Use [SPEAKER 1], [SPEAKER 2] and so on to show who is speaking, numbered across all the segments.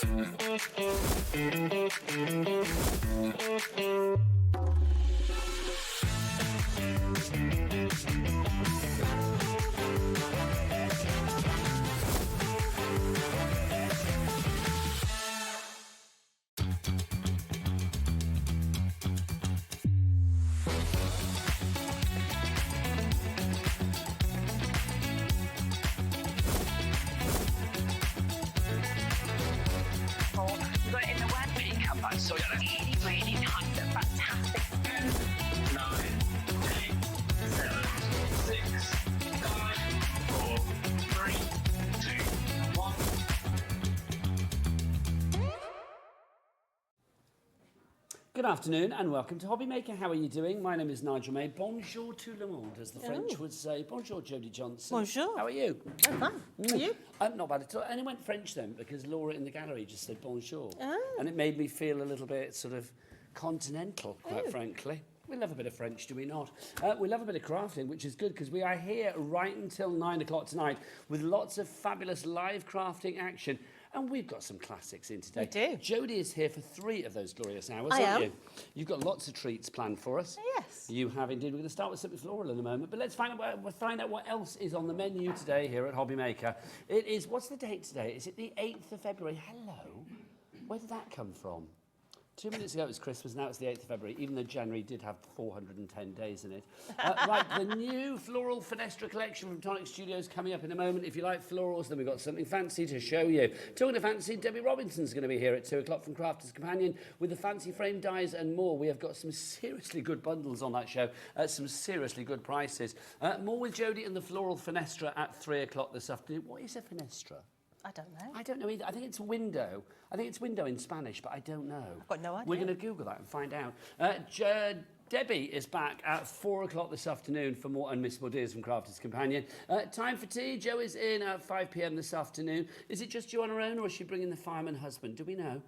[SPEAKER 1] You got it in the wet makeup, I saw you. Really, really nice and fantastic. 10, 9, 8, 7, 6, 5, 4, 3, 2, 1.
[SPEAKER 2] Good afternoon and welcome to Hobby Maker. How are you doing? My name is Nigel May. Bonjour tout le monde, as the French would say. Bonjour, Jodie Johnson.
[SPEAKER 3] Bonjour.
[SPEAKER 2] How are you?
[SPEAKER 3] I'm fine. Are you?
[SPEAKER 2] Not bad at all. And it went French then, because Laura in the gallery just said bonjour.
[SPEAKER 3] Oh.
[SPEAKER 2] And it made me feel a little bit sort of continental, quite frankly. We love a bit of French, do we not? We love a bit of crafting, which is good because we are here right until 9 o'clock tonight with lots of fabulous live crafting action. And we've got some classics in today.
[SPEAKER 3] We do.
[SPEAKER 2] Jodie is here for 3 of those glorious hours,
[SPEAKER 3] I
[SPEAKER 2] aren't
[SPEAKER 3] am.
[SPEAKER 2] you? You've got lots of treats planned for us.
[SPEAKER 3] Yes.
[SPEAKER 2] You have indeed. We're going to start with something floral in a moment, but let's find out what else is on the menu today here at Hobby Maker. It is, what's the date today? Is it the 8th of February? Hello. Where did that come from? 2 minutes ago it was Christmas, now it's the 8th of February, even though January did have 410 days in it. Right, the new Floral Fenestra collection from Tonic Studios coming up in a moment. If you like florals, then we've got something fancy to show you. Talking to fancy, Debbie Robinson's going to be here at 2 o'clock from Crafter's Companion with the fancy frame dies and more. We have got some seriously good bundles on that show at some seriously good prices. More with Jodie and the Floral Fenestra at 3 o'clock this afternoon. What is a fenestra?
[SPEAKER 3] I don't know.
[SPEAKER 2] I don't know either. I think it's window. I think it's window in Spanish, but I don't know.
[SPEAKER 3] I've got no idea.
[SPEAKER 2] We're going to Google that and find out. Debbie is back at 4 o'clock this afternoon for more Unmissable Deals from Crafter's Companion. Time for tea. Jo is in at 5 p.m. this afternoon. Is it just you on her own, or is she bringing the fireman husband? Do we know?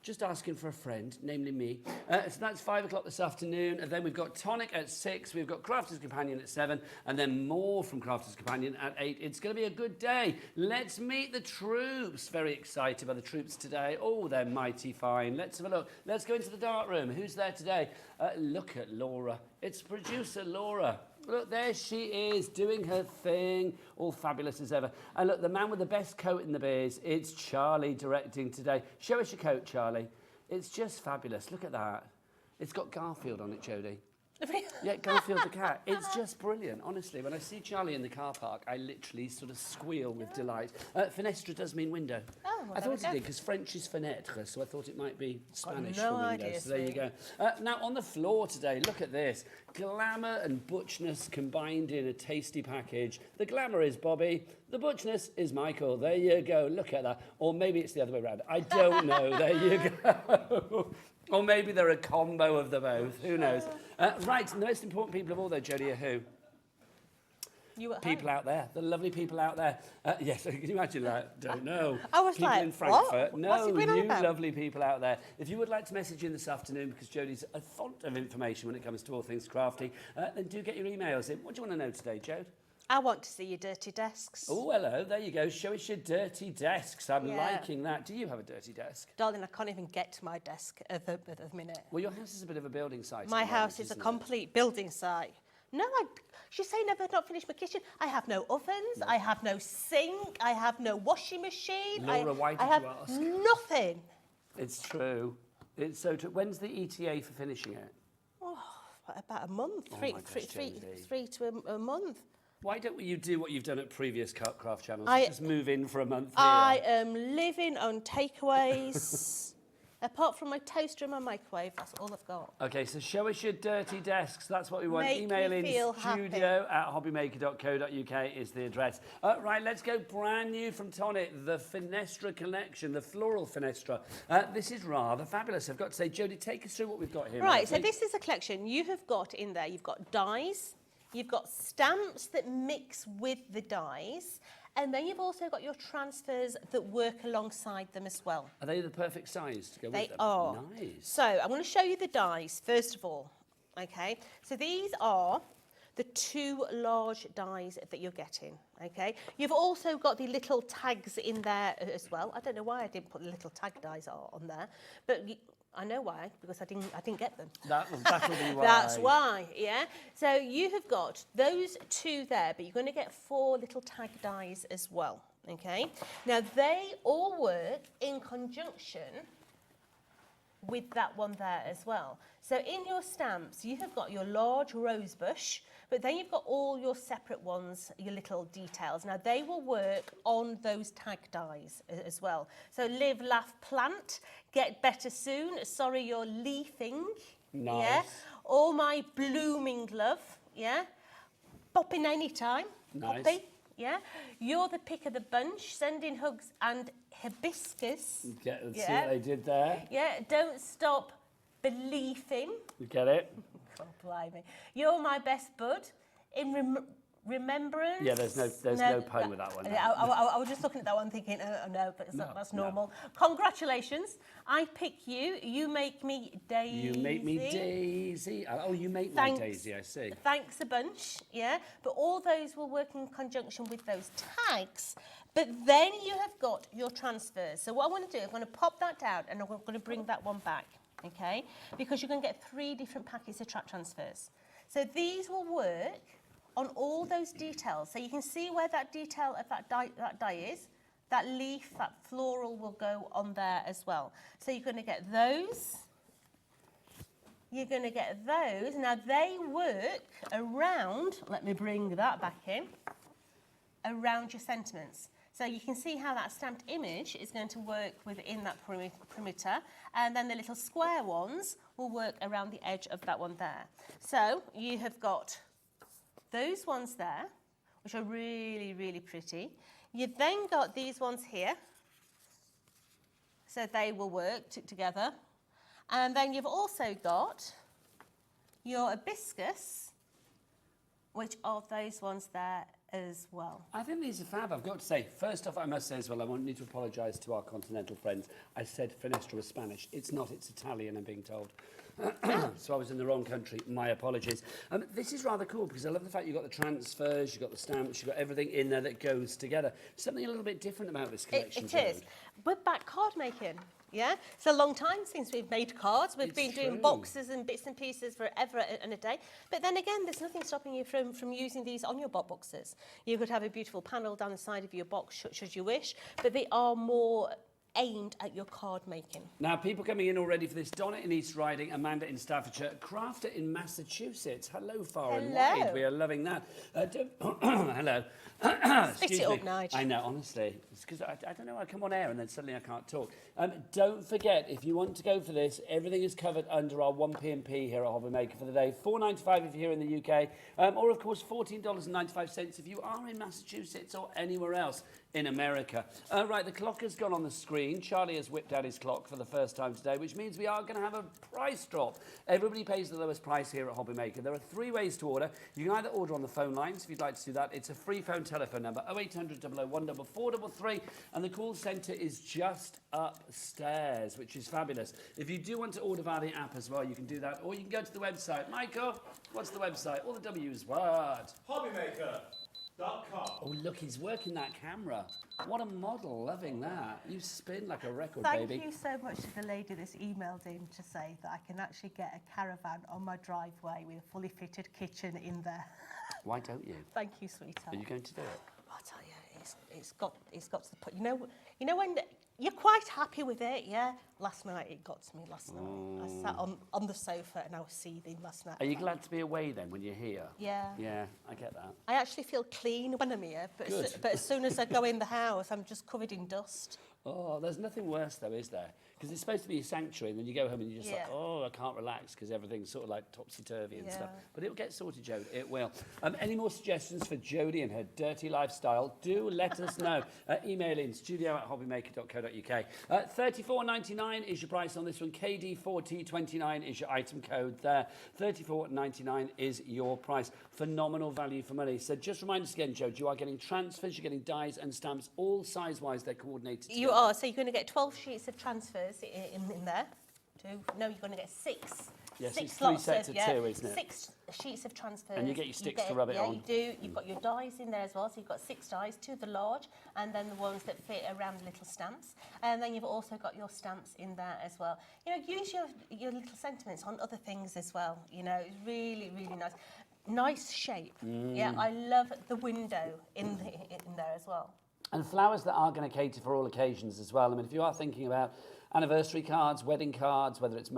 [SPEAKER 2] Just asking for a friend, namely me. So that's 5 o'clock this afternoon. And then we've got Tonic at 6. We've got Crafter's Companion at 7. And then more from Crafter's Companion at 8. It's going to be a good day. Let's meet the troops. Very excited by the troops today. Oh, they're mighty fine. Let's have a look. Let's go into the dark room. Who's there today? Look at Laura. It's producer Laura. Look, there she is, doing her thing, all fabulous as ever. And look, the man with the best coat in the biz, it's Charlie directing today. Show us your coat, Charlie. It's just fabulous. Look at that. It's got Garfield on it, Jodie. Yeah, Garfield the cat. It's just brilliant, honestly. When I see Charlie in the car park, I literally sort of squeal with delight. Fenestra does mean window.
[SPEAKER 3] Oh, well,
[SPEAKER 2] I thought it
[SPEAKER 3] there we
[SPEAKER 2] did,
[SPEAKER 3] go.
[SPEAKER 2] because French is fenêtre, so I thought it might be Spanish
[SPEAKER 3] no
[SPEAKER 2] for window.
[SPEAKER 3] idea,
[SPEAKER 2] So there you go. Now, on the floor today, look at this. Glamour and butchness combined in a tasty package. The glamour is Bobby, the butchness is Michael. There you go. Look at that. Or maybe it's the other way around. I don't know. There you go. Or maybe they're a combo of the both. Who knows? Right, the most important people of all, though, Jodie, are who?
[SPEAKER 3] You at
[SPEAKER 2] People
[SPEAKER 3] home?
[SPEAKER 2] out there, the lovely people out there. Yes, can you imagine that? Don't know.
[SPEAKER 3] I was
[SPEAKER 2] people
[SPEAKER 3] like,
[SPEAKER 2] in Frankfurt.
[SPEAKER 3] what?
[SPEAKER 2] No,
[SPEAKER 3] What's he been on
[SPEAKER 2] you
[SPEAKER 3] about?
[SPEAKER 2] lovely people out there. If you would like to message in this afternoon, because Jodie's a font of information when it comes to all things crafty, then do get your emails in. What do you want to know today, Jode?
[SPEAKER 3] I want to see your dirty desks.
[SPEAKER 2] Oh, hello. There you go. Show us your dirty desks. I'm
[SPEAKER 3] Yeah.
[SPEAKER 2] liking that. Do you have a dirty desk?
[SPEAKER 3] Darling, I can't even get to my desk at the minute.
[SPEAKER 2] Well, your house is a bit of a building site.
[SPEAKER 3] My
[SPEAKER 2] at the moment,
[SPEAKER 3] house is a
[SPEAKER 2] isn't it?
[SPEAKER 3] complete building site. No, she's saying I've not finished my kitchen. I have no ovens, I have no sink, I have no washing machine.
[SPEAKER 2] Laura, why did
[SPEAKER 3] I have
[SPEAKER 2] you ask?
[SPEAKER 3] nothing.
[SPEAKER 2] It's true. It's so true. When's the ETA for finishing it?
[SPEAKER 3] Oh, about a month,
[SPEAKER 2] Oh
[SPEAKER 3] three,
[SPEAKER 2] my gosh,
[SPEAKER 3] three,
[SPEAKER 2] Jodie.
[SPEAKER 3] three to a month.
[SPEAKER 2] Why don't you do what you've done at previous craft channels?
[SPEAKER 3] I-
[SPEAKER 2] Just move in for a month here.
[SPEAKER 3] I am living on takeaways. Apart from my toaster and my microwave, that's all I've got.
[SPEAKER 2] Okay, so show us your dirty desks. That's what we want.
[SPEAKER 3] Make
[SPEAKER 2] Email
[SPEAKER 3] me
[SPEAKER 2] in
[SPEAKER 3] feel happy.
[SPEAKER 2] studio@hobbymaker.co.uk is the address. Right, let's go brand new from Tonic, the Fenestra collection, the floral Fenestra. This is rather fabulous, I've got to say. Jodie, take us through what we've got here.
[SPEAKER 3] Right, so
[SPEAKER 2] lovely.
[SPEAKER 3] this is a collection you have got in there. You've got dies, you've got stamps that mix with the dies, and then you've also got your transfers that work alongside them as well.
[SPEAKER 2] Are they the perfect size to go
[SPEAKER 3] They
[SPEAKER 2] with them?
[SPEAKER 3] are.
[SPEAKER 2] Nice.
[SPEAKER 3] So I'm going to show you the dies first of all. Okay, so these are the 2 large dies that you're getting, okay? You've also got the little tags in there as well. I don't know why I didn't put the little tag dies on there, but I know why, because I didn't get them.
[SPEAKER 2] That'll be why.
[SPEAKER 3] That's why, yeah. So you have got those 2 there, but you're going to get 4 little tag dies as well, okay? Now, they all work in conjunction with that one there as well. So in your stamps, you have got your large rose bush, but then you've got all your separate ones, your little details. Now, they will work on those tag dies as well. So live, laugh, plant, get better soon. Sorry, you're leafing.
[SPEAKER 2] Nice.
[SPEAKER 3] Yeah. All my blooming love. Yeah. Pop in any time.
[SPEAKER 2] Nice.
[SPEAKER 3] Poppy. Yeah. You're the pick of the bunch. Sending hugs and hibiscus.
[SPEAKER 2] See what they did there?
[SPEAKER 3] Yeah. Don't stop believing.
[SPEAKER 2] You get it?
[SPEAKER 3] God, blimey. You're my best bud. In remembrance.
[SPEAKER 2] Yeah, there's no pun with that one.
[SPEAKER 3] I was just looking at that one thinking, oh no, but that's normal. No. Congratulations. I pick you. You make me Daisy.
[SPEAKER 2] You make me Daisy. Oh, you make me Daisy, I see.
[SPEAKER 3] Thanks a bunch, yeah. But all those will work in conjunction with those tags. But then you have got your transfers. So what I want to do, I'm going to pop that down and I'm going to bring that one back, okay? Because you're going to get 3 different packets of track transfers. So these will work on all those details. So you can see where that detail of that die is. That leaf, that floral will go on there as well. So you're going to get those. You're going to get those. Now they work around, let me bring that back in, around your sentiments. So you can see how that stamped image is going to work within that perimeter, and then the little square ones will work around the edge of that one there. So you have got those ones there, which are really, really pretty. You've then got these ones here, so they will work together. And then you've also got your hibiscus, which are those ones there as well.
[SPEAKER 2] I think these are fab. I've got to say, first off, I must say as well, I need to apologise to our continental friends. I said Finestra was Spanish. It's not, it's Italian, I'm being told. So I was in the wrong country. My apologies. This is rather cool because I love the fact you've got the transfers, you've got the stamps, you've got everything in there that goes together. Something a little bit different about this collection.
[SPEAKER 3] It is. We're back card making. Yeah, it's a long time since we've made cards. We've been doing boxes and bits and pieces forever and a day. But then again, there's nothing stopping you from using these on your boxes. You could have a beautiful panel down the side of your box, should you wish. But they are more aimed at your card making. Now,
[SPEAKER 2] people coming in already for this. Donna in East Riding, Amanda in Staffordshire, Crafter in Massachusetts. Hello, far and wide. We are loving that. Hello.
[SPEAKER 3] Spit it up, Nigel.
[SPEAKER 2] I know, honestly. It's because I don't know, I come on air and then suddenly I can't talk. Don't forget, if you want to go for this, everything is covered under our 1P&P here at Hobby Maker for the day. $4.95 if you're here in the UK, or of course $14.95 if you are in Massachusetts or anywhere else in America. Right, the clock has gone on the screen. Charlie has whipped out his clock for the first time today, which means we are going to have a price drop. Everybody pays the lowest price here at Hobby Maker. There are 3 ways to order. You can either order on the phone lines if you'd like to do that. It's a free phone telephone number, 0800 001 4433, and the call centre is just upstairs, which is fabulous. If you do want to order via the app as well, you can do that, or you can go to the website. Michael, what's the website? All the W's, what?
[SPEAKER 4] Hobbymaker.com.
[SPEAKER 2] Oh, look, he's working that camera. What a model, loving that. You spin like a record,
[SPEAKER 3] Thank
[SPEAKER 2] baby.
[SPEAKER 3] you so much to the lady that's emailed in to say that I can actually get a caravan on my driveway with a fully fitted kitchen in there.
[SPEAKER 2] Why don't you?
[SPEAKER 3] Thank you, sweetheart.
[SPEAKER 2] Are you going to do it?
[SPEAKER 3] I'll tell you, it's got to the point. You know when you're quite happy with it, yeah? Last night it got to me. Last night I sat on the sofa and I was seething last night.
[SPEAKER 2] Are you glad to be away then when you're here?
[SPEAKER 3] Yeah.
[SPEAKER 2] Yeah, I get that.
[SPEAKER 3] I actually feel clean when I'm here, but as soon as I go in the house, I'm just covered in dust.
[SPEAKER 2] Oh, there's nothing worse though, is there? Because it's supposed to be a sanctuary, and then you go home and you're just like, oh, I can't relax because everything's sort of like topsy-turvy and stuff. But it'll get sorted, Jodie. It will. Any more suggestions for Jodie and her dirty lifestyle? Do let us know. Email in studio@hobbymaker.co.uk. $34.99 is your price on this one. KD4T29 is your item code there. $34.99 is your price. Phenomenal value for money. So just remind us again, Jodie, you are getting transfers, you're getting dies and stamps, all size-wise, they're coordinated together.
[SPEAKER 3] You are. So you're going to get 12 sheets of transfers in there. You're going to get 6
[SPEAKER 2] Yes,
[SPEAKER 3] six
[SPEAKER 2] it's three
[SPEAKER 3] lots
[SPEAKER 2] sets
[SPEAKER 3] of,
[SPEAKER 2] of two, isn't it?
[SPEAKER 3] 6 sheets of transfers.
[SPEAKER 2] And you get your sticks to rub it on.
[SPEAKER 3] Yeah, you do. You've got your dies in there as well. So you've got 6 dies, 2 of the large, and then the ones that fit around the little stamps. And then you've also got your stamps in there as well. You know, use your little sentiments on other things as well. You know, it's really, really nice. Nice shape. Yeah, I love the window in there as well.
[SPEAKER 2] And flowers that are going to cater for all occasions as well. I mean, if you are thinking about anniversary cards, wedding cards, whether it's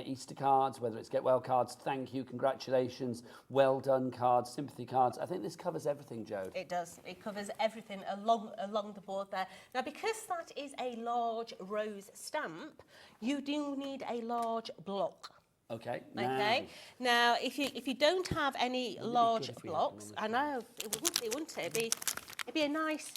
[SPEAKER 2] Easter cards, whether it's get well cards, thank you, congratulations, well done cards, sympathy cards, I think this covers everything, Jode.
[SPEAKER 3] It does. It covers everything along the board there. Now, because that is a large rose stamp, you do need a large block.
[SPEAKER 2] Okay.
[SPEAKER 3] Okay. Now, if you don't have any large blocks, I know it wouldn't it? It'd be a nice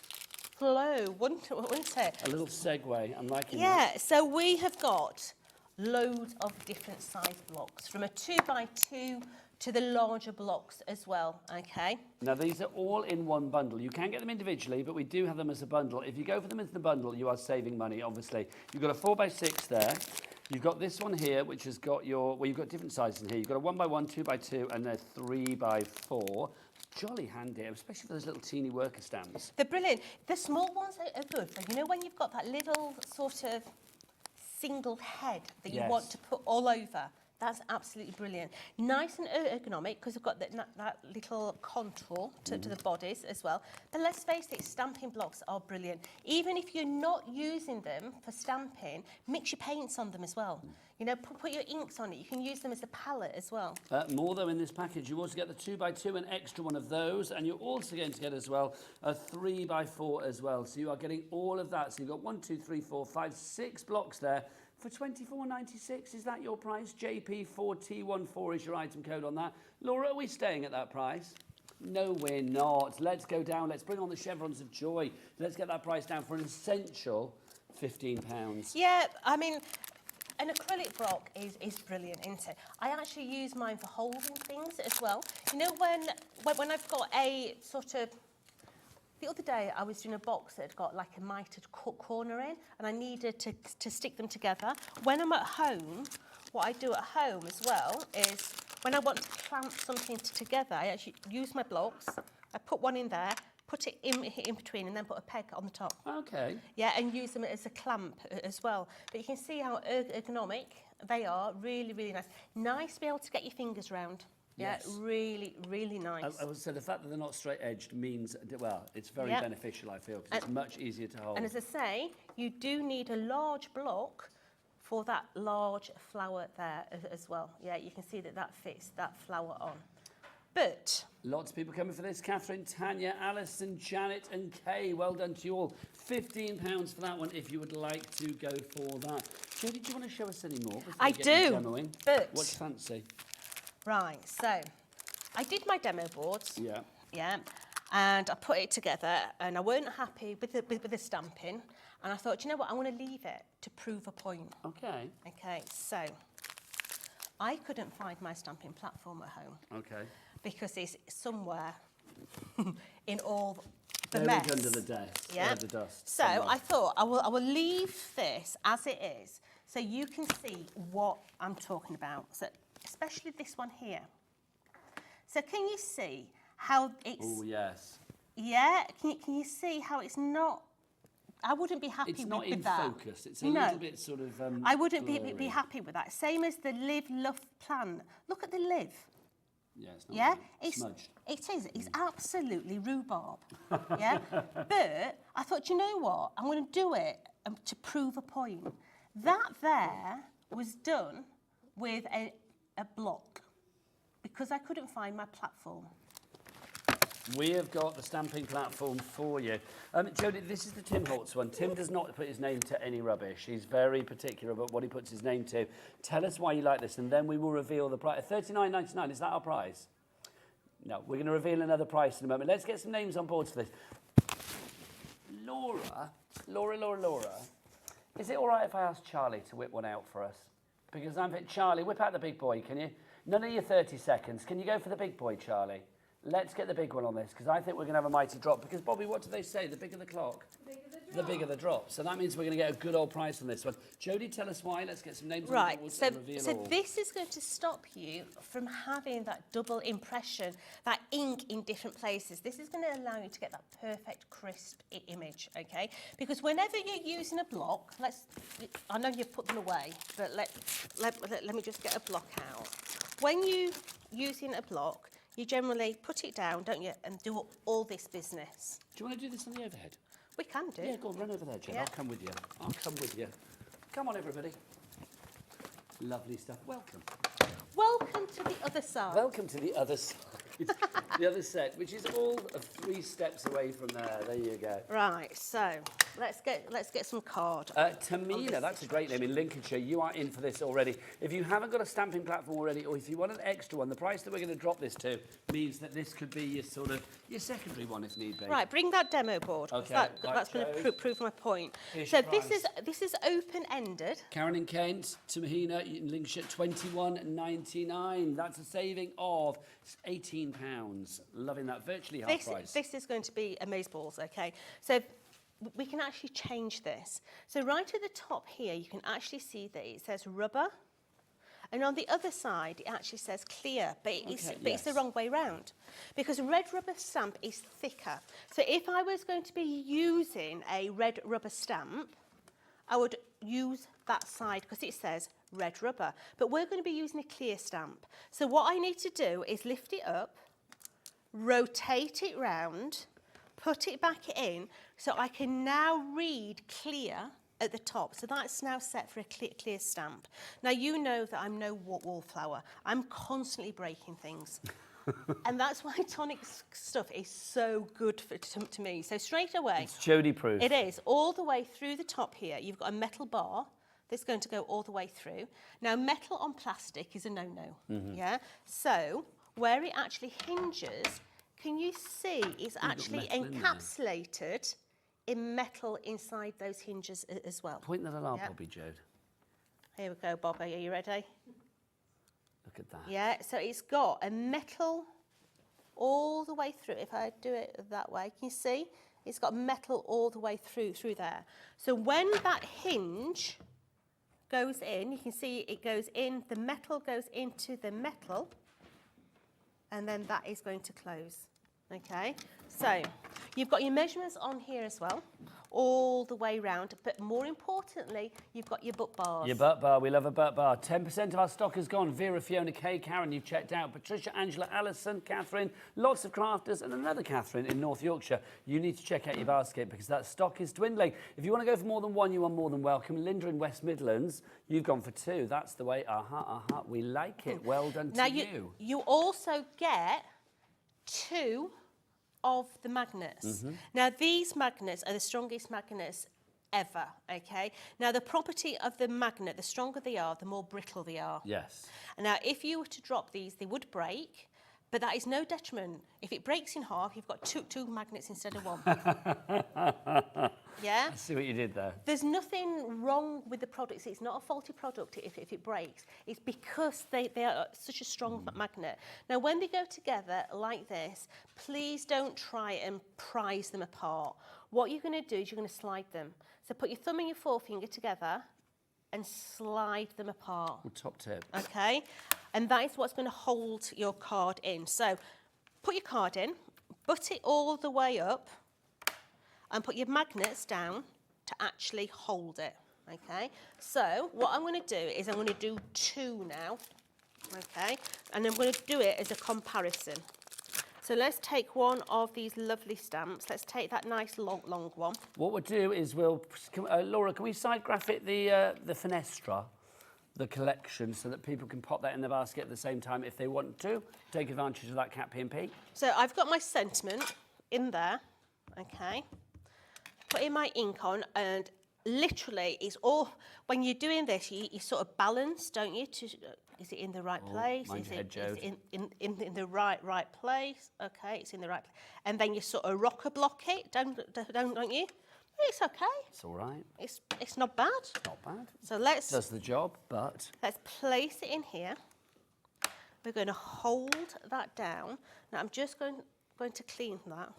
[SPEAKER 3] flow, wouldn't it?
[SPEAKER 2] A little segue. I'm liking that.
[SPEAKER 3] Yeah. So we have got loads of different size blocks, from a 2x2 to the larger blocks as well. Okay.
[SPEAKER 2] Now, these are all in one bundle. You can get them individually, but we do have them as a bundle. If you go for them as the bundle, you are saving money, obviously. You've got a 4x6 there. You've got this one here, which has got you've got different sizes in here. You've got a 1x1, 2x2, and a 3x4. Jolly handy, especially for those little teeny worker stamps.
[SPEAKER 3] They're brilliant. The small ones are good. So, you know, when you've got that little sort of single head that you want to put all over, that's absolutely brilliant. Nice and ergonomic, because we've got that little contour to the bodies as well. But let's face it, stamping blocks are brilliant. Even if you're not using them for stamping, mix your paints on them as well. You know, put your inks on it. You can use them as a palette as well.
[SPEAKER 2] More though in this package, you also get the 2x2, an extra one of those, and you're also going to get as well a 3x4 as well. So you are getting all of that. So you've got 1, 2, 3, 4, 5, 6 blocks there. For $24.96, is that your price? JP4T14 is your item code on that. Laura, are we staying at that price? No, we're not. Let's go down. Let's bring on the chevrons of joy. Let's get that price down for an essential £15.
[SPEAKER 3] Yeah, I mean, an acrylic block is brilliant, isn't it? I actually use mine for holding things as well. You know, when I've got a sort of... The other day, I was doing a box that had got like a mitered corner in, and I needed to stick them together. When I'm at home, what I do at home as well is when I want to clamp something together, I actually use my blocks. I put one in there, put it in between, and then put a peg on the top.
[SPEAKER 2] Okay.
[SPEAKER 3] Yeah, and use them as a clamp as well. But you can see how ergonomic they are. Really, really nice. Nice to be able to get your fingers around. Yeah,
[SPEAKER 2] Yes.
[SPEAKER 3] really, really nice.
[SPEAKER 2] I would say the fact that they're not straight edged means, well, it's very beneficial, I feel, because it's much easier to hold.
[SPEAKER 3] And as I say, you do need a large block for that large flower there as well. Yeah, you can see that fits that flower on. But...
[SPEAKER 2] Lots of people coming for this. Catherine, Tanya, Alison, Janet and Kay. Well done to you all. £15 for that one if you would like to go for that. Jodie, do you want to show us any more?
[SPEAKER 3] I do,
[SPEAKER 2] demoing?
[SPEAKER 3] but...
[SPEAKER 2] What's fancy?
[SPEAKER 3] Right, so I did my demo boards.
[SPEAKER 2] Yeah.
[SPEAKER 3] Yeah, and I put it together, and I weren't happy with the stamping, and I thought, you know what, I want to leave it to prove a point.
[SPEAKER 2] Okay.
[SPEAKER 3] Okay, so I couldn't find my stamping platform at home.
[SPEAKER 2] Okay.
[SPEAKER 3] Because it's somewhere in all the
[SPEAKER 2] Buried
[SPEAKER 3] mess.
[SPEAKER 2] under the desk.
[SPEAKER 3] Yeah.
[SPEAKER 2] The dust.
[SPEAKER 3] So
[SPEAKER 2] somewhere.
[SPEAKER 3] I thought I will leave this as it is, so you can see what I'm talking about. So especially this one here. So can you see how it's...
[SPEAKER 2] Oh, yes.
[SPEAKER 3] Yeah, can you see how it's not... I wouldn't be happy
[SPEAKER 2] It's
[SPEAKER 3] with
[SPEAKER 2] not in
[SPEAKER 3] that.
[SPEAKER 2] focus. It's a little bit sort of
[SPEAKER 3] I wouldn't be
[SPEAKER 2] blurry.
[SPEAKER 3] happy with that. Same as the Live Love plan. Look at the Live.
[SPEAKER 2] Yeah, it's not
[SPEAKER 3] Yeah,
[SPEAKER 2] really smudged.
[SPEAKER 3] it is. It's absolutely rhubarb. Yeah, but I thought, you know what? I'm going to do it to prove a point. That there was done with a block because I couldn't find my platform.
[SPEAKER 2] We have got the stamping platform for you. Jodie, this is the Tim Holtz one. Tim does not put his name to any rubbish. He's very particular about what he puts his name to. Tell us why you like this, and then we will reveal the price. $39.99, is that our price? No, we're going to reveal another price in a moment. Let's get some names on board for this. Laura, is it all right if I ask Charlie to whip one out for us? Because Charlie, whip out the big boy, can you? None of your 30 seconds. Can you go for the big boy, Charlie? Let's get the big one on this, because I think we're going to have a mighty drop. Because, Bobby, what do they say? The bigger the clock?
[SPEAKER 5] The bigger the
[SPEAKER 2] the bigger the drop. So that means we're going to get a good old price on this one. Jodie, tell us why. Let's get some names on the
[SPEAKER 3] Right,
[SPEAKER 2] boards
[SPEAKER 3] so,
[SPEAKER 2] and reveal
[SPEAKER 3] so
[SPEAKER 2] all.
[SPEAKER 3] this is going to stop you from having that double impression, that ink in different places. This is going to allow you to get that perfect crisp image, okay? Because whenever you're using a block, I know you've put them away, but let me just get a block out. When you're using a block, you generally put it down, don't you, and do all this business.
[SPEAKER 2] Do you want to do this on the overhead?
[SPEAKER 3] We can do.
[SPEAKER 2] Yeah, go on, run over there, Jen.
[SPEAKER 3] Yeah.
[SPEAKER 2] I'll come with you. I'll come with you. Come on, everybody. Lovely stuff. Welcome.
[SPEAKER 3] Welcome to the other side.
[SPEAKER 2] Welcome to the other side. The other set, which is all of 3 steps away from there. There you go.
[SPEAKER 3] Right, so let's get some card.
[SPEAKER 2] Tamina, that's a great name in Lincolnshire. You are in for this already. If you haven't got a stamping platform already, or if you want an extra one, the price that we're going to drop this to means that this could be your secondary one if need be.
[SPEAKER 3] Right, bring that demo board. 'Cause
[SPEAKER 2] Okay,
[SPEAKER 3] that's going to prove my point.
[SPEAKER 2] Here's
[SPEAKER 3] So
[SPEAKER 2] your price.
[SPEAKER 3] this is open-ended.
[SPEAKER 2] Karen and Kent, Tamina in Lincolnshire, £21.99. That's a saving of £18. Loving that, virtually half price.
[SPEAKER 3] This is going to be amazeballs, okay? So we can actually change this. So right at the top here, you can actually see that it says rubber. And on the other side, it actually says clear, but it's the wrong way round. Because red rubber stamp is thicker. So if I was going to be using a red rubber stamp, I would use that side because it says red rubber. But we're going to be using a clear stamp. So what I need to do is lift it up, rotate it round, put it back in, so I can now read clear at the top. So that's now set for a clear stamp. Now you know that I'm no wallflower. I'm constantly breaking things. And that's why Tonic stuff is so good to me. So straight away,
[SPEAKER 2] It's Jodie proof.
[SPEAKER 3] it is all the way through the top here. You've got a metal bar that's going to go all the way through. Now metal on plastic is a no-no. Yeah. So where it actually hinges, can you see it's actually
[SPEAKER 2] metal in there.
[SPEAKER 3] encapsulated in metal inside those hinges as well.
[SPEAKER 2] Point that alarm,
[SPEAKER 3] Yeah.
[SPEAKER 2] Bobby, Jode.
[SPEAKER 3] Here we go, Bobby. Are you ready?
[SPEAKER 2] Look at that.
[SPEAKER 3] Yeah, so it's got a metal all the way through. If I do it that way, can you see? It's got metal all the way through there. So when that hinge goes in, you can see it goes in, the metal goes into the metal, and then that is going to close. Okay, so you've got your measurements on here as well, all the way round, but more importantly, you've got your butt bars.
[SPEAKER 2] Your butt bar, we love a butt bar. 10% of our stock is gone. Vera, Fiona, Kay, Karen, you've checked out. Patricia, Angela, Alison, Catherine, lots of crafters, and another Catherine in North Yorkshire. You need to check out your basket because that stock is dwindling. If you want to go for more than one, you are more than welcome. Linda in West Midlands, you've gone for 2. That's the way. We like it. Well done
[SPEAKER 3] Now
[SPEAKER 2] to you.
[SPEAKER 3] you also get 2 of the magnets. Now these magnets are the strongest magnets ever, okay? Now the property of the magnet, the stronger they are, the more brittle they are.
[SPEAKER 2] Yes.
[SPEAKER 3] Now if you were to drop these, they would break, but that is no detriment. If it breaks in half, you've got two magnets instead of 1. Yeah?
[SPEAKER 2] I see what you did there.
[SPEAKER 3] There's nothing wrong with the products. It's not a faulty product if it breaks. It's because they are such a strong magnet. Now, when they go together like this, please don't try and prise them apart. What you're going to do is you're going to slide them. So put your thumb and your forefinger together and slide them apart.
[SPEAKER 2] Top tip.
[SPEAKER 3] Okay? And that is what's going to hold your card in. So put your card in, butt it all the way up, and put your magnets down to actually hold it, okay? So what I'm going to do is I'm going to do 2 now, okay? And I'm going to do it as a comparison. So let's take one of these lovely stamps. Let's take that nice long one.
[SPEAKER 2] What we'll do is Laura, can we side graphic the Fenestra, the collection, so that people can pop that in the basket at the same time if they want to take advantage of that cat P&P?
[SPEAKER 3] So I've got my sentiment in there, okay? Putting my ink on, and literally it's all, when you're doing this, you sort of balance, don't you? Is it in the right place?
[SPEAKER 2] mind
[SPEAKER 3] Is
[SPEAKER 2] your head,
[SPEAKER 3] it
[SPEAKER 2] Jode.
[SPEAKER 3] in the right place? Okay, it's in the right place. And then you sort of rocker block it, don't you? It's okay.
[SPEAKER 2] It's all right.
[SPEAKER 3] It's not bad.
[SPEAKER 2] Not bad.
[SPEAKER 3] So let's
[SPEAKER 2] Does the job, but
[SPEAKER 3] place it in here. We're going to hold that down. Now I'm just going going to clean that.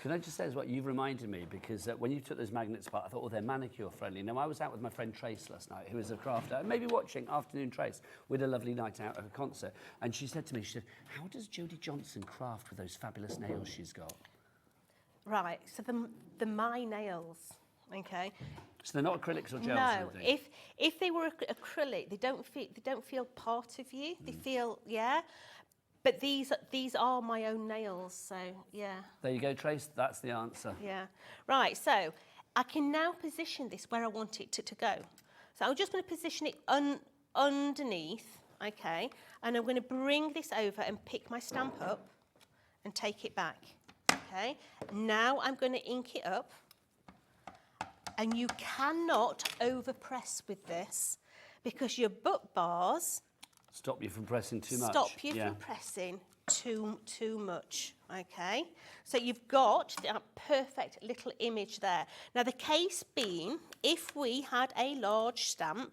[SPEAKER 2] Can I just say as well, you've reminded me, because when you took those magnets apart, I thought, oh, they're manicure friendly. Now, I was out with my friend Trace last night, who is a crafter, maybe watching Afternoon Trace. We had a lovely night out at a concert. And she said to me, she said, how does Jodie Johnson craft with those fabulous nails she's got?
[SPEAKER 3] Right, so the my nails, okay?
[SPEAKER 2] So they're not acrylics or gels or
[SPEAKER 3] No,
[SPEAKER 2] anything?
[SPEAKER 3] if they were acrylic, they don't feel part of you. They feel, yeah. But these are my own nails, so yeah.
[SPEAKER 2] There you go, Trace. That's the answer.
[SPEAKER 3] Yeah. Right, so I can now position this where I want it to go. So I'm just going to position it underneath, okay? And I'm going to bring this over and pick my stamp up and take it back, okay? Now I'm going to ink it up. And you cannot overpress with this because your book bars
[SPEAKER 2] Stop you from pressing too much.
[SPEAKER 3] stop you from pressing too much, okay? So you've got that perfect little image there. Now the case being, if we had a large stamp,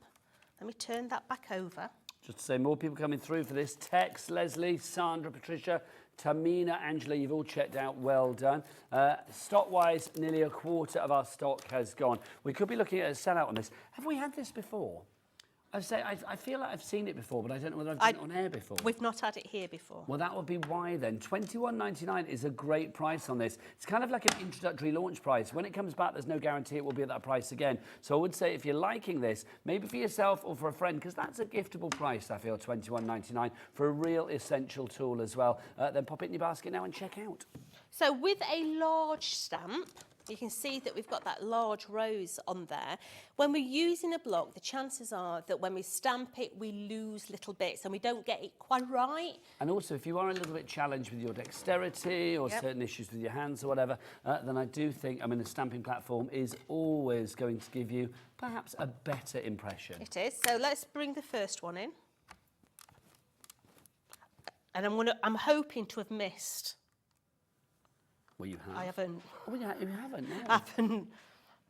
[SPEAKER 3] let me turn that back over.
[SPEAKER 2] Just to say, more people coming through for this. Tex, Leslie, Sandra, Patricia, Tamina, Angela, you've all checked out. Well done. Stock-wise, nearly a quarter of our stock has gone. We could be looking at a sellout on this. Have we had this before? I feel like I've seen it before, but I don't know whether I've done it on air before.
[SPEAKER 3] We've not had it here before.
[SPEAKER 2] Well, that would be why then. $21.99 is a great price on this. It's kind of like an introductory launch price. When it comes back, there's no guarantee it will be at that price again. So I would say if you're liking this, maybe for yourself or for a friend, because that's a giftable price, I feel, $21.99 for a real essential tool as well. Then pop it in your basket now and check out.
[SPEAKER 3] So with a large stamp, you can see that we've got that large rose on there. When we're using a block, the chances are that when we stamp it, we lose little bits and we don't get it quite right.
[SPEAKER 2] And also, if you are a little bit challenged with your dexterity or certain issues with your hands or whatever, then I do think, the stamping platform is always going to give you perhaps a better impression.
[SPEAKER 3] It is. So let's bring the first one in. And I'm hoping to have missed.
[SPEAKER 2] Well, you have.
[SPEAKER 3] I haven't.
[SPEAKER 2] Oh, you haven't, no.
[SPEAKER 3] I haven't.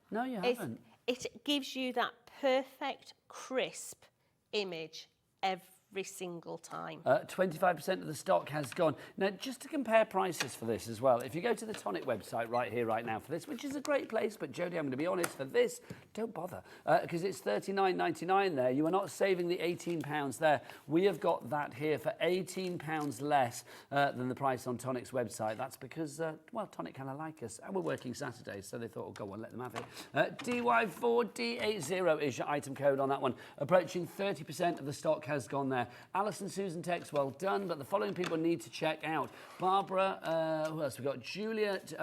[SPEAKER 2] No, you haven't.
[SPEAKER 3] It gives you that perfect, crisp image every single time.
[SPEAKER 2] 25% of the stock has gone. Now, just to compare prices for this as well, if you go to the Tonic website right here, right now for this, which is a great place, but Jodie, I'm going to be honest, for this, don't bother, because it's $39.99 there. You are not saving the £18 there. We have got that here for £18 less than the price on Tonic's website. That's because, well, Tonic kind of like us, and we're working Saturdays, so they thought, oh, go on, let them have it. DY4D80 is your item code on that one. Approaching 30% of the stock has gone there. Alison, Susan, Tex, well done, but the following people need to check out. Barbara, who else? We've got Juliet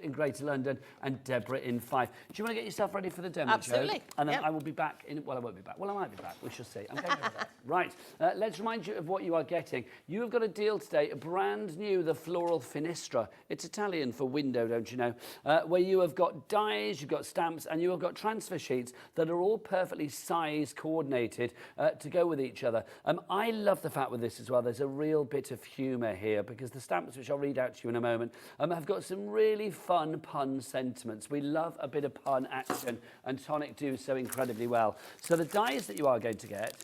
[SPEAKER 2] in Greater London and Deborah in Fife. Do you want to get yourself ready for the demo,
[SPEAKER 3] Absolutely.
[SPEAKER 2] Jo? And then I will be back in, well, I won't be back. Well, I might be back. We shall see. I'm going over that. Right. Let's remind you of what you are getting. You have got a deal today, brand new, the Floral Finestra. It's Italian for window, don't you know? Where you have got dies, you've got stamps, and you have got transfer sheets that are all perfectly size coordinated to go with each other. I love the fact with this as well, there's a real bit of humour here because the stamps, which I'll read out to you in a moment, have got some really fun pun sentiments. We love a bit of pun action, and Tonic do so incredibly well. So the dies that you are going to get,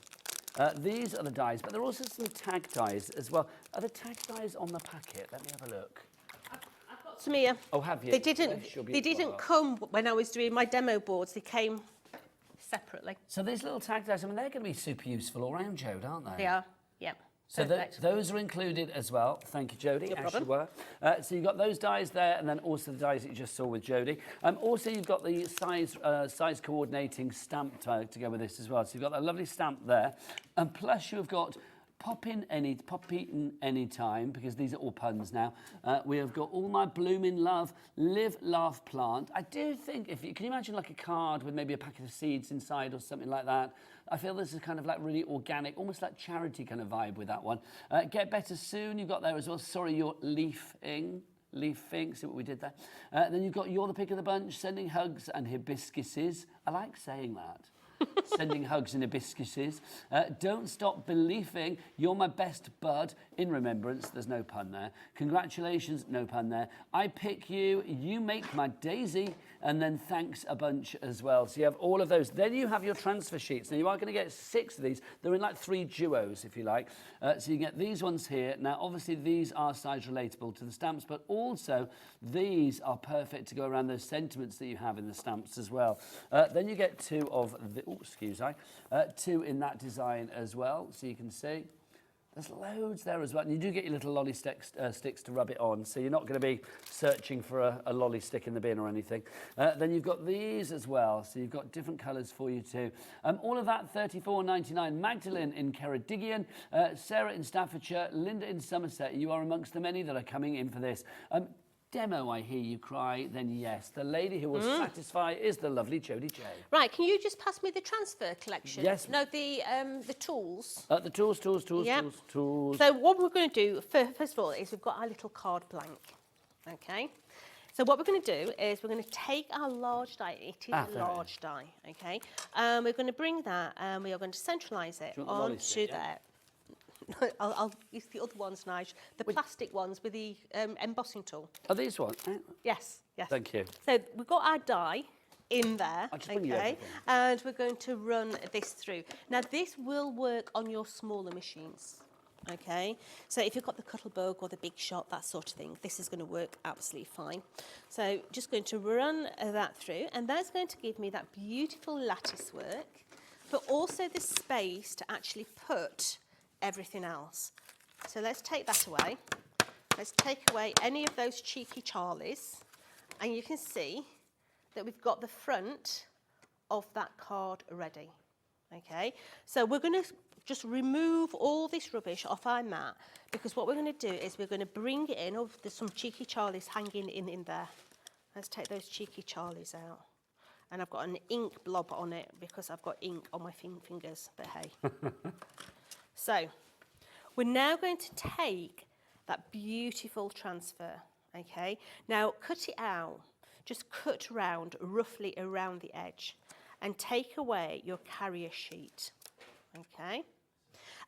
[SPEAKER 2] these are the dies, but there are also some tag dies as well. Are the tag dies on the packet? Let me have a look.
[SPEAKER 3] I've got some here.
[SPEAKER 2] Oh, have you?
[SPEAKER 3] They didn't come when I was doing my demo boards. They came separately.
[SPEAKER 2] So these little tag dies, they're going to be super useful all round, Jode, aren't they?
[SPEAKER 3] They are, yeah.
[SPEAKER 2] So those are included as well. Thank you, Jodie,
[SPEAKER 3] No
[SPEAKER 2] as you
[SPEAKER 3] problem.
[SPEAKER 2] were. So you've got those dies there, and then also the dies that you just saw with Jodie. Also, you've got the size coordinating stamp to go with this as well. So you've got that lovely stamp there. And plus you've got pop in any time, because these are all puns now. We have got all my blooming love, live, laugh, plant. I do think, can you imagine like a card with maybe a packet of seeds inside or something like that? I feel this is kind of like really organic, almost like charity kind of vibe with that one. Get better soon, you've got there as well. Sorry, you're leafing, see what we did there. Then you've got you're the pick of the bunch, sending hugs and hibiscuses. I like saying that. Sending hugs and hibiscuses. Don't stop believing, you're my best bud. In remembrance, there's no pun there. Congratulations, no pun there. I pick you, you make my daisy. and then thanks a bunch as well. So you have all of those. Then you have your transfer sheets. Now you are going to get 6 of these. They're in like 3 duos, if you like. So you get these ones here. Now, obviously, these are size relatable to the stamps, but also these are perfect to go around those sentiments that you have in the stamps as well. Then you get 2 of the, 2 in that design as well, so you can see. There's loads there as well. And you do get your little lolly sticks to rub it on, so you're not going to be searching for a lolly stick in the bin or anything. Then you've got these as well, so you've got different colours for you too. All of that £34.99. Magdalene in Ceredigion, Sarah in Staffordshire, Linda in Somerset. You are amongst the many that are coming in for this. Demo, I hear you cry, then yes. The lady who will satisfy is the lovely Jodie J.
[SPEAKER 3] Right, can you just pass me the transfer collection?
[SPEAKER 2] Yes.
[SPEAKER 3] No, the tools.
[SPEAKER 2] The tools.
[SPEAKER 3] Yep.
[SPEAKER 2] Tools.
[SPEAKER 3] So what we're going to do, first of all, is we've got our little card blank, okay? So what we're going to do is we're going to take our large die, it is a large die, okay? We're going to bring that and we are going to centralise it onto there. I'll use the other ones, Nigel. The plastic ones with the embossing tool.
[SPEAKER 2] Are these ones?
[SPEAKER 3] Yes.
[SPEAKER 2] Thank you.
[SPEAKER 3] So we've got our die in there,
[SPEAKER 2] I'll just bring you everything.
[SPEAKER 3] and we're going to run this through. Now this will work on your smaller machines, okay? So if you've got the Cuttlebug or the Big Shot, that sort of thing, this is going to work absolutely fine. So just going to run that through, and that's going to give me that beautiful lattice work, but also the space to actually put everything else. So let's take that away. Let's take away any of those cheeky Charlies, and you can see that we've got the front of that card ready. Okay, so we're going to just remove all this rubbish off our mat, because what we're going to do is we're going to bring it in. Oh, there's some cheeky Charlies hanging in there. Let's take those cheeky Charlies out. And I've got an ink blob on it because I've got ink on my fingers, but hey. So, we're now going to take that beautiful transfer, okay? Now, cut it out. Just cut round, roughly around the edge, and take away your carrier sheet, okay?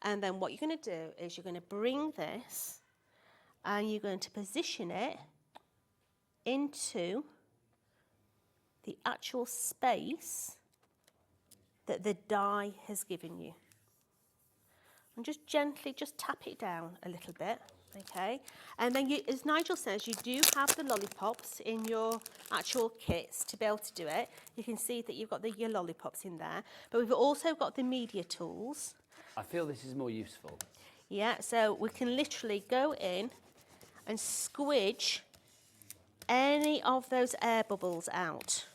[SPEAKER 3] And then what you're going to do is you're going to bring this and you're going to position it into the actual space that the die has given you. And just gently just tap it down a little bit, okay? And then, as Nigel says, you do have the lollipops in your actual kits to be able to do it. You can see that you've got your lollipops in there, but we've also got the media tools.
[SPEAKER 2] I feel this is more useful.
[SPEAKER 3] Yeah, so we can literally go in and squidge any of those air bubbles out.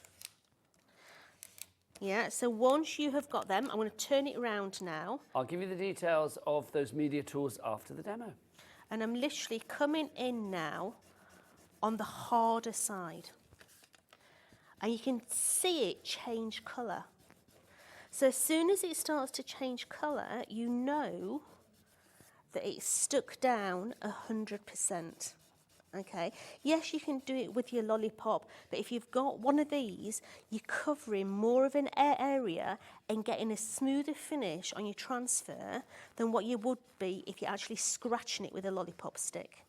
[SPEAKER 3] Yeah, so once you have got them, I'm going to turn it around now.
[SPEAKER 2] I'll give you the details of those media tools after the demo.
[SPEAKER 3] And I'm literally coming in now on the harder side. And you can see it change colour. So as soon as it starts to change colour, you know that it's stuck down 100%. Okay, yes, you can do it with your lollipop, but if you've got one of these, you're covering more of an area and getting a smoother finish on your transfer than what you would be if you're actually scratching it with a lollipop stick.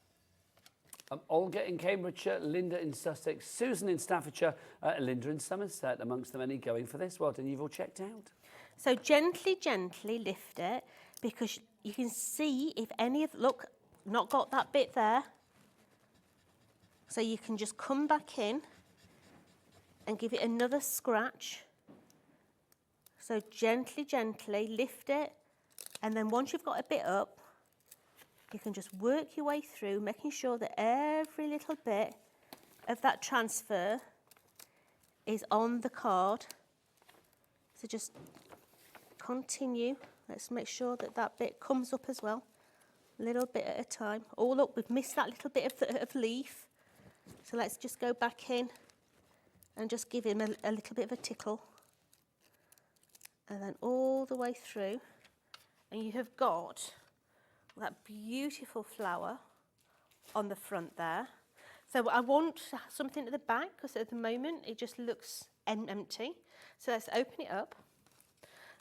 [SPEAKER 2] Olga in Cambridgeshire, Linda in Sussex, Susan in Staffordshire, Linda in Somerset, amongst the many going for this. Well done, you've all checked out.
[SPEAKER 3] So gently, gently lift it, because you can see if any of, look, not got that bit there. So you can just come back in and give it another scratch. So gently, gently lift it. And then once you've got a bit up, you can just work your way through, making sure that every little bit of that transfer is on the card. So just continue. Let's make sure that that bit comes up as well, a little bit at a time. Oh, look, we've missed that little bit of leaf. So let's just go back in and just give him a little bit of a tickle. And then all the way through. And you have got that beautiful flower on the front there. So I want something at the back, because at the moment it just looks empty. So let's open it up.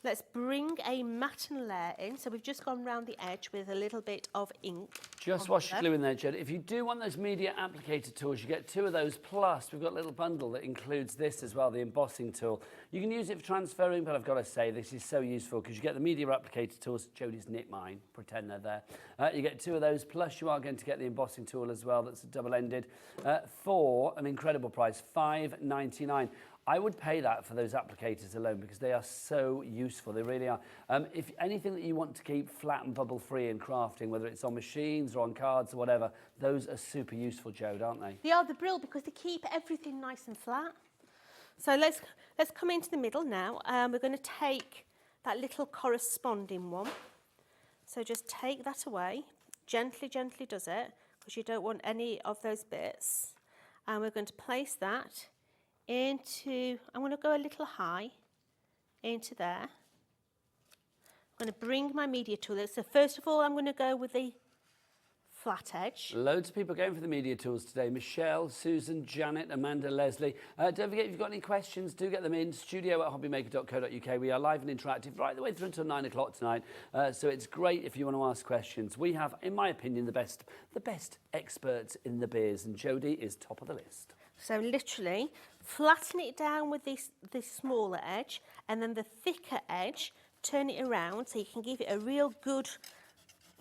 [SPEAKER 3] Let's bring a matten layer in. So we've just gone round the edge with a little bit of ink.
[SPEAKER 2] Just wash your glue in there, Jodie. If you do want those media applicator tools, you get 2 of those, plus we've got a little bundle that includes this as well, the embossing tool. You can use it for transferring, but I've got to say this is so useful because you get the media applicator tools. Jodie's nicked mine, pretend they're there. You get 2 of those, plus you are going to get the embossing tool as well, that's double-ended, for an incredible price, $5.99. I would pay that for those applicators alone because they are so useful. They really are. If anything that you want to keep flat and bubble-free in crafting, whether it's on machines or on cards or whatever, those are super useful, Jode, aren't they?
[SPEAKER 3] They are the brill because they keep everything nice and flat. So let's come into the middle now. We're going to take that little corresponding one. So just take that away. Gently, gently does it because you don't want any of those bits. And we're going to place that into, I'm going to go a little high into there. I'm going to bring my media tool. So first of all, I'm going to go with the flat edge.
[SPEAKER 2] Loads of people going for the media tools today. Michelle, Susan, Janet, Amanda, Leslie. Don't forget, if you've got any questions, do get them in. studio@hobbymaker.co.uk. We are live and interactive right the way through until 9 o'clock tonight. So it's great if you want to ask questions. We have, in my opinion, the best experts in the biz, and Jodie is top of the list.
[SPEAKER 3] So literally flatten it down with this smaller edge, and then the thicker edge, turn it around so you can give it a real good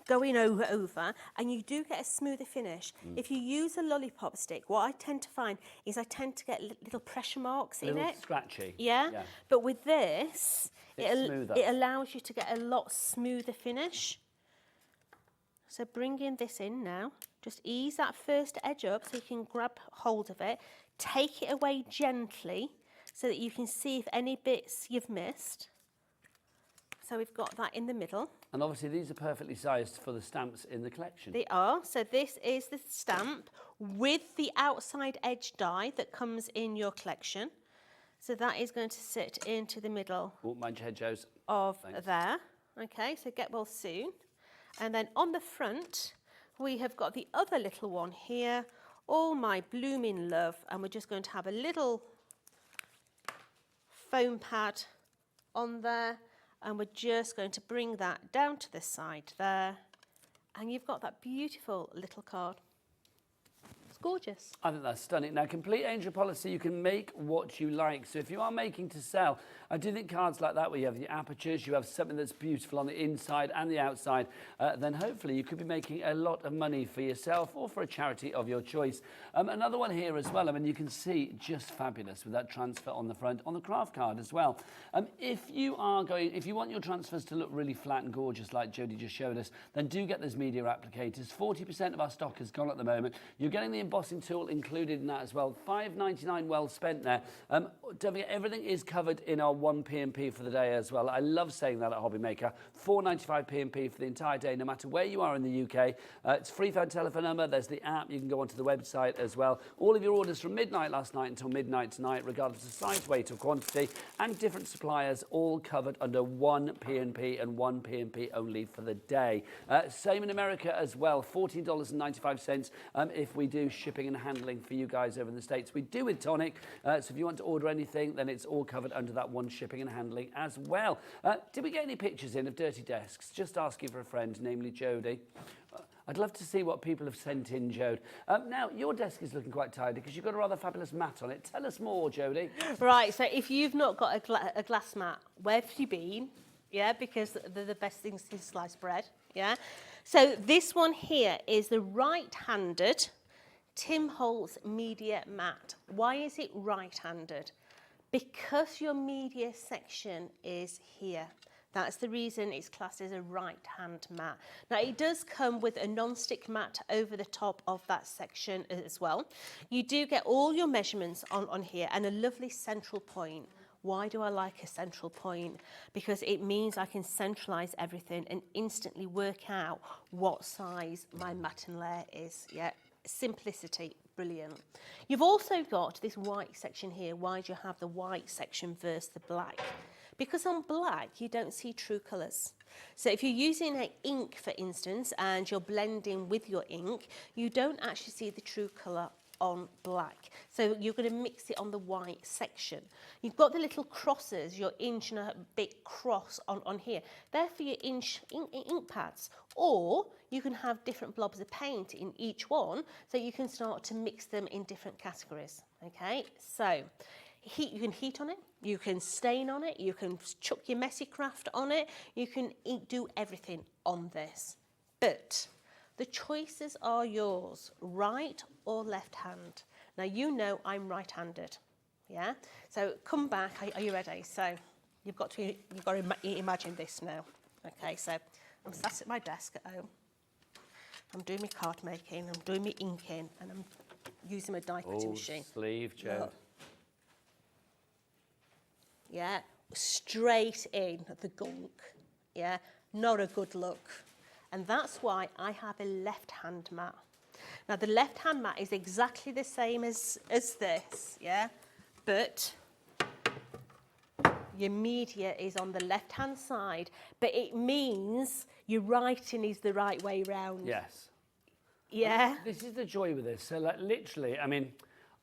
[SPEAKER 3] going over, and you do get a smoother finish. If you use a lollipop stick, what I tend to find is I tend to get little pressure marks in it.
[SPEAKER 2] Scratchy.
[SPEAKER 3] Yeah? But with this,
[SPEAKER 2] It's
[SPEAKER 3] it allows you to get a lot smoother finish. So bringing this in now, just ease that first edge up so you can grab hold of it. Take it away gently so that you can see if any bits you've missed. So we've got that in the middle.
[SPEAKER 2] And obviously these are perfectly sized for the stamps in the collection.
[SPEAKER 3] They are. So this is the stamp with the outside edge die that comes in your collection. So that is going to sit into the middle.
[SPEAKER 2] Oh, mind your head, Joes.
[SPEAKER 3] Of there. Okay, so get well soon. And then on the front, we have got the other little one here, All My Blooming Love, and we're just going to have a little foam pad on there, and we're just going to bring that down to the side there, and you've got that beautiful little card. It's gorgeous.
[SPEAKER 2] I think that's stunning. Now, complete angel policy, you can make what you like. So if you are making to sell, I do think cards like that where you have the apertures, you have something that's beautiful on the inside and the outside, then hopefully you could be making a lot of money for yourself or for a charity of your choice. Another one here as well, I mean, you can see just fabulous with that transfer on the front, on the craft card as well. If you want your transfers to look really flat and gorgeous like Jodie just showed us, then do get those media applicators. 40% of our stock has gone at the moment. You're getting the embossing tool included in that as well. $5.99 well spent there. Don't forget, everything is covered in our 1 P&P for the day as well. I love saying that at Hobby Maker. $4.95 P&P for the entire day, no matter where you are in the UK. It's a free phone telephone number. There's the app. You can go onto the website as well. All of your orders from midnight last night until midnight tonight, regardless of size, weight or quantity, and different suppliers, all covered under 1 P&P and 1 P&P only for the day. Same in America as well. $14.95 if we do shipping and handling for you guys over in the States. We do with Tonic. So if you want to order anything, then it's all covered under that 1 shipping and handling as well. Did we get any pictures in of dirty desks? Just asking for a friend, namely Jodie. I'd love to see what people have sent in, Jode. Now, your desk is looking quite tidy because you've got a rather fabulous mat on it. Tell us more, Jodie.
[SPEAKER 3] Right, so if you've not got a glass mat, where have you been? Yeah, because they're the best things to slice bread, yeah? So this one here is the right-handed Tim Holtz media mat. Why is it right-handed? Because your media section is here. That's the reason it's classed as a right-hand mat. Now, it does come with a non-stick mat over the top of that section as well. You do get all your measurements on here and a lovely central point. Why do I like a central point? Because it means I can centralise everything and instantly work out what size my matten layer is. Yeah, simplicity, brilliant. You've also got this white section here. Why do you have the white section versus the black? Because on black, you don't see true colours. So if you're using an ink, for instance, and you're blending with your ink, you don't actually see the true colour on black. So you're going to mix it on the white section. You've got the little crosses, your inch and a bit cross on here. They're for your inch ink pads. Or you can have different blobs of paint in each one, so you can start to mix them in different categories. Okay, so you can heat on it, you can stain on it, you can chuck your messy craft on it, you can do everything on this. But the choices are yours, right or left hand. Now you know I'm right-handed, yeah? So come back, are you ready? So you've got to imagine this now. Okay, so I'm sat at my desk at home. I'm doing my card making, I'm doing my inking, and I'm using my die cutting machine.
[SPEAKER 2] Sleeve, Joe.
[SPEAKER 3] Look. Yeah, straight in the gunk. Yeah, not a good look. And that's why I have a left-hand mat. Now, the left-hand mat is exactly the same as this, yeah? But your media is on the left-hand side, but it means your writing is the right way round.
[SPEAKER 2] Yes.
[SPEAKER 3] Yeah?
[SPEAKER 2] This is the joy with this. So, like, literally, I mean,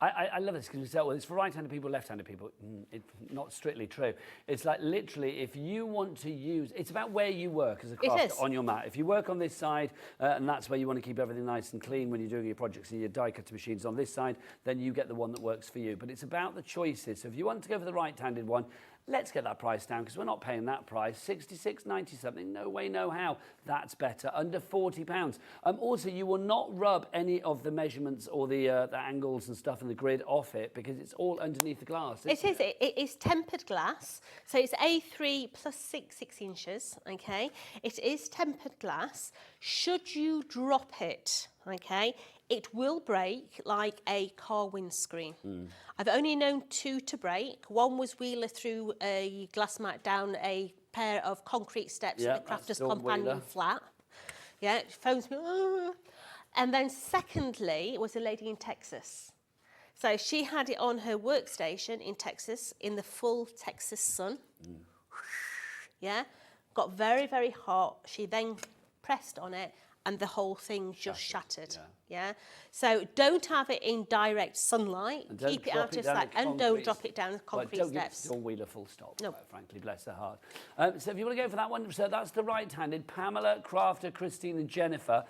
[SPEAKER 2] I love this because you say, well, it's for right-handed people, left-handed people. It's not strictly true. It's like literally, if you want to use, it's about where you work as a crafter on your mat. If you work on this side, and that's where you want to keep everything nice and clean when you're doing your projects and your die cutting machines on this side, then you get the one that works for you. But it's about the choices. So if you want to go for the right-handed one, let's get that price down because we're not paying that price. 66.90 something. No way, no how. That's better. Under £40. Also, you will not rub any of the measurements or the angles and stuff in the grid off it because it's all underneath the glass.
[SPEAKER 3] It is. It is tempered glass. So it's A3 plus 6 inches. Okay. It is tempered glass. Should you drop it, okay, it will break like a car windscreen. I've only known 2 to break. One was Wheeler through a glass mat down a pair of concrete steps at the Crafter's Companion flat. Yeah, it phones me. Oh. And then secondly, was a lady in Texas. So she had it on her workstation in Texas in the full Texas sun. Yeah, got very, very hot. She then pressed on it and the whole thing just shattered. Yeah. So don't have it in direct sunlight. Keep it out of sight and don't drop it down the concrete steps.
[SPEAKER 2] Don't give it to Wheeler full stop.
[SPEAKER 3] No.
[SPEAKER 2] Frankly, bless her heart. So if you want to go for that one, so that's the right-handed. Pamela, Crafter, Christine and Jennifer,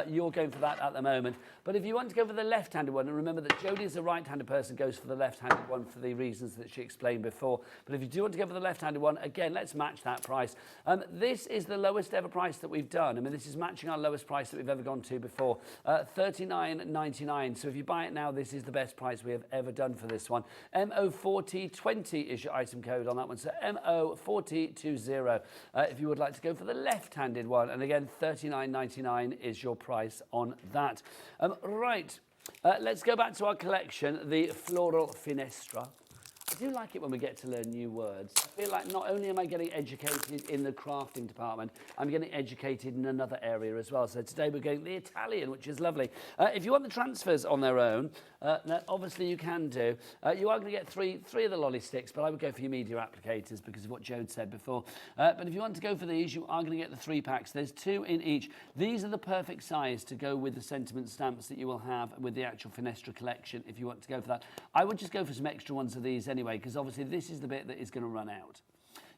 [SPEAKER 2] you're going for that at the moment. But if you want to go for the left-handed one, and remember that Jodie is a right-handed person, goes for the left-handed one for the reasons that she explained before. But if you do want to go for the left-handed one, again, let's match that price. This is the lowest ever price that we've done. I mean, this is matching our lowest price that we've ever gone to before, $39.99. So if you buy it now, this is the best price we have ever done for this one. MO4020 is your item code on that one. So MO4020 if you would like to go for the left-handed one. And again, $39.99 is your price on that. Right, let's go back to our collection, the Floral Finestra. I do like it when we get to learn new words. I feel like not only am I getting educated in the crafting department, I'm getting educated in another area as well. So today we're going the Italian, which is lovely. If you want the transfers on their own, now obviously you can do. You are going to get three of the lolly sticks, but I would go for your media applicators because of what Jode said before. But if you want to go for these, you are going to get the 3 packs. There's 2 in each. These are the perfect size to go with the sentiment stamps that you will have with the actual Finestra collection if you want to go for that. I would just go for some extra ones of these anyway, because obviously this is the bit that is going to run out.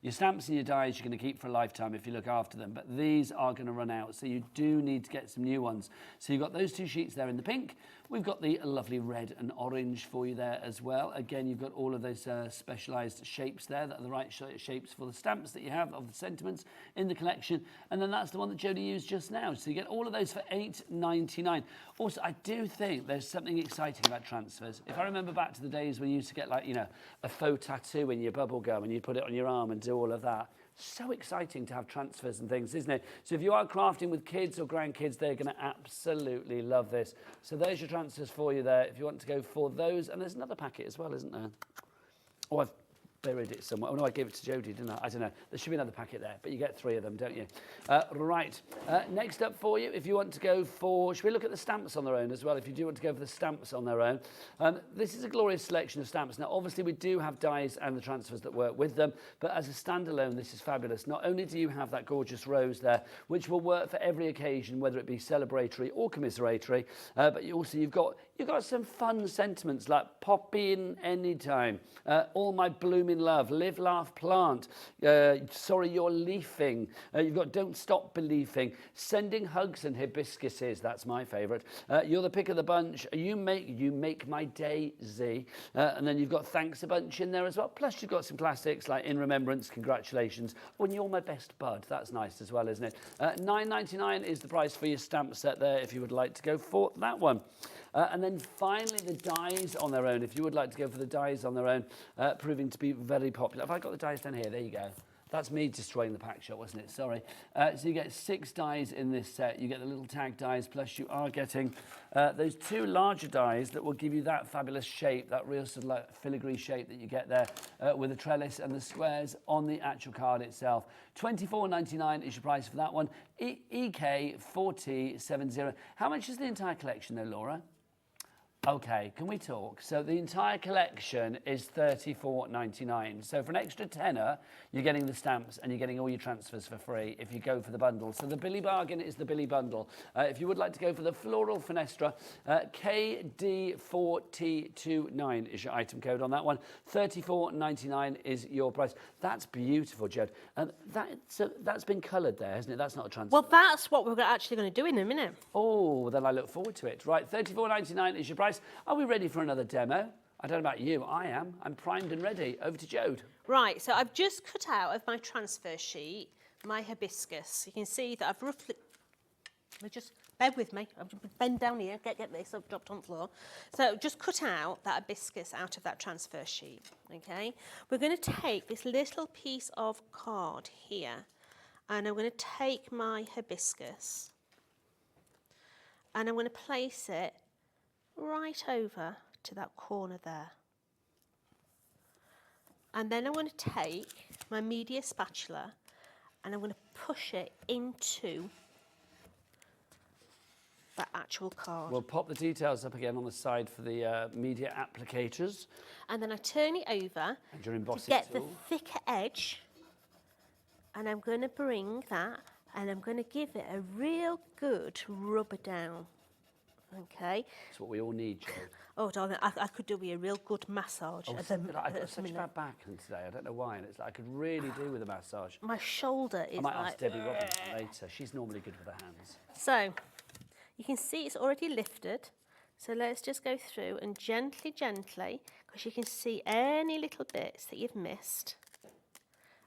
[SPEAKER 2] Your stamps and your dies you're going to keep for a lifetime if you look after them, but these are going to run out, so you do need to get some new ones. So you've got those 2 sheets there in the pink. We've got the lovely red and orange for you there as well. Again, you've got all of those specialised shapes there that are the right shapes for the stamps that you have of the sentiments in the collection. And then that's the one that Jodie used just now. So you get all of those for $8.99. Also, I do think there's something exciting about transfers. If I remember back to the days when you used to get, like, you know, a faux tattoo in your bubble gum and you'd put it on your arm and do all of that. So exciting to have transfers and things, isn't it? So if you are crafting with kids or grandkids, they're going to absolutely love this. So there's your transfers for you there if you want to go for those. And there's another packet as well, isn't there? Oh, I've buried it somewhere. Oh, no, I gave it to Jodie, didn't I? I don't know. There should be another packet there, but you get 3 of them, don't you? Right. Next up for you, if you want to go for... Should we look at the stamps on their own as well, if you do want to go for the stamps on their own? This is a glorious selection of stamps. Now, obviously, we do have dies and the transfers that work with them, but as a standalone, this is fabulous. Not only do you have that gorgeous rose there, which will work for every occasion, whether it be celebratory or commiseratory, but you've got You've got some fun sentiments like pop in anytime, all my blooming love, live, laugh, plant, sorry you're leafing, you've got don't stop believing, sending hugs and hibiscuses, that's my favourite, you're the pick of the bunch, you make my day, Z, and then you've got thanks a bunch in there as well, plus you've got some classics like in remembrance, congratulations, when you're my best bud, that's nice as well, isn't it? £9.99 is the price for your stamp set there if you would like to go for that one. And then finally, the dies on their own. If you would like to go for the dies on their own, proving to be very popular. Have I got the dies down here? There you go. That's me destroying the pack shot, wasn't it? Sorry. So you get 6 dies in this set. You get the little tag dies, plus you are getting those 2 larger dies that will give you that fabulous shape, that real sort of like filigree shape that you get there with the trellis and the squares on the actual card itself. £24.99 is your price for that one. EK4070. How much is the entire collection though, Laura? Okay, can we talk? So the entire collection is £34.99. So for an extra tenner, you're getting the stamps and you're getting all your transfers for free if you go for the bundle. So the Billy Bargain is the Billy Bundle. If you would like to go for the Floral Fenestra, KD4T29 is your item code on that one. £34.99 is your price. That's beautiful, Jed. And that's been coloured there, hasn't it? That's not a transfer.
[SPEAKER 3] Well, that's what we're actually going to do in a minute.
[SPEAKER 2] Oh, then I look forward to it. Right, £34.99 is your price. Are we ready for another demo? I don't know about you, I am. I'm primed and ready. Over to Jode.
[SPEAKER 3] Right, so I've just cut out of my transfer sheet my hibiscus. You can see that I've roughly... Just bear with me. I've bend down here, get this, I've dropped on the floor. So just cut out that hibiscus out of that transfer sheet, okay? We're going to take this little piece of card here, and I'm going to take my hibiscus, and I'm going to place it right over to that corner there. And then I'm going to take my media spatula and I'm going to push it into that actual card.
[SPEAKER 2] We'll pop the details up again on the side for the media applicators.
[SPEAKER 3] And then I turn it over
[SPEAKER 2] and your embossing
[SPEAKER 3] to get
[SPEAKER 2] tool.
[SPEAKER 3] the thicker edge, and I'm going to bring that and I'm going to give it a real good rubber down. Okay.
[SPEAKER 2] That's what we all need, Joe.
[SPEAKER 3] Oh, darling, I could do with a real good massage.
[SPEAKER 2] I've got such a bad back today. I don't know why. And it's like I could really do with a massage.
[SPEAKER 3] My shoulder is
[SPEAKER 2] I might
[SPEAKER 3] like...
[SPEAKER 2] ask Debbie Robinson later. She's normally good with her hands.
[SPEAKER 3] So, you can see it's already lifted. So let's just go through and gently, because you can see any little bits that you've missed.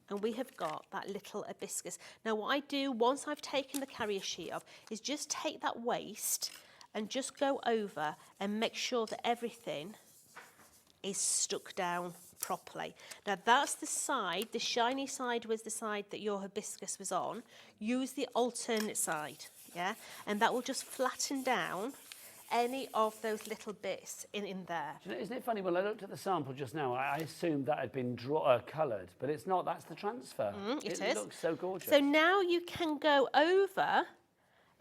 [SPEAKER 3] And we have got that little hibiscus. Now, what I do once I've taken the carrier sheet off is just take that waste and just go over and make sure that everything is stuck down properly. Now that's the side, the shiny side was the side that your hibiscus was on. Use the alternate side, yeah? And that will just flatten down any of those little bits in there.
[SPEAKER 2] Isn't it funny, when I looked at the sample just now, I assumed that had been coloured, but it's not, that's the transfer.
[SPEAKER 3] It
[SPEAKER 2] is. Looks so gorgeous.
[SPEAKER 3] So now you can go over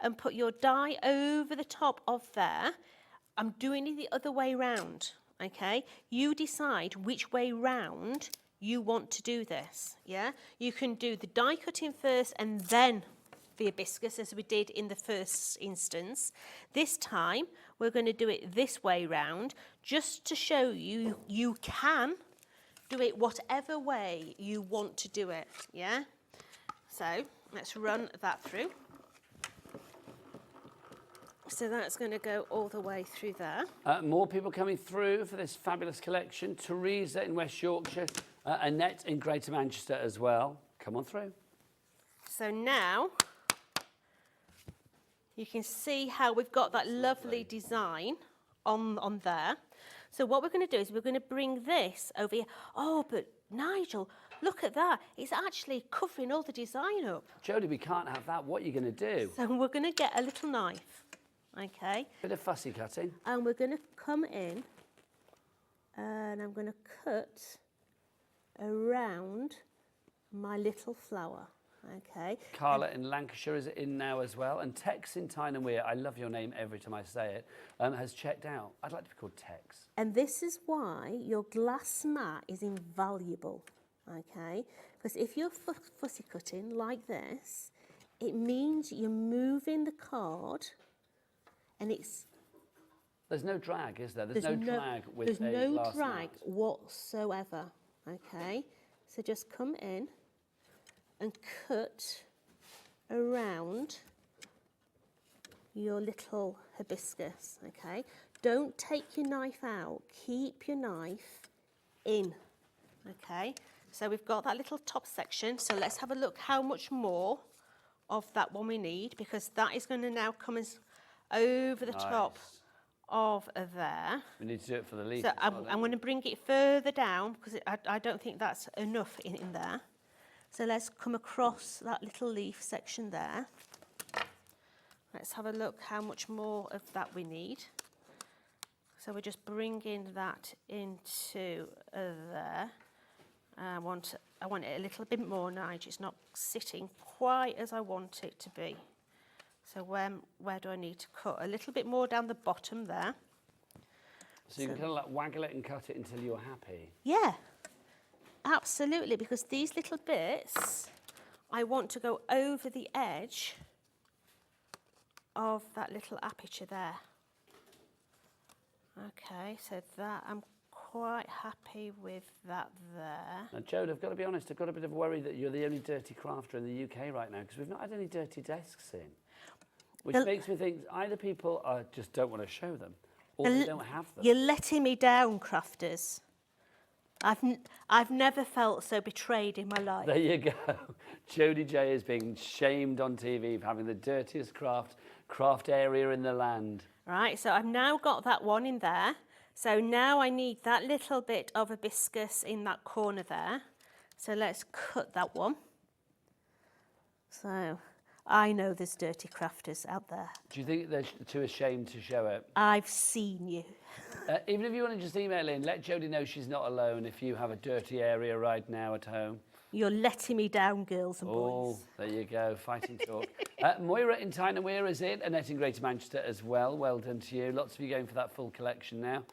[SPEAKER 3] and put your die over the top of there. I'm doing it the other way round, okay? You decide which way round you want to do this, yeah? You can do the die cutting first and then the hibiscus, as we did in the first instance. This time, we're going to do it this way round, just to show you, you can do it whatever way you want to do it, yeah? So, let's run that through. So that's going to go all the way through there.
[SPEAKER 2] More people coming through for this fabulous collection. Teresa in West Yorkshire, Annette in Greater Manchester as well. Come on through.
[SPEAKER 3] So now you can see how we've got that lovely design on there. So what we're going to do is we're going to bring this over here. Oh, but Nigel, look at that. It's actually covering all the design up.
[SPEAKER 2] Jodie, we can't have that. What are you going to do?
[SPEAKER 3] So we're going to get a little knife, okay?
[SPEAKER 2] Bit of fussy cutting.
[SPEAKER 3] And we're going to come in and I'm going to cut around my little flower, okay?
[SPEAKER 2] Carla in Lancashire is in now as well. And Tex in Tyne and Weir, I love your name every time I say it, has checked out. I'd like to be called Tex.
[SPEAKER 3] And this is why your glass mat is invaluable, okay? Because if you're fussy cutting like this, it means you're moving the card and it's
[SPEAKER 2] There's no drag, is there? There's no drag with
[SPEAKER 3] There's
[SPEAKER 2] a
[SPEAKER 3] no
[SPEAKER 2] glass
[SPEAKER 3] drag
[SPEAKER 2] mat.
[SPEAKER 3] whatsoever. Okay, so just come in and cut around your little hibiscus. Okay, don't take your knife out. Keep your knife in. Okay, so we've got that little top section. So let's have a look how much more of that one we need, because that is going to now come as over the top of there.
[SPEAKER 2] We need to do it for the leaf.
[SPEAKER 3] So I'm going to bring it further down because I don't think that's enough in there. So let's come across that little leaf section there. Let's have a look how much more of that we need. So we're just bringing that into there. I want it a little bit more, Nigel. It's not sitting quite as I want it to be. So where do I need to cut? A little bit more down the bottom there.
[SPEAKER 2] So you can kind of like waggle it and cut it until you're happy.
[SPEAKER 3] Yeah, absolutely, because these little bits, I want to go over the edge of that little aperture there. Okay, so that I'm quite happy with that there.
[SPEAKER 2] Now, Jodie, I've got to be honest, I've got a bit of a worry that you're the only dirty crafter in the UK right now, because we've not had any dirty desks in. Which makes me think either people just don't want to show them, or they don't have them.
[SPEAKER 3] You're letting me down, crafters. I've never felt so betrayed in my life.
[SPEAKER 2] There you go. Jodie J is being shamed on TV for having the dirtiest craft area in the land.
[SPEAKER 3] Right, so I've now got that one in there. So now I need that little bit of hibiscus in that corner there. So let's cut that one. So I know there's dirty crafters out there.
[SPEAKER 2] Do you think they're too ashamed to show it?
[SPEAKER 3] I've seen you.
[SPEAKER 2] Even if you want to just email in, let Jodie know she's not alone if you have a dirty area right now at home.
[SPEAKER 3] You're letting me down, girls and
[SPEAKER 2] Oh,
[SPEAKER 3] boys.
[SPEAKER 2] there you go, fighting talk. Moira in Tyne Weir is in, Annette in Greater Manchester as well. Well done to you. Lots of you going for that full collection now.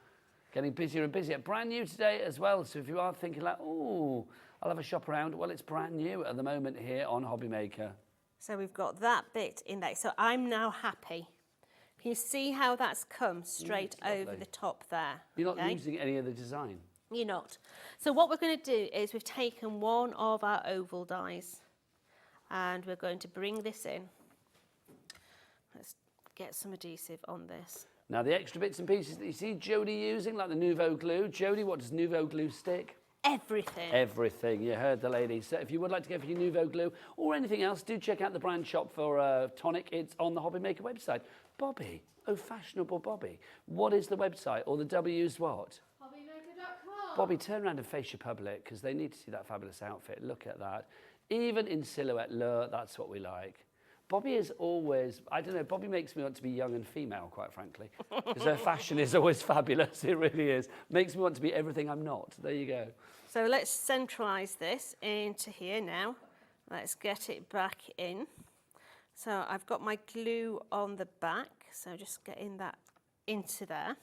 [SPEAKER 2] Getting busier and busier. Brand new today as well. So if you are thinking like, oh, I'll have a shop around. Well, it's brand new at the moment here on Hobby Maker.
[SPEAKER 3] So we've got that bit in there. So I'm now happy. Can you see how that's come straight over the top there?
[SPEAKER 2] You're not losing any of the design.
[SPEAKER 3] You're not. So what we're going to do is we've taken one of our oval dies and we're going to bring this in. Let's get some adhesive on this.
[SPEAKER 2] Now, the extra bits and pieces that you see Jodie using, like the Nouveau Glue. Jodie, what does Nouveau Glue stick?
[SPEAKER 3] Everything.
[SPEAKER 2] Everything. You heard the lady. So if you would like to go for your Nouveau Glue or anything else, do check out the brand shop for Tonic. It's on the Hobby Maker website. Bobby, oh, fashionable Bobby. What is the website, or the W's what?
[SPEAKER 5] Hobbymaker.com.
[SPEAKER 2] Bobby, turn around and face your public, because they need to see that fabulous outfit. Look at that. Even in silhouette, that's what we like. Bobby is always, I don't know, Bobby makes me want to be young and female, quite frankly, because her fashion is always fabulous. It really is. Makes me want to be everything I'm not. There you go.
[SPEAKER 3] So let's centralise this into here now. Let's get it back in. So I've got my glue on the back, so just getting that into there.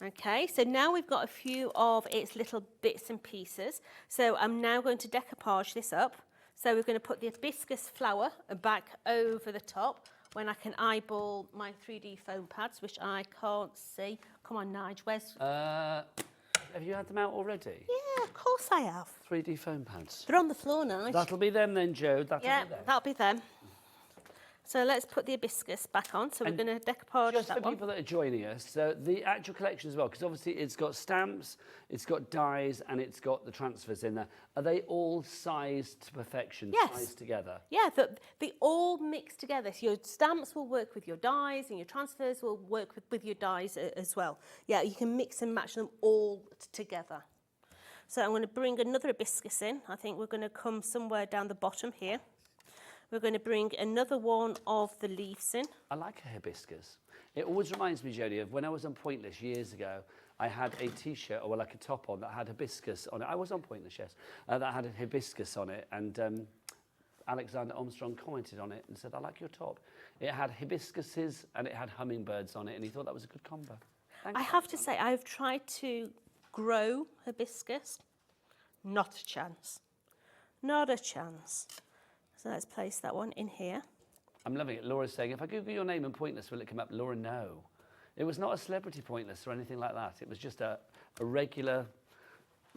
[SPEAKER 3] Okay, so now we've got a few of its little bits and pieces. So I'm now going to decoupage this up. So we're going to put the hibiscus flower back over the top when I can eyeball my 3D foam pads, which I can't see. Come on, Nige, where's...
[SPEAKER 2] Have you had them out already?
[SPEAKER 3] Yeah, of course I have.
[SPEAKER 2] 3D foam pads.
[SPEAKER 3] They're on the floor, Nige.
[SPEAKER 2] That'll be them then, Joe. That'll be them.
[SPEAKER 3] That'll be them. So let's put the hibiscus back on. So we're going to decoupage
[SPEAKER 2] Just
[SPEAKER 3] that
[SPEAKER 2] for
[SPEAKER 3] one.
[SPEAKER 2] people that are joining us, so the actual collection as well, because obviously it's got stamps, it's got dies, and it's got the transfers in there. Are they all sized to perfection,
[SPEAKER 3] Yes.
[SPEAKER 2] sized together?
[SPEAKER 3] Yeah, they all mix together. So your stamps will work with your dies and your transfers will work with your dies as well. Yeah, you can mix and match them all together. So I'm going to bring another hibiscus in. I think we're going to come somewhere down the bottom here. We're going to bring another one of the leaves in.
[SPEAKER 2] I like a hibiscus. It always reminds me, Jodie, of when I was on Pointless years ago. I had a T-shirt, or like a top on, that had hibiscus on it. I was on Pointless, yes. That had a hibiscus on it, and Alexander Armstrong commented on it and said, I like your top. It had hibiscuses and it had hummingbirds on it, and he thought that was a good combo. Thanks.
[SPEAKER 3] I have to say, I've tried to grow hibiscus. Not a chance. Not a chance. So let's place that one in here.
[SPEAKER 2] I'm loving it. Laura's saying, if I Google your name and Pointless, will it come up? Laura, no. It was not a celebrity pointless or anything like that. It was just a regular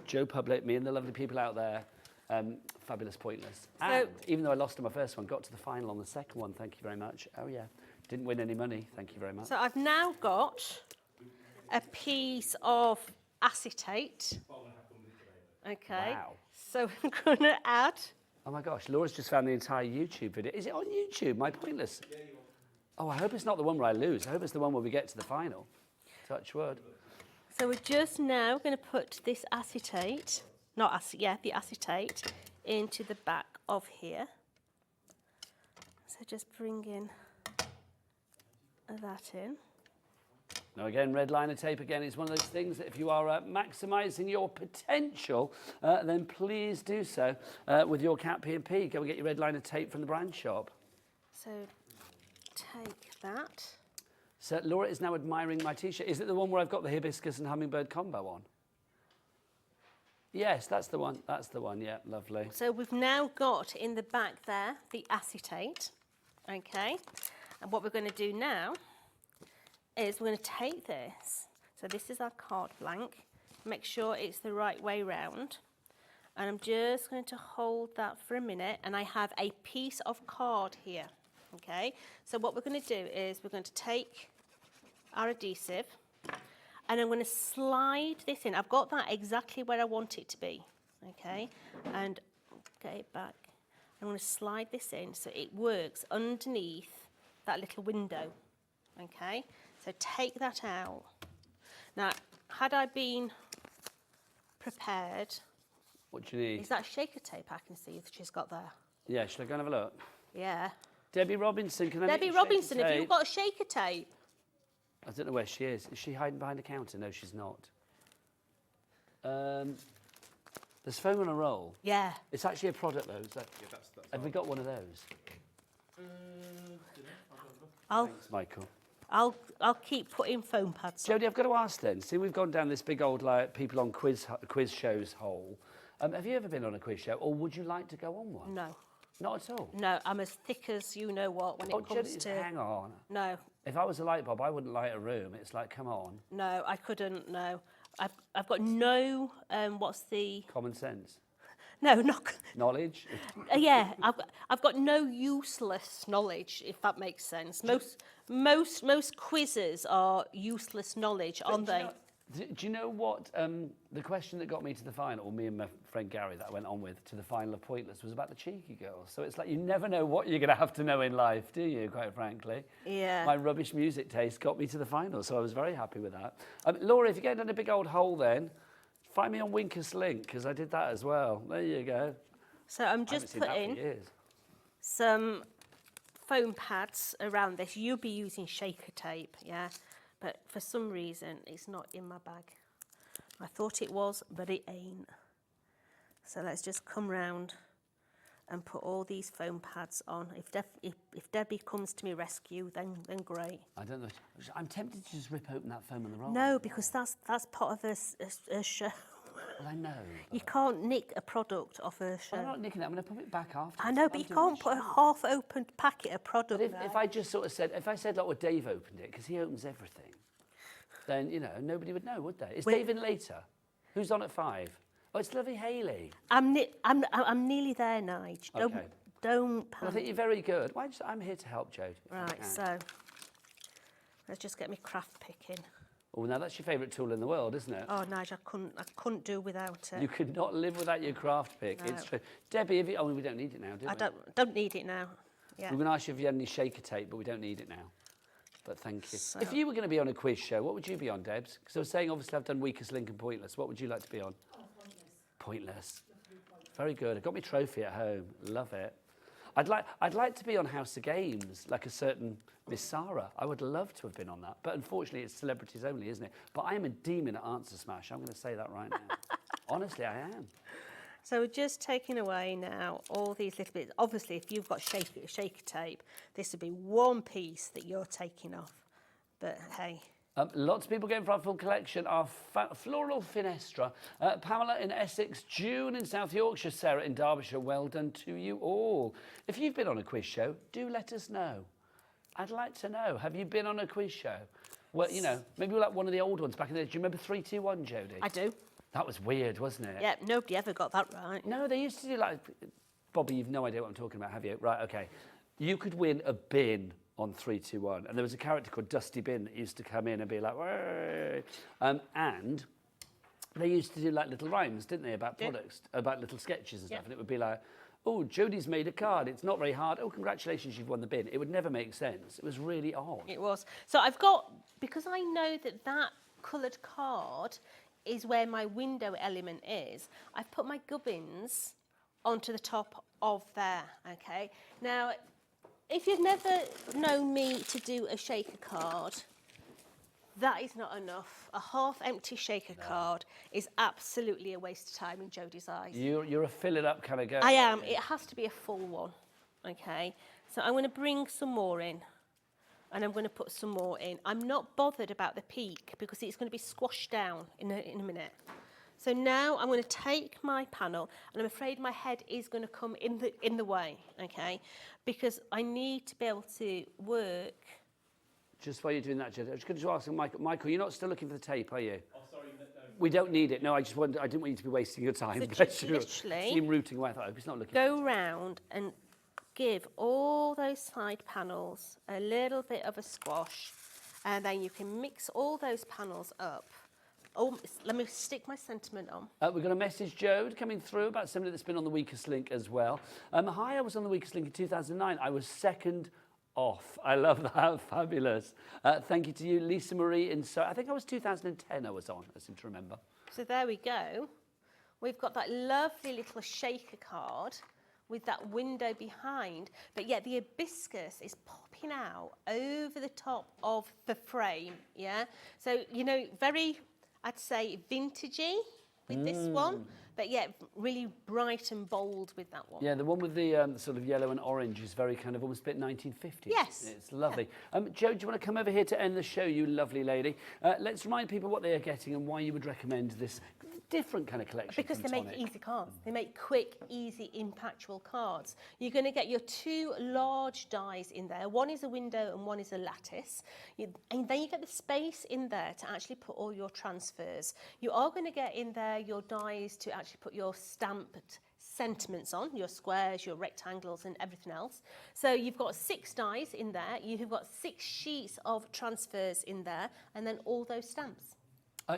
[SPEAKER 2] Joe Public, me and the lovely people out there, fabulous pointless. And even though I lost on my first one, got to the final on the second one, thank you very much. Oh yeah, didn't win any money, thank you very much.
[SPEAKER 3] So I've now got a piece of acetate. Okay.
[SPEAKER 2] Wow.
[SPEAKER 3] So I'm going to add.
[SPEAKER 2] Oh my gosh, Laura's just found the entire YouTube video. Is it on YouTube, my pointless? Yeah, you are. Oh, I hope it's not the one where I lose. I hope it's the one where we get to the final. Touch wood.
[SPEAKER 3] So we're just now going to put this acetate, the acetate, into the back of here. So just bring in that in.
[SPEAKER 2] Now again, red liner tape again is one of those things that if you are maximising your potential, then please do so with your Cat P&P. Go and get your red liner tape from the brand shop.
[SPEAKER 3] So take that.
[SPEAKER 2] So Laura is now admiring my T-shirt. Is it the one where I've got the hibiscus and hummingbird combo on? Yes, that's the one. That's the one, yeah, lovely.
[SPEAKER 3] So we've now got in the back there the acetate, okay? And what we're going to do now is we're going to take this. So this is our card blank. Make sure it's the right way round. And I'm just going to hold that for a minute. And I have a piece of card here, okay? So what we're going to do is we're going to take our adhesive and I'm going to slide this in. I've got that exactly where I want it to be, okay? And get it back. I'm going to slide this in so it works underneath that little window, okay? So take that out. Now, had I been prepared...
[SPEAKER 2] What do you need?
[SPEAKER 3] Is that shaker tape I can see that she's got there?
[SPEAKER 2] Yeah, should I go and have a look?
[SPEAKER 3] Yeah.
[SPEAKER 2] Debbie Robinson, can I
[SPEAKER 3] Debbie
[SPEAKER 2] get your
[SPEAKER 3] Robinson,
[SPEAKER 2] shaker
[SPEAKER 3] have you
[SPEAKER 2] tape?
[SPEAKER 3] got a shaker tape?
[SPEAKER 2] I don't know where she is. Is she hiding behind a counter? No, she's not. There's foam on a roll.
[SPEAKER 3] Yeah.
[SPEAKER 2] It's actually a product, though. Is that, have we got one of those? Thanks, Michael.
[SPEAKER 3] I'll keep putting foam pads on.
[SPEAKER 2] Jodie, I've got to ask then. See, we've gone down this big old like people on quiz shows hole. Have you ever been on a quiz show, or would you like to go on one?
[SPEAKER 3] No.
[SPEAKER 2] Not at all.
[SPEAKER 3] No, I'm as thick as you know what when it comes
[SPEAKER 2] Jodie,
[SPEAKER 3] to.
[SPEAKER 2] hang on.
[SPEAKER 3] No.
[SPEAKER 2] If I was a light bulb, I wouldn't light a room. It's like, come on.
[SPEAKER 3] No, I couldn't. No, I've got no. What's the?
[SPEAKER 2] Common sense.
[SPEAKER 3] No, not.
[SPEAKER 2] Knowledge.
[SPEAKER 3] Yeah, I've got no useless knowledge, if that makes sense. Most quizzes are useless knowledge, aren't they?
[SPEAKER 2] Do you know what the question that got me to the final, me and my friend Gary that I went on with to the final of Pointless, was about the cheeky girls. So it's like you never know what you're going to have to know in life, do you, quite frankly?
[SPEAKER 3] Yeah.
[SPEAKER 2] My rubbish music taste got me to the final, so I was very happy with that. Laura, if you're getting down a big old hole then, find me on Winker's Link, because I did that as well. There you go.
[SPEAKER 3] So I'm just putting some foam pads around this. You'll be using shaker tape, yeah? But for some reason, it's not in my bag. I thought it was, but it ain't. So let's just come round and put all these foam pads on. If Debbie comes to me rescue, then great.
[SPEAKER 2] I don't know. I'm tempted to just rip open that foam on the roll.
[SPEAKER 3] No, because that's part of a show.
[SPEAKER 2] Well, I know.
[SPEAKER 3] You can't nick a product off a show.
[SPEAKER 2] I'm not nicking it. I'm going to put it back after.
[SPEAKER 3] I know, but you can't put a half-opened packet of product
[SPEAKER 2] But
[SPEAKER 3] there.
[SPEAKER 2] if I just sort of said, if I said, like, well, Dave opened it, because he opens everything, then, you know, nobody would know, would they? Is Dave in later? Who's on at 5? Oh, it's Lovey Haley.
[SPEAKER 3] I'm nearly there, Nige.
[SPEAKER 2] Okay.
[SPEAKER 3] Don't
[SPEAKER 2] Well, I
[SPEAKER 3] panic.
[SPEAKER 2] think you're very good. I'm here to help, Jodie.
[SPEAKER 3] Right, so let's just get me craft picking.
[SPEAKER 2] Oh, now that's your favourite tool in the world, isn't it?
[SPEAKER 3] Oh, Nige, I couldn't do without it.
[SPEAKER 2] You could not live without your craft pick.
[SPEAKER 3] No.
[SPEAKER 2] It's true. Debbie, we don't need it now, do we?
[SPEAKER 3] I don't need it now. Yeah.
[SPEAKER 2] We're going to ask you if you had any shaker tape, but we don't need it now. But thank you.
[SPEAKER 3] So-
[SPEAKER 2] If you were going to be on a quiz show, what would you be on, Debs? Because I was saying, obviously, I've done Weakest Link and Pointless. What would you like to be on? Oh, Pointless. Very good. I got my trophy at home. Love it. I'd like to be on House of Games, like a certain Miss Sarah. I would love to have been on that. But unfortunately, it's celebrities only, isn't it? But I am a demon at Answer Smash. I'm going to say that right now. Honestly, I am.
[SPEAKER 3] So we're just taking away now all these little bits. Obviously, if you've got shaker tape, this would be one piece that you're taking off. But hey.
[SPEAKER 2] Lots of people going for our full collection. Our Floral Finestra. Pamela in Essex, June in South Yorkshire, Sarah in Derbyshire. Well done to you all. If you've been on a quiz show, do let us know. I'd like to know. Have you been on a quiz show? Well, you know, maybe like one of the old ones back in the day. Do you remember 3, 2, 1, Jodie?
[SPEAKER 3] I do.
[SPEAKER 2] That was weird, wasn't it?
[SPEAKER 3] Yeah, nobody ever got that right.
[SPEAKER 2] No, they used to do like... Bobby, you've no idea what I'm talking about, have you? Right, okay. You could win a bin on 3, 2, 1. And there was a character called Dusty Bin that used to come in and be like, "Way!" And they used to do like little rhymes, didn't they, about products, about little sketches and stuff. And it would be like, oh, Jodie's made a card. It's not very hard. Oh, congratulations, you've won the bin. It would never make sense. It was really odd.
[SPEAKER 3] It was. So I've got, because I know that that coloured card is where my window element is, I've put my gubbins onto the top of there, okay? Now, if you've never known me to do a shaker card, that is not enough. A half-empty shaker card is absolutely a waste of time in Jodie's eyes.
[SPEAKER 2] You're a fill-it-up kind of girl.
[SPEAKER 3] I am. It has to be a full one, okay? So I'm going to bring some more in, and I'm going to put some more in. I'm not bothered about the peak because it's going to be squashed down in a minute. So now I'm going to take my panel, and I'm afraid my head is going to come in the way, okay? Because I need to be able to work.
[SPEAKER 2] Just while you're doing that, Jodie, I was going to ask Michael, you're not still looking for the tape, are you?
[SPEAKER 4] Oh, sorry, no.
[SPEAKER 2] We don't need it. No, I didn't want you to be wasting your time.
[SPEAKER 3] So
[SPEAKER 2] Bless you.
[SPEAKER 3] literally
[SPEAKER 2] Seem rooting away. I thought, I hope he's not looking.
[SPEAKER 3] Go round and give all those side panels a little bit of a squash, and then you can mix all those panels up. Oh, let me stick my sentiment on.
[SPEAKER 2] We've got a message, Jode, coming through about somebody that's been on the Weakest Link as well. Hi, I was on the Weakest Link in 2009. I was second off. I love that. Fabulous. Thank you to you, Lisa Marie. I think I was 2010 I was on, I seem to remember.
[SPEAKER 3] So there we go. We've got that lovely little shaker card with that window behind, but yet the hibiscus is popping out over the top of the frame, yeah? So, you know, very, I'd say, vintagey with this one, but yet really bright and bold with that one.
[SPEAKER 2] Yeah, the one with the sort of yellow and orange is very kind of almost a bit 1950s.
[SPEAKER 3] Yes.
[SPEAKER 2] It's lovely. Jo, do you want to come over here to end the show, you lovely lady? Let's remind people what they are getting and why you would recommend this different kind of collection.
[SPEAKER 3] Because they make easy cards. They make quick, easy, impactful cards. You're going to get your 2 large dies in there. One is a window and one is a lattice. And then you get the space in there to actually put all your transfers. You are going to get in there your dies to actually put your stamped sentiments on, your squares, your rectangles and everything else. So you've got 6 dies in there. You've got 6 sheets of transfers in there, and then all those stamps.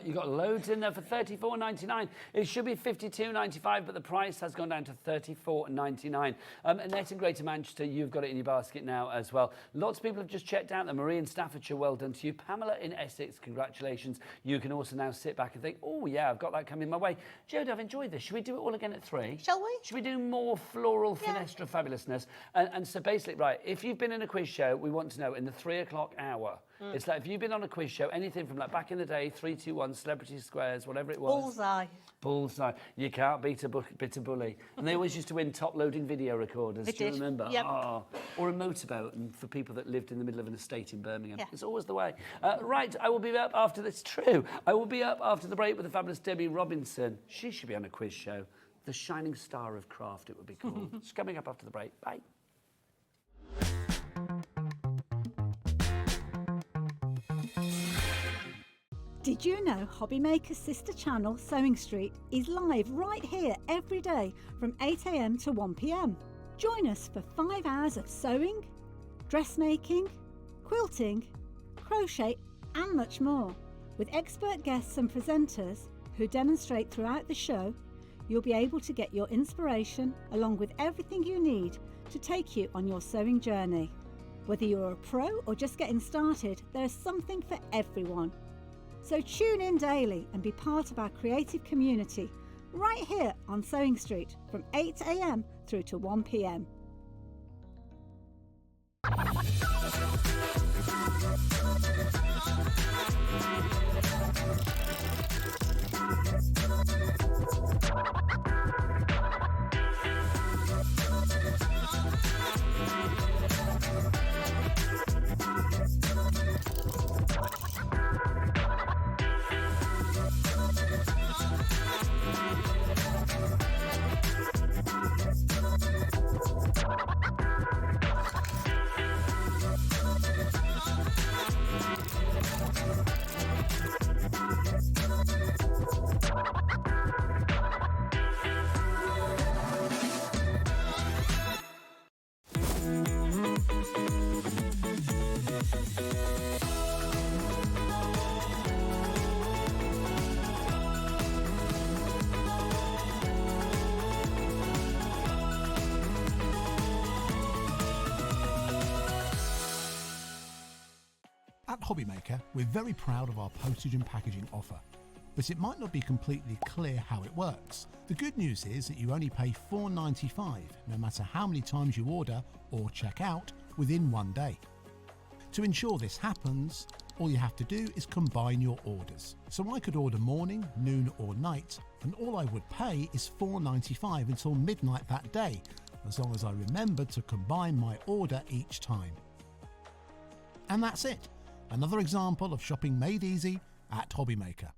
[SPEAKER 2] You've got loads in there for $34.99. It should be $52.95, but the price has gone down to $34.99. Annette in Greater Manchester, you've got it in your basket now as well. Lots of people have just checked out. Marie in Staffordshire, well done to you. Pamela in Essex, congratulations. You can also now sit back and think, oh yeah, I've got that coming my way. Jodie, I've enjoyed this. Should we do it all again at 3?
[SPEAKER 3] Shall we?
[SPEAKER 2] Should we do more floral finestra fabulousness? And so basically, right, if you've been in a quiz show, we want to know in the 3 o'clock hour. It's like if you've been on a quiz show, anything from like back in the day, 3, 2, 1, Celebrity Squares, whatever it was.
[SPEAKER 3] Bullseye.
[SPEAKER 2] Bullseye. You can't beat a bitter bully. And they always used to win top-loading video recorders.
[SPEAKER 3] They
[SPEAKER 2] Do you
[SPEAKER 3] did.
[SPEAKER 2] remember?
[SPEAKER 3] Yep.
[SPEAKER 2] Oh. Or a motorboat, and for people that lived in the middle of an estate in Birmingham.
[SPEAKER 3] Yeah.
[SPEAKER 2] It's always the way. Right, I will be up after this. True. I will be up after the break with the fabulous Debbie Robinson. She should be on a quiz show. The Shining Star of Craft, it would be called. It's coming up after the break. Bye.
[SPEAKER 5] Did you know Hobbymaker's sister channel, Sewing Street, is live right here every day from 8 AM to 1 PM? Join us for 5 hours of sewing, dressmaking, quilting, crochet and much more. With expert guests and presenters who demonstrate throughout the show, you'll be able to get your inspiration along with everything you need to take you on your sewing journey. Whether you're a pro or just getting started, there is something for everyone. So tune in daily and be part of our creative community right here on Sewing Street from 8 AM through to 1 PM.
[SPEAKER 6] Hobbymaker, we're very proud of our postage and packaging offer, but it might not be completely clear how it works. The good news is that you only pay $4.95 no matter how many times you order or check out within 1 day. To ensure this happens, all you have to do is combine your orders. So I could order morning, noon or night, and all I would pay is $4.95 until midnight that day, as long as I remember to combine my order each time. And that's it. Another example of shopping made easy at Hobbymaker.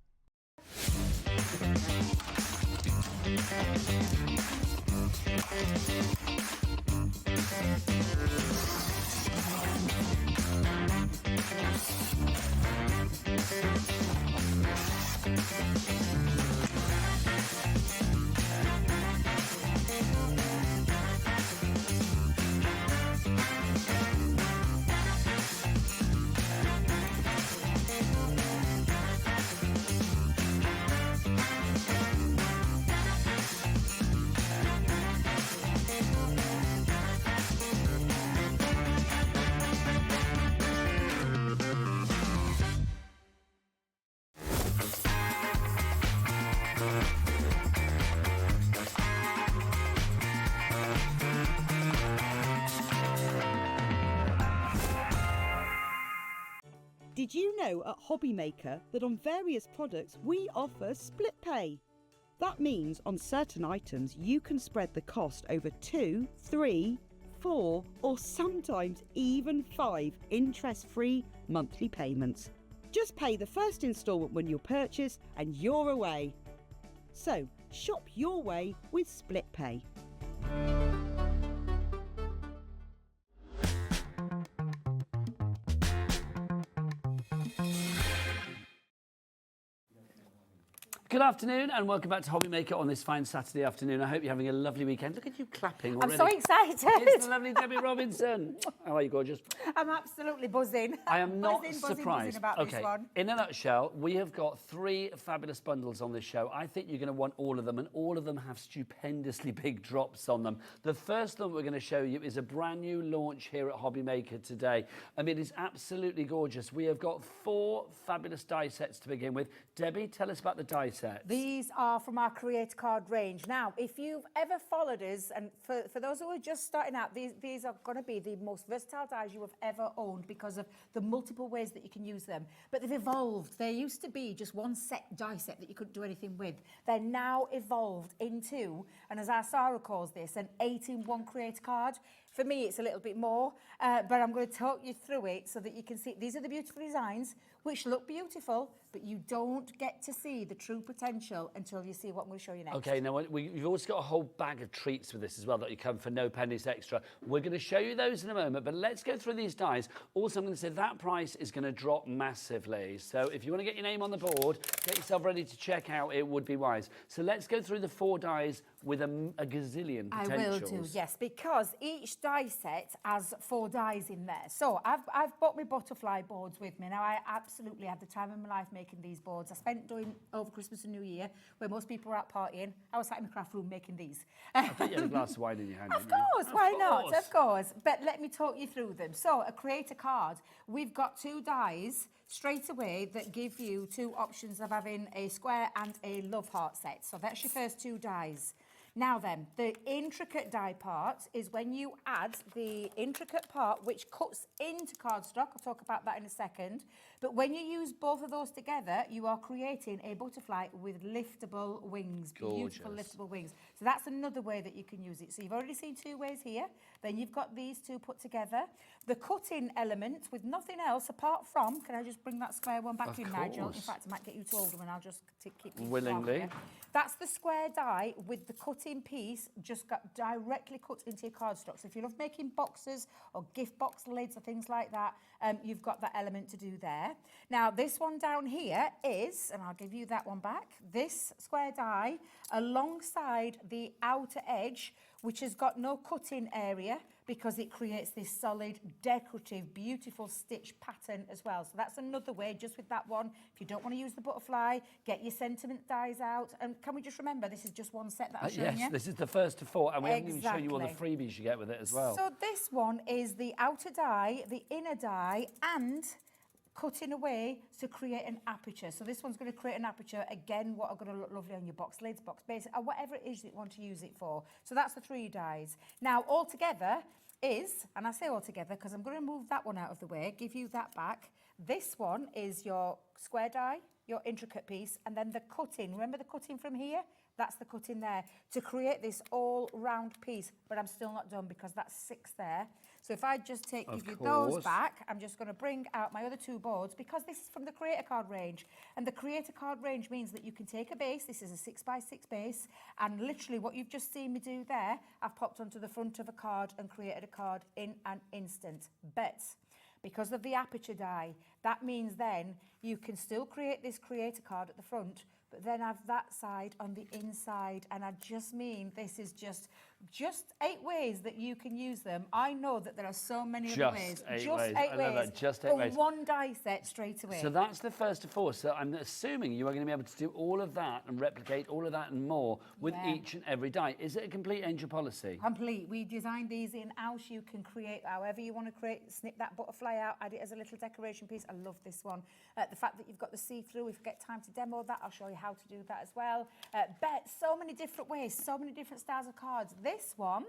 [SPEAKER 7] Did you know at Hobbymaker that on various products we offer split pay? That means on certain items you can spread the cost over 2, 3, 4 or sometimes even 5 interest-free monthly payments. Just pay the first instalment when you purchase and you're away. So shop your way with split pay.
[SPEAKER 2] Good afternoon and welcome back to Hobbymaker on this fine Saturday afternoon. I hope you're having a lovely weekend. Look at you clapping already.
[SPEAKER 3] I'm so excited.
[SPEAKER 2] It's the lovely Debbie Robinson. How are you, gorgeous?
[SPEAKER 3] I'm absolutely buzzing.
[SPEAKER 2] I am not
[SPEAKER 3] buzzing
[SPEAKER 2] surprised.
[SPEAKER 3] About
[SPEAKER 2] okay,
[SPEAKER 3] this one.
[SPEAKER 2] in a nutshell, we have got 3 fabulous bundles on this show. I think you're going to want all of them, and all of them have stupendously big drops on them. The first one we're going to show you is a brand new launch here at Hobbymaker today. I mean, it's absolutely gorgeous. We have got 4 fabulous die sets to begin with. Debbie, tell us about the die sets.
[SPEAKER 8] These are from our Create Card range. Now, if you've ever followed us, and for those who are just starting out, these are going to be the most versatile dies you have ever owned because of the multiple ways that you can use them. But they've evolved. There used to be just one die set that you couldn't do anything with. They're now evolved into, and as our Sarah calls this, an 8-in-1 Create Card. For me, it's a little bit more, but I'm going to talk you through it so that you can see. These are the beautiful designs, which look beautiful, but you don't get to see the true potential until you see what I'm going to show you next.
[SPEAKER 2] Okay, now we've also got a whole bag of treats with this as well that you come for no pennies extra. We're going to show you those in a moment, but let's go through these dies. Also, I'm going to say that price is going to drop massively. So if you want to get your name on the board, get yourself ready to check out, it would be wise. So let's go through the 4 dies with a gazillion potentials.
[SPEAKER 8] I will do, yes, because each die set has 4 dies in there. So I've bought my butterfly boards with me. Now, I absolutely had the time of my life making these boards. I spent doing over Christmas and New Year, where most people were out partying. I was sat in my craft room making these.
[SPEAKER 2] I thought you had a glass of wine in your hand.
[SPEAKER 8] Of course, why not? Of course. But let me talk you through them. So, a Create a Card, we've got 2 dies straight away that give you 2 options of having a square and a love heart set. So that's your first 2 dies. Now then, the intricate die part is when you add the intricate part which cuts into cardstock. I'll talk about that in a second. But when you use both of those together, you are creating a butterfly with liftable wings.
[SPEAKER 2] Gorgeous.
[SPEAKER 8] Beautiful liftable wings. So that's another way that you can use it. So you've already seen 2 ways here. Then you've got these 2 put together. The cutting element with nothing else apart from, can I just bring that square one back in, Nigel? In fact, I might get you to hold them and I'll just keep these
[SPEAKER 2] willingly.
[SPEAKER 8] That's the square die with the cutting piece just got directly cut into your cardstock. So if you love making boxes or gift box lids or things like that, you've got that element to do there. Now, this one down here is, and I'll give you that one back, this square die alongside the outer edge, which has got no cutting area because it creates this solid, decorative, beautiful stitch pattern as well. So that's another way, just with that one. If you don't want to use the butterfly, get your sentiment dies out. And can we just remember, this is just one set that I'm showing you?
[SPEAKER 2] Yes, this is the first of 4, and we haven't even shown you all the freebies you get with it as well.
[SPEAKER 8] So this one is the outer die, the inner die, and cutting away to create an aperture. So this one's going to create an aperture, again, what are going to look lovely on your box lids, box base, or whatever it is that you want to use it for. So that's the 3 dies. Now, all together is, and I say all together because I'm going to move that one out of the way, give you that back. This one is your square die, your intricate piece, and then the cutting. Remember the cutting from here? That's the cutting there to create this all-round piece, but I'm still not done because that's 6 there. So if I just give you those back, I'm just going to bring out my other 2 boards because this is from the Creator Card range. And the Creator Card range means that you can take a base, this is a 6x6 base, and literally what you've just seen me do there, I've popped onto the front of a card and created a card in an instant. But because of the aperture die, that means then you can still create this Creator Card at the front, but then have that side on the inside. And I just mean this is just 8 ways that you can use them. I know that there are so many other ways.
[SPEAKER 2] Just 8
[SPEAKER 8] just
[SPEAKER 2] ways.
[SPEAKER 8] 8
[SPEAKER 2] I
[SPEAKER 8] ways.
[SPEAKER 2] love that. Just 8
[SPEAKER 8] for
[SPEAKER 2] ways.
[SPEAKER 8] one die set straight away.
[SPEAKER 2] So that's the first of 4. So I'm assuming you are going to be able to do all of that and replicate all of that and more with each and every die. Is it a complete Angel policy?
[SPEAKER 8] Complete. We designed these in-house. You can create however you want to create. Snip that butterfly out, add it as a little decoration piece. I love this one. The fact that you've got the see-through, if you get time to demo that, I'll show you how to do that as well. Bet, so many different ways, so many different styles of cards. This one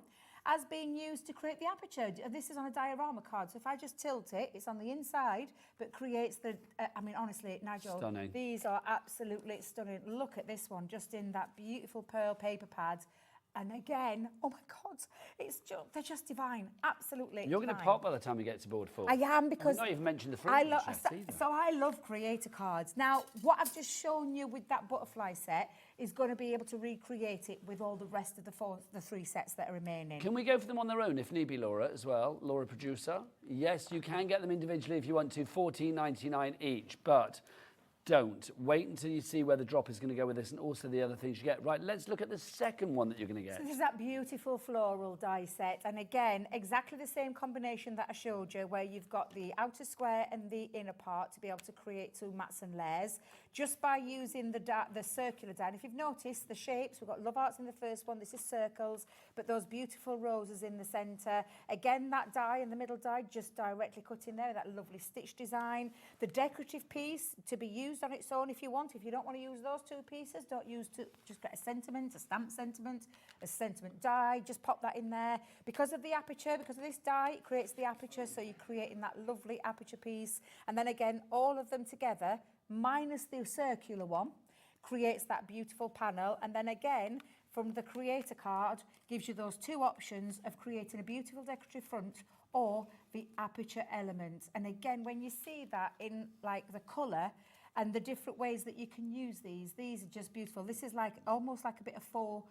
[SPEAKER 8] as being used to create the aperture. This is on a diorama card, so if I just tilt it, it's on the inside, but creates the, I mean, honestly, Nigel,
[SPEAKER 2] Stunning.
[SPEAKER 8] These are absolutely stunning. Look at this one, just in that beautiful pearl paper pad. And again, oh my God, they're just divine, absolutely
[SPEAKER 2] You're going to
[SPEAKER 8] divine.
[SPEAKER 2] pop by the time we get to board 4.
[SPEAKER 8] I am, because
[SPEAKER 2] We've not even mentioned the front yet either.
[SPEAKER 8] so I love Creator Cards. Now, what I've just shown you with that butterfly set is going to be able to recreate it with all the rest of the 3 sets that are remaining.
[SPEAKER 2] Can we go for them on their own if need be, Laura, as well? Laura, producer? Yes, you can get them individually if you want to, $14.99 each, but don't. Wait until you see where the drop is going to go with this and also the other things you get. Right, let's look at the second one that you're going to get.
[SPEAKER 8] So this is that beautiful floral die set. And again, exactly the same combination that I showed you, where you've got the outer square and the inner part to be able to create 2 mats and layers, just by using the circular die. And if you've noticed the shapes, we've got love hearts in the first one, this is circles, but those beautiful roses in the centre. Again, that die in the middle die, just directly cut in there, that lovely stitch design. The decorative piece to be used on its own if you want. If you don't want to use those 2 pieces, don't use 2, just get a sentiment, a stamp sentiment, a sentiment die, just pop that in there. Because of the aperture, because of this die, it creates the aperture, so you're creating that lovely aperture piece. And then again, all of them together, minus the circular one, creates that beautiful panel. And then again, from the Creator Card, gives you those 2 options of creating a beautiful decorative front or the aperture element. And again, when you see that in like the colour and the different ways that you can use these are just beautiful. This is like almost like a bit of faux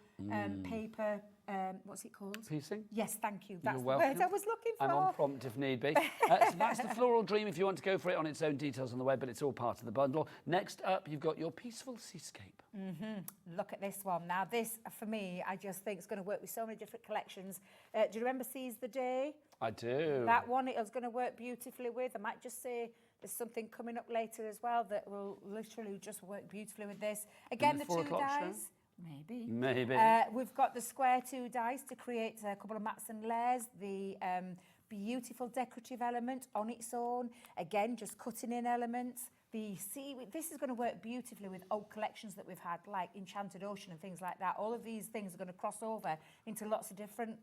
[SPEAKER 8] paper, what's it called?
[SPEAKER 2] Piecing?
[SPEAKER 8] Yes, thank you. That's
[SPEAKER 2] You're
[SPEAKER 8] the
[SPEAKER 2] welcome.
[SPEAKER 8] word I was looking for.
[SPEAKER 2] I'm on prompt if need be. So that's the Floral Dream if you want to go for it on its own, details on the web, but it's all part of the bundle. Next up, you've got your Peaceful Seascape.
[SPEAKER 8] Look at this one. Now this, for me, I just think it's going to work with so many different collections. Do you remember Seize the Day?
[SPEAKER 2] I do.
[SPEAKER 8] That one, it was going to work beautifully with. I might just say there's something coming up later as well that will literally just work beautifully with this. Again,
[SPEAKER 2] the
[SPEAKER 8] the
[SPEAKER 2] 4
[SPEAKER 8] 2
[SPEAKER 2] o'clock show?
[SPEAKER 8] dies. Maybe.
[SPEAKER 2] Maybe.
[SPEAKER 8] We've got the square 2 dice to create a couple of mats and layers. The beautiful decorative element on its own. Again, just cutting in elements. The seaweed, this is going to work beautifully with old collections that we've had, like Enchanted Ocean and things like that. All of these things are going to cross over into lots of different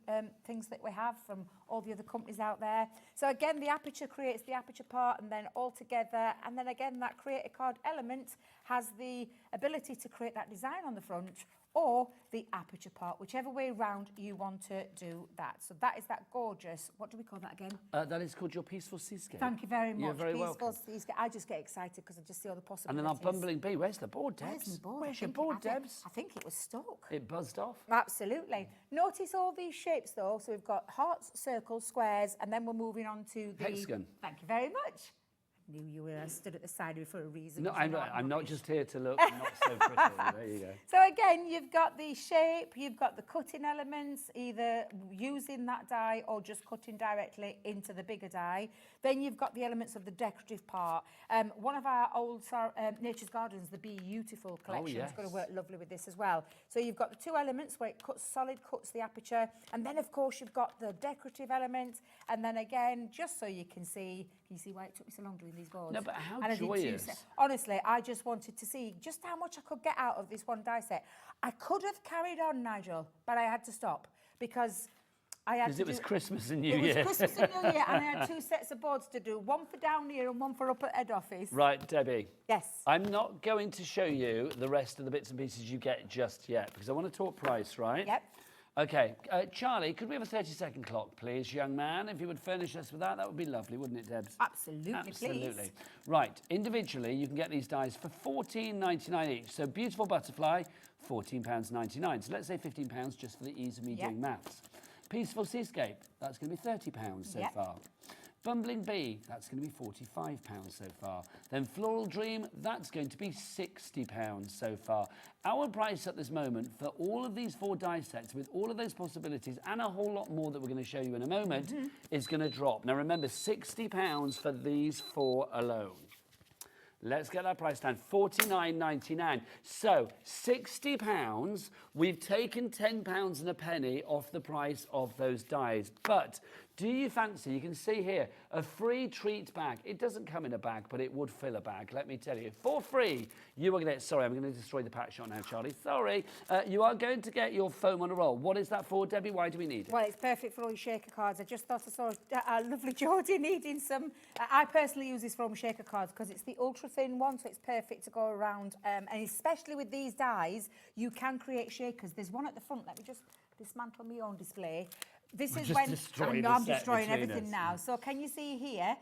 [SPEAKER 8] things that we have from all the other companies out there. So again, the aperture creates the aperture part, and then all together, and then again, that Creator Card element has the ability to create that design on the front or the aperture part, whichever way round you want to do that. So that is that gorgeous, what do we call that again?
[SPEAKER 2] That is called your Peaceful Seascape.
[SPEAKER 8] Thank you very much.
[SPEAKER 2] You're very
[SPEAKER 8] Peaceful
[SPEAKER 2] welcome.
[SPEAKER 8] Seascape. I just get excited because I just see all the
[SPEAKER 2] And
[SPEAKER 8] possibilities.
[SPEAKER 2] then our bumbling bee, where's the board, Debs?
[SPEAKER 8] Where's my board?
[SPEAKER 2] Where's
[SPEAKER 8] I
[SPEAKER 2] your
[SPEAKER 8] think-
[SPEAKER 2] board,
[SPEAKER 8] I think-
[SPEAKER 2] Debs?
[SPEAKER 8] I think it was stuck.
[SPEAKER 2] It buzzed off.
[SPEAKER 8] Absolutely. Notice all these shapes though. So we've got hearts, circles, squares, and then we're moving on to the...
[SPEAKER 2] Hexagon.
[SPEAKER 8] Thank you very much. I knew you were stood at the side of me for a reason.
[SPEAKER 2] No,
[SPEAKER 8] 'cause you know
[SPEAKER 2] I'm not
[SPEAKER 8] rubbish.
[SPEAKER 2] just here to look not so pretty. There you go.
[SPEAKER 8] So again, you've got the shape, you've got the cutting elements, either using that die or just cutting directly into the bigger die. Then you've got the elements of the decorative part. One of our old Nature's Gardens, the Beautiful collection, is going to
[SPEAKER 2] yes.
[SPEAKER 8] work lovely with this as well. So you've got the 2 elements where it cuts solid, cuts the aperture, and then of course you've got the decorative element, and then again, just so you can see, Can you see why it took me so long doing these boards?
[SPEAKER 2] No, but how
[SPEAKER 8] And I did two
[SPEAKER 2] joyous.
[SPEAKER 8] sets. Honestly, I just wanted to see just how much I could get out of this one die set. I could have carried on, Nigel, but I had to stop because I had to
[SPEAKER 2] Because it was
[SPEAKER 8] do...
[SPEAKER 2] Christmas and New
[SPEAKER 8] It
[SPEAKER 2] Year.
[SPEAKER 8] was Christmas and New Year, and I had 2 sets of boards to do, one for down here and one for up at head office.
[SPEAKER 2] Right, Debbie.
[SPEAKER 8] Yes.
[SPEAKER 2] I'm not going to show you the rest of the bits and pieces you get just yet, because I want to talk price, right?
[SPEAKER 8] Yep.
[SPEAKER 2] Okay, Charlie, could we have a 30-second clock, please, young man? If you would furnish us with that, that would be lovely, wouldn't it, Debs?
[SPEAKER 8] Absolutely,
[SPEAKER 2] Absolutely.
[SPEAKER 8] please.
[SPEAKER 2] Right, individually, you can get these dies for £14.99 each. So beautiful butterfly, £14.99. So let's say £15 just for the ease of me
[SPEAKER 8] Yep.
[SPEAKER 2] doing maths. Peaceful Seascape, that's going to be £30 so
[SPEAKER 8] Yep.
[SPEAKER 2] far. Bumbling Bee, that's going to be £45 so far. Then Floral Dream, that's going to be £60 so far. Our price at this moment for all of these 4 die sets with all of those possibilities and a whole lot more that we're going to show you in a moment is going to drop. Now remember, £60 for these 4 alone. Let's get that price down, $49.99. So, £60, we've taken £10 and a penny off the price of those dies. But do you fancy, you can see here, a free treat bag. It doesn't come in a bag, but it would fill a bag, let me tell you. For free, you are going to, sorry, I'm going to destroy the pack shot now, Charlie. Sorry. You are going to get your foam on a roll. What is that for, Debbie? Why do we need it?
[SPEAKER 8] Well, it's perfect for all your shaker cards. I just thought I saw a lovely Jodie needing some. I personally use this for all my shaker cards because it's the ultra thin one, so it's perfect to go around. And especially with these dies, you can create shakers. There's one at the front. Let me just dismantle my own display. This
[SPEAKER 2] We're
[SPEAKER 8] is
[SPEAKER 2] just
[SPEAKER 8] when
[SPEAKER 2] destroying
[SPEAKER 8] I'm
[SPEAKER 2] the set
[SPEAKER 8] destroying
[SPEAKER 2] between
[SPEAKER 8] everything
[SPEAKER 2] us.
[SPEAKER 8] now. So can you see here?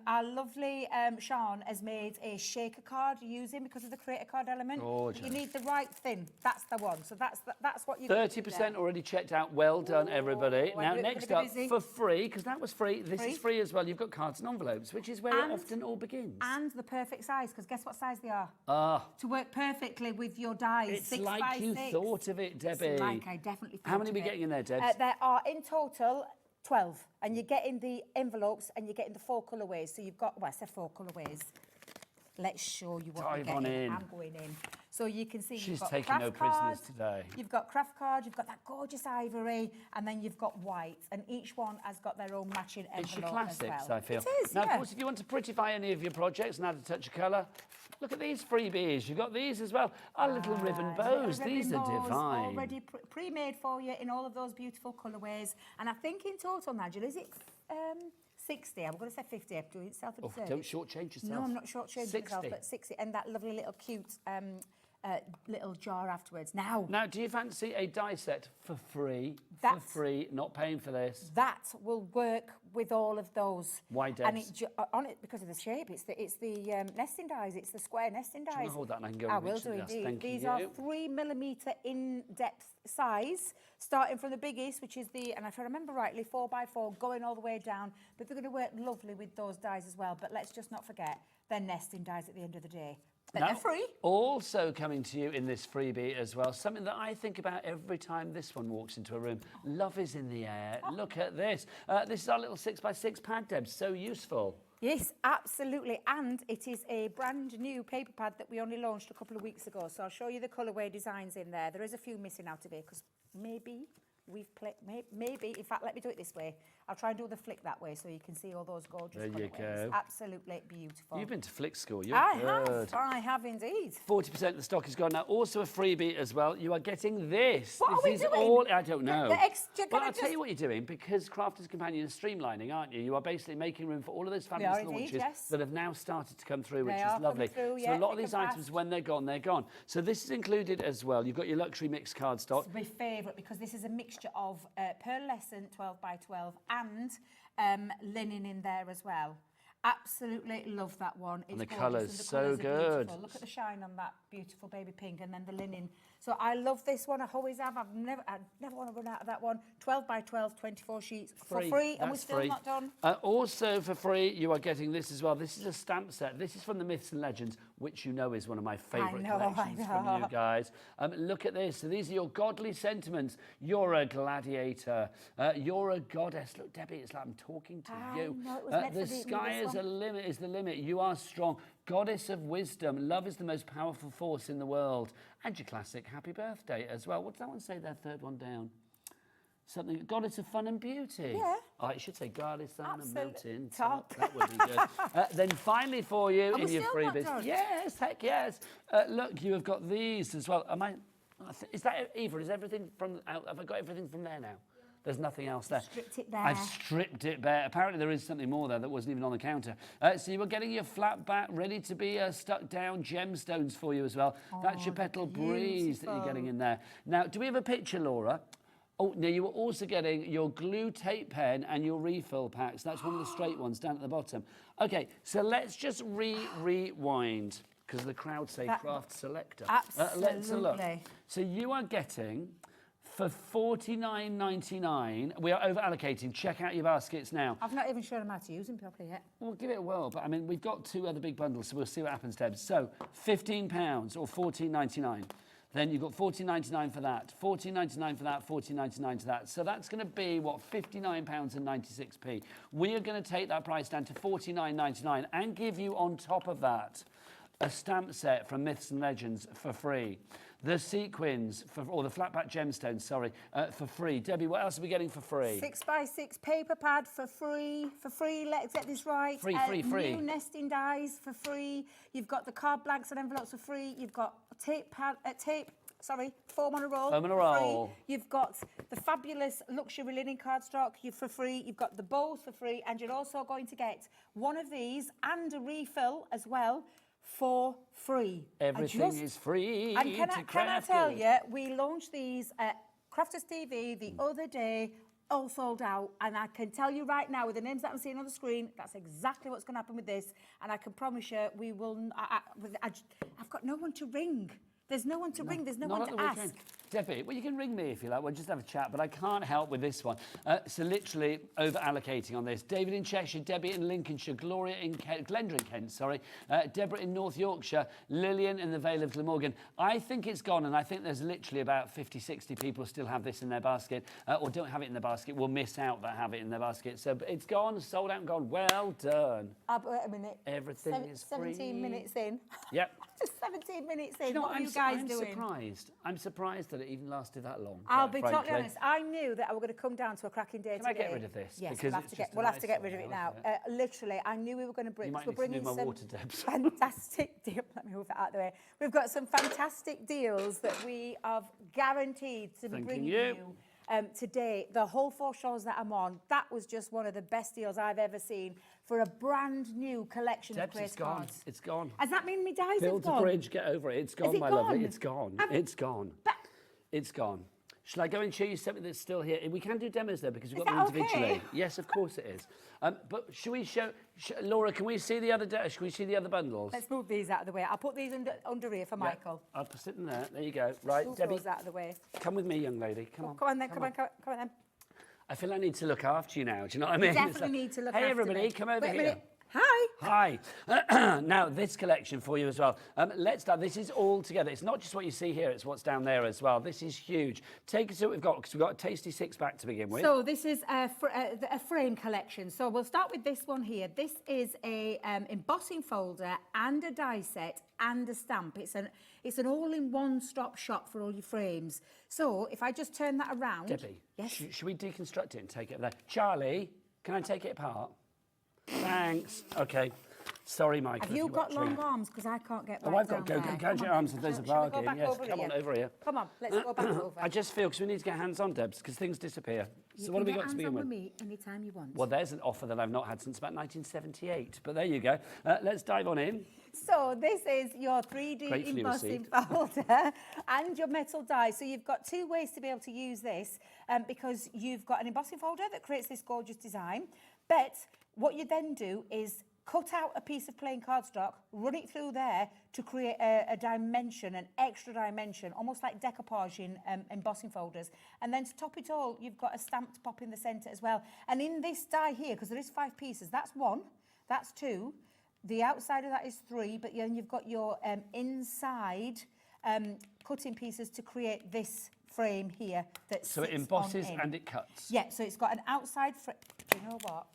[SPEAKER 8] Our lovely Sean has made a shaker card using because of the creator card element.
[SPEAKER 2] Gorgeous.
[SPEAKER 8] You need the right thin. That's the one. So that's what you
[SPEAKER 2] 30% already checked out. Well done, everybody.
[SPEAKER 8] Ooh,
[SPEAKER 2] Now,
[SPEAKER 8] I'm
[SPEAKER 2] next
[SPEAKER 8] gonna
[SPEAKER 2] up,
[SPEAKER 8] be busy.
[SPEAKER 2] for free, because that was free, this
[SPEAKER 8] Free.
[SPEAKER 2] is free as well. You've got cards and envelopes, which is where it
[SPEAKER 8] And-
[SPEAKER 2] often all begins.
[SPEAKER 8] And the perfect size, because guess what size they are?
[SPEAKER 2] Ah,
[SPEAKER 8] To work perfectly with your dies.
[SPEAKER 2] it's
[SPEAKER 8] 6
[SPEAKER 2] like
[SPEAKER 8] by
[SPEAKER 2] you
[SPEAKER 8] 6.
[SPEAKER 2] thought of it, Debbie.
[SPEAKER 8] It's like I definitely thought
[SPEAKER 2] How many
[SPEAKER 8] of
[SPEAKER 2] are we
[SPEAKER 8] it.
[SPEAKER 2] getting in there, Debs?
[SPEAKER 8] There are in total 12, and you're getting the envelopes and you're getting the 4 colourways. So you've got, well, I said 4 colourways. Let's show you what
[SPEAKER 2] Dive
[SPEAKER 8] you're
[SPEAKER 2] on
[SPEAKER 8] getting.
[SPEAKER 2] in.
[SPEAKER 8] I'm going in. So you can see
[SPEAKER 2] She's
[SPEAKER 8] you've got
[SPEAKER 2] taking
[SPEAKER 8] craft
[SPEAKER 2] no prisoners
[SPEAKER 8] cards,
[SPEAKER 2] today.
[SPEAKER 8] You've got craft cards, you've got that gorgeous ivory, and then you've got white, and each one has got their own matching
[SPEAKER 2] It's your
[SPEAKER 8] envelope as
[SPEAKER 2] classics,
[SPEAKER 8] well.
[SPEAKER 2] I feel.
[SPEAKER 8] It is,
[SPEAKER 2] Now,
[SPEAKER 8] yeah.
[SPEAKER 2] of course, if you want to prettify any of your projects and add a touch of colour, look at these freebies. You've got these as well. Our little ribbon bows.
[SPEAKER 8] Little
[SPEAKER 2] These
[SPEAKER 8] ribbon
[SPEAKER 2] are
[SPEAKER 8] bows
[SPEAKER 2] divine.
[SPEAKER 8] Already pre-made for you in all of those beautiful colourways. And I think in total, Nigel, is it 60? I'm going to say 50. I'm doing it self
[SPEAKER 2] Oh, don't shortchange yourself.
[SPEAKER 8] No, I'm not shortchanging myself, but 60. And that lovely little cute little jar afterwards. Now,
[SPEAKER 2] Now, do you fancy a die set for free?
[SPEAKER 8] That's-
[SPEAKER 2] For free, not paying for this.
[SPEAKER 8] that will work with all of those.
[SPEAKER 2] Why,
[SPEAKER 8] And
[SPEAKER 2] Debs?
[SPEAKER 8] on it, because of the shape, it's the nesting dies, it's the square nesting dies.
[SPEAKER 2] you wanna hold that and I can go
[SPEAKER 8] I
[SPEAKER 2] and
[SPEAKER 8] will
[SPEAKER 2] reach
[SPEAKER 8] do
[SPEAKER 2] the dust?
[SPEAKER 8] indeed.
[SPEAKER 2] Thank
[SPEAKER 8] These
[SPEAKER 2] you.
[SPEAKER 8] are 3mm in depth size, starting from the biggest, which is the, and if I remember rightly, 4x4, going all the way down. But they're going to work lovely with those dies as well. But let's just not forget, they're nesting dies at the end of the day. But
[SPEAKER 2] Now,
[SPEAKER 8] they're free.
[SPEAKER 2] Also coming to you in this freebie as well, something that I think about every time this one walks into a room. Love is in the air. Look at this. This is our little 6x6 pad, Deb. So useful.
[SPEAKER 8] Yes, absolutely. And it is a brand new paper pad that we only launched a couple of weeks ago. So I'll show you the colourway designs in there. There is a few missing out of it because maybe we've played, maybe, in fact, let me do it this way. I'll try and do the flick that way so you can see all those gorgeous
[SPEAKER 2] There you
[SPEAKER 8] colourways.
[SPEAKER 2] go.
[SPEAKER 8] Absolutely beautiful.
[SPEAKER 2] You've been to flick school. You're
[SPEAKER 8] I
[SPEAKER 2] good.
[SPEAKER 8] have indeed.
[SPEAKER 2] 40% of the stock is gone now. Also a freebie as well. You are getting this.
[SPEAKER 8] What are we
[SPEAKER 2] this is
[SPEAKER 8] doing?
[SPEAKER 2] all. I don't know.
[SPEAKER 8] The extra-
[SPEAKER 2] well,
[SPEAKER 8] can I
[SPEAKER 2] I'll tell
[SPEAKER 8] just-
[SPEAKER 2] you what you're doing because Crafters Companion is streamlining, aren't you? You are basically making room for all of those fabulous
[SPEAKER 8] are indeed,
[SPEAKER 2] launches
[SPEAKER 8] yes.
[SPEAKER 2] that have now started to come through, which
[SPEAKER 8] They
[SPEAKER 2] is
[SPEAKER 8] are coming
[SPEAKER 2] lovely.
[SPEAKER 8] through,
[SPEAKER 2] so
[SPEAKER 8] yeah,
[SPEAKER 2] a lot of
[SPEAKER 8] thick
[SPEAKER 2] these
[SPEAKER 8] and
[SPEAKER 2] items,
[SPEAKER 8] fast.
[SPEAKER 2] when they're gone, they're gone. So this is included as well. You've got your luxury mixed card stock.
[SPEAKER 8] It's my favourite because this is a mixture of pearlescent 12x12 and linen in there as well. Absolutely love that one. It's
[SPEAKER 2] the
[SPEAKER 8] gorgeous,
[SPEAKER 2] colours,
[SPEAKER 8] the
[SPEAKER 2] so
[SPEAKER 8] colours are
[SPEAKER 2] good.
[SPEAKER 8] beautiful. Look at the shine on that beautiful baby pink and then the linen. So I love this one. I always have. I never want to run out of that one. 12x12, 24 sheets for free, and we're
[SPEAKER 2] That's
[SPEAKER 8] still
[SPEAKER 2] free.
[SPEAKER 8] not done.
[SPEAKER 2] Also for free, you are getting this as well. This is a stamp set. This is from the Myths and Legends, which you know is one of my favourite
[SPEAKER 8] know,
[SPEAKER 2] collections from you guys. Look at this. So these are your godly sentiments. You're a gladiator. You're a goddess. Look, Debbie, it's like I'm talking to
[SPEAKER 8] I
[SPEAKER 2] you.
[SPEAKER 8] know, it was meant
[SPEAKER 2] The
[SPEAKER 8] for me,
[SPEAKER 2] sky
[SPEAKER 8] this
[SPEAKER 2] is
[SPEAKER 8] one.
[SPEAKER 2] a limit. Is the limit. You are strong. Goddess of wisdom. Love is the most powerful force in the world. And your classic happy birthday as well. What does that one say there? Third one down. something, goddess of fun and beauty.
[SPEAKER 8] Yeah.
[SPEAKER 2] Oh, it should say goddess on a
[SPEAKER 8] Absolute
[SPEAKER 2] mountain
[SPEAKER 8] top.
[SPEAKER 2] top. That would be good. Then finally for you
[SPEAKER 8] Are
[SPEAKER 2] in
[SPEAKER 8] we
[SPEAKER 2] your
[SPEAKER 8] still not
[SPEAKER 2] freebies.
[SPEAKER 8] done?
[SPEAKER 2] Yes, heck yes. Look, you have got these as well. Is that Eva? Is everything from? Have I got everything from there now? There's nothing else there.
[SPEAKER 8] Stripped it bare.
[SPEAKER 2] I've stripped it bare. Apparently there is something more there that wasn't even on the counter. So you were getting your flat back ready to be stuck down gemstones for you as well. That's your petal breeze that you're getting in there. Now, do we have a picture, Laura? Oh, no, you were also getting your glue tape pen and your refill packs. That's one of the straight ones down at the bottom. Okay, so let's just rewind, because the crowd say craft selector.
[SPEAKER 8] Absolutely.
[SPEAKER 2] Let's have a look. So you are getting, for $49.99, we are over allocating. Check out your baskets now.
[SPEAKER 8] I've not even shown them how to use them properly yet.
[SPEAKER 2] We'll give it a whirl, but I mean, we've got 2 other big bundles, so we'll see what happens, Deb. So £15 or $14.99. Then you've got $14.99 for that, $14.99 for that, $14.99 for that. So that's going to be, what, £59.96. We are going to take that price down to $49.99 and give you, on top of that, a stamp set from Myths and Legends for free. The sequins, or the flat back gemstones, sorry, for free. Debbie, what else are we getting for free?
[SPEAKER 8] 6x6 paper pad for free. Let's get this right.
[SPEAKER 2] Free.
[SPEAKER 8] New nesting dies for free. You've got the card blanks and envelopes for free. You've got foam on a roll.
[SPEAKER 2] Foam on a
[SPEAKER 8] for
[SPEAKER 2] roll.
[SPEAKER 8] free. You've got the fabulous luxury linen cardstock for free. You've got the bowls for free, and you're also going to get one of these and a refill as well for free.
[SPEAKER 2] Everything is free.
[SPEAKER 8] And can I tell you, we launched these at Crafters TV the other day, all sold out. And I can tell you right now, with the names that I'm seeing on the screen, that's exactly what's going to happen with this. And I can promise you, we will. I've got no one to ring. There's no one to ring. There's no one to ask.
[SPEAKER 2] Weekend. Debbie, well, you can ring me if you like. We'll just have a chat, but I can't help with this one. So literally over-allocating on this. David in Cheshire, Debbie in Lincolnshire, Gloria in Glendron, Kent, Deborah in North Yorkshire, Lillian in the Vale of Glamorgan. I think it's gone, and I think there's literally about 50, 60 people still have this in their basket, or don't have it in their basket, will miss out that have it in their basket. So it's gone, sold out and gone. Well done.
[SPEAKER 8] Wait a minute.
[SPEAKER 2] Everything is free.
[SPEAKER 8] 17 minutes in.
[SPEAKER 2] Yep.
[SPEAKER 8] Just 17 minutes in.
[SPEAKER 2] You know
[SPEAKER 8] what are you guys doing?
[SPEAKER 2] I'm surprised that it even lasted that long.
[SPEAKER 8] I'll be
[SPEAKER 2] quite
[SPEAKER 8] totally
[SPEAKER 2] frankly.
[SPEAKER 8] honest. I knew that I was going to come down to a cracking day
[SPEAKER 2] Can
[SPEAKER 8] today.
[SPEAKER 2] I get rid of this?
[SPEAKER 8] Yes,
[SPEAKER 2] Because
[SPEAKER 8] we'll have to get rid of it now. Literally, I knew we were going to bring.
[SPEAKER 2] You might
[SPEAKER 8] we're
[SPEAKER 2] need to
[SPEAKER 8] bringing
[SPEAKER 2] move my
[SPEAKER 8] some
[SPEAKER 2] water, Debs.
[SPEAKER 8] fantastic deal. Let me move that out of the way. We've got some fantastic deals that we have guaranteed to be
[SPEAKER 2] Thanking
[SPEAKER 8] bringing
[SPEAKER 2] you.
[SPEAKER 8] today. The whole 4 shows that I'm on, that was just one of the best deals I've ever seen for a brand new collection
[SPEAKER 2] Debs,
[SPEAKER 8] of
[SPEAKER 2] it's
[SPEAKER 8] Grace
[SPEAKER 2] gone.
[SPEAKER 8] cards.
[SPEAKER 2] It's gone.
[SPEAKER 8] Does that mean me dies
[SPEAKER 2] Build
[SPEAKER 8] have gone?
[SPEAKER 2] a bridge, get over it. It's gone,
[SPEAKER 8] it
[SPEAKER 2] my lovely.
[SPEAKER 8] gone?
[SPEAKER 2] It's gone.
[SPEAKER 8] Have-
[SPEAKER 2] It's gone.
[SPEAKER 8] But-
[SPEAKER 2] It's gone. Shall I go and show you something that's still here? We can do demos though because we've
[SPEAKER 8] Is
[SPEAKER 2] got them
[SPEAKER 8] that okay?
[SPEAKER 2] individually. Yes, of course it is. But should we show, Laura? Can we see the other? Should we see the other bundles?
[SPEAKER 8] Let's move these out of the way. I'll put these under here for
[SPEAKER 2] Yeah,
[SPEAKER 8] Michael.
[SPEAKER 2] I'll put it in there. There you go. Right,
[SPEAKER 8] Move
[SPEAKER 2] Debbie,
[SPEAKER 8] those out of the way.
[SPEAKER 2] come with me, young lady. Come on.
[SPEAKER 8] Come on then, come on then.
[SPEAKER 2] I feel I need to look after you now. Do you know what I mean?
[SPEAKER 8] Definitely
[SPEAKER 2] It's like,
[SPEAKER 8] need to look
[SPEAKER 2] hey,
[SPEAKER 8] after
[SPEAKER 2] everybody,
[SPEAKER 8] me.
[SPEAKER 2] come over
[SPEAKER 8] Wait a
[SPEAKER 2] here.
[SPEAKER 8] minute. Hi.
[SPEAKER 2] Hi. Now, this collection for you as well. Let's start. This is all together. It's not just what you see here, it's what's down there as well. This is huge. Take us to what we've got, because we've got a tasty 6-pack to begin with.
[SPEAKER 8] So this is a frame collection. So we'll start with this one here. This is a embossing folder and a die set and a stamp. It's an all-in-one stop shop for all your frames. So if I just turn that around.
[SPEAKER 2] Debbie,
[SPEAKER 8] Yes.
[SPEAKER 2] should we deconstruct it and take it there? Charlie, can I take it apart? Thanks. Okay. Sorry, Michael.
[SPEAKER 8] Have you
[SPEAKER 2] if you're
[SPEAKER 8] got
[SPEAKER 2] watching.
[SPEAKER 8] long arms? Because I can't get
[SPEAKER 2] Oh,
[SPEAKER 8] right
[SPEAKER 2] I've got
[SPEAKER 8] down there.
[SPEAKER 2] gadget arms if there's a
[SPEAKER 8] Shall we go
[SPEAKER 2] bargain.
[SPEAKER 8] back
[SPEAKER 2] Yes,
[SPEAKER 8] over
[SPEAKER 2] come
[SPEAKER 8] here?
[SPEAKER 2] on over here.
[SPEAKER 8] Come on, let's go back over.
[SPEAKER 2] I just feel, because we need to get hands on, Debs, because things disappear. So what have we got to begin with?
[SPEAKER 8] You can get hands on with me anytime you want.
[SPEAKER 2] Well, there's an offer that I've not had since about 1978. But there you go. Let's dive on in.
[SPEAKER 8] So this is your 3D
[SPEAKER 2] Gratefully
[SPEAKER 8] embossing
[SPEAKER 2] received.
[SPEAKER 8] folder and your metal die. So you've got 2 ways to be able to use this because you've got an embossing folder that creates this gorgeous design. But what you then do is cut out a piece of plain cardstock, run it through there to create a dimension, an extra dimension, almost like decoupage in embossing folders. And then to top it all, you've got a stamped pop in the centre as well. And in this die here, because there is 5 pieces, that's 1, that's 2. The outside of that is 3, but then you've got your inside cutting pieces to create this frame here. That
[SPEAKER 2] So it
[SPEAKER 8] sits
[SPEAKER 2] embosses
[SPEAKER 8] on in.
[SPEAKER 2] and it cuts.
[SPEAKER 8] Yeah, so it's got an outside frame. Do you know what?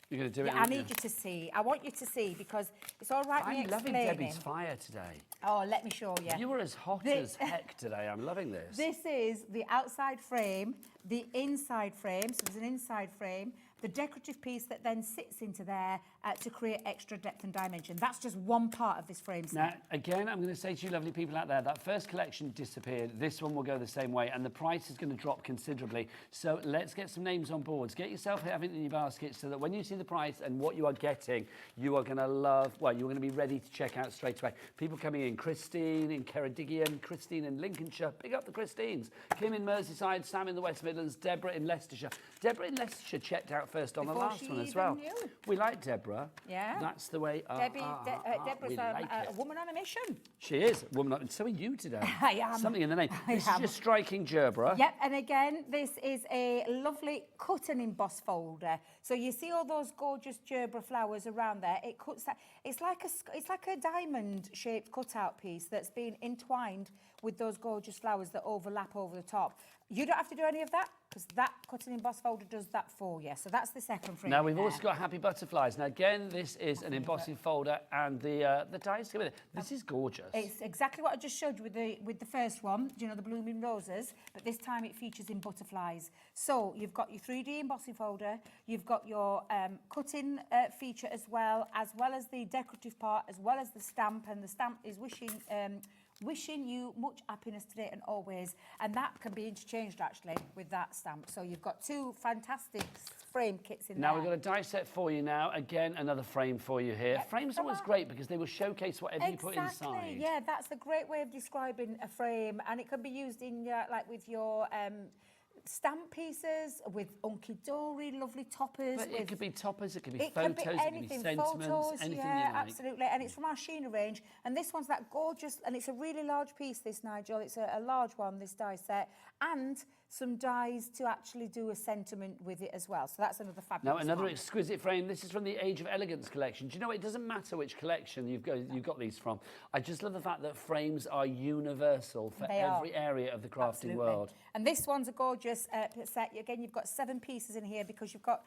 [SPEAKER 2] You're going to do it,
[SPEAKER 8] Yeah, I
[SPEAKER 2] aren't
[SPEAKER 8] need
[SPEAKER 2] you?
[SPEAKER 8] you to see. I want you to see because it's all right me
[SPEAKER 2] I'm loving
[SPEAKER 8] explaining.
[SPEAKER 2] Debbie's fire today.
[SPEAKER 8] Oh, let me show you.
[SPEAKER 2] You were as hot
[SPEAKER 8] This-
[SPEAKER 2] as heck today. I'm loving this.
[SPEAKER 8] This is the outside frame the inside frame, so there's an inside frame, the decorative piece that then sits into there to create extra depth and dimension. That's just one part of this frame set.
[SPEAKER 2] Now, again, I'm going to say to you lovely people out there, that first collection disappeared. This one will go the same way, and the price is going to drop considerably. So let's get some names on boards. Get yourself having it in your basket so that when you see the price and what you are getting, you are going to love, well, you're going to be ready to check out straight away. People coming in, Christine in Ceredigion, Christine in Lincolnshire, big up the Christines, Kim in Merseyside, Sam in the West Midlands, Deborah in Leicestershire. Deborah in Leicestershire checked out first on the
[SPEAKER 8] Before
[SPEAKER 2] last
[SPEAKER 8] she
[SPEAKER 2] one as
[SPEAKER 8] even
[SPEAKER 2] well.
[SPEAKER 8] knew.
[SPEAKER 2] We like Deborah.
[SPEAKER 8] Yeah.
[SPEAKER 2] That's the way.
[SPEAKER 8] Deborah's
[SPEAKER 2] we like
[SPEAKER 8] a
[SPEAKER 2] it.
[SPEAKER 8] woman on a mission.
[SPEAKER 2] She is a woman, and so are you today.
[SPEAKER 8] I am.
[SPEAKER 2] Something in the name.
[SPEAKER 8] I
[SPEAKER 2] This
[SPEAKER 8] am.
[SPEAKER 2] is just striking gerbera.
[SPEAKER 8] Yep, and again, this is a lovely cut and emboss folder. So you see all those gorgeous gerbera flowers around there. It cuts that. It's like a diamond-shaped cutout piece that's been entwined with those gorgeous flowers that overlap over the top. You don't have to do any of that because that cut and emboss folder does that for you. So that's the second frame.
[SPEAKER 2] Now we've also got happy butterflies. Now again, this is an embossing folder, and the dies come with it. This is gorgeous.
[SPEAKER 8] It's exactly what I just showed you with the first one, you know, the blooming roses, but this time it features in butterflies. So you've got your 3D embossing folder, you've got your cutting feature as well as the decorative part, as well as the stamp, and the stamp is wishing you much happiness today and always, and that can be interchanged actually with that stamp. So you've got two fantastic frame kits in there.
[SPEAKER 2] Now we've got a die set for you now. Again, another frame for you here.
[SPEAKER 8] Yep.
[SPEAKER 2] Frames are always great because they will showcase whatever you put inside.
[SPEAKER 8] Yeah, that's a great way of describing a frame, and it can be used in like with your stamp pieces, with hunky-dory, lovely toppers.
[SPEAKER 2] But it could be toppers, it could be
[SPEAKER 8] It
[SPEAKER 2] photos,
[SPEAKER 8] could be
[SPEAKER 2] it could be
[SPEAKER 8] anything,
[SPEAKER 2] sentiments,
[SPEAKER 8] photos,
[SPEAKER 2] anything
[SPEAKER 8] yeah,
[SPEAKER 2] you like.
[SPEAKER 8] absolutely. And it's from our Sheena range. And this one's that gorgeous, and it's a really large piece, this, Nigel. It's a large one, this die set. And some dies to actually do a sentiment with it as well. So that's another fabulous
[SPEAKER 2] Now, another
[SPEAKER 8] one.
[SPEAKER 2] exquisite frame. This is from the Age of Elegance collection. Do you know what? It doesn't matter which collection you've got these from. I just love the fact that frames are universal for
[SPEAKER 8] They are.
[SPEAKER 2] every area of the crafting
[SPEAKER 8] Absolutely.
[SPEAKER 2] world.
[SPEAKER 8] And this one's a gorgeous set. Again, you've got 7 pieces in here because you've got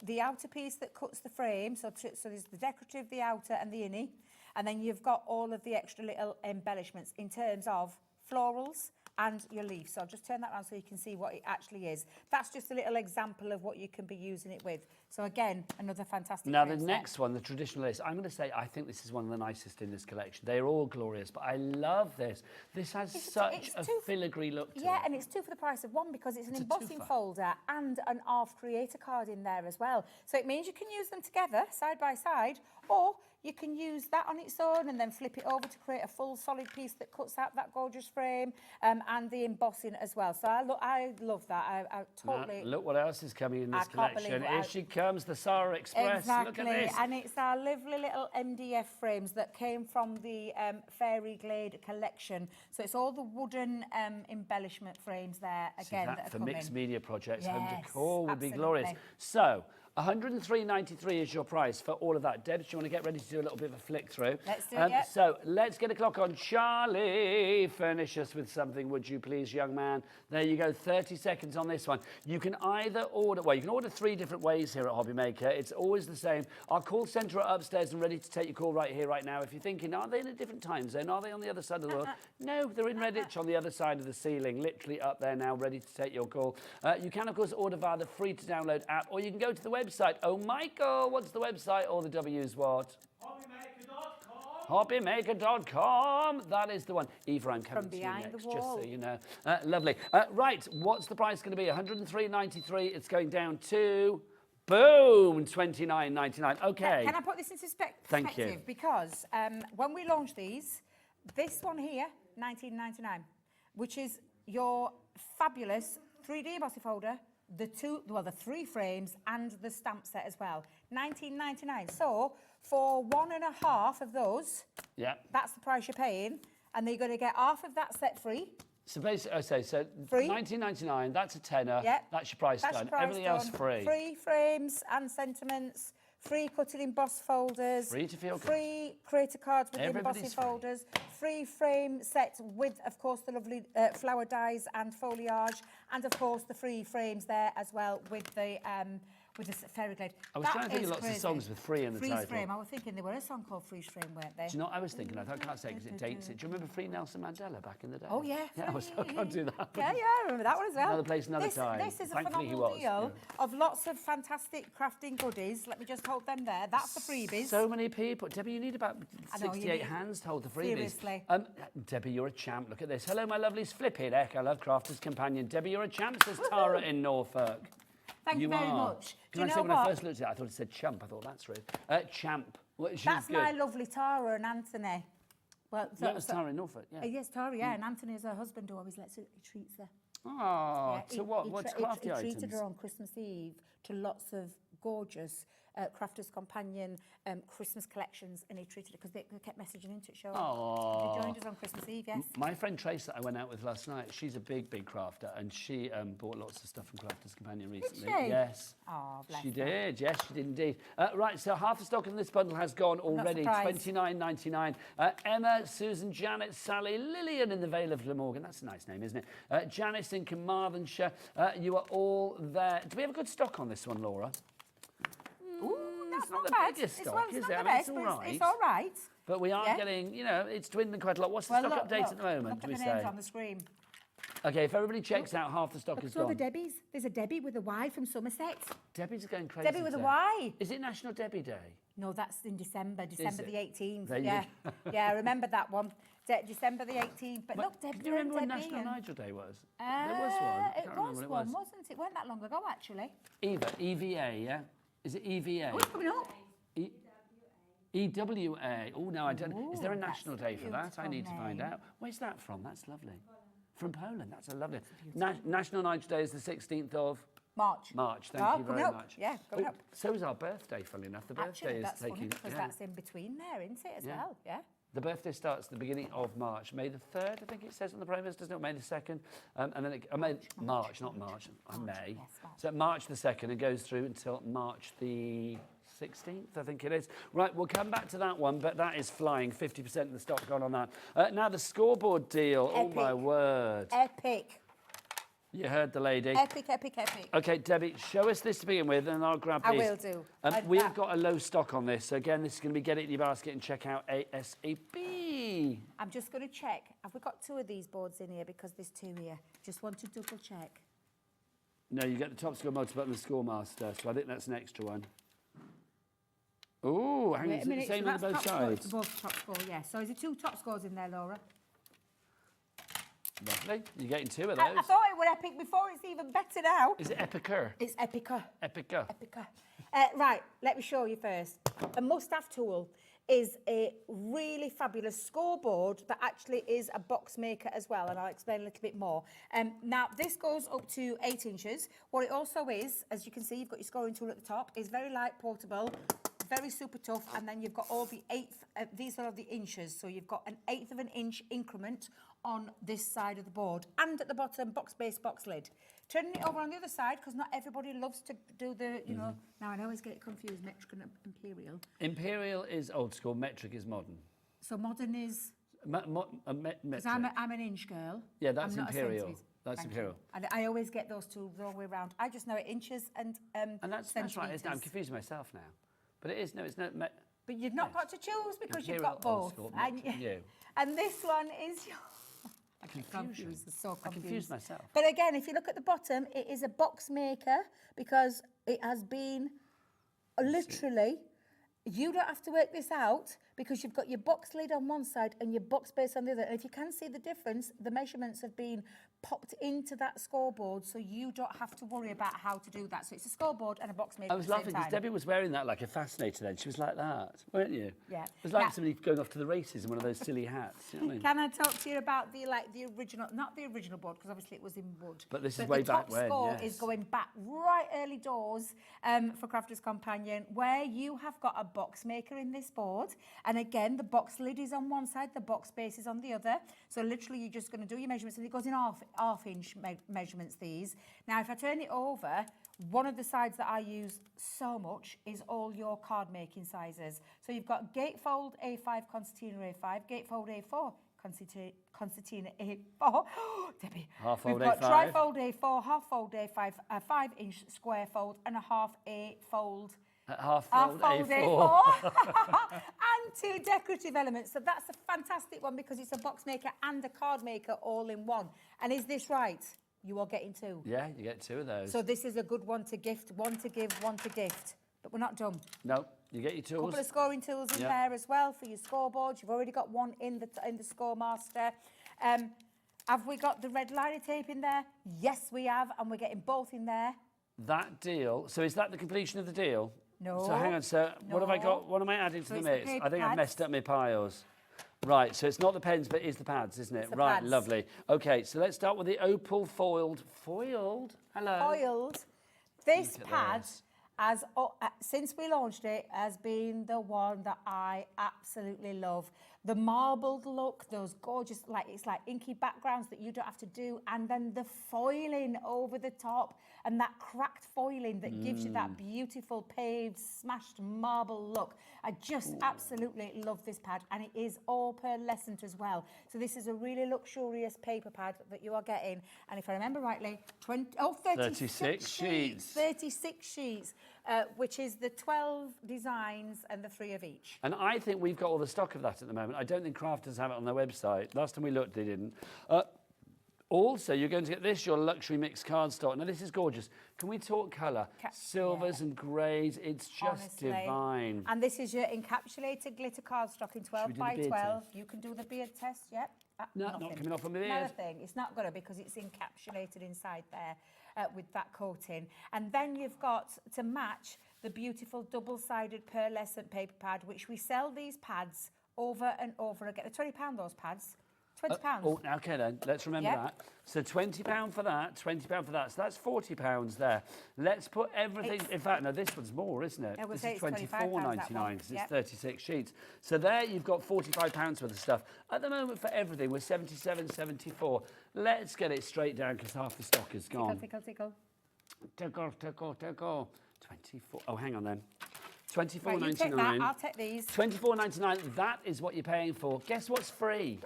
[SPEAKER 8] the outer piece that cuts the frame. So there's the decorative, the outer and the innie. And then you've got all of the extra little embellishments in terms of florals and your leaf. So I'll just turn that around so you can see what it actually is. That's just a little example of what you can be using it with. So again, another fantastic
[SPEAKER 2] Now, the
[SPEAKER 8] frame set.
[SPEAKER 2] next one, the traditionalist, I'm going to say I think this is one of the nicest in this collection. They're all glorious, but I love this. This has such a filigree look to it.
[SPEAKER 8] Yeah, and it's 2 for the price of 1 because it's an
[SPEAKER 2] It's a
[SPEAKER 8] embossing
[SPEAKER 2] twofer.
[SPEAKER 8] folder and an ARF creator card in there as well. So it means you can use them together, side by side, or you can use that on its own and then flip it over to create a full solid piece that cuts out that gorgeous frame and the embossing as well. So I love that. I totally...
[SPEAKER 2] Now, look what else is coming in this
[SPEAKER 8] I can't
[SPEAKER 2] collection.
[SPEAKER 8] believe
[SPEAKER 2] Here
[SPEAKER 8] what
[SPEAKER 2] she comes, the Sarah Express.
[SPEAKER 8] Exactly,
[SPEAKER 2] Look at this.
[SPEAKER 8] and it's our lovely little MDF frames that came from the Fairy Glade collection. So it's all the wooden embellishment frames there,
[SPEAKER 2] See
[SPEAKER 8] again, that
[SPEAKER 2] that
[SPEAKER 8] have
[SPEAKER 2] for
[SPEAKER 8] come
[SPEAKER 2] mixed
[SPEAKER 8] in.
[SPEAKER 2] media projects, home
[SPEAKER 8] Yes,
[SPEAKER 2] decor would be
[SPEAKER 8] absolutely.
[SPEAKER 2] glorious. So, £103.93 is your price for all of that. Debs, do you want to get ready to do a little bit of a flick through?
[SPEAKER 8] Let's do it, yep.
[SPEAKER 2] So, let's get a clock on. Charlie, furnish us with something, would you please, young man? There you go, 30 seconds on this one. You can either order, well, you can order 3 different ways here at Hobby Maker. It's always the same. Our call centre are upstairs and ready to take your call right here, right now. If you're thinking, are they in a different time zone? Are they on the other side of the world? No, they're in Redditch on the other side of the ceiling, literally up there now, ready to take your call. You can, of course, order via the free-to-download app, or you can go to the website. Oh, Michael, what's the website? All the W's what? Hobbymaker.com. That is the one. Eva, I'm coming
[SPEAKER 8] From
[SPEAKER 2] to you
[SPEAKER 8] behind the
[SPEAKER 2] next,
[SPEAKER 8] wall.
[SPEAKER 2] just so you know. Lovely. Right, what's the price going to be? £103.93. It's going down to... Boom, $29.99. Okay.
[SPEAKER 8] Can I put this into perspective?
[SPEAKER 2] Thank you.
[SPEAKER 8] Because when we launched these, this one here, $19.99, which is your fabulous 3D embossing folder, the 3 frames and the stamp set as well. $19.99. So for 1.5 of those,
[SPEAKER 2] Yeah.
[SPEAKER 8] that's the price you're paying, and then you're going to get half of that set free.
[SPEAKER 2] So basically, so
[SPEAKER 8] Free.
[SPEAKER 2] $19.99, that's a tenner.
[SPEAKER 8] Yep.
[SPEAKER 2] That's your price
[SPEAKER 8] That's
[SPEAKER 2] done.
[SPEAKER 8] your price
[SPEAKER 2] Everything else
[SPEAKER 8] done.
[SPEAKER 2] free.
[SPEAKER 8] Free frames and sentiments, free cutting emboss folders,
[SPEAKER 2] Free to feel good.
[SPEAKER 8] free creator cards with the
[SPEAKER 2] Everybody's
[SPEAKER 8] embossing
[SPEAKER 2] free.
[SPEAKER 8] folders, free frame set with, of course, the lovely flower dies and foliage, and of course the free frames there as well with the fairy glade.
[SPEAKER 2] I was trying to think of lots of songs with free in the
[SPEAKER 8] Freeze
[SPEAKER 2] title.
[SPEAKER 8] frame. I was thinking there were a song called Freeze Frame, weren't they?
[SPEAKER 2] Do you know what I was thinking? I can't say because it dates it. Do you remember Free Nelson Mandela back in the day?
[SPEAKER 8] Oh yeah.
[SPEAKER 2] Yeah, I can't do that.
[SPEAKER 8] Yeah, I remember that one as well.
[SPEAKER 2] Another place, another time.
[SPEAKER 8] This is a
[SPEAKER 2] Thankfully, he
[SPEAKER 8] phenomenal
[SPEAKER 2] was,
[SPEAKER 8] deal of lots of fantastic crafting goodies. Let me just hold them there. That's the freebies.
[SPEAKER 2] So many people. Debbie, you need about
[SPEAKER 8] I know, you
[SPEAKER 2] 68
[SPEAKER 8] need-
[SPEAKER 2] hands to hold the freebies.
[SPEAKER 8] Seriously.
[SPEAKER 2] Debbie, you're a champ. Look at this. Hello, my lovelies. Flipping heck. I love Crafter's Companion. Debbie, you're a champ, says Tara in Norfolk.
[SPEAKER 8] Thank you very
[SPEAKER 2] are.
[SPEAKER 8] much.
[SPEAKER 2] Can I
[SPEAKER 8] you
[SPEAKER 2] say
[SPEAKER 8] know
[SPEAKER 2] when I
[SPEAKER 8] what?
[SPEAKER 2] first looked at it, I thought it said chump. I thought that's rude. Champ. Well, she's
[SPEAKER 8] That's
[SPEAKER 2] good.
[SPEAKER 8] my lovely Tara and Anthony. Well,
[SPEAKER 2] That's Tara in Norfolk, yeah.
[SPEAKER 8] yes, Tara, yeah, and Anthony is her husband who always lets her, he treats her.
[SPEAKER 2] Oh,
[SPEAKER 8] Yeah,
[SPEAKER 2] so what? What's crafty
[SPEAKER 8] he
[SPEAKER 2] items?
[SPEAKER 8] treated her on Christmas Eve to lots of gorgeous Crafter's Companion Christmas collections, and he treated her because they kept messaging into it, showing.
[SPEAKER 2] Oh.
[SPEAKER 8] They joined us on Christmas Eve, yes.
[SPEAKER 2] My friend Trace that I went out with last night, she's a big crafter, and she bought lots of stuff from Crafter's Companion recently.
[SPEAKER 8] she?
[SPEAKER 2] Yes.
[SPEAKER 8] Oh, bless
[SPEAKER 2] She
[SPEAKER 8] her.
[SPEAKER 2] did, yes, she did indeed. Right, so half the stock in this bundle has gone already,
[SPEAKER 8] surprised.
[SPEAKER 2] $29.99. Emma, Susan, Janet, Sally, Lillian in the Vale of Glamorgan. That's a nice name, isn't it? Janice in Carmarthenshire. You are all there. Do we have a good stock on this one, Laura?
[SPEAKER 8] Ooh, that's
[SPEAKER 2] it's not the
[SPEAKER 8] bad.
[SPEAKER 2] biggest
[SPEAKER 8] It's,
[SPEAKER 2] stock,
[SPEAKER 8] well, it's
[SPEAKER 2] is
[SPEAKER 8] not
[SPEAKER 2] it? I
[SPEAKER 8] the
[SPEAKER 2] mean,
[SPEAKER 8] best,
[SPEAKER 2] it's
[SPEAKER 8] but
[SPEAKER 2] all right.
[SPEAKER 8] it's all right.
[SPEAKER 2] But we are
[SPEAKER 8] Yeah.
[SPEAKER 2] getting, it's dwindling quite a lot. What's the
[SPEAKER 8] Well,
[SPEAKER 2] stock
[SPEAKER 8] look,
[SPEAKER 2] update
[SPEAKER 8] look,
[SPEAKER 2] at the moment,
[SPEAKER 8] look
[SPEAKER 2] do
[SPEAKER 8] at
[SPEAKER 2] we
[SPEAKER 8] the names
[SPEAKER 2] say?
[SPEAKER 8] on the screen.
[SPEAKER 2] Okay, if everybody checks out, half the stock
[SPEAKER 8] Look,
[SPEAKER 2] is
[SPEAKER 8] so the
[SPEAKER 2] gone.
[SPEAKER 8] Debbies. There's a Debbie with a Y from Somerset.
[SPEAKER 2] Debbie's going crazy.
[SPEAKER 8] Debbie with a
[SPEAKER 2] today.
[SPEAKER 8] Y.
[SPEAKER 2] Is it National Debbie Day?
[SPEAKER 8] No, that's in December
[SPEAKER 2] it?
[SPEAKER 8] the 18th.
[SPEAKER 2] There you
[SPEAKER 8] Yeah, yeah, I remember that one. December the 18th. But look, Debbie
[SPEAKER 2] Can you remember when
[SPEAKER 8] and
[SPEAKER 2] National
[SPEAKER 8] Debbie
[SPEAKER 2] Nigel Day was? There was one. I
[SPEAKER 8] It
[SPEAKER 2] can't remember
[SPEAKER 8] was
[SPEAKER 2] when it
[SPEAKER 8] one,
[SPEAKER 2] was.
[SPEAKER 8] wasn't it? It weren't that long ago, actually.
[SPEAKER 2] Eva, EVA, yeah? Is it EVA?
[SPEAKER 8] Oh, it's coming up.
[SPEAKER 2] EWA. Oh, no, I don't. Is there a
[SPEAKER 8] Ooh,
[SPEAKER 2] national
[SPEAKER 8] that's a
[SPEAKER 2] day for that? I
[SPEAKER 8] beautiful
[SPEAKER 2] need to find
[SPEAKER 8] name.
[SPEAKER 2] out. Where's that from? That's lovely. From Poland. That's a lovely. National Nigel Day is the 16th of
[SPEAKER 8] March.
[SPEAKER 2] March. Thank
[SPEAKER 8] Oh,
[SPEAKER 2] you
[SPEAKER 8] coming
[SPEAKER 2] very
[SPEAKER 8] up.
[SPEAKER 2] much.
[SPEAKER 8] Yeah, coming up.
[SPEAKER 2] So is our birthday, funnily enough. The birthday
[SPEAKER 8] Actually,
[SPEAKER 2] is
[SPEAKER 8] that's funny
[SPEAKER 2] taking.
[SPEAKER 8] because that's in between there, isn't it, as
[SPEAKER 2] Yeah.
[SPEAKER 8] well? Yeah.
[SPEAKER 2] The birthday starts at the beginning of March, May the 3rd, I think it says on the premise, doesn't it? May the 2nd, and then March, not March, May.
[SPEAKER 8] yes, March.
[SPEAKER 2] So March the 2nd, and goes through until March the 16th, I think it is. Right, we'll come back to that one, but that is flying. 50% of the stock gone on that. Now the scoreboard deal. Oh my
[SPEAKER 8] Epic.
[SPEAKER 2] word!
[SPEAKER 8] Epic.
[SPEAKER 2] You heard the lady.
[SPEAKER 8] Epic, epic, epic.
[SPEAKER 2] Okay, Debbie, show us this to begin with, and I'll grab
[SPEAKER 8] I
[SPEAKER 2] these.
[SPEAKER 8] will do.
[SPEAKER 2] We've got a low stock on this, so again, this is going to be get it in your basket and check out ASAP.
[SPEAKER 8] I'm just going to check. Have we got two of these boards in here? Because there's two here. Just want to double check.
[SPEAKER 2] No, you get the top score multiple and the score master, so I think that's an extra one. Oh, hang on,
[SPEAKER 8] Wait
[SPEAKER 2] is
[SPEAKER 8] a
[SPEAKER 2] it the
[SPEAKER 8] minute.
[SPEAKER 2] same
[SPEAKER 8] so
[SPEAKER 2] on
[SPEAKER 8] that's
[SPEAKER 2] both
[SPEAKER 8] top score. It's
[SPEAKER 2] sides?
[SPEAKER 8] both top score, yeah. So is there two top scores in there, Laura?
[SPEAKER 2] Lovely. You're getting two of
[SPEAKER 8] I
[SPEAKER 2] those.
[SPEAKER 8] thought it were epic before. It's even better now.
[SPEAKER 2] Is it Epicer?
[SPEAKER 8] It's epica.
[SPEAKER 2] Epica.
[SPEAKER 8] Epica. Right, let me show you first. A must-have tool is a really fabulous scoreboard that actually is a box maker as well, and I'll explain a little bit more. Now, this goes up to 8 inches. What it also is, as you can see, you've got your scoring tool at the top, is very light, portable, very super tough, and then you've got all the these are the inches, so you've got an 1/8 of an inch increment on this side of the board, and at the bottom, box base, box lid. Turning it over on the other side, because not everybody loves to do the, you know, now I always get it confused, metric and imperial.
[SPEAKER 2] Imperial is old school, metric is modern.
[SPEAKER 8] So modern is,
[SPEAKER 2] Metric.
[SPEAKER 8] because I'm an inch girl.
[SPEAKER 2] Yeah, that's
[SPEAKER 8] I'm not a
[SPEAKER 2] imperial.
[SPEAKER 8] centimetre.
[SPEAKER 2] That's
[SPEAKER 8] Thank
[SPEAKER 2] imperial.
[SPEAKER 8] you. And I always get those two the wrong way around. I just know it inches and
[SPEAKER 2] And that's right, isn't it? I'm
[SPEAKER 8] centimetres.
[SPEAKER 2] confusing myself now. But it is, no, it's not.
[SPEAKER 8] But you've not
[SPEAKER 2] Yes.
[SPEAKER 8] got to choose because you've
[SPEAKER 2] Imperial,
[SPEAKER 8] got
[SPEAKER 2] old
[SPEAKER 8] both.
[SPEAKER 2] school,
[SPEAKER 8] And,
[SPEAKER 2] metric, you.
[SPEAKER 8] and this one is your...
[SPEAKER 2] Confusion.
[SPEAKER 8] So
[SPEAKER 2] I
[SPEAKER 8] confused.
[SPEAKER 2] confused myself.
[SPEAKER 8] But again, if you look at the bottom, it is a box maker because it has been literally, you don't have to work this out because you've got your box lid on one side and your box base on the other. And if you can see the difference, the measurements have been popped into that scoreboard, so you don't have to worry about how to do that. So it's a scoreboard and a box maker
[SPEAKER 2] I was
[SPEAKER 8] at the
[SPEAKER 2] laughing
[SPEAKER 8] same
[SPEAKER 2] because
[SPEAKER 8] time.
[SPEAKER 2] Debbie was wearing that like a fascinator then. She was like that, weren't you?
[SPEAKER 8] Yeah.
[SPEAKER 2] It was like
[SPEAKER 8] Now-
[SPEAKER 2] somebody going off to the races in one of those silly hats. You know what I mean?
[SPEAKER 8] Can I talk to you about the original, not the original board, because obviously it was in wood.
[SPEAKER 2] But this is way back
[SPEAKER 8] the
[SPEAKER 2] when,
[SPEAKER 8] top score
[SPEAKER 2] yes.
[SPEAKER 8] is going back right early doors for Crafter's Companion, where you have got a box maker in this board. And again, the box lid is on one side, the box base is on the other. So literally you're just going to do your measurements, and it goes in half inch measurements, these. Now, if I turn it over, one of the sides that I use so much is all your card making sizes. So you've got gatefold A5 concertina A5, gatefold A4, concertina A4. Debbie.
[SPEAKER 2] Half fold
[SPEAKER 8] We've got
[SPEAKER 2] A5.
[SPEAKER 8] trifold A4, half fold A5, a 5-inch square fold, and a half A fold.
[SPEAKER 2] Half fold A4.
[SPEAKER 8] And 2 decorative elements. So that's a fantastic one because it's a box maker and a card maker all in one. And is this right? You are getting 2.
[SPEAKER 2] Yeah, you get 2 of those.
[SPEAKER 8] So this is a good one to gift, one to give, one to gift. But we're not done.
[SPEAKER 2] No, you get your tools.
[SPEAKER 8] Couple of scoring tools in there as well for your scoreboard. You've already got one in the Scoremaster. Have we got the red liner tape in there? Yes, we have, and we're getting both in there.
[SPEAKER 2] That deal. So is that the completion of the deal?
[SPEAKER 8] No.
[SPEAKER 2] So hang on. So what have I got? What am I adding to the mix? I think I've messed up my piles. Right. So it's not the pens, but it's the pads, isn't it?
[SPEAKER 8] It's the
[SPEAKER 2] Right.
[SPEAKER 8] pads.
[SPEAKER 2] Lovely. Okay. So let's start with the opal foiled. Foiled. Hello.
[SPEAKER 8] Foiled. This
[SPEAKER 2] Look at
[SPEAKER 8] pad,
[SPEAKER 2] this.
[SPEAKER 8] since we launched it, has been the one that I absolutely love. The marbled look, those gorgeous, it's like inky backgrounds that you don't have to do, and then the foiling over the top, and that cracked foiling that gives you that beautiful paved, smashed marble look. I just absolutely love this pad, and it is all pearlescent as well. So this is a really luxurious paper pad that you are getting, and if I remember rightly, 36
[SPEAKER 2] sheets.
[SPEAKER 8] 36 sheets. Which is the 12 designs and the 3 of each.
[SPEAKER 2] And I think we've got all the stock of that at the moment. I don't think crafters have it on their website. Last time we looked, they didn't. Also, you're going to get this, your luxury mixed cardstock. Now, this is gorgeous. Can we talk colour? Silvers and greys. It's just
[SPEAKER 8] Honestly.
[SPEAKER 2] divine.
[SPEAKER 8] And this is your encapsulated glitter cardstock in 12 by 12. You can do the beard test, yep.
[SPEAKER 2] No, not coming off on my beard.
[SPEAKER 8] Another thing, it's not going to because it's encapsulated inside there with that coating. And then you've got, to match, the beautiful double-sided pearlescent paper pad, which we sell these pads over and over again. They're £20, those pads. £20.
[SPEAKER 2] Oh, okay then. Let's remember that. So £20 for that, £20 for that. So that's £40 there. Let's put everything. In fact, no, this one's more, isn't it?
[SPEAKER 8] This
[SPEAKER 2] is £24.99 because it's
[SPEAKER 8] 36
[SPEAKER 2] 36 sheets. So there you've got £45 worth of stuff. At the moment for everything, we're £77.74. Let's get it straight down because half the stock is gone.
[SPEAKER 8] Tickle.
[SPEAKER 2] Tickle. 24. Oh, hang on then. £24.99.
[SPEAKER 8] Right, you take that, I'll take these.
[SPEAKER 2] £24.99. That is what you're paying for. Guess what's free?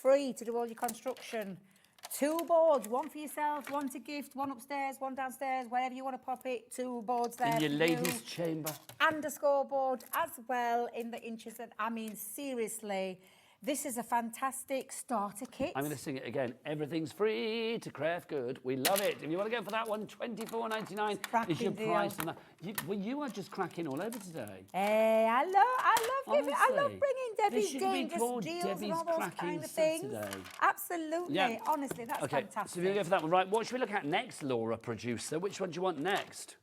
[SPEAKER 8] Free to do all your construction. 2 boards, one for yourself, one to gift, one upstairs, one downstairs, wherever you want to pop it. 2 boards there.
[SPEAKER 2] In your
[SPEAKER 8] for
[SPEAKER 2] ladies'
[SPEAKER 8] you.
[SPEAKER 2] chamber.
[SPEAKER 8] And a scoreboard as well in the inches. I mean, seriously, this is a fantastic starter kit.
[SPEAKER 2] I'm going to sing it again. Everything's free to craft good. We love it. If you want to go for that one, £24.99 is your price. On that. You are just cracking all over today.
[SPEAKER 8] Hey, I love bringing Debbie's
[SPEAKER 2] This should be
[SPEAKER 8] dangerous
[SPEAKER 2] called
[SPEAKER 8] deals
[SPEAKER 2] Debbie's
[SPEAKER 8] and all those
[SPEAKER 2] Cracking
[SPEAKER 8] kind of things.
[SPEAKER 2] Saturday.
[SPEAKER 8] Absolutely.
[SPEAKER 2] Yeah.
[SPEAKER 8] Honestly, that's
[SPEAKER 2] Okay,
[SPEAKER 8] fantastic.
[SPEAKER 2] so if you go for that one, right, what should we look at next, Laura, producer? Which one do you want next?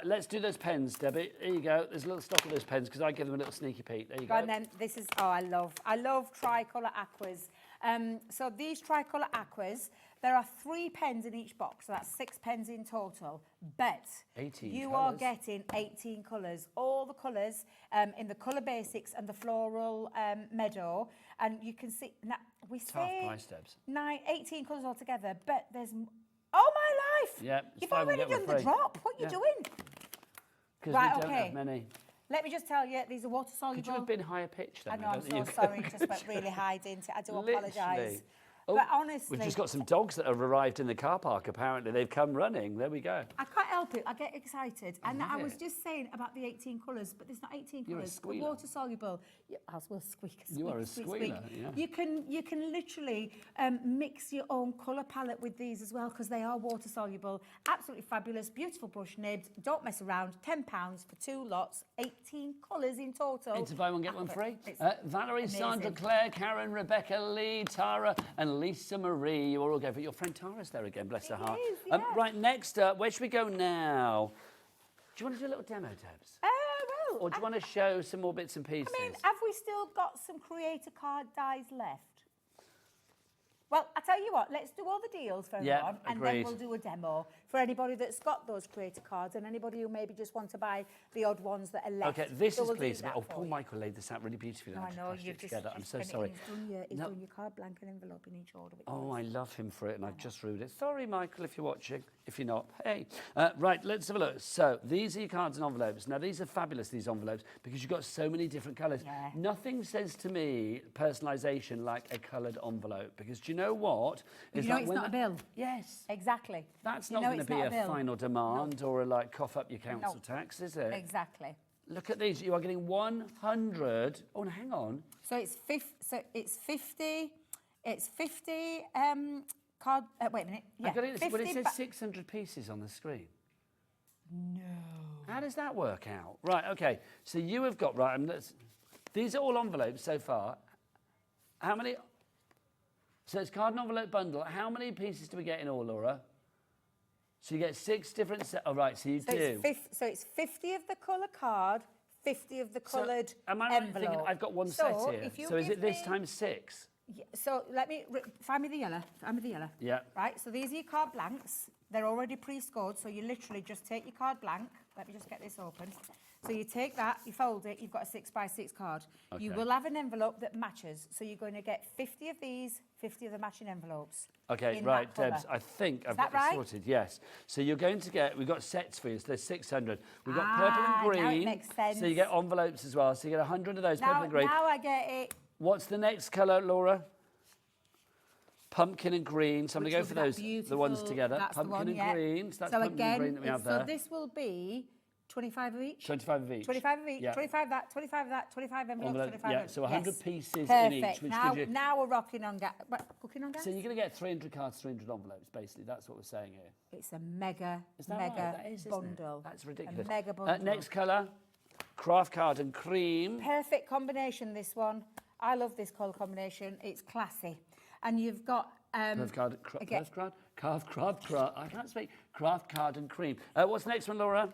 [SPEAKER 2] Let's do those pens, Debbie. Here you go. There's a little stock of those pens because I give them a little sneaky peek. There you go.
[SPEAKER 8] And then this is, I love tricolour aquas. So these tricolour aquas, there are 3 pens in each box, so that's 6 pens in total. But
[SPEAKER 2] 18
[SPEAKER 8] you
[SPEAKER 2] colours.
[SPEAKER 8] are getting 18 colours, all the colours in the colour basics and the floral meadow. And you can see, now we
[SPEAKER 2] It's half
[SPEAKER 8] say
[SPEAKER 2] price, Debs.
[SPEAKER 8] 18 colours altogether, but there's, oh my life!
[SPEAKER 2] Yeah, it's
[SPEAKER 8] You've
[SPEAKER 2] fine, we
[SPEAKER 8] already
[SPEAKER 2] get one
[SPEAKER 8] done the
[SPEAKER 2] free.
[SPEAKER 8] drop. What are you doing?
[SPEAKER 2] Because
[SPEAKER 8] Right,
[SPEAKER 2] we don't
[SPEAKER 8] okay.
[SPEAKER 2] have many.
[SPEAKER 8] Let me just tell you, these are water soluble.
[SPEAKER 2] Could you have been higher pitched then?
[SPEAKER 8] I know, I'm
[SPEAKER 2] don't think
[SPEAKER 8] so
[SPEAKER 2] you
[SPEAKER 8] sorry,
[SPEAKER 2] could.
[SPEAKER 8] just went really high, didn't it? I do apologise.
[SPEAKER 2] Literally. Oh,
[SPEAKER 8] But honestly,
[SPEAKER 2] we've just got some dogs that have arrived in the car park, apparently. They've come running. There we go.
[SPEAKER 8] I can't help it. I get excited. And
[SPEAKER 2] love
[SPEAKER 8] I was
[SPEAKER 2] it.
[SPEAKER 8] just saying about the 18 colours, but there's not 18
[SPEAKER 2] You're a
[SPEAKER 8] colours.
[SPEAKER 2] squealer.
[SPEAKER 8] Water soluble. I will squeak.
[SPEAKER 2] You are a
[SPEAKER 8] squeak,
[SPEAKER 2] squealer,
[SPEAKER 8] squeak.
[SPEAKER 2] yeah.
[SPEAKER 8] You can literally mix your own colour palette with these as well because they are water soluble. Absolutely fabulous. Beautiful brush nibs. Don't mess around. £10 for 2 lots. 18 colours in total.
[SPEAKER 2] It's a buy one, get one free.
[SPEAKER 8] It's
[SPEAKER 2] Valerie,
[SPEAKER 8] amazing.
[SPEAKER 2] Sandra, Claire, Karen, Rebecca, Lee, Tara, and Lisa Marie. You all go for it. Your friend Tara's there again, bless her heart.
[SPEAKER 8] is, yeah.
[SPEAKER 2] Right, next up, where should we go now? Do you want to do a little demo, Debs?
[SPEAKER 8] Well,
[SPEAKER 2] Or do you want to show some more bits and pieces?
[SPEAKER 8] I mean, have we still got some creator card dies left? Well, I tell you what, let's do all the deals for
[SPEAKER 2] Yeah,
[SPEAKER 8] everyone, and
[SPEAKER 2] agreed.
[SPEAKER 8] then we'll do a demo for anybody that's got those creator cards and anybody who maybe just want to buy the odd ones that are left.
[SPEAKER 2] Okay, this
[SPEAKER 8] So
[SPEAKER 2] is
[SPEAKER 8] we'll do
[SPEAKER 2] pleasing.
[SPEAKER 8] that
[SPEAKER 2] Oh,
[SPEAKER 8] for
[SPEAKER 2] Paul
[SPEAKER 8] you.
[SPEAKER 2] Michael laid this out really beautifully.
[SPEAKER 8] No, I know,
[SPEAKER 2] Put it
[SPEAKER 8] you've just
[SPEAKER 2] together. I'm so
[SPEAKER 8] done it.
[SPEAKER 2] sorry.
[SPEAKER 8] He's
[SPEAKER 2] No.
[SPEAKER 8] done your card blank and envelope in each order.
[SPEAKER 2] Oh, I love him for it, and I've just ruined it. Sorry, Michael, if you're watching. If you're not, hey. Right, let's have a look. So these are your cards and envelopes. Now, these are fabulous, these envelopes, because you've got so many different colours.
[SPEAKER 8] Yeah.
[SPEAKER 2] Nothing says to me personalisation like a coloured envelope, because do you know what?
[SPEAKER 8] You
[SPEAKER 2] It's
[SPEAKER 8] know
[SPEAKER 2] like
[SPEAKER 8] it's
[SPEAKER 2] when
[SPEAKER 8] not a bill.
[SPEAKER 2] Yes.
[SPEAKER 8] Exactly.
[SPEAKER 2] That's
[SPEAKER 8] You
[SPEAKER 2] not
[SPEAKER 8] know
[SPEAKER 2] going to
[SPEAKER 8] it's
[SPEAKER 2] be
[SPEAKER 8] not
[SPEAKER 2] a
[SPEAKER 8] bill.
[SPEAKER 2] final demand or a, like, cough up your council
[SPEAKER 8] No.
[SPEAKER 2] tax, is it?
[SPEAKER 8] Exactly.
[SPEAKER 2] Look at these. You are getting 100. Oh, no, hang on.
[SPEAKER 8] So it's 50. It's 50 card. Wait a minute. Yeah.
[SPEAKER 2] I've got it, well, it
[SPEAKER 8] 50
[SPEAKER 2] says
[SPEAKER 8] ba-
[SPEAKER 2] 600 pieces on the screen.
[SPEAKER 8] No.
[SPEAKER 2] How does that work out? Right, okay. So you have got, right, these are all envelopes so far. How many? So it's card and envelope bundle. How many pieces do we get in all, Laura? So you get 6 different sets. Oh, right, so you do.
[SPEAKER 8] So it's 50 of the colour card, 50 of the coloured
[SPEAKER 2] am I right in
[SPEAKER 8] envelope.
[SPEAKER 2] thinking I've got one
[SPEAKER 8] So
[SPEAKER 2] set here?
[SPEAKER 8] if you
[SPEAKER 2] So is
[SPEAKER 8] give
[SPEAKER 2] it this
[SPEAKER 8] me-
[SPEAKER 2] times 6?
[SPEAKER 8] Yeah, so let me find me the yellow.
[SPEAKER 2] Yeah.
[SPEAKER 8] Right. So these are your card blanks. They're already pre-scored. So you literally just take your card blank. Let me just get this open. So you take that, you fold it. You've got a 6x6 card. You
[SPEAKER 2] Okay.
[SPEAKER 8] will have an envelope that matches. So you're going to get 50 of these, 50 of the matching envelopes.
[SPEAKER 2] Okay,
[SPEAKER 8] in
[SPEAKER 2] right,
[SPEAKER 8] that
[SPEAKER 2] Debs,
[SPEAKER 8] colour.
[SPEAKER 2] I think I've
[SPEAKER 8] that
[SPEAKER 2] got this
[SPEAKER 8] right?
[SPEAKER 2] sorted, yes. So you're going to get, we've got sets for you, so there's 600. We've got purple and
[SPEAKER 8] now it
[SPEAKER 2] green.
[SPEAKER 8] makes
[SPEAKER 2] So you
[SPEAKER 8] sense.
[SPEAKER 2] get envelopes as well, so you get 100 of those, purple
[SPEAKER 8] Now,
[SPEAKER 2] and green.
[SPEAKER 8] now I get it.
[SPEAKER 2] What's the next colour, Laura? Pumpkin and green. So I'm going to go
[SPEAKER 8] Which
[SPEAKER 2] for
[SPEAKER 8] will be
[SPEAKER 2] those,
[SPEAKER 8] that
[SPEAKER 2] the ones
[SPEAKER 8] beautiful-
[SPEAKER 2] together.
[SPEAKER 8] that's the
[SPEAKER 2] Pumpkin
[SPEAKER 8] one,
[SPEAKER 2] and
[SPEAKER 8] yeah.
[SPEAKER 2] green. So that's
[SPEAKER 8] So
[SPEAKER 2] pumpkin and green that we have
[SPEAKER 8] so
[SPEAKER 2] there.
[SPEAKER 8] this will be 25 of each.
[SPEAKER 2] 25 of each.
[SPEAKER 8] 25 of each,
[SPEAKER 2] Yeah.
[SPEAKER 8] 25 of that, 25 of that, 25 envelopes,
[SPEAKER 2] Envelope,
[SPEAKER 8] 25
[SPEAKER 2] yeah,
[SPEAKER 8] envelopes.
[SPEAKER 2] so 100
[SPEAKER 8] Yes.
[SPEAKER 2] pieces in
[SPEAKER 8] Perfect.
[SPEAKER 2] each, which
[SPEAKER 8] now,
[SPEAKER 2] gives you...
[SPEAKER 8] now we're rocking on gas. Cooking on gas?
[SPEAKER 2] So you're going to get 300 cards, 300 envelopes, basically. That's what we're saying here.
[SPEAKER 8] It's a mega,
[SPEAKER 2] Is that
[SPEAKER 8] mega
[SPEAKER 2] right? That is, isn't it?
[SPEAKER 8] bundle.
[SPEAKER 2] That's ridiculous.
[SPEAKER 8] A mega bundle.
[SPEAKER 2] Next colour, craft card and cream.
[SPEAKER 8] Perfect combination, this one. I love this colour combination. It's classy. And you've got...
[SPEAKER 2] Craft card,
[SPEAKER 8] again-
[SPEAKER 2] craft card, I can't speak. Craft card and cream. What's the next one, Laura?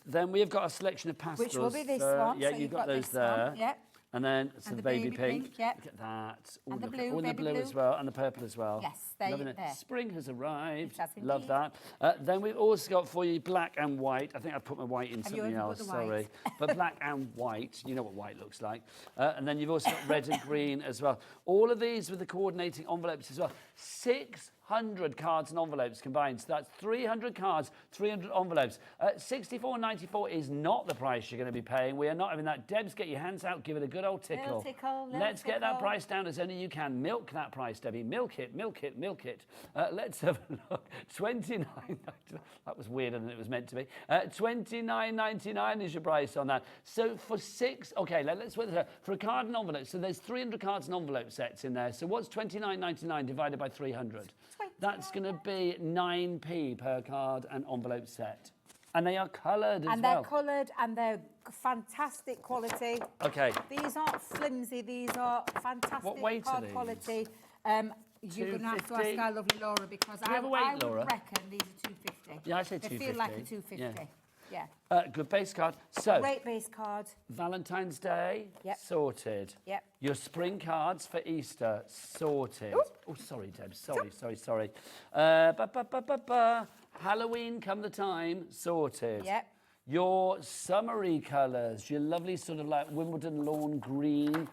[SPEAKER 2] Then we've got a selection of pastels.
[SPEAKER 8] Which will be this one.
[SPEAKER 2] Yeah,
[SPEAKER 8] So
[SPEAKER 2] you've got those
[SPEAKER 8] this one,
[SPEAKER 2] there.
[SPEAKER 8] yep.
[SPEAKER 2] And then some
[SPEAKER 8] the
[SPEAKER 2] baby
[SPEAKER 8] baby
[SPEAKER 2] pink.
[SPEAKER 8] pink, yep.
[SPEAKER 2] Look at that. Ooh,
[SPEAKER 8] And the
[SPEAKER 2] look
[SPEAKER 8] blue,
[SPEAKER 2] at, and the
[SPEAKER 8] baby
[SPEAKER 2] blue
[SPEAKER 8] blue.
[SPEAKER 2] as well, and the purple as well.
[SPEAKER 8] Yes, there
[SPEAKER 2] Loving
[SPEAKER 8] you-
[SPEAKER 2] it.
[SPEAKER 8] there.
[SPEAKER 2] Spring has arrived.
[SPEAKER 8] It has
[SPEAKER 2] Love
[SPEAKER 8] indeed.
[SPEAKER 2] that. Then we've also got for you black and white. I think I put my white in
[SPEAKER 8] Have you
[SPEAKER 2] something
[SPEAKER 8] only put
[SPEAKER 2] else,
[SPEAKER 8] the
[SPEAKER 2] sorry.
[SPEAKER 8] white?
[SPEAKER 2] But black and white, you know what white looks like. And then you've also got red and green as well. All of these with the coordinating envelopes as well. 600 cards and envelopes combined. So that's 300 cards, 300 envelopes. $64.94 is not the price you're going to be paying. We are not having that. Debs, get your hands out. Give it a good old tickle.
[SPEAKER 8] tickle, little
[SPEAKER 2] Let's get that
[SPEAKER 8] tickle.
[SPEAKER 2] price down as only you can. Milk that price, Debbie. Milk it, milk it, milk it. Let's have a look. $29.99. That was weirder than it was meant to be. $29.99 is your price on that. So for 6, okay, let's work this out. For a card and envelope, so there's 300 cards and envelope sets in there. So what's $29.99 divided by 300? That's going to be 9p per card and envelope set. And they are coloured as well.
[SPEAKER 8] And they're coloured and they're fantastic quality.
[SPEAKER 2] Okay.
[SPEAKER 8] These aren't flimsy. These are fantastic
[SPEAKER 2] What weight are
[SPEAKER 8] card
[SPEAKER 2] these?
[SPEAKER 8] quality. You're going to have to
[SPEAKER 2] 250?
[SPEAKER 8] ask our lovely Laura because
[SPEAKER 2] Do we have a weight,
[SPEAKER 8] I would
[SPEAKER 2] Laura?
[SPEAKER 8] reckon these are 250.
[SPEAKER 2] Yeah, I say
[SPEAKER 8] They feel like a
[SPEAKER 2] 250.
[SPEAKER 8] 250. Yeah.
[SPEAKER 2] Good base card. So,
[SPEAKER 8] Great base card.
[SPEAKER 2] Valentine's Day,
[SPEAKER 8] Yep.
[SPEAKER 2] sorted.
[SPEAKER 8] Yep.
[SPEAKER 2] Your spring cards for Easter, sorted. Oh, sorry, Deb. Sorry. Halloween come the time, sorted.
[SPEAKER 8] Yep.
[SPEAKER 2] Your summery colours, your lovely sort of like Wimbledon lawn green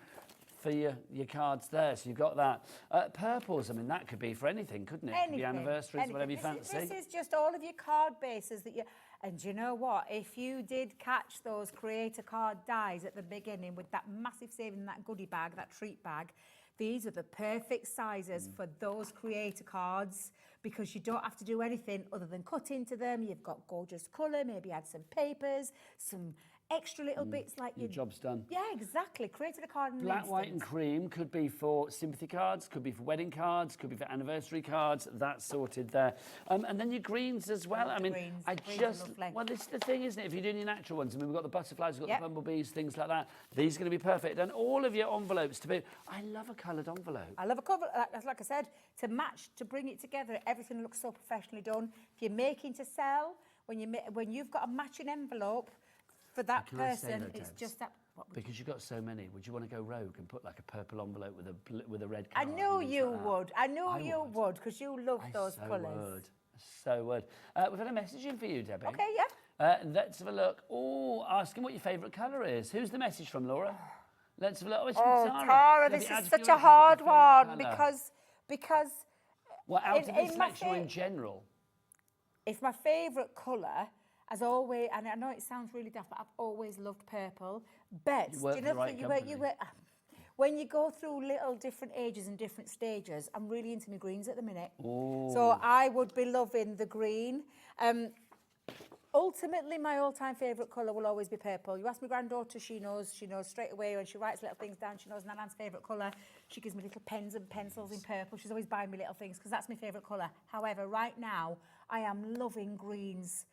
[SPEAKER 2] for your cards there. So you've got that. Purples, I mean, that could be for anything, couldn't it? Could be anniversaries,
[SPEAKER 8] anything.
[SPEAKER 2] whatever you
[SPEAKER 8] This
[SPEAKER 2] fancy.
[SPEAKER 8] is just all of your card bases that you... And do you know what? If you did catch those creator card dies at the beginning with that massive saving, that goodie bag, that treat bag, these are the perfect sizes for those creator cards because you don't have to do anything other than cut into them. You've got gorgeous colour, maybe add some papers, some extra little bits like
[SPEAKER 2] Your job's done.
[SPEAKER 8] Yeah, exactly. Created a card in an
[SPEAKER 2] Black, white and
[SPEAKER 8] instant.
[SPEAKER 2] cream could be for sympathy cards, could be for wedding cards, could be for anniversary cards. That's sorted there. And then your greens as well. I mean,
[SPEAKER 8] greens.
[SPEAKER 2] I
[SPEAKER 8] Greens are
[SPEAKER 2] just...
[SPEAKER 8] lovely.
[SPEAKER 2] Well, this is the thing, isn't it? If you're doing your natural ones, I mean, we've got the butterflies, we've got
[SPEAKER 8] Yep.
[SPEAKER 2] the bumblebees, things like that. These are going to be perfect. And all of your envelopes to be... I love a coloured envelope.
[SPEAKER 8] I love a cover, like I said, to match, to bring it together, everything looks so professionally done. If you're making to sell, when you've got a matching envelope for that
[SPEAKER 2] Can I say
[SPEAKER 8] person,
[SPEAKER 2] though,
[SPEAKER 8] it's
[SPEAKER 2] Debs,
[SPEAKER 8] just that. What would
[SPEAKER 2] Because you've got so many, would you want to go rogue and put like a purple envelope with a red
[SPEAKER 8] I
[SPEAKER 2] card?
[SPEAKER 8] knew
[SPEAKER 2] and things
[SPEAKER 8] you
[SPEAKER 2] like that?
[SPEAKER 8] would. I knew
[SPEAKER 2] I
[SPEAKER 8] you would because you love
[SPEAKER 2] I
[SPEAKER 8] those
[SPEAKER 2] so
[SPEAKER 8] colours.
[SPEAKER 2] would. So would. We've had a message in for you, Debbie.
[SPEAKER 8] Okay, yeah.
[SPEAKER 2] Let's have a look. Oh, asking what your favourite colour is. Who's the message from, Laura? Let's have a look. Oh, it's from
[SPEAKER 8] Oh,
[SPEAKER 2] Tara.
[SPEAKER 8] Tara,
[SPEAKER 2] Debbie,
[SPEAKER 8] this
[SPEAKER 2] add
[SPEAKER 8] is
[SPEAKER 2] to
[SPEAKER 8] such
[SPEAKER 2] your
[SPEAKER 8] a hard
[SPEAKER 2] favourite
[SPEAKER 8] one
[SPEAKER 2] colour.
[SPEAKER 8] because
[SPEAKER 2] Well, out
[SPEAKER 8] in-
[SPEAKER 2] of
[SPEAKER 8] in
[SPEAKER 2] this
[SPEAKER 8] my
[SPEAKER 2] lecture or in
[SPEAKER 8] fa-
[SPEAKER 2] general?
[SPEAKER 8] It's my favourite colour, as always, and I know it sounds really daft, but I've always loved purple. But,
[SPEAKER 2] You work for the right company.
[SPEAKER 8] when you go through little different ages and different stages, I'm really into my greens at the minute.
[SPEAKER 2] Oh.
[SPEAKER 8] So I would be loving the green. Ultimately, my all-time favourite colour will always be purple. You ask my granddaughter, she knows straight away when she writes little things down, she knows Nan's favourite colour. She gives me little pens and pencils in purple. She's always buying me little things because that's my favourite colour. However, right now, I am loving greens.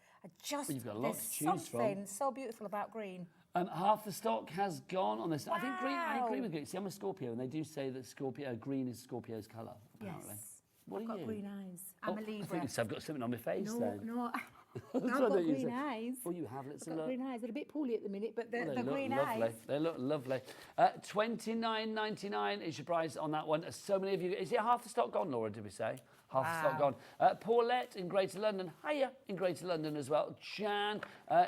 [SPEAKER 2] You've got a lot
[SPEAKER 8] there's
[SPEAKER 2] to choose
[SPEAKER 8] something
[SPEAKER 2] from.
[SPEAKER 8] so beautiful about green.
[SPEAKER 2] Half the stock has gone on this. I think green. I
[SPEAKER 8] Wow.
[SPEAKER 2] agree with you. See, I'm a Scorpio, and they do say that green is Scorpio's colour. Apparently.
[SPEAKER 8] Yes.
[SPEAKER 2] What
[SPEAKER 8] I've
[SPEAKER 2] are
[SPEAKER 8] got
[SPEAKER 2] you?
[SPEAKER 8] green eyes. I'm a
[SPEAKER 2] I
[SPEAKER 8] Libra.
[SPEAKER 2] think so. I've got something on my face then.
[SPEAKER 8] No,
[SPEAKER 2] That's
[SPEAKER 8] I've
[SPEAKER 2] what
[SPEAKER 8] got
[SPEAKER 2] you
[SPEAKER 8] green
[SPEAKER 2] said.
[SPEAKER 8] eyes.
[SPEAKER 2] Oh, you have. Let's
[SPEAKER 8] I've got
[SPEAKER 2] look.
[SPEAKER 8] green eyes. They're a bit poorly at the minute, but
[SPEAKER 2] Well,
[SPEAKER 8] they're
[SPEAKER 2] they look
[SPEAKER 8] green
[SPEAKER 2] lovely.
[SPEAKER 8] eyes.
[SPEAKER 2] They look lovely. $29.99 is your price on that one. So many of you. Is it half the stock gone, Laura? Did we say? Half the stock gone. Paulette in Greater London. Hiya in Greater London as well. Jan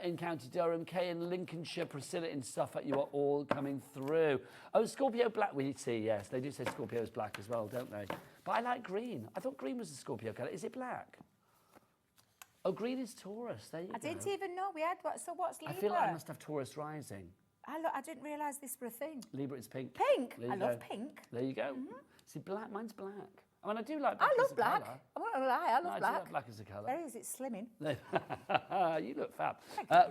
[SPEAKER 2] in County Durham. Kay in Lincolnshire. Priscilla in Suffolk. You are all coming through. Oh, Scorpio black. We see, yes. They do say Scorpio is black as well, don't they? But I like green. I thought green was the Scorpio colour. Is it black? Oh, green is Taurus. There you go.
[SPEAKER 8] I didn't even know we had what. So what's Libra?
[SPEAKER 2] I feel like I must have Taurus rising.
[SPEAKER 8] I didn't realise this were a thing.
[SPEAKER 2] Libra is pink.
[SPEAKER 8] Pink.
[SPEAKER 2] There you
[SPEAKER 8] I love
[SPEAKER 2] go.
[SPEAKER 8] pink.
[SPEAKER 2] There you go. See, black. Mine's black. I mean, I do like black.
[SPEAKER 8] I
[SPEAKER 2] as
[SPEAKER 8] love
[SPEAKER 2] a
[SPEAKER 8] black.
[SPEAKER 2] colour.
[SPEAKER 8] I'm not gonna lie. I
[SPEAKER 2] No,
[SPEAKER 8] love
[SPEAKER 2] I do
[SPEAKER 8] black.
[SPEAKER 2] like black as a colour.
[SPEAKER 8] There is. It's slimming.
[SPEAKER 2] You look fab.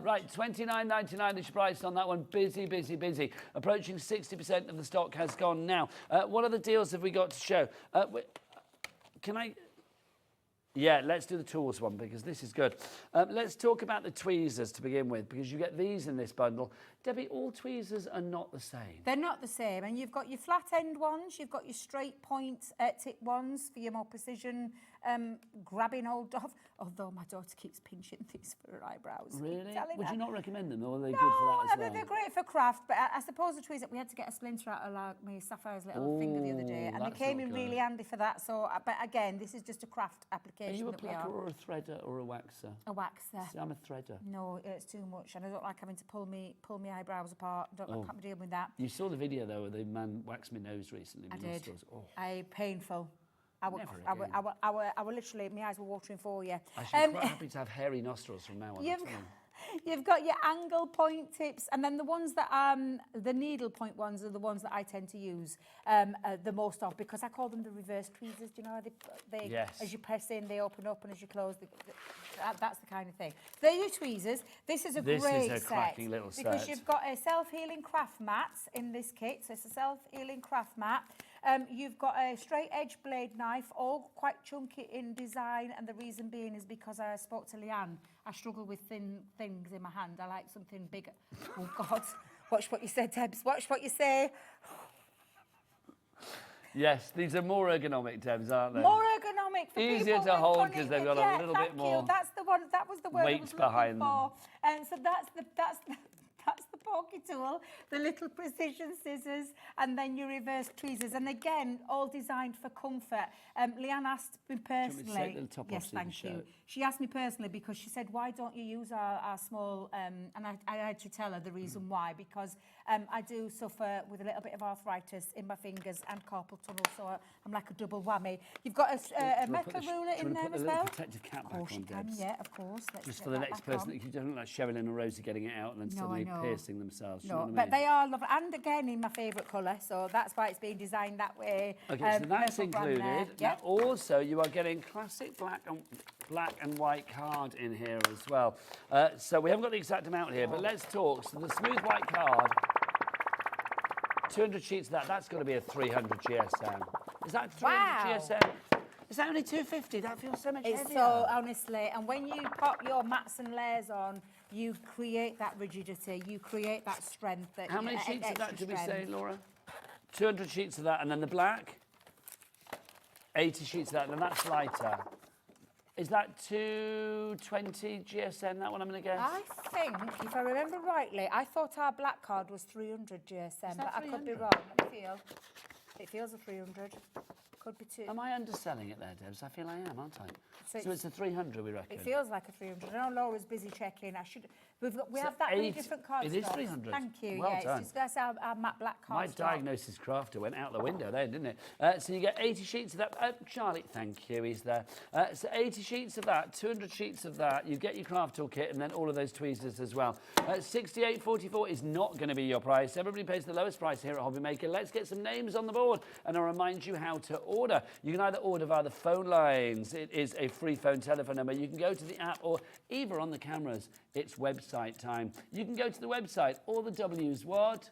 [SPEAKER 2] Right, $29.99 is your price on that one. Busy, busy, busy. Approaching 60% of the stock has gone now. What other deals have we got to show? Can I... Yeah, let's do the tools one because this is good. Let's talk about the tweezers to begin with because you get these in this bundle. Debbie, all tweezers are not the same.
[SPEAKER 8] They're not the same. And you've got your flat end ones, you've got your straight point tip ones for your more precision grabbing hold of. Although my daughter keeps pinching these for her eyebrows.
[SPEAKER 2] Really?
[SPEAKER 8] Telling
[SPEAKER 2] Would
[SPEAKER 8] her.
[SPEAKER 2] you not recommend them or are they
[SPEAKER 8] No,
[SPEAKER 2] good for that
[SPEAKER 8] I
[SPEAKER 2] as
[SPEAKER 8] mean,
[SPEAKER 2] well?
[SPEAKER 8] they're great for craft, but I suppose the tweezer, we had to get a splinter out of my Sapphire's little finger the other day, and they
[SPEAKER 2] that's
[SPEAKER 8] came
[SPEAKER 2] not
[SPEAKER 8] in
[SPEAKER 2] good.
[SPEAKER 8] really handy for that. So, but again, this is just a craft
[SPEAKER 2] Are
[SPEAKER 8] application
[SPEAKER 2] you a
[SPEAKER 8] that we
[SPEAKER 2] plucker
[SPEAKER 8] are.
[SPEAKER 2] or a threader or a waxer?
[SPEAKER 8] A waxer.
[SPEAKER 2] See, I'm a threader.
[SPEAKER 8] No, it's too much, and I don't like having to pull me eyebrows apart. I can't be dealing with that.
[SPEAKER 2] You saw the video though where the man waxed my nose recently.
[SPEAKER 8] I
[SPEAKER 2] my
[SPEAKER 8] did.
[SPEAKER 2] nostrils. Oh.
[SPEAKER 8] Painful. I were
[SPEAKER 2] Never
[SPEAKER 8] literally, my eyes were watering for you.
[SPEAKER 2] I should be quite happy to have hairy nostrils from now on.
[SPEAKER 8] You've got your angle point tips, and then the ones that the needle point ones are the ones that I tend to use the most of because I call them the reverse tweezers. Do you know how they
[SPEAKER 2] Yes.
[SPEAKER 8] as you press in, they open up, and as you close, that's the kind of thing. They're your tweezers. This is a great set
[SPEAKER 2] cracking little
[SPEAKER 8] because
[SPEAKER 2] set.
[SPEAKER 8] you've got a self-healing craft mat in this kit. So it's a self-healing craft mat. You've got a straight edge blade knife, all quite chunky in design, and the reason being is because I spoke to Leanne. I struggle with thin things in my hand. I like something bigger. Oh God, watch what you say, Debs. Watch what you say.
[SPEAKER 2] Yes, these are more ergonomic, Debs, aren't they?
[SPEAKER 8] More ergonomic for
[SPEAKER 2] Easier
[SPEAKER 8] people
[SPEAKER 2] to
[SPEAKER 8] with
[SPEAKER 2] hold
[SPEAKER 8] chronic-
[SPEAKER 2] 'cause they've got a
[SPEAKER 8] yeah,
[SPEAKER 2] little
[SPEAKER 8] thank
[SPEAKER 2] bit more
[SPEAKER 8] you. That's the one. That was the word I
[SPEAKER 2] weight
[SPEAKER 8] was looking
[SPEAKER 2] behind them.
[SPEAKER 8] for. And so that's the pokey tool, the little precision scissors, and then your reverse tweezers. And again, all designed for comfort. Leanne asked me
[SPEAKER 2] me to take
[SPEAKER 8] personally.
[SPEAKER 2] the top off
[SPEAKER 8] Yes,
[SPEAKER 2] so you can
[SPEAKER 8] thank
[SPEAKER 2] show
[SPEAKER 8] you.
[SPEAKER 2] it?
[SPEAKER 8] She asked me personally because she said, "Why don't you use our small?" And I had to tell her the reason why, because I do suffer with a little bit of arthritis in my fingers and carpal tunnel, so I'm like a double whammy. You've got a metal ruler in there as well.
[SPEAKER 2] Protective cap
[SPEAKER 8] Of
[SPEAKER 2] back
[SPEAKER 8] course
[SPEAKER 2] on,
[SPEAKER 8] you can,
[SPEAKER 2] Debs.
[SPEAKER 8] yeah, of course. Let's
[SPEAKER 2] Just
[SPEAKER 8] get
[SPEAKER 2] for the
[SPEAKER 8] that
[SPEAKER 2] next
[SPEAKER 8] back
[SPEAKER 2] person,
[SPEAKER 8] on.
[SPEAKER 2] that you don't like Cheryl and Rosie getting it out and then
[SPEAKER 8] No,
[SPEAKER 2] suddenly
[SPEAKER 8] I know.
[SPEAKER 2] piercing themselves. You
[SPEAKER 8] No,
[SPEAKER 2] know what I
[SPEAKER 8] but
[SPEAKER 2] mean?
[SPEAKER 8] they are lovely, and again in my favourite colour, so that's why it's been designed that way.
[SPEAKER 2] Okay, so that's
[SPEAKER 8] purple brand
[SPEAKER 2] included.
[SPEAKER 8] there.
[SPEAKER 2] Now,
[SPEAKER 8] Yep.
[SPEAKER 2] also, you are getting classic black and white card in here as well. So we haven't got the exact amount here, but let's talk. So the smooth white card, 200 sheets of that. That's got to be a 300 GSM. Is that 300
[SPEAKER 8] Wow.
[SPEAKER 2] GSM? Is that only 250? That feels so much
[SPEAKER 8] It's
[SPEAKER 2] heavier.
[SPEAKER 8] so, honestly, and when you pop your mats and layers on, you create that rigidity, you create that strength.
[SPEAKER 2] How many sheets of that
[SPEAKER 8] extra
[SPEAKER 2] did we say,
[SPEAKER 8] strength.
[SPEAKER 2] Laura? 200 sheets of that, and then the black? 80 sheets of that, and then that's lighter. Is that 220 GSM, that one I'm going to guess?
[SPEAKER 8] I think, if I remember rightly, I thought our black card was 300 GSM, but I could be
[SPEAKER 2] 300?
[SPEAKER 8] wrong. Let me feel. It feels a 300. could be two.
[SPEAKER 2] Am I underselling it there, Debs? I feel I am, aren't I?
[SPEAKER 8] So
[SPEAKER 2] So it's a 300, we reckon.
[SPEAKER 8] It feels like a 300. I know Laura's busy checking. We
[SPEAKER 2] So
[SPEAKER 8] have that many
[SPEAKER 2] 8
[SPEAKER 8] different card
[SPEAKER 2] it is
[SPEAKER 8] stocks.
[SPEAKER 2] 300.
[SPEAKER 8] Thank you.
[SPEAKER 2] Well
[SPEAKER 8] yeah,
[SPEAKER 2] done.
[SPEAKER 8] it's just that's our matte black card
[SPEAKER 2] My
[SPEAKER 8] stock.
[SPEAKER 2] diagnosis crafter went out the window there, didn't it? So you get 80 sheets of that. Charlie, thank you, he's there. So 80 sheets of that, 200 sheets of that. You get your craft toolkit and then all of those tweezers as well. 68.44 is not going to be your price. Everybody pays the lowest price here at Hobby Maker. Let's get some names on the board and I'll remind you how to order. You can either order via the phone lines. It is a free phone telephone number. You can go to the app or either on the cameras. It's website time. You can go to the website. All the W's what?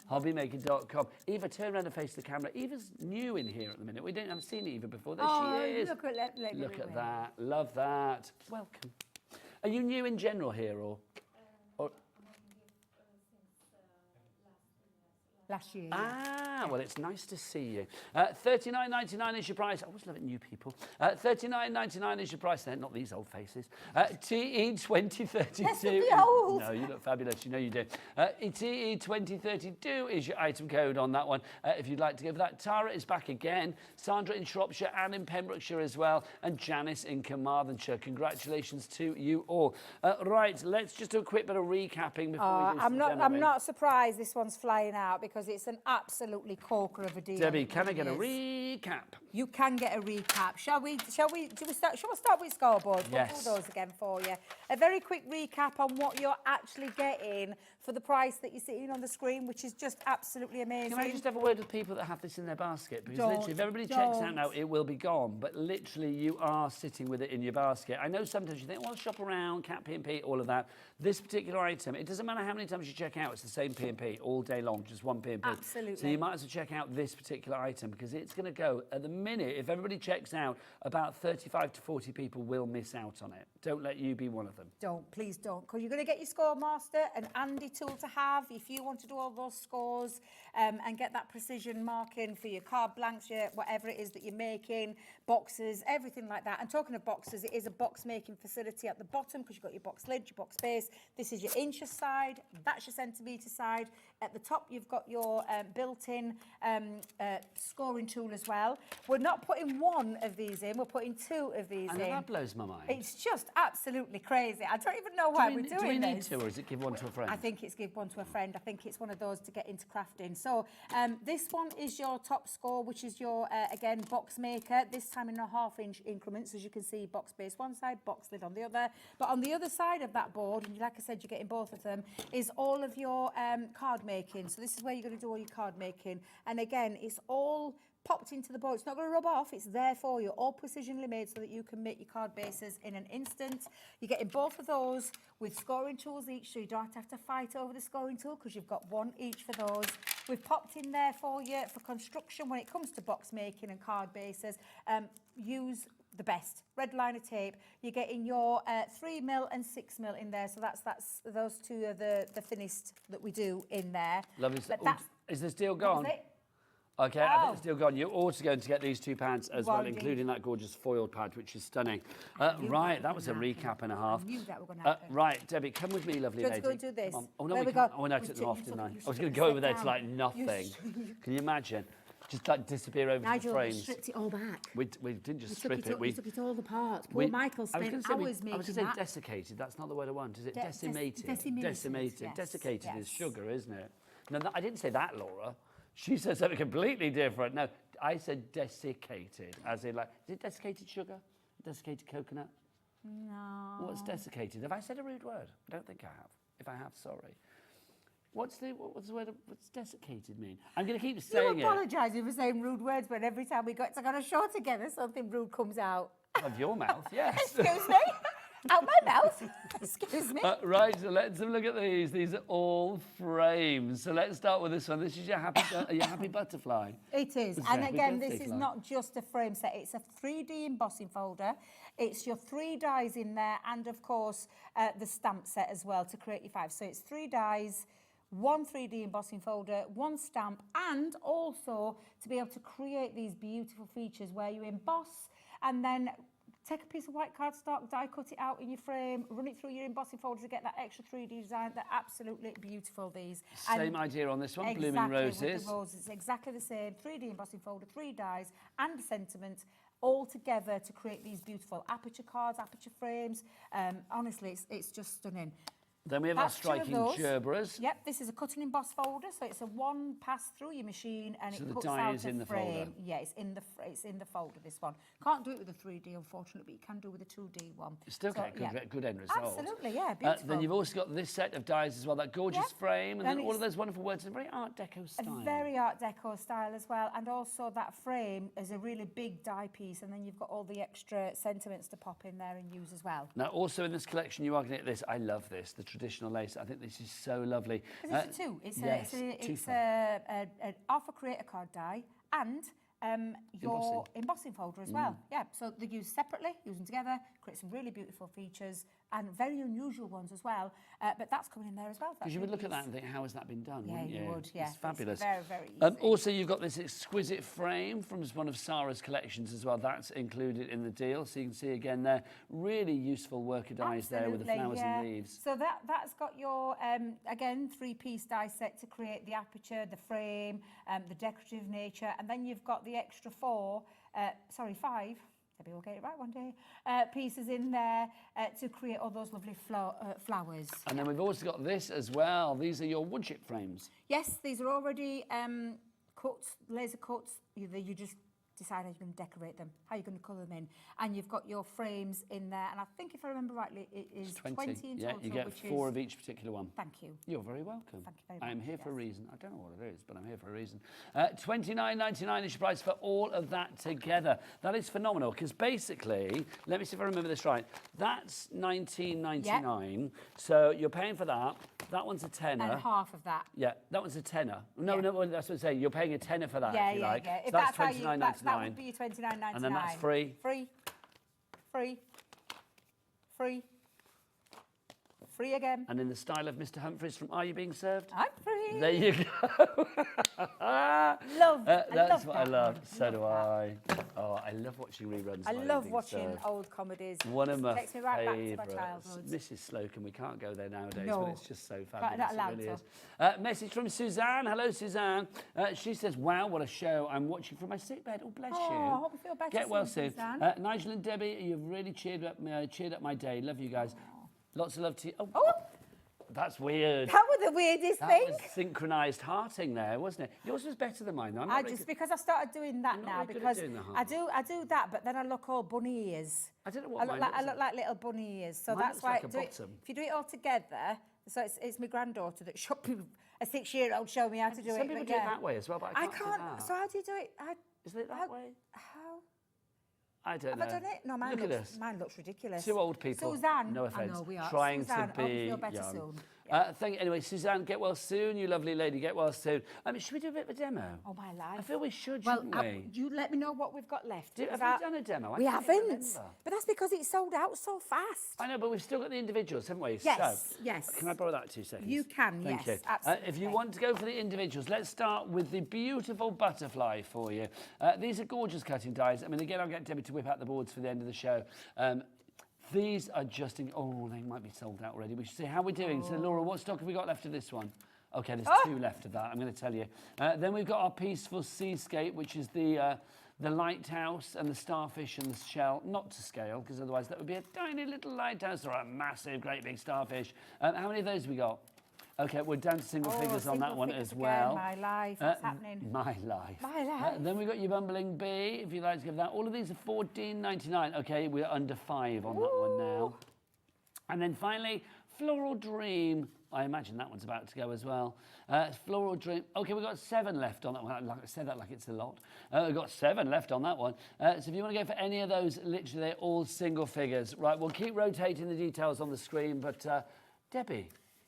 [SPEAKER 2] Hobbymaker.com. Eva, turn around and face the camera. Eva's new in here at the minute. We haven't seen Eva before. There she is.
[SPEAKER 8] Look at
[SPEAKER 2] that. Love that. Welcome. Are you new in general here or?
[SPEAKER 8] Last year.
[SPEAKER 2] Ah, well, it's nice to see you. $39.99 is your price. I always love it, new people. $39.99 is your price. They're not these old faces. TE 2032.
[SPEAKER 8] Let's be old.
[SPEAKER 2] No, you look fabulous. You know you do. TE 2032 is your item code on that one. If you'd like to go for that. Tara is back again. Sandra in Shropshire and in Pembrokeshire as well. And Janice in Carmarthenshire. Congratulations to you all. Right, let's just do a quick bit of recapping before we do some
[SPEAKER 8] I'm not surprised this one's flying out because it's an absolutely corker of a deal.
[SPEAKER 2] Debbie, can I get a recap?
[SPEAKER 8] You can get a recap. Shall we start with scoreboard?
[SPEAKER 2] Yes.
[SPEAKER 8] We'll do those again for you. A very quick recap on what you're actually getting for the price that you're seeing on the screen, which is just absolutely amazing.
[SPEAKER 2] Can I just have a word with people that have this in their basket? Because literally, if everybody checks out now, it will be gone. But literally, you are sitting with it in your basket. I know sometimes you think, well, shop around, cat P&P, all of that. This particular item, it doesn't matter how many times you check out, it's the same P&P all day long, just one P&P.
[SPEAKER 8] Absolutely.
[SPEAKER 2] So you might as well check out this particular item because it's going to go, at the minute, if everybody checks out, about 35 to 40 people will miss out on it. Don't let you be one of them.
[SPEAKER 8] Please don't, because you're going to get your score master, an handy tool to have if you want to do all those scores and get that precision marking for your card blanks, your whatever it is that you're making, boxes, everything like that. And talking of boxes, it is a box making facility at the bottom because you've got your box lid, your box base. This is your inches side, that's your centimetre side. At the top, you've got your built-in scoring tool as well. We're not putting one of these in, we're putting two of these in.
[SPEAKER 2] And that blows my mind.
[SPEAKER 8] It's just absolutely crazy. I don't even know why we're doing this.
[SPEAKER 2] Do we need to, or is it give one to a friend?
[SPEAKER 8] I think it's give one to a friend. I think it's one of those to get into crafting. So this one is your top score, which is your, again, box maker. This time in a half-inch increments, as you can see, box base one side, box lid on the other. But on the other side of that board, and like I said, you're getting both of them, is all of your card making. So this is where you're going to do all your card making. And again, it's all popped into the board. It's not going to rub off. It's there for you, all precisionally made so that you can make your card bases in an instant. You're getting both of those with scoring tools each, so you don't have to fight over the scoring tool because you've got one each for those. We've popped in there for you for construction when it comes to box making and card bases. Use the best red liner tape. You're getting your 3mm and 6mm in there, so that's those two are the thinnest that we do in there.
[SPEAKER 2] Lovely.
[SPEAKER 8] But
[SPEAKER 2] Is the deal gone? Okay, I think it's still gone. You're also going to get these two pads as well, including that gorgeous foiled pad, which is stunning. Right, that was a recap and a half.
[SPEAKER 8] I knew that were going to happen.
[SPEAKER 2] Right, Debbie, come with me, lovely lady.
[SPEAKER 8] Let's go and do this.
[SPEAKER 2] Come on. Oh, no,
[SPEAKER 8] There
[SPEAKER 2] we
[SPEAKER 8] we
[SPEAKER 2] can't.
[SPEAKER 8] go.
[SPEAKER 2] Oh, no, I took them off, didn't I?
[SPEAKER 8] You
[SPEAKER 2] I was going to
[SPEAKER 8] took
[SPEAKER 2] go
[SPEAKER 8] it
[SPEAKER 2] over there
[SPEAKER 8] down.
[SPEAKER 2] to like nothing. Can you imagine? Just like disappear over
[SPEAKER 8] Nigel,
[SPEAKER 2] the frames.
[SPEAKER 8] we stripped it all back.
[SPEAKER 2] We didn't just strip it.
[SPEAKER 8] We took it all apart. Poor Michael spent hours making that.
[SPEAKER 2] I was going to say desiccated. That's not the word I want. Is it decimated?
[SPEAKER 8] Decimated. Yes,
[SPEAKER 2] Desiccated
[SPEAKER 8] yes.
[SPEAKER 2] is sugar, isn't it? No, I didn't say that, Laura. She said something completely different. No, I said desiccated, as in like, is it desiccated sugar? Desiccated coconut?
[SPEAKER 8] No.
[SPEAKER 2] What's desiccated? Have I said a rude word? I don't think I have. If I have, sorry. What's the word? What's desiccated mean? I'm going to keep saying
[SPEAKER 8] You apologising for saying rude words, but every time we got on a show together, something rude comes out.
[SPEAKER 2] Of your mouth, yes.
[SPEAKER 8] Excuse me? Out my mouth? Excuse me?
[SPEAKER 2] Right, so let's have a look at these. These are all frames. So let's start with this one. This is your happy butterfly.
[SPEAKER 8] It is.
[SPEAKER 2] It's
[SPEAKER 8] And
[SPEAKER 2] happy
[SPEAKER 8] again,
[SPEAKER 2] birthday
[SPEAKER 8] this is
[SPEAKER 2] fly.
[SPEAKER 8] not just a frame set. It's a 3D embossing folder. It's your 3 dies in there and, of course, the stamp set as well to create your 5. So it's 3 dies, 1 3D embossing folder, 1 stamp, and also to be able to create these beautiful features where you emboss and then take a piece of white cardstock, die cut it out in your frame, run it through your embossing folder to get that extra 3D design. They're absolutely beautiful, these.
[SPEAKER 2] Same idea on this one,
[SPEAKER 8] exactly,
[SPEAKER 2] blooming roses.
[SPEAKER 8] With the roses. It's exactly the same, 3D embossing folder, 3 dies and sentiment all together to create these beautiful aperture cards, aperture frames. Honestly, it's just stunning.
[SPEAKER 2] Then we have our
[SPEAKER 8] That's 2 of
[SPEAKER 2] striking
[SPEAKER 8] those.
[SPEAKER 2] Gerberas.
[SPEAKER 8] Yep, this is a cut and emboss folder, so it's a one pass through your machine and
[SPEAKER 2] So
[SPEAKER 8] it
[SPEAKER 2] the
[SPEAKER 8] cuts
[SPEAKER 2] die
[SPEAKER 8] out
[SPEAKER 2] is
[SPEAKER 8] a
[SPEAKER 2] in the
[SPEAKER 8] frame.
[SPEAKER 2] folder.
[SPEAKER 8] Yeah, it's in the folder. This one can't do it with a 3D, unfortunately, but you can do with a 2D one.
[SPEAKER 2] You still
[SPEAKER 8] So,
[SPEAKER 2] get good end result.
[SPEAKER 8] Absolutely, yeah, beautiful.
[SPEAKER 2] Then you've also got this set of dies as well, that gorgeous
[SPEAKER 8] Yeah.
[SPEAKER 2] frame, and
[SPEAKER 8] Then
[SPEAKER 2] then all of
[SPEAKER 8] it's-
[SPEAKER 2] those wonderful words in a very Art Deco style.
[SPEAKER 8] A very Art Deco style as well, and also that frame is a really big die piece, and then you've got all the extra sentiments to pop in there and use as well.
[SPEAKER 2] Now, also in this collection, you are going to get this. I love this, the traditional lace. I think this is so lovely.
[SPEAKER 8] Because it's a 2.
[SPEAKER 2] yes,
[SPEAKER 8] It's an Alpha Creator card die and your embossing folder as well. Yeah, so they're used separately, use them together, create some really beautiful features and very unusual ones as well. But that's coming in there as well.
[SPEAKER 2] Because you would look at that and think, how has that been done?
[SPEAKER 8] Yeah,
[SPEAKER 2] wouldn't
[SPEAKER 8] you would, yeah.
[SPEAKER 2] It's fabulous.
[SPEAKER 8] Very, very easy.
[SPEAKER 2] Also, you've got this exquisite frame from one of Sarah's collections as well. That's included in the deal. So you can see again there, really useful worker dies there with the flowers and leaves.
[SPEAKER 8] So that's got your, again, 3-piece die set to create the aperture, the frame, the decorative nature, and then you've got the extra 5, maybe we'll get it right one day, pieces in there to create all those lovely flowers.
[SPEAKER 2] And then we've also got this as well. These are your wood chip frames.
[SPEAKER 8] Yes, these are already cut, laser cuts. You just decide how you're going to decorate them, how you're going to colour them in. And you've got your frames in there. And I think, if I remember rightly, it is 20 in
[SPEAKER 2] yeah,
[SPEAKER 8] total.
[SPEAKER 2] you get 4 of each particular one.
[SPEAKER 8] Thank you.
[SPEAKER 2] You're very welcome.
[SPEAKER 8] Thank you very
[SPEAKER 2] I am
[SPEAKER 8] much,
[SPEAKER 2] here for a
[SPEAKER 8] yes.
[SPEAKER 2] reason. I don't know what it is, but I'm here for a reason. $29.99 is your price for all of that together. That is phenomenal, because basically, let me see if I remember this right, that's $19.99.
[SPEAKER 8] Yep.
[SPEAKER 2] So you're paying for that. That one's a tenner.
[SPEAKER 8] And half of that.
[SPEAKER 2] Yeah, that one's a tenner. No,
[SPEAKER 8] Yeah.
[SPEAKER 2] no, that's what I'm saying. You're paying a tenner for that,
[SPEAKER 8] Yeah,
[SPEAKER 2] if you
[SPEAKER 8] yeah,
[SPEAKER 2] like.
[SPEAKER 8] yeah.
[SPEAKER 2] So
[SPEAKER 8] If
[SPEAKER 2] that's
[SPEAKER 8] how you,
[SPEAKER 2] $29.99.
[SPEAKER 8] that would be your $29.99.
[SPEAKER 2] And then that's free.
[SPEAKER 8] Free. Free. Free. Free again.
[SPEAKER 2] And in the style of Mr. Humphries from Are You Being Served?
[SPEAKER 8] I'm free.
[SPEAKER 2] There you go. That's what I love. So do I. Oh, I love watching reruns.
[SPEAKER 8] I
[SPEAKER 2] of Are You
[SPEAKER 8] love
[SPEAKER 2] Being
[SPEAKER 8] watching
[SPEAKER 2] Served.
[SPEAKER 8] old comedies.
[SPEAKER 2] One of my
[SPEAKER 8] Takes me right back to my
[SPEAKER 2] favourites.
[SPEAKER 8] childhood.
[SPEAKER 2] Mrs. Slocum, we can't go there nowadays,
[SPEAKER 8] No.
[SPEAKER 2] but it's just so
[SPEAKER 8] Not
[SPEAKER 2] fabulous.
[SPEAKER 8] allowed
[SPEAKER 2] It really
[SPEAKER 8] to.
[SPEAKER 2] is. Message from Suzanne. Hello, Suzanne. She says, wow, what a show. I'm watching from my sick bed. Oh, bless you.
[SPEAKER 8] I hope you feel better
[SPEAKER 2] Get well
[SPEAKER 8] soon,
[SPEAKER 2] soon.
[SPEAKER 8] Suzanne.
[SPEAKER 2] Nigel and Debbie, you've really cheered up my day. Love you guys. Lots of love to you. Oh,
[SPEAKER 8] Oh,
[SPEAKER 2] that's weird.
[SPEAKER 8] that was the weirdest
[SPEAKER 2] That
[SPEAKER 8] thing.
[SPEAKER 2] was synchronised hearting there, wasn't it? Yours was better than mine. Though. I'm not
[SPEAKER 8] I
[SPEAKER 2] very
[SPEAKER 8] just
[SPEAKER 2] good-
[SPEAKER 8] because I started doing that
[SPEAKER 2] You're not
[SPEAKER 8] now
[SPEAKER 2] very good at
[SPEAKER 8] because
[SPEAKER 2] doing the heart
[SPEAKER 8] I do that, but then I look all bunny ears.
[SPEAKER 2] I don't know what mine
[SPEAKER 8] I
[SPEAKER 2] looks
[SPEAKER 8] look like little bunny ears. So
[SPEAKER 2] Mine
[SPEAKER 8] that's
[SPEAKER 2] looks
[SPEAKER 8] why
[SPEAKER 2] like a
[SPEAKER 8] do it,
[SPEAKER 2] bottom.
[SPEAKER 8] if you do it all together. So it's my granddaughter that showed me, a 6-year-old showed me how to do it.
[SPEAKER 2] Some people
[SPEAKER 8] but
[SPEAKER 2] do it that way as well, but I
[SPEAKER 8] I
[SPEAKER 2] can't.
[SPEAKER 8] can't.
[SPEAKER 2] Do that.
[SPEAKER 8] So how do you do it?
[SPEAKER 2] Isn't it that
[SPEAKER 8] how-
[SPEAKER 2] way?
[SPEAKER 8] How?
[SPEAKER 2] I don't
[SPEAKER 8] Have
[SPEAKER 2] know.
[SPEAKER 8] I done it? No,
[SPEAKER 2] Look at us.
[SPEAKER 8] mine looks ridiculous.
[SPEAKER 2] 2 old people.
[SPEAKER 8] Suzanne,
[SPEAKER 2] No offence.
[SPEAKER 8] I know we are.
[SPEAKER 2] Trying
[SPEAKER 8] Suzanne,
[SPEAKER 2] to
[SPEAKER 8] I hope you
[SPEAKER 2] be
[SPEAKER 8] feel better
[SPEAKER 2] young.
[SPEAKER 8] soon.
[SPEAKER 2] Anyway, Suzanne, get well soon, you lovely lady. Get well soon. Should we do a bit of a demo?
[SPEAKER 8] Oh my life.
[SPEAKER 2] I feel we should,
[SPEAKER 8] Well,
[SPEAKER 2] shouldn't we?
[SPEAKER 8] you let me know what we've got left.
[SPEAKER 2] Have
[SPEAKER 8] because
[SPEAKER 2] we done a demo? I
[SPEAKER 8] We
[SPEAKER 2] can't
[SPEAKER 8] haven't.
[SPEAKER 2] remember.
[SPEAKER 8] But that's because it sold out so fast.
[SPEAKER 2] I know, but we've still got the individuals, haven't we?
[SPEAKER 8] Yes,
[SPEAKER 2] So,
[SPEAKER 8] yes.
[SPEAKER 2] Can I borrow that 2 seconds?
[SPEAKER 8] You can,
[SPEAKER 2] Thank
[SPEAKER 8] yes,
[SPEAKER 2] you.
[SPEAKER 8] absolutely.
[SPEAKER 2] If you want to go for the individuals, let's start with the beautiful butterfly for you. These are gorgeous cutting dies. I mean, again, I'll get Debbie to whip out the boards for the end of the show. These are just, they might be sold out already. We should see how we're doing. So, Laura, what stock have we got left of this one? Okay, there's 2 left of that, I'm going to tell you. Then we've got our peaceful seascape, which is the lighthouse and the starfish and the shell, not to scale, because otherwise that would be a tiny little lighthouse or a massive, great big starfish. How many of those have we got? Okay, we're down to single figures on that
[SPEAKER 8] single
[SPEAKER 2] one
[SPEAKER 8] figures
[SPEAKER 2] as
[SPEAKER 8] again,
[SPEAKER 2] well.
[SPEAKER 8] my life, what's happening?
[SPEAKER 2] My life.
[SPEAKER 8] My life.
[SPEAKER 2] Then we've got your bumbling bee, if you'd like to give that. All of these are $14.99. Okay, we're under 5 on that one now. And then finally, Floral Dream. I imagine that one's about to go as well. Floral Dream. Okay, we've got 7 left on that one. Like I said that like it's a lot. We've got 7 left on that one. So if you want to go for any of those, literally they're all single figures. Right, we'll keep rotating the details on the screen, but Debbie,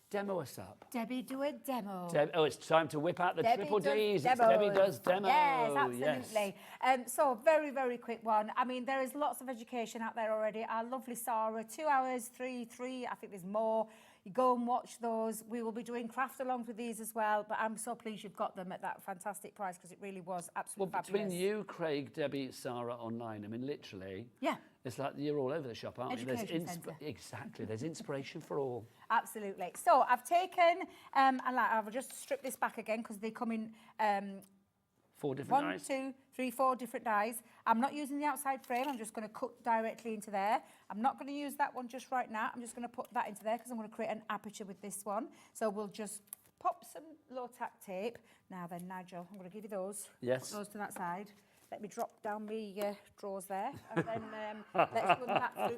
[SPEAKER 2] demo us up.
[SPEAKER 8] Debbie, do a demo.
[SPEAKER 2] It's time to whip out the
[SPEAKER 8] Debbie
[SPEAKER 2] triple
[SPEAKER 8] does
[SPEAKER 2] Ds. It's
[SPEAKER 8] demos.
[SPEAKER 2] Debbie does demo.
[SPEAKER 8] Yes, absolutely.
[SPEAKER 2] Yes.
[SPEAKER 8] So very, very quick one. I mean, there is lots of education out there already. Our lovely Sarah, 2 hours, three, I think there's more. You go and watch those. We will be doing craft alongs with these as well, but I'm so pleased you've got them at that fantastic price because it really was absolutely
[SPEAKER 2] Well,
[SPEAKER 8] fabulous.
[SPEAKER 2] between you, Craig, Debbie, Sarah online, I mean, literally,
[SPEAKER 8] Yeah.
[SPEAKER 2] It's like you're all over the shop, aren't you?
[SPEAKER 8] Education centre.
[SPEAKER 2] Exactly. There's inspiration for all.
[SPEAKER 8] Absolutely. So I've taken, and like, I'll just strip this back again because they come in
[SPEAKER 2] 4 different
[SPEAKER 8] 1,
[SPEAKER 2] dyes.
[SPEAKER 8] 2, 3, 4 different dyes. I'm not using the outside frame. I'm just going to cut directly into there. I'm not going to use that one just right now. I'm just going to put that into there because I'm going to create an aperture with this one. So we'll just pop some low tack tape. Now then, Nigel, I'm going to give you those.
[SPEAKER 2] Yes.
[SPEAKER 8] Put those to that side. Let me drop down my drawers there, and then let's run that through.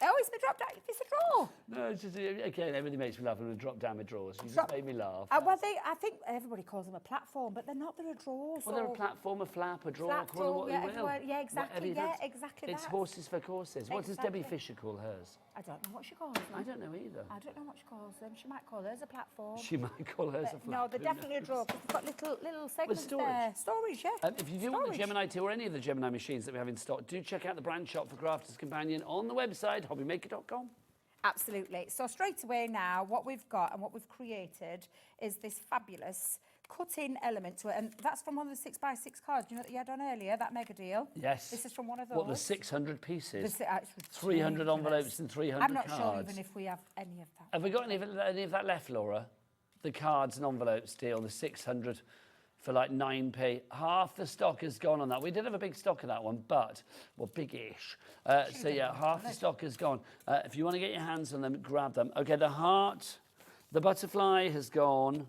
[SPEAKER 8] Oh, it's the drop down. It's a drawer.
[SPEAKER 2] No, it's just, again, everything makes me laugh when I drop down my drawers. You just made me laugh.
[SPEAKER 8] Well, I think everybody calls them a platform, but they're not. They're a drawer.
[SPEAKER 2] Well, they're a platform, a flap, a drawer, call them what
[SPEAKER 8] yeah,
[SPEAKER 2] you will.
[SPEAKER 8] everyone- yeah, exactly,
[SPEAKER 2] Whatever you
[SPEAKER 8] yeah,
[SPEAKER 2] fancy.
[SPEAKER 8] exactly
[SPEAKER 2] It's
[SPEAKER 8] that.
[SPEAKER 2] horses for courses. What does Debbie
[SPEAKER 8] Exactly.
[SPEAKER 2] Fisher call hers?
[SPEAKER 8] I don't know what she calls them.
[SPEAKER 2] I don't know either.
[SPEAKER 8] I don't know what she calls them. She might call hers a platform.
[SPEAKER 2] She might call hers a flap.
[SPEAKER 8] No, they're
[SPEAKER 2] who
[SPEAKER 8] definitely a
[SPEAKER 2] knows?
[SPEAKER 8] drawer because they've got little segments
[SPEAKER 2] storage.
[SPEAKER 8] there. Storage, yeah.
[SPEAKER 2] If you do want the
[SPEAKER 8] Storage.
[SPEAKER 2] Gemini 2 or any of the Gemini machines that we have in stock, do check out the brand shop for Crafters Companion on the website, hobbymaker.com.
[SPEAKER 8] Absolutely. So straight away now, what we've got and what we've created is this fabulous cut-in element to it. And that's from one of the 6x6 cards, you know, that you had on earlier, that mega deal.
[SPEAKER 2] Yes.
[SPEAKER 8] This is from one of those.
[SPEAKER 2] What, the 600 pieces?
[SPEAKER 8] It's
[SPEAKER 2] 300
[SPEAKER 8] ridiculous.
[SPEAKER 2] envelopes and 300
[SPEAKER 8] I'm not sure
[SPEAKER 2] cards.
[SPEAKER 8] even if we have any of that.
[SPEAKER 2] Have we got any of that left, Laura? The cards and envelopes deal, the 600 for like 9p. Half the stock has gone on that. We did have a big stock of that one, but, well, big-ish. So yeah, half the stock has gone. If you want to get your hands on them, grab them. Okay, the heart, the butterfly has gone.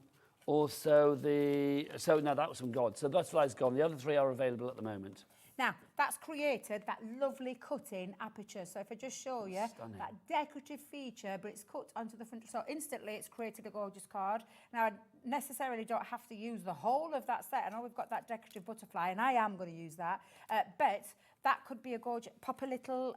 [SPEAKER 2] Also so now that was from God. So the butterfly's gone. The other 3 are available at the moment.
[SPEAKER 8] Now, that's created that lovely cut-in aperture. So if I just show you
[SPEAKER 2] Stunning.
[SPEAKER 8] that decorative feature, but it's cut onto the front. So instantly it's created a gorgeous card. Now, I necessarily don't have to use the whole of that set. I know we've got that decorative butterfly, and I am going to use that. But that could be a gorgeous... Pop a little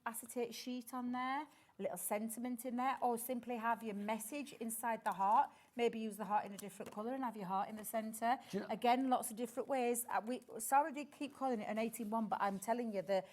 [SPEAKER 8] acetate sheet on there, a little sentiment in there, or simply have your message inside the heart. Maybe use the heart in a different colour and have your heart in the centre.
[SPEAKER 2] You know,
[SPEAKER 8] again, lots of different ways. Sorry to keep calling it an 18-1, but I'm telling you, the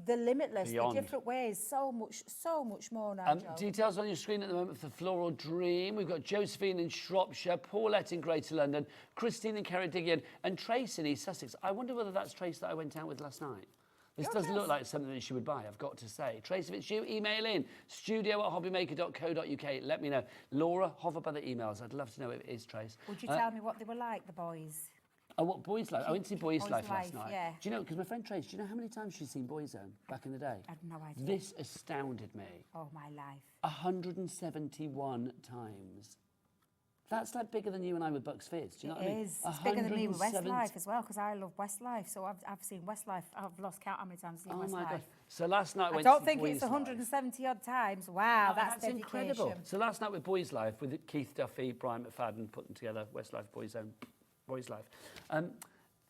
[SPEAKER 8] limitless,
[SPEAKER 2] Beyond.
[SPEAKER 8] the different ways, so much more now, Joe.
[SPEAKER 2] Details on your screen at the moment for Floral Dream. We've got Josephine in Shropshire, Paulette in Greater London, Christine in Ceredigion, and Trace in East Sussex. I wonder whether that's Trace that I went out with last night. This does look like something that she would buy, I've got to say. Trace, if it's you, email in, studio@hobbymaker.co.uk. Let me know. Laura, hover by the emails. I'd love to know if it is Trace.
[SPEAKER 8] Would you tell me what they were like, the boys?
[SPEAKER 2] Oh, what, Boys Life? I went to see Boys
[SPEAKER 8] Boys
[SPEAKER 2] Life
[SPEAKER 8] Life,
[SPEAKER 2] last night.
[SPEAKER 8] yeah.
[SPEAKER 2] Do you know, because my friend Trace, do you know how many times she's seen Boyzone back in the day?
[SPEAKER 8] I had no idea.
[SPEAKER 2] This astounded me.
[SPEAKER 8] Oh, my life.
[SPEAKER 2] 171 times. That's like bigger than you and I with Bucks Fizz. Do you know what I mean?
[SPEAKER 8] It is. It's bigger than me with
[SPEAKER 2] 170
[SPEAKER 8] Westlife as well, because I love Westlife. So I've seen Westlife. I've lost count how many times I've seen
[SPEAKER 2] Oh
[SPEAKER 8] Westlife.
[SPEAKER 2] my God. So last night
[SPEAKER 8] I
[SPEAKER 2] went
[SPEAKER 8] don't
[SPEAKER 2] to
[SPEAKER 8] think
[SPEAKER 2] Boys
[SPEAKER 8] it's
[SPEAKER 2] Life.
[SPEAKER 8] 170 odd times. Wow, that's dedication.
[SPEAKER 2] incredible. So last night with Boys Life, with Keith Duffy, Brian McFadden, putting together Westlife, Boys Life.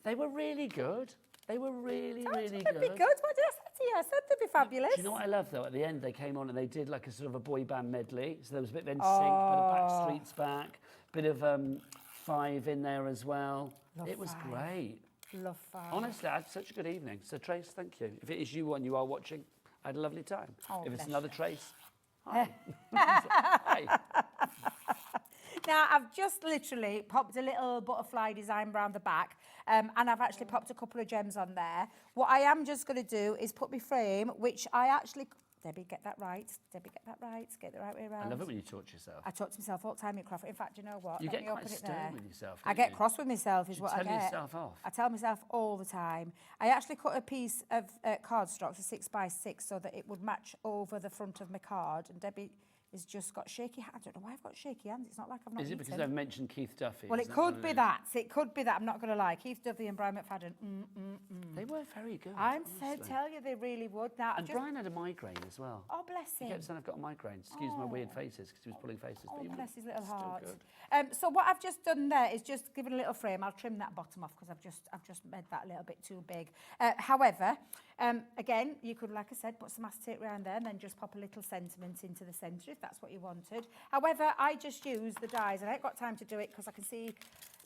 [SPEAKER 2] They were really good. They were really, really
[SPEAKER 8] They'd
[SPEAKER 2] good.
[SPEAKER 8] be good. What did I say to you? I said they'd be fabulous.
[SPEAKER 2] Do you know what I love though? At the end, they came on and they did like a sort of a boy band medley. So there was a bit of NSYNC, bit of Backstreet's Back, bit of Five in there as well.
[SPEAKER 8] Love
[SPEAKER 2] it was
[SPEAKER 8] Five.
[SPEAKER 2] great.
[SPEAKER 8] Love Five.
[SPEAKER 2] Honestly, I had such a good evening. So Trace, thank you. If it is you and you are watching, I had a lovely time.
[SPEAKER 8] Oh,
[SPEAKER 2] if it's
[SPEAKER 8] bless
[SPEAKER 2] another
[SPEAKER 8] you.
[SPEAKER 2] Trace, hi. Hi.
[SPEAKER 8] Now, I've just literally popped a little butterfly design around the back, and I've actually popped a couple of gems on there. What I am just going to do is put my frame, which I actually... Debbie, get that right. Debbie, get that right. Get the right way around.
[SPEAKER 2] I love it when you talk to yourself.
[SPEAKER 8] I talk to myself all the time in craft. In fact, you know what?
[SPEAKER 2] You
[SPEAKER 8] Let
[SPEAKER 2] get
[SPEAKER 8] me
[SPEAKER 2] quite
[SPEAKER 8] open it
[SPEAKER 2] stern
[SPEAKER 8] there.
[SPEAKER 2] with yourself,
[SPEAKER 8] I
[SPEAKER 2] don't
[SPEAKER 8] get
[SPEAKER 2] you?
[SPEAKER 8] cross with myself, is
[SPEAKER 2] You
[SPEAKER 8] what I
[SPEAKER 2] tell
[SPEAKER 8] get.
[SPEAKER 2] yourself off.
[SPEAKER 8] I tell myself all the time. I actually cut a piece of cardstock, a 6x6, so that it would match over the front of my card. And Debbie has just got shaky hands. I don't know why I've got shaky hands. It's not like I've not
[SPEAKER 2] Is it
[SPEAKER 8] eaten.
[SPEAKER 2] because I've mentioned Keith Duffy?
[SPEAKER 8] Well,
[SPEAKER 2] Is
[SPEAKER 8] it
[SPEAKER 2] that what
[SPEAKER 8] could be
[SPEAKER 2] is?
[SPEAKER 8] that. It could be that. I'm not going to lie. Keith Duffy and Brian McFadden.
[SPEAKER 2] They were very good.
[SPEAKER 8] I'm so
[SPEAKER 2] honestly.
[SPEAKER 8] tell you, they really would. Now,
[SPEAKER 2] And
[SPEAKER 8] just,
[SPEAKER 2] Brian had a migraine as well.
[SPEAKER 8] oh, bless
[SPEAKER 2] He
[SPEAKER 8] him.
[SPEAKER 2] kept saying, I've got a migraine. Excuse my weird faces, because he was pulling faces.
[SPEAKER 8] Oh,
[SPEAKER 2] but he
[SPEAKER 8] bless
[SPEAKER 2] was
[SPEAKER 8] his little
[SPEAKER 2] still
[SPEAKER 8] heart.
[SPEAKER 2] good.
[SPEAKER 8] So what I've just done there is just given a little frame. I'll trim that bottom off because I've just made that a little bit too big. However, again, you could, like I said, put some acetate around there and then just pop a little sentiment into the centre if that's what you wanted. However, I just use the dies, and I ain't got time to do it because I can see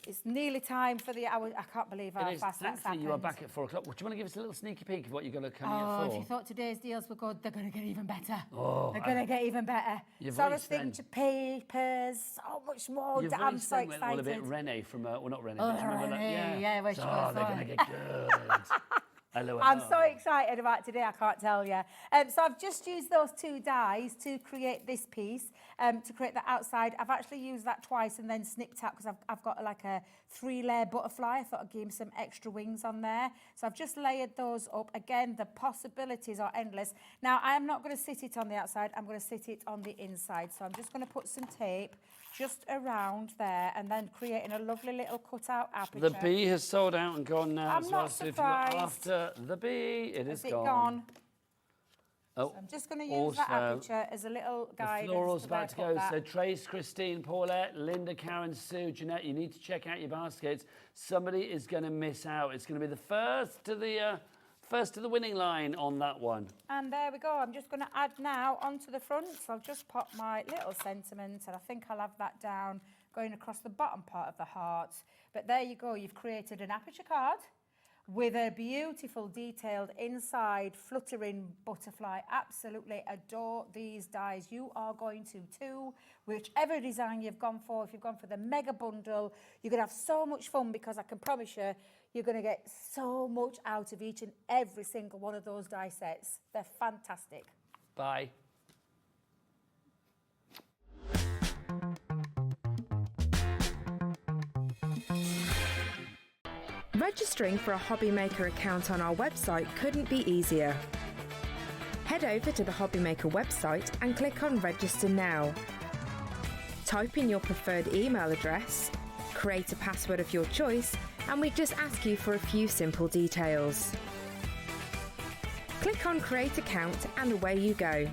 [SPEAKER 8] it's nearly time for the hour. I can't believe how
[SPEAKER 2] It is.
[SPEAKER 8] fast that's
[SPEAKER 2] Thankfully,
[SPEAKER 8] happened.
[SPEAKER 2] you are back at 4 o'clock. Well, do you want to give us a little sneaky peek of what you're going to come here
[SPEAKER 8] Oh,
[SPEAKER 2] for?
[SPEAKER 8] if you thought today's deals were good, they're going to get even better.
[SPEAKER 2] Oh,
[SPEAKER 8] they're going to get even better.
[SPEAKER 2] Your
[SPEAKER 8] Sarah's
[SPEAKER 2] voice then.
[SPEAKER 8] signature papers, so much more.
[SPEAKER 2] Your
[SPEAKER 8] I'm
[SPEAKER 2] voice
[SPEAKER 8] so
[SPEAKER 2] then went all a
[SPEAKER 8] excited.
[SPEAKER 2] bit Renee from, well, not Renee,
[SPEAKER 8] Oh,
[SPEAKER 2] but do you remember that?
[SPEAKER 8] Renee, yeah, where she
[SPEAKER 2] Oh,
[SPEAKER 8] was
[SPEAKER 2] they're
[SPEAKER 8] on.
[SPEAKER 2] going to get good. Hello,
[SPEAKER 8] I'm so excited about today, I can't tell you. So I've just used those 2 dies to create this piece, to create the outside. I've actually used that twice and then snipped out because I've got like a 3-layer butterfly. I thought I'd give him some extra wings on there. So I've just layered those up. Again, the possibilities are endless. Now, I am not going to sit it on the outside. I'm going to sit it on the inside. So I'm just going to put some tape just around there and then creating a lovely little cutout aperture.
[SPEAKER 2] The bee has sold out and gone now.
[SPEAKER 8] I'm
[SPEAKER 2] as
[SPEAKER 8] not
[SPEAKER 2] well, so if you're
[SPEAKER 8] surprised.
[SPEAKER 2] after the bee, it is
[SPEAKER 8] Is it
[SPEAKER 2] gone.
[SPEAKER 8] gone?
[SPEAKER 2] Oh,
[SPEAKER 8] So I'm just going to use that aperture as a little guide.
[SPEAKER 2] the floral's about to go. So Trace, Christine, Paulette, Linda, Karen, Sue, Jeanette, you need to check out your baskets. Somebody is going to miss out. It's going to be the first to the winning line on that one.
[SPEAKER 8] And there we go. I'm just going to add now onto the front. So I'll just pop my little sentiment, and I think I'll have that down going across the bottom part of the heart. But there you go. You've created an aperture card with a beautiful detailed inside fluttering butterfly. Absolutely adore these dies. You are going to too, whichever design you've gone for. If you've gone for the mega bundle, you're going to have so much fun, because I can promise you, you're going to get so much out of each and every single one of those die sets. They're fantastic.
[SPEAKER 2] Bye.
[SPEAKER 9] Registering for a Hobby Maker account on our website couldn't be easier. Head over to the Hobby Maker website and click on Register Now. Type in your preferred email address, create a password of your choice, and we just ask you for a few simple details. Click on Create Account and away you go.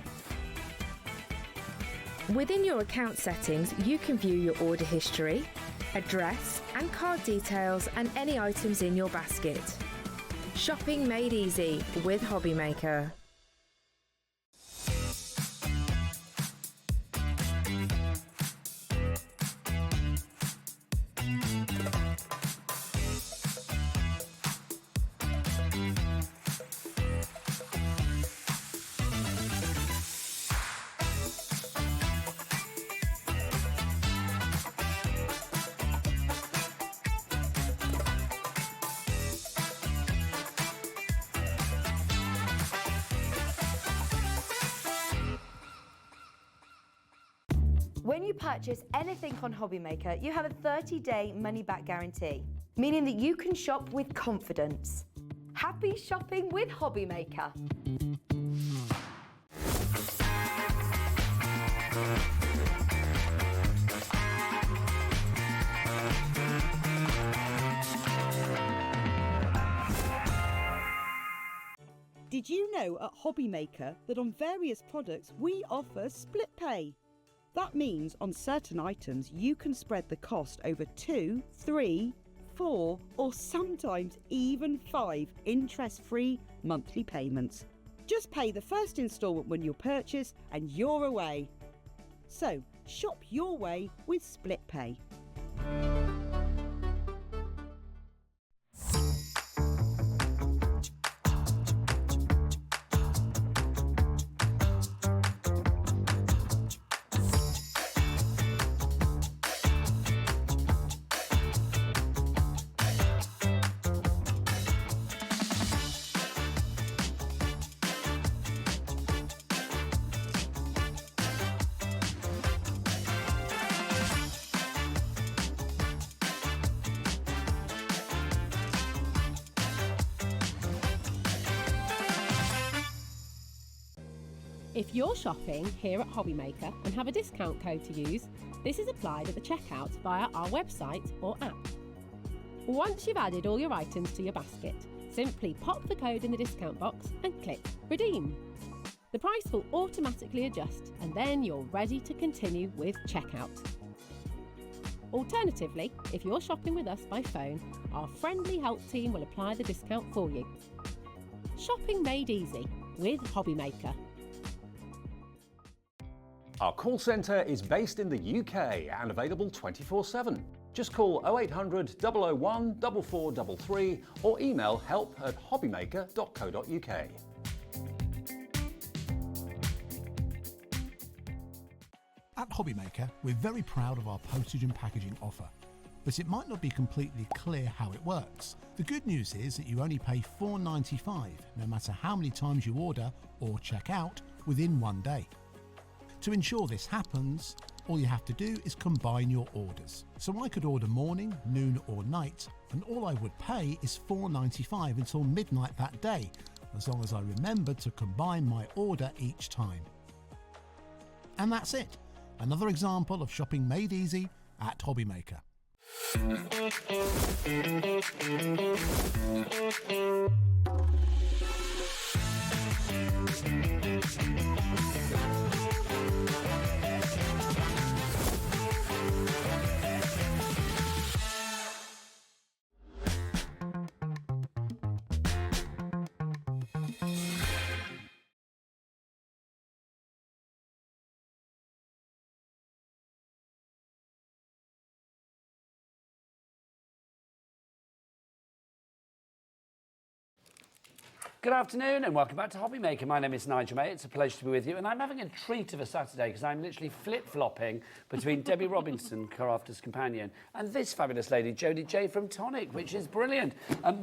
[SPEAKER 9] Within your account settings, you can view your order history, address and card details, and any items in your basket. Shopping made easy with Hobby Maker.
[SPEAKER 10] When you purchase anything on Hobby Maker, you have a 30-day money-back guarantee, meaning that you can shop with confidence. Happy shopping with Hobby Maker.
[SPEAKER 7] Did you know at Hobby Maker that on various products we offer split pay? That means on certain items you can spread the cost over 2, 3, 4 or sometimes even 5 interest-free monthly payments. Just pay the first instalment when you purchase and you're away. So shop your way with split pay.
[SPEAKER 11] If you're shopping here at Hobby Maker and have a discount code to use, this is applied at the checkout via our website or app. Once you've added all your items to your basket, simply pop the code in the discount box and click Redeem. The price will automatically adjust and then you're ready to continue with checkout. Alternatively, if you're shopping with us by phone, our friendly help team will apply the discount for you. Shopping made easy with Hobby Maker.
[SPEAKER 12] Our call centre is based in the UK and available 24/7. Just call 0800 001 4433 or email help@hobbymaker.co.uk.
[SPEAKER 6] At Hobby Maker, we're very proud of our postage and packaging offer. but it might not be completely clear how it works. The good news is that you only pay $4.95 no matter how many times you order or check out within one day. To ensure this happens, all you have to do is combine your orders. So I could order morning, noon or night, and all I would pay is $4.95 until midnight that day, as long as I remembered to combine my order each time. And that's it. Another example of shopping made easy at Hobbymaker.
[SPEAKER 2] Good afternoon and welcome back to Hobbymaker. My name is Nigel May. It's a pleasure to be with you, and I'm having a treat of a Saturday because I'm literally flip-flopping between Debbie Robinson, Crafter's Companion, and this fabulous lady, Jodie J from Tonic, which is brilliant.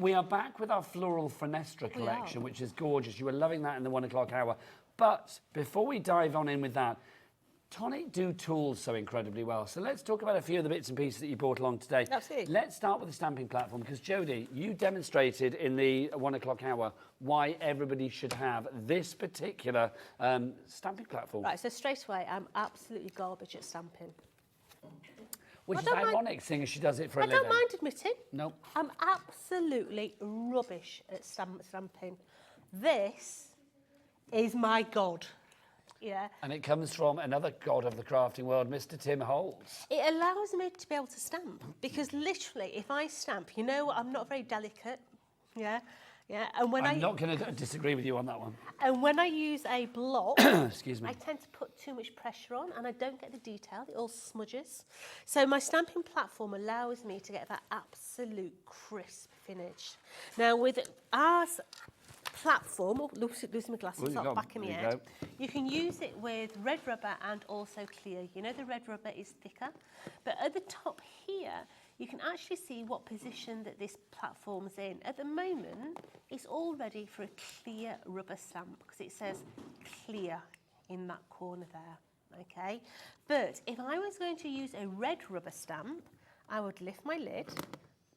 [SPEAKER 2] We are back with our Floral Fenestra collection, which is gorgeous. You were loving that in the 1 o'clock hour. But before we dive on in with that, Tonic do tools so incredibly well. So let's talk about a few of the bits and pieces that you brought along today.
[SPEAKER 3] Absolutely.
[SPEAKER 2] Let's start with the stamping platform, because Jodie, you demonstrated in the 1 o'clock hour why everybody should have this particular stamping platform.
[SPEAKER 3] Right, so straight away, I'm absolutely garbage at stamping.
[SPEAKER 2] Which is ironic, seeing as she does it for a living.
[SPEAKER 3] I don't mind admitting.
[SPEAKER 2] No.
[SPEAKER 3] I'm absolutely rubbish at stamping. This is my god. Yeah.
[SPEAKER 2] And it comes from another god of the crafting world, Mr. Tim Holtz.
[SPEAKER 3] It allows me to be able to stamp, because literally, if I stamp, you know, I'm not very delicate. Yeah. Yeah. And when
[SPEAKER 2] I'm not going to disagree with you on that one.
[SPEAKER 3] And when I use a block,
[SPEAKER 2] excuse me,
[SPEAKER 3] I tend to put too much pressure on and I don't get the detail. It all smudges. So my stamping platform allows me to get that absolute crisp finish. Now with our platform, losing my glasses, I'll back in my head. You can use it with red rubber and also clear. You know, the red rubber is thicker, but at the top here, you can actually see what position that this platform's in. At the moment, it's all ready for a clear rubber stamp because it says clear in that corner there, okay? But if I was going to use a red rubber stamp, I would lift my lid,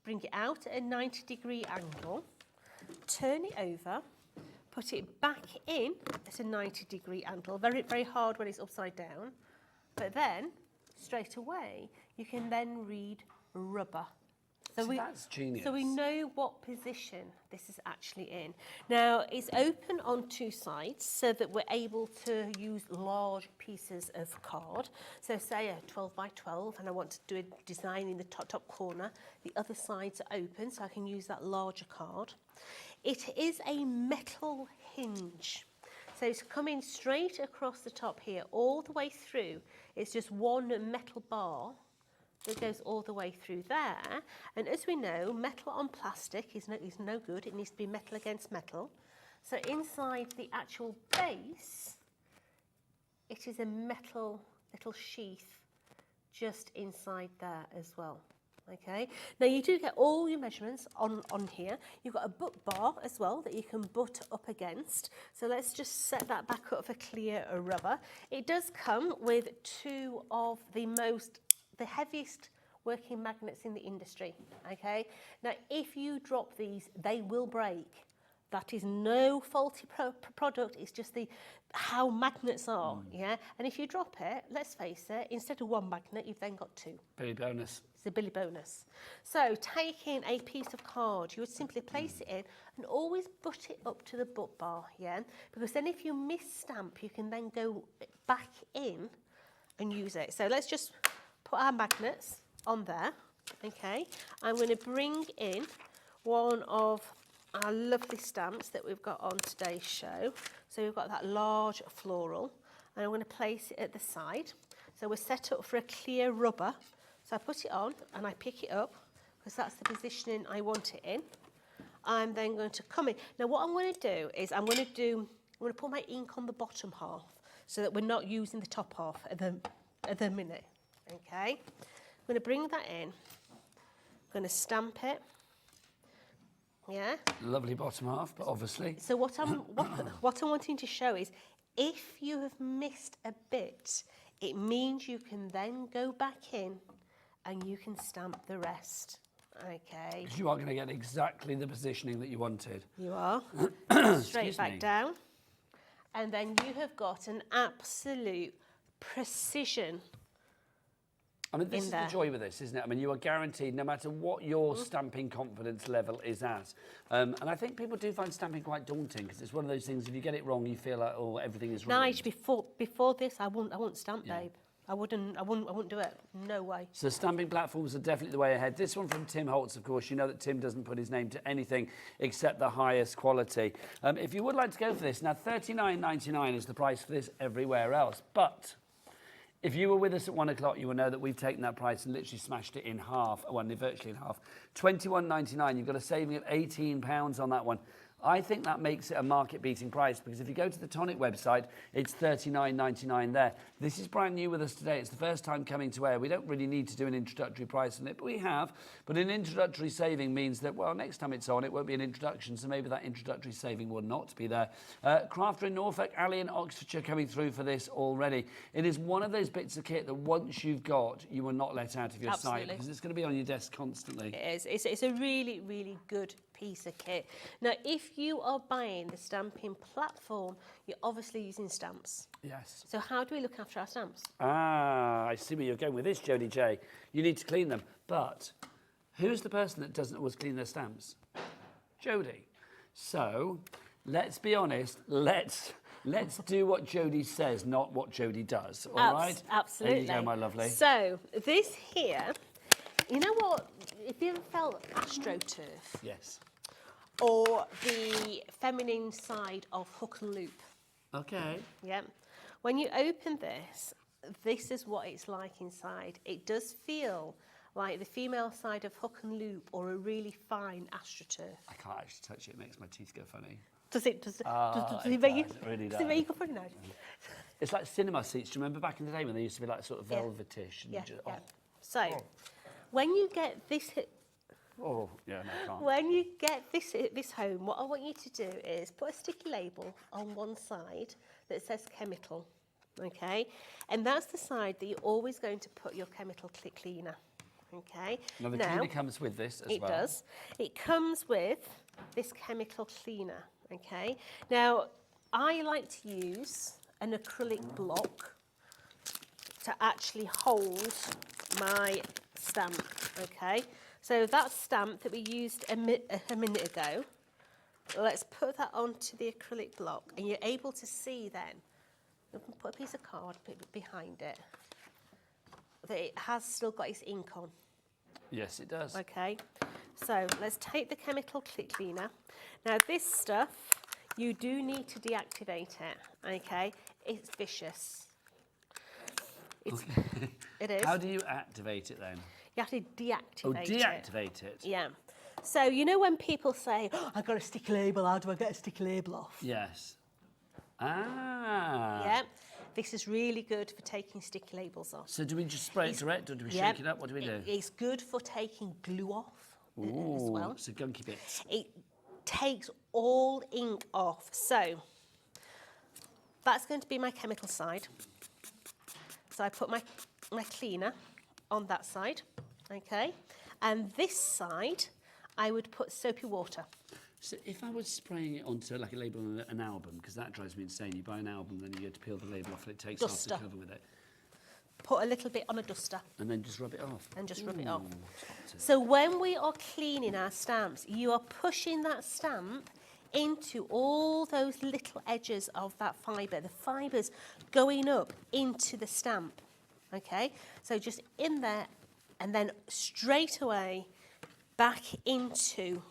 [SPEAKER 3] bring it out at a 90-degree angle, turn it over, put it back in at a 90-degree angle, very, very hard when it's upside down, but then straight away you can then read rubber. So
[SPEAKER 2] that's genius.
[SPEAKER 3] So we know what position this is actually in. Now it's open on two sides so that we're able to use large pieces of card. So say a 12 by 12 and I want to do a design in the top corner. The other sides are open so I can use that larger card. It is a metal hinge. So it's coming straight across the top here, all the way through. It's just one metal bar that goes all the way through there. And as we know, metal on plastic is no good. It needs to be metal against metal. So inside the actual base, it is a metal little sheath just inside there as well. Okay, now you do get all your measurements on here. You've got a butt bar as well that you can butt up against. So let's just set that back up for clear rubber. It does come with two of the heaviest working magnets in the industry. Okay, now if you drop these, they will break. That is no faulty product, it's just how magnets are, yeah? And if you drop it, let's face it, instead of one magnet, you've then got two.
[SPEAKER 2] Billy bonus.
[SPEAKER 3] It's a Billy bonus. So taking a piece of card, you would simply place it in and always butt it up to the butt bar, yeah? Because then if you mis-stamp, you can then go back in and use it. So let's just put our magnets on there, okay? I'm going to bring in one of our lovely stamps that we've got on today's show. So we've got that large floral, and I'm going to place it at the side. So we're set up for a clear rubber. So I put it on and I pick it up because that's the positioning I want it in. I'm then going to come in. Now what I'm going to do is I'm going to put my ink on the bottom half so that we're not using the top half at the minute. Okay, I'm going to bring that in. going to stamp it. Yeah.
[SPEAKER 2] Lovely bottom half, but obviously.
[SPEAKER 3] So what I'm wanting to show is, if you have missed a bit, it means you can then go back in and you can stamp the rest. Okay.
[SPEAKER 2] Because you are going to get exactly the positioning that you wanted.
[SPEAKER 3] You are. Straight back down. And then you have got an absolute precision.
[SPEAKER 2] I mean, this is the joy with this, isn't it? I mean, you are guaranteed, no matter what your stamping confidence level is at. And I think people do find stamping quite daunting, because it's one of those things, if you get it wrong, you feel like, oh, everything is wrong.
[SPEAKER 3] Nige, before this, I wouldn't stamp, babe. I wouldn't do it. No way.
[SPEAKER 2] So stamping platforms are definitely the way ahead. This one from Tim Holtz, of course. You know that Tim doesn't put his name to anything except the highest quality. If you would like to go for this, now $39.99 is the price for this everywhere else. But if you were with us at 1 o'clock, you will know that we've taken that price and literally smashed it in half. Well, virtually in half. $21.99. You've got a saving of £18 on that one. I think that makes it a market-beating price, because if you go to the Tonic website, it's $39.99 there. This is brand new with us today. It's the first time coming to air. We don't really need to do an introductory price on it, but we have. But an introductory saving means that, well, next time it's on, it won't be an introduction, so maybe that introductory saving will not be there. Crafter in Norfolk, Ali in Oxfordshire coming through for this already. It is one of those bits of kit that once you've got, you will not let out of your sight, because it's going to be on your desk constantly.
[SPEAKER 3] It is. It's a really, really good piece of kit. Now, if you are buying the stamping platform, you're obviously using stamps.
[SPEAKER 2] Yes.
[SPEAKER 3] So how do we look after our stamps?
[SPEAKER 2] Ah, I see where you're going with this, Jodie J. You need to clean them. But who's the person that doesn't always clean their stamps? Jodie. So let's be honest. Let's do what Jodie says, not what Jodie does. All right?
[SPEAKER 3] Absolutely.
[SPEAKER 2] There you go, my lovely.
[SPEAKER 3] So this here, you know what? If you ever felt AstroTurf,
[SPEAKER 2] yes,
[SPEAKER 3] or the feminine side of hook and loop.
[SPEAKER 2] Okay.
[SPEAKER 3] Yeah. When you open this, this is what it's like inside. It does feel like the female side of hook and loop, or a really fine AstroTurf.
[SPEAKER 2] I can't actually touch it. It makes my teeth go funny.
[SPEAKER 3] Does it
[SPEAKER 2] make you? It really does.
[SPEAKER 3] Does it make you go funny now?
[SPEAKER 2] It's like cinema seats. Do you remember back in the day when they used to be like sort of velvetish? And
[SPEAKER 3] Yeah.
[SPEAKER 2] just,
[SPEAKER 3] Yeah. So, when you get this.
[SPEAKER 2] Oh, yeah, no, I can't.
[SPEAKER 3] When you get this home, what I want you to do is put a sticky label on one side that says chemical, okay? And that's the side that you're always going to put your chemical cleaner, okay?
[SPEAKER 2] Now, the cleaner comes with this as well.
[SPEAKER 3] It does. It comes with this chemical cleaner, okay? Now, I like to use an acrylic block to actually hold my stamp, okay? So that stamp that we used a minute ago, let's put that onto the acrylic block, and you're able to see then, you can put a piece of card behind it, that it has still got its ink on.
[SPEAKER 2] Yes, it does.
[SPEAKER 3] Okay, so let's take the chemical cleaner. Now this stuff, you do need to deactivate it, okay? It's vicious. It is.
[SPEAKER 2] How do you activate it then?
[SPEAKER 3] You have to deactivate it.
[SPEAKER 2] Oh, deactivate it.
[SPEAKER 3] Yeah. So, you know when people say, oh, I've got a sticky label, how do I get a sticky label off?
[SPEAKER 2] Yes. Ah.
[SPEAKER 3] Yeah. This is really good for taking sticky labels off.
[SPEAKER 2] So do we just spray it direct, or do we shake it up? What do we do?
[SPEAKER 3] It's good for taking glue off as
[SPEAKER 2] Ooh,
[SPEAKER 3] well.
[SPEAKER 2] so gunky bits.
[SPEAKER 3] It takes all ink off. So, that's going to be my chemical side. So I put my cleaner on that side, okay? And this side, I would put soapy water.
[SPEAKER 2] So if I was spraying it onto like a label on an album, because that drives me insane. You buy an album, then you get to peel the label off, and it takes off the cover with it.
[SPEAKER 3] Put a little bit on a duster.
[SPEAKER 2] And then just rub it off.
[SPEAKER 3] And just rub it off. So when we are cleaning our stamps, you are pushing that stamp into all those little edges of that fibre. The fibre's going up into the stamp, okay? So just in there, and then straight away back into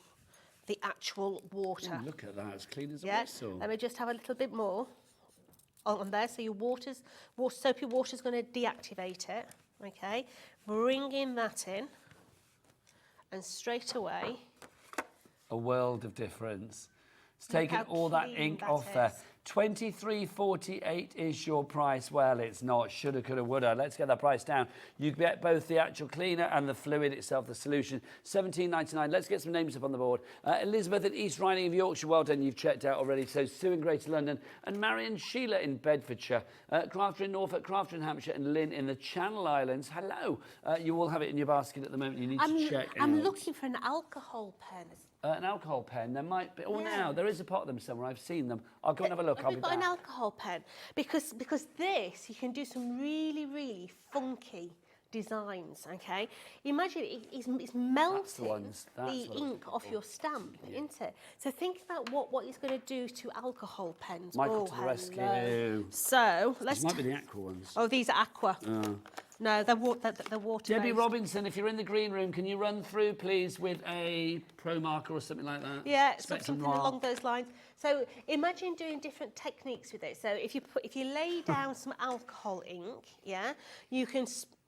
[SPEAKER 3] the actual water.
[SPEAKER 2] Oh, look at that, it's clean as a
[SPEAKER 3] Yeah,
[SPEAKER 2] whistle.
[SPEAKER 3] let me just have a little bit more on there. So your soapy water's going to deactivate it, okay? Bringing that in, and straight away.
[SPEAKER 2] A world of difference. It's taken
[SPEAKER 3] how
[SPEAKER 2] all that
[SPEAKER 3] clean
[SPEAKER 2] ink
[SPEAKER 3] that
[SPEAKER 2] off there.
[SPEAKER 3] is.
[SPEAKER 2] £23.48 is your price. Well, it's not. Shoulda, coulda, woulda. Let's get that price down. You get both the actual cleaner and the fluid itself, the solution. £17.99. Let's get some names up on the board. Elizabeth in East Riding of Yorkshire. Well done. You've checked out already. So Sue in Greater London and Marion Sheila in Bedfordshire. Crafter in Norfolk, Crafter in Hampshire and Lynn in the Channel Islands. Hello. You all have it in your basket at the moment. You need to check
[SPEAKER 3] I'm
[SPEAKER 2] out.
[SPEAKER 3] looking for an alcohol pen.
[SPEAKER 2] An alcohol pen. There might be. Oh, now there is a pot of them somewhere. I've seen them. I'll go and have a look.
[SPEAKER 3] Have
[SPEAKER 2] I'll
[SPEAKER 3] we
[SPEAKER 2] be
[SPEAKER 3] got
[SPEAKER 2] back.
[SPEAKER 3] an alcohol pen? Because this, you can do some really, really funky designs, okay? Imagine it's melting the ink off your stamp, isn't it? So think about what it's going to do to alcohol pens.
[SPEAKER 2] Michael to the rescue.
[SPEAKER 3] So let's...
[SPEAKER 2] These might be the aqua ones.
[SPEAKER 3] Oh, these are aqua. No, they're water.
[SPEAKER 2] Debbie Robinson, if you're in the green room, can you run through, please, with a pro marker or something like that?
[SPEAKER 3] Yeah, something along those lines. So imagine doing different techniques with it. So if you lay down some alcohol ink, yeah, you can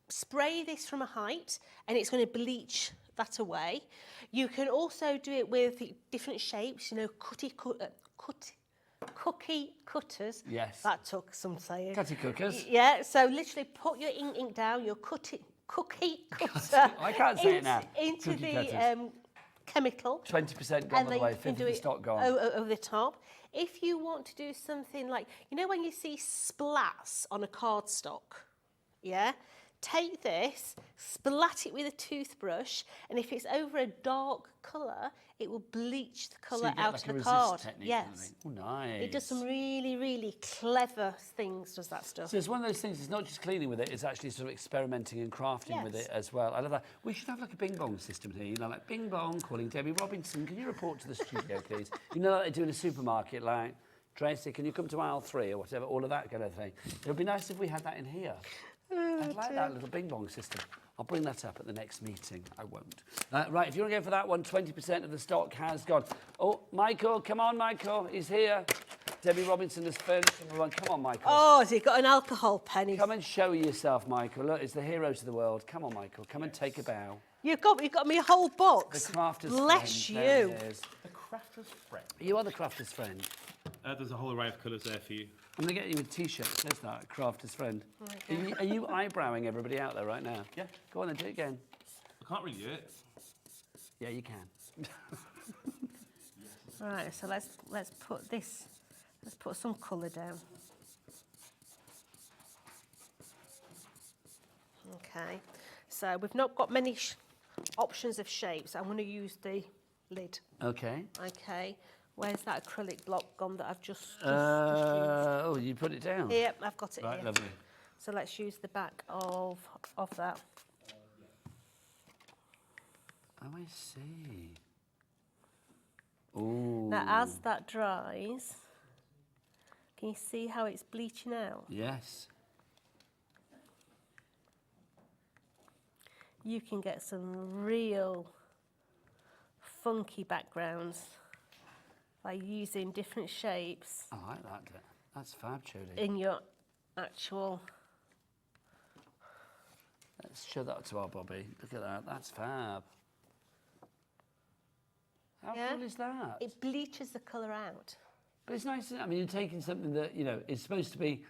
[SPEAKER 3] spray this from a height, and it's going to bleach that away. You can also do it with different shapes. You know, cookie cutters.
[SPEAKER 2] Yes.
[SPEAKER 3] That took some saying.
[SPEAKER 2] Cutty cookers.
[SPEAKER 3] Yeah, so literally put your ink down, your cookie cutter.
[SPEAKER 2] I can't say it now.
[SPEAKER 3] Into
[SPEAKER 2] Cookie
[SPEAKER 3] the chemical.
[SPEAKER 2] 20% gone by the way, 50% the stock gone.
[SPEAKER 3] Over the top. If you want to do something like, you know when you see splats on a cardstock, yeah? Take this, splat it with a toothbrush, and if it's over a dark colour, it will bleach the colour out of the card. Yes.
[SPEAKER 2] Oh, nice.
[SPEAKER 3] It does some really, really clever things, does that stuff.
[SPEAKER 2] So it's one of those things, it's not just cleaning with it, it's actually sort of experimenting and crafting with it as well. I love that. We should have like a bing bong system here, you know, like bing bong, calling Debbie Robinson. Can you report to the studio, please? You know, like they do in a supermarket, like, Tracy, can you come to aisle 3 or whatever, all of that kind of thing. It would be nice if we had that in here. I'd like that little bing bong system. I'll bring that up at the next meeting. I won't. Right, if you want to go for that one, 20% of the stock has gone. Oh, Michael, come on, Michael. He's here. Debbie Robinson has furnished everyone. Come on, Michael.
[SPEAKER 3] Oh, has he got an alcohol pen?
[SPEAKER 2] Come and show yourself, Michael. Look, it's the hero to the world. Come on, Michael. Come and take a bow.
[SPEAKER 3] You've got me a whole box.
[SPEAKER 2] The crafter's
[SPEAKER 3] Bless
[SPEAKER 2] friend.
[SPEAKER 3] you.
[SPEAKER 2] There he is.
[SPEAKER 4] The crafter's friend.
[SPEAKER 2] You are the crafter's friend.
[SPEAKER 4] There's a whole array of colours there for you.
[SPEAKER 2] I'm going to get you a T-shirt that says that, crafter's friend. Okay. Are you eyebrowing everybody out there right now?
[SPEAKER 4] Yeah.
[SPEAKER 2] Go on and do it again.
[SPEAKER 4] I can't really do it.
[SPEAKER 2] Yeah, you can.
[SPEAKER 3] Right, so let's put this. Let's put some colour down. Okay, so we've not got many options of shapes. I'm going to use the lid.
[SPEAKER 2] Okay.
[SPEAKER 3] Okay, where's that acrylic block gone that I've just used?
[SPEAKER 2] Oh, you put it down?
[SPEAKER 3] Yep, I've got it
[SPEAKER 2] right,
[SPEAKER 3] here.
[SPEAKER 2] Lovely.
[SPEAKER 3] So let's use the back of that.
[SPEAKER 2] Oh, I see. Ooh.
[SPEAKER 3] Now, as that dries, can you see how it's bleaching out?
[SPEAKER 2] Yes.
[SPEAKER 3] You can get some real funky backgrounds by using different shapes.
[SPEAKER 2] I like that. That's fab, Jodie.
[SPEAKER 3] In your actual...
[SPEAKER 2] Let's show that to our Bobby. Look at that. That's fab. How cool is that?
[SPEAKER 3] It bleaches the colour out.
[SPEAKER 2] But it's nice, isn't it? I mean, you're taking something that, you know, is supposed to be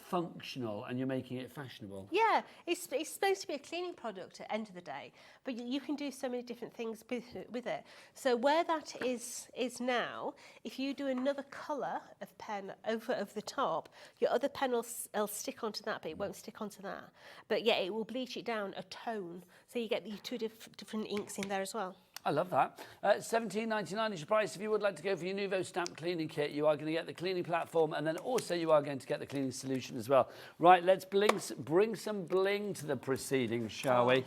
[SPEAKER 2] functional and you're making it fashionable.
[SPEAKER 3] Yeah, it's supposed to be a cleaning product at the end of the day, but you can do so many different things with it. So where that is now, if you do another colour of pen over the top, your other pen will stick onto that, but it won't stick onto that. But yeah, it will bleach it down a tone, so you get the two different inks in there as well.
[SPEAKER 2] I love that. $17.99 is your price. If you would like to go for your Nouveau Stamp cleaning kit, you are going to get the cleaning platform, and then also you are going to get the cleaning solution as well. Right, let's bring some bling to the proceedings, shall we?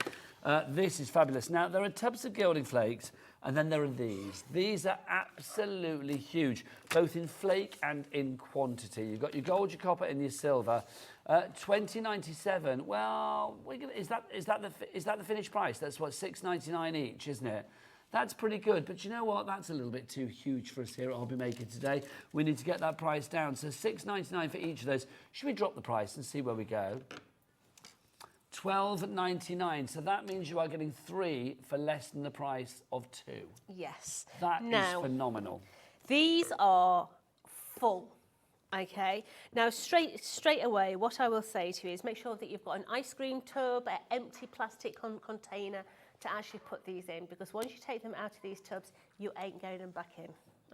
[SPEAKER 2] This is fabulous. Now, there are tubs of gilding flakes, and then there are these. These are absolutely huge, both in flake and in quantity. You've got your gold, your copper, and your silver. $20.97. Well, is that the finished price? That's what, $6.99 each, isn't it? That's pretty good, but you know what? That's a little bit too huge for us here at Hobby Maker today. We need to get that price down. So $6.99 for each of those. Should we drop the price and see where we go? $12.99. So that means you are getting 3 for less than the price of 2.
[SPEAKER 3] Yes.
[SPEAKER 2] That is phenomenal.
[SPEAKER 3] These are full Okay, now straight away, what I will say to you is make sure that you've got an ice cream tub, an empty plastic container to actually put these in, because once you take them out of these tubs, you ain't going them back in.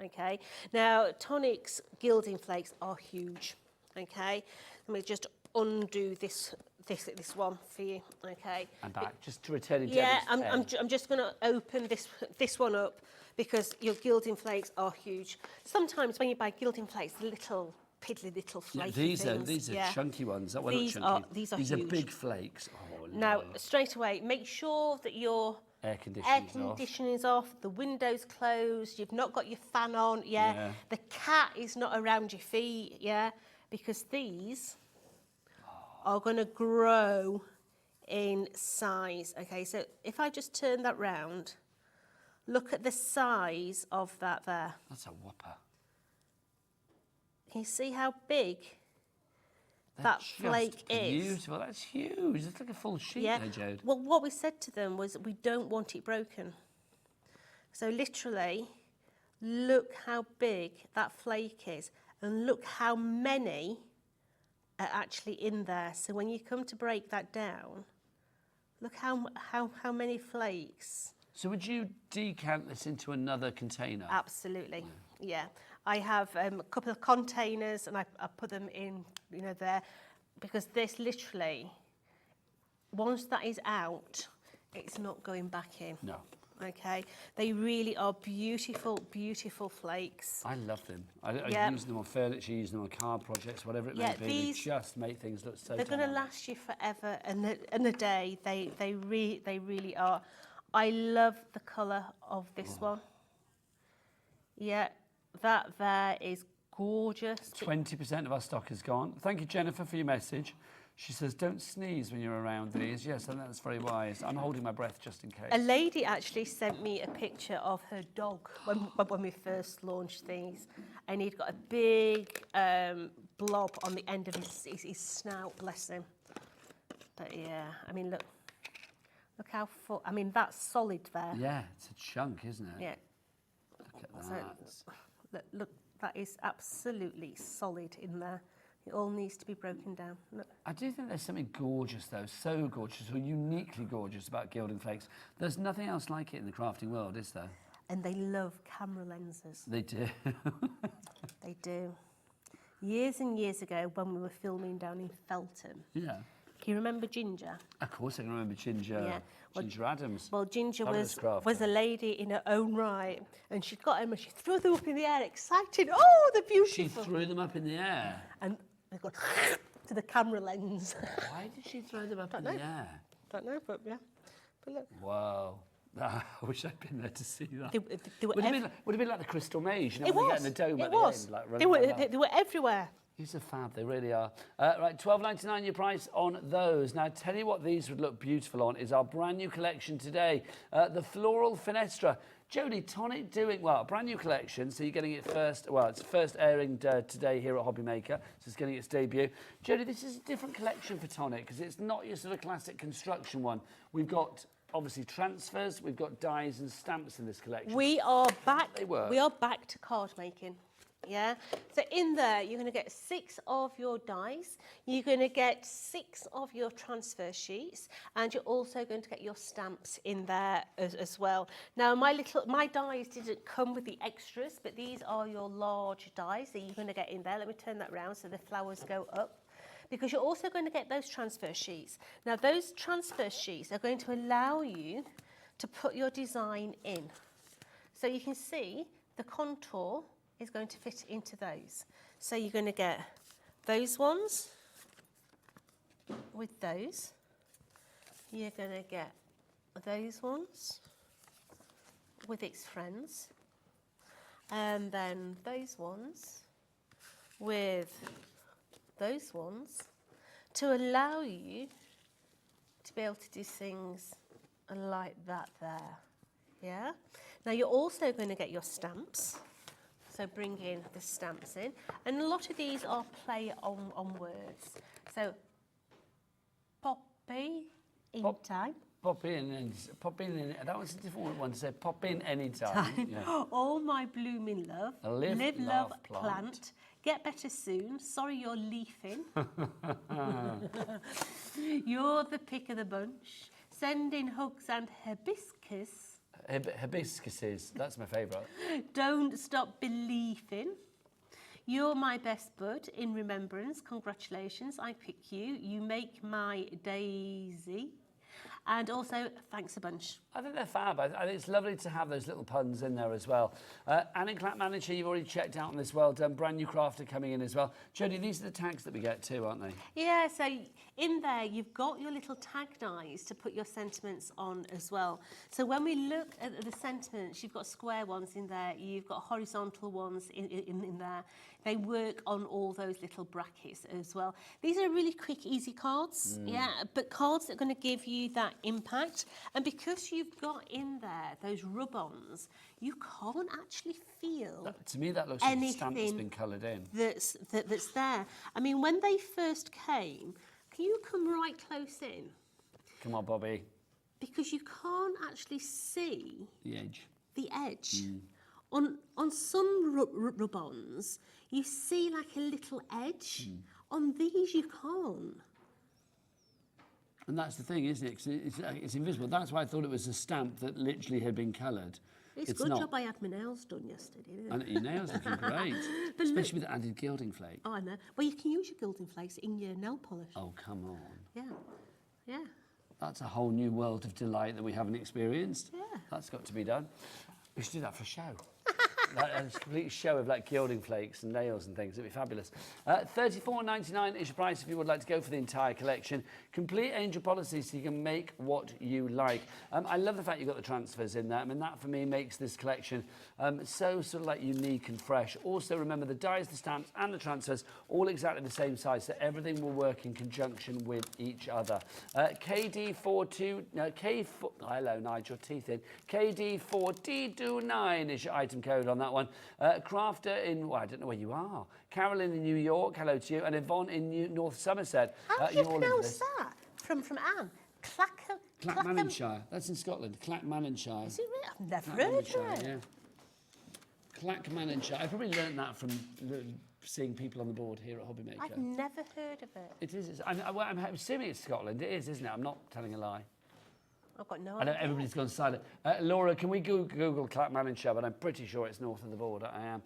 [SPEAKER 3] Okay, now Tonic's gilding flakes are huge. Okay, let me just undo this one for you. Okay,
[SPEAKER 2] And back, just to return it.
[SPEAKER 3] Yeah, I'm just going to open this one up because your gilding flakes are huge. Sometimes when you buy gilding flakes, the little piddly little flaky things.
[SPEAKER 2] These are chunky ones. That one
[SPEAKER 3] These
[SPEAKER 2] chunky.
[SPEAKER 3] These are
[SPEAKER 2] These
[SPEAKER 3] huge.
[SPEAKER 2] are big flakes. Oh,
[SPEAKER 3] Now,
[SPEAKER 2] no.
[SPEAKER 3] straight away, make sure that your
[SPEAKER 2] Air
[SPEAKER 3] conditioning is off, the window's closed, you've not got your fan on,
[SPEAKER 2] Yeah.
[SPEAKER 3] The cat is not around your feet, because these are going to grow in size. Okay, so if I just turn that round, look at the size of that there.
[SPEAKER 2] That's a whopper.
[SPEAKER 3] Can you see how big that flake is?
[SPEAKER 2] Beautiful. That's huge. It's like a full sheet there, Jode.
[SPEAKER 3] Well, what we said to them was we don't want it broken. So literally, look how big that flake is, and look how many are actually in there. So when you come to break that down, look how many flakes.
[SPEAKER 2] So would you decant this into another container?
[SPEAKER 3] Absolutely, yeah. I have a couple of containers, and I put them in, there, because this literally, once that is out, it's not going back in.
[SPEAKER 2] No.
[SPEAKER 3] Okay, they really are beautiful, beautiful flakes.
[SPEAKER 2] I love them. I use them on furniture, use them on car projects, whatever it may be.
[SPEAKER 3] These
[SPEAKER 2] They just make things look so.
[SPEAKER 3] They're going to last you forever and a day. They really are. I love the colour of this one. Yeah, that there is gorgeous.
[SPEAKER 2] 20% of our stock is gone. Thank you, Jennifer, for your message. She says, don't sneeze when you're around these. Yes, and that's very wise. I'm holding my breath just in case.
[SPEAKER 3] A lady actually sent me a picture of her dog when we first launched these, and he'd got a big blob on the end of his snout, bless him. But yeah, I mean, look how full. I mean, that's solid there.
[SPEAKER 2] Yeah, it's a chunk, isn't it?
[SPEAKER 3] Yeah.
[SPEAKER 2] Look at that.
[SPEAKER 3] Look, that is absolutely solid in there. It all needs to be broken down. Look.
[SPEAKER 2] I do think there's something gorgeous, though, so gorgeous, or uniquely gorgeous about gilding flakes. There's nothing else like it in the crafting world, is there?
[SPEAKER 3] And they love camera lenses.
[SPEAKER 2] They do.
[SPEAKER 3] They do. Years and years ago, when we were filming down in Feltham.
[SPEAKER 2] Yeah.
[SPEAKER 3] Can you remember Ginger?
[SPEAKER 2] Of course, I can remember Ginger.
[SPEAKER 3] Yeah.
[SPEAKER 2] Ginger Adams.
[SPEAKER 3] Well, Ginger
[SPEAKER 2] Fabulous
[SPEAKER 3] was a lady in her own right, and she got him and she threw them up in the air, excited. Oh, they're beautiful.
[SPEAKER 2] She threw them up in the air.
[SPEAKER 3] And they got to the camera lens.
[SPEAKER 2] Why did she throw them up in the air?
[SPEAKER 3] Don't know, but yeah. But look.
[SPEAKER 2] Wow. I wish I'd been there to see that.
[SPEAKER 3] They were
[SPEAKER 2] would have been like the Crystal Maze, you know,
[SPEAKER 3] it
[SPEAKER 2] when
[SPEAKER 3] was.
[SPEAKER 2] they get in the dome
[SPEAKER 3] It
[SPEAKER 2] at
[SPEAKER 3] was.
[SPEAKER 2] the end. Like,
[SPEAKER 3] They were everywhere.
[SPEAKER 2] These are fab, they really are. Right, $12.99 your price on those. Now, tell you what these would look beautiful on is our brand new collection today, the Floral Fenestra. Jodie, Tonic doing, well, a brand new collection, so you're getting it first, well, it's first airing today here at Hobby Maker, so it's getting its debut. Jodie, this is a different collection for Tonic, because it's not your sort of classic construction one. We've got, obviously, transfers, we've got dies and stamps in this collection.
[SPEAKER 3] We are back.
[SPEAKER 2] They work.
[SPEAKER 3] We are back to card making. Yeah, so in there you're going to get 6 of your dies, you're going to get 6 of your transfer sheets, and you're also going to get your stamps in there as well. Now my dies didn't come with the extras, but these are your large dies that you're going to get in there. Let me turn that round so the flowers go up, because you're also going to get those transfer sheets. Now those transfer sheets are going to allow you to put your design in. So you can see the contour is going to fit into those. So you're going to get those ones with those. You're going to get those ones with its friends. And then those ones with those ones to allow you to be able to do things like that there. Yeah? Now you're also going to get your stamps. So bring in the stamps in. And a lot of these are play on words. So poppy in time.
[SPEAKER 2] Pop in, that was a different one to say, pop in anytime. Yeah.
[SPEAKER 3] Oh, my blooming love.
[SPEAKER 2] Live, love, plant.
[SPEAKER 3] Get better soon. Sorry you're leafing. You're the pick of the bunch. Sending hugs and hibiscus.
[SPEAKER 2] Hibiscuses, that's my favourite.
[SPEAKER 3] Don't stop believing. You're my best bud in remembrance. Congratulations, I pick you. You make my daisy. And also, thanks a bunch.
[SPEAKER 2] I think they're fab. I think it's lovely to have those little puns in there as well. Anne and Clap Manager, you've already checked out on this. Well done. Brand new crafter coming in as well. Jodie, these are the tags that we get too, aren't they?
[SPEAKER 3] Yeah, so in there you've got your little tag dies to put your sentiments on as well. So when we look at the sentiments, you've got square ones in there, you've got horizontal ones in there. They work on all those little brackets as well. These are really quick, easy cards, yeah, but cards that are going to give you that impact. And because you've got in there those rub-ons, you can't actually feel
[SPEAKER 2] To me, that looks like a stamp that's been coloured in.
[SPEAKER 3] that's there. I mean, when they first came, can you come right close in?
[SPEAKER 2] Come on, Bobby.
[SPEAKER 3] Because you can't actually see
[SPEAKER 2] The edge.
[SPEAKER 3] the edge. On some rub-ons, you see like a little edge. On these, you can't.
[SPEAKER 2] And that's the thing, isn't it? 'Cause it's invisible. That's why I thought it was a stamp that literally had been coloured.
[SPEAKER 3] It's a good job I had my nails done yesterday. Isn't it?
[SPEAKER 2] And your nails looking great.
[SPEAKER 3] But
[SPEAKER 2] Especially with added gilding flake.
[SPEAKER 3] Oh, I know. Well, you can use your gilding flakes in your nail polish.
[SPEAKER 2] Oh, come on.
[SPEAKER 3] Yeah. Yeah.
[SPEAKER 2] That's a whole new world of delight that we haven't experienced.
[SPEAKER 3] Yeah.
[SPEAKER 2] That's got to be done. We should do that for a show. Like a complete show of like gilding flakes and nails and things. It'd be fabulous. $34.99 is your price if you would like to go for the entire collection. Complete angel policy so you can make what you like. I love the fact you've got the transfers in there. I mean, that for me makes this collection so sort of like unique and fresh. Also, remember the dies, the stamps and the transfers all exactly the same size, so everything will work in conjunction with each other. KD42, hello Nigel, teeth in. KD4D29 is your item code on that one. Crafter in, well, I don't know where you are. Carolyn in New York, hello to you. And Yvonne in North Somerset.
[SPEAKER 3] How do you pronounce that? From Anne?
[SPEAKER 2] Clackmannanshire. That's in Scotland. Clackmannanshire.
[SPEAKER 3] Is it really? I've never heard of it.
[SPEAKER 2] Yeah. Clackmannanshire. I probably learned that from seeing people on the board here at Hobbymaker.
[SPEAKER 3] I've never heard of it.
[SPEAKER 2] It is. I'm assuming it's Scotland. It is, isn't it? I'm not telling a lie.
[SPEAKER 3] I've got no
[SPEAKER 2] I know
[SPEAKER 3] idea.
[SPEAKER 2] everybody's gone silent. Laura, can we Google Clackmannanshire? But I'm pretty sure it's north of the border. I am.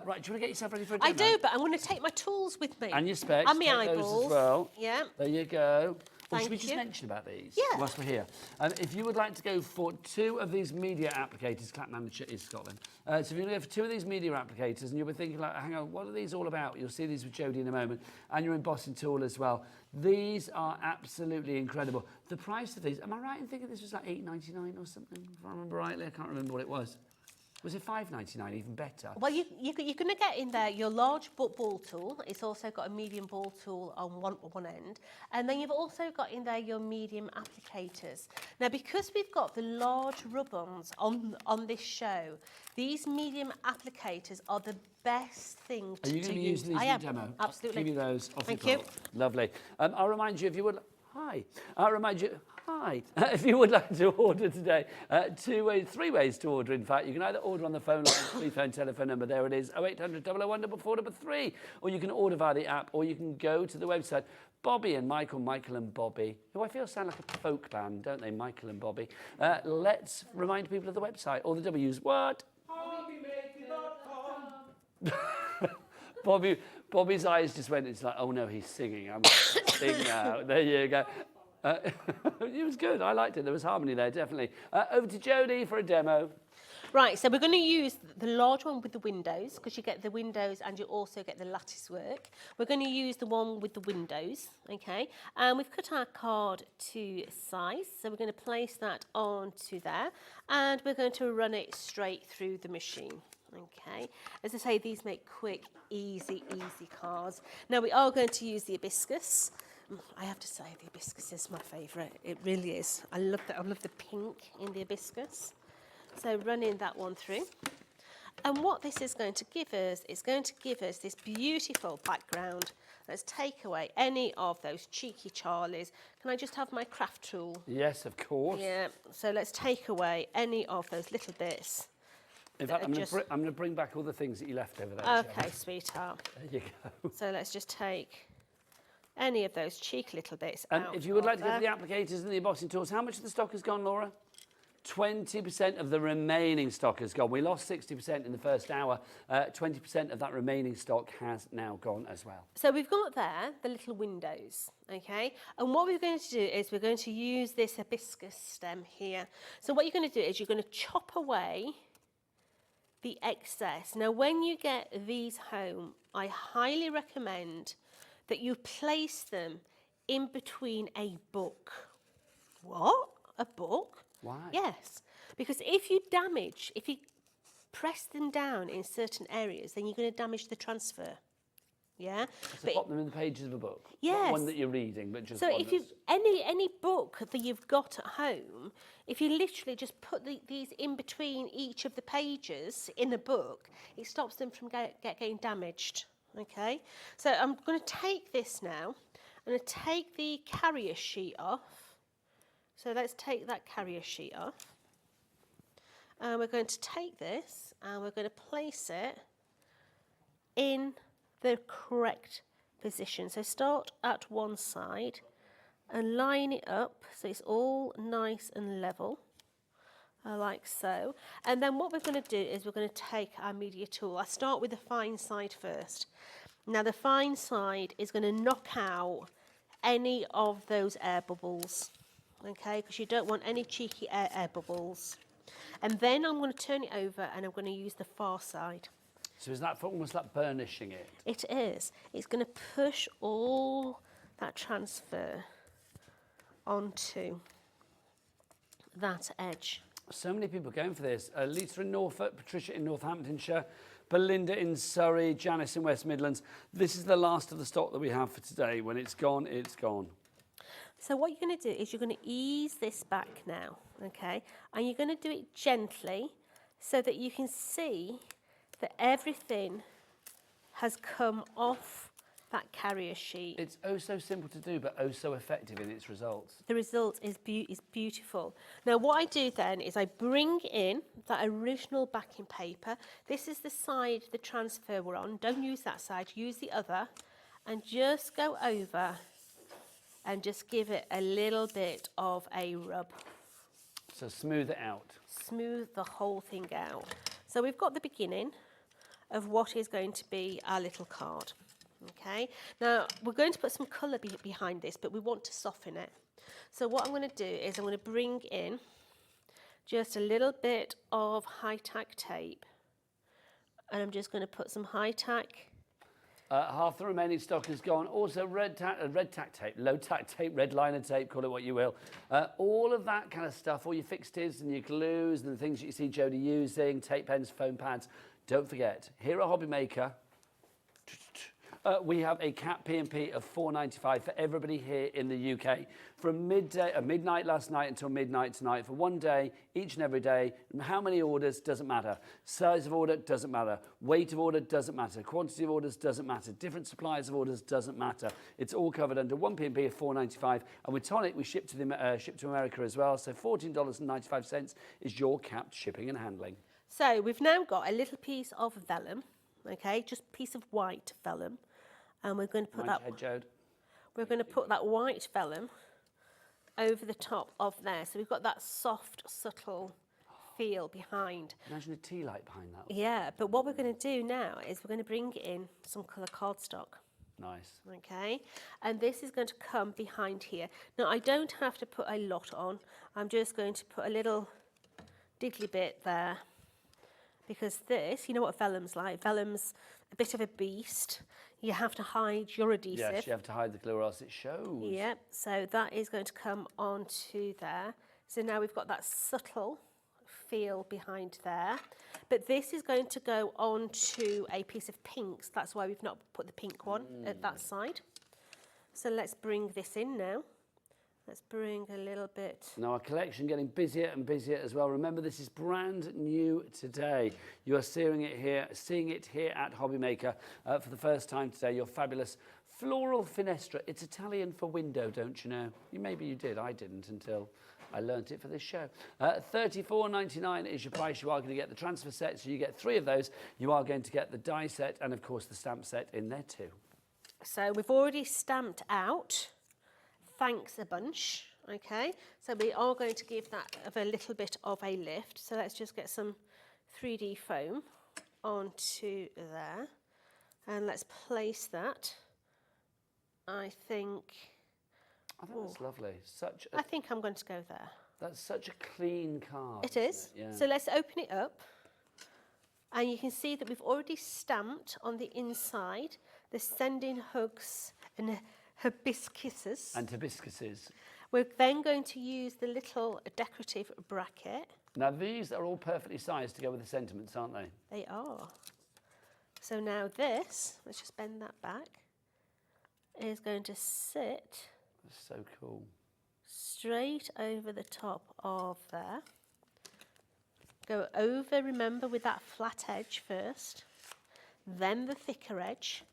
[SPEAKER 2] Right, do you want to get yourself ready for a demo?
[SPEAKER 3] I do, but I'm going to take my tools with me.
[SPEAKER 2] And your specs.
[SPEAKER 3] And my
[SPEAKER 2] take
[SPEAKER 3] eyeballs.
[SPEAKER 2] those as well.
[SPEAKER 3] Yeah.
[SPEAKER 2] There you go. Well, should we
[SPEAKER 3] Thank
[SPEAKER 2] just
[SPEAKER 3] you.
[SPEAKER 2] mention about these?
[SPEAKER 3] Yeah.
[SPEAKER 2] Whilst we're here. If you would like to go for 2 of these media applicators, Clackmannanshire is Scotland. So if you're going to go for 2 of these media applicators and you'll be thinking, like, hang on, what are these all about? You'll see these with Jodie in a moment. And your embossing tool as well. These are absolutely incredible. The price of these, am I right in thinking this was like $8.99 or something? If I remember rightly, I can't remember what it was. Was it $5.99, even better?
[SPEAKER 3] Well, you're going to get in there your large ball tool. It's also got a medium ball tool on one end. And then you've also got in there your medium applicators. Now, because we've got the large rub-ons on this show, these medium applicators are the best thing to use.
[SPEAKER 2] Are you going to use these in the demo?
[SPEAKER 3] Absolutely.
[SPEAKER 2] Give me those. Off
[SPEAKER 3] Thank
[SPEAKER 2] you
[SPEAKER 3] you.
[SPEAKER 2] go. Lovely. I'll remind you, if you would... Hi. I'll remind you... Hi. If you would like to order today, 3 ways to order, in fact. You can either order on the phone line, free phone telephone number, there it is, 0800 001 443, or you can order via the app, or you can go to the website. Bobby and Michael and Bobby, who I feel sound like a folk band, don't they, Michael and Bobby? Let's remind people of the website, all the W's. What? Bobby's eyes just went, it's like, oh no, he's singing. I'm going to sing now. There you go. It was good. I liked it. There was harmony there, definitely. Over to Jodie for a demo.
[SPEAKER 3] Right, so we're going to use the large one with the windows, because you get the windows and you also get the lattice work. We're going to use the one with the windows, okay? And we've cut our card to size, so we're going to place that onto there, and we're going to run it straight through the machine. Okay, as I say, these make quick, easy cards. Now we are going to use the hibiscus. I have to say the hibiscus is my favourite. It really is. I love the pink in the hibiscus. So running that one through. And what this is going to give us is going to give us this beautiful background. Let's take away any of those cheeky Charlies. Can I just have my craft tool?
[SPEAKER 2] Yes, of course.
[SPEAKER 3] Yeah, so let's take away any of those little bits
[SPEAKER 2] In fact, I'm going to bring back all the things that you left over there.
[SPEAKER 3] Okay, sweetheart.
[SPEAKER 2] There you go.
[SPEAKER 3] So let's just take any of those cheeky little bits
[SPEAKER 2] And
[SPEAKER 3] out
[SPEAKER 2] if you would like
[SPEAKER 3] of
[SPEAKER 2] to go for the
[SPEAKER 3] there.
[SPEAKER 2] applicators and the embossing tools, how much of the stock has gone, Laura? 20% of the remaining stock has gone. We lost 60% in the first hour. 20% of that remaining stock has now gone as well.
[SPEAKER 3] So we've got there the little windows, okay? And what we're going to do is we're going to use this hibiscus stem here. So what you're going to do is you're going to chop away the excess. Now, when you get these home, I highly recommend that you place them in between a book. What? A book?
[SPEAKER 2] Why?
[SPEAKER 3] Yes, because if you press them down in certain areas, then you're going to damage the transfer. Yeah?
[SPEAKER 2] So pop them in the pages of a book.
[SPEAKER 3] Yes.
[SPEAKER 2] Not one that you're reading, but just
[SPEAKER 3] so
[SPEAKER 2] one
[SPEAKER 3] if you any book that you've got at home, if you literally just put these in between each of the pages in a book, it stops them from getting damaged. Okay, so I'm going to take this now. I'm going to take the carrier sheet off. So let's take that carrier sheet off. And we're going to take this and we're going to place it in the correct position. So start at one side and line it up so it's all nice and level, like so. And then what we're going to do is we're going to take our media tool. I start with the fine side first. Now the fine side is going to knock out any of those air bubbles, okay, because you don't want any cheeky air bubbles. And then I'm going to turn it over and I'm going to use the far side.
[SPEAKER 2] So is that for almost like burnishing it?
[SPEAKER 3] It is. It's going to push all that transfer onto that edge.
[SPEAKER 2] So many people going for this. Lisa in Norfolk, Patricia in Northamptonshire, Belinda in Surrey, Janice in West Midlands. This is the last of the stock that we have for today. When it's gone, it's gone.
[SPEAKER 3] So what you're going to do is you're going to ease this back now, okay? And you're going to do it gently so that you can see that everything has come off that carrier sheet.
[SPEAKER 2] It's oh so simple to do, but oh so effective in its results.
[SPEAKER 3] The result is beautiful. Now what I do then is I bring in that original backing paper. This is the side the transfer we're on. Don't use that side, use the other. And just go over and just give it a little bit of a rub.
[SPEAKER 2] So smooth it out.
[SPEAKER 3] Smooth the whole thing out. So we've got the beginning of what is going to be our little card. Okay, now we're going to put some colour behind this, but we want to soften it. So what I'm going to do is I'm going to bring in just a little bit of high-tack tape, and I'm just going to put some high-tack.
[SPEAKER 2] Half the remaining stock is gone. Also red tack tape, low tack tape, red liner tape, call it what you will. All of that kind of stuff, all your fixatives and your glues and the things that you see Jodie using, tape pens, foam pads. Don't forget, here at Hobby Maker, we have a cap P&P of $4.95 for everybody here in the UK. From midnight last night until midnight tonight, for one day, each and every day. How many orders, doesn't matter. Size of order, doesn't matter. Weight of order, doesn't matter. Quantity of orders, doesn't matter. Different suppliers of orders, doesn't matter. It's all covered under one P&P of $4.95. And with Tonic, we ship to America as well. So $14.95 is your capped shipping and handling.
[SPEAKER 3] So we've now got a little piece of vellum, okay, just a piece of white vellum. And we're going to put we're going to put that white vellum over the top of there. So we've got that soft, subtle feel behind.
[SPEAKER 2] Imagine a tea light behind that.
[SPEAKER 3] Yeah, but what we're going to do now is we're going to bring in some colour cardstock.
[SPEAKER 2] Nice.
[SPEAKER 3] Okay, and this is going to come behind here. Now I don't have to put a lot on. I'm just going to put a little diddly bit there, because this, you know what vellum's like. Vellum's a bit of a beast. You have to hide your adhesive.
[SPEAKER 2] Yes, you have to hide the glue or else it shows.
[SPEAKER 3] Yep, so that is going to come onto there. So now we've got that subtle feel behind there. But this is going to go onto a piece of pinks. That's why we've not put the pink one at that side. So let's bring this in now. Let's bring a little bit.
[SPEAKER 2] Now our collection getting busier and busier as well. Remember, this is brand new today. You are seeing it here at Hobby Maker for the first time today. Your fabulous Floral Finestra. It's Italian for window, don't you know? Maybe you did. I didn't until I learnt it for this show. $34.99 is your price. You are going to get the transfer set, so you get 3 of those. You are going to get the die set and, of course, the stamp set in there too.
[SPEAKER 3] So we've already stamped out thanks a bunch, okay? So we are going to give that a little bit of a lift. So let's just get some 3D foam onto there. And let's place that. I think
[SPEAKER 2] that's lovely.
[SPEAKER 3] I think I'm going to go there.
[SPEAKER 2] That's such a clean card.
[SPEAKER 3] It is.
[SPEAKER 2] Yeah.
[SPEAKER 3] So let's open it up. And you can see that we've already stamped on the inside the sending hugs and hibiscuses.
[SPEAKER 2] And hibiscuses.
[SPEAKER 3] We're then going to use the little decorative bracket.
[SPEAKER 2] Now, these are all perfectly sized to go with the sentiments, aren't they?
[SPEAKER 3] They are. So now this, let's just bend that back, is going to sit
[SPEAKER 2] That's so cool.
[SPEAKER 3] straight over the top of there. Go over, remember, with that flat edge first, then the thicker edge,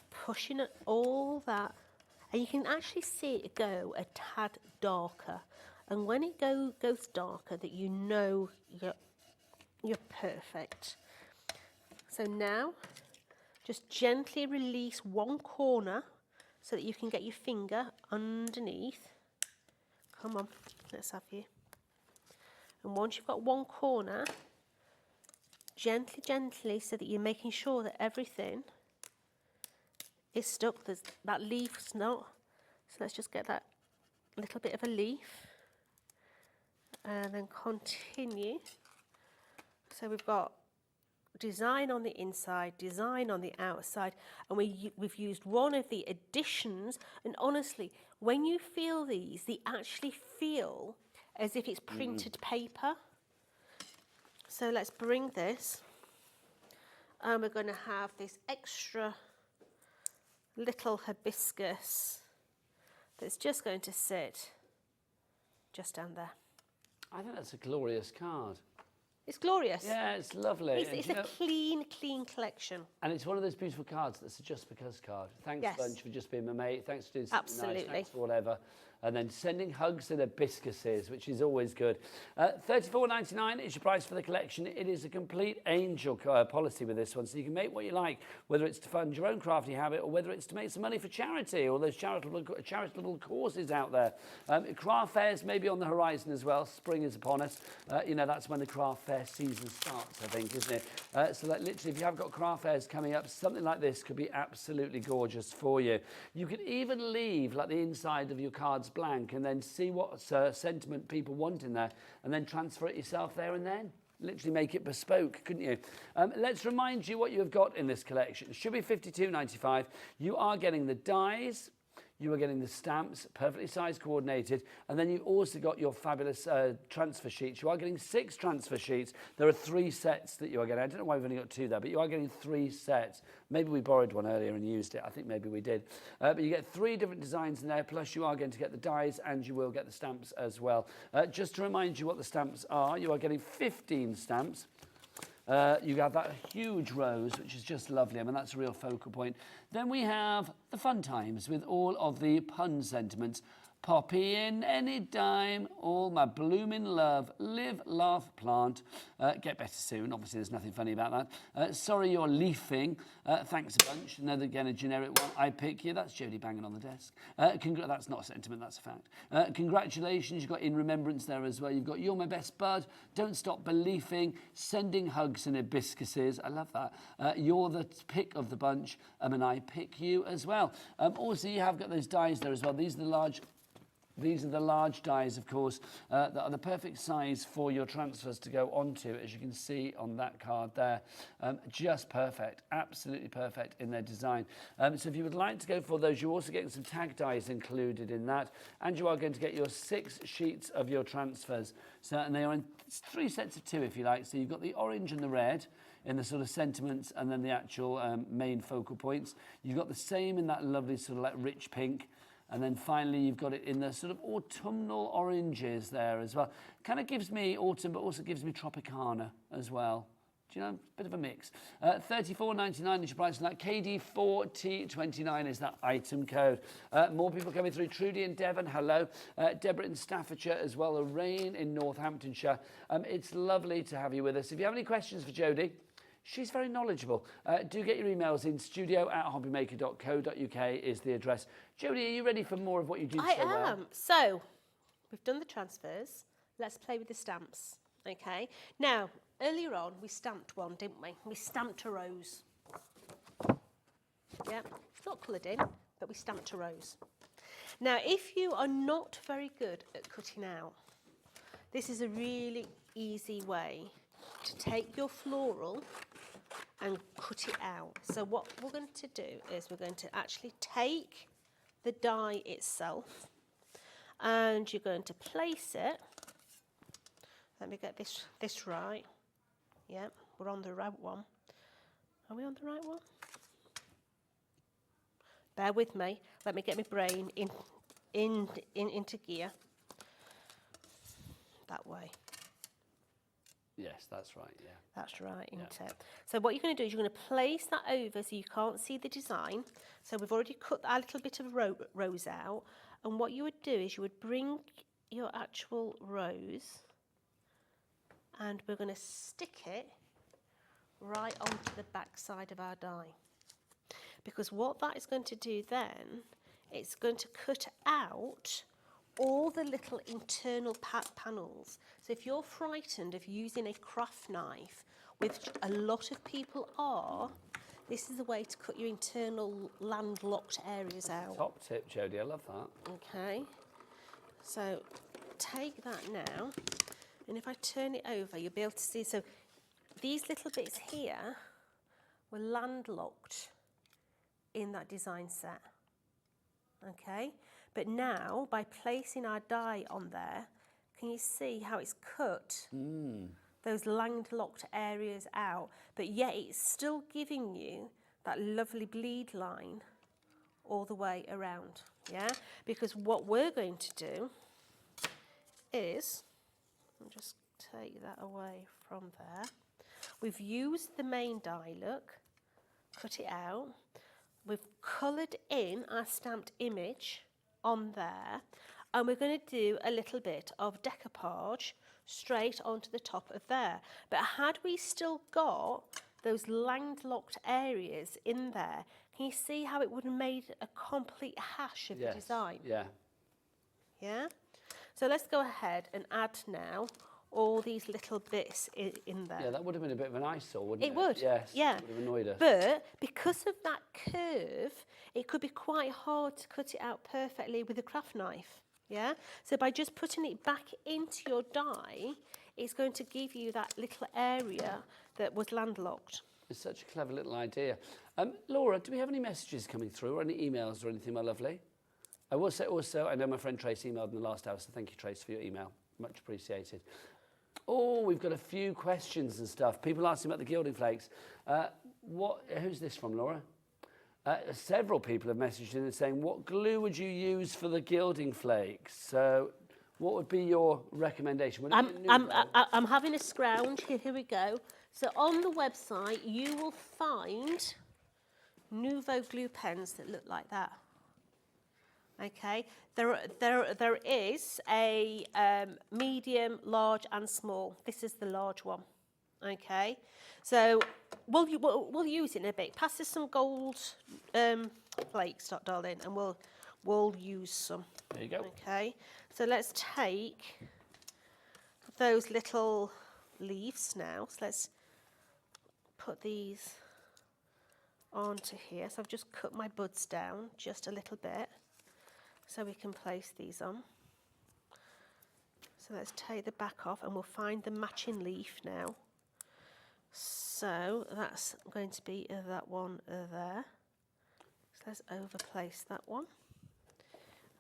[SPEAKER 3] pushing it all that, and you can actually see it go a tad darker. And when it goes darker, that you know you're perfect. So now, just gently release one corner so that you can get your finger underneath. Come on, let's have you. And once you've got one corner, gently, so that you're making sure that everything is stuck. That leaf's not. So let's just get that little bit of a leaf. And then continue. So we've got design on the inside, design on the outside, and we've used one of the additions. And honestly, when you feel these, they actually feel as if it's printed paper. So let's bring this, and we're going to have this extra little hibiscus that's just going to sit just down there.
[SPEAKER 2] I think that's a glorious card.
[SPEAKER 3] It's glorious.
[SPEAKER 2] Yeah, it's lovely.
[SPEAKER 3] It's a clean collection.
[SPEAKER 2] And it's one of those beautiful cards that's a just because card. Thanks,
[SPEAKER 3] Yes.
[SPEAKER 2] Bunch, for just being my mate. Thanks for doing something
[SPEAKER 3] Absolutely.
[SPEAKER 2] nice. Thanks for whatever. And then sending hugs and hibiscuses, which is always good. $34.99 is your price for the collection. It is a complete angel policy with this one, so you can make what you like, whether it's to fund your own crafty habit or whether it's to make some money for charity or those charitable causes out there. Craft fairs may be on the horizon as well. Spring is upon us. You know, that's when the craft fair season starts, I think, isn't it? So that literally, if you have got craft fairs coming up, something like this could be absolutely gorgeous for you. You could even leave like the inside of your cards blank and then see what sentiment people want in there and then transfer it yourself there and then. Literally make it bespoke, couldn't you? Let's remind you what you have got in this collection. It should be $52.95. You are getting the dies, you are getting the stamps, perfectly sized, coordinated, and then you've also got your fabulous transfer sheets. You are getting 6 transfer sheets. There are 3 sets that you are getting. I don't know why we've only got 2 there, but you are getting 3 sets. Maybe we borrowed one earlier and used it. I think maybe we did. But you get 3 different designs in there, plus you are going to get the dies and you will get the stamps as well. Just to remind you what the stamps are, you are getting 15 stamps. You have that huge rose, which is just lovely. I mean, that's a real focal point. Then we have the fun times with all of the pun sentiments. Poppy in any dime, all my blooming love, live, laugh, plant, get better soon. Obviously, there's nothing funny about that. Sorry you're leafing, thanks a bunch. Another, again, a generic one. I pick you, that's Jodie banging on the desk. That's not a sentiment, that's a fact. Congratulations, you've got in remembrance there as well. You've got you're my best bud, don't stop believing, sending hugs and hibiscuses. I love that. You're the pick of the bunch, and I pick you as well. Also, you have got those dies there as well. These are the large dies, of course, that are the perfect size for your transfers to go onto, as you can see on that card there. Just perfect, absolutely perfect in their design. So if you would like to go for those, you're also getting some tag dies included in that, and you are going to get your 6 sheets of your transfers. So, and they are in 3 sets of 2, if you like. So you've got the orange and the red in the sort of sentiments, and then the actual main focal points. You've got the same in that lovely sort of like rich pink. And then finally, you've got it in the sort of autumnal oranges there as well. Kind of gives me autumn, but also gives me Tropicana as well. Do you know, a bit of a mix. $34.99 is your price on that. KD4T29 is that item code. More people coming through. Trudy in Devon, hello. Deborah in Staffordshire as well. Lorraine in Northamptonshire. It's lovely to have you with us. If you have any questions for Jodie, she's very knowledgeable. Do get your emails in. studio@hobbymaker.co.uk is the address. Jodie, are you ready for more of what you do so well?
[SPEAKER 3] I am. So, we've done the transfers. Let's play with the stamps. Okay. Now, earlier on, we stamped one, didn't we? We stamped a rose. Yeah, it's not coloured in, but we stamped a rose. Now, if you are not very good at cutting out, this is a really easy way to take your floral and cut it out. So what we're going to do is we're going to actually take the die itself and you're going to place it. Let me get this right. Yeah, we're on the right one. Are we on the right one? Bear with me. Let me get my brain into gear. That way.
[SPEAKER 2] Yes, that's right, yeah.
[SPEAKER 3] That's right, isn't it? So what you're going to do is you're going to place that over so you can't see the design. So we've already cut a little bit of rose out. And what you would do is you would bring your actual rose and we're going to stick it right onto the back side of our die. Because what that is going to do then, it's going to cut out all the little internal panels. So if you're frightened of using a craft knife, which a lot of people are, this is the way to cut your internal landlocked areas out.
[SPEAKER 2] Top tip, Jodie, I love that.
[SPEAKER 3] Okay, so take that now, and if I turn it over, you'll be able to see, so these little bits here were landlocked in that design set, okay? But now, by placing our die on there, can you see how it's cut those landlocked areas out? But yet it's still giving you that lovely bleed line all the way around, yeah? Because what we're going to do is, I'll just take that away from there. We've used the main die, look, cut it out. We've coloured in our stamped image on there, and we're going to do a little bit of decoupage straight onto the top of there. But had we still got those landlocked areas in there, can you see how it would have made a complete hash of the design?
[SPEAKER 2] Yeah.
[SPEAKER 3] Yeah? So let's go ahead and add now all these little bits in there.
[SPEAKER 2] Yeah, that would have been a bit of an eyesore, wouldn't it?
[SPEAKER 3] It would,
[SPEAKER 2] yes,
[SPEAKER 3] yeah.
[SPEAKER 2] It would have annoyed us.
[SPEAKER 3] But because of that curve, it could be quite hard to cut it out perfectly with a craft knife, yeah? So by just putting it back into your die, it's going to give you that little area that was landlocked.
[SPEAKER 2] It's such a clever little idea. Laura, do we have any messages coming through or any emails or anything, my lovely? I will say also, I know my friend Trace emailed in the last hour, so thank you, Trace, for your email. Much appreciated. Oh, we've got a few questions and stuff. People asking about the gilding flakes. Who's this from, Laura? Several people have messaged in and saying, what glue would you use for the gilding flakes? So what would be your recommendation? Would it be
[SPEAKER 3] I'm having a scrounge. Here we go. So on the website, you will find Nouveau glue pens that look like that. Okay, there is a medium, large and small. This is the large one. Okay, so we'll use it in a bit. Pass us some gold flakes, darling, and we'll use some.
[SPEAKER 2] There you go.
[SPEAKER 3] Okay, so let's take those little leaves now. So let's put these onto here. So I've just cut my buds down just a little bit, so we can place these on. So let's take the back off and we'll find the matching leaf now. So that's going to be that one there. So let's overplace that one.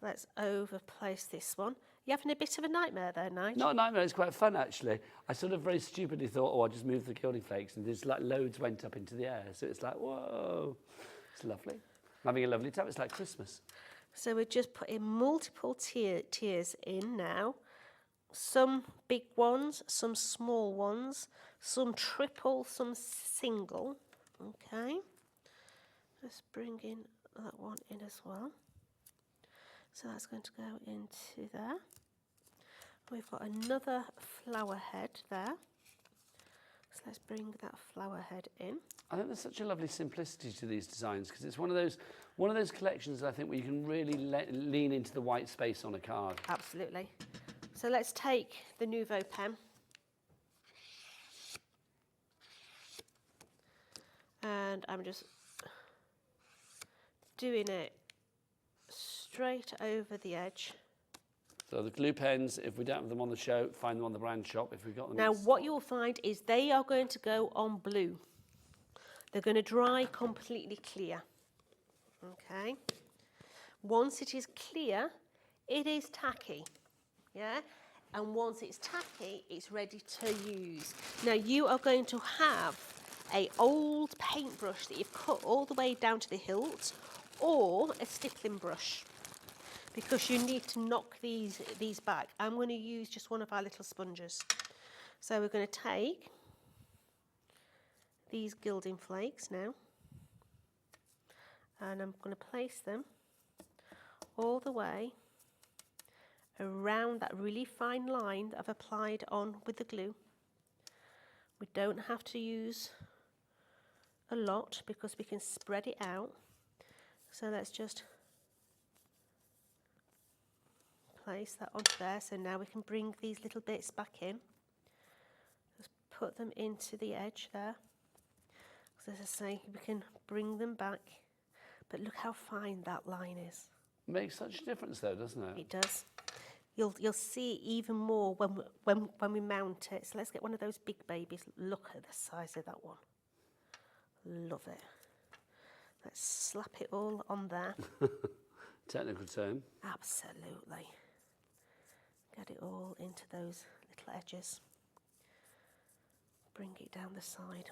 [SPEAKER 3] Let's overplace this one. You're having a bit of a nightmare there, Nigel?
[SPEAKER 2] Not a nightmare, it's quite fun actually. I sort of very stupidly thought, oh, I'll just move the gilding flakes, and there's like loads went up into the air. So it's like, whoa, it's lovely. I'm having a lovely time, it's like Christmas.
[SPEAKER 3] So we're just putting multiple tiers in now. Some big ones, some small ones, some triple, some single. Okay, let's bring in that one in as well. So that's going to go into there. We've got another flower head there. So let's bring that flower head in.
[SPEAKER 2] I think there's such a lovely simplicity to these designs because it's one of those collections I think where you can really lean into the white space on a card.
[SPEAKER 3] Absolutely. So let's take the Nouveau pen. And I'm just doing it straight over the edge.
[SPEAKER 2] So the glue pens, if we don't have them on the show, find them on the brand shop if we've got them.
[SPEAKER 3] Now what you'll find is they are going to go on blue. They're going to dry completely clear. Okay. Once it is clear, it is tacky. Yeah. And once it's tacky, it's ready to use. Now you are going to have an old paintbrush that you've cut all the way down to the hilt, or a stippling brush, because you need to knock these back. I'm going to use just one of our little sponges. So we're going to take these gilding flakes now, and I'm going to place them all the way around that really fine line that I've applied on with the glue. We don't have to use a lot because we can spread it out. So let's just place that onto there. So now we can bring these little bits back in. Just put them into the edge there. So as I say, we can bring them back. But look how fine that line is.
[SPEAKER 2] Makes such a difference though, doesn't it?
[SPEAKER 3] It does. You'll see even more when we mount it. So let's get one of those big babies. Look at the size of that one. Love it. Let's slap it all on there.
[SPEAKER 2] Technical term.
[SPEAKER 3] Absolutely. Get it all into those little edges. Bring it down the side.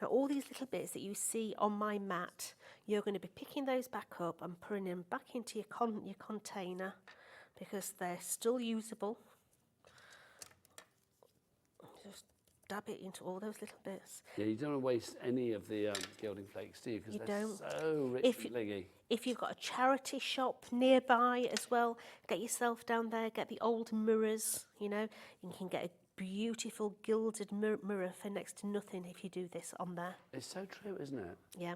[SPEAKER 3] Now all these little bits that you see on my mat, you're going to be picking those back up and putting them back into your container because they're still usable. Just dab it into all those little bits.
[SPEAKER 2] Yeah, you don't want to waste any of the gilding flakes, do you? Because they're
[SPEAKER 3] don't.
[SPEAKER 2] so rich and liggy.
[SPEAKER 3] If you've got a charity shop nearby as well, get yourself down there, get the old mirrors, you know. You can get a beautiful gilded mirror for next to nothing if you do this on there.
[SPEAKER 2] It's so true, isn't it?
[SPEAKER 3] Yeah.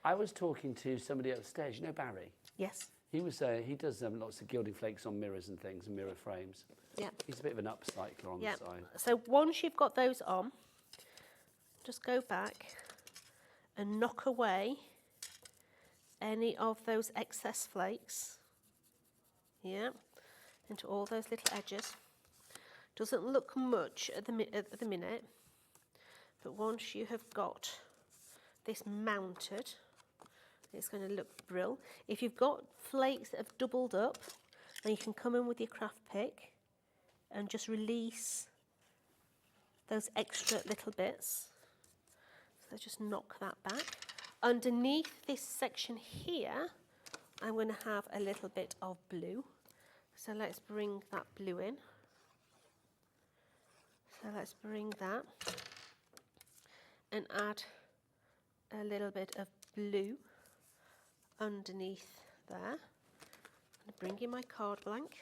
[SPEAKER 2] I was talking to somebody upstairs, you know Barry?
[SPEAKER 3] Yes.
[SPEAKER 2] He was saying he does lots of gilding flakes on mirrors and things and mirror frames.
[SPEAKER 3] Yeah.
[SPEAKER 2] He's a bit of an upcycler on the side.
[SPEAKER 3] So once you've got those on, just go back and knock away any of those excess flakes. Yeah. Into all those little edges. Doesn't look much at the minute, but once you have got this mounted, it's going to look brill. If you've got flakes that have doubled up, then you can come in with your craft pick and just release those extra little bits. So just knock that back. Underneath this section here, I'm going to have a little bit of blue. So let's bring that blue in. So let's bring that and add a little bit of blue underneath there. I'm going to bring in my card blank.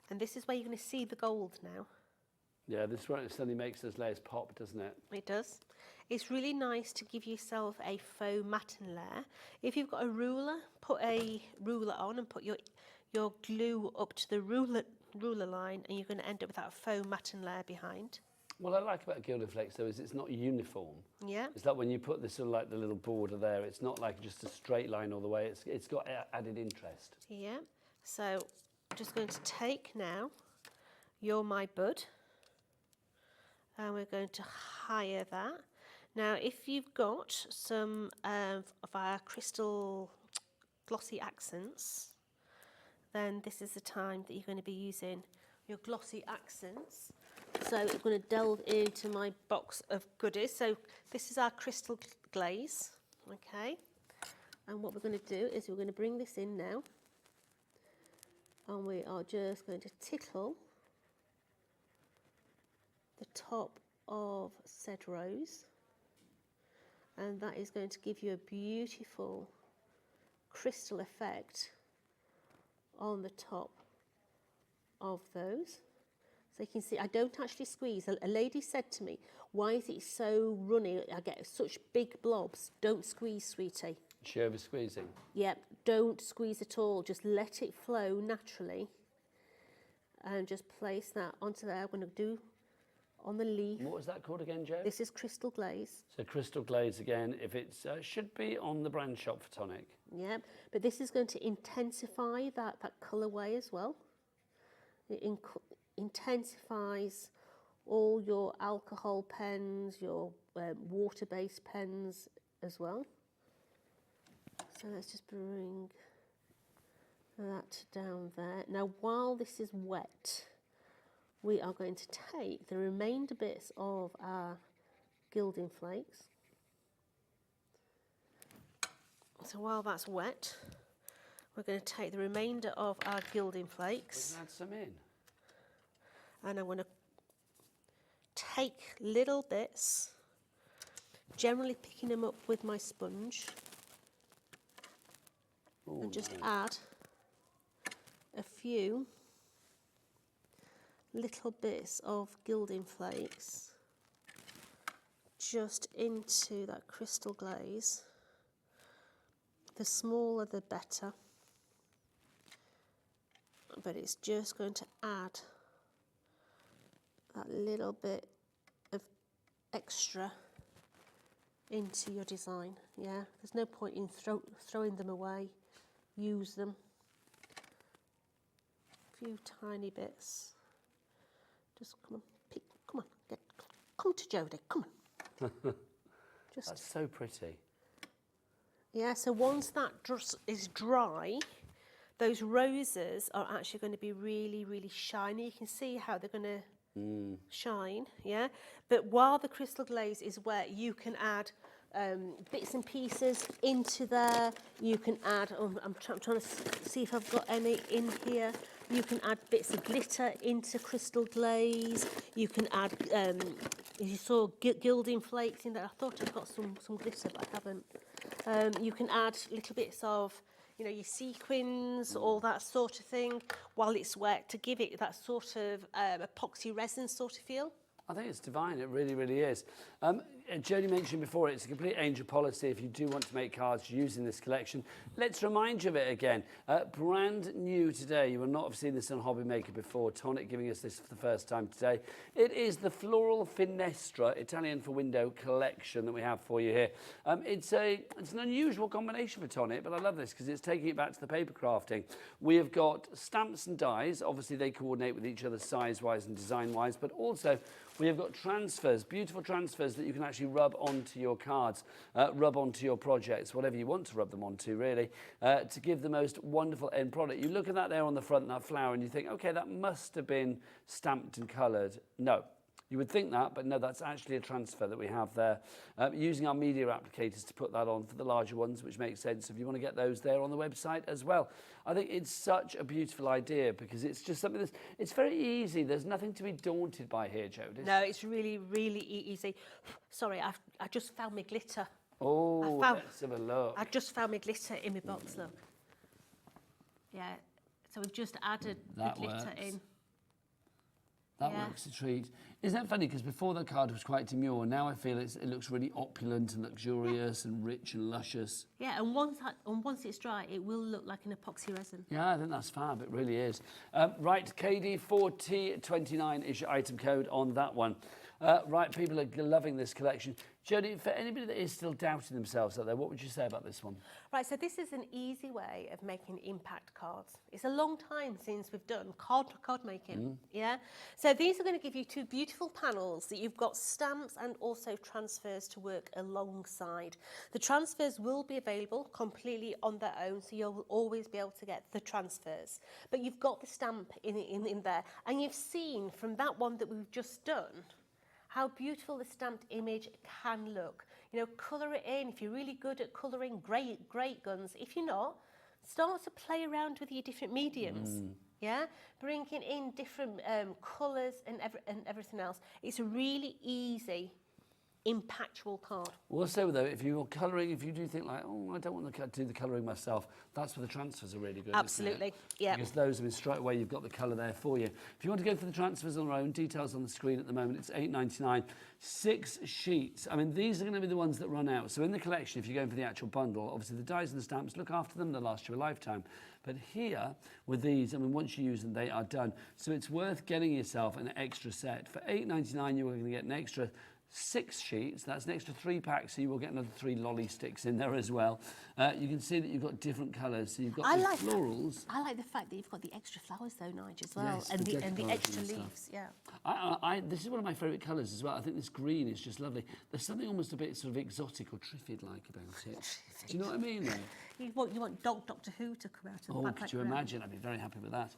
[SPEAKER 3] And this is where you're going to see the gold now.
[SPEAKER 2] Yeah, this one suddenly makes those layers pop, doesn't it?
[SPEAKER 3] It does. It's really nice to give yourself a faux matten layer. If you've got a ruler, put a ruler on and put your glue up to the ruler line, and you're going to end up with that faux matten layer behind.
[SPEAKER 2] What I like about gilded flakes though is it's not uniform.
[SPEAKER 3] Yeah.
[SPEAKER 2] It's like when you put this sort of like the little border there, it's not like just a straight line all the way. It's got added interest.
[SPEAKER 3] Yeah. So I'm just going to take now You're My Bud, and we're going to hire that. Now, if you've got some of our crystal glossy accents, then this is the time that you're going to be using your glossy accents. So I'm going to delve into my box of goodies. So this is our crystal glaze, okay? And what we're going to do is we're going to bring this in now. And we are just going to tickle the top of said rose, and that is going to give you a beautiful crystal effect on the top of those. So you can see I don't actually squeeze. A lady said to me, why is it so runny? I get such big blobs. Don't squeeze, sweetie.
[SPEAKER 2] Is she over squeezing?
[SPEAKER 3] Yep, don't squeeze at all. Just let it flow naturally. And just place that onto there. I'm going to do on the leaf.
[SPEAKER 2] What was that called again, Jo?
[SPEAKER 3] This is crystal glaze.
[SPEAKER 2] So crystal glaze again, if it's should be on the brand shop for Tonic.
[SPEAKER 3] Yep, but this is going to intensify that colourway as well. It intensifies all your alcohol pens, your water-based pens as well. So let's just bring that down there. Now, while this is wet, we are going to take the remainder bits of our gilding flakes. So while that's wet, we're going to take the remainder of our gilding flakes.
[SPEAKER 2] We can add some in.
[SPEAKER 3] And I'm going to take little bits, generally picking them up with my sponge, and just add a few little bits of gilding flakes just into that crystal glaze. The smaller the better, but it's just going to add that little bit of extra into your design. Yeah, there's no point in throwing them away. Use them. A few tiny bits. Just come on, come to Jodie, come on.
[SPEAKER 2] That's so pretty.
[SPEAKER 3] Yeah, so once that is dry, those roses are actually going to be really, really shiny. You can see how they're going to shine, yeah? But while the crystal glaze is wet, you can add bits and pieces into there. You can add, I'm trying to see if I've got any in here. You can add bits of glitter into crystal glaze. You can add, you saw gilding flakes in there. I thought I'd got some glitter, but I haven't. You can add little bits of, you know, your sequins, all that sort of thing, while it's wet, to give it that sort of epoxy resin sort of feel.
[SPEAKER 2] I think it's divine, it really, really is. Jodie mentioned before, it's a complete angel policy if you do want to make cards using this collection. Let's remind you of it again. Brand new today, you will not have seen this on Hobby Maker before, Tonic giving us this for the first time today. It is the Floral Finestra, Italian for window collection that we have for you here. It's an unusual combination for Tonic, but I love this because it's taking it back to the paper crafting. We have got stamps and dies, obviously they coordinate with each other size-wise and design-wise, but also we have got transfers, beautiful transfers that you can actually rub onto your cards, rub onto your projects, whatever you want to rub them onto, really, to give the most wonderful end product. You look at that there on the front, that flower, and you think, okay, that must have been stamped and coloured. No. You would think that, but no, that's actually a transfer that we have there. Using our media applicators to put that on for the larger ones, which makes sense if you want to get those there on the website as well. I think it's such a beautiful idea because it's just something that's, it's very easy. There's nothing to be daunted by here, Jodie.
[SPEAKER 3] No, it's really, really easy. Sorry, I just found my glitter.
[SPEAKER 2] Oh, let's have a look.
[SPEAKER 3] I just found my glitter in my box, look. Yeah, so we've just added the glitter in.
[SPEAKER 2] That works a treat. Isn't that funny? Because before the card was quite demure. Now I feel it looks really opulent and luxurious and rich and luscious.
[SPEAKER 3] Yeah, and once it's dry, it will look like an epoxy resin.
[SPEAKER 2] Yeah, I think that's fab. It really is. Right, KD4T29 is your item code on that one. Right, people are loving this collection. Jodie, for anybody that is still doubting themselves out there, what would you say about this one?
[SPEAKER 3] Right, so this is an easy way of making impact cards. It's a long time since we've done card making, yeah? So these are going to give you two beautiful panels that you've got stamps and also transfers to work alongside. The transfers will be available completely on their own, so you'll always be able to get the transfers. But you've got the stamp in there, and you've seen from that one that we've just done how beautiful the stamped image can look. You know, colour it in. If you're really good at colouring, great guns. If you're not, start to play around with your different mediums. Yeah, bringing in different colours and everything else. It's a really easy, impactful card.
[SPEAKER 2] Also, though, if you're colouring, if you do think like, oh, I don't want to do the colouring myself, that's where the transfers are really good.
[SPEAKER 3] Absolutely, yeah.
[SPEAKER 2] Because those, I mean, straight away you've got the colour there for you. If you want to go for the transfers on their own, details on the screen at the moment, it's $8.99. 6 sheets. I mean, these are going to be the ones that run out. So in the collection, if you're going for the actual bundle, obviously the dies and the stamps, look after them, they'll last you a lifetime. But here, with these, I mean, once you use them, they are done. So it's worth getting yourself an extra set. For $8.99, you're going to get an extra 6 sheets. That's an extra 3 packs, so you will get another 3 lolly sticks in there as well. You can see that you've got different colours. So you've got the florals.
[SPEAKER 3] I like the fact that you've got the extra flowers though, Nigel, as well,
[SPEAKER 2] Yes,
[SPEAKER 3] and
[SPEAKER 2] the
[SPEAKER 3] the extra leaves. Yeah.
[SPEAKER 2] This is one of my favourite colours as well. I think this green is just lovely. There's something almost a bit sort of exotic or Triffid-like about it. Do you know what I mean, though?
[SPEAKER 3] You want Doctor Who to come out and
[SPEAKER 2] Oh, could you imagine? I'd be very happy with that.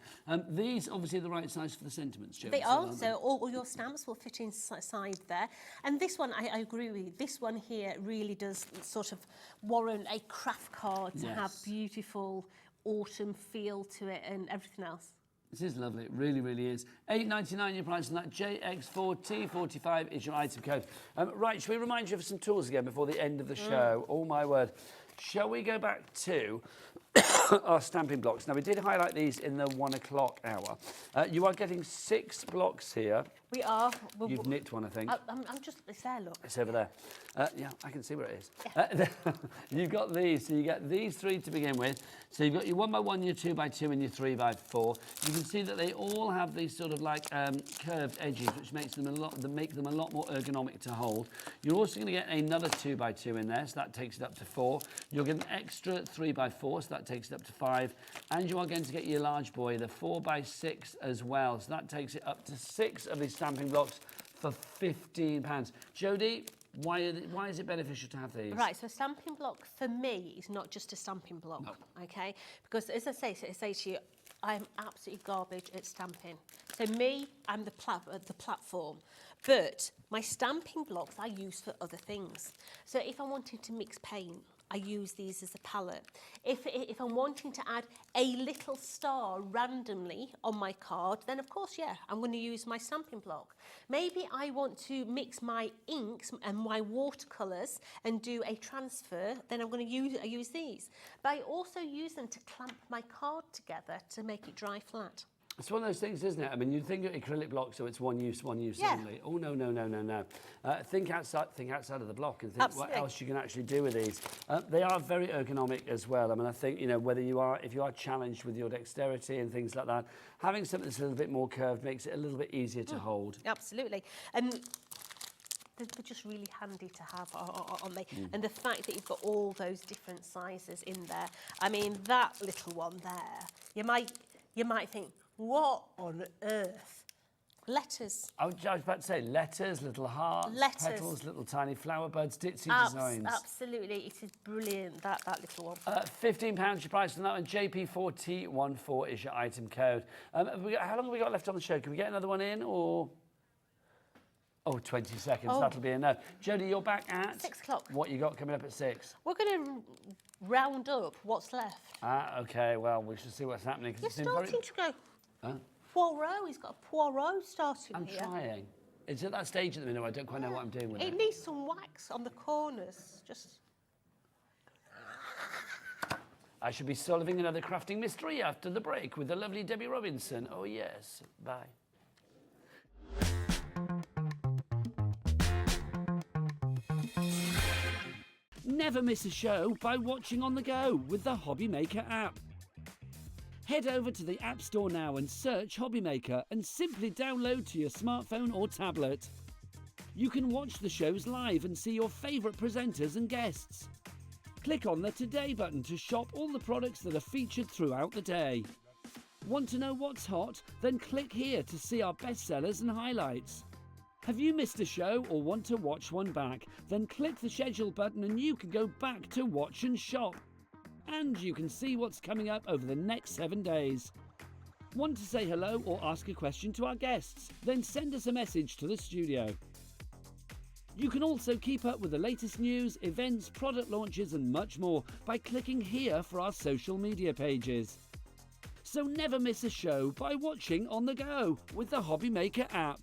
[SPEAKER 2] These, obviously, are the right size for the sentiments, Jo.
[SPEAKER 3] They are, so all your stamps will fit inside there. And this one, I agree with you, this one here really does sort of warrant a craft card to have beautiful autumn feel to it and everything else.
[SPEAKER 2] This is lovely, it really, really is. $8.99 your price on that. JX4T45 is your item code. Right, shall we remind you of some tools again before the end of the show? Oh, my word. Shall we go back to our stamping blocks? Now, we did highlight these in the 1 o'clock hour. You are getting 6 blocks here.
[SPEAKER 3] We are.
[SPEAKER 2] You've nicked one, I think.
[SPEAKER 3] I'm just, it's there, look.
[SPEAKER 2] It's over there. Yeah, I can see where it is. You've got these, so you get these 3 to begin with. So you've got your 1x1, your 2x2, and your 3x4. You can see that they all have these sort of like curved edges, which makes them make them a lot more ergonomic to hold. You're also going to get another 2x2 in there, so that takes it up to 4. You'll get an extra 3x4, so that takes it up to 5. And you are going to get your large boy, the 4x6 as well, so that takes it up to 6 of these stamping blocks for £15. Jodie, why is it beneficial to have these?
[SPEAKER 3] Right, so a stamping block for me is not just a stamping block, okay? Because as I say to you, I'm absolutely garbage at stamping. So me, I'm the platform. But my stamping blocks I use for other things. So if I'm wanting to mix paint, I use these as a palette. If I'm wanting to add a little star randomly on my card, then of course, yeah, I'm going to use my stamping block. Maybe I want to mix my inks and my watercolours and do a transfer, then I'm going to use these. But I also use them to clamp my card together to make it dry flat.
[SPEAKER 2] It's one of those things, isn't it? I mean, you think of acrylic block, so it's one use only. Oh, no. Think outside of the block and think what else you can actually do with these. They are very ergonomic as well. I mean, I think, you know, if you are challenged with your dexterity and things like that, having something that's a little bit more curved makes it a little bit easier to hold.
[SPEAKER 3] Absolutely. And they're just really handy to have, aren't they? And the fact that you've got all those different sizes in there. I mean, that little one there, you might think, what on earth? Letters.
[SPEAKER 2] I was about to say letters, little hearts, petals, little tiny flower buds, ditzy designs.
[SPEAKER 3] Absolutely, it is brilliant, that little one.
[SPEAKER 2] £15 your price on that one. JP4T14 is your item code. How long have we got left on the show? Can we get another one in, or...? Oh, 20 seconds, that'll be enough. Jodie, you're back at?
[SPEAKER 3] 6 o'clock.
[SPEAKER 2] What you got coming up at 6?
[SPEAKER 3] We're going to round up what's left.
[SPEAKER 2] OK, well, we should see what's happening.
[SPEAKER 3] You're starting to go...
[SPEAKER 2] Huh?
[SPEAKER 3] Poirot, he's got a Poirot starting here.
[SPEAKER 2] I'm trying. It's at that stage at the minute where I don't quite know what I'm doing with it.
[SPEAKER 3] It needs some wax on the corners, just...
[SPEAKER 2] I should be solving another crafting mystery after the break with the lovely Debbie Robinson. Oh, yes. Bye. Never miss a show by watching on the go with the Hobby Maker app. Head over to the App Store now and search Hobby Maker and simply download to your smartphone or tablet. You can watch the shows live and see your favourite presenters and guests. Click on the Today button to shop all the products that are featured throughout the day. Want to know what's hot? Then click here to see our bestsellers and highlights. Have you missed a show or want to watch one back? Then click the schedule button and you can go back to watch and shop. And you can see what's coming up over the next 7 days. Want to say hello or ask a question to our guests? Then send us a message to the studio. You can also keep up with the latest news, events, product launches and much more by clicking here for our social media pages. So never miss a show by watching on the go with the Hobby Maker app.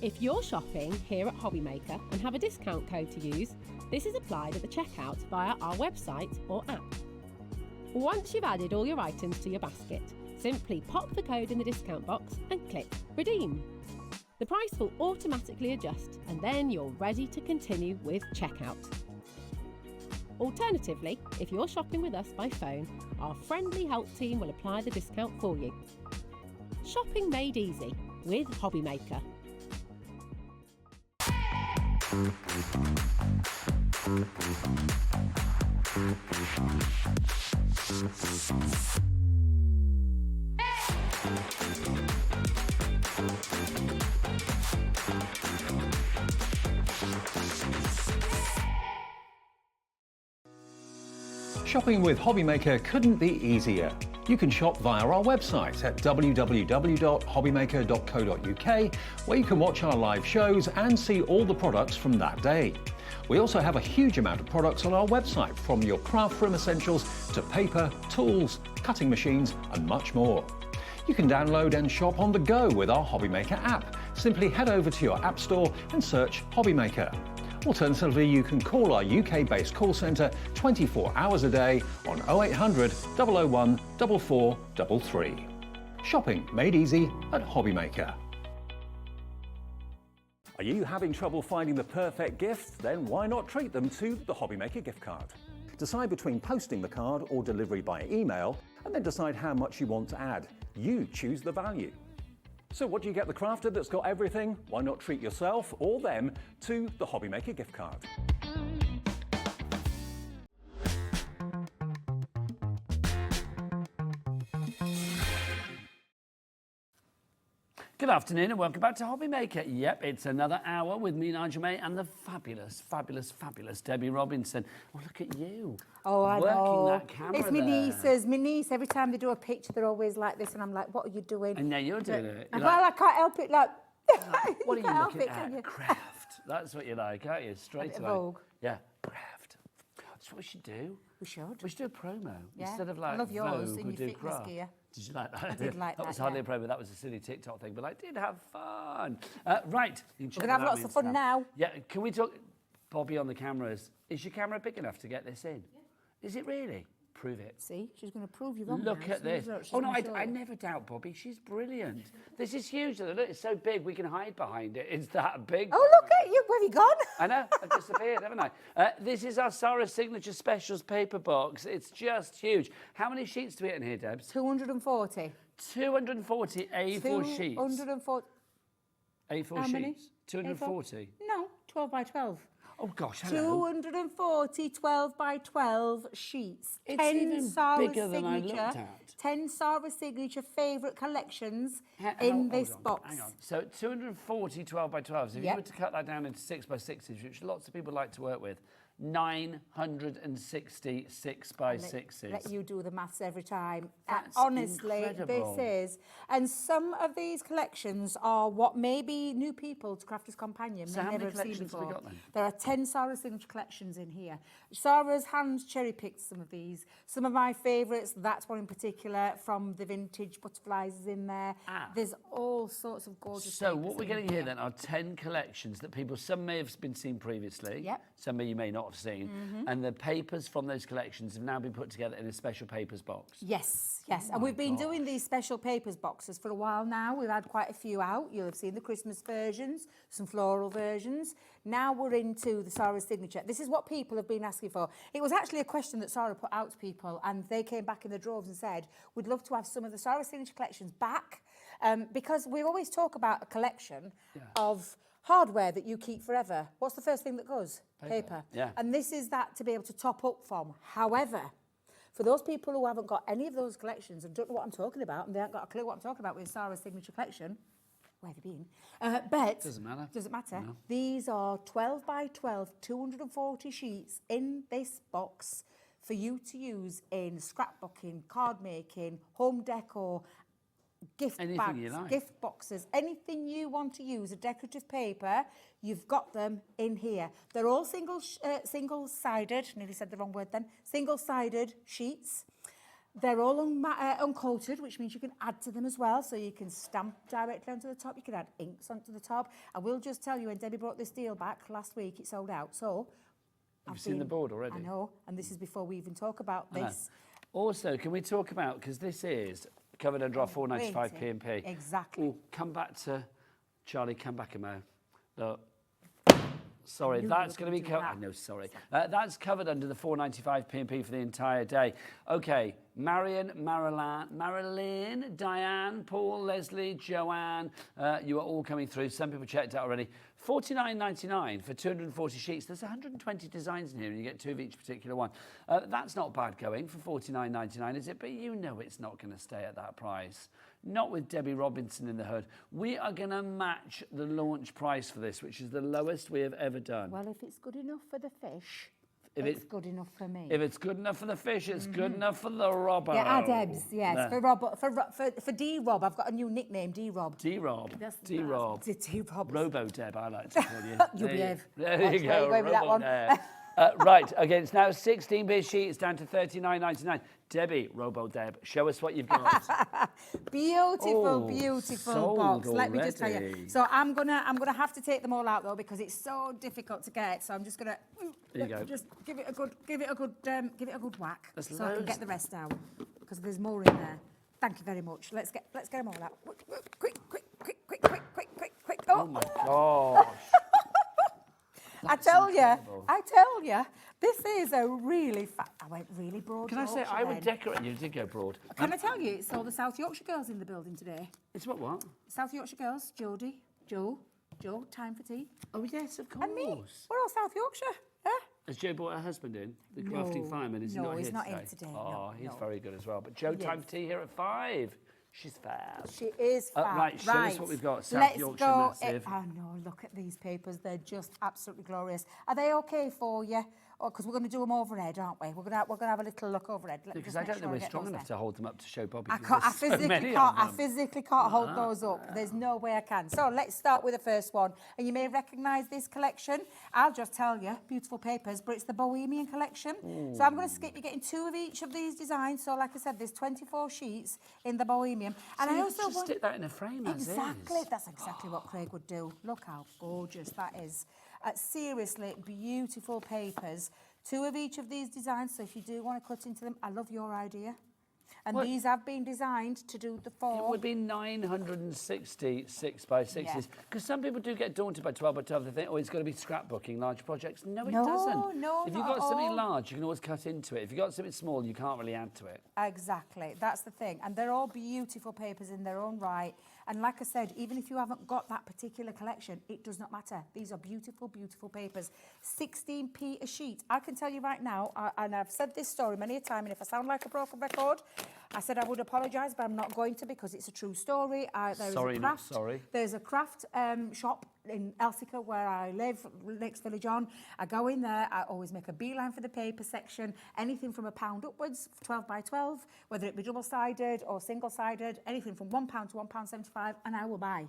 [SPEAKER 11] If you're shopping here at Hobby Maker and have a discount code to use, this is applied at the checkout via our website or app. Once you've added all your items to your basket, simply pop the code in the discount box and click Redeem. The price will automatically adjust and then you're ready to continue with checkout. Alternatively, if you're shopping with us by phone, our friendly help team will apply the discount for you. Shopping made easy with Hobby Maker.
[SPEAKER 12] Shopping with Hobby Maker couldn't be easier. You can shop via our website at www.hobbymaker.co.uk, where you can watch our live shows and see all the products from that day. We also have a huge amount of products on our website, from your craft room essentials to paper, tools, cutting machines and much more. You can download and shop on the go with our Hobby Maker app. Simply head over to your app store and search Hobby Maker. Alternatively, you can call our UK-based call centre 24 hours a day on 0800 001 4433. Shopping made easy at Hobby Maker. Are you having trouble finding the perfect gift? Then why not treat them to the Hobby Maker gift card? Decide between posting the card or delivery by email, and then decide how much you want to add. You choose the value. So what do you get the crafter that's got everything? Why not treat yourself or them to the Hobby Maker gift card?
[SPEAKER 2] Good afternoon and welcome back to Hobby Maker. Yep, it's another hour with me, Nigel May, and the fabulous, fabulous, fabulous Debbie Robinson. Oh, look at you.
[SPEAKER 8] Oh, I
[SPEAKER 2] working
[SPEAKER 8] know.
[SPEAKER 2] that camera
[SPEAKER 8] It's my
[SPEAKER 2] there.
[SPEAKER 8] nieces. My niece, every time they do a picture, they're always like this, and I'm like, what are you doing?
[SPEAKER 2] And now you're doing it. You're
[SPEAKER 8] Well,
[SPEAKER 2] like,
[SPEAKER 8] I can't help it, like...
[SPEAKER 2] what are you
[SPEAKER 8] can't help
[SPEAKER 2] looking
[SPEAKER 8] it, can
[SPEAKER 2] at?
[SPEAKER 8] you?
[SPEAKER 2] Craft. That's what you like, aren't you? Straight
[SPEAKER 8] bit of
[SPEAKER 2] away.
[SPEAKER 8] Vogue.
[SPEAKER 2] Yeah, craft. That's what we should do.
[SPEAKER 8] We should.
[SPEAKER 2] We should do a promo.
[SPEAKER 8] Yeah.
[SPEAKER 2] Instead of
[SPEAKER 8] I
[SPEAKER 2] like
[SPEAKER 8] love yours
[SPEAKER 2] Vogue,
[SPEAKER 8] in
[SPEAKER 2] we
[SPEAKER 8] your
[SPEAKER 2] do
[SPEAKER 8] fitness
[SPEAKER 2] craft.
[SPEAKER 8] gear.
[SPEAKER 2] Did you like that?
[SPEAKER 8] I did like
[SPEAKER 2] that was
[SPEAKER 8] that,
[SPEAKER 2] hardly
[SPEAKER 8] yeah.
[SPEAKER 2] a promo, that was a silly TikTok thing, but I did have fun. Right.
[SPEAKER 8] We're going to have lots of fun now.
[SPEAKER 2] Yeah, can we talk, Bobby on the cameras, is your camera big enough to get this in? Yeah. Is it really? Prove it.
[SPEAKER 8] See, she's going to prove you wrong.
[SPEAKER 2] Look
[SPEAKER 8] now.
[SPEAKER 2] at this.
[SPEAKER 8] She's
[SPEAKER 2] Oh no,
[SPEAKER 8] gonna show
[SPEAKER 2] I
[SPEAKER 8] you.
[SPEAKER 2] never doubt Bobby. She's brilliant. This is huge. Look, it's so big we can hide behind it. It's that big.
[SPEAKER 8] Oh, look at you. Where have you gone?
[SPEAKER 2] I know, I've disappeared, haven't I? This is our Sarah Signature Specials paper box. It's just huge. How many sheets do we get in here, Debs?
[SPEAKER 8] 240.
[SPEAKER 2] 240 A4 sheets.
[SPEAKER 8] 240.
[SPEAKER 2] A4
[SPEAKER 8] How
[SPEAKER 2] sheets.
[SPEAKER 8] many?
[SPEAKER 2] 240.
[SPEAKER 8] No, 12 by 12.
[SPEAKER 2] Oh gosh, hello.
[SPEAKER 8] 240 12 by 12 sheets.
[SPEAKER 2] It's
[SPEAKER 8] 10
[SPEAKER 2] even
[SPEAKER 8] Sarah
[SPEAKER 2] bigger than I looked
[SPEAKER 8] Signature.
[SPEAKER 2] at.
[SPEAKER 8] 10 Sarah Signature favourite collections
[SPEAKER 2] Hang
[SPEAKER 8] in
[SPEAKER 2] on,
[SPEAKER 8] this
[SPEAKER 2] hold on,
[SPEAKER 8] box.
[SPEAKER 2] Hang on. So 240 12 by 12s. If you
[SPEAKER 8] Yep.
[SPEAKER 2] were to cut that down into 6 by 6s, which lots of people like to work with, 960 6x6s.
[SPEAKER 8] Let you do the maths every time.
[SPEAKER 2] That's
[SPEAKER 8] Honestly,
[SPEAKER 2] incredible.
[SPEAKER 8] this is. And some of these collections are what maybe new people to Crafters Companion
[SPEAKER 2] So
[SPEAKER 8] may
[SPEAKER 2] how many
[SPEAKER 8] never have seen
[SPEAKER 2] collections have we
[SPEAKER 8] before.
[SPEAKER 2] got then?
[SPEAKER 8] There are 10 Sarah signature collections in here. Sarah's hands cherry-picked some of these. Some of my favourites, that's one in particular, from the vintage butterflies is in there. There's all sorts of gorgeous
[SPEAKER 2] So
[SPEAKER 8] papers
[SPEAKER 2] what we're
[SPEAKER 8] in
[SPEAKER 2] getting here then are 10 collections that people, some may have been seen previously,
[SPEAKER 8] Yep.
[SPEAKER 2] some you may not have seen, and the papers from those collections have now been put together in a special papers box.
[SPEAKER 8] Yes, yes. And we've been doing these special papers boxes for a while now. We've had quite a few out. You'll have seen the Christmas versions, some floral versions. Now we're into the Sarah's signature. This is what people have been asking for. It was actually a question that Sarah put out to people, and they came back in the droves and said, we'd love to have some of the Sarah signature collections back, because we always talk about a collection of hardware that you keep forever. What's the first thing that goes? Paper.
[SPEAKER 2] Yeah.
[SPEAKER 8] And this is that to be able to top up from. However, for those people who haven't got any of those collections and don't know what I'm talking about, and they haven't got a clue what I'm talking about with Sarah's signature collection, where have you been? But
[SPEAKER 2] Doesn't matter.
[SPEAKER 8] Doesn't matter.
[SPEAKER 2] No.
[SPEAKER 8] These are 12 by 12, 240 sheets in this box for you to use in scrapbooking, card making, home decor, gift
[SPEAKER 2] Anything
[SPEAKER 8] bags,
[SPEAKER 2] you like.
[SPEAKER 8] gift boxes, anything you want to use, a decorative paper, you've got them in here. They're all single-sided, nearly said the wrong word then, single-sided sheets. They're all uncoated, which means you can add to them as well, so you can stamp directly onto the top, you can add inks onto the top. I will just tell you, when Debbie brought this deal back last week, it sold out, so...
[SPEAKER 2] You've seen the board already.
[SPEAKER 8] I know, and this is before we even talk about this.
[SPEAKER 2] Also, can we talk about, because this is covered under our 495
[SPEAKER 8] waiting.
[SPEAKER 2] P&P.
[SPEAKER 8] Exactly.
[SPEAKER 2] Oh, come back to Charlie, come back a mo. Look. Sorry, that's going to be covered. I know, sorry. That's covered under the 495 P&P for the entire day. Okay, Marion, Marilyn, Diane, Paul, Leslie, Joanne, you are all coming through. Some people checked out already. $49.99 for 240 sheets. There's 120 designs in here and you get 2 of each particular one. That's not bad going for $49.99, is it? But you know it's not going to stay at that price. Not with Debbie Robinson in the hood. We are going to match the launch price for this, which is the lowest we have ever done.
[SPEAKER 8] Well, if it's good enough for the fish,
[SPEAKER 2] If
[SPEAKER 8] it's good enough for me.
[SPEAKER 2] If it's good enough for the fish, it's good enough for the robber.
[SPEAKER 8] Yeah, Debs, yes.
[SPEAKER 2] No.
[SPEAKER 8] For D-Rob, I've got a new nickname, D-Rob.
[SPEAKER 2] D-Rob. D-Rob.
[SPEAKER 8] D-Rob.
[SPEAKER 2] Robo-Deb, I like to call you.
[SPEAKER 8] You behave.
[SPEAKER 2] There you
[SPEAKER 8] There
[SPEAKER 2] go.
[SPEAKER 8] you go with that one.
[SPEAKER 2] Robo-Deb. Right, okay, it's now 16 bit sheets down to $39.99. Debbie, Robo-Deb, show us what you've got.
[SPEAKER 8] Beautiful, beautiful
[SPEAKER 2] sold
[SPEAKER 8] box. Let me just tell you.
[SPEAKER 2] already.
[SPEAKER 8] So I'm gonna have to take them all out though because it's so difficult to get. So I'm just gonna
[SPEAKER 2] There you go.
[SPEAKER 8] just give it a good whack
[SPEAKER 2] There's
[SPEAKER 8] so I can
[SPEAKER 2] loads.
[SPEAKER 8] get the rest out because there's more in there. Thank you very much. Let's get them all out. Quick.
[SPEAKER 2] Oh my gosh.
[SPEAKER 8] I tell you, this is a really I went really broad.
[SPEAKER 2] Can I say,
[SPEAKER 8] Yorkshire
[SPEAKER 2] I would
[SPEAKER 8] then.
[SPEAKER 2] decorate, you did go broad.
[SPEAKER 8] Can I tell you, it's all the South Yorkshire girls in the building today.
[SPEAKER 2] It's what?
[SPEAKER 8] South Yorkshire girls, Jodie, Joe, time for tea.
[SPEAKER 2] Oh yes, of course.
[SPEAKER 8] And me. We're all South Yorkshire. Yeah?
[SPEAKER 2] Has Joe brought her husband in? The crafting fireman, is he
[SPEAKER 8] no,
[SPEAKER 2] not here
[SPEAKER 8] he's not
[SPEAKER 2] today?
[SPEAKER 8] in today,
[SPEAKER 2] Oh,
[SPEAKER 8] no,
[SPEAKER 2] he's
[SPEAKER 8] no.
[SPEAKER 2] very good as well. But Joe, time for tea here at 5. She's fast.
[SPEAKER 8] She is fab.
[SPEAKER 2] Right, show us what we've got. South
[SPEAKER 8] Let's
[SPEAKER 2] Yorkshire
[SPEAKER 8] go.
[SPEAKER 2] massive.
[SPEAKER 8] Oh no, look at these papers. They're just absolutely glorious. Are they okay for you? Because we're going to do them overhead, aren't we? We're going to have a little look overhead. Let me
[SPEAKER 2] Because
[SPEAKER 8] just
[SPEAKER 2] I
[SPEAKER 8] make
[SPEAKER 2] don't
[SPEAKER 8] sure
[SPEAKER 2] think we're
[SPEAKER 8] get
[SPEAKER 2] strong
[SPEAKER 8] those
[SPEAKER 2] enough
[SPEAKER 8] there.
[SPEAKER 2] to hold them up to show Bobby.
[SPEAKER 8] I
[SPEAKER 2] because
[SPEAKER 8] can't.
[SPEAKER 2] there's so many of
[SPEAKER 8] I
[SPEAKER 2] them.
[SPEAKER 8] physically can't hold those up. There's no way I can. So let's start with the first one. And you may recognise this collection. I'll just tell you, beautiful papers, but it's the Bohemian collection. So I'm going to skip. You're getting 2 of each of these designs. So like I said, there's 24 sheets in the Bohemian. And
[SPEAKER 2] So
[SPEAKER 8] I
[SPEAKER 2] you
[SPEAKER 8] also
[SPEAKER 2] just
[SPEAKER 8] want
[SPEAKER 2] stick that in a frame as
[SPEAKER 8] exactly.
[SPEAKER 2] is.
[SPEAKER 8] That's exactly what Craig would do. Look how gorgeous that is. Seriously, beautiful papers. 2 of each of these designs, so if you do want to cut into them, I love your idea. And
[SPEAKER 2] Well,
[SPEAKER 8] these have been designed to do the 4.
[SPEAKER 2] It would be 960 6x6s.
[SPEAKER 8] Yeah.
[SPEAKER 2] Because some people do get daunted by 12 by 12. They think, oh, it's got to be scrapbooking, large projects. No, it
[SPEAKER 8] No,
[SPEAKER 2] doesn't.
[SPEAKER 8] no,
[SPEAKER 2] If you've
[SPEAKER 8] not
[SPEAKER 2] got
[SPEAKER 8] at
[SPEAKER 2] something
[SPEAKER 8] all.
[SPEAKER 2] large, you can always cut into it. If you've got something small, you can't really add to it.
[SPEAKER 8] Exactly, that's the thing. And they're all beautiful papers in their own right. And like I said, even if you haven't got that particular collection, it does not matter. These are beautiful, beautiful papers. 16p a sheet. I can tell you right now, and I've said this story many a time, and if I sound like a broken record, I said I would apologise, but I'm not going to because it's a true story.
[SPEAKER 2] Sorry, not sorry.
[SPEAKER 8] There's a craft shop in Elsica where I live, next village on. I go in there, I always make a beeline for the paper section, anything from £1 upwards, 12 by 12, whether it be double-sided or single-sided, anything from £1 to £1.75, and I will buy.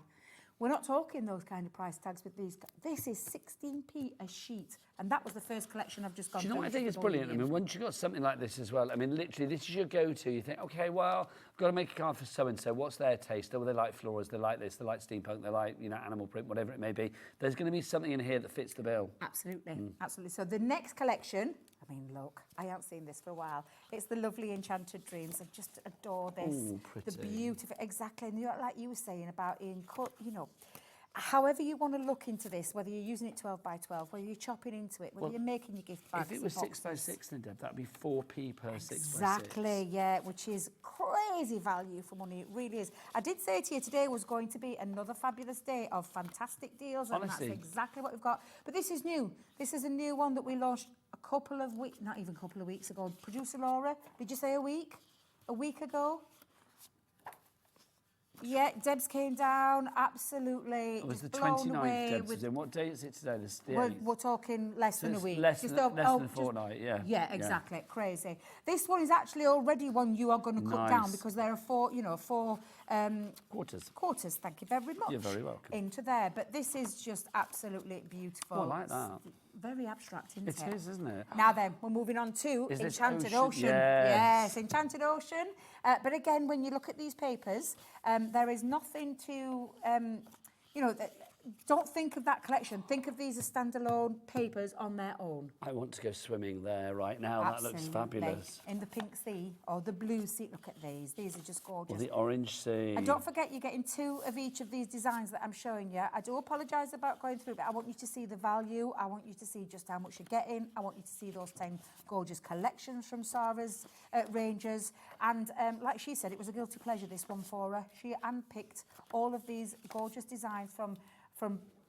[SPEAKER 8] We're not talking those kind of price tags with these. This is 16p a sheet, and that was the first collection I've just gone
[SPEAKER 2] Do you know
[SPEAKER 8] through.
[SPEAKER 2] what I think is brilliant? I mean, once you've got something like this as well, I mean, literally, this is your go-to. You think, okay, well, I've got to make a card for so-and-so. What's their taste? Oh, they like florals, they like this, they like steampunk, they like, you know, animal print, whatever it may be. There's going to be something in here that fits the bill.
[SPEAKER 8] Absolutely, absolutely. So the next collection, I mean, look, I haven't seen this for a while. It's the lovely Enchanted Dreams. I just adore this.
[SPEAKER 2] Ooh, pretty.
[SPEAKER 8] The beautiful, exactly. And like you were saying about in cut, you know, however you want to look into this, whether you're using it 12 by 12, whether you're chopping into it, whether you're making your gift bags.
[SPEAKER 2] If it was 6 by 6 then, Deb, that'd be 4p per 6 by 6.
[SPEAKER 8] Exactly, yeah, which is crazy value for money. It really is. I did say to you today was going to be another fabulous day of fantastic deals, and
[SPEAKER 2] Honestly.
[SPEAKER 8] that's exactly what we've got. But this is new. This is a new one that we launched a couple of weeks, not even a couple of weeks ago. Producer Laura, did you say a week? A week ago? Yeah, Debs came down, absolutely.
[SPEAKER 2] It was the
[SPEAKER 8] blown
[SPEAKER 2] 29th,
[SPEAKER 8] away
[SPEAKER 2] Debs
[SPEAKER 8] with-
[SPEAKER 2] is in. What day is it today? The
[SPEAKER 8] We're talking less
[SPEAKER 2] So
[SPEAKER 8] than a
[SPEAKER 2] it's
[SPEAKER 8] week.
[SPEAKER 2] less
[SPEAKER 8] Just
[SPEAKER 2] than-
[SPEAKER 8] over-
[SPEAKER 2] less than a
[SPEAKER 8] just-
[SPEAKER 2] fortnight, yeah.
[SPEAKER 8] Yeah,
[SPEAKER 2] Yeah.
[SPEAKER 8] exactly. Crazy. This one is actually already one you are going to cut down
[SPEAKER 2] Nice.
[SPEAKER 8] because there are four
[SPEAKER 2] Quarters.
[SPEAKER 8] quarters. Thank you very much.
[SPEAKER 2] You're very welcome.
[SPEAKER 8] Into there, but this is just absolutely beautiful.
[SPEAKER 2] Oh, I like that.
[SPEAKER 8] Very abstract, isn't it?
[SPEAKER 2] It is, isn't it?
[SPEAKER 8] Now then, we're moving on to
[SPEAKER 2] Is this
[SPEAKER 8] Enchanted
[SPEAKER 2] Ocean?
[SPEAKER 8] Ocean.
[SPEAKER 2] Yes.
[SPEAKER 8] Enchanted Ocean. But again, when you look at these papers, there is nothing to, don't think of that collection. Think of these as standalone papers on their own.
[SPEAKER 2] I want to go swimming there right now. That looks fabulous.
[SPEAKER 8] In the pink sea or the blue sea. Look at these. These are just gorgeous.
[SPEAKER 2] Or the orange sea.
[SPEAKER 8] And don't forget, you're getting 2 of each of these designs that I'm showing you. I do apologise about going through, but I want you to see the value. I want you to see just how much you're getting. I want you to see those 10 gorgeous collections from Sarah's ranges. And like she said, it was a guilty pleasure, this one for her. She handpicked all of these gorgeous designs from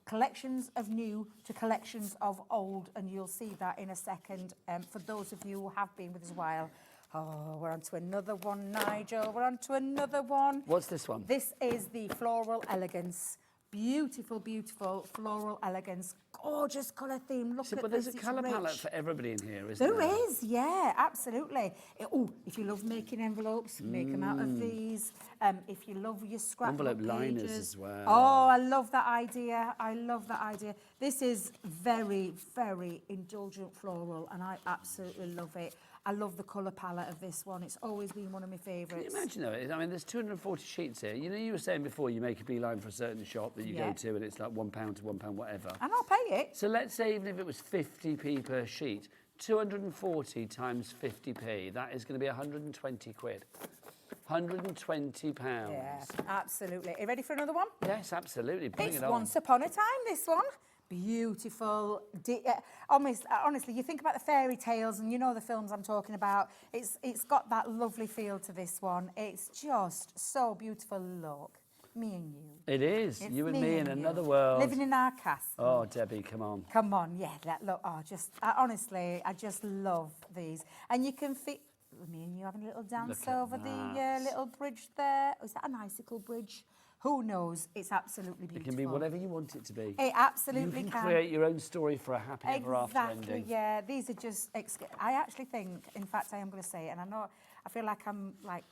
[SPEAKER 8] collections of new to collections of old, and you'll see that in a second. For those of you who have been with us a while. Oh, we're on to another one, Nigel. We're on to another one.
[SPEAKER 2] What's this one?
[SPEAKER 8] This is the Floral Elegance. Beautiful, beautiful floral elegance. Gorgeous colour theme. Look
[SPEAKER 2] So,
[SPEAKER 8] at
[SPEAKER 2] but
[SPEAKER 8] this.
[SPEAKER 2] there's a
[SPEAKER 8] it's
[SPEAKER 2] colour palette
[SPEAKER 8] rich.
[SPEAKER 2] for everybody in here, isn't there?
[SPEAKER 8] There is, yeah, absolutely. If you love making envelopes, make them out of these. If you love your scrapbook
[SPEAKER 2] Envelope liners
[SPEAKER 8] pages.
[SPEAKER 2] as well.
[SPEAKER 8] Oh, I love that idea. I love that idea. This is very, very indulgent floral, and I absolutely love it. I love the colour palette of this one. It's always been one of my favourites.
[SPEAKER 2] Can you imagine though? I mean, there's 240 sheets here. You know, you were saying before you make a beeline for a certain shop that you go to, and it's like £1 to £1 whatever.
[SPEAKER 8] And I'll pay it.
[SPEAKER 2] So let's say even if it was 50p per sheet, 240 times 50p, that is going to be 120 quid. £120.
[SPEAKER 8] Yeah, absolutely. Are you ready for another one?
[SPEAKER 2] Yes, absolutely. Bring
[SPEAKER 8] It's
[SPEAKER 2] it on.
[SPEAKER 8] Once Upon a Time, this one. Beautiful. Honestly, you think about the fairy tales and you know the films I'm talking about. It's got that lovely feel to this one. It's just so beautiful. Look, me and you.
[SPEAKER 2] It is.
[SPEAKER 8] It's
[SPEAKER 2] You and me in
[SPEAKER 8] you.
[SPEAKER 2] another world.
[SPEAKER 8] Living in our castle.
[SPEAKER 2] Oh, Debbie, come on.
[SPEAKER 8] Come on, yeah. Look, honestly, I just love these. And you can fit me and you having a little dance
[SPEAKER 2] Look at
[SPEAKER 8] over the
[SPEAKER 2] that.
[SPEAKER 8] little bridge there. Is that an icicle bridge? Who knows? It's absolutely beautiful.
[SPEAKER 2] It can be whatever you want it to be.
[SPEAKER 8] It absolutely
[SPEAKER 2] You can create your own story for a happy ever after
[SPEAKER 8] Exactly,
[SPEAKER 2] ending.
[SPEAKER 8] yeah. These are just... I actually think, in fact, I am going to say it, and I feel like I'm like,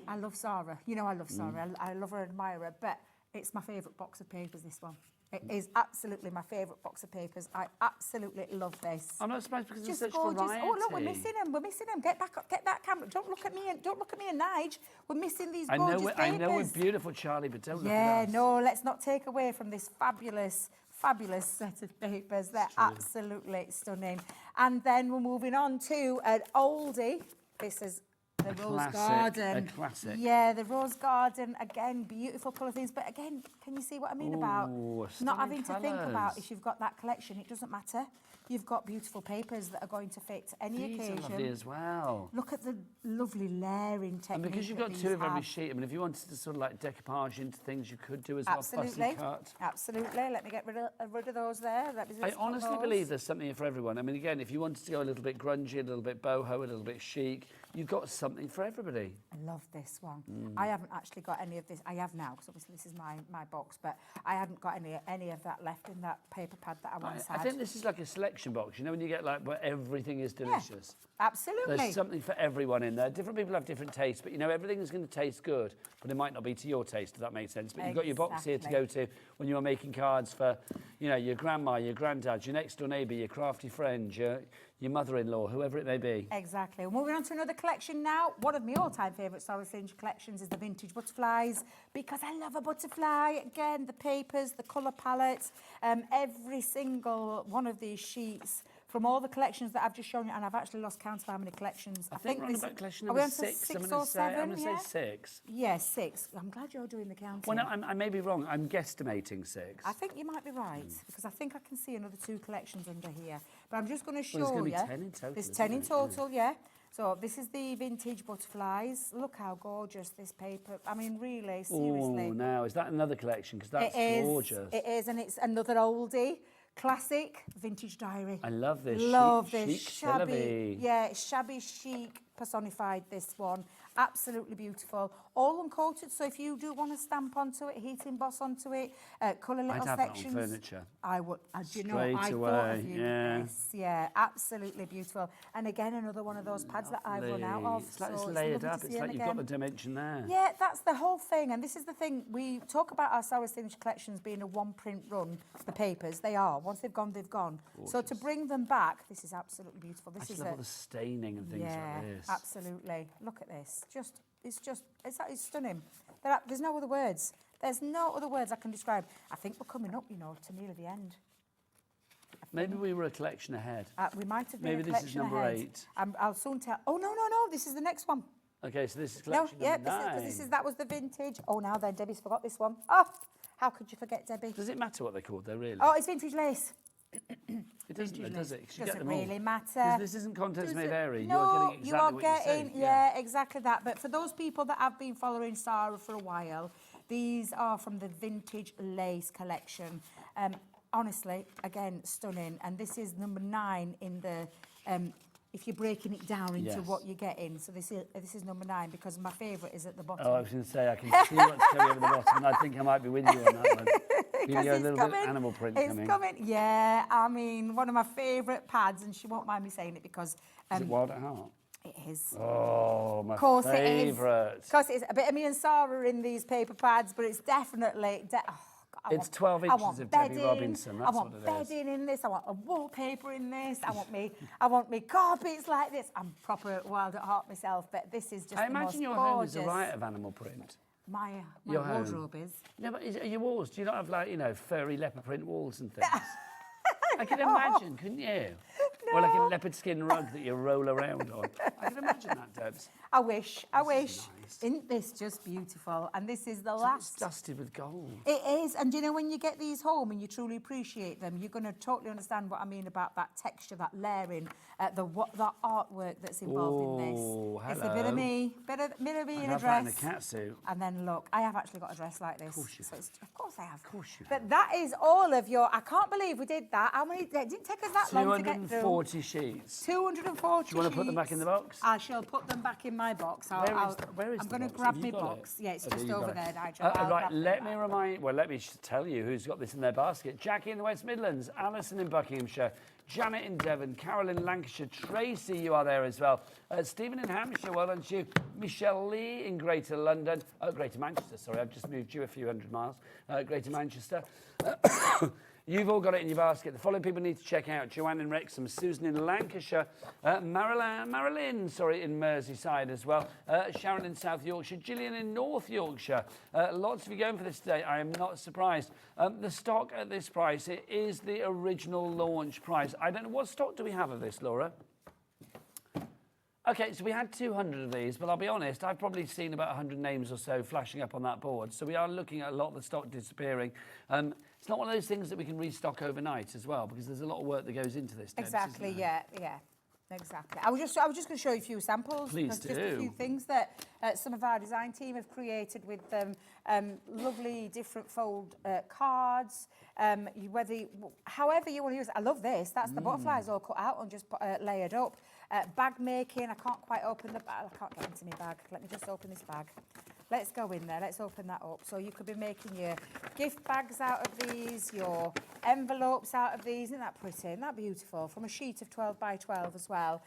[SPEAKER 8] I love Sarah. You know I love Sarah. I love her, admire her, but it's my favourite box of papers, this one. It is absolutely my favourite box of papers. I absolutely love this.
[SPEAKER 2] I'm not surprised because
[SPEAKER 8] Just
[SPEAKER 2] there's such
[SPEAKER 8] gorgeous.
[SPEAKER 2] variety.
[SPEAKER 8] Oh, look, we're missing them. We're missing them. Get back up. Get that camera. Don't look at me and Nige. We're missing these
[SPEAKER 2] I
[SPEAKER 8] gorgeous
[SPEAKER 2] know,
[SPEAKER 8] papers.
[SPEAKER 2] I know we're beautiful, Charlie, but don't look
[SPEAKER 8] Yeah,
[SPEAKER 2] at us.
[SPEAKER 8] no, let's not take away from this fabulous set of papers. They're absolutely stunning. And then we're moving on to an oldie. This is the Rose Garden.
[SPEAKER 2] A classic.
[SPEAKER 8] Yeah, the Rose Garden. Again, beautiful colour themes. But again, can you see what I mean about
[SPEAKER 2] Ooh,
[SPEAKER 8] not having
[SPEAKER 2] stunning
[SPEAKER 8] to think about
[SPEAKER 2] colours.
[SPEAKER 8] if you've got that collection? It doesn't matter. you've got beautiful papers that are going to fit any
[SPEAKER 2] These
[SPEAKER 8] occasion.
[SPEAKER 2] are lovely as well.
[SPEAKER 8] Look at the lovely layering technique.
[SPEAKER 2] And because you've
[SPEAKER 8] that
[SPEAKER 2] got
[SPEAKER 8] these
[SPEAKER 2] two of every
[SPEAKER 8] have.
[SPEAKER 2] sheet, I mean, if you wanted to sort of like decoupage into things, you could do as well. Fussy
[SPEAKER 8] Absolutely.
[SPEAKER 2] cut.
[SPEAKER 8] Absolutely. Let me get rid of those there. Let me
[SPEAKER 2] I
[SPEAKER 8] just put
[SPEAKER 2] honestly
[SPEAKER 8] those.
[SPEAKER 2] believe there's something here for everyone. I mean, again, if you wanted to go a little bit grungy, a little bit boho, a little bit chic, you've got something for everybody.
[SPEAKER 8] I love this one. I haven't actually got any of this. I have now, because obviously this is my box, but I hadn't got any of that left in that paper pad that I once had.
[SPEAKER 2] I think this is like a selection box, you know, when you get like where everything is delicious.
[SPEAKER 8] Absolutely.
[SPEAKER 2] There's something for everyone in there. Different people have different tastes, but you know, everything is going to taste good, but it might not be to your taste, if that makes sense. But you've got your box here to go to when you are making cards for, you know, your grandma, your granddad, your next door neighbour, your crafty friend, your mother-in-law, whoever it may be.
[SPEAKER 8] Exactly. Moving on to another collection now. One of my all-time favourite Sorry Singe collections is the vintage butterflies, because I love a butterfly. Again, the papers, the colour palettes, every single one of these sheets from all the collections that I've just shown you, and I've actually lost count of how many collections.
[SPEAKER 2] I think we're on about collection
[SPEAKER 8] are we
[SPEAKER 2] number
[SPEAKER 8] on to
[SPEAKER 2] 6.
[SPEAKER 8] six
[SPEAKER 2] I'm
[SPEAKER 8] or
[SPEAKER 2] going to
[SPEAKER 8] seven?
[SPEAKER 2] say 6.
[SPEAKER 8] Yeah, 6. I'm glad you're doing the counting.
[SPEAKER 2] Well, no, I may be wrong. I'm guesstimating 6.
[SPEAKER 8] I think you might be right, because I think I can see another 2 collections under here. But I'm just going to show
[SPEAKER 2] Well, there's
[SPEAKER 8] you.
[SPEAKER 2] going to be 10 in total.
[SPEAKER 8] There's 10 in total, yeah. So this is the vintage butterflies. Look how gorgeous this paper. I mean, really, seriously.
[SPEAKER 2] Oh, now, is that another collection? Because that's gorgeous.
[SPEAKER 8] It is, and it's another oldie. Classic vintage diary.
[SPEAKER 2] I love this.
[SPEAKER 8] Love
[SPEAKER 2] chic,
[SPEAKER 8] this
[SPEAKER 2] chic,
[SPEAKER 8] shabby.
[SPEAKER 2] syllabi.
[SPEAKER 8] Yeah, shabby chic personified, this one. Absolutely beautiful. All uncoated, so if you do want to stamp onto it, heat emboss onto it, colour little
[SPEAKER 2] I'd have
[SPEAKER 8] sections.
[SPEAKER 2] that on furniture.
[SPEAKER 8] I would. You know,
[SPEAKER 2] Straight
[SPEAKER 8] I thought
[SPEAKER 2] away,
[SPEAKER 8] of you
[SPEAKER 2] yeah.
[SPEAKER 8] with this. Yeah, absolutely beautiful. And again, another one of those pads that I've run out of.
[SPEAKER 2] It's like
[SPEAKER 8] so
[SPEAKER 2] it's
[SPEAKER 8] it's
[SPEAKER 2] layered
[SPEAKER 8] lovely to
[SPEAKER 2] up.
[SPEAKER 8] see
[SPEAKER 2] It's
[SPEAKER 8] them
[SPEAKER 2] like you've got
[SPEAKER 8] again.
[SPEAKER 2] the dimension there.
[SPEAKER 8] Yeah, that's the whole thing. And this is the thing. We talk about our Sour Singe collections being a one-print run, the papers. They are. Once they've gone, they've gone. So to bring them back, this is absolutely beautiful. This
[SPEAKER 2] I
[SPEAKER 8] is
[SPEAKER 2] just love all the staining and things
[SPEAKER 8] yeah,
[SPEAKER 2] like this.
[SPEAKER 8] absolutely. Look at this. It's stunning. There's no other words. There's no other words I can describe. I think we're coming up, you know, to nearly the end.
[SPEAKER 2] Maybe we were a collection ahead.
[SPEAKER 8] We might have been
[SPEAKER 2] Maybe
[SPEAKER 8] a
[SPEAKER 2] this is
[SPEAKER 8] collection
[SPEAKER 2] number
[SPEAKER 8] ahead.
[SPEAKER 2] 8.
[SPEAKER 8] I'll soon tell. Oh, no. This is the next one.
[SPEAKER 2] Okay, so this is
[SPEAKER 8] No,
[SPEAKER 2] collection
[SPEAKER 8] yeah,
[SPEAKER 2] number 9.
[SPEAKER 8] that was the vintage. Oh, now then, Debbie's forgot this one. Oh, how could you forget, Debbie?
[SPEAKER 2] Does it matter what they're called, though, really?
[SPEAKER 8] Oh, it's vintage lace.
[SPEAKER 2] It doesn't, though, does it? 'Cause you get
[SPEAKER 8] Doesn't
[SPEAKER 2] them all.
[SPEAKER 8] really matter.
[SPEAKER 2] 'Cause this isn't contents may vary.
[SPEAKER 8] No,
[SPEAKER 2] You're getting exactly
[SPEAKER 8] you are
[SPEAKER 2] what
[SPEAKER 8] getting,
[SPEAKER 2] you're saying.
[SPEAKER 8] yeah, exactly that. But for those people that have been following Sarah for a while, these are from the vintage lace collection. Honestly, again, stunning. And this is number 9 in the, if you're breaking it down into
[SPEAKER 2] Yes.
[SPEAKER 8] what you're getting. So this is number 9, because my favourite is at the bottom.
[SPEAKER 2] Oh, I was going to say, I can see what's coming over the bottom, and I think I might be with you on that one. You got a little bit of animal print
[SPEAKER 8] It's
[SPEAKER 2] coming.
[SPEAKER 8] coming, yeah. I mean, one of my favourite pads, and she won't mind me saying it because...
[SPEAKER 2] Is it Wild at Heart?
[SPEAKER 8] It is.
[SPEAKER 2] Oh, my
[SPEAKER 8] Of course
[SPEAKER 2] favourite.
[SPEAKER 8] it is. Of course it is. A bit of me and Sarah in these paper pads, but it's definitely...
[SPEAKER 2] It's 12 inches of Debbie Robinson, that's
[SPEAKER 8] I want
[SPEAKER 2] what it is.
[SPEAKER 8] bedding in this. I want a wallpaper in this. I want me carpets like this. I'm proper Wild at Heart myself, but this is just
[SPEAKER 2] I
[SPEAKER 8] the most
[SPEAKER 2] imagine your home is a
[SPEAKER 8] gorgeous.
[SPEAKER 2] riot of animal print.
[SPEAKER 8] My
[SPEAKER 2] Your home.
[SPEAKER 8] wardrobe is.
[SPEAKER 2] No, but are your walls? Do you not have, like, you know, furry leopard print walls and things? I can imagine, couldn't you? Or like a leopard skin rug that you roll around on. I can imagine that, Debs.
[SPEAKER 8] I wish. Isn't this just beautiful? And this is the last.
[SPEAKER 2] It's dusted with gold.
[SPEAKER 8] It is. And you know, when you get these home and you truly appreciate them, you're going to totally understand what I mean about that texture, that layering, the artwork that's involved in this.
[SPEAKER 2] Oh,
[SPEAKER 8] It's a bit of me, bit of me in a
[SPEAKER 2] I'd have that
[SPEAKER 8] dress.
[SPEAKER 2] in a catsuit.
[SPEAKER 8] And then look, I have actually got a dress like this. Of
[SPEAKER 2] course you
[SPEAKER 8] have. Of course I have. Of
[SPEAKER 2] course you
[SPEAKER 8] But that is all of your. I can't believe we did that. How many? It didn't take us that long to get through.
[SPEAKER 2] 240 sheets.
[SPEAKER 8] 240
[SPEAKER 2] Do you want to put them back in the box?
[SPEAKER 8] I shall put them back in my box.
[SPEAKER 2] Where is
[SPEAKER 8] I'm
[SPEAKER 2] the
[SPEAKER 8] going to
[SPEAKER 2] box?
[SPEAKER 8] grab
[SPEAKER 2] Have
[SPEAKER 8] my
[SPEAKER 2] you got
[SPEAKER 8] box.
[SPEAKER 2] it?
[SPEAKER 8] Yeah, it's
[SPEAKER 2] Oh,
[SPEAKER 8] just
[SPEAKER 2] you
[SPEAKER 8] over
[SPEAKER 2] got
[SPEAKER 8] there,
[SPEAKER 2] it.
[SPEAKER 8] Nigel. I'll
[SPEAKER 2] Right,
[SPEAKER 8] grab
[SPEAKER 2] let
[SPEAKER 8] it
[SPEAKER 2] me
[SPEAKER 8] back.
[SPEAKER 2] remind, well, let me tell you who's got this in their basket. Jackie in the West Midlands, Alison in Buckinghamshire, Janet in Devon, Carol in Lancashire, Tracy, you are there as well. Stephen in Hampshire, well done to you. Michelle Lee in Greater London, Greater Manchester, sorry, I've just moved you a few hundred miles. Greater Manchester. You've all got it in your basket. The following people need to check out: Joanne in Wrexham, Susan in Lancashire, Marilyn, in Merseyside as well, Sharon in South Yorkshire, Gillian in North Yorkshire. Lots of you going for this today. I am not surprised. The stock at this price, it is the original launch price. I don't know, what stock do we have of this, Laura? Okay, so we had 200 of these, but I'll be honest, I've probably seen about 100 names or so flashing up on that board. So we are looking at a lot of the stock disappearing. It's not one of those things that we can restock overnight as well, because there's a lot of work that goes into this. Debs,
[SPEAKER 8] Exactly,
[SPEAKER 2] isn't there?
[SPEAKER 8] yeah. Exactly. I was just going to show you a few samples.
[SPEAKER 2] Please
[SPEAKER 8] Just a few
[SPEAKER 2] do.
[SPEAKER 8] things that some of our design team have created with lovely different fold cards. However you want to use it. I love this. That's the butterflies all cut out and just layered up. Bag making. I can't quite open the bag. I can't get into my bag. Let me just open this bag. Let's go in there. Let's open that up. So you could be making your gift bags out of these, your envelopes out of these. Isn't that pretty? Isn't that beautiful? From a sheet of 12 by 12 as well.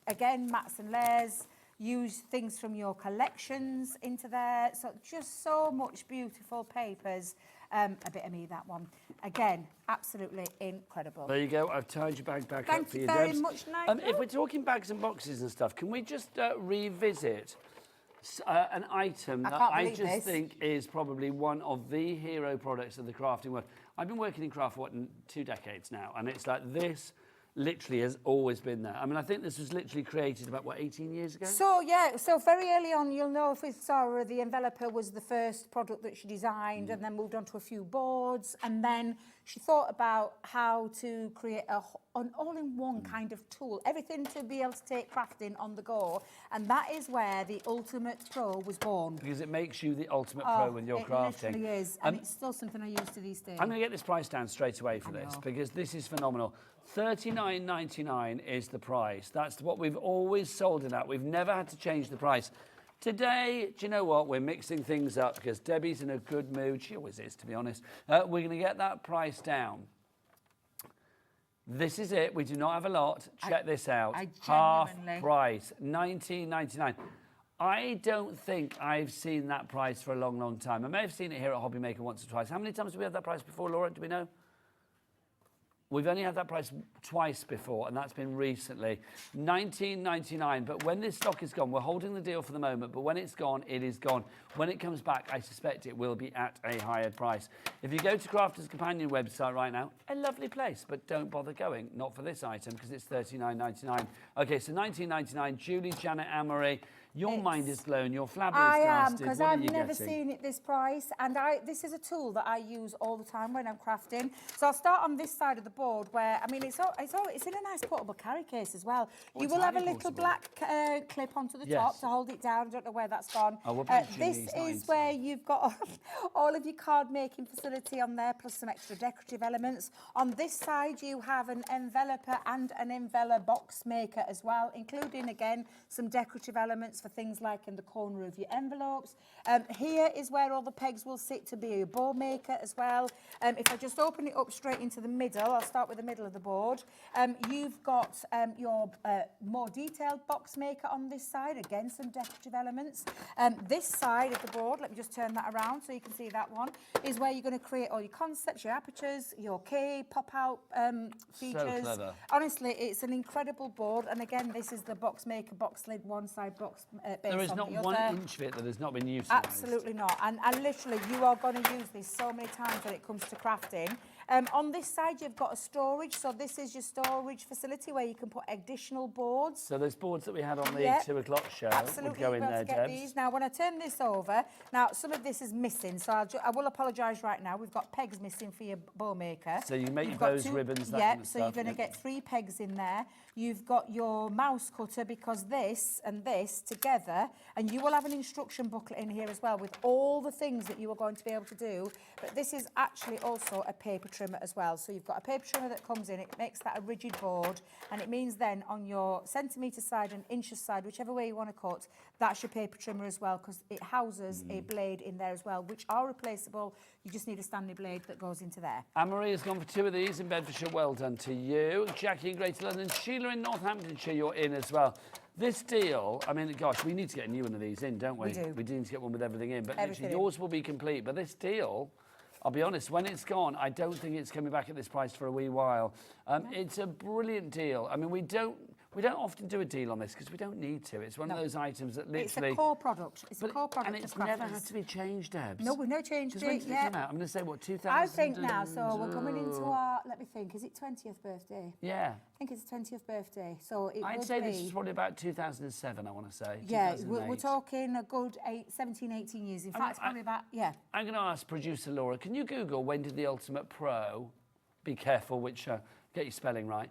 [SPEAKER 8] Again, mats and layers. Use things from your collections into there. So just so much beautiful papers. A bit of me, that one. Again, absolutely incredible.
[SPEAKER 2] There you go. I've tied your bag back
[SPEAKER 8] Thank
[SPEAKER 2] up for
[SPEAKER 8] you
[SPEAKER 2] you,
[SPEAKER 8] very
[SPEAKER 2] Debs.
[SPEAKER 8] much, Nigel.
[SPEAKER 2] If we're talking bags and boxes and stuff, can we just revisit an item that I
[SPEAKER 8] believe
[SPEAKER 2] just
[SPEAKER 8] this.
[SPEAKER 2] think is probably one of the hero products of the crafting world? I've been working in craft for 2 decades now, and it's like this literally has always been there. I mean, I think this was literally created about, 18 years ago?
[SPEAKER 8] So, so very early on, you'll know with Sarah, the enveloper was the first product that she designed and then moved on to a few boards. And then she thought about how to create an all-in-one kind of tool, everything to be able to take crafting on the go. And that is where the Ultimate Pro was born.
[SPEAKER 2] Because it makes you the ultimate pro with your crafting.
[SPEAKER 8] It literally is. And it's still something I use to these days.
[SPEAKER 2] I'm going to get this price down straight away for this, because this is phenomenal. $39.99 is the price. That's what we've always sold it at. We've never had to change the price. Today, do you know what? We're mixing things up because Debbie's in a good mood. She always is, to be honest. We're going to get that price down. This is it. We do not have a lot. Check this out. Half price, $19.99. I don't think I've seen that price for a long, long time. I may have seen it here at Hobby Maker once or twice. How many times have we had that price before, Laura? Do we know? We've only had that price twice before, and that's been recently. $19.99, but when this stock is gone, we're holding the deal for the moment, but when it's gone, it is gone. When it comes back, I suspect it will be at a higher price. If you go to Crafter's Companion website right now, a lovely place, but don't bother going. Not for this item, because it's $39.99. Okay, so $19.99, Julie, Janet, Amory, your mind is blown, your flabber is
[SPEAKER 8] I am,
[SPEAKER 2] casted.
[SPEAKER 8] because
[SPEAKER 2] What are
[SPEAKER 8] I've
[SPEAKER 2] you
[SPEAKER 8] never
[SPEAKER 2] getting?
[SPEAKER 8] seen it this price, and this is a tool that I use all the time when I'm crafting. So I'll start on this side of the board, where I mean it's in a nice portable carry case as well.
[SPEAKER 2] Oh,
[SPEAKER 8] you will have a little black clip onto the top to hold it down. I don't know where that's gone.
[SPEAKER 2] Oh,
[SPEAKER 8] this is where you've got all of your card making facility on there, plus some extra decorative elements. On this side, you have an enveloper and an envelope box maker as well, including again some decorative elements for things like in the corner of your envelopes. Here is where all the pegs will sit to be a bow maker as well. If I just open it up straight into the middle, I'll start with the middle of the board. You've got your more detailed box maker on this side, again some decorative elements. This side of the board, let me just turn that around so you can see that one, is where you're going to create all your concepts, your apertures, your key, pop-out features.
[SPEAKER 2] So clever.
[SPEAKER 8] Honestly, it's an incredible board, and again, this is the box maker, box lid, one side box base.
[SPEAKER 2] There is not
[SPEAKER 8] the
[SPEAKER 2] 1
[SPEAKER 8] other.
[SPEAKER 2] inch of it that has not been utilised.
[SPEAKER 8] Absolutely not. And literally, you are going to use this so many times when it comes to crafting. On this side, you've got a storage. So this is your storage facility where you can put additional boards.
[SPEAKER 2] So those boards that we had on the 2 o'clock show would go in there, Debs.
[SPEAKER 8] These. Now, when I turn this over, now some of this is missing. So I will apologise right now. We've got pegs missing for your bow maker.
[SPEAKER 2] So you make
[SPEAKER 8] You've
[SPEAKER 2] those
[SPEAKER 8] got
[SPEAKER 2] ribbons, that
[SPEAKER 8] yeah,
[SPEAKER 2] kind of
[SPEAKER 8] so
[SPEAKER 2] stuff.
[SPEAKER 8] you're going to get 3 pegs in there. You've got your mouse cutter, because this and this together, and you will have an instruction booklet in here as well with all the things that you are going to be able to do. But this is actually also a paper trimmer as well. So you've got a paper trimmer that comes in, it makes that a rigid board, and it means then on your centimetre side and inches side, whichever way you want to cut, that's your paper trimmer as well, because it houses a blade in there as well, which are replaceable. You just need a Stanley blade that goes into there.
[SPEAKER 2] Anne-Marie has gone for 2 of these in Bedfordshire. Well done to you. Jackie in Greater London. Sheila in Northamptonshire, you're in as well. This deal, I mean, gosh, we need to get a new one of these in, don't we?
[SPEAKER 8] We do.
[SPEAKER 2] We do need to get one with everything in. But
[SPEAKER 8] Everything
[SPEAKER 2] literally, yours will be complete. But this deal, I'll be honest, when it's gone, I don't think it's coming back at this price for a wee while. It's a brilliant deal. I mean, we're We don't often do a deal on this because we don't need to. It's one of those items that literally...
[SPEAKER 8] It's a core product. It's a core product
[SPEAKER 2] and it's
[SPEAKER 8] of
[SPEAKER 2] never
[SPEAKER 8] crafters.
[SPEAKER 2] had to be changed, Debs.
[SPEAKER 8] No, we've no changed
[SPEAKER 2] Because when
[SPEAKER 8] it
[SPEAKER 2] did it
[SPEAKER 8] yet.
[SPEAKER 2] come out? I'm going to say, what, 2000?
[SPEAKER 8] I think now, so we're coming into our, let me think, is it 20th birthday?
[SPEAKER 2] Yeah.
[SPEAKER 8] I think it's 20th birthday, so it
[SPEAKER 2] I'd
[SPEAKER 8] would
[SPEAKER 2] say
[SPEAKER 8] be...
[SPEAKER 2] this is probably about 2007, I want to say.
[SPEAKER 8] Yeah,
[SPEAKER 2] 2008.
[SPEAKER 8] we're talking a good 17, 18 years. In fact, probably about, yeah.
[SPEAKER 2] I'm going to ask producer Laura, can you Google when did the Ultimate Pro, be careful which, get your spelling right,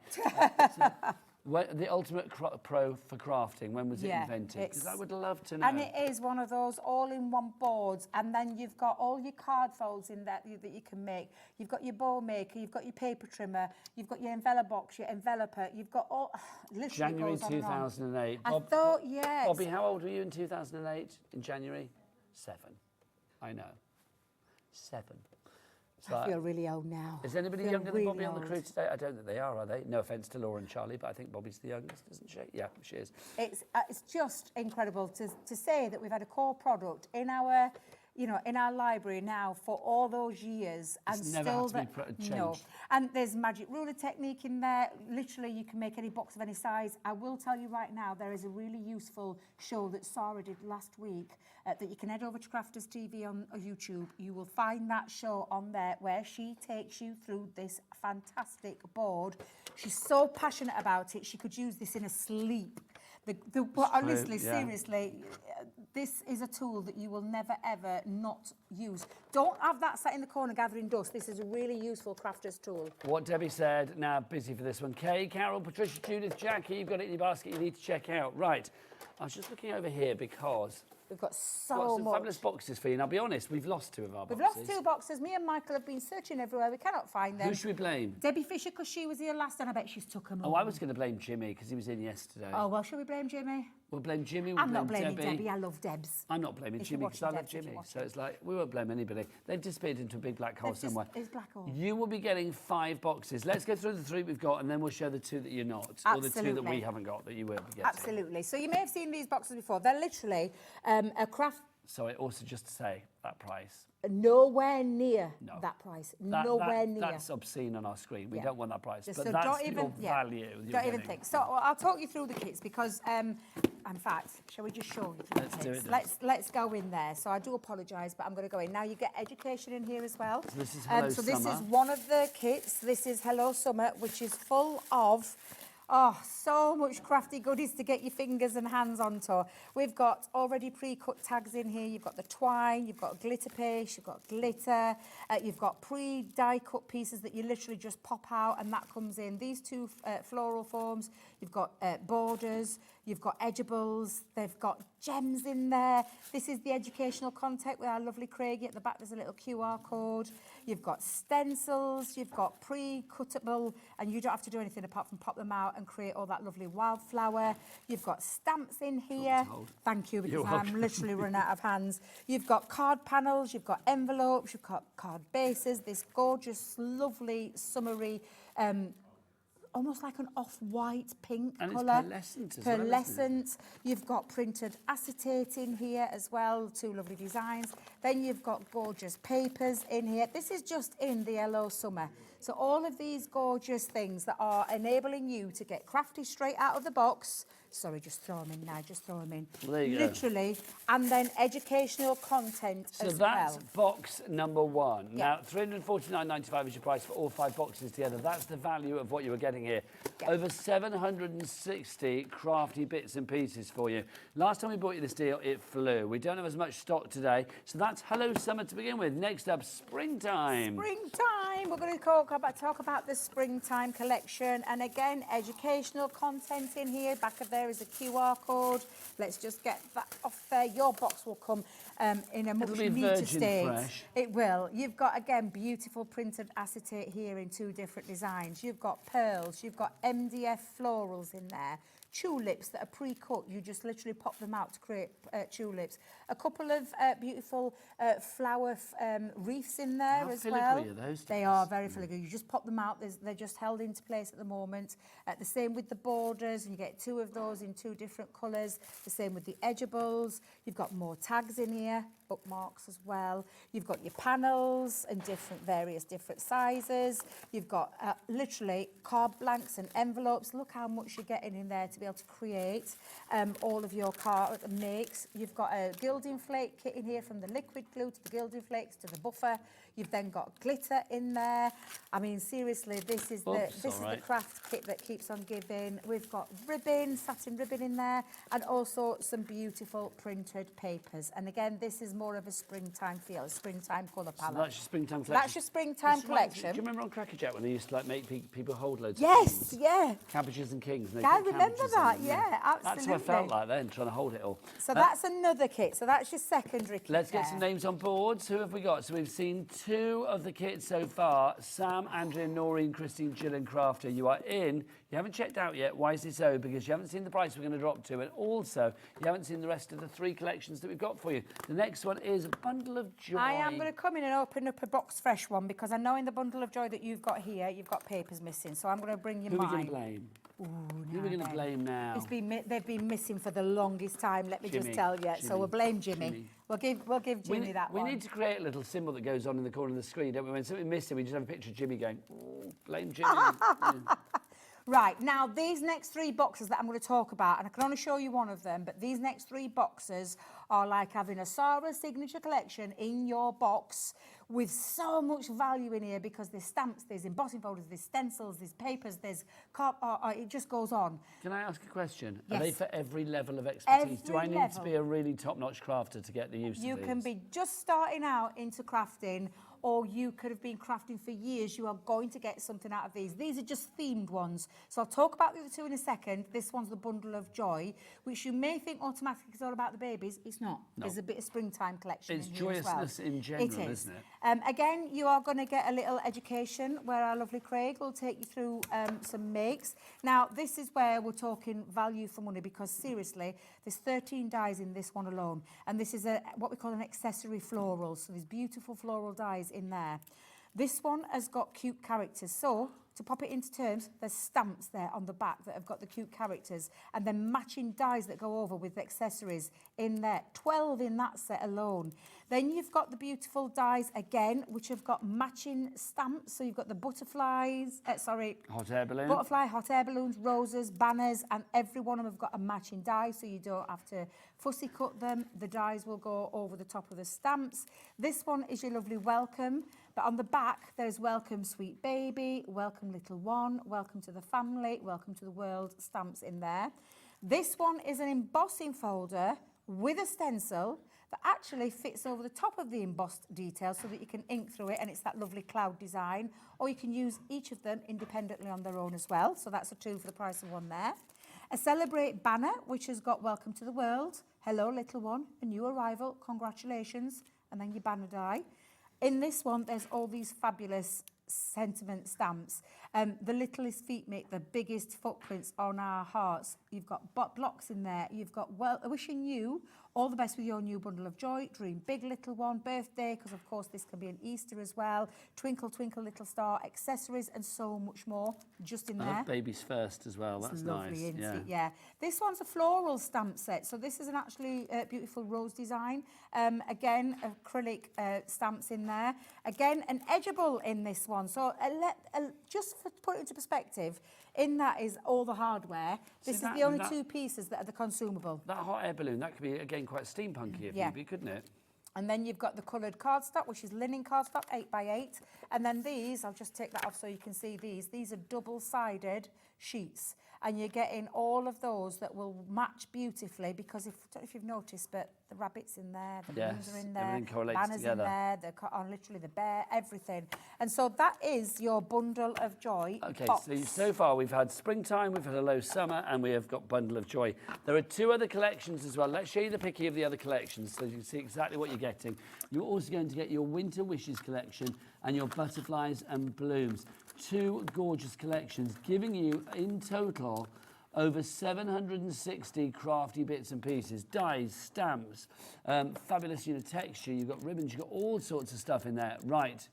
[SPEAKER 2] the Ultimate Pro for crafting, when was it invented? Because I would love to know.
[SPEAKER 8] And it is one of those all-in-one boards, and then you've got all your card folds in there that you can make. You've got your bow maker, you've got your paper trimmer, you've got your envelope box, your enveloper, you've got all... Literally
[SPEAKER 2] January
[SPEAKER 8] goes on and on.
[SPEAKER 2] 2008.
[SPEAKER 8] I thought, yes.
[SPEAKER 2] Bobby, how old were you in 2008, in January? 7. I know. 7.
[SPEAKER 8] I feel really old now.
[SPEAKER 2] Is anybody younger than Bobby on the crew today? I don't think they are they? No offence to Laura and Charlie, but I think Bobby's the youngest, isn't she? Yeah, she is.
[SPEAKER 8] It's just incredible to say that we've had a core product in our, you know, in our library now for all those years, and
[SPEAKER 2] It's never
[SPEAKER 8] still
[SPEAKER 2] had to be changed.
[SPEAKER 8] no. And there's magic ruler technique in there. Literally, you can make any box of any size. I will tell you right now, there is a really useful show that Sarah did last week that you can head over to Crafters TV on YouTube. You will find that show on there where she takes you through this fantastic board. She's so passionate about it, she could use this in her sleep. Honestly, seriously, this is a tool that you will never, ever not use. Don't have that sat in the corner gathering dust. This is a really useful crafter's tool.
[SPEAKER 2] What Debbie said, now busy for this one. Kay, Carol, Patricia, Judith, Jackie, you've got it in your basket you need to check out. Right, I was just looking over here because...
[SPEAKER 8] We've got
[SPEAKER 2] some
[SPEAKER 8] much.
[SPEAKER 2] fabulous boxes for you. And I'll be honest, we've lost 2 of our boxes.
[SPEAKER 8] We've lost 2 boxes. Me and Michael have been searching everywhere. We cannot find them.
[SPEAKER 2] Who should we blame?
[SPEAKER 8] Debbie Fisher, because she was here last, and I bet she's took them all.
[SPEAKER 2] Oh, I was going to blame Jimmy because he was in yesterday.
[SPEAKER 8] Oh, well, shall we blame Jimmy?
[SPEAKER 2] We'll blame Jimmy.
[SPEAKER 8] I'm not blaming Debbie. I love Debs.
[SPEAKER 2] I'm not blaming Jimmy because I love Jimmy. So it's like, we won't blame anybody. They've disappeared into a big black hole somewhere.
[SPEAKER 8] It's black hole.
[SPEAKER 2] You will be getting 5 boxes. Let's go through the 3 we've got and then we'll show the 2 that you're not.
[SPEAKER 8] Absolutely.
[SPEAKER 2] Or the 2 that we haven't got that you will be getting.
[SPEAKER 8] Absolutely. So you may have seen these boxes before. They're literally a craft...
[SPEAKER 2] So it also just to say that price.
[SPEAKER 8] Nowhere near that price. Nowhere near.
[SPEAKER 2] That's obscene on our screen. We don't want that price.
[SPEAKER 8] Just
[SPEAKER 2] but
[SPEAKER 8] so
[SPEAKER 2] that's
[SPEAKER 8] don't even,
[SPEAKER 2] your value.
[SPEAKER 8] Don't even think. So I'll talk you through the kits because, in fact, shall we just show you through the kits?
[SPEAKER 2] Do it.
[SPEAKER 8] Let's go in there. So I do apologise, but I'm going to go in. Now you get education in here as well.
[SPEAKER 2] So this is Hello
[SPEAKER 8] So
[SPEAKER 2] Summer.
[SPEAKER 8] this is one of the kits. This is Hello Summer, which is full of... Oh, so much crafty goodies to get your fingers and hands onto. We've got already pre-cut tags in here. You've got the twine, you've got glitter paste, you've got glitter, you've got pre-die cut pieces that you literally just pop out and that comes in. These 2 floral forms, you've got borders, you've got edgeables, they've got gems in there. This is the educational content with our lovely Craigie. At the back there's a little QR code. You've got stencils, you've got pre-cuttable, and you don't have to do anything apart from pop them out and create all that lovely wildflower. You've got stamps in here. Thank you, because I'm literally running out of hands. You've got card panels, you've got envelopes, you've got card bases, this gorgeous, lovely, summery, almost like an off-white pink colour.
[SPEAKER 2] And it's pearlescent as well, isn't it?
[SPEAKER 8] You've got printed acetate in here as well, 2 lovely designs. Then you've got gorgeous papers in here. This is just in the Hello Summer. So all of these gorgeous things that are enabling you to get crafty straight out of the box. Sorry, just throw them in now, just throw them in.
[SPEAKER 2] Well, there you go.
[SPEAKER 8] Literally. And then educational content as well.
[SPEAKER 2] So that's box number 1. Now, £349.95 is your price for all 5 boxes together. That's the value of what you were getting here. Over 760 crafty bits and pieces for you. Last time we bought you this deal, it flew. We don't have as much stock today. So that's Hello Summer to begin with. Next up, springtime.
[SPEAKER 8] Springtime. We're going to talk about the springtime collection. And again, educational content in here. Back of there is a QR code. Let's just get that off there. Your box will come in a much neater state.
[SPEAKER 2] Fresh.
[SPEAKER 8] It will. You've got, again, beautiful printed acetate here in 2 different designs. You've got pearls. You've got MDF florals in there. Tulips that are pre-cut. You just literally pop them out to create tulips. A couple of beautiful flower wreaths in there as well.
[SPEAKER 2] How filigree are those?
[SPEAKER 8] They are very filigree. You just pop them out. They're just held into place at the moment. The same with the borders, and you get 2 of those in 2 different colours. The same with the edgeables. You've got more tags in here. bookmarks as well. You've got your panels in various different sizes. You've got literally card blanks and envelopes. Look how much you're getting in there to be able to create all of your card makes. You've got a gilding flake kit in here, from the liquid glue to the gilding flakes to the buffer. You've then got glitter in there. I mean, seriously, this is the craft kit that keeps on giving. We've got ribbon, satin ribbon in there, and also some beautiful printed papers. And again, this is more of a springtime feel, a springtime colour palette.
[SPEAKER 2] So that's your springtime collection.
[SPEAKER 8] That's your springtime collection.
[SPEAKER 2] Do you remember on Cracker Jack when they used to like make people hold loads?
[SPEAKER 8] Yes,
[SPEAKER 2] of things?
[SPEAKER 8] yeah.
[SPEAKER 2] Cabbages and kings. And
[SPEAKER 8] I remember that. Yeah, absolutely.
[SPEAKER 2] That's what I felt like then, trying to hold it all.
[SPEAKER 8] So that's another kit. So that's your secondary kit.
[SPEAKER 2] Let's get some names on boards. Who have we got? So we've seen 2 of the kits so far. Sam, Andrea, Noreen, Christine, Jill and Crafter. You are in. You haven't checked out yet. Why is this so? Because you haven't seen the price we're going to drop to, and also you haven't seen the rest of the 3 collections that we've got for you. The next one is Bundle of Joy.
[SPEAKER 8] I am going to come in and open up a box fresh one, because I know in the Bundle of Joy that you've got here, you've got papers missing. So I'm going to bring you mine.
[SPEAKER 2] Who are we going to blame? Who are we going to blame now?
[SPEAKER 8] They've been missing for the longest time, let me just tell you. So we'll blame Jimmy. We'll give Jimmy that one.
[SPEAKER 2] We need to create a little symbol that goes on in the corner of the screen, don't we? When something missing, we just have a picture of Jimmy going, oh, blame Jimmy.
[SPEAKER 8] Right, now these next 3 boxes that I'm going to talk about, and I can only show you one of them, but these next 3 boxes are like having a Sarah signature collection in your box with so much value in here, because there's stamps, there's embossing folders, there's stencils, there's papers, there's it just goes on.
[SPEAKER 2] Can I ask a question?
[SPEAKER 8] Yes.
[SPEAKER 2] Are they for every level of expertise? Do I
[SPEAKER 8] Every
[SPEAKER 2] need to be a really top-notch crafter to get the use of these?
[SPEAKER 8] You can be just starting out into crafting, or you could have been crafting for years. You are going to get something out of these. These are just themed ones. So I'll talk about the other 2 in a second. This one's the Bundle of Joy, which you may think automatically is all about the babies. It's not.
[SPEAKER 2] No.
[SPEAKER 8] There's a bit of springtime collection
[SPEAKER 2] It's
[SPEAKER 8] in here as well.
[SPEAKER 2] joyousness in general, isn't it?
[SPEAKER 8] Again, you are going to get a little education where our lovely Craig will take you through some makes. Now, this is where we're talking value for money, because seriously, there's 13 dies in this one alone. And this is what we call an accessory floral. So there's beautiful floral dies in there. This one has got cute characters. So to pop it into terms, there's stamps there on the back that have got the cute characters, and then matching dies that go over with the accessories in there. 12 in that set alone. Then you've got the beautiful dies again, which have got matching stamps. So you've got the butterflies,
[SPEAKER 2] hot air balloon.
[SPEAKER 8] Butterfly, hot air balloons, roses, banners, and every one of them have got a matching die, so you don't have to fussy cut them. The dies will go over the top of the stamps. This one is your lovely welcome. But on the back, there's welcome sweet baby, welcome little one, welcome to the family, welcome to the world stamps in there. This one is an embossing folder with a stencil that actually fits over the top of the embossed details so that you can ink through it, and it's that lovely cloud design. Or you can use each of them independently on their own as well. So that's a 2 for the price of 1 there. A Celebrate banner, which has got welcome to the world, hello little one, a new arrival, congratulations, and then your banner die. In this one, there's all these fabulous sentiment stamps. The littlest feet make the biggest footprints on our hearts. You've got blocks in there. You've got wishing you all the best with your new Bundle of Joy. Dream big, little one. Birthday, because of course this can be an Easter as well. Twinkle, twinkle, little star. Accessories and so much more just in there.
[SPEAKER 2] I love babies first as well. That's
[SPEAKER 8] lovely,
[SPEAKER 2] nice.
[SPEAKER 8] isn't it? Yeah. This one's a floral stamp set. So this is an actually beautiful rose design. Again, acrylic stamps in there. Again, an edgeable in this one. So just to put it into perspective, in that is all the hardware. This is the only 2 pieces that are the consumable.
[SPEAKER 2] That hot air balloon, that could be, again, quite steampunky if you be, couldn't it?
[SPEAKER 8] And then you've got the coloured cardstock, which is linen cardstock, 8x8. And then these, I'll just take that off so you can see these. These are double-sided sheets. And you're getting all of those that will match beautifully, because I don't know if you've noticed, but the rabbits in there, the balloons are in there, banners in there, literally the bear, everything. And so that is your Bundle of Joy box.
[SPEAKER 2] Okay, so far we've had springtime, we've had a low summer, and we have got Bundle of Joy. There are 2 other collections as well. Let's show you the picky of the other collections so you can see exactly what you're getting. You're also going to get your Winter Wishes collection and your Butterflies and Blooms. 2 gorgeous collections, giving you in total over 760 crafty bits and pieces, dies, stamps, fabulous texture. You've got ribbons, you've got all sorts of stuff in there. Right,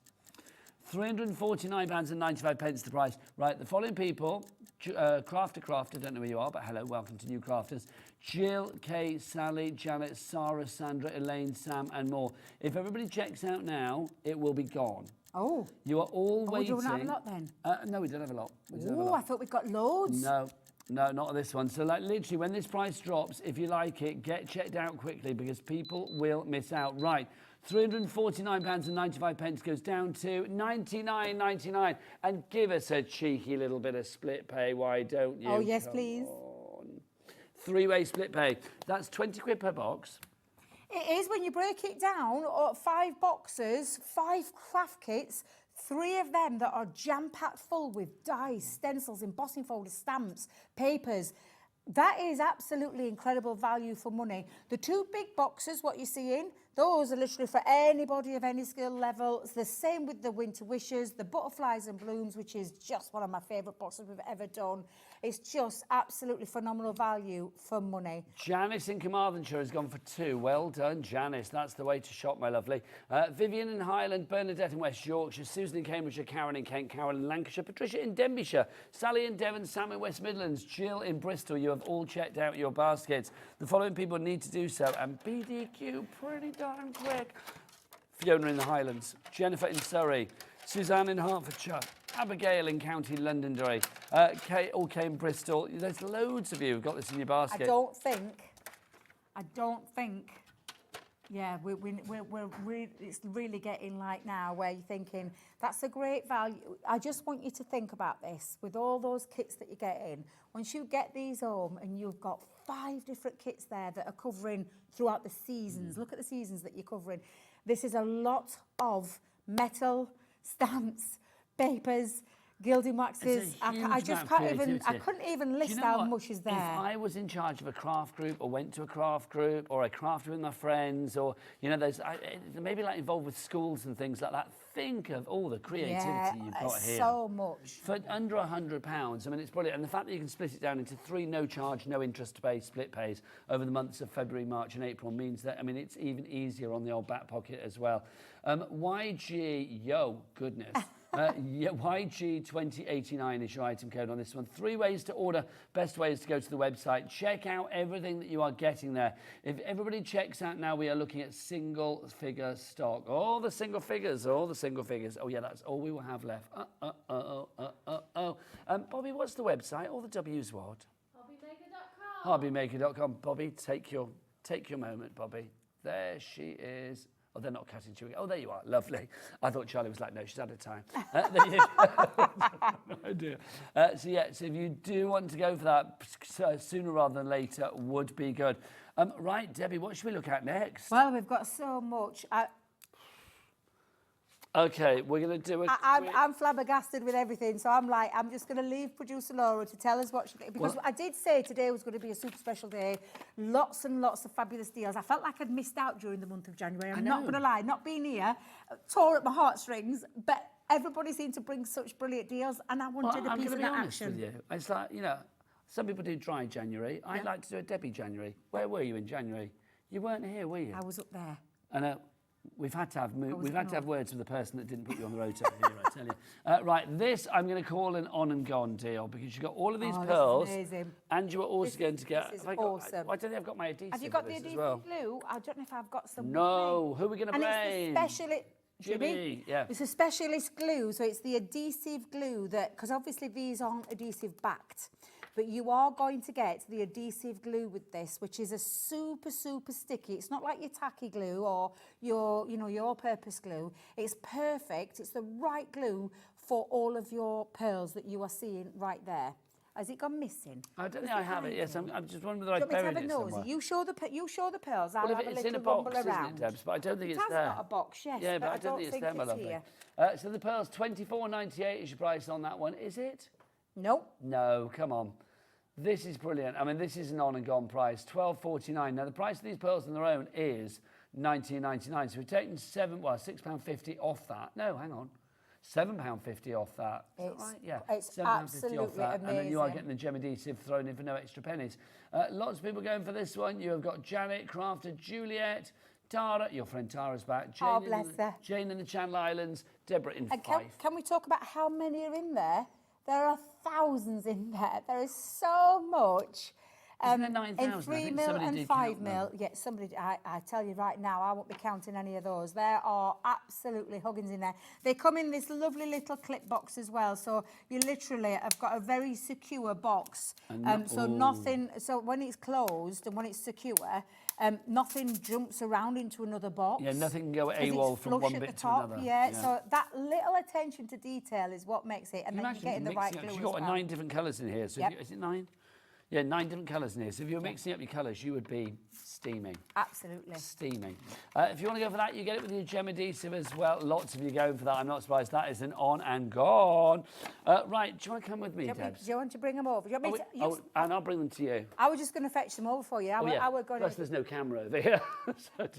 [SPEAKER 2] £349.95 the price. Right, the following people, Crafter, don't know where you are, but hello, welcome to New Crafters. Jill, Kay, Sally, Janet, Sarah, Sandra, Elaine, Sam, and more. If everybody checks out now, it will be gone.
[SPEAKER 8] Oh.
[SPEAKER 2] You are all waiting.
[SPEAKER 8] We don't have a lot then?
[SPEAKER 2] No, we don't have a lot.
[SPEAKER 8] Oh, I thought we'd got loads.
[SPEAKER 2] No, not on this one. So, like, literally, when this price drops, if you like it, get checked out quickly because people will miss out. Right, £349.95 goes down to $99.99. And give us a cheeky little bit of split pay, why don't you?
[SPEAKER 8] Oh, yes, please.
[SPEAKER 2] Three-way split pay. That's 20 quid per box.
[SPEAKER 8] It is when you break it down, 5 boxes, 5 craft kits, 3 of them that are jam-packed full with dies, stencils, embossing folders, stamps, papers. That is absolutely incredible value for money. The 2 big boxes, what you're seeing, those are literally for anybody of any skill level. It's the same with the winter wishes, the butterflies and blooms, which is just one of my favourite boxes we've ever done. It's just absolutely phenomenal value for money.
[SPEAKER 2] Janice in Carmarthenshire has gone for 2. Well done, Janice. That's the way to shop, my lovely. Vivian in Highland, Bernadette in West Yorkshire, Susan in Cambridgeshire, Karen in Kent, Carol in Lancashire, Patricia in Denbighshire, Sally in Devon, Sam in West Midlands, Jill in Bristol. You have all checked out your baskets. The following people need to do so, and BDQ pretty darn quick. Fiona in the Highlands, Jennifer in Surrey, Suzanne in Hertfordshire, Abigail in County Londonderry, Kate in Bristol. There's loads of you who've got this in your basket.
[SPEAKER 8] I don't think, yeah, it's really getting like now where you're thinking, that's a great value. I just want you to think about this with all those kits that you get in. Once you get these home and you've got 5 different kits there that are covering throughout the seasons, look at the seasons that you're covering. This is a lot of metal, stamps, papers, gilding waxes. I couldn't even list how much is there.
[SPEAKER 2] If I was in charge of a craft group or went to a craft group or I crafted with my friends or, you know, there's maybe like involved with schools and things like that, think of all the creativity you've got here.
[SPEAKER 8] So much.
[SPEAKER 2] For under £100, I mean, it's brilliant. And the fact that you can split it down into 3 no charge, no interest pay split pays over the months of February, March and April means that, I mean, it's even easier on the old back pocket as well. YG, yo, goodness. YG2089 is your item code on this one. 3 ways to order, best ways to go to the website. Check out everything that you are getting there. If everybody checks out now, we are looking at single figure stock. All the single figures. Oh yeah, that's all we will have left. Bobby, what's the website? All the W's what? Hobbymaker.com. Hobbymaker.com. Bobby, take your moment, Bobby. There she is. Oh, they're not cutting chewing. Oh, there you are. Lovely. I thought Charlie was like, no, she's out of time. There you go. Oh, dear. So if you do want to go for that, sooner rather than later would be good. Right, Debbie, what should we look at next?
[SPEAKER 8] Well, we've got so much.
[SPEAKER 2] Okay, we're going to do it.
[SPEAKER 8] I'm flabbergasted with everything, so I'm just going to leave producer Laura to tell us what she... Because I did say today was going to be a super special day. Lots and lots of fabulous deals. I felt like I'd missed out during the month of January. I'm not going to lie, not being here tore at my heartstrings, but everybody seemed to bring such brilliant deals, and I wanted a piece of that action.
[SPEAKER 2] With you. It's like, you know, some people do dry January. I like to do a Debbie January. Where were you in January? You weren't here, were you?
[SPEAKER 8] I was up there.
[SPEAKER 2] And we've had to have words with the person that didn't put you on the road here, I tell you. Right, this I'm going to call an on and gone deal because you've got all of these pearls.
[SPEAKER 8] This is amazing.
[SPEAKER 2] And you are also going to get...
[SPEAKER 8] This is awesome.
[SPEAKER 2] I don't think I've got my adhesive.
[SPEAKER 8] Have you got the adhesive glue? I don't know if I've got some.
[SPEAKER 2] No, who are we going to blame?
[SPEAKER 8] And it's the specialist...
[SPEAKER 2] Jimmy, yeah.
[SPEAKER 8] It's a specialist glue, so it's the adhesive glue that... Because obviously these aren't adhesive backed. But you are going to get the adhesive glue with this, which is a super, super sticky. It's not like your tacky glue or your all-purpose glue. It's perfect. It's the right glue for all of your pearls that you are seeing right there. Has it gone missing?
[SPEAKER 2] I don't think I have it. Yes, I'm just wondering whether I buried it somewhere.
[SPEAKER 8] You show the pearls. I'll have a little
[SPEAKER 2] in a box,
[SPEAKER 8] rumble around.
[SPEAKER 2] isn't it, Debs? But I don't think it's there.
[SPEAKER 8] It has got a box, yes.
[SPEAKER 2] Yeah, but I don't think it's there, my lovely. So the pearls, $24.98 is your price on that one. Is it?
[SPEAKER 8] Nope.
[SPEAKER 2] No, come on. This is brilliant. I mean, this is an on and gone price, $12.49. Now, the price of these pearls on their own is $19.99. So we're taking £6.50 off that. No, hang on. £7.50 off that.
[SPEAKER 8] It's absolutely off that. Amazing.
[SPEAKER 2] And then you are getting the gem adhesive thrown in for no extra pennies. Lots of people going for this one. You have got Janet, Crafter, Juliet, Tara, your friend Tara's back. Jane in the Channel Islands, Deborah in Fife.
[SPEAKER 8] Can we talk about how many are in there? There are thousands in there. There is so much.
[SPEAKER 2] Isn't it 9,000?
[SPEAKER 8] In
[SPEAKER 2] I
[SPEAKER 8] 3
[SPEAKER 2] think
[SPEAKER 8] mil
[SPEAKER 2] somebody
[SPEAKER 8] and
[SPEAKER 2] did
[SPEAKER 8] 5
[SPEAKER 2] count them.
[SPEAKER 8] mil, yeah, somebody, I tell you right now, I won't be counting any of those. There are absolutely huggins in there. They come in this lovely little clip box as well, so you literally have got a very secure box. So nothing, so when it's closed and when it's secure, nothing jumps around into another box.
[SPEAKER 2] Yeah, nothing can go
[SPEAKER 8] 'cause
[SPEAKER 2] AWOL
[SPEAKER 8] it's
[SPEAKER 2] from
[SPEAKER 8] flush
[SPEAKER 2] one
[SPEAKER 8] at
[SPEAKER 2] bit
[SPEAKER 8] the
[SPEAKER 2] to
[SPEAKER 8] top,
[SPEAKER 2] another.
[SPEAKER 8] Yeah, so that little attention to detail is what makes it, and then you
[SPEAKER 2] Imagine
[SPEAKER 8] get in the right
[SPEAKER 2] mixing
[SPEAKER 8] glue
[SPEAKER 2] up,
[SPEAKER 8] as
[SPEAKER 2] you've got
[SPEAKER 8] well.
[SPEAKER 2] 9 different colours in here. So
[SPEAKER 8] Yep.
[SPEAKER 2] is it 9? Yeah, 9 different colours in here. So if you were mixing up your colours, you would be steaming.
[SPEAKER 8] Absolutely.
[SPEAKER 2] Steaming. If you want to go for that, you get it with your gem adhesive as well. Lots of you going for that. I'm not surprised that is an on and gone. Right, do you want to come with me,
[SPEAKER 8] Do
[SPEAKER 2] Debs?
[SPEAKER 8] you want to bring them over? Do you want me to,
[SPEAKER 2] And I'll bring them to you.
[SPEAKER 8] I was just going to fetch them over for you. I would go
[SPEAKER 2] Plus, there's no camera over here. So I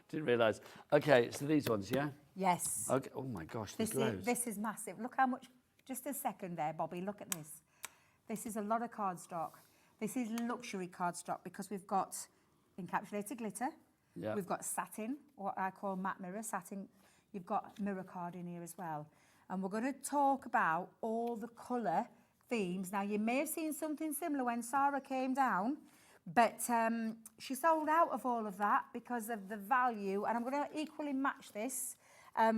[SPEAKER 2] didn't realise. Okay, so these ones, yeah?
[SPEAKER 8] Yes.
[SPEAKER 2] Okay. Oh my gosh, there's loads.
[SPEAKER 8] This is massive. Look how much. Just a second there, Bobby. Look at this. This is a lot of cardstock. This is luxury cardstock because we've got encapsulated glitter.
[SPEAKER 2] Yeah.
[SPEAKER 8] We've got satin, what I call matte mirror satin. You've got mirror card in here as well. And we're going to talk about all the colour themes. Now, you may have seen something similar when Sarah came down, but she sold out of all of that because of the value. And I'm going to equally match this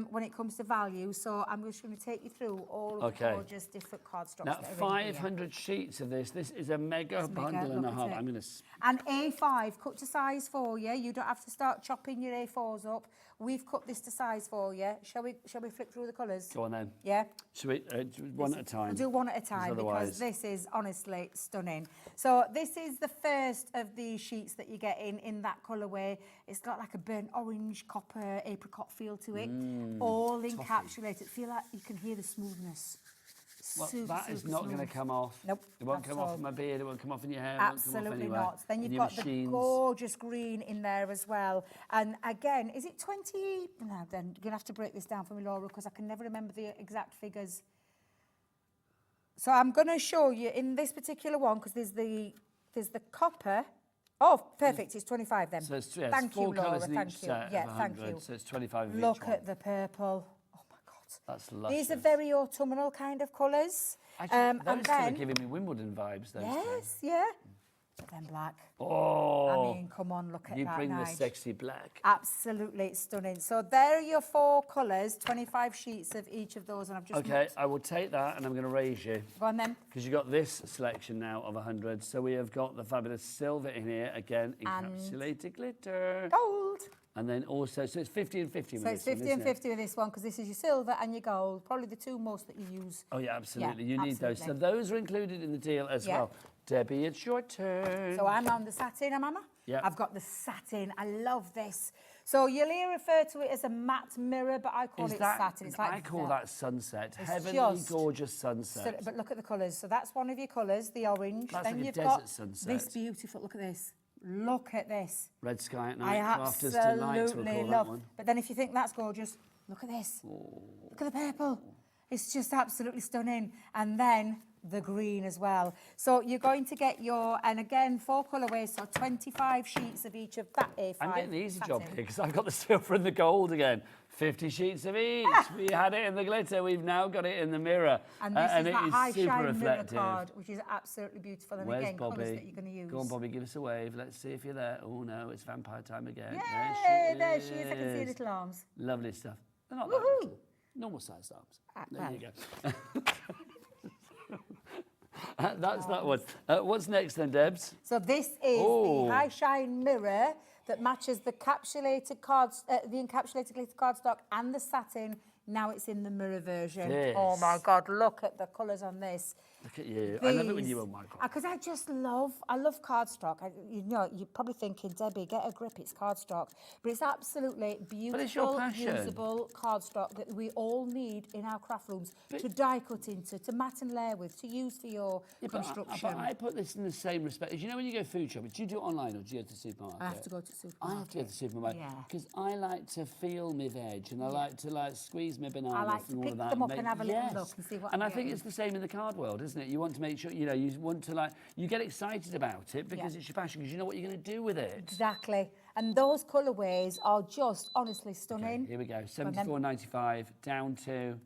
[SPEAKER 8] when it comes to value. So I'm just going to take you through all of the gorgeous different cardstocks.
[SPEAKER 2] Now,
[SPEAKER 8] that are in here.
[SPEAKER 2] 500 sheets of this. This is a mega bundle and a half. I'm going to...
[SPEAKER 8] And A5, cut to size for you. You don't have to start chopping your A4s up. We've cut this to size for you. Shall we flip through the colours?
[SPEAKER 2] Go on then.
[SPEAKER 8] Yeah?
[SPEAKER 2] Should we one at a time?
[SPEAKER 8] We'll do one at a time because this is honestly stunning. So this is the first of the sheets that you get in that colourway. It's got like a burnt orange, copper, apricot feel to it. All encapsulated. Feel like you can hear the smoothness.
[SPEAKER 2] Well, that is not going to come off.
[SPEAKER 8] Nope.
[SPEAKER 2] It won't come off in my beard. It won't come off in your hair.
[SPEAKER 8] Absolutely not. Then you've got the gorgeous green in there as well. And again, is it 20? No, then you're going to have to break this down for me, Laura, because I can never remember the exact figures. So I'm going to show you in this particular one, because there's the copper. Oh, perfect. It's 25 then.
[SPEAKER 2] So it's,
[SPEAKER 8] thank you, Laura. Thank you. Yeah, thank you.
[SPEAKER 2] So it's 25 of each
[SPEAKER 8] Look
[SPEAKER 2] one.
[SPEAKER 8] at the purple.
[SPEAKER 2] That's luscious.
[SPEAKER 8] These are very autumnal kind of colours.
[SPEAKER 2] Actually, those
[SPEAKER 8] and
[SPEAKER 2] two are
[SPEAKER 8] then,
[SPEAKER 2] giving me Wimbledon vibes. Those
[SPEAKER 8] yes, yeah. But then black.
[SPEAKER 2] Oh.
[SPEAKER 8] I mean, come on, look at that.
[SPEAKER 2] You bring the
[SPEAKER 8] Nige.
[SPEAKER 2] sexy black.
[SPEAKER 8] Absolutely stunning. So there are your 4 colours, 25 sheets of each of those, and I've just
[SPEAKER 2] Okay, I will take that and I'm going to raise you.
[SPEAKER 8] Go on then.
[SPEAKER 2] Because you've got this selection now of 100. So we have got the fabulous silver in here, again, encapsulated glitter.
[SPEAKER 8] Gold.
[SPEAKER 2] And then also, so it's 50 and 50 with
[SPEAKER 8] So
[SPEAKER 2] this
[SPEAKER 8] it's 50
[SPEAKER 2] one,
[SPEAKER 8] and
[SPEAKER 2] isn't it?
[SPEAKER 8] 50 with this one, because this is your silver and your gold, probably the 2 most that you use.
[SPEAKER 2] Oh, yeah, absolutely.
[SPEAKER 8] Yeah,
[SPEAKER 2] You need those. So
[SPEAKER 8] absolutely.
[SPEAKER 2] those are included in the deal as
[SPEAKER 8] Yeah.
[SPEAKER 2] well. Debbie, it's your turn.
[SPEAKER 8] So I'm on the satin, am I?
[SPEAKER 2] Yeah.
[SPEAKER 8] I've got the satin. I love this. So you'll hear refer to it as a matte mirror, but I call it satin. It's like
[SPEAKER 2] I call that sunset.
[SPEAKER 8] It's
[SPEAKER 2] Heavenly,
[SPEAKER 8] just
[SPEAKER 2] gorgeous sunset.
[SPEAKER 8] But look at the colours. So that's one of your colours, the orange.
[SPEAKER 2] That's
[SPEAKER 8] then
[SPEAKER 2] like a
[SPEAKER 8] you've
[SPEAKER 2] desert
[SPEAKER 8] got
[SPEAKER 2] sunset.
[SPEAKER 8] this beautiful. Look at this. Look at this.
[SPEAKER 2] Red sky at
[SPEAKER 8] I
[SPEAKER 2] night, crafters tonight, we'll
[SPEAKER 8] absolutely
[SPEAKER 2] call that
[SPEAKER 8] love.
[SPEAKER 2] one.
[SPEAKER 8] But then if you think that's gorgeous, look at this. Look at the purple. It's just absolutely stunning. And then the green as well. So you're going to get your, and again, 4 colourways, so 25 sheets of each of that A5.
[SPEAKER 2] I'm getting the easy
[SPEAKER 8] satin.
[SPEAKER 2] job here because I've got the silver and the gold again. 50 sheets of each. We had it in the glitter. We've now got it in the mirror.
[SPEAKER 8] And this is that high
[SPEAKER 2] super
[SPEAKER 8] shine mirror
[SPEAKER 2] reflective.
[SPEAKER 8] card, which is absolutely beautiful. And
[SPEAKER 2] Where's
[SPEAKER 8] again,
[SPEAKER 2] Bobby?
[SPEAKER 8] colours that you're going to use.
[SPEAKER 2] Go on, Bobby, give us a wave. Let's see if you're there. Oh, no, it's vampire time again.
[SPEAKER 8] Yay, there she is. I can see her little arms.
[SPEAKER 2] Lovely stuff. They're not that little. Normal sized arms. There you go. That's that one. What's next then, Debs?
[SPEAKER 8] So this is the high shine mirror that matches the encapsulated cards, the encapsulated glitter cardstock and the satin. Now it's in the mirror version. Oh my God, look at the colours on this.
[SPEAKER 2] Look at you. I love it when you and Michael.
[SPEAKER 8] Because I love cardstock. You know, you're probably thinking, Debbie, get a grip, it's cardstock. But it's absolutely beautiful,
[SPEAKER 2] it's your passion.
[SPEAKER 8] usable cardstock that we all need in our craft rooms to die cut into, to mat and layer with, to use for your construction.
[SPEAKER 2] But I put this in the same respect. As you know, when you go food shopping, do you do it online or do you go to the supermarket?
[SPEAKER 8] I have to go to the supermarket.
[SPEAKER 2] I have to go to the supermarket because I like to feel my veg and I like to squeeze my bananas.
[SPEAKER 8] I like to
[SPEAKER 2] and all
[SPEAKER 8] pick
[SPEAKER 2] of that
[SPEAKER 8] them up
[SPEAKER 2] make-
[SPEAKER 8] and have a little
[SPEAKER 2] yes.
[SPEAKER 8] look and see what
[SPEAKER 2] And
[SPEAKER 8] I'm
[SPEAKER 2] I think
[SPEAKER 8] getting.
[SPEAKER 2] it's the same in the card world, isn't it? You want to make sure, you know, you want to you get excited about it because it's your passion, because you know what you're going to do with it.
[SPEAKER 8] Exactly. And those colourways are just honestly stunning.
[SPEAKER 2] Okay, here we go. 74.95 down to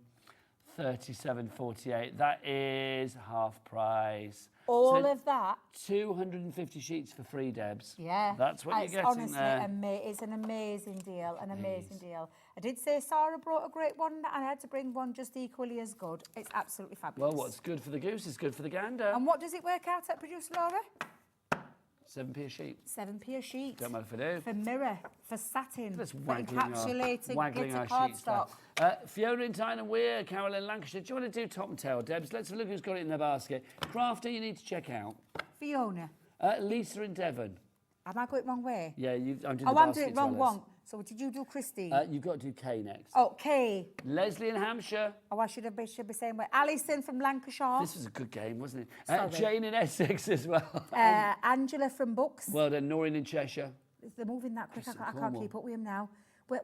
[SPEAKER 2] 37.48. That is half price.
[SPEAKER 8] All
[SPEAKER 2] So
[SPEAKER 8] of that.
[SPEAKER 2] 250 sheets for free, Debs.
[SPEAKER 8] Yeah.
[SPEAKER 2] That's what you're
[SPEAKER 8] It's
[SPEAKER 2] getting
[SPEAKER 8] honestly
[SPEAKER 2] there.
[SPEAKER 8] it's an amazing deal, an amazing deal. I did say Sarah brought a great one, and I had to bring one just equally as good. It's absolutely fabulous.
[SPEAKER 2] Well, what's good for the goose is good for the gander.
[SPEAKER 8] And what does it work out at, producer Laura?
[SPEAKER 2] 7p a sheet.
[SPEAKER 8] 7p a sheet.
[SPEAKER 2] Don't mind if I do.
[SPEAKER 8] For mirror, for satin,
[SPEAKER 2] That's
[SPEAKER 8] for
[SPEAKER 2] waggling
[SPEAKER 8] glitter
[SPEAKER 2] our sheets
[SPEAKER 8] cardstock.
[SPEAKER 2] there. Fiona in Tyne and Weir, Carol in Lancashire. Do you want to do top and tail, Debs? Let's look who's got it in the basket. Crafter, you need to check out.
[SPEAKER 8] Fiona,
[SPEAKER 2] Lisa in Devon.
[SPEAKER 8] am I going wrong way?
[SPEAKER 2] Yeah, I'm doing the
[SPEAKER 8] I'm
[SPEAKER 2] basket
[SPEAKER 8] doing it wrong
[SPEAKER 2] dwellers.
[SPEAKER 8] one. So did you do Christine?
[SPEAKER 2] You've got to do K next.
[SPEAKER 8] Oh, Kay.
[SPEAKER 2] Leslie in Hampshire.
[SPEAKER 8] Oh, I should be saying way. Alison from Lancashire.
[SPEAKER 2] This was a good game, wasn't it?
[SPEAKER 8] Sorry.
[SPEAKER 2] Jane in Essex as well.
[SPEAKER 8] Angela from Books.
[SPEAKER 2] Well done. Noreen in Cheshire.
[SPEAKER 8] They're moving that quick. I can't
[SPEAKER 2] Cornwall.
[SPEAKER 8] keep up with him now. It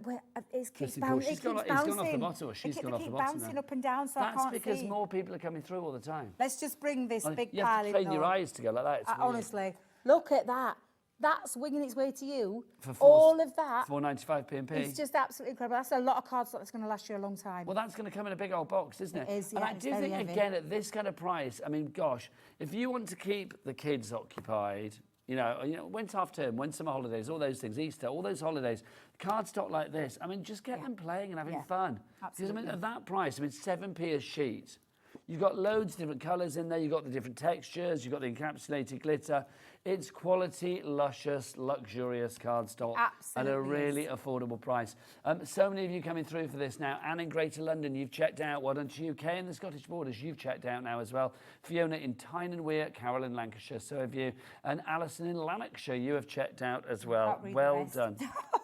[SPEAKER 8] keeps
[SPEAKER 2] Kristen
[SPEAKER 8] bouncing.
[SPEAKER 2] Paul. He's gone off the bottom, or she's
[SPEAKER 8] They
[SPEAKER 2] gone off the
[SPEAKER 8] keep
[SPEAKER 2] bottom
[SPEAKER 8] bouncing
[SPEAKER 2] now.
[SPEAKER 8] up and down, so I
[SPEAKER 2] That's
[SPEAKER 8] can't
[SPEAKER 2] because
[SPEAKER 8] see.
[SPEAKER 2] more people are coming through all the time.
[SPEAKER 8] Let's just bring this big
[SPEAKER 2] You
[SPEAKER 8] pile
[SPEAKER 2] have
[SPEAKER 8] in.
[SPEAKER 2] to train your
[SPEAKER 8] though.
[SPEAKER 2] eyes to go like that. It's weird.
[SPEAKER 8] Honestly, look at that. That's winging its way to you.
[SPEAKER 2] For
[SPEAKER 8] All of that.
[SPEAKER 2] 4.95 P&P.
[SPEAKER 8] It's just absolutely incredible. That's a lot of cardstock that's going to last you a long time.
[SPEAKER 2] Well, that's going to come in a big old box, isn't it?
[SPEAKER 8] It is,
[SPEAKER 2] And
[SPEAKER 8] yeah,
[SPEAKER 2] I
[SPEAKER 8] it's
[SPEAKER 2] do
[SPEAKER 8] very
[SPEAKER 2] think,
[SPEAKER 8] heavy.
[SPEAKER 2] again, at this kind of price, I mean, gosh, if you want to keep the kids occupied, you know, when's half term, when's summer holidays, all those things, Easter, all those holidays, cardstock like this, I mean, just get them playing and having fun. Because, I mean, at that price, I mean, 7p a sheet. You've got loads of different colours in there. You've got the different textures. You've got the encapsulated glitter. It's quality, luscious, luxurious cardstock at a really affordable price. So many of you coming through for this now. Anne in Greater London, you've checked out. Well done to you. Kay in the Scottish Borders, you've checked out now as well. Fiona in Tyne and Weir, Carol in Lancashire, so have you. And Alison in Lanarkshire, you have checked out as well. Well done.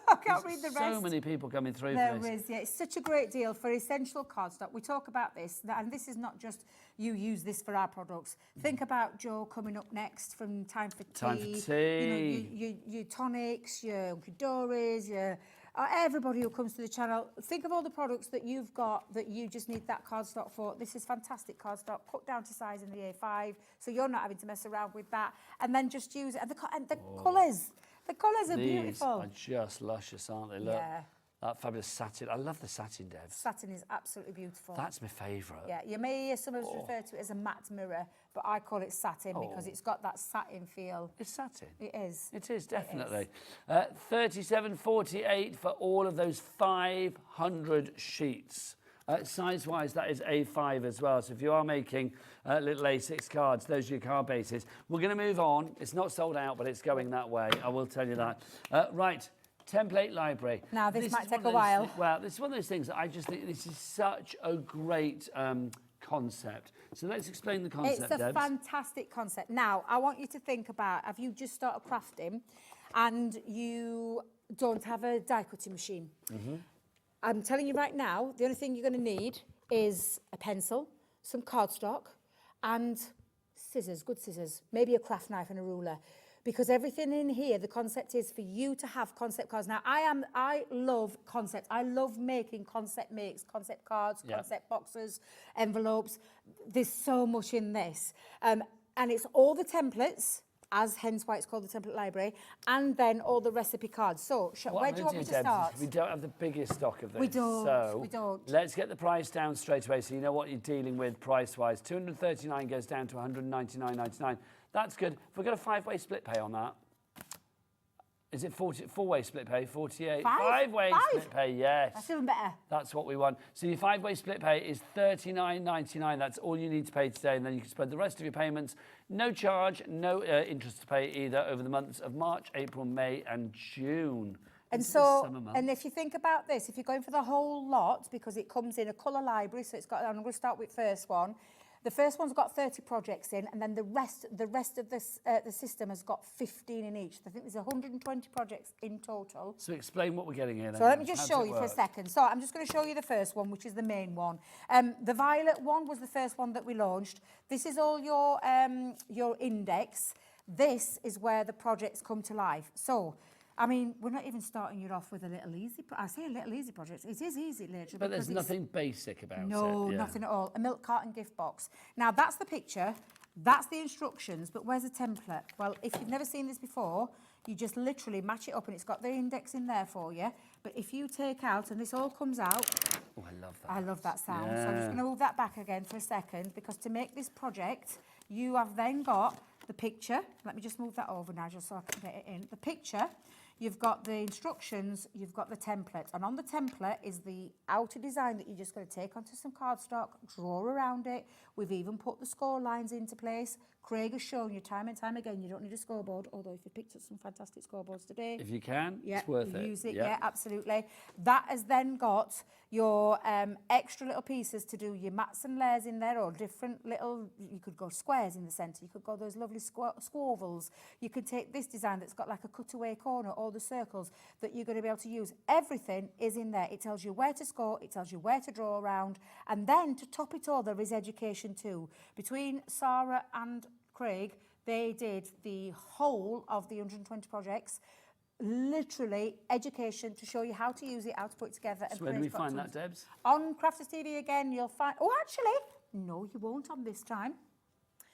[SPEAKER 8] I can't read the rest.
[SPEAKER 2] So many people coming through for
[SPEAKER 8] There
[SPEAKER 2] this.
[SPEAKER 8] is, yeah. It's such a great deal for essential cardstock. We talk about this, and this is not just you use this for our products. Think about Joe coming up next from Time for Tea.
[SPEAKER 2] Time for Tea.
[SPEAKER 8] You know, your tonics, your Uncle Dory's, your everybody who comes to the channel. Think of all the products that you've got that you just need that cardstock for. This is fantastic cardstock, cut down to size in the A5, so you're not having to mess around with that. And then just use it. And the colours. The colours are beautiful.
[SPEAKER 2] These are just luscious, aren't they? Look,
[SPEAKER 8] Yeah.
[SPEAKER 2] that fabulous satin. I love the satin, Dev.
[SPEAKER 8] Satin is absolutely beautiful.
[SPEAKER 2] That's my favourite.
[SPEAKER 8] Yeah, you may hear some of us refer to it as a matte mirror, but I call it satin because it's got that satin feel.
[SPEAKER 2] It's satin.
[SPEAKER 8] It is.
[SPEAKER 2] It is, definitely. 37.48 for all of those 500 sheets. Size-wise, that is A5 as well. So if you are making little A6 cards, those are your card bases. We're going to move on. It's not sold out, but it's going that way. I will tell you that. Right. Template library.
[SPEAKER 8] Now, this might
[SPEAKER 2] is
[SPEAKER 8] take
[SPEAKER 2] one of
[SPEAKER 8] a while.
[SPEAKER 2] those well, this is one of those things that I just think this is such a great concept. So let's explain the concept,
[SPEAKER 8] It's a
[SPEAKER 2] Debs.
[SPEAKER 8] fantastic concept. Now, I want you to think about, have you just started crafting and you don't have a die cutting machine? I'm telling you right now, the only thing you're going to need is a pencil, some cardstock, and scissors, good scissors, maybe a craft knife and a ruler. Because everything in here, the concept is for you to have concept cards. Now, I love concepts. I love making concept makes, concept cards, concept boxes, envelopes. There's so much in this. And it's all the templates, as hence why it's called the template library, and then all the recipe cards. So, where do you want me to
[SPEAKER 2] Debs,
[SPEAKER 8] start?
[SPEAKER 2] is we don't have the biggest stock of this.
[SPEAKER 8] We don't,
[SPEAKER 2] So
[SPEAKER 8] we don't.
[SPEAKER 2] let's get the price down straight away so you know what you're dealing with price-wise. 239 goes down to 199.99. That's good. If we've got a 5-way split pay on that, is it 4-way split pay? 48?
[SPEAKER 8] Five?
[SPEAKER 2] 5-way split pay, yes.
[SPEAKER 8] That's even better.
[SPEAKER 2] That's what we want. So your 5-way split pay is $39.99. That's all you need to pay today, and then you can spread the rest of your payments. No charge, no interest to pay either over the months of March, April, May, and June.
[SPEAKER 8] And
[SPEAKER 2] Into the
[SPEAKER 8] so,
[SPEAKER 2] summer months.
[SPEAKER 8] and if you think about this, if you're going for the whole lot, because it comes in a colour library, so it's got, I'm going to start with first one. The first one's got 30 projects in, and then the rest of this, the system has got 15 in each. I think there's 120 projects in total.
[SPEAKER 2] So explain what we're getting here then.
[SPEAKER 8] So let me
[SPEAKER 2] How
[SPEAKER 8] just
[SPEAKER 2] does
[SPEAKER 8] show
[SPEAKER 2] it
[SPEAKER 8] you for a
[SPEAKER 2] work?
[SPEAKER 8] second. So I'm just going to show you the first one, which is the main one. The violet one was the first one that we launched. This is all your index. This is where the projects come to life. So, I mean, we're not even starting you off with a little easy. I say a little easy project. It is easy, literally.
[SPEAKER 2] But there's
[SPEAKER 8] because it's-
[SPEAKER 2] nothing basic about it.
[SPEAKER 8] No,
[SPEAKER 2] yeah.
[SPEAKER 8] nothing at all. A milk carton gift box. Now, that's the picture. That's the instructions. But where's the template? Well, if you've never seen this before, You just literally match it up, and it's got the index in there for you. But if you take out, and this all comes out,
[SPEAKER 2] Oh, I love that.
[SPEAKER 8] I love that sound. So I'm just going to move that back again for a second, because to make this project, you have then got the picture. Let me just move that over now, just so I can get it in. The picture, you've got the instructions, you've got the template. And on the template is the outer design that you're just going to take onto some cardstock, draw around it. We've even put the score lines into place. Craig has shown you time and time again, you don't need a scoreboard, although if you picked up some fantastic scoreboards today.
[SPEAKER 2] If you can, it's worth it.
[SPEAKER 8] Use it, yeah, absolutely. That has then got your extra little pieces to do your mats and layers in there, or different little, you could go squares in the centre, you could go those lovely squovels. You could take this design that's got like a cutaway corner, all the circles that you're going to be able to use. Everything is in there. It tells you where to score, it tells you where to draw around, and then to top it all, there is education too. Between Sarah and Craig, they did the whole of the 120 projects, literally education to show you how to use it, how to put it together.
[SPEAKER 2] So where do we find that, Debs?
[SPEAKER 8] On Crafters TV again, you'll find... Oh, actually, no, you won't on this time.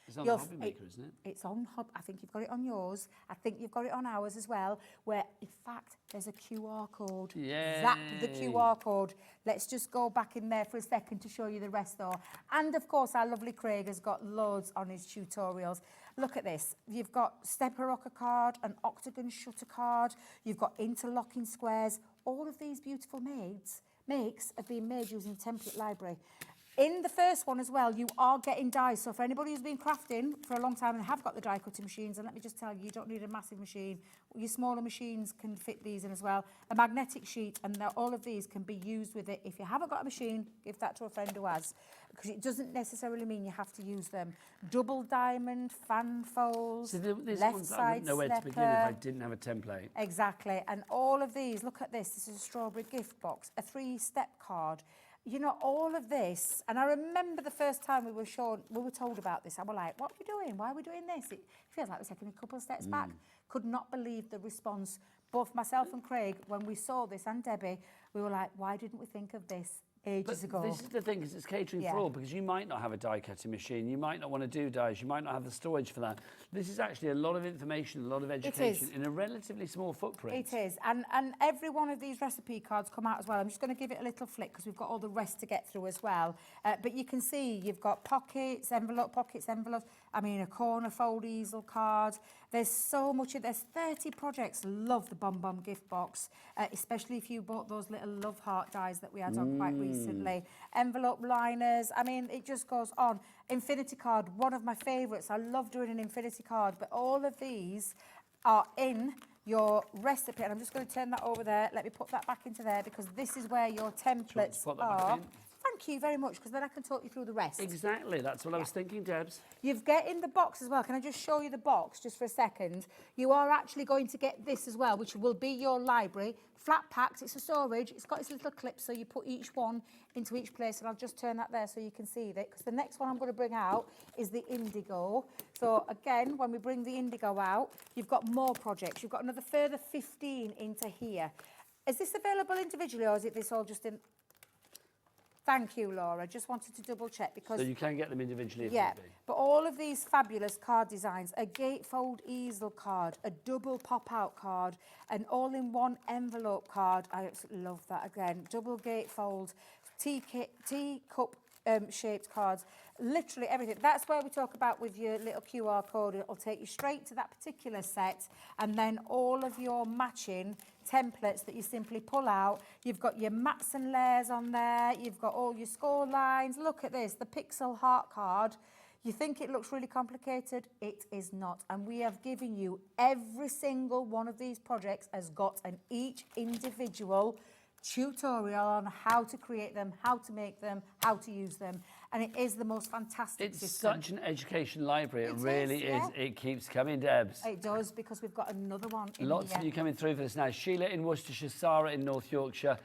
[SPEAKER 2] It's on Hobby Maker, isn't it?
[SPEAKER 8] It's on I think you've got it on yours. I think you've got it on ours as well, where, in fact, there's a QR code.
[SPEAKER 2] Yay.
[SPEAKER 8] Zap the QR code. Let's just go back in there for a second to show you the rest, though. And, of course, our lovely Craig has got loads on his tutorials. Look at this. You've got stepper rocker card, an octagon shutter card. You've got interlocking squares. All of these beautiful makes have been made using Template Library. In the first one as well, you are getting dies. So for anybody who's been crafting for a long time and have got the die cutting machines, and let me just tell you, you don't need a massive machine. Your smaller machines can fit these in as well. A magnetic sheet, and all of these can be used with it. If you haven't got a machine, give that to a friend who has, because it doesn't necessarily mean you have to use them. Double diamond, fan folds, left side
[SPEAKER 2] I wouldn't know where to begin if I didn't have a template.
[SPEAKER 8] Exactly. And all of these, look at this. This is a strawberry gift box, a 3-step card. You know, all of this, and I remember the first time we were told about this, I was like, what are we doing? Why are we doing this? It feels like we're taking a couple of steps back. Could not believe the response. Both myself and Craig, when we saw this, and Debbie, we were like, why didn't we think of this ages ago?
[SPEAKER 2] This is the thing, because it's catering for all, because you might not have a die cutting machine, you might not want to do dies, you might not have the storage for that. This is actually a lot of information, a lot of education in a relatively small footprint.
[SPEAKER 8] It is, and every one of these recipe cards come out as well. I'm just going to give it a little flick because we've got all the rest to get through as well. But you can see you've got pockets, envelopes, I mean, a corner fold easel card. There's so much of there's 30 projects. Love the Bomb gift box, especially if you bought those little love heart dies that we had on quite recently. Envelope liners, I mean, it just goes on. Infinity card, one of my favourites. I love doing an infinity card, but all of these are in your recipe. And I'm just going to turn that over there. Let me put that back into there, because this is where your templates are. Thank you very much, because then I can talk you through the rest.
[SPEAKER 2] Exactly, that's what I was thinking, Debs.
[SPEAKER 8] You've get in the box as well. Can I just show you the box just for a second? You are actually going to get this as well, which will be your library. Flat packed, it's a storage. It's got its little clips, so you put each one into each place, and I'll just turn that there so you can see that, because the next one I'm going to bring out is the indigo. So again, when we bring the indigo out, you've got more projects. You've got another further 15 into here. Is this available individually, or is it this all just in... Thank you, Laura. Just wanted to double check, because...
[SPEAKER 2] So you can get them individually if need be.
[SPEAKER 8] But all of these fabulous card designs, a gatefold easel card, a double pop-out card, an all-in-one envelope card. I absolutely love that again. Double gatefold, teacup shaped cards, literally everything. That's where we talk about with your little QR code. It'll take you straight to that particular set, and then all of your matching templates that you simply pull out. You've got your mats and layers on there. You've got all your score lines. Look at this, the pixel heart card. You think it looks really complicated? It is not. And we have given you every single one of these projects has got an each individual tutorial on how to create them, how to make them, how to use them. And it is the most fantastic
[SPEAKER 2] It's
[SPEAKER 8] system.
[SPEAKER 2] such an education library. It
[SPEAKER 8] It
[SPEAKER 2] really
[SPEAKER 8] is,
[SPEAKER 2] is. It keeps coming, Debs.
[SPEAKER 8] It does, because we've got another one in
[SPEAKER 2] Lots
[SPEAKER 8] here.
[SPEAKER 2] of you coming through for this now. Sheila in Worcestershire, Sarah in North Yorkshire,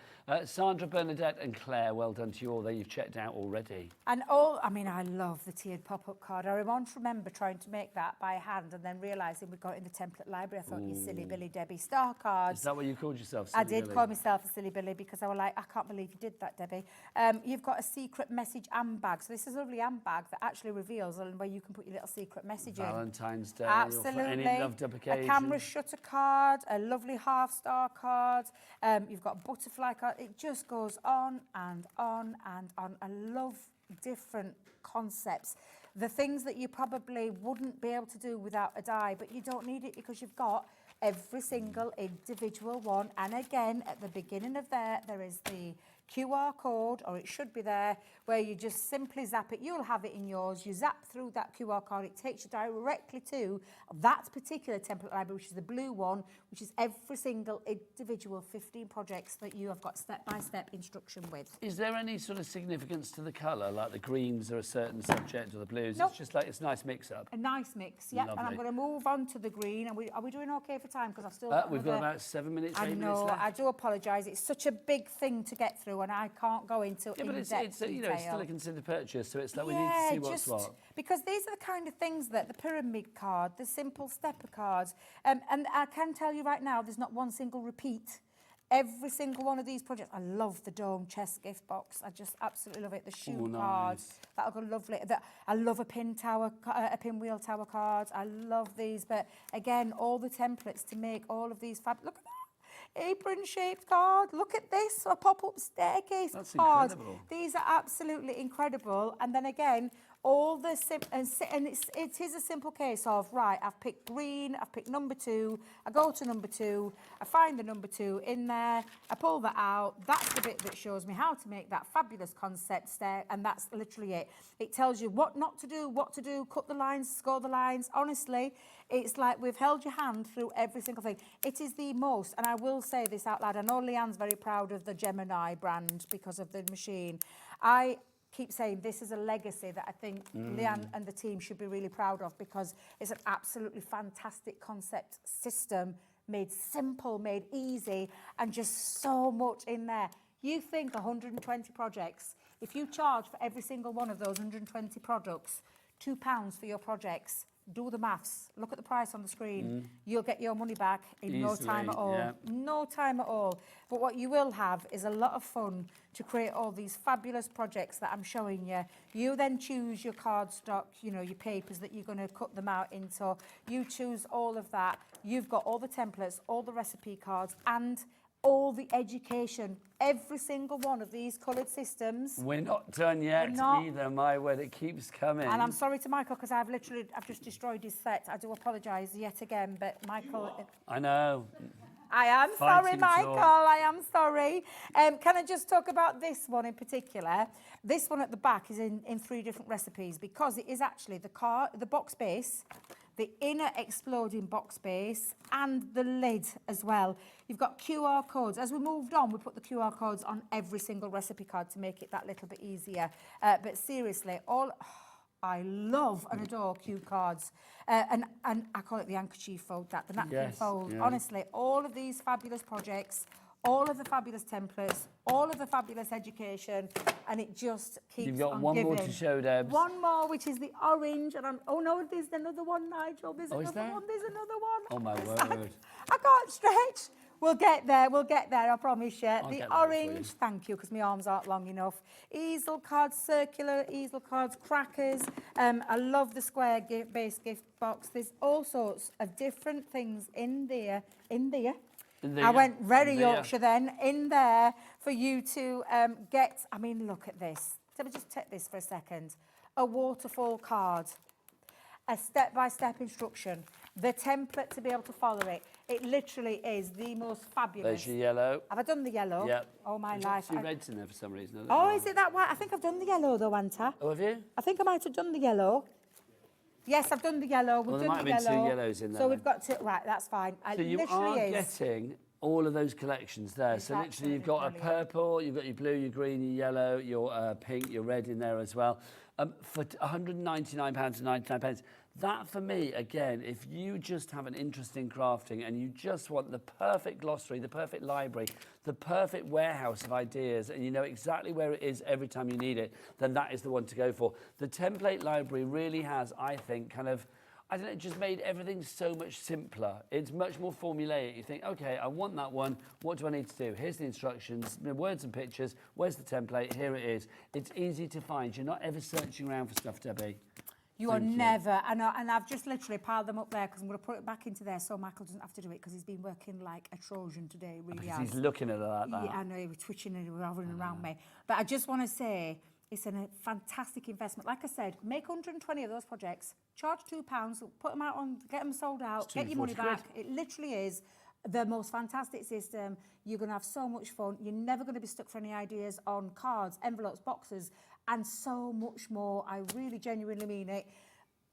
[SPEAKER 2] Sandra, Bernadette and Claire, well done to you all there. You've checked out already.
[SPEAKER 8] And I mean, I love the tiered pop-up card. I remember trying to make that by hand and then realising we got it in the template library. I thought, you silly Billy Debbie, star cards.
[SPEAKER 2] Is that what you called yourself,
[SPEAKER 8] I
[SPEAKER 2] Silly
[SPEAKER 8] did
[SPEAKER 2] Billy?
[SPEAKER 8] call myself a silly Billy, because I was like, I can't believe you did that, Debbie. You've got a secret message and bag. handbag. So this is a lovely handbag that actually reveals where you can put your little secret message in.
[SPEAKER 2] Valentine's Day,
[SPEAKER 8] Absolutely.
[SPEAKER 2] or for any loved-up occasion.
[SPEAKER 8] A camera shutter card, a lovely half-star card. You've got a butterfly card. It just goes on and on and on. I love different concepts. The things that you probably wouldn't be able to do without a die, but you don't need it because you've got every single individual one. And again, at the beginning of there is the QR code, or it should be there, where you just simply zap it. You'll have it in yours. You zap through that QR code. It takes you directly to that particular template library, which is the blue one, which is every single individual 15 projects that you have got step-by-step instruction with.
[SPEAKER 2] Is there any sort of significance to the colour, like the greens are a certain subject or the blues?
[SPEAKER 8] Nope.
[SPEAKER 2] It's just like, it's a nice mix-up.
[SPEAKER 8] A nice mix, yeah. And I'm going to move on to the green. Are we doing okay for time? Because I've still got
[SPEAKER 2] We've got about 7 minutes, 8 minutes left.
[SPEAKER 8] I do apologise. It's such a big thing to get through, and I can't go into in-depth detail.
[SPEAKER 2] You know, it's still a considered purchase, so it's like we need to see what's what.
[SPEAKER 8] Because these are the kind of things that the pyramid card, the simple stepper cards, and I can tell you right now, there's not one single repeat. Every single one of these projects, I love the dome chest gift box. I just absolutely love it. The shoe card, that'll go lovely. I love a pinwheel tower card. I love these, but again, all the templates to make all of these fab. Look at that. Apron-shaped card. Look at this, a pop-up staircase card.
[SPEAKER 2] Incredible.
[SPEAKER 8] These are absolutely incredible. And then again, all the it is a simple case of, right, I've picked green, I've picked number 2, I go to number 2, I find the number 2 in there, I pull that out. That's the bit that shows me how to make that fabulous concept stair, and that's literally it. It tells you what not to do, what to do, cut the lines, score the lines. Honestly, it's like we've held your hand through every single thing. It is the most, and I will say this out loud, I know Leanne's very proud of the Gemini brand because of the machine. I keep saying this is a legacy that I think Leanne and the team should be really proud of, because it's an absolutely fantastic concept system, made simple, made easy, and just so much in there. You think 120 projects, if you charge for every single one of those 120 products £2 for your projects, do the maths, look at the price on the screen, you'll get your money back in no time at all.
[SPEAKER 2] Yeah.
[SPEAKER 8] No time at all. But what you will have is a lot of fun to create all these fabulous projects that I'm showing you. You then choose your cardstock, you know, your papers that you're going to cut them out into. You choose all of that. You've got all the templates, all the recipe cards, and all the education. Every single one of these coloured systems.
[SPEAKER 2] We're not done yet either, my word, it keeps coming.
[SPEAKER 8] And I'm sorry to Michael, because I've just destroyed his set. I do apologise yet again, but Michael...
[SPEAKER 2] I know.
[SPEAKER 8] I am sorry, Michael, I am sorry. Can I just talk about this one in particular? This one at the back is in 3 different recipes, because it is actually the box base, the inner exploding box base, and the lid as well. You've got QR codes. As we moved on, we put the QR codes on every single recipe card to make it that little bit easier. But seriously, I love and adore cue cards. And I call it the handkerchief fold, the napkin fold.
[SPEAKER 2] Yeah.
[SPEAKER 8] Honestly, all of these fabulous projects, all of the fabulous templates, all of the fabulous education, and it just keeps
[SPEAKER 2] You've got
[SPEAKER 8] on
[SPEAKER 2] one
[SPEAKER 8] giving.
[SPEAKER 2] more to show, Debs.
[SPEAKER 8] One more, which is the orange, and oh no, there's another one, Nigel. There's another one. There's another one.
[SPEAKER 2] Oh my word!
[SPEAKER 8] I can't stretch. We'll get there. We'll get there. I promise you.
[SPEAKER 2] I'll
[SPEAKER 8] The orange. Thank you, because my arms aren't long enough. Easel cards, circular easel cards, crackers. I love the square base gift box. There's all sorts of different things in there. I went very Yorkshire then, in there for you to get. I mean, look at this. Let me just take this for a second. A waterfall card, a step-by-step instruction, the template to be able to follow it. It literally is the most fabulous.
[SPEAKER 2] There's your yellow.
[SPEAKER 8] Have I done the yellow?
[SPEAKER 2] Yep.
[SPEAKER 8] Oh, my
[SPEAKER 2] There's
[SPEAKER 8] life.
[SPEAKER 2] 2 reds in there for some reason.
[SPEAKER 8] Oh, is it that white? I think I've done the yellow though, Anta.
[SPEAKER 2] Oh, have you?
[SPEAKER 8] I think I might have done the yellow. Yes, I've done the yellow. We've
[SPEAKER 2] there
[SPEAKER 8] done
[SPEAKER 2] might
[SPEAKER 8] the
[SPEAKER 2] have been
[SPEAKER 8] yellow.
[SPEAKER 2] 2 yellows in there.
[SPEAKER 8] So we've got to, right, that's fine.
[SPEAKER 2] So you are getting all of those collections there. So literally you've got a purple, you've got your blue, your green, your yellow, your pink, your red in there as well. For £199.99. That for me, again, if you just have an interest in crafting and you just want the perfect glossary, the perfect library, the perfect warehouse of ideas, and you know exactly where it is every time you need it, then that is the one to go for. The template library really has, I think, kind of I don't know, it just made everything so much simpler. It's much more formulaic. You think, okay, I want that one. What do I need to do? Here's the instructions, words and pictures. Where's the template? Here it is. It's easy to find. You're not ever searching around for stuff, Debbie.
[SPEAKER 8] You are never, and I've just literally piled them up there because I'm going to put it back into there so Michael doesn't have to do it because he's been working like a Trojan today, really
[SPEAKER 2] Because
[SPEAKER 8] has.
[SPEAKER 2] he's looking at it like that.
[SPEAKER 8] Yeah, I know, he was twitching and hovering around me. But I just want to say, it's a fantastic investment. Like I said, make 120 of those projects, charge £2, put them out on, get them sold out, get your money back. It literally is the most fantastic system. You're going to have so much fun. You're never going to be stuck for any ideas on cards, envelopes, boxes, and so much more. I really genuinely mean it.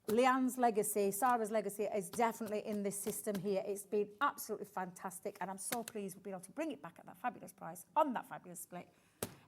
[SPEAKER 8] Leanne's legacy, Sarah's legacy is definitely in this system here. It's been absolutely fantastic, and I'm so pleased we've been able to bring it back at that fabulous price on that fabulous split.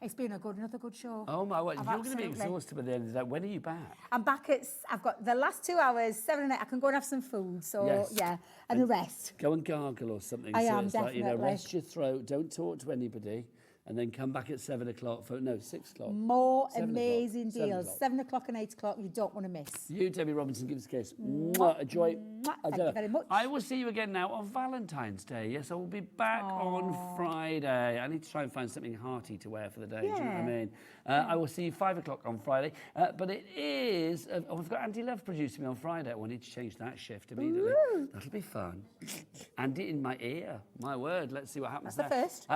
[SPEAKER 8] It's been another good show.
[SPEAKER 2] Oh my word, you're going to be exhausted by the end of the day. When are you back?
[SPEAKER 8] I'm back I've got the last 2 hours, 7 and 8. I can go and have some food, so
[SPEAKER 2] Yes.
[SPEAKER 8] yeah, and a rest.
[SPEAKER 2] Go and gargle or something.
[SPEAKER 8] I
[SPEAKER 2] so
[SPEAKER 8] am,
[SPEAKER 2] it's like,
[SPEAKER 8] definitely.
[SPEAKER 2] rest your throat, don't talk to anybody, and then come back at 7 o'clock 6 o'clock.
[SPEAKER 8] More
[SPEAKER 2] 7
[SPEAKER 8] amazing
[SPEAKER 2] o'clock. 7
[SPEAKER 8] deals.
[SPEAKER 2] o'clock.
[SPEAKER 8] 7 o'clock and 8 o'clock, you don't want to miss.
[SPEAKER 2] You, Debbie Robinson, give us a kiss. Mwah, a joy.
[SPEAKER 8] Thank you very much.
[SPEAKER 2] I will see you again now on Valentine's Day. Yes, I will be back on Friday. I need to try and find something hearty to wear for the day. Do you know what I mean? I will see you 5 o'clock on Friday. But it is... we've got Andy Love producing me on Friday. I need to change that shift immediately. Ooh. That'll be fun. Andy in my ear. My word. Let's see what happens
[SPEAKER 8] That's
[SPEAKER 2] there.
[SPEAKER 8] the first.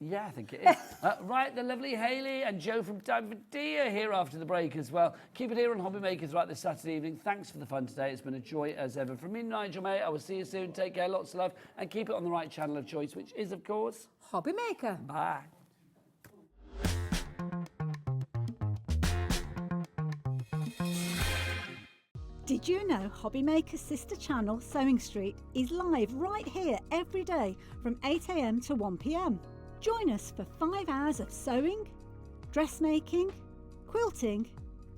[SPEAKER 2] Yeah, I think it is. Right, the lovely Hayley and Joe from Time for Tea are here after the break as well. Keep it here on Hobby Makers right this Saturday evening. Thanks for the fun today. It's been a joy as ever. From me, Nigel May, I will see you soon. Take care, lots of love, and keep it on the right channel of choice, which is, of course...
[SPEAKER 8] Hobby Maker.
[SPEAKER 2] Bye.
[SPEAKER 5] Did you know Hobby Maker's sister channel, Sewing Street, is live right here every day from 8 AM to 1 PM? Join us for 5 hours of sewing, dressmaking, quilting,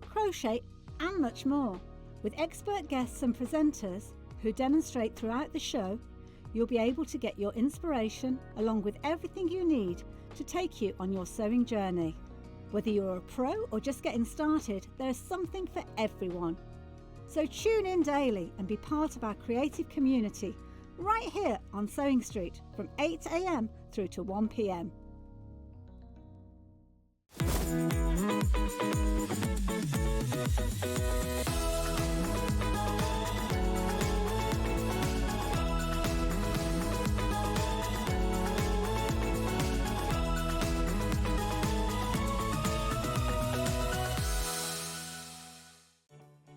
[SPEAKER 5] crochet and much more. With expert guests and presenters who demonstrate throughout the show, you'll be able to get your inspiration along with everything you need to take you on your sewing journey. Whether you're a pro or just getting started, there's something for everyone. So tune in daily and be part of our creative community right here on Sewing Street from 8 AM through to 1 PM.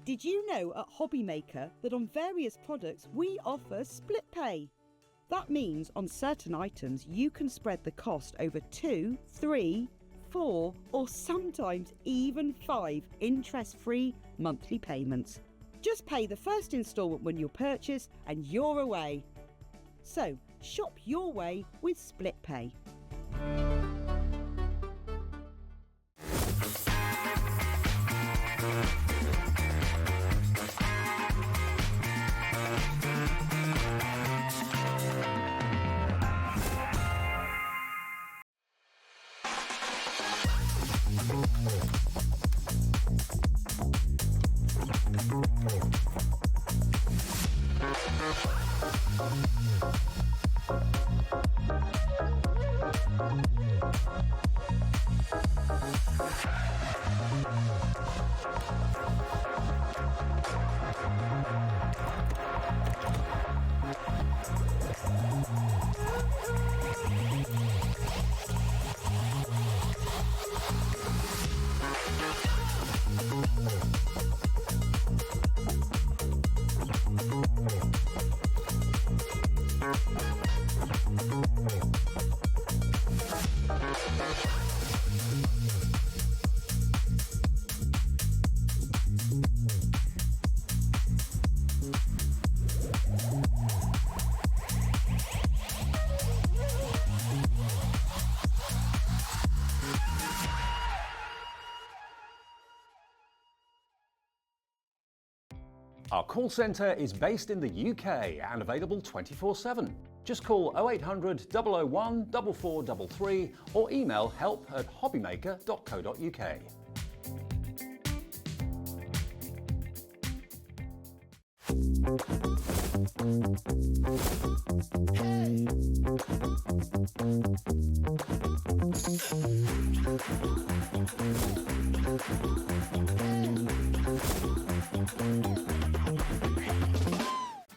[SPEAKER 7] Did you know at Hobby Maker that on various products we offer split pay? That means on certain items you can spread the cost over 2, 3, 4 or sometimes even 5 interest-free monthly payments. Just pay the first instalment when you purchase and you're away. So shop your way with split pay.
[SPEAKER 12] Our call centre is based in the UK and available 24/7. Just call 0800 001 4433 or email help@hobbymaker.co.uk. Are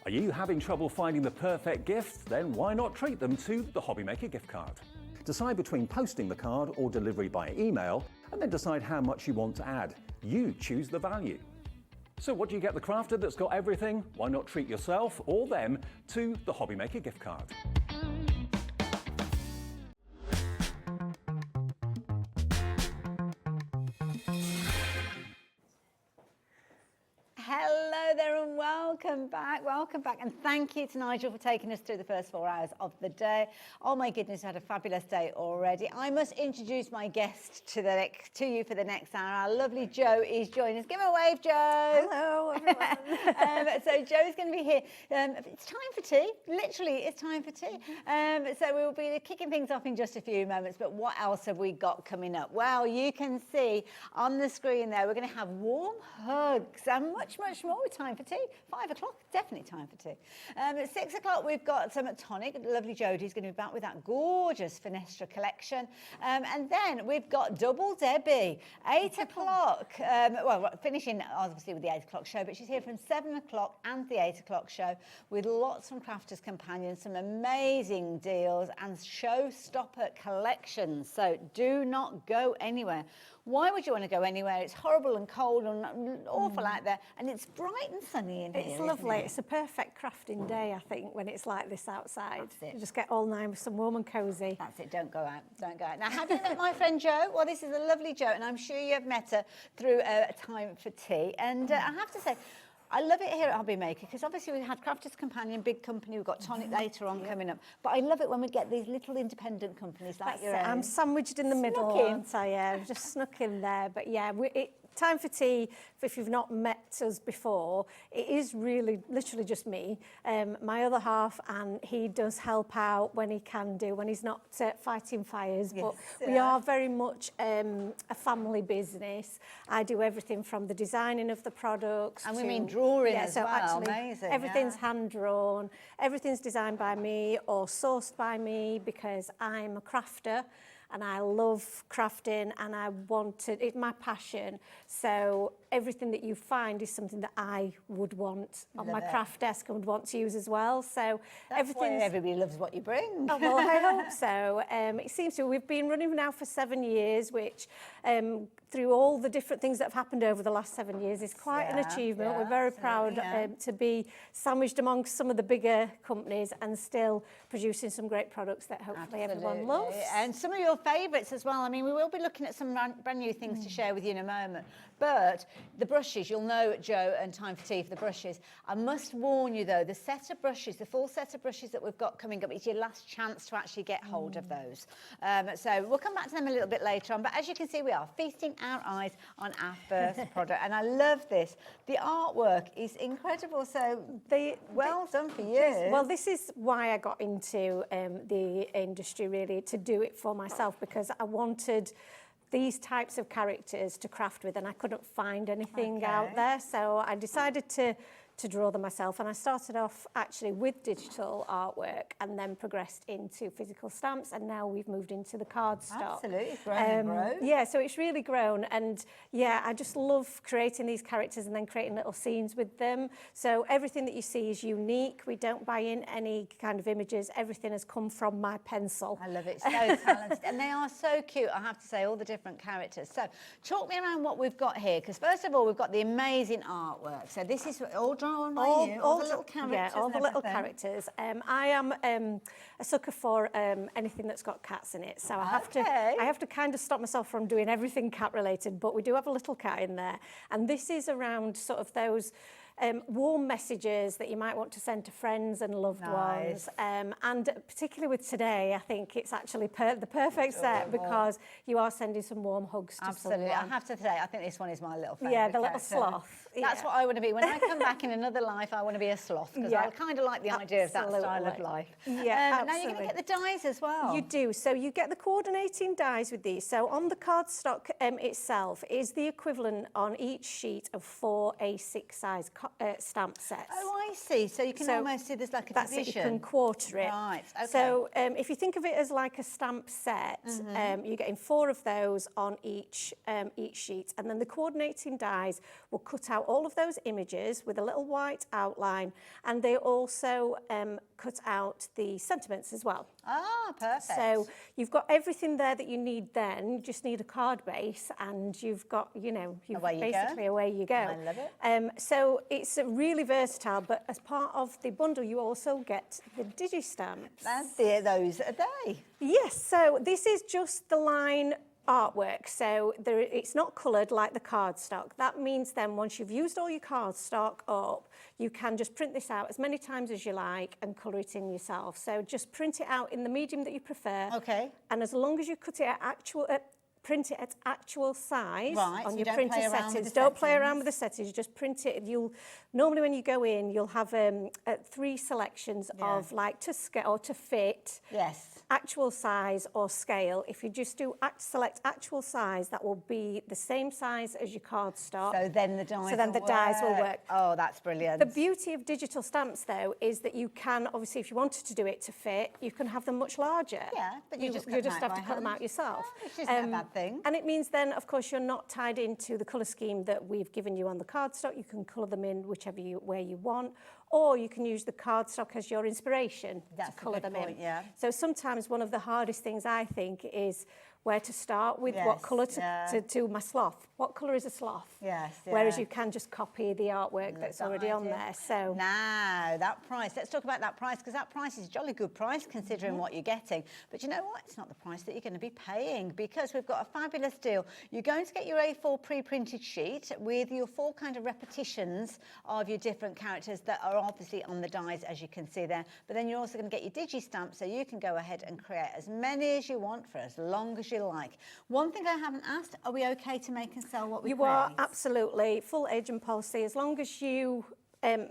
[SPEAKER 12] you having trouble finding the perfect gift? Then why not treat them to the Hobbymaker gift card? Decide between posting the card or delivery by email, and then decide how much you want to add. You choose the value. So what do you get the crafter that's got everything? Why not treat yourself or them to the Hobbymaker gift card?
[SPEAKER 13] Hello there and welcome back, and thank you to Nigel for taking us through the first 4 hours of the day. Oh my goodness, I had a fabulous day already. I must introduce my guest to you for the next hour. Our lovely Jo is joining us. Give her a wave, Jo.
[SPEAKER 14] Hello, everyone.
[SPEAKER 13] So Jo's going to be here. It's time for tea. Literally, it's time for tea. So we'll be kicking things off in just a few moments, but what else have we got coming up? Well, you can see on the screen there, we're going to have warm hugs and much more with time for tea. 5 o'clock, definitely time for tea. At 6 o'clock, we've got some Tonic. Lovely Jodie's going to be back with that gorgeous Finestra collection. And then we've got Double Debbie, 8 o'clock. Well, finishing obviously with the 8 o'clock show, but she's here from 7 o'clock and the 8 o'clock show with lots from Crafters Companion, some amazing deals and showstopper collections. So do not go anywhere. Why would you want to go anywhere? It's horrible and cold and awful out there, and it's bright and sunny in here.
[SPEAKER 14] It's lovely. It's a perfect crafting day, I think, when it's like this outside.
[SPEAKER 13] That's it.
[SPEAKER 14] You just get all night with some warm and cosy.
[SPEAKER 13] That's it. Don't go out. Don't go out. Now, have you met my friend Jo? Well, this is a lovely Jo, and I'm sure you have met her through a time for tea. And I have to say, I love it here at Hobbymaker because obviously we had Crafters Companion, big company, we've got Tonic later on coming up. But I love it when we get these little independent companies like your own.
[SPEAKER 14] I'm sandwiched in the middle, aren't I? Yeah, I've just snuck in there. But yeah, time for tea, if you've not met us before, it is really literally just me, my other half, and he does help out when he can do, when he's not fighting fires. Yes, but we are very much a family business. I do everything from the designing of the products.
[SPEAKER 13] And we mean drawing as
[SPEAKER 14] so
[SPEAKER 13] well,
[SPEAKER 14] actually,
[SPEAKER 13] amazing.
[SPEAKER 14] Everything's hand drawn, everything's designed by me or sourced by me because I'm a crafter. And I love crafting and it's my passion. So everything that you find is something that I would want on my craft desk and would want to use as well. So
[SPEAKER 13] that's why everybody loves what you bring.
[SPEAKER 14] Oh, well, I hope so. It seems to. We've been running now for 7 years, which through all the different things that have happened over the last 7 years is quite an achievement. We're very proud to be sandwiched amongst some of the bigger companies and still producing some great products that hopefully everyone loves.
[SPEAKER 13] And some of your favourites as well. I mean, we will be looking at some brand new things to share with you in a moment. But the brushes, you'll know Jo and Time for Tea for the brushes. I must warn you though, the set of brushes, the full set of brushes that we've got coming up, it's your last chance to actually get hold of those. So we'll come back to them a little bit later on. But as you can see, we are feasting our eyes on our first product. And I love this. The artwork is incredible. So well done for you.
[SPEAKER 14] Well, this is why I got into the industry, really, to do it for myself, because I wanted these types of characters to craft with and I couldn't find anything out there, so I decided to draw them myself, and I started off actually with digital artwork and then progressed into physical stamps, and now we've moved into the cardstock.
[SPEAKER 13] Absolutely, it's grown and grown.
[SPEAKER 14] Yeah, so it's really grown, and yeah, I just love creating these characters and then creating little scenes with them. So everything that you see is unique. We don't buy in any kind of images. Everything has come from my pencil.
[SPEAKER 13] I love it, so talented. And they are so cute, I have to say, all the different characters. So talk me around what we've got here, because first of all, we've got the amazing artwork. So this is all drawn by you, all the little characters.
[SPEAKER 14] Yeah, all the little characters. I am a sucker for anything that's got cats in it. So I have to kind of stop myself from doing everything cat related, but we do have a little cat in there. And this is around sort of those warm messages that you might want to send to friends and loved ones. And particularly with today, I think it's actually the perfect set because you are sending some warm hugs to someone.
[SPEAKER 13] I have to say, I think this one is my little favourite.
[SPEAKER 14] Yeah, the little sloth.
[SPEAKER 13] That's what I want to be. When I come back in another life, I want to be a sloth because I kind of like the idea of that style of life.
[SPEAKER 14] Yeah,
[SPEAKER 13] now you're going to get the dies as well.
[SPEAKER 14] You do. So you get the coordinating dies with these. So on the cardstock itself is the equivalent on each sheet of 4 A6 size cards. stamp sets.
[SPEAKER 13] Oh, I see. So you can almost see there's like a
[SPEAKER 14] that's
[SPEAKER 13] division.
[SPEAKER 14] it, you can quarter it.
[SPEAKER 13] Right, okay.
[SPEAKER 14] So if you think of it as like a stamp set, you're getting 4 of those on each sheet, and then the coordinating dies will cut out all of those images with a little white outline, and they also cut out the sentiments as well.
[SPEAKER 13] Ah, perfect.
[SPEAKER 14] So you've got everything there that you need then. You just need a card base, and you've got, away you go.
[SPEAKER 13] I love it.
[SPEAKER 14] So it's really versatile, but as part of the bundle, you also get the digi-stamps.
[SPEAKER 13] That's those a day.
[SPEAKER 14] Yes, so this is just the line artwork, so it's not coloured like the cardstock. That means then once you've used all your cardstock up, you can just print this out as many times as you like and colour it in yourself. So just print it out in the medium that you prefer.
[SPEAKER 13] Okay.
[SPEAKER 14] And as long as you cut it at print it at actual size on
[SPEAKER 13] so
[SPEAKER 14] your printer settings. Don't play around with the settings, just print it. Normally when you go in, you'll have 3 selections of like to scale or to fit.
[SPEAKER 13] Yes.
[SPEAKER 14] Actual size or scale. If you just select actual size, that will be the same size as your cardstock.
[SPEAKER 13] So then the dies
[SPEAKER 14] will work.
[SPEAKER 13] Oh, that's brilliant.
[SPEAKER 14] The beauty of digital stamps, though, is that you can, obviously, if you wanted to do it to fit, you can have them much larger.
[SPEAKER 13] Yeah, but you just
[SPEAKER 14] have to cut them out yourself.
[SPEAKER 13] Which isn't a bad thing.
[SPEAKER 14] And it means then, of course, you're not tied into the colour scheme that we've given you on the cardstock. You can colour them in whichever way you want. Or you can use the cardstock as your inspiration to colour them in.
[SPEAKER 13] Yeah.
[SPEAKER 14] So sometimes one of the hardest things, I think, is where to start with, what colour to do my sloth. What colour is a sloth?
[SPEAKER 13] Yes.
[SPEAKER 14] Whereas you can just copy the artwork that's already on there. So
[SPEAKER 13] now that price. Let's talk about that price, because that price is a jolly good price considering what you're getting. But you know what? It's not the price that you're going to be paying, because we've got a fabulous deal. You're going to get your A4 pre-printed sheet with your 4 kind of repetitions of your different characters that are obviously on the dies, as you can see there. But then you're also going to get your digi-stamp, so you can go ahead and create as many as you want for as long as you like. One thing I haven't asked, are we okay to make and sell what we create?
[SPEAKER 14] You are, absolutely. Full agent policy. As long as you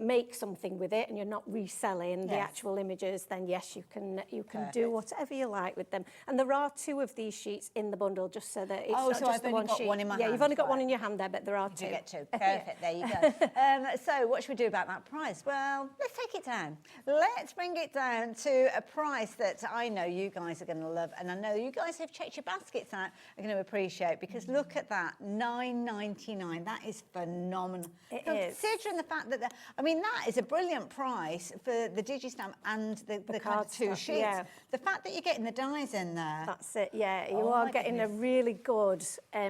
[SPEAKER 14] make something with it and you're not reselling the actual images, then yes, you can do whatever you like with them. And there are 2 of these sheets in the bundle, just so that it's not
[SPEAKER 13] so
[SPEAKER 14] just
[SPEAKER 13] I've
[SPEAKER 14] the
[SPEAKER 13] only
[SPEAKER 14] one
[SPEAKER 13] got
[SPEAKER 14] sheet.
[SPEAKER 13] one in my hand.
[SPEAKER 14] Yeah, you've only got one in your hand there, but there are 2.
[SPEAKER 13] You get 2. Perfect. There you go. So what should we do about that price? Well, let's take it down. Let's bring it down to a price that I know you guys are going to love, and I know you guys who've checked your baskets out are going to appreciate, because look at that, $9.99. That is phenomenal. Considering the fact that, that is a brilliant price for the digi-stamp and the kind of 2 sheets.
[SPEAKER 14] Yeah.
[SPEAKER 13] The fact that you're getting the dies in there.
[SPEAKER 14] That's it, yeah. You are getting a really good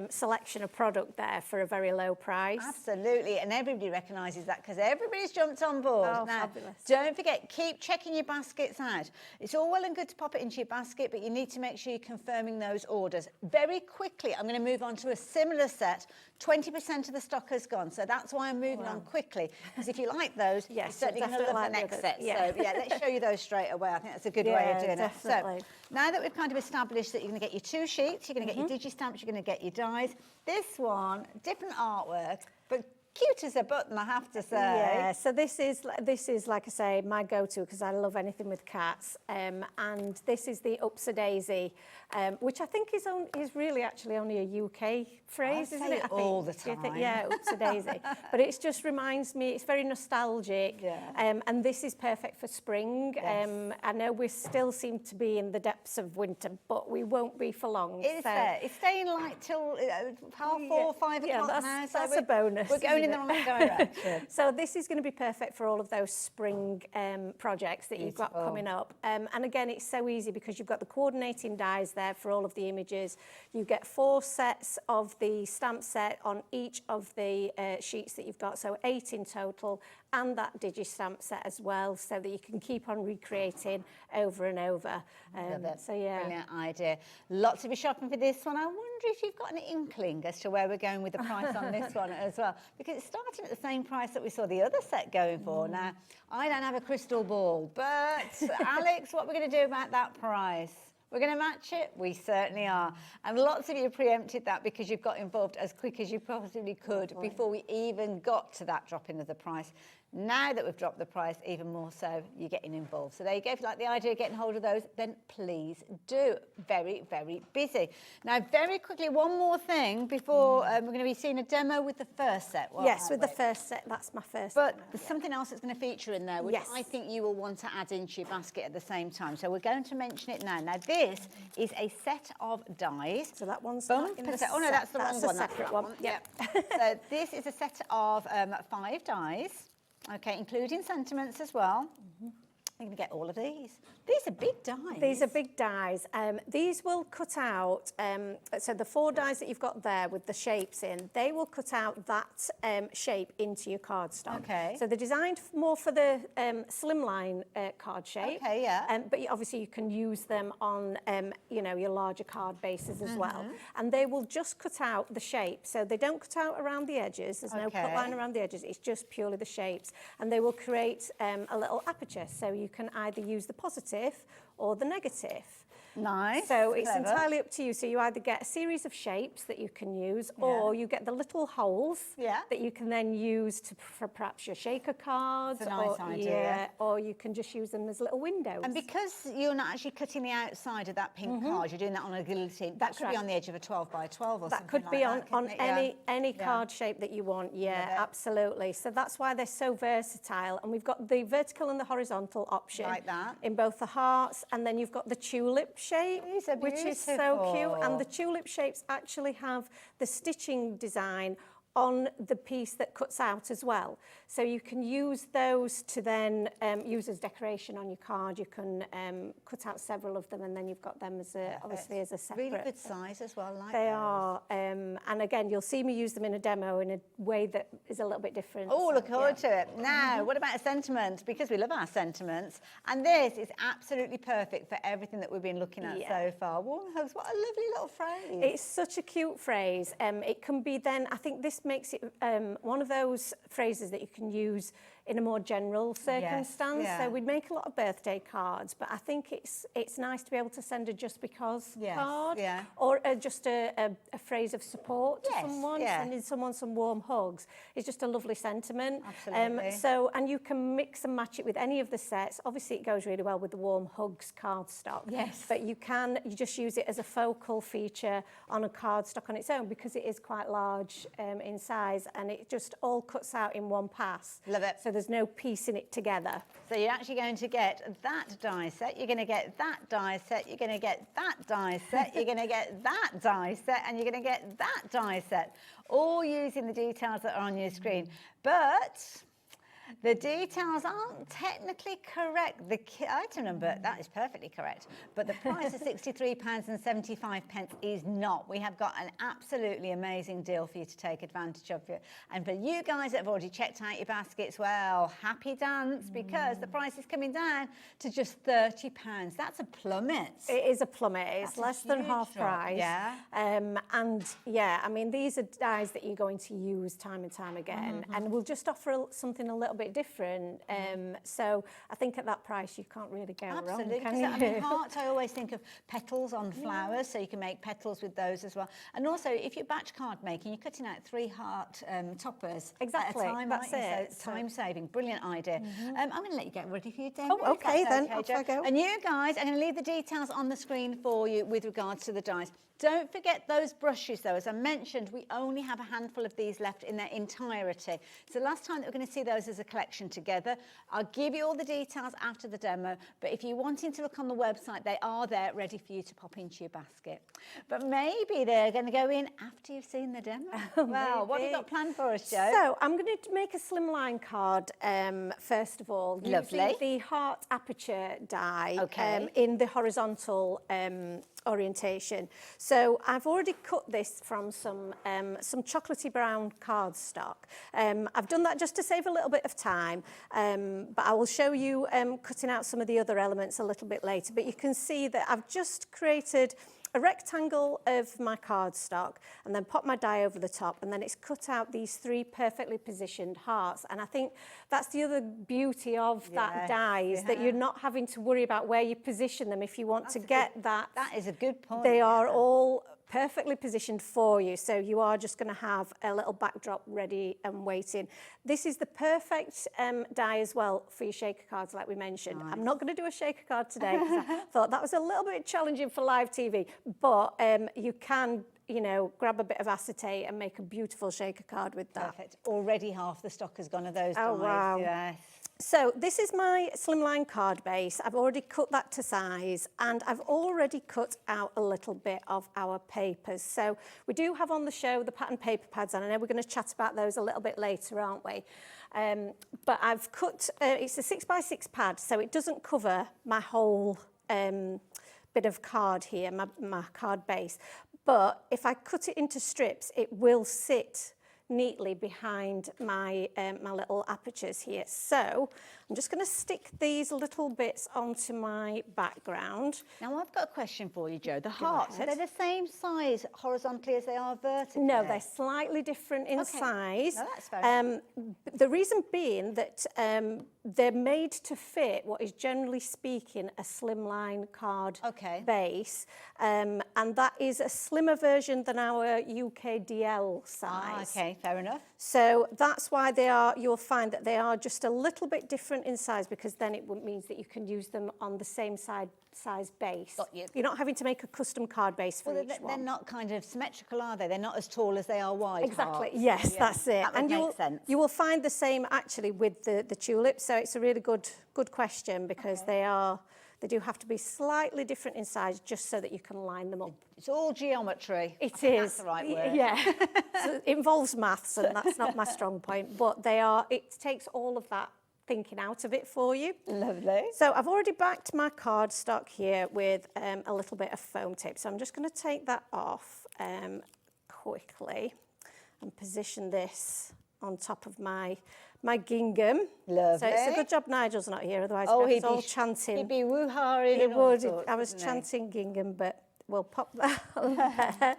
[SPEAKER 14] selection of product there for a very low price.
[SPEAKER 13] Absolutely, and everybody recognises that, because everybody's jumped on board.
[SPEAKER 14] Oh,
[SPEAKER 13] now,
[SPEAKER 14] fabulous.
[SPEAKER 13] Don't forget, keep checking your baskets out. It's all well and good to pop it into your basket, but you need to make sure you're confirming those orders. Very quickly, I'm going to move on to a similar set. 20% of the stock has gone, so that's why I'm moving on quickly, because if you like those, you're certainly going to love the next set.
[SPEAKER 14] Yeah.
[SPEAKER 13] So, let's show you those straight away. I think that's a good way of doing
[SPEAKER 14] definitely.
[SPEAKER 13] it. So, now that we've kind of established that you're going to get your 2 sheets, you're going to get your digi-stamps, you're going to get your dies. This one, different artwork, but cute as a button, I have to say.
[SPEAKER 14] Yeah, so this is like I say, my go-to, because I love anything with cats. And this is the Upsa Daisy, which I think is really actually only a UK phrase, isn't it? I think
[SPEAKER 13] all the time.
[SPEAKER 14] Upsa Daisy. But it just reminds me, it's very nostalgic.
[SPEAKER 13] Yeah.
[SPEAKER 14] And this is perfect for spring.
[SPEAKER 13] Yes.
[SPEAKER 14] I know we still seem to be in the depths of winter, but we won't be for long.
[SPEAKER 13] It's staying like till 4:30, 5 o'clock now. So
[SPEAKER 14] that's a bonus.
[SPEAKER 13] We're going in the right direction.
[SPEAKER 14] So this is going to be perfect for all of those spring projects that you've got coming up. And again, it's so easy because you've got the coordinating dies there for all of the images. You get 4 sets of the stamp set on each of the sheets that you've got, so 8 in total, and that digi-stamp set as well, so that you can keep on recreating over and over.
[SPEAKER 13] Love it.
[SPEAKER 14] So yeah.
[SPEAKER 13] Brilliant idea. Lots of you shopping for this one. I wonder if you've got an inkling as to where we're going with the price on this one as well, because it's starting at the same price that we saw the other set going for. Now, I don't have a crystal ball, but Alex, what we're going to do about that price? We're going to match it? We certainly are. And lots of you preempted that because you've got involved as quick as you possibly could before we even got to that drop in of the price. Now that we've dropped the price, even more so, you're getting involved. So there you go. If you like the idea of getting hold of those, then please do. Very, very busy. Now, very quickly, one more thing before we're going to be seeing a demo with the first set.
[SPEAKER 14] Yes, with the first set. That's my first.
[SPEAKER 13] But there's something else that's going to feature in there, which I think you will want to add into your basket at the same time. So we're going to mention it now. Now, this is a set of dies.
[SPEAKER 14] So that one's
[SPEAKER 13] Oh, no, that's the wrong one.
[SPEAKER 14] That's a separate one.
[SPEAKER 13] Yep. So this is a set of 5 dies. Okay, including sentiments as well. You're going to get all of these. These are big dies.
[SPEAKER 14] These are big dies. These will cut out, so the 4 dies that you've got there with the shapes in, they will cut out that shape into your cardstock.
[SPEAKER 13] Okay.
[SPEAKER 14] So they're designed more for the slimline card shape.
[SPEAKER 13] Okay, yeah.
[SPEAKER 14] But obviously you can use them on, you know, your larger card bases as well. And they will just cut out the shape. So they don't cut out around the edges. There's no cut line around the edges. It's just purely the shapes. And they will create a little aperture. So you can either use the positive or the negative.
[SPEAKER 13] Nice.
[SPEAKER 14] So it's entirely up to you. So you either get a series of shapes that you can use, or you get the little holes that you can then use for perhaps your shaker cards.
[SPEAKER 13] It's a nice idea.
[SPEAKER 14] Or you can just use them as little windows.
[SPEAKER 13] And because you're not actually cutting the outside of that pink card, you're doing that on a guillotine. That could be on the edge of a 12 by 12 or something like that.
[SPEAKER 14] That could be on any card shape that you want. Yeah, absolutely. So that's why they're so versatile. And we've got the vertical and the horizontal option.
[SPEAKER 13] Like that.
[SPEAKER 14] In both the hearts, and then you've got the tulip shape, which is so cute. And the tulip shapes actually have the stitching design on the piece that cuts out as well. So you can use those to then use as decoration on your card. You can cut out several of them, and then you've got them as obviously as a separate.
[SPEAKER 13] Really good size as well. Like
[SPEAKER 14] they are, and again, you'll see me use them in a demo in a way that is a little bit different.
[SPEAKER 13] Oh, look forward to it. Now, what about a sentiment? Because we love our sentiments, and this is absolutely perfect for everything that we've been looking at so far. Warm hugs, what a lovely little phrase.
[SPEAKER 14] It's such a cute phrase. It can be then, I think this makes it one of those phrases that you can use in a more general circumstance. So we'd make a lot of birthday cards, but I think it's nice to be able to send a just because card, or just a phrase of support to someone, sending someone some warm hugs. It's just a lovely sentiment.
[SPEAKER 13] Absolutely.
[SPEAKER 14] So, and you can mix and match it with any of the sets. Obviously, it goes really well with the warm hugs cardstock.
[SPEAKER 13] Yes.
[SPEAKER 14] But you just use it as a focal feature on a cardstock on its own, because it is quite large in size, and it just all cuts out in one pass.
[SPEAKER 13] Love it.
[SPEAKER 14] So there's no piecing it together.
[SPEAKER 13] So you're actually going to get that die set, you're going to get that die set, you're going to get that die set, you're going to get that die set, and you're going to get that die set, all using the details that are on your screen. But the details aren't technically correct. The item number, that is perfectly correct. But the price of £63.75 is not. We have got an absolutely amazing deal for you to take advantage of. And for you guys that have already checked out your baskets, well, happy dance, because the price is coming down to just £30. That's a plummet.
[SPEAKER 14] It is a plummet. It's less than half price.
[SPEAKER 13] Yeah.
[SPEAKER 14] And yeah, I mean, these are dies that you're going to use time and time again. And we'll just offer something a little bit different. So I think at that price you can't really go wrong, can you?
[SPEAKER 13] I mean, hearts, I always think of petals on flowers, so you can make petals with those as well. And also, if you're batch card making, you're cutting out 3 heart toppers at a time.
[SPEAKER 14] That's it.
[SPEAKER 13] So time saving, brilliant idea. I'm going to let you get ready for your demo.
[SPEAKER 14] Oh, okay then. Off I go.
[SPEAKER 13] And you guys, I'm going to leave the details on the screen for you with regards to the dies. Don't forget those brushes, though. As I mentioned, we only have a handful of these left in their entirety. So last time that we're going to see those as a collection together. I'll give you all the details after the demo, but if you're wanting to look on the website, they are there ready for you to pop into your basket. But maybe they're going to go in after you've seen the demo. Well, what have you got planned for us, Jo?
[SPEAKER 14] So I'm going to make a slimline card first of all, using the heart aperture die in the horizontal orientation. So I've already cut this from some chocolatey brown cardstock. I've done that just to save a little bit of time, but I will show you cutting out some of the other elements a little bit later. But you can see that I've just created a rectangle of my cardstock and then pop my die over the top, and then it's cut out these 3 perfectly positioned hearts. And I think that's the other beauty of that die, is that you're not having to worry about where you position them if you want to get that.
[SPEAKER 13] That is a good point.
[SPEAKER 14] They are all perfectly positioned for you. So you are just going to have a little backdrop ready and waiting. This is the perfect die as well for your shaker cards, like we mentioned.
[SPEAKER 13] Nice.
[SPEAKER 14] I'm not going to do a shaker card today because I thought that was a little bit challenging for live TV, but you can, you know, grab a bit of acetate and make a beautiful shaker card with that.
[SPEAKER 13] Perfect. Already half the stock has gone of those dies.
[SPEAKER 14] Wow.
[SPEAKER 13] Yes.
[SPEAKER 14] So this is my slimline card base. I've already cut that to size, and I've already cut out a little bit of our papers. So we do have on the show the pattern paper pads, and I know we're going to chat about those a little bit later, aren't we? But I've cut, it's a 6x6 pad, so it doesn't cover my whole bit of card here, my card base. But if I cut it into strips, it will sit neatly behind my my little apertures here. So I'm just going to stick these little bits onto my background.
[SPEAKER 13] Now I've got a question for you, Jo. The hearts, are they the same size horizontally as they are vertically?
[SPEAKER 14] No, they're slightly different in size.
[SPEAKER 13] No, that's fair.
[SPEAKER 14] The reason being that they're made to fit what is generally speaking a slimline card base, and that is a slimmer version than our UKDL size.
[SPEAKER 13] Okay, fair enough.
[SPEAKER 14] So that's why they are, you'll find that they are just a little bit different in size, because then it means that you can use them on the same size base.
[SPEAKER 13] Got you.
[SPEAKER 14] You're not having to make a custom card base for each one.
[SPEAKER 13] They're not kind of symmetrical, are they? They're not as tall as they are wide.
[SPEAKER 14] Exactly.
[SPEAKER 13] hearts.
[SPEAKER 14] Yes,
[SPEAKER 13] Yeah,
[SPEAKER 14] that's it.
[SPEAKER 13] That would make sense.
[SPEAKER 14] You will find the same actually with the tulips. So it's a really good question, because they do have to be slightly different in size, just so that you can line them up.
[SPEAKER 13] It's all geometry.
[SPEAKER 14] It is.
[SPEAKER 13] That's the right word.
[SPEAKER 14] Yeah. So it involves maths, and that's not my strong point. But it takes all of that thinking out of it for you.
[SPEAKER 13] Lovely.
[SPEAKER 14] So I've already backed my cardstock here with a little bit of foam tape. So I'm just going to take that off quickly and position this on top of my gingham.
[SPEAKER 13] Lovely.
[SPEAKER 14] So it's a good job Nigel's not here, otherwise he'd be all chanting.
[SPEAKER 13] He'd be woo-hawing.
[SPEAKER 14] It would. I was chanting gingham, but we'll pop that on there.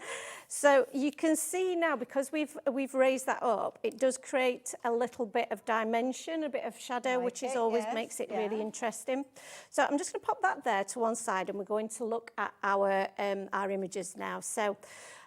[SPEAKER 14] So you can see now, because we've raised that up, it does create a little bit of dimension, a bit of shadow, which is always makes it really interesting. So I'm just going to pop that there to one side, and we're going to look at our images now. So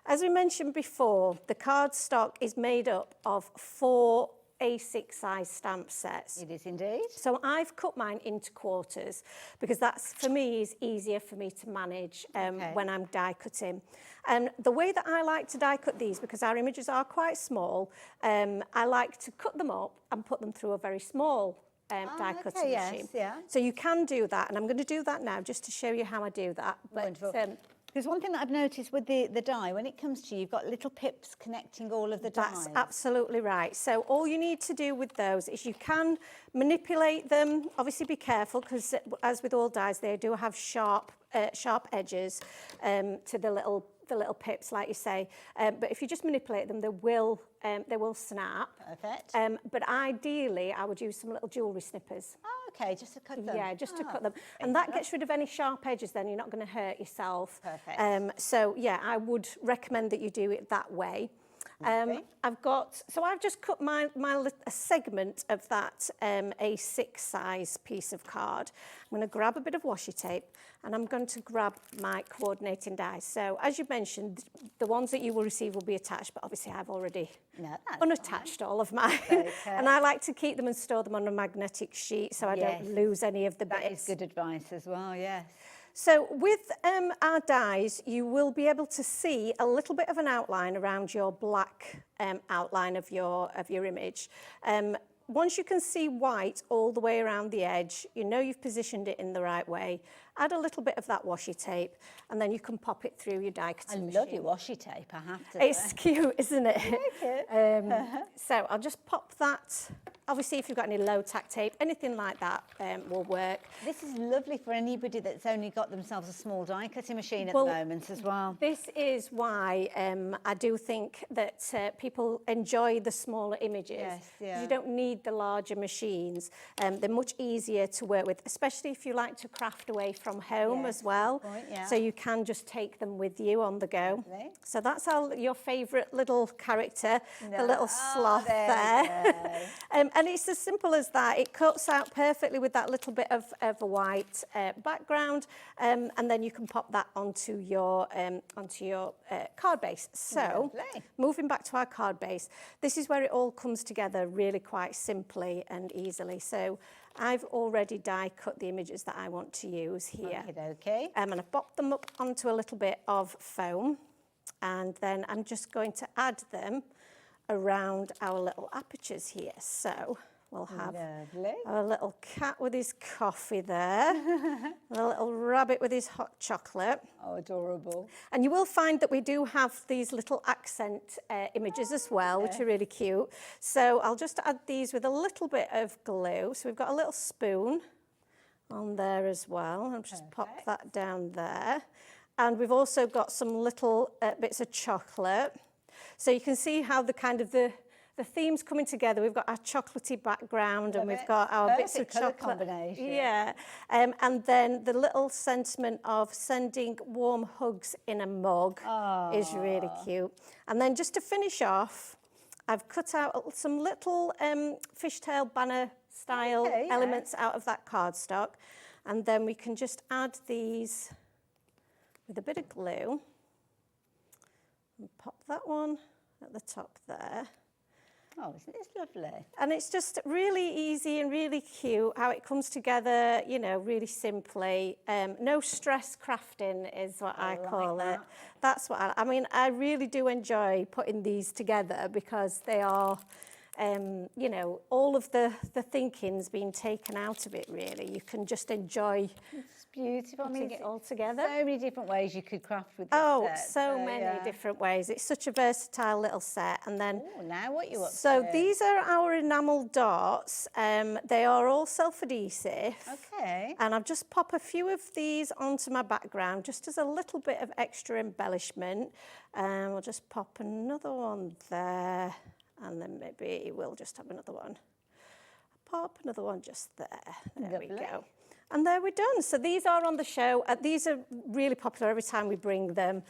[SPEAKER 14] as we mentioned before, the cardstock is made up of 4 A6 size stamp sets.
[SPEAKER 13] It is indeed.
[SPEAKER 14] So I've cut mine into quarters, because that's, for me, is easier for me to manage when I'm die cutting. And the way that I like to die cut these, because our images are quite small, I like to cut them up and put them through a very small die cutting machine. So you can do that, and I'm going to do that now just to show you how I do that.
[SPEAKER 13] Wonderful. Because one thing that I've noticed with the die, when it comes to you've got little pips connecting all of the dies.
[SPEAKER 14] That's absolutely right. So all you need to do with those is you can manipulate them. Obviously be careful, because as with all dies, they do have sharp edges to the little pips, like you say. But if you just manipulate them, they will snap.
[SPEAKER 13] Perfect.
[SPEAKER 14] But ideally, I would use some little jewellery snippers.
[SPEAKER 13] Oh, okay, just to cut them.
[SPEAKER 14] Yeah, just to cut them. And that gets rid of any sharp edges, then you're not going to hurt yourself.
[SPEAKER 13] Perfect.
[SPEAKER 14] So yeah, I would recommend that you do it that way. I've just cut a segment of that A6 size piece of card. I'm going to grab a bit of washi tape, and I'm going to grab my coordinating dies. So as you mentioned, the ones that you will receive will be attached, but obviously I've already unattached all of mine. And I like to keep them and store them on a magnetic sheet, so I don't lose any of the bits.
[SPEAKER 13] That is good advice as well, yes.
[SPEAKER 14] So with our dies, you will be able to see a little bit of an outline around your black outline of your image. Once you can see white all the way around the edge, you know you've positioned it in the right way. Add a little bit of that washi tape, and then you can pop it through your die cutting machine.
[SPEAKER 13] I love your washi tape, I have to say.
[SPEAKER 14] It's cute, isn't it? So I'll just pop that. Obviously, if you've got any low tack tape, anything like that will work.
[SPEAKER 13] This is lovely for anybody that's only got themselves a small die cutting machine at the moment as well.
[SPEAKER 14] This is why I do think that people enjoy the smaller images.
[SPEAKER 13] Yes, yeah.
[SPEAKER 14] You don't need the larger machines. They're much easier to work with, especially if you like to craft away from home as well. So you can just take them with you on the go.
[SPEAKER 13] Lovely.
[SPEAKER 14] So that's your favourite little character, the little sloth there. And And it's as simple as that. It cuts out perfectly with that little bit of a white background, and then you can pop that onto your card base. So, moving back to our card base, this is where it all comes together really quite simply and easily. So, I've already die cut the images that I want to use here.
[SPEAKER 13] Okay.
[SPEAKER 14] And I've popped them up onto a little bit of foam, and then I'm just going to add them around our little apertures here. So we'll have a little cat with his coffee there, and a little rabbit with his hot chocolate.
[SPEAKER 13] Oh, adorable.
[SPEAKER 14] And you will find that we do have these little accent images as well, which are really cute. So I'll just add these with a little bit of glue. So we've got a little spoon on there as well. I'll just pop that down there. And we've also got some little bits of chocolate. So you can see how the kind of the themes coming together. We've got our chocolatey background and we've got our bits of chocolate.
[SPEAKER 13] Combination.
[SPEAKER 14] Yeah. And then the little sentiment of sending warm hugs in a mug is really cute. And then just to finish off, I've cut out some little fishtail banner style elements out of that cardstock. And then we can just add these with a bit of glue. And pop that one at the top there.
[SPEAKER 13] Oh, isn't this lovely?
[SPEAKER 14] And it's just really easy and really cute how it comes together, you know, really simply. No stress crafting is what I call it. That's what I mean, I really do enjoy putting these together because they are, you know, all of the thinking's been taken out of it, really. You can just enjoy
[SPEAKER 13] beautiful.
[SPEAKER 14] Putting it all together.
[SPEAKER 13] So many different ways you could craft with this set.
[SPEAKER 14] So many different ways. It's such a versatile little set. And then,
[SPEAKER 13] now what you up
[SPEAKER 14] so
[SPEAKER 13] to?
[SPEAKER 14] these are our enamel dots. They are all self-adhesive.
[SPEAKER 13] Okay.
[SPEAKER 14] And I've just pop a few of these onto my background just as a little bit of extra embellishment. We'll just pop another one there. And then maybe we'll just have another one. Pop another one just there. There we go. And there we're done. So these are on the show. These are really popular every time we bring them.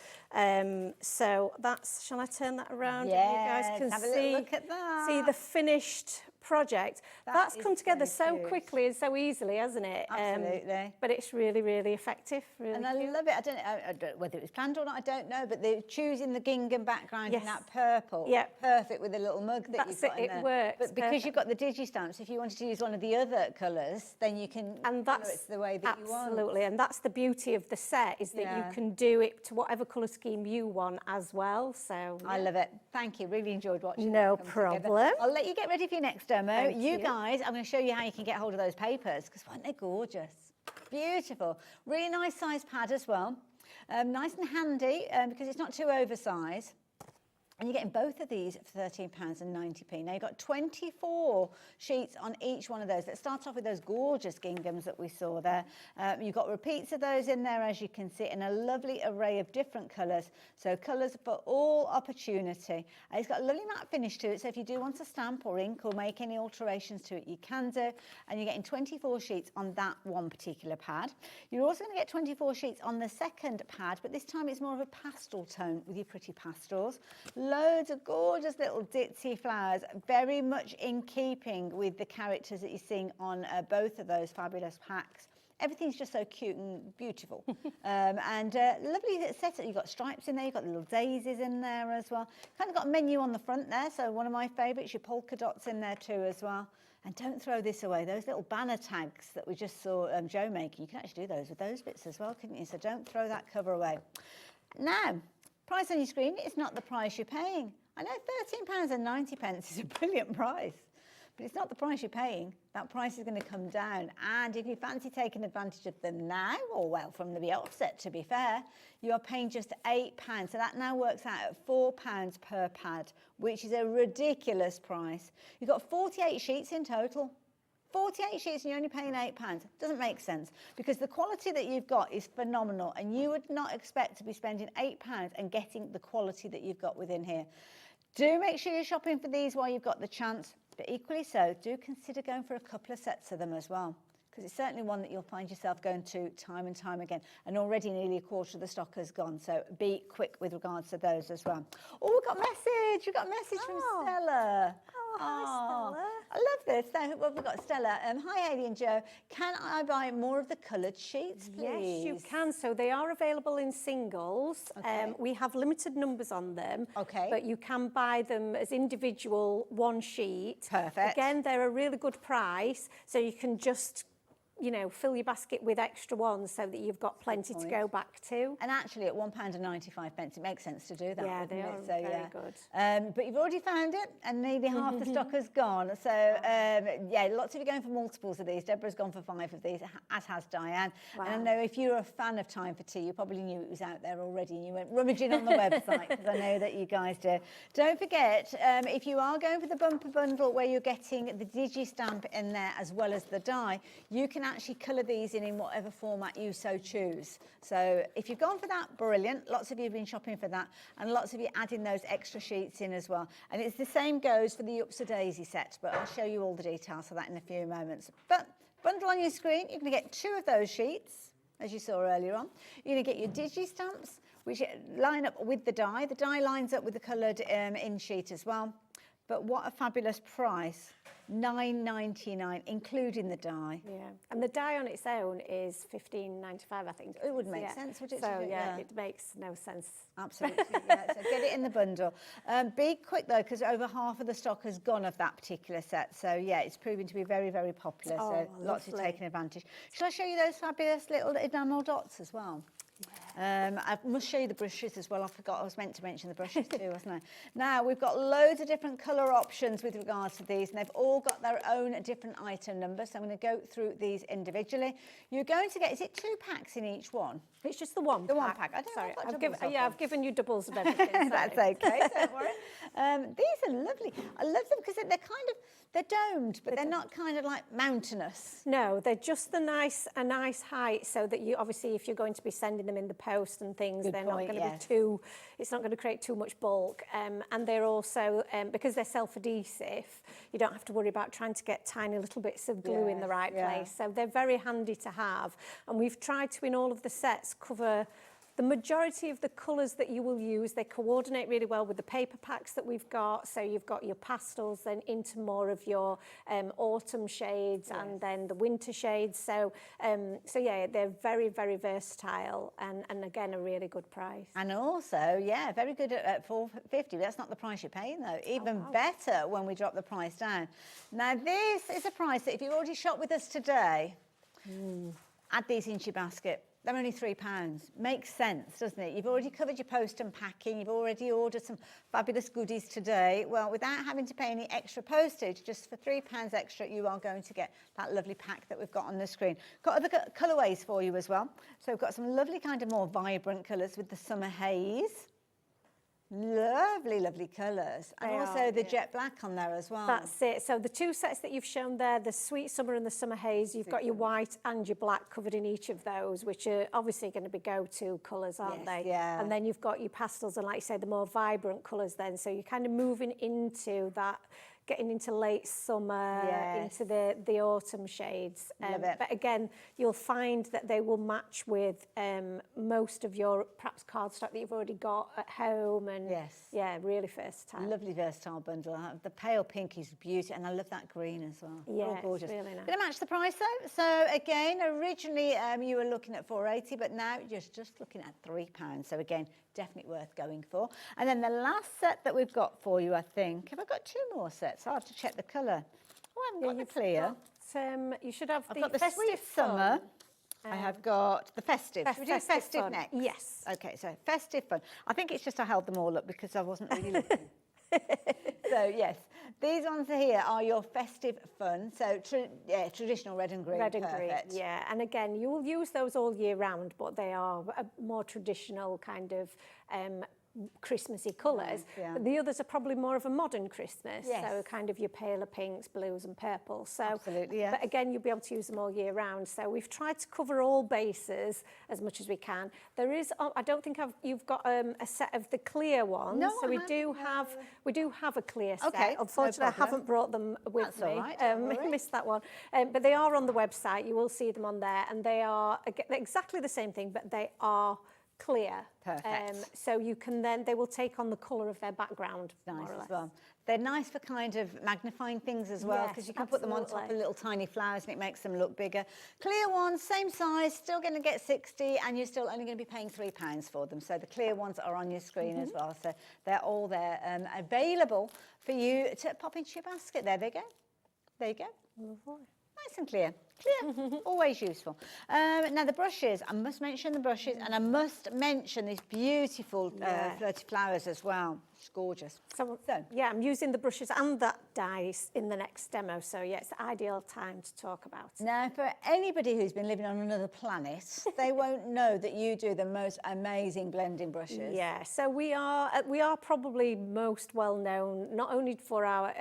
[SPEAKER 14] So that's, shall I turn that around?
[SPEAKER 13] Yes,
[SPEAKER 14] and you guys can
[SPEAKER 13] have a
[SPEAKER 14] see,
[SPEAKER 13] little look at that.
[SPEAKER 14] see the finished project. That's come together so quickly and so easily, hasn't it?
[SPEAKER 13] Absolutely.
[SPEAKER 14] But it's really, really effective. Really
[SPEAKER 13] and I love it. I don't know whether it was planned or not, I don't know, but they're choosing the gingham background in that purple.
[SPEAKER 14] Yeah.
[SPEAKER 13] Perfect with the little mug that you've got in there.
[SPEAKER 14] It works.
[SPEAKER 13] But because you've got the digi-stamps, if you wanted to use one of the other colours, then you can colour it the way that you want.
[SPEAKER 14] Absolutely, and that's the beauty of the set, is that you can do it to whatever colour scheme you want as well. So
[SPEAKER 13] I love it. Thank you. Really enjoyed watching.
[SPEAKER 14] No
[SPEAKER 13] that come
[SPEAKER 14] problem.
[SPEAKER 13] together. I'll let you get ready for your next demo.
[SPEAKER 14] Thank
[SPEAKER 13] You
[SPEAKER 14] you.
[SPEAKER 13] guys, I'm going to show you how you can get hold of those papers, because aren't they gorgeous? Beautiful. Really nice size pad as well. Nice and handy because it's not too oversized. And you're getting both of these for £13.90. Now, you've got 24 sheets on each one of those. Let's start off with those gorgeous ginghams that we saw there. You've got repeats of those in there, as you can see, in a lovely array of different colours. So colours for all opportunity. It's got a lovely matte finish to it, so if you do want to stamp or ink or make any alterations to it, you can do. And you're getting 24 sheets on that one particular pad. You're also going to get 24 sheets on the second pad, but this time it's more of a pastel tone with your pretty pastels. Loads of gorgeous little ditzy flowers, very much in keeping with the characters that you're seeing on both of those fabulous packs. Everything's just so cute and beautiful. Lovely setup. You've got stripes in there, you've got little daisies in there as well. Kind of got a menu on the front there, so one of my favourites, your polka dots in there too as well. And don't throw this away. Those little banner tags that we just saw Jo making, you can actually do those with those bits as well, couldn't you? So don't throw that cover away. Now, price on your screen is not the price you're paying. I know £13.90 is a brilliant price, but it's not the price you're paying. That price is going to come down. And if you fancy taking advantage of them now, or well, from the outset, to be fair, you are paying just £8. So that now works out at £4 per pad, which is a ridiculous price. You've got 48 sheets in total. 48 sheets and you're only paying £8. Doesn't make sense, because the quality that you've got is phenomenal, and you would not expect to be spending £8 and getting the quality that you've got within here. Do make sure you're shopping for these while you've got the chance, but equally so, do consider going for a couple of sets of them as well, because it's certainly one that you'll find yourself going to time and time again, and already nearly a quarter of the stock has gone, so be quick with regards to those as well. Oh, we've got a message from Stella.
[SPEAKER 14] Hi, Stella.
[SPEAKER 13] I love this. So, well, we've got Stella. Hi, Hayley and Joe. Can I buy more of the coloured sheets, please?
[SPEAKER 14] Yes, you can. So they are available in singles.
[SPEAKER 13] Okay.
[SPEAKER 14] We have limited numbers on them.
[SPEAKER 13] Okay.
[SPEAKER 14] But you can buy them as individual one sheet.
[SPEAKER 13] Perfect.
[SPEAKER 14] Again, they're a really good price. So you can just, you know, fill your basket with extra ones so that you've got plenty to go back to.
[SPEAKER 13] And actually at £1.95, it makes sense to do that.
[SPEAKER 14] Yeah, they are
[SPEAKER 13] So,
[SPEAKER 14] very good.
[SPEAKER 13] But you've already found it and nearly half the stock has gone. So yeah, lots of you going for multiples of these. Deborah's gone for 5 of these, as has Diane.
[SPEAKER 14] Wow.
[SPEAKER 13] And I know if you're a fan of Time for Tea, you probably knew it was out there already and you went rummaging on the website, because I know that you guys do. Don't forget, if you are going for the bumper bundle where you're getting the digi stamp in there as well as the die, you can actually colour these in whatever format you so choose. So if you've gone for that, brilliant. Lots of you have been shopping for that, and lots of you adding those extra sheets in as well. And it's the same goes for the Ups a Daisy set, but I'll show you all the details of that in a few moments. But bundle on your screen, you're going to get 2 of those sheets, as you saw earlier on. You're going to get your digi stamps, which line up with the die. The die lines up with the coloured in sheet as well. But what a fabulous price. £9.99, including the die.
[SPEAKER 14] Yeah, and the die on its own is $15.95, I think.
[SPEAKER 13] It wouldn't make sense, would it?
[SPEAKER 14] So yeah, it makes no sense.
[SPEAKER 13] Absolutely, yeah. So get it in the bundle. Be quick though, because over half of the stock has gone of that particular set. So yeah, it's proving to be very, very popular. So lots of taking advantage. Shall I show you those fabulous little enamel dots as well? I must show you the brushes as well. I forgot I was meant to mention the brushes too, wasn't I? Now, we've got loads of different colour options with regards to these, and they've all got their own different item numbers. So I'm going to go through these individually. You're going to get, is it 2 packs in each one?
[SPEAKER 14] It's just the one.
[SPEAKER 13] The one pack. I don't
[SPEAKER 14] Sorry,
[SPEAKER 13] know.
[SPEAKER 14] I've given you doubles of everything.
[SPEAKER 13] That's okay, don't worry. These are lovely. I love them because they're domed, but they're not kind of like mountainous.
[SPEAKER 14] No, they're just a nice height, so that you, obviously, if you're going to be sending them in the post and things, they're not going to be too, it's not going to create too much bulk. And they're also, because they're self-adhesive, you don't have to worry about trying to get tiny little bits of glue in the right place. So they're very handy to have. And we've tried to, in all of the sets, cover the majority of the colours that you will use. They coordinate really well with the paper packs that we've got. So you've got your pastels then into more of your autumn shades and then the winter shades. So yeah, they're very, very versatile and again, a really good price.
[SPEAKER 13] And also, yeah, very good at $4.50. That's not the price you're paying though. Even better when we drop the price down. Now this is a price that if you've already shopped with us today, add these into your basket. They're only £3. Makes sense, doesn't it? You've already covered your post and packing. You've already ordered some fabulous goodies today. Well, without having to pay any extra postage, just for £3 extra, you are going to get that lovely pack that we've got on the screen. Got other colourways for you as well. So we've got some lovely kind of more vibrant colours with the summer haze. Lovely, lovely colours. And also the jet black on there as well.
[SPEAKER 14] That's it. So the 2 sets that you've shown there, the Sweet Summer and the Summer Haze, you've got your white and your black covered in each of those, which are obviously going to be go-to colours, aren't they?
[SPEAKER 13] Yeah.
[SPEAKER 14] And then you've got your pastels and, like you say, the more vibrant colours then. So you're kind of moving into that, getting into late summer, into the autumn shades. But again, you'll find that they will match with most of your perhaps cardstock that you've already got at home. And yeah, really versatile.
[SPEAKER 13] Lovely versatile bundle. The pale pink is beautiful, and I love that green as well.
[SPEAKER 14] Yeah,
[SPEAKER 13] all gorgeous.
[SPEAKER 14] it's really nice.
[SPEAKER 13] Going to match the price though. So again, originally you were looking at $4.80, but now you're just looking at £3. So again, definitely worth going for. And then the last set that we've got for you, I think, have I got 2 more sets? I'll have to check the colour. Oh, I haven't got the clear.
[SPEAKER 14] You should have
[SPEAKER 13] I've got the Sweet Summer. I have got the festive. Should we do festive
[SPEAKER 14] fun.
[SPEAKER 13] next?
[SPEAKER 14] Yes.
[SPEAKER 13] Okay, so festive fun. I think it's just I held them all up because I wasn't really looking. So yes, these ones here are your festive fun. So traditional red and green.
[SPEAKER 14] Red and green, yeah. And again, you will use those all year round, but they are a more traditional kind of Christmassy colours. But the others are probably more of a modern Christmas. So kind of your paler pinks, blues and purples. So
[SPEAKER 13] absolutely, yeah.
[SPEAKER 14] But again, you'll be able to use them all year round. So we've tried to cover all bases as much as we can. There is, I don't think you've got a set of the clear ones.
[SPEAKER 13] No,
[SPEAKER 14] so we do have a clear set.
[SPEAKER 13] Okay,
[SPEAKER 14] Unfortunately, I haven't brought them with me.
[SPEAKER 13] All right,
[SPEAKER 14] Missed that one. But they are on the website. You will see them on there, and they are exactly the same thing, but they are clear.
[SPEAKER 13] Perfect.
[SPEAKER 14] So you can then, they will take on the colour of their background,
[SPEAKER 13] Nice
[SPEAKER 14] more or
[SPEAKER 13] as
[SPEAKER 14] less.
[SPEAKER 13] well. They're nice for kind of magnifying things as well, because
[SPEAKER 14] Yes,
[SPEAKER 13] you can put them on top of
[SPEAKER 14] absolutely.
[SPEAKER 13] little tiny flowers and it makes them look bigger. Clear ones, same size, still going to get 60, and you're still only going to be paying £3 for them. So the clear ones are on your screen as well. So they're all there, available for you to pop into your basket. There they go. There you go.
[SPEAKER 14] Lovely.
[SPEAKER 13] Nice and clear. Clear, always useful. Now the brushes, I must mention the brushes, and I must mention these beautiful flirty flowers as well. It's gorgeous.
[SPEAKER 14] So, yeah, I'm using the brushes and that dye in the next demo, so yeah, it's the ideal time to talk about it.
[SPEAKER 13] Now, for anybody who's been living on another planet, they won't know that you do the most amazing blending brushes.
[SPEAKER 14] Yeah, so we are probably most well known, not only for our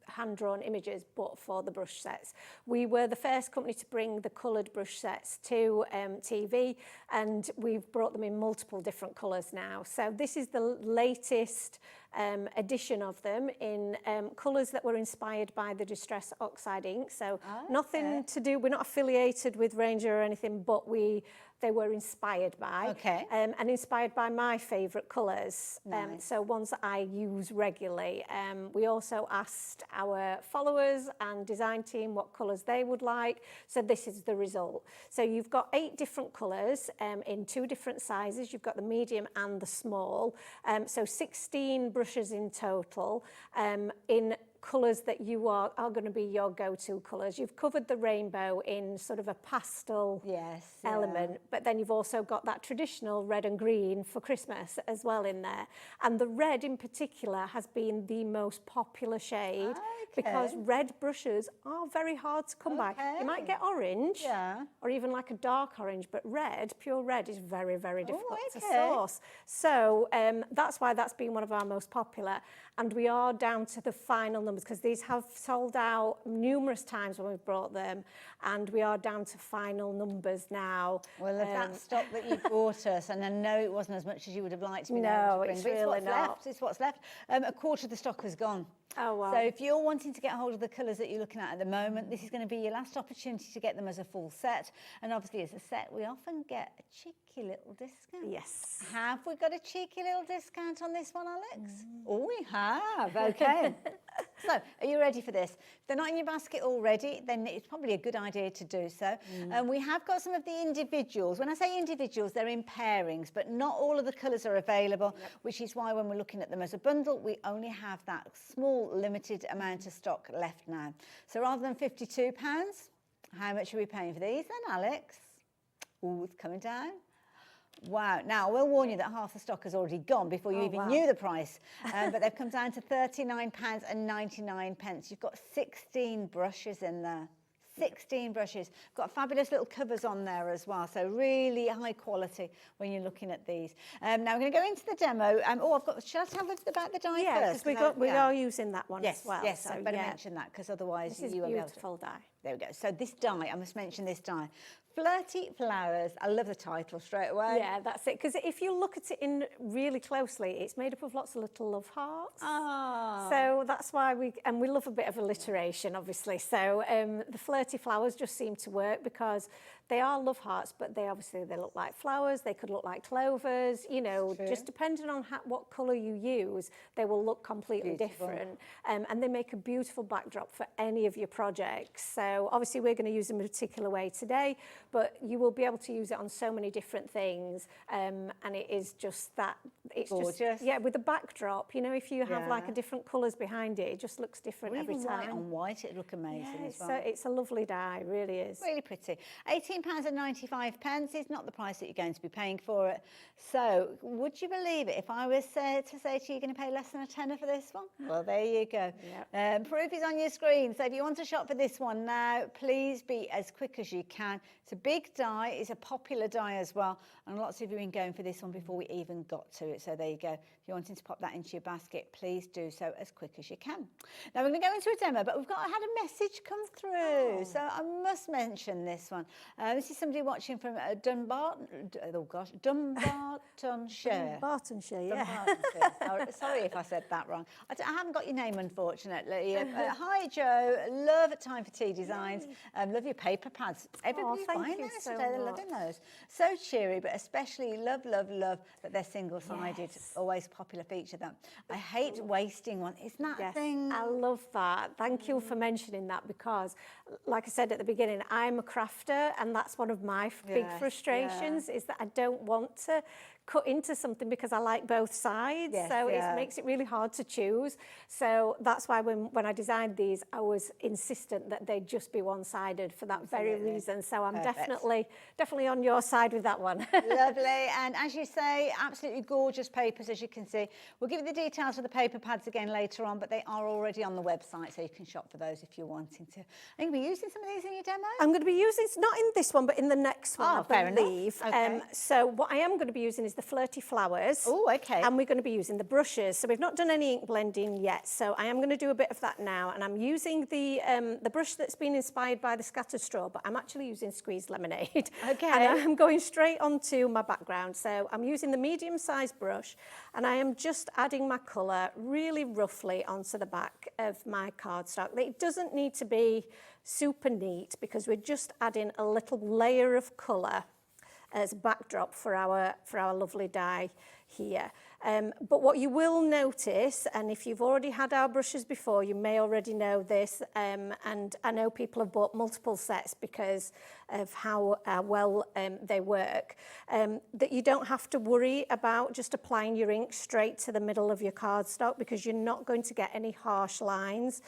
[SPEAKER 14] hand-drawn images, but for the brush sets. We were the first company to bring the coloured brush sets to TV, and we've brought them in multiple different colours now. So this is the latest edition of them in colours that were inspired by the Distress Oxide ink. So nothing to do, we're not affiliated with Ranger or anything, but they were inspired by.
[SPEAKER 13] Okay.
[SPEAKER 14] And inspired by my favourite colours.
[SPEAKER 13] Nice.
[SPEAKER 14] So ones that I use regularly. We also asked our followers and design team what colours they would like. So this is the result. So you've got 8 different colours in 2 different sizes. You've got the medium and the small. So 16 brushes in total in colours that you are going to be your go-to colours. You've covered the rainbow in sort of a pastel element, but then you've also got that traditional red and green for Christmas as well in there. And the red in particular has been the most popular shade because red brushes are very hard to come by. You might get orange or even like a dark orange, but red, pure red, is very, very difficult to source. So that's why that's been one of our most popular. And we are down to the final numbers because these have sold out numerous times when we've brought them, and we are down to final numbers now.
[SPEAKER 13] Well, if that stock that you brought us, and I know it wasn't as much as you would have liked to be able to bring,
[SPEAKER 14] it's
[SPEAKER 13] but
[SPEAKER 14] really
[SPEAKER 13] what's
[SPEAKER 14] not.
[SPEAKER 13] left. It's what's left. A quarter of the stock has gone.
[SPEAKER 14] Oh, wow.
[SPEAKER 13] So if you're wanting to get hold of the colours that you're looking at the moment, this is going to be your last opportunity to get them as a full set. And obviously, as a set, we often get a cheeky little discount.
[SPEAKER 14] Yes.
[SPEAKER 13] Have we got a cheeky little discount on this one, Alex? Oh, we have. Okay. So, are you ready for this? If they're not in your basket already, then it's probably a good idea to do so. And we have got some of the individuals. When I say individuals, they're in pairings, but not all of the colours are available, which is why when we're looking at them as a bundle, we only have that small, limited amount of stock left now. So rather than £52, how much are we paying for these then, Alex? Oh, it's coming down. Wow. Now, I will warn you that half the stock has already gone before you even knew the price. But they've come down to £39.99. You've got 16 brushes in there. 16 brushes. Got fabulous little covers on there as well. So really high quality when you're looking at these. Now, we're going to go into the demo. Shall I tell us about the die first?
[SPEAKER 14] Because we are using that one as well.
[SPEAKER 13] Yes,
[SPEAKER 14] so,
[SPEAKER 13] I better mention that because otherwise
[SPEAKER 14] this is
[SPEAKER 13] you won't be able to.
[SPEAKER 14] beautiful dye.
[SPEAKER 13] There we go. So this die, I must mention this die. Flirty Flowers. I love the title straight away.
[SPEAKER 14] Yeah, that's it. Because if you look at it in really closely, it's made up of lots of little love hearts. So that's why we love a bit of alliteration, obviously. So the flirty flowers just seem to work because they are love hearts, but they look like flowers. They could look like clovers. You know, just depending on what colour you use, they will look completely different. And they make a beautiful backdrop for any of your projects. So obviously we're going to use them in a particular way today, but you will be able to use it on so many different things. And it is just that, it's
[SPEAKER 13] gorgeous.
[SPEAKER 14] Just, with the backdrop, you know, if you have like a different colours behind it, it just looks different every time.
[SPEAKER 13] White on white, it'd look amazing as well.
[SPEAKER 14] So it's a lovely dye, it really is.
[SPEAKER 13] Really pretty. £18.95 is not the price that you're going to be paying for it. So would you believe it if I was to say to you, you're going to pay less than a tenner for this one? Well, there you go. Proof is on your screen. So if you want to shop for this one now, please be as quick as you can. It's a big die. It's a popular die as well. And lots of you have been going for this one before we even got to it. So there you go. If you're wanting to pop that into your basket, please do so as quick as you can. Now we're going to go into a demo, but we've had a message come through. So I must mention this one. This is somebody watching from Dunbartonshire.
[SPEAKER 14] Dunbartonshire, yeah.
[SPEAKER 13] Dunbartonshire. Sorry if I said that wrong. I haven't got your name, unfortunately. Hi, Joe. Love Time for Tea Designs. Love your paper pads. Everybody's buying buying
[SPEAKER 14] you
[SPEAKER 13] those
[SPEAKER 14] so
[SPEAKER 13] today. They're
[SPEAKER 14] much.
[SPEAKER 13] loving those. So cheery, but especially love that they're single-sided. Always popular feature that. I hate wasting one. Isn't that a thing?
[SPEAKER 14] I love that. Thank you for mentioning that because, like I said at the beginning, I'm a crafter and that's one of my big frustrations is that I don't want to cut into something because I like both sides. So it makes it really hard to choose. So that's why when I designed these, I was insistent that they'd just be one-sided for that very reason. So I'm definitely on your side with that one.
[SPEAKER 13] Lovely. And as you say, absolutely gorgeous papers, as you can see. We'll give you the details of the paper pads again later on, but they are already on the website, so you can shop for those if you're wanting to. Are you going to be using some of these in your demo?
[SPEAKER 14] I'm going to be using, not in this one, but in the next one,
[SPEAKER 13] fair
[SPEAKER 14] I believe.
[SPEAKER 13] enough. Okay.
[SPEAKER 14] So what I am going to be using is the Flirty Flowers.
[SPEAKER 13] Oh, okay.
[SPEAKER 14] And we're going to be using the brushes. So we've not done any ink blending yet. So I am going to do a bit of that now. And I'm using the brush that's been inspired by the scattered straw, but I'm actually using squeezed lemonade.
[SPEAKER 13] Okay.
[SPEAKER 14] And I'm going straight onto my background. So I'm using the medium-sized brush and I am just adding my colour really roughly onto the back of my cardstock. It doesn't need to be super neat because we're just adding a little layer of colour as backdrop for our lovely die here. But what you will notice, and if you've already had our brushes before, you may already know this, and I know people have bought multiple sets because of how well they work, that you don't have to worry about just applying your ink straight to the middle of your cardstock because you're not going to get any harsh lines.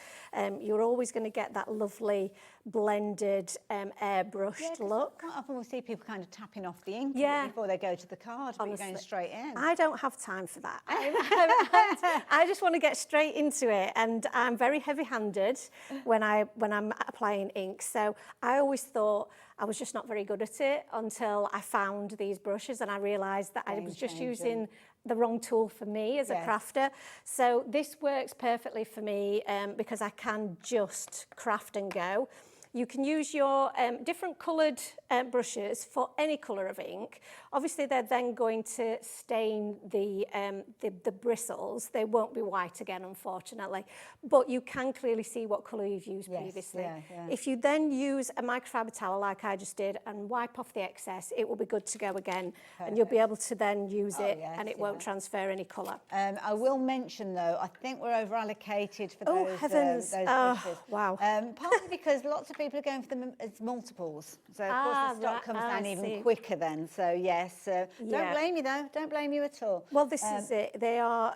[SPEAKER 14] You're always going to get that lovely blended airbrushed look.
[SPEAKER 13] Quite often we'll see people kind of tapping off the ink before they go to the card, but you're going straight in.
[SPEAKER 14] I don't have time for that. I just want to get straight into it, and I'm very heavy-handed when I'm applying ink. So I always thought I was just not very good at it until I found these brushes and I realised that I was just using the wrong tool for me as a crafter. So this works perfectly for me because I can just craft and go. You can use your different coloured brushes for any colour of ink. Obviously, they're then going to stain the bristles. They won't be white again, unfortunately. But you can clearly see what colour you've used previously. If you then use a microfiber towel like I just did and wipe off the excess, it will be good to go again. And you'll be able to then use it and it won't transfer any colour.
[SPEAKER 13] I will mention, though, I think we're over-allocated for
[SPEAKER 14] those
[SPEAKER 13] brushes.
[SPEAKER 14] Wow.
[SPEAKER 13] Partly because lots of people are going for them as multiples. So, of course, the stock comes down even quicker then. So, yes, don't blame you, though. Don't blame you at all.
[SPEAKER 14] Well, this is it. They are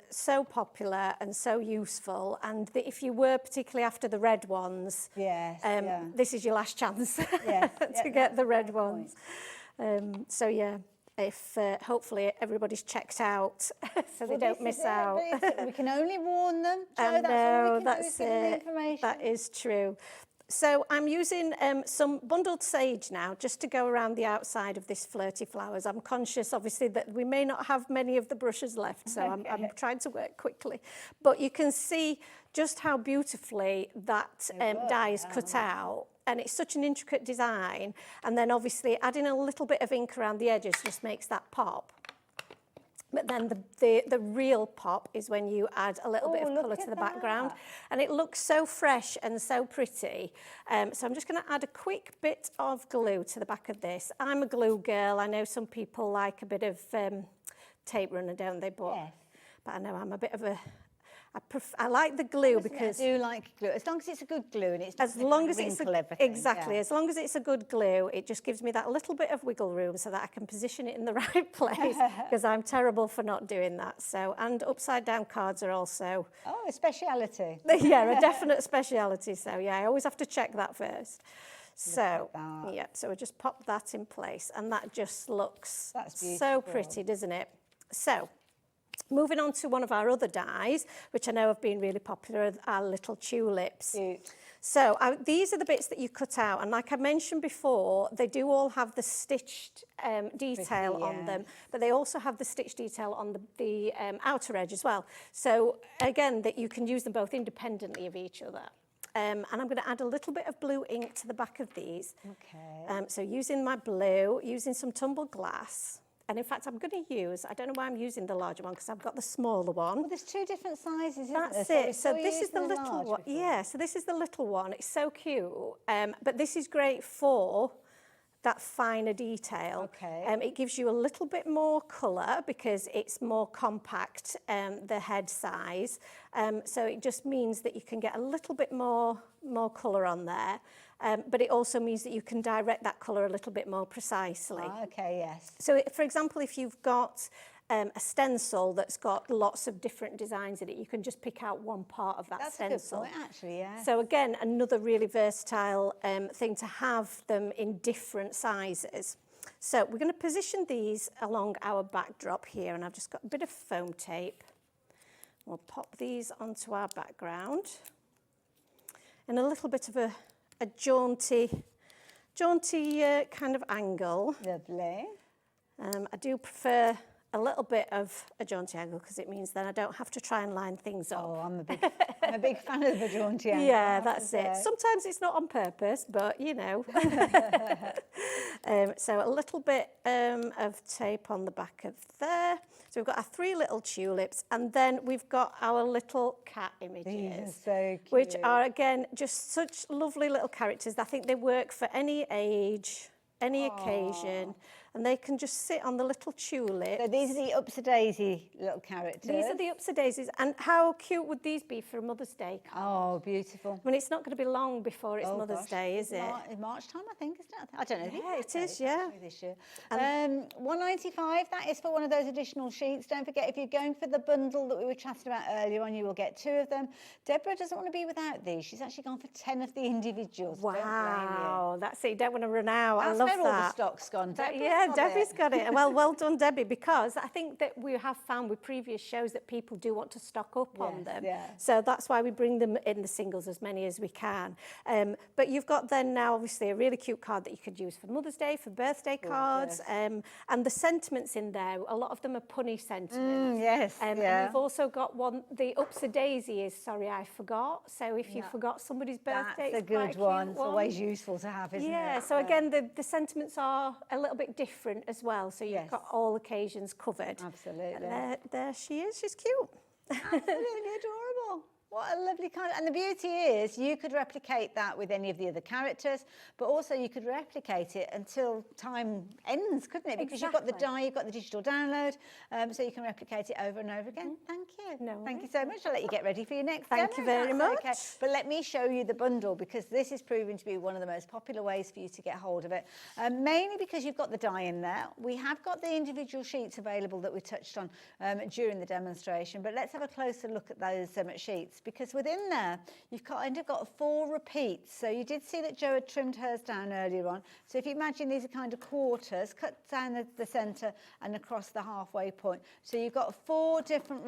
[SPEAKER 14] so popular and so useful. And if you were particularly after the red ones, this is your last chance to get the red ones. So, yeah. If hopefully everybody's checked out so they don't miss out.
[SPEAKER 13] We can only warn them.
[SPEAKER 14] I know,
[SPEAKER 13] that's the information.
[SPEAKER 14] That is true. So I'm using some bundled sage now just to go around the outside of this Flirty Flowers. I'm conscious, obviously, that we may not have many of the brushes left, so I'm trying to work quickly. But you can see just how beautifully that die is cut out. And it's such an intricate design. And then obviously adding a little bit of ink around the edges just makes that pop. But then the real pop is when you add a little bit of colour to the background. And it looks so fresh and so pretty. So I'm just going to add a quick bit of glue to the back of this. I'm a glue girl. I know some people like a bit of tape runner, don't they? But I know I'm a bit of a... I like the glue because
[SPEAKER 13] I do like glue as long as it's a good glue and it's
[SPEAKER 14] as long as it's as long as it's a good glue, it just gives me that little bit of wiggle room so that I can position it in the right place because I'm terrible for not doing that. So and upside down cards are also
[SPEAKER 13] a speciality.
[SPEAKER 14] Yeah, a definite speciality. So yeah, I always have to check that first. So yeah, so we just pop that in place and that just looks so pretty, doesn't it? So. Moving on to one of our other dies, which I know have been really popular, are little tulips.
[SPEAKER 13] Cute.
[SPEAKER 14] So these are the bits that you cut out. And like I mentioned before, they do all have the stitched detail on them, but they also have the stitched detail on the outer edge as well. So again, that you can use them both independently of each other. And I'm going to add a little bit of blue ink to the back of these.
[SPEAKER 13] Okay.
[SPEAKER 14] So using my blue, using some tumbled glass. And in fact, I'm going to use, I don't know why I'm using the larger one because I've got the smaller one.
[SPEAKER 13] Well, there's two different sizes, isn't
[SPEAKER 14] That's
[SPEAKER 13] there?
[SPEAKER 14] it. So this is the little one. Yeah, so this is the little one. It's so cute. But this is great for that finer detail.
[SPEAKER 13] Okay.
[SPEAKER 14] It gives you a little bit more colour because it's more compact, the head size. So it just means that you can get a little bit more colour on there. But it also means that you can direct that colour a little bit more precisely.
[SPEAKER 13] Okay, yes.
[SPEAKER 14] So, for example, if you've got a stencil that's got lots of different designs in it, you can just pick out one part of that stencil.
[SPEAKER 13] That's a good point, actually, yeah.
[SPEAKER 14] So again, another really versatile thing to have them in different sizes. So we're going to position these along our backdrop here, and I've just got a bit of foam tape. We'll pop these onto our background in a little bit of a jaunty kind of angle.
[SPEAKER 13] Lovely.
[SPEAKER 14] I do prefer a little bit of a jaunty angle because it means then I don't have to try and line things up.
[SPEAKER 13] Oh, I'm a big fan of the jaunty angle.
[SPEAKER 14] Yeah, that's it. Sometimes it's not on purpose, but you know. So a little bit of tape on the back of there. So we've got our 3 little tulips, and then we've got our little cat images.
[SPEAKER 13] These are so cute.
[SPEAKER 14] Which are, again, just such lovely little characters. I think they work for any age, any occasion, and they can just sit on the little tulip.
[SPEAKER 13] So these are the upsy-daisy little characters.
[SPEAKER 14] These are the upsy-daisies. And how cute would these be for a Mother's Day card?
[SPEAKER 13] Oh, beautiful.
[SPEAKER 14] I mean, it's not going to be long before it's Mother's Day, is it?
[SPEAKER 13] March time, I think, isn't it? I don't know.
[SPEAKER 14] Yeah, it is, yeah.
[SPEAKER 13] This year. $1.95, that is for one of those additional sheets. Don't forget, if you're going for the bundle that we were chatting about earlier on, you will get 2 of them. Deborah doesn't want to be without these. She's actually gone for 10 of the individuals.
[SPEAKER 14] Wow, that's it. You don't want to run out. I love
[SPEAKER 13] That's where all the
[SPEAKER 14] that.
[SPEAKER 13] stock's gone.
[SPEAKER 14] Debbie's got it. Well done, Debbie, because I think that we have found with previous shows that people do want to stock up on them.
[SPEAKER 13] Yeah.
[SPEAKER 14] So that's why we bring them in the singles, as many as we can. But you've got then now obviously a really cute card that you could use for Mother's Day, for birthday cards, and the sentiments in there, a lot of them are punny sentiments.
[SPEAKER 13] Yes,
[SPEAKER 14] And you've also got one, the Upsy Daisy is Sorry I Forgot. So if you forgot somebody's birthday,
[SPEAKER 13] That's a
[SPEAKER 14] it's quite
[SPEAKER 13] good
[SPEAKER 14] cute
[SPEAKER 13] one. It's always useful to have, isn't it?
[SPEAKER 14] Yeah, so again, the sentiments are a little bit different as well. So you've got all occasions covered.
[SPEAKER 13] Absolutely.
[SPEAKER 14] And there she is. She's cute.
[SPEAKER 13] Absolutely adorable. What a lovely card. And the beauty is you could replicate that with any of the other characters, but also you could replicate it until time ends, couldn't it? Because you've got the die, you've got the digital download, so you can replicate it over and over again. Thank you. Thank you so much. I'll let you get ready for your next demo.
[SPEAKER 14] Thank you very much.
[SPEAKER 13] Okay. But let me show you the bundle, because this is proving to be one of the most popular ways for you to get hold of it. Mainly because you've got the die in there. We have got the individual sheets available that we touched on during the demonstration, but let's have a closer look at those sheets, because within there you've kind of got 4 repeats. So you did see that Jo had trimmed hers down earlier on. So if you imagine these are kind of quarters, cut down the centre and across the halfway point. So you've got 4 different,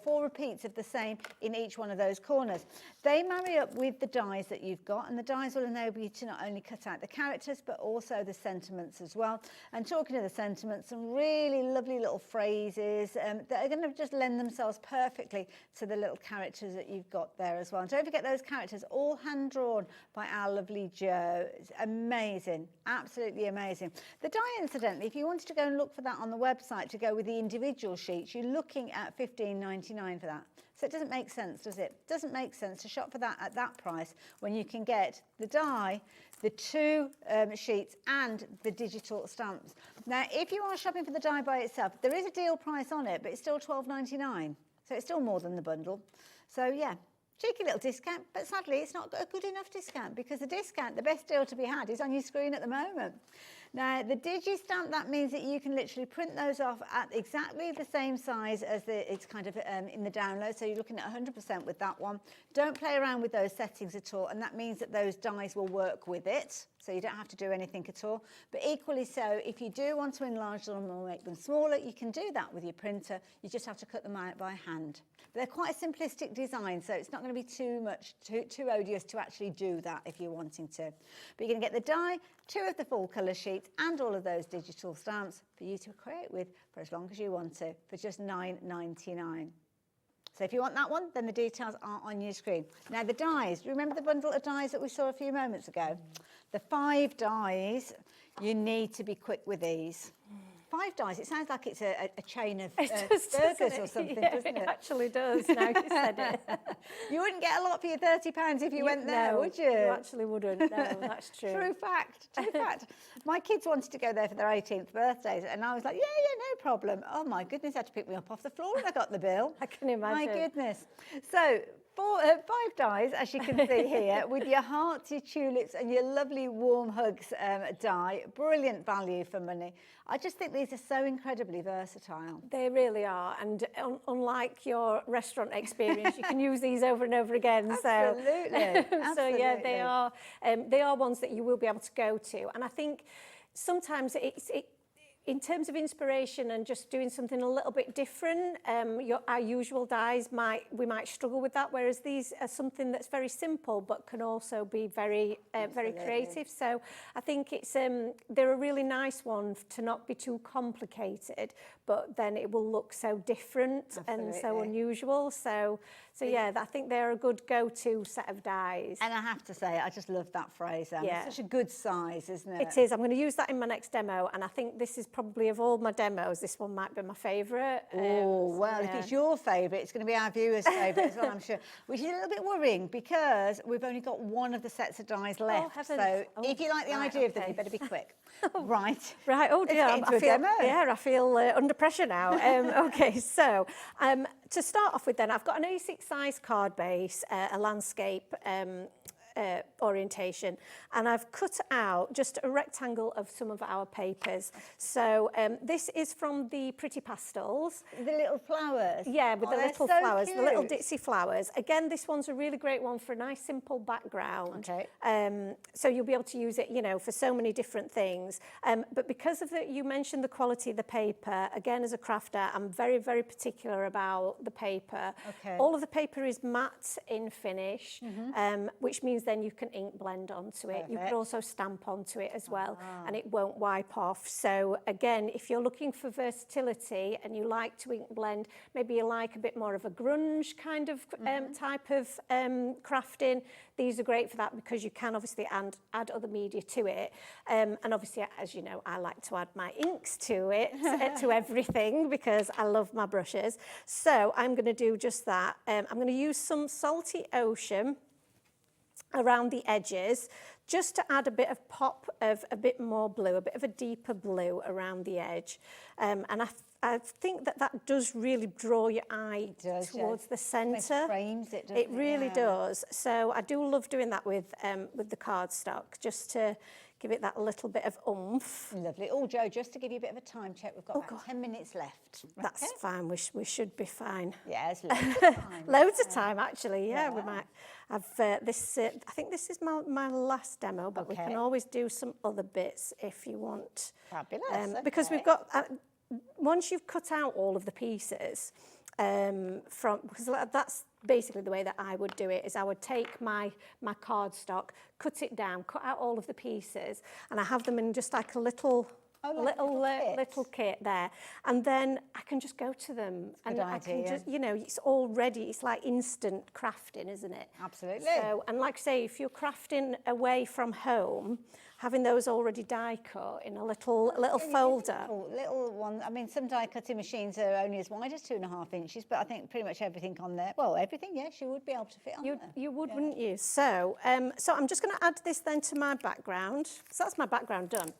[SPEAKER 13] 4 repeats of the same in each one of those corners. They marry up with the dies that you've got, and the dies will enable you to not only cut out the characters but also the sentiments as well. And talking of the sentiments, some really lovely little phrases that are going to just lend themselves perfectly to the little characters that you've got there as well. And don't forget, those characters all hand drawn by our lovely Jo. It's amazing, absolutely amazing. The die, incidentally, if you wanted to go and look for that on the website to go with the individual sheets, you're looking at $15.99 for that. So it doesn't make sense, does it? It doesn't make sense to shop for that at that price when you can get the die, the 2 sheets and the digital stamps. Now, if you are shopping for the die by itself, there is a deal price on it, but it's still $12.99. So it's still more than the bundle. So yeah, cheeky little discount, but sadly it's not a good enough discount, because the discount, the best deal to be had, is on your screen at the moment. Now, the Digi-Stamp, that means that you can literally print those off at exactly the same size as it's kind of in the download, so you're looking at 100% with that one. Don't play around with those settings at all, and that means that those dies will work with it, so you don't have to do anything at all. But equally so, if you do want to enlarge them or make them smaller, you can do that with your printer. You just have to cut them out by hand. They're quite a simplistic design, so it's not going to be too odious to actually do that if you're wanting to. But you're going to get the die, 2 of the full colour sheets, and all of those digital stamps for you to create with for as long as you want to, for just $9.99. So if you want that one, then the details are on your screen. Now, the dies, remember the bundle of dies that we saw a few moments ago? The 5 dies, you need to be quick with these. Five Dies, it sounds like it's a chain of
[SPEAKER 14] It does, doesn't
[SPEAKER 13] burgers
[SPEAKER 14] it?
[SPEAKER 13] or something,
[SPEAKER 14] Yeah,
[SPEAKER 13] doesn't it?
[SPEAKER 14] It actually does, now you said it.
[SPEAKER 13] You wouldn't get a lot for your £30 if you went there,
[SPEAKER 14] no,
[SPEAKER 13] would you?
[SPEAKER 14] You actually wouldn't, no, that's true.
[SPEAKER 13] True fact, true fact. My kids wanted to go there for their 18th birthdays, and I was like, yeah, no problem. Oh my goodness, they had to pick me up off the floor when I got the bill.
[SPEAKER 14] I can imagine.
[SPEAKER 13] My goodness. So, Five Dies, as you can see here, with your hearts, your tulips, and your lovely warm hugs die. Brilliant value for money. I just think these are so incredibly versatile.
[SPEAKER 14] They really are, and unlike your restaurant experience, you can use these over and over again.
[SPEAKER 13] Absolutely.
[SPEAKER 14] So yeah, they are ones that you will be able to go to, and I think sometimes in terms of inspiration and just doing something a little bit different, our usual dies we might struggle with that, whereas these are something that's very simple but can also be very creative. So I think they're a really nice one to not be too complicated, but then it will look so different and so unusual. So yeah, I think they're a good go-to set of dies.
[SPEAKER 13] And I have to say, I just love that phrase. Yeah. It's such a good size, isn't it?
[SPEAKER 14] It is. I'm going to use that in my next demo, and I think this is probably, of all my demos, this one might be my favourite.
[SPEAKER 13] Oh, well, if it's your favourite, it's going to be our viewers' favourite as well, I'm sure. Which is a little bit worrying because we've only got one of the sets of dies left. So if you like the idea of them, you better be quick. Right.
[SPEAKER 14] Oh dear, I feel under pressure now. Okay, so to start off with then, I've got an A6 size card base, a landscape orientation, and I've cut out just a rectangle of some of our papers. So this is from the Pretty Pastels.
[SPEAKER 13] The little flowers.
[SPEAKER 14] Yeah, with the little
[SPEAKER 13] so
[SPEAKER 14] flowers,
[SPEAKER 13] cute.
[SPEAKER 14] the little ditzy flowers. Again, this one's a really great one for a nice simple background.
[SPEAKER 13] Okay.
[SPEAKER 14] So you'll be able to use it, for so many different things. But because of you mentioned the quality of the paper, again, as a crafter, I'm very, very particular about the paper.
[SPEAKER 13] Okay.
[SPEAKER 14] All of the paper is matte in finish, which means then you can ink blend onto it. You can also stamp onto it as well, and it won't wipe off. So again, if you're looking for versatility and you like to ink blend, maybe you like a bit more of a grunge kind of type of crafting, these are great for that because you can obviously add other media to it. And obviously, as you know, I like to add my inks to it, to everything, because I love my brushes. So I'm going to do just that. I'm going to use some Salty Ocean around the edges, just to add a bit of pop of a bit more blue, a bit of a deeper blue around the edge. And I think that does really draw your eye towards the centre.
[SPEAKER 13] It frames it, doesn't
[SPEAKER 14] it really does. So I do love doing that with the cardstock, just to give it that little bit of oomph.
[SPEAKER 13] Lovely. Oh, Jo, just to give you a bit of a time check, we've got about 10 minutes left.
[SPEAKER 14] That's fine. We should be fine.
[SPEAKER 13] Yes, loads of time.
[SPEAKER 14] Loads of time, actually. Yeah, we might have this. I think this is my last demo, but we can always do some other bits if you want.
[SPEAKER 13] Fabulous.
[SPEAKER 14] Because we've got once you've cut out all of the pieces because that's basically the way that I would do it, is I would take my cardstock, cut it down, cut out all of the pieces, and I have them in just like a little kit there, and then I can just go to them, and I can just, it's all ready. It's like instant crafting, isn't it?
[SPEAKER 13] Absolutely.
[SPEAKER 14] So, and like I say, if you're crafting away from home, having those already die cut in a little folder.
[SPEAKER 13] Little one. I mean, some die cutting machines are only as wide as 2.5 inches, but I think pretty much everything on there. Well, everything, yes, you would be able to fit on there.
[SPEAKER 14] You would, wouldn't you? So, so I'm just going to add this then to my background. So that's my background done.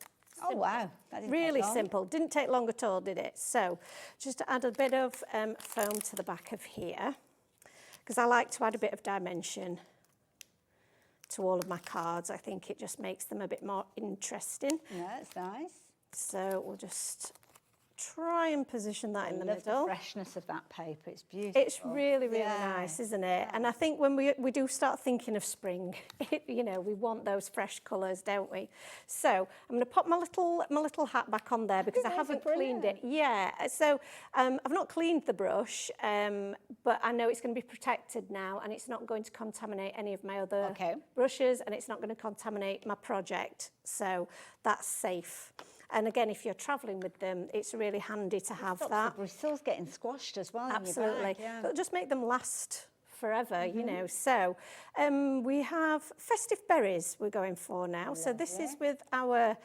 [SPEAKER 13] Oh, wow. That didn't
[SPEAKER 14] really
[SPEAKER 13] take long.
[SPEAKER 14] simple. Didn't take long at all, did it? So just to add a bit of foam to the back of here, because I like to add a bit of dimension to all of my cards. I think it just makes them a bit more interesting.
[SPEAKER 13] Yeah, that's nice.
[SPEAKER 14] So we'll just try and position that in the middle.
[SPEAKER 13] The freshness of that paper, it's beautiful.
[SPEAKER 14] It's really, really nice, isn't it? And I think when we do start thinking of spring, we want those fresh colours, don't we? So I'm going to pop my little hat back on there because I haven't cleaned it. Yeah, so I've not cleaned the brush, but I know it's going to be protected now, and it's not going to contaminate any of my other brushes, and it's not going to contaminate my project. So that's safe. And again, if you're travelling with them, it's really handy to have that.
[SPEAKER 13] The bristles getting squashed as well.
[SPEAKER 14] Absolutely.
[SPEAKER 13] Yeah.
[SPEAKER 14] It'll just make them last forever, you know. So we have Festive Berries we're going for now. So this is with our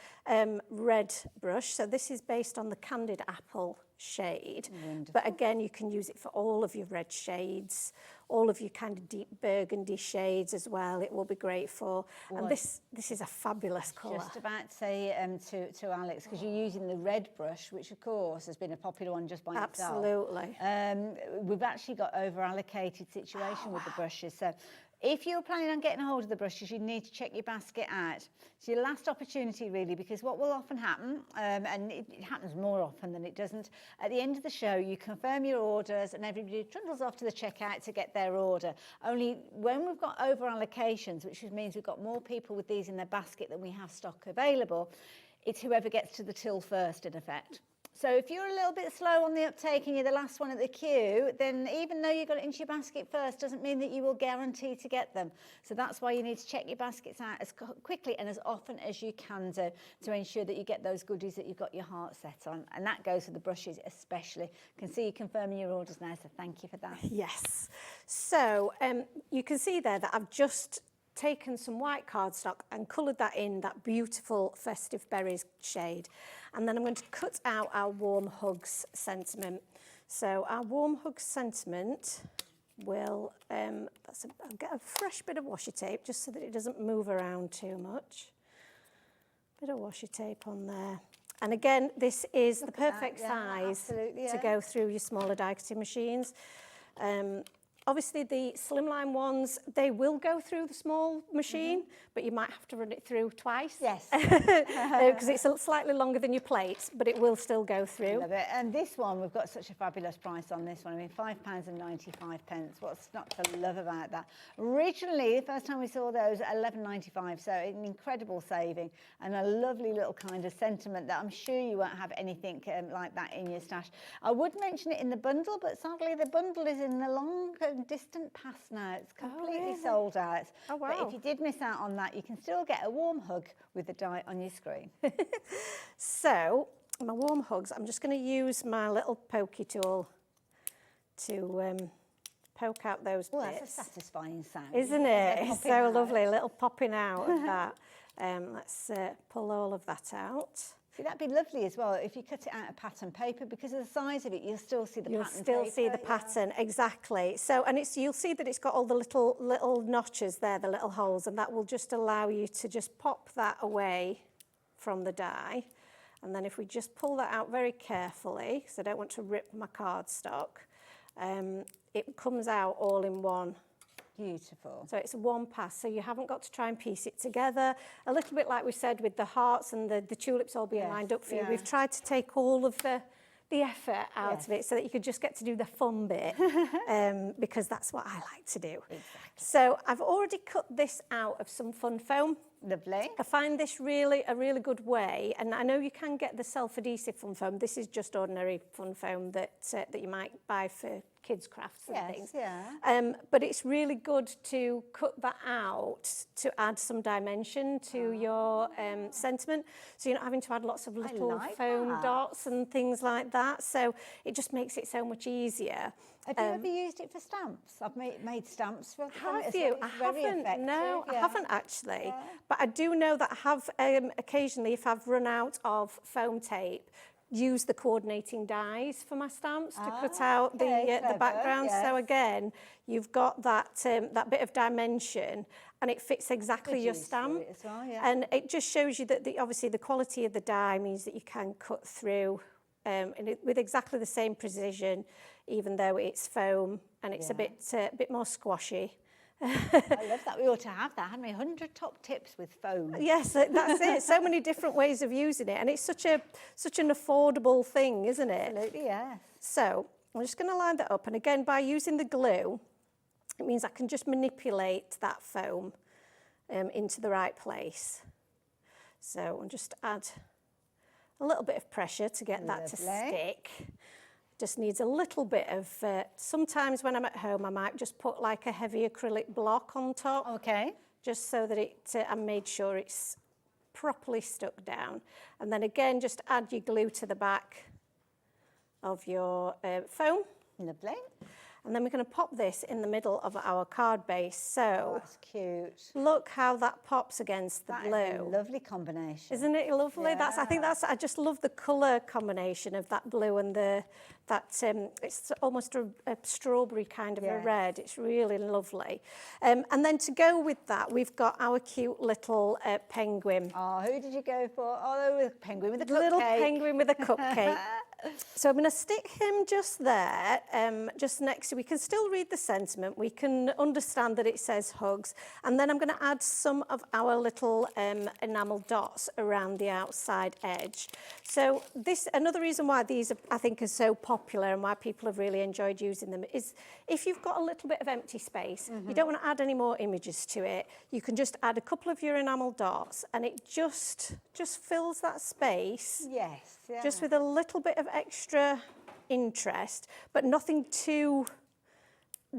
[SPEAKER 14] red brush. So this is based on the Candied Apple shade.
[SPEAKER 13] Wonderful.
[SPEAKER 14] But again, you can use it for all of your red shades, all of your kind of deep burgundy shades as well. It will be great for. And this is a fabulous colour.
[SPEAKER 13] Just about to say to Alex, because you're using the red brush, which of course has been a popular one just by itself.
[SPEAKER 14] Absolutely.
[SPEAKER 13] We've actually got over-allocated situation with the brushes. So if you're planning on getting a hold of the brushes, you need to check your basket out. It's your last opportunity, really, because what will often happen, and it happens more often than it doesn't, at the end of the show, you confirm your orders and everybody trundles off to the checkout to get their order. Only when we've got over-allocations, which means we've got more people with these in their basket than we have stock available, it's whoever gets to the till first, in effect. So if you're a little bit slow on the uptake and you're the last one at the queue, then even though you got it into your basket first, doesn't mean that you will guarantee to get them. So that's why you need to check your baskets out as quickly and as often as you can do to ensure that you get those goodies that you've got your heart set on. And that goes for the brushes especially. I can see you confirming your orders now, so thank you for that.
[SPEAKER 14] Yes. So you can see there that I've just taken some white cardstock and coloured that in that beautiful Festive Berries shade. And then I'm going to cut out our Warm Hugs sentiment. So our Warm Hugs sentiment will, I'll get a fresh bit of washi tape just so that it doesn't move around too much. Bit of washi tape on there. And again, this is the perfect size to go through your smaller die cutting machines. Obviously, the slimline ones, they will go through the small machine, but you might have to run it through twice.
[SPEAKER 13] Yes.
[SPEAKER 14] Because it's slightly longer than your plates, but it will still go through.
[SPEAKER 13] Love it. And this one, we've got such a fabulous price on this one. I mean, £5.95. What's not to love about that? Originally, the first time we saw those, £11.95, so an incredible saving and a lovely little kind of sentiment that I'm sure you won't have anything like that in your stash. I would mention it in the bundle, but sadly the bundle is in the long distant past now. It's completely sold out.
[SPEAKER 14] Oh, wow.
[SPEAKER 13] But if you did miss out on that, you can still get a warm hug with the die on your screen.
[SPEAKER 14] So, my Warm Hugs, I'm just going to use my little pokey tool to poke out those bits.
[SPEAKER 13] That's a satisfying sound.
[SPEAKER 14] Isn't it? It's so lovely, a little popping out of that. Let's pull all of that out.
[SPEAKER 13] See, that'd be lovely as well if you cut it out of pattern paper, because of the size of it, you'll still see the pattern.
[SPEAKER 14] You'll still see the pattern, exactly. So, and you'll see that it's got all the little notches there, the little holes, and that will just allow you to just pop that away from the die. And then if we just pull that out very carefully, because I don't want to rip my cardstock, it comes out all in one.
[SPEAKER 13] Beautiful.
[SPEAKER 14] So it's one pass, so you haven't got to try and piece it together. A little bit like we said with the hearts and the tulips all being lined up for you. We've tried to take all of the effort out of it so that you could just get to do the fun bit, because that's what I like to do.
[SPEAKER 13] Exactly.
[SPEAKER 14] So I've already cut this out of some fun foam.
[SPEAKER 13] Lovely.
[SPEAKER 14] I find this a really good way, and I know you can get the self-adhesive fun foam. This is just ordinary fun foam that you might buy for kids' crafts and things. But it's really good to cut that out to add some dimension to your sentiment, so you're not having to add lots of little foam dots and things like that. So it just makes it so much easier.
[SPEAKER 13] Have you ever used it for stamps? I've made stamps for
[SPEAKER 14] Have you? I haven't. No, I haven't actually. But I do know that I have occasionally, if I've run out of foam tape, use the coordinating dies for my stamps to cut out the background. So again, you've got that that bit of dimension, and it fits exactly your stamp.
[SPEAKER 13] As well,
[SPEAKER 14] and it just shows you that obviously the quality of the die means that you can cut through with exactly the same precision, even though it's foam and it's a bit more squashy.
[SPEAKER 13] I love that. We ought to have that, hadn't we? 100 top tips with foam.
[SPEAKER 14] Yes, that's it. So many different ways of using it, and it's such an affordable thing, isn't it?
[SPEAKER 13] Absolutely, yes.
[SPEAKER 14] So I'm just going to line that up, and again, by using the glue, it means I can just manipulate that foam into the right place. So I'll just add a little bit of pressure to get that to stick. Just needs a little bit of, sometimes when I'm at home, I might just put like a heavy acrylic block on top.
[SPEAKER 13] Okay.
[SPEAKER 14] Just so that I made sure it's properly stuck down. And then again, just add your glue to the back of your foam.
[SPEAKER 13] Lovely.
[SPEAKER 14] And then we're going to pop this in the middle of our card base. So
[SPEAKER 13] that's cute.
[SPEAKER 14] Look how that pops against the blue.
[SPEAKER 13] That is a lovely combination.
[SPEAKER 14] Isn't it lovely?
[SPEAKER 13] Yeah.
[SPEAKER 14] I just love the colour combination of that blue and it's almost a strawberry kind of a red. It's really lovely. And then to go with that, we've got our cute little penguin.
[SPEAKER 13] Oh, who did you go for? Oh, the penguin with a cupcake.
[SPEAKER 14] Little penguin with a cupcake. So I'm going to stick him just there, just next to, we can still read the sentiment, we can understand that it says hugs, and then I'm going to add some of our little enamel dots around the outside edge. So another reason why these I think are so popular and why people have really enjoyed using them is if you've got a little bit of empty space, you don't want to add any more images to it, you can just add a couple of your enamel dots and it just fills that space.
[SPEAKER 13] Yes. Yeah.
[SPEAKER 14] Just with a little bit of extra interest, but nothing too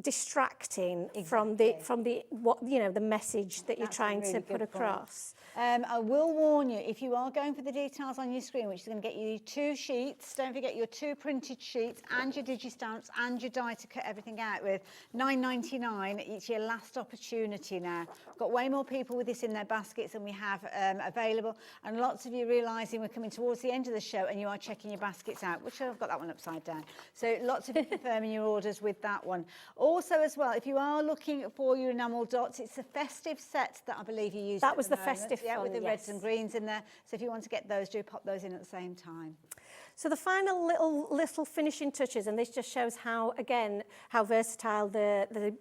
[SPEAKER 14] distracting from the message that you're trying to put across.
[SPEAKER 13] I will warn you, if you are going for the details on your screen, which is going to get you 2 sheets, don't forget your 2 printed sheets and your digi-stamps and your die to cut everything out with. £9.99, it's your last opportunity now. We've got way more people with this in their baskets than we have available, and lots of you realising we're coming towards the end of the show and you are checking your baskets out, which I've got that one upside down. So lots of you confirming your orders with that one. Also as well, if you are looking for your enamel dots, it's a festive set that I believe you used.
[SPEAKER 14] That was the festive
[SPEAKER 13] yeah,
[SPEAKER 14] one,
[SPEAKER 13] with the
[SPEAKER 14] yes.
[SPEAKER 13] reds and greens in there. So if you want to get those, do pop those in at the same time.
[SPEAKER 14] So the final little finishing touches, and this just shows how versatile the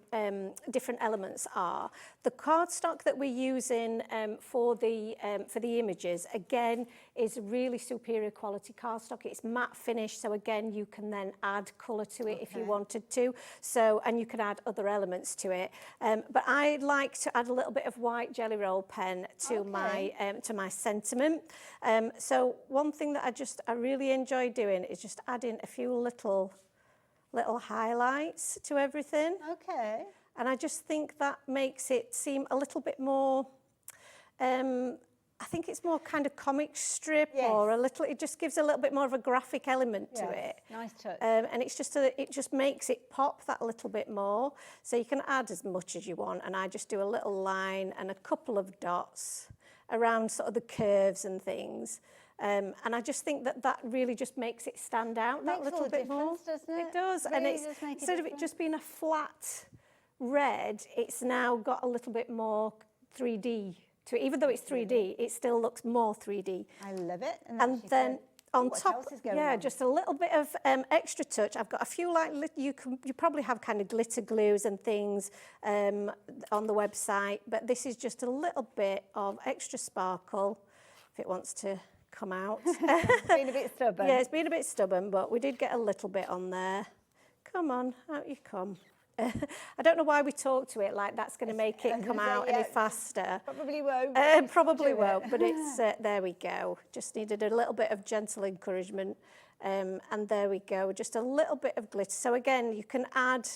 [SPEAKER 14] different elements are. The cardstock that we're using for the images, again, is really superior quality cardstock. It's matte finish, so again, you can then add colour to it if you wanted to. So, and you can add other elements to it. But I like to add a little bit of white Jelly Roll pen to my sentiment. So one thing that I really enjoy doing is just adding a few little highlights to everything.
[SPEAKER 13] Okay.
[SPEAKER 14] And I just think that makes it seem a little bit more, I think it's more kind of comic strip or it just gives a little bit more of a graphic element to it.
[SPEAKER 13] Nice touch.
[SPEAKER 14] And it just makes it pop that little bit more. So you can add as much as you want, and I just do a little line and a couple of dots around sort of the curves and things. And I just think that really just makes it stand out that little bit more.
[SPEAKER 13] Doesn't it?
[SPEAKER 14] It does,
[SPEAKER 13] really
[SPEAKER 14] and it's
[SPEAKER 13] does make a
[SPEAKER 14] instead of it
[SPEAKER 13] difference.
[SPEAKER 14] just being a flat red, it's now got a little bit more 3D to it. Even though it's 3D, it still looks more 3D.
[SPEAKER 13] I love it.
[SPEAKER 14] And then on
[SPEAKER 13] what
[SPEAKER 14] top,
[SPEAKER 13] else is going on?
[SPEAKER 14] just a little bit of extra touch. I've got a few you probably have kind of glitter glues and things on the website, but this is just a little bit of extra sparkle if it wants to come out.
[SPEAKER 13] It's been a bit stubborn.
[SPEAKER 14] Yeah, it's been a bit stubborn, but we did get a little bit on there. Come on, out you come. I don't know why we talk to it like that's going to make it come out any faster.
[SPEAKER 13] Probably won't.
[SPEAKER 14] Probably won't, but it's there we go. Just needed a little bit of gentle encouragement, and there we go. Just a little bit of glitter. So again, you can add,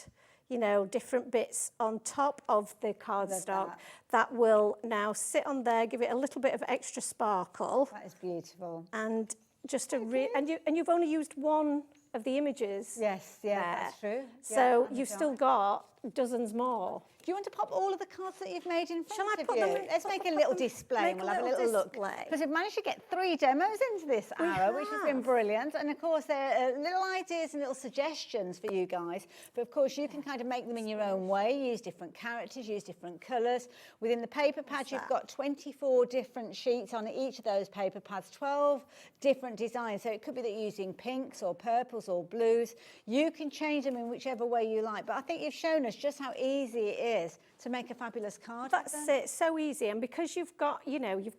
[SPEAKER 14] different bits on top of the cardstock that will now sit on there, give it a little bit of extra sparkle.
[SPEAKER 13] That is beautiful.
[SPEAKER 14] And just and you've only used one of the images.
[SPEAKER 13] Yes, that's true.
[SPEAKER 14] So you've still got dozens more.
[SPEAKER 13] Do you want to pop all of the cards that you've made in front
[SPEAKER 14] Shall I
[SPEAKER 13] of
[SPEAKER 14] put
[SPEAKER 13] you?
[SPEAKER 14] them in-
[SPEAKER 13] Let's make a little display and we'll have a little look. Because we've managed to get 3 demos into this hour, which has been brilliant. And of course, there are little ideas and little suggestions for you guys. But of course, you can kind of make them in your own way, use different characters, use different colours. Within the paper pad, you've got 24 different sheets on each of those paper pads, 12 different designs. So it could be that you're using pinks or purples or blues. You can change them in whichever way you like. But I think you've shown us just how easy it is to make a fabulous card.
[SPEAKER 14] That's it, so easy. And because you've got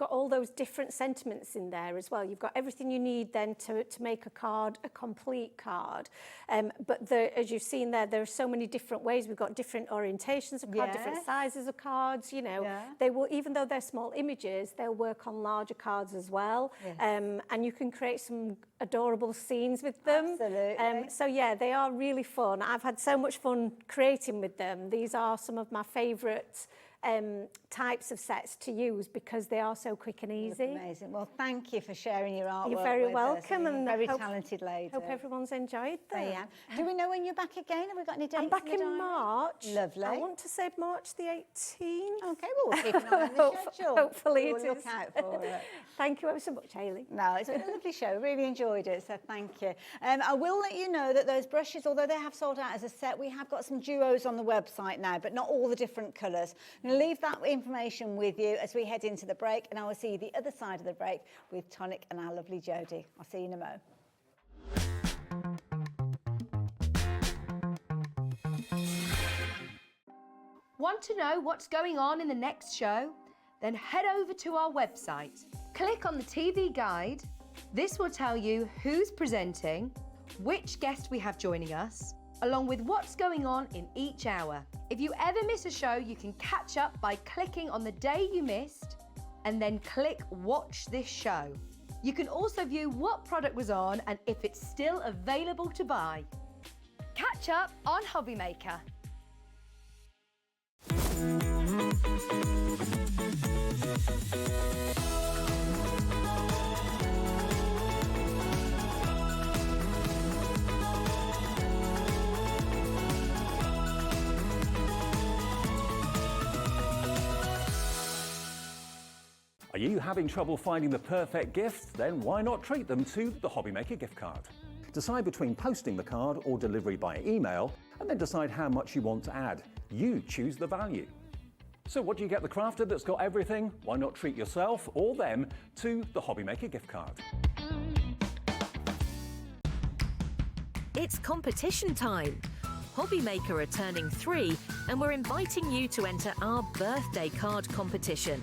[SPEAKER 14] all those different sentiments in there as well, you've got everything you need then to make a card, a complete card. But as you've seen there are so many different ways. We've got different orientations of cards, different sizes of cards, They will, even though they're small images, they'll work on larger cards as well. And you can create some adorable scenes with them.
[SPEAKER 13] Absolutely.
[SPEAKER 14] So yeah, they are really fun. I've had so much fun creating with them. These are some of my favourite types of sets to use because they are so quick and easy.
[SPEAKER 13] Amazing. Well, thank you for sharing your artwork.
[SPEAKER 14] You're very
[SPEAKER 13] with
[SPEAKER 14] welcome,
[SPEAKER 13] us.
[SPEAKER 14] and
[SPEAKER 13] Very
[SPEAKER 14] hope,
[SPEAKER 13] talented lady.
[SPEAKER 14] Hope everyone's enjoyed
[SPEAKER 13] Oh,
[SPEAKER 14] them.
[SPEAKER 13] yeah. Do we know when you're back again? Have we got any dates?
[SPEAKER 14] I'm back
[SPEAKER 13] the
[SPEAKER 14] in
[SPEAKER 13] diary?
[SPEAKER 14] March.
[SPEAKER 13] Lovely.
[SPEAKER 14] I want to say March the 18th.
[SPEAKER 13] Okay, well, we'll keep an eye on the schedule.
[SPEAKER 14] Hopefully
[SPEAKER 13] we'll
[SPEAKER 14] it
[SPEAKER 13] look
[SPEAKER 14] is.
[SPEAKER 13] out for it.
[SPEAKER 14] Thank you ever so much, Hayley.
[SPEAKER 13] No, it's been a lovely show. Really enjoyed it, so thank you. I will let you know that those brushes, although they have sold out as a set, we have got some duos on the website now, but not all the different colours. I'm going to leave that information with you as we head into the break, and I will see you the other side of the break with Tonic and our lovely Jodie. I'll see you in a mo.
[SPEAKER 10] Want to know what's going on in the next show? Then head over to our website. Click on the TV guide. This will tell you who's presenting, which guest we have joining us, along with what's going on in each hour. If you ever miss a show, you can catch up by clicking on the day you missed and then click Watch This Show. You can also view what product was on and if it's still available to buy. Catch up on Hobby Maker.
[SPEAKER 12] Are you having trouble finding the perfect gift? Then why not treat them to the Hobby Maker gift card? Decide between posting the card or delivery by email, and then decide how much you want to add. You choose the value. So what do you get the crafter that's got everything? Why not treat yourself or them to the Hobby Maker gift card?
[SPEAKER 15] It's competition time. Hobby Maker are turning 3 and we're inviting you to enter our birthday card competition.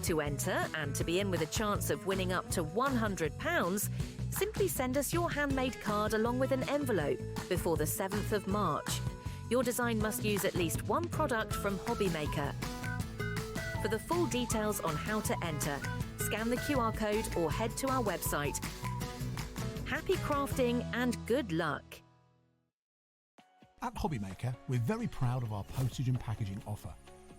[SPEAKER 15] To enter and to be in with a chance of winning up to £100, simply send us your handmade card along with an envelope before the 7th of March. Your design must use at least one product from Hobby Maker. For the full details on how to enter, scan the QR code or head to our website. Happy crafting and good luck!
[SPEAKER 6] At Hobby Maker, we're very proud of our postage and packaging offer,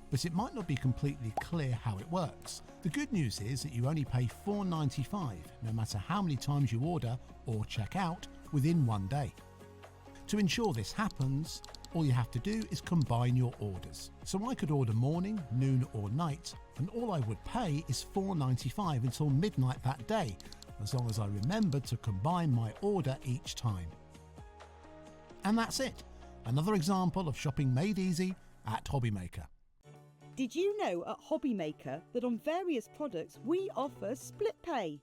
[SPEAKER 6] but it might not be completely clear how it works. The good news is that you only pay £4.95 no matter how many times you order or check out within one day. To ensure this happens, all you have to do is combine your orders. So I could order morning, noon or night, and all I would pay is £4.95 until midnight that day, as long as I remembered to combine my order each time. And that's it. Another example of shopping made easy at Hobby Maker.
[SPEAKER 7] Did you know at Hobby Maker that on various products we offer split pay?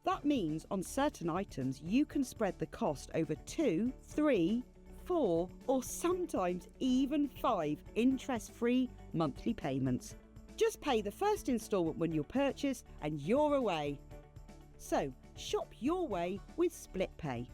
[SPEAKER 7] That means on certain items you can spread the cost over 2, 3, 4 or sometimes even 5 interest-free monthly payments. Just pay the first instalment when you purchase and you're away. So shop your way with split pay.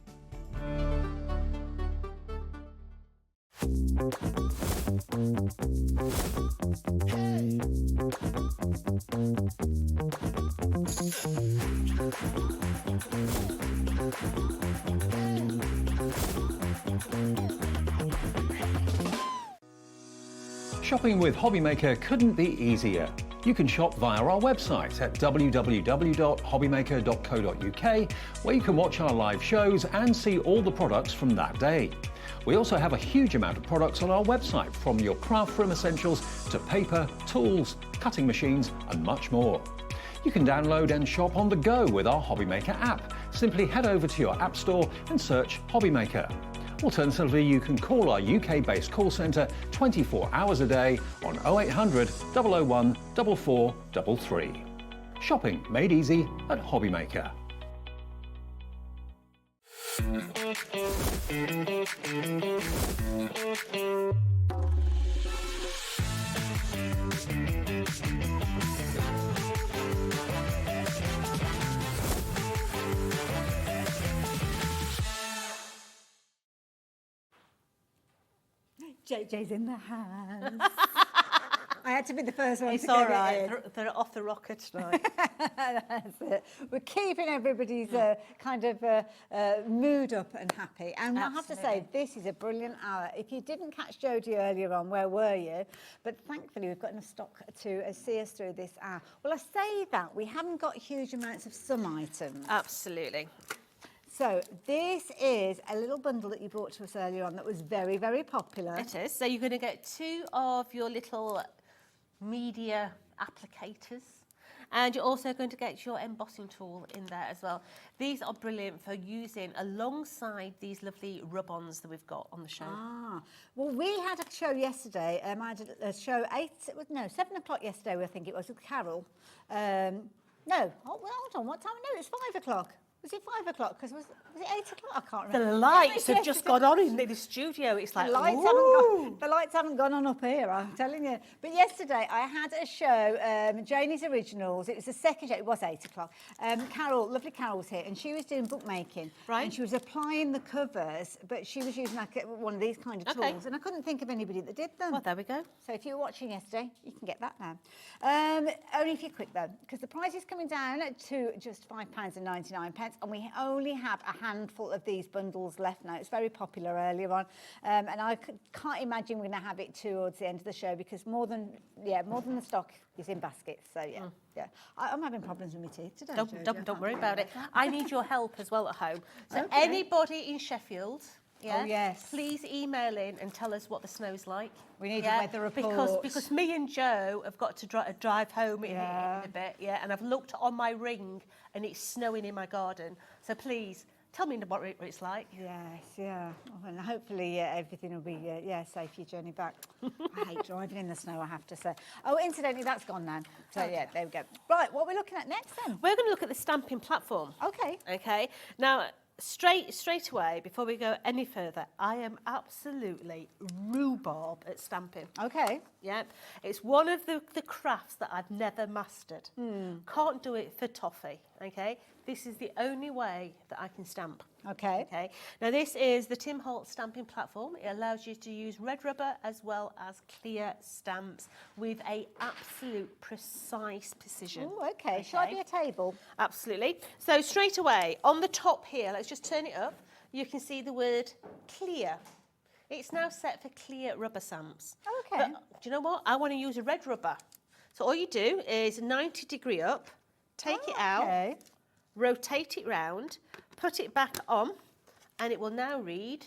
[SPEAKER 12] Shopping with Hobby Maker couldn't be easier. You can shop via our website at www.hobbymaker.co.uk, where you can watch our live shows and see all the products from that day. We also have a huge amount of products on our website, from your craft room essentials to paper, tools, cutting machines and much more. You can download and shop on the go with our Hobby Maker app. Simply head over to your app store and search Hobby Maker. Alternatively, you can call our UK-based call centre 24 hours a day on 0800 001 4433. Shopping made easy at Hobby Maker.
[SPEAKER 5] JJ's in the house.
[SPEAKER 13] I had to be the first one
[SPEAKER 3] It's
[SPEAKER 13] to
[SPEAKER 3] all
[SPEAKER 13] get
[SPEAKER 3] right.
[SPEAKER 13] it in.
[SPEAKER 3] They're off the rocker tonight.
[SPEAKER 13] That's it. We're keeping everybody's kind of mood up and happy. And I have to say, this is a brilliant hour. If you didn't catch Jodie earlier on, where were you? But thankfully, we've got enough stock to see us through this hour. Well, I say that we haven't got huge amounts of some items.
[SPEAKER 3] Absolutely.
[SPEAKER 13] So this is a little bundle that you brought to us earlier on that was very, very popular.
[SPEAKER 3] It is. So you're going to get 2 of your little media applicators. And you're also going to get your embossing tool in there as well. These are brilliant for using alongside these lovely rub-ons that we've got on the show.
[SPEAKER 13] Ah, well, we had a show yesterday. I did a show 7 o'clock yesterday, I think it was, with Carol. No, hold on, what time? No, it was 5 o'clock. Was it 5 o'clock? Because was it 8 o'clock? I can't remember.
[SPEAKER 3] The lights have just gone on in the studio. It's like,
[SPEAKER 13] the lights haven't gone on up here, I'm telling you. But yesterday I had a show, Janie's Originals. It was the second show. It was 8 o'clock. Carol, lovely Carol was here, and she was doing bookmaking.
[SPEAKER 3] Right.
[SPEAKER 13] And she was applying the covers, but she was using like one of these kind of tools, and I couldn't think of anybody that did them.
[SPEAKER 3] Well, there we go.
[SPEAKER 13] So if you were watching yesterday, you can get that now. Only if you're quick though, because the price is coming down to just £5.99, and we only have a handful of these bundles left now. It's very popular earlier on, and I can't imagine we're going to have it towards the end of the show, because more than the stock is in baskets. So yeah. I'm having problems with my teeth today.
[SPEAKER 3] Don't worry about it. I need your help as well at home. So anybody in Sheffield,
[SPEAKER 13] Oh, yes.
[SPEAKER 3] please email in and tell us what the snow's like.
[SPEAKER 13] We need a weather report.
[SPEAKER 3] Because me and Joe have got to drive home in a bit, and I've looked on my ring and it's snowing in my garden. So please, tell me what it's like.
[SPEAKER 13] Yes, yeah. Oh, and hopefully everything will be safe for your journey back. I hate driving in the snow, I have to say. Oh, incidentally, that's gone now. So yeah, there we go. Right, what are we looking at next then?
[SPEAKER 3] We're going to look at the stamping platform.
[SPEAKER 13] Okay.
[SPEAKER 3] Okay. Now, straight away, before we go any further, I am absolutely rhubarb at stamping.
[SPEAKER 13] Okay.
[SPEAKER 3] Yeah. It's one of the crafts that I've never mastered. Can't do it for toffee. Okay. This is the only way that I can stamp.
[SPEAKER 13] Okay.
[SPEAKER 3] Okay. Now this is the Tim Holtz stamping platform. It allows you to use red rubber as well as clear stamps with a absolute precise precision.
[SPEAKER 13] Oh, okay. Shall I be a table?
[SPEAKER 3] Absolutely. So straight away on the top here, let's just turn it up. You can see the word clear. It's now set for clear rubber stamps.
[SPEAKER 13] Okay.
[SPEAKER 3] But do you know what? I want to use a red rubber. So all you do is 90-degree up, take it out, rotate it round, put it back on, and it will now read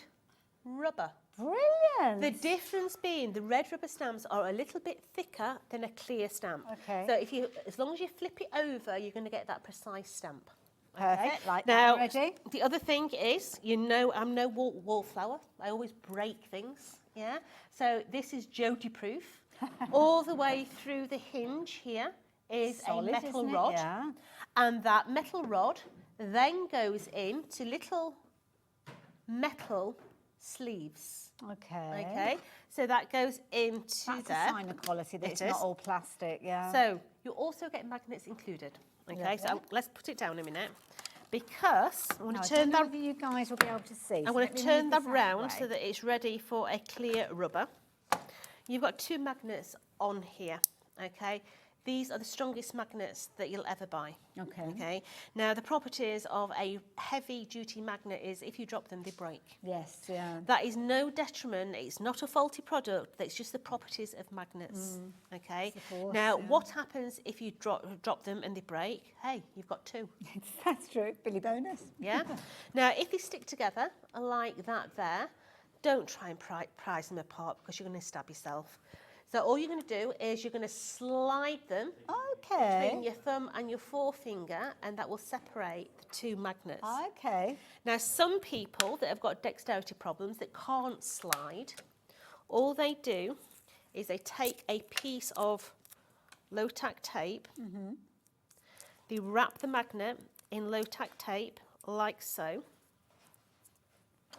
[SPEAKER 3] rubber.
[SPEAKER 13] Brilliant.
[SPEAKER 3] The difference being the red rubber stamps are a little bit thicker than a clear stamp.
[SPEAKER 13] Okay.
[SPEAKER 3] So as long as you flip it over, you're going to get that precise stamp.
[SPEAKER 13] Perfect. Like
[SPEAKER 3] Now,
[SPEAKER 13] that already.
[SPEAKER 3] the other thing is, I'm no wallflower. I always break things. Yeah. So this is Jodie proof. All the way through the hinge here is
[SPEAKER 13] Solid,
[SPEAKER 3] a metal
[SPEAKER 13] isn't it?
[SPEAKER 3] rod.
[SPEAKER 13] Yeah.
[SPEAKER 3] And that metal rod then goes into little metal sleeves.
[SPEAKER 13] Okay.
[SPEAKER 3] Okay, so that goes into
[SPEAKER 13] That's
[SPEAKER 3] there.
[SPEAKER 13] a sign of quality that it's
[SPEAKER 3] It
[SPEAKER 13] not
[SPEAKER 3] is.
[SPEAKER 13] all plastic, yeah.
[SPEAKER 3] So you also get magnets included. Okay,
[SPEAKER 13] Yeah.
[SPEAKER 3] so let's put it down a minute, because I want
[SPEAKER 13] Now,
[SPEAKER 3] to
[SPEAKER 13] I
[SPEAKER 3] turn
[SPEAKER 13] don't know
[SPEAKER 3] that.
[SPEAKER 13] whether you guys will be able to see.
[SPEAKER 3] I want to turn that round so that it's ready for a clear rubber. You've got 2 magnets on here. Okay. These are the strongest magnets that you'll ever buy.
[SPEAKER 13] Okay.
[SPEAKER 3] Okay. Now, the properties of a heavy-duty magnet is if you drop them, they break.
[SPEAKER 13] Yes, yeah.
[SPEAKER 3] That is no detriment. It's not a faulty product. That's just the properties of magnets. Okay.
[SPEAKER 13] Force,
[SPEAKER 3] now,
[SPEAKER 13] yeah.
[SPEAKER 3] what happens if you drop them and they break? Hey, you've got 2.
[SPEAKER 13] That's true. Billy bonus.
[SPEAKER 3] Yeah. Now, if they stick together like that there, don't try and prise them apart, because you're going to stab yourself. So all you're going to do is you're going to slide them between your thumb and your forefinger, and that will separate the 2 magnets.
[SPEAKER 13] Okay.
[SPEAKER 3] Now, some people that have got dexterity problems that can't slide, all they do is they take a piece of low-tack tape, they wrap the magnet in low-tack tape like so.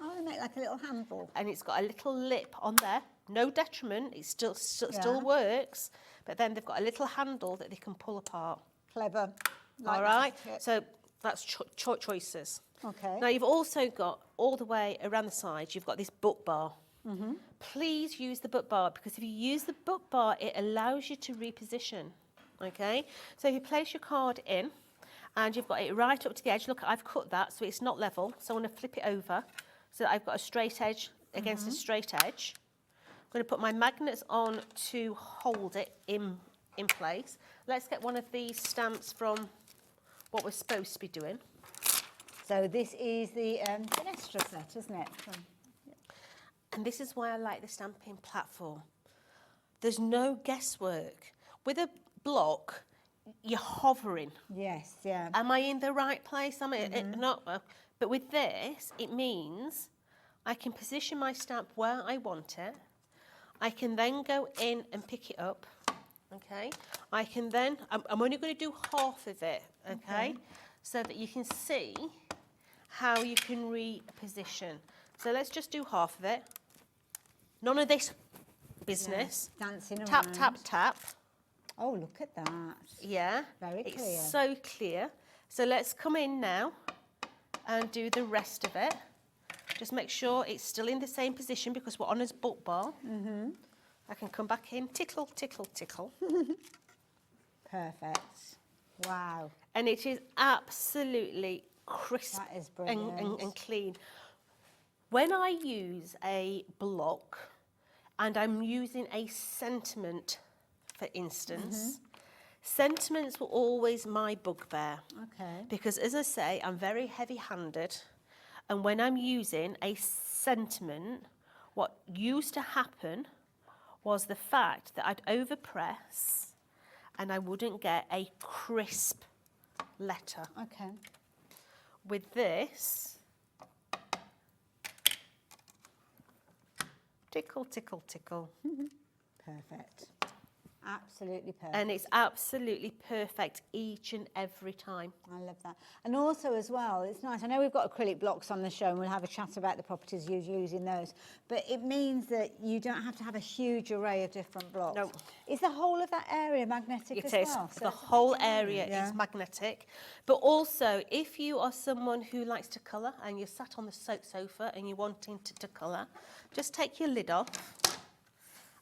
[SPEAKER 13] Oh, they make like a little handle.
[SPEAKER 3] And it's got a little lip on there. No detriment, it still works, but then they've got a little handle that they can pull apart.
[SPEAKER 13] Clever. Like
[SPEAKER 3] All right,
[SPEAKER 13] that.
[SPEAKER 3] so that's choices.
[SPEAKER 13] Okay.
[SPEAKER 3] Now you've also got all the way around the sides, you've got this book bar. please use the book bar, because if you use the book bar, it allows you to reposition, okay? So if you place your card in and you've got it right up to the edge, look, I've cut that so it's not level, so I'm going to flip it over so that I've got a straight edge against a straight edge. I'm going to put my magnets on to hold it in place. Let's get one of these stamps from what we're supposed to be doing.
[SPEAKER 13] So this is the Fenestra set, isn't it?
[SPEAKER 3] And this is why I like the stamping platform. There's no guesswork. With a block, you're hovering.
[SPEAKER 13] Yes, yeah.
[SPEAKER 3] Am I in the right place? Am I not? But with this, it means I can position my stamp where I want it. I can then go in and pick it up. Okay. I can then, I'm only going to do half of it. Okay. So that you can see how you can reposition. So let's just do half of it. None of this business.
[SPEAKER 13] Yeah, dancing
[SPEAKER 3] tap,
[SPEAKER 13] around.
[SPEAKER 3] tap, tap.
[SPEAKER 13] Oh, look at that.
[SPEAKER 3] Yeah.
[SPEAKER 13] Very clear.
[SPEAKER 3] It's so clear. So let's come in now and do the rest of it. Just make sure it's still in the same position because we're on a book bar. I can come back in, tickle, tickle, tickle.
[SPEAKER 13] Perfect. Wow.
[SPEAKER 3] And it is absolutely crisp
[SPEAKER 13] That is brilliant.
[SPEAKER 3] and clean. When I use a block and I'm using a sentiment, for instance, sentiments were always my bugbear.
[SPEAKER 13] Okay.
[SPEAKER 3] Because as I say, I'm very heavy-handed. And when I'm using a sentiment, what used to happen was the fact that I'd overpress and I wouldn't get a crisp letter.
[SPEAKER 13] Okay.
[SPEAKER 3] With this, tickle, tickle, tickle.
[SPEAKER 13] Perfect. Absolutely perfect.
[SPEAKER 3] And it's absolutely perfect each and every time.
[SPEAKER 13] I love that. And also as well, it's nice. I know we've got acrylic blocks on the show and we'll have a chat about the properties you're using those. But it means that you don't have to have a huge array of different blocks.
[SPEAKER 3] No.
[SPEAKER 13] Is the whole of that area magnetic
[SPEAKER 3] It
[SPEAKER 13] as
[SPEAKER 3] is.
[SPEAKER 13] well? So
[SPEAKER 3] The
[SPEAKER 13] it's a
[SPEAKER 3] whole
[SPEAKER 13] big
[SPEAKER 3] area is magnetic. But also, if you are someone who likes to colour and you're sat on the sofa and you're wanting to colour, just take your lid off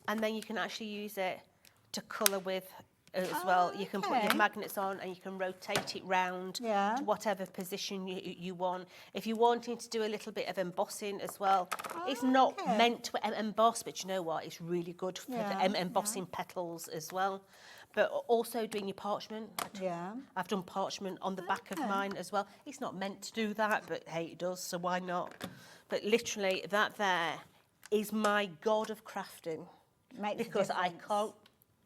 [SPEAKER 3] and then you can actually use it to colour with as well. You can put your magnets on and you can rotate it round to whatever position you want. If you're wanting to do a little bit of embossing as well, it's not meant to emboss, but you know what? It's really good for the embossing petals as well. But also doing your parchment. I've done parchment on the back of mine as well. It's not meant to do that, but hey, it does, so why not? But literally, that there is my god of crafting. Because I can't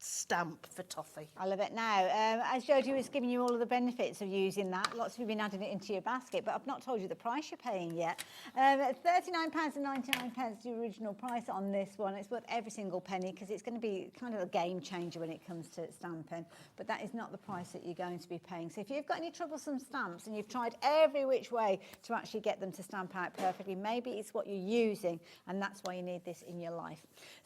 [SPEAKER 3] stamp for toffee.
[SPEAKER 13] I love it. Now, as Jodie was giving you all of the benefits of using that, lots of you have been adding it into your basket, but I've not told you the price you're paying yet. £39.99 the original price on this one. It's worth every single penny because it's going to be kind of a game changer when it comes to stamping, but that is not the price that you're going to be paying. So if you've got any troublesome stamps and you've tried every which way to actually get them to stamp out perfectly, maybe it's what you're using and that's why you need this in your life.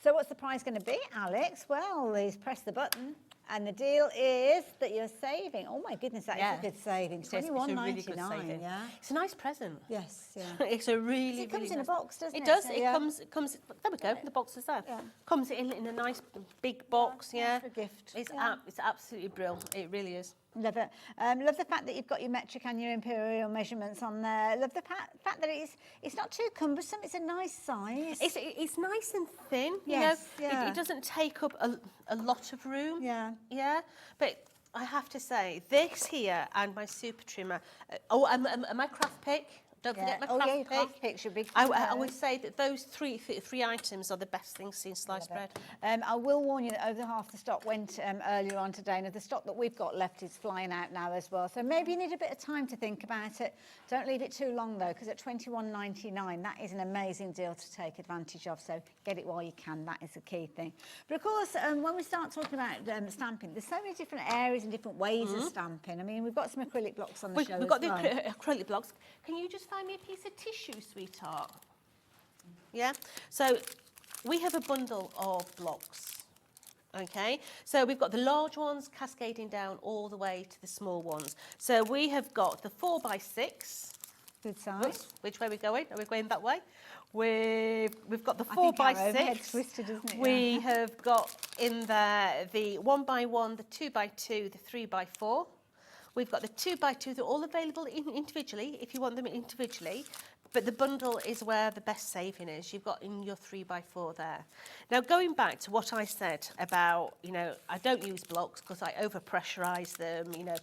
[SPEAKER 13] So what's the price going to be, Alex? Well, press the button and the deal is that you're saving. Oh my goodness, that is a good saving. £21.99. Yeah,
[SPEAKER 3] it's a nice present.
[SPEAKER 13] Yes, yeah.
[SPEAKER 3] It's a really,
[SPEAKER 13] it comes
[SPEAKER 3] really
[SPEAKER 13] in
[SPEAKER 3] nice
[SPEAKER 13] a box, doesn't it?
[SPEAKER 3] It does.
[SPEAKER 13] So,
[SPEAKER 3] It comes. There we go. The box is there. Comes in a nice big box. Yeah.
[SPEAKER 13] For a gift.
[SPEAKER 3] It's it's absolutely brilliant. It really is.
[SPEAKER 13] Love it. Love the fact that you've got your metric and your imperial measurements on there. Love the fact that it's not too cumbersome. It's a nice size.
[SPEAKER 3] It's nice and thin.
[SPEAKER 13] Yes,
[SPEAKER 3] you know, it doesn't take up a lot of room.
[SPEAKER 13] Yeah.
[SPEAKER 3] Yeah. But I have to say, this here and my super trimmer. And my craft pick. Don't forget my craft pick.
[SPEAKER 13] Craft pick's your big
[SPEAKER 3] I would say that those three items are the best things since sliced bread.
[SPEAKER 13] I will warn you that over half the stock went earlier on today, and the stock that we've got left is flying out now as well. So maybe you need a bit of time to think about it. Don't leave it too long though, because at £21.99, that is an amazing deal to take advantage of. So get it while you can. That is the key thing. But of course, when we start talking about stamping, there's so many different areas and different ways of stamping. I mean, we've got some acrylic blocks on the show.
[SPEAKER 3] We've got the acrylic blocks. Can you just find me a piece of tissue, sweetheart? Yeah. So we have a bundle of blocks. Okay. So we've got the large ones cascading down all the way to the small ones. So we have got the 4x6.
[SPEAKER 13] Good size.
[SPEAKER 3] Which way are we going? Are we going that way? We've got the
[SPEAKER 13] I
[SPEAKER 3] 4
[SPEAKER 13] think
[SPEAKER 3] by
[SPEAKER 13] our overhead's
[SPEAKER 3] 6.
[SPEAKER 13] twisted, isn't it?
[SPEAKER 3] We
[SPEAKER 13] Yeah.
[SPEAKER 3] have got in there the 1 by 1, the 2 by 2, the 3 by 4. We've got the 2 by 2. They're all available individually if you want them individually. But the bundle is where the best saving is. You've got in your 3 by 4 there. Now, going back to what I said about, you know, I don't use blocks because I overpressurize them, you know.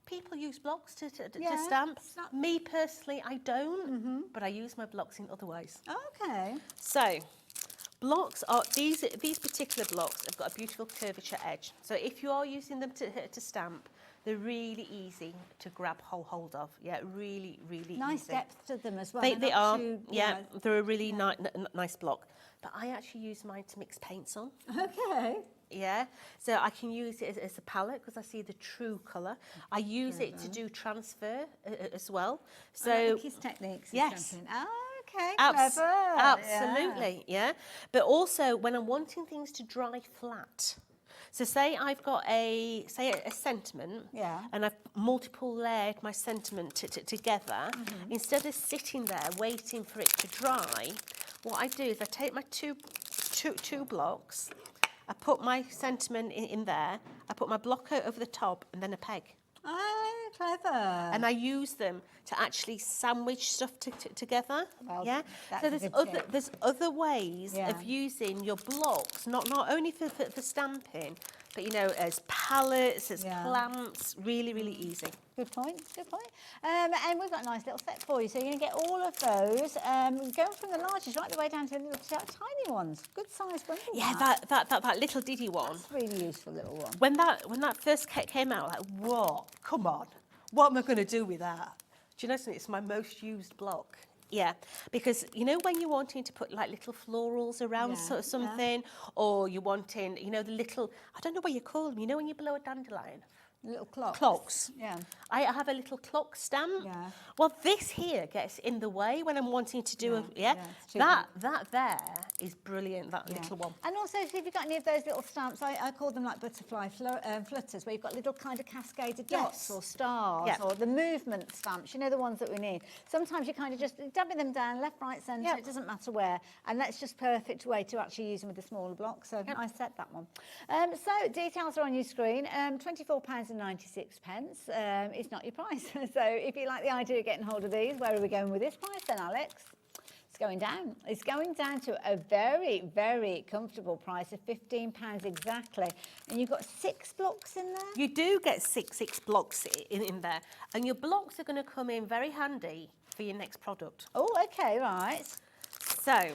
[SPEAKER 3] People use blocks to stamp. Me personally, I don't, but I use my blocks in other ways.
[SPEAKER 13] Okay.
[SPEAKER 3] So, blocks are, these particular blocks have got a beautiful curvature edge. So if you are using them to stamp, they're really easy to grab hold of. Yeah, really, really
[SPEAKER 13] Nice
[SPEAKER 3] easy.
[SPEAKER 13] depth to them as well.
[SPEAKER 3] They
[SPEAKER 13] They're
[SPEAKER 3] are,
[SPEAKER 13] not too,
[SPEAKER 3] yeah, they're a really nice block. But I actually use mine to mix paints on.
[SPEAKER 13] Okay.
[SPEAKER 3] Yeah, so I can use it as a palette because I see the true colour. I use it to do transfer as well. So
[SPEAKER 13] I like the kiss techniques.
[SPEAKER 3] yes.
[SPEAKER 13] Oh, okay, clever.
[SPEAKER 3] Absolutely, yeah. But also when I'm wanting things to dry flat. So say I've got a sentiment, and I've multiple layered my sentiment together. Instead of sitting there waiting for it to dry, what I do is I take my two blocks, I put my sentiment in there, I put my block over the top, and then a peg.
[SPEAKER 13] Oh, clever.
[SPEAKER 3] And I use them to actually sandwich stuff together.
[SPEAKER 13] Well,
[SPEAKER 3] yeah.
[SPEAKER 13] that's
[SPEAKER 3] So
[SPEAKER 13] a good tip.
[SPEAKER 3] there's other ways
[SPEAKER 13] Yeah.
[SPEAKER 3] of using your blocks, not only for stamping, but you know, as palettes, as clamps, really, really easy.
[SPEAKER 13] Good point, good point. And we've got a nice little set for you. So you're going to get all of those, going from the largest right the way down to the little tiny ones. Good size bundle.
[SPEAKER 3] Yeah, that little diddy one.
[SPEAKER 13] That's a really useful little one.
[SPEAKER 3] When that first came out, like, what? Come on, what am I going to do with that? Do you know something? It's my most used block. Yeah, because you know when you're wanting to put like little florals around something, or you're wanting, you know, the little, I don't know what you call them, you know when you blow a dandelion?
[SPEAKER 13] Little clocks.
[SPEAKER 3] Clocks.
[SPEAKER 13] Yeah.
[SPEAKER 3] I have a little clock stamp.
[SPEAKER 13] Yeah.
[SPEAKER 3] Well, this here gets in the way when I'm wanting to do that there is brilliant, that little one.
[SPEAKER 13] And also, if you've got any of those little stamps, I call them like butterfly flutters, where you've got little kind of cascaded dots or stars or the movement stamps, you know, the ones that we need. Sometimes you kind of just dubbing them down, left, right, centre, it doesn't matter where. And that's just perfect way to actually use them with the smaller blocks. So I set that one. So details are on your screen. £24.96. It's not your price. So if you like the idea of getting hold of these, where are we going with this price then, Alex? It's going down. It's going down to a very, very comfortable price of £15 exactly. And you've got 6 blocks in there?
[SPEAKER 3] You do get six blocks in there. And your blocks are going to come in very handy for your next product.
[SPEAKER 13] Oh, okay, right.
[SPEAKER 3] So,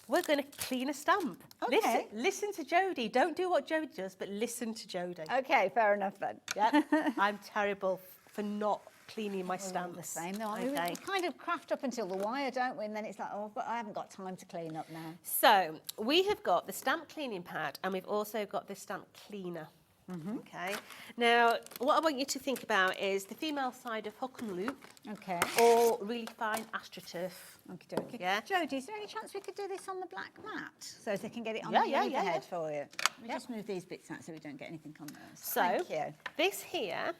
[SPEAKER 3] we're going to clean a stamp.
[SPEAKER 13] Okay.
[SPEAKER 3] Listen to Jodie. Don't do what Jodie does, but listen to Jodie.
[SPEAKER 13] Okay, fair enough then.
[SPEAKER 3] Yeah, I'm terrible for not cleaning my stamps.
[SPEAKER 13] The same, no. We kind of craft up until the wire, don't we? And then it's like, oh, but I haven't got time to clean up now.
[SPEAKER 3] So we have got the stamp cleaning pad, and we've also got the stamp cleaner. Okay. Now, what I want you to think about is the female side of hook and loop.
[SPEAKER 13] Okay.
[SPEAKER 3] Or really fine astroturf.
[SPEAKER 13] Okay, okay.
[SPEAKER 3] Yeah.
[SPEAKER 13] Jodie, is there any chance we could do this on the black mat so they can get it on
[SPEAKER 3] Yeah,
[SPEAKER 13] the
[SPEAKER 3] yeah,
[SPEAKER 13] overhead
[SPEAKER 3] yeah.
[SPEAKER 13] for you? We'll just move these bits out so we don't get anything on those.
[SPEAKER 3] So
[SPEAKER 13] Thank you.
[SPEAKER 3] this here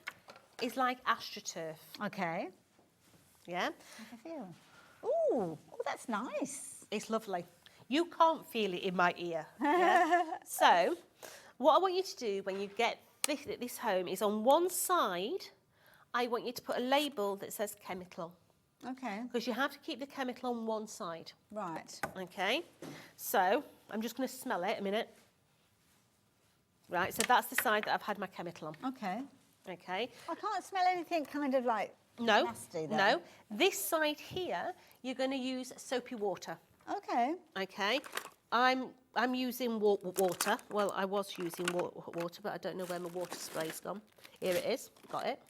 [SPEAKER 3] is like astroturf.
[SPEAKER 13] Okay.
[SPEAKER 3] Yeah.
[SPEAKER 13] How do I feel? Ooh, oh, that's nice.
[SPEAKER 3] It's lovely. You can't feel it in my ear. Yeah? So, what I want you to do when you get this home is on one side, I want you to put a label that says chemical.
[SPEAKER 13] Okay.
[SPEAKER 3] Because you have to keep the chemical on one side.
[SPEAKER 13] Right.
[SPEAKER 3] Okay. So, I'm just going to smell it a minute. Right, so that's the side that I've had my chemical on.
[SPEAKER 13] Okay.
[SPEAKER 3] Okay.
[SPEAKER 13] I can't smell anything kind of like nasty though.
[SPEAKER 3] No. This side here, you're going to use soapy water.
[SPEAKER 13] Okay.
[SPEAKER 3] Okay. I'm using water. Well, I was using water, but I don't know where my water spray's gone. Here it is. Got it.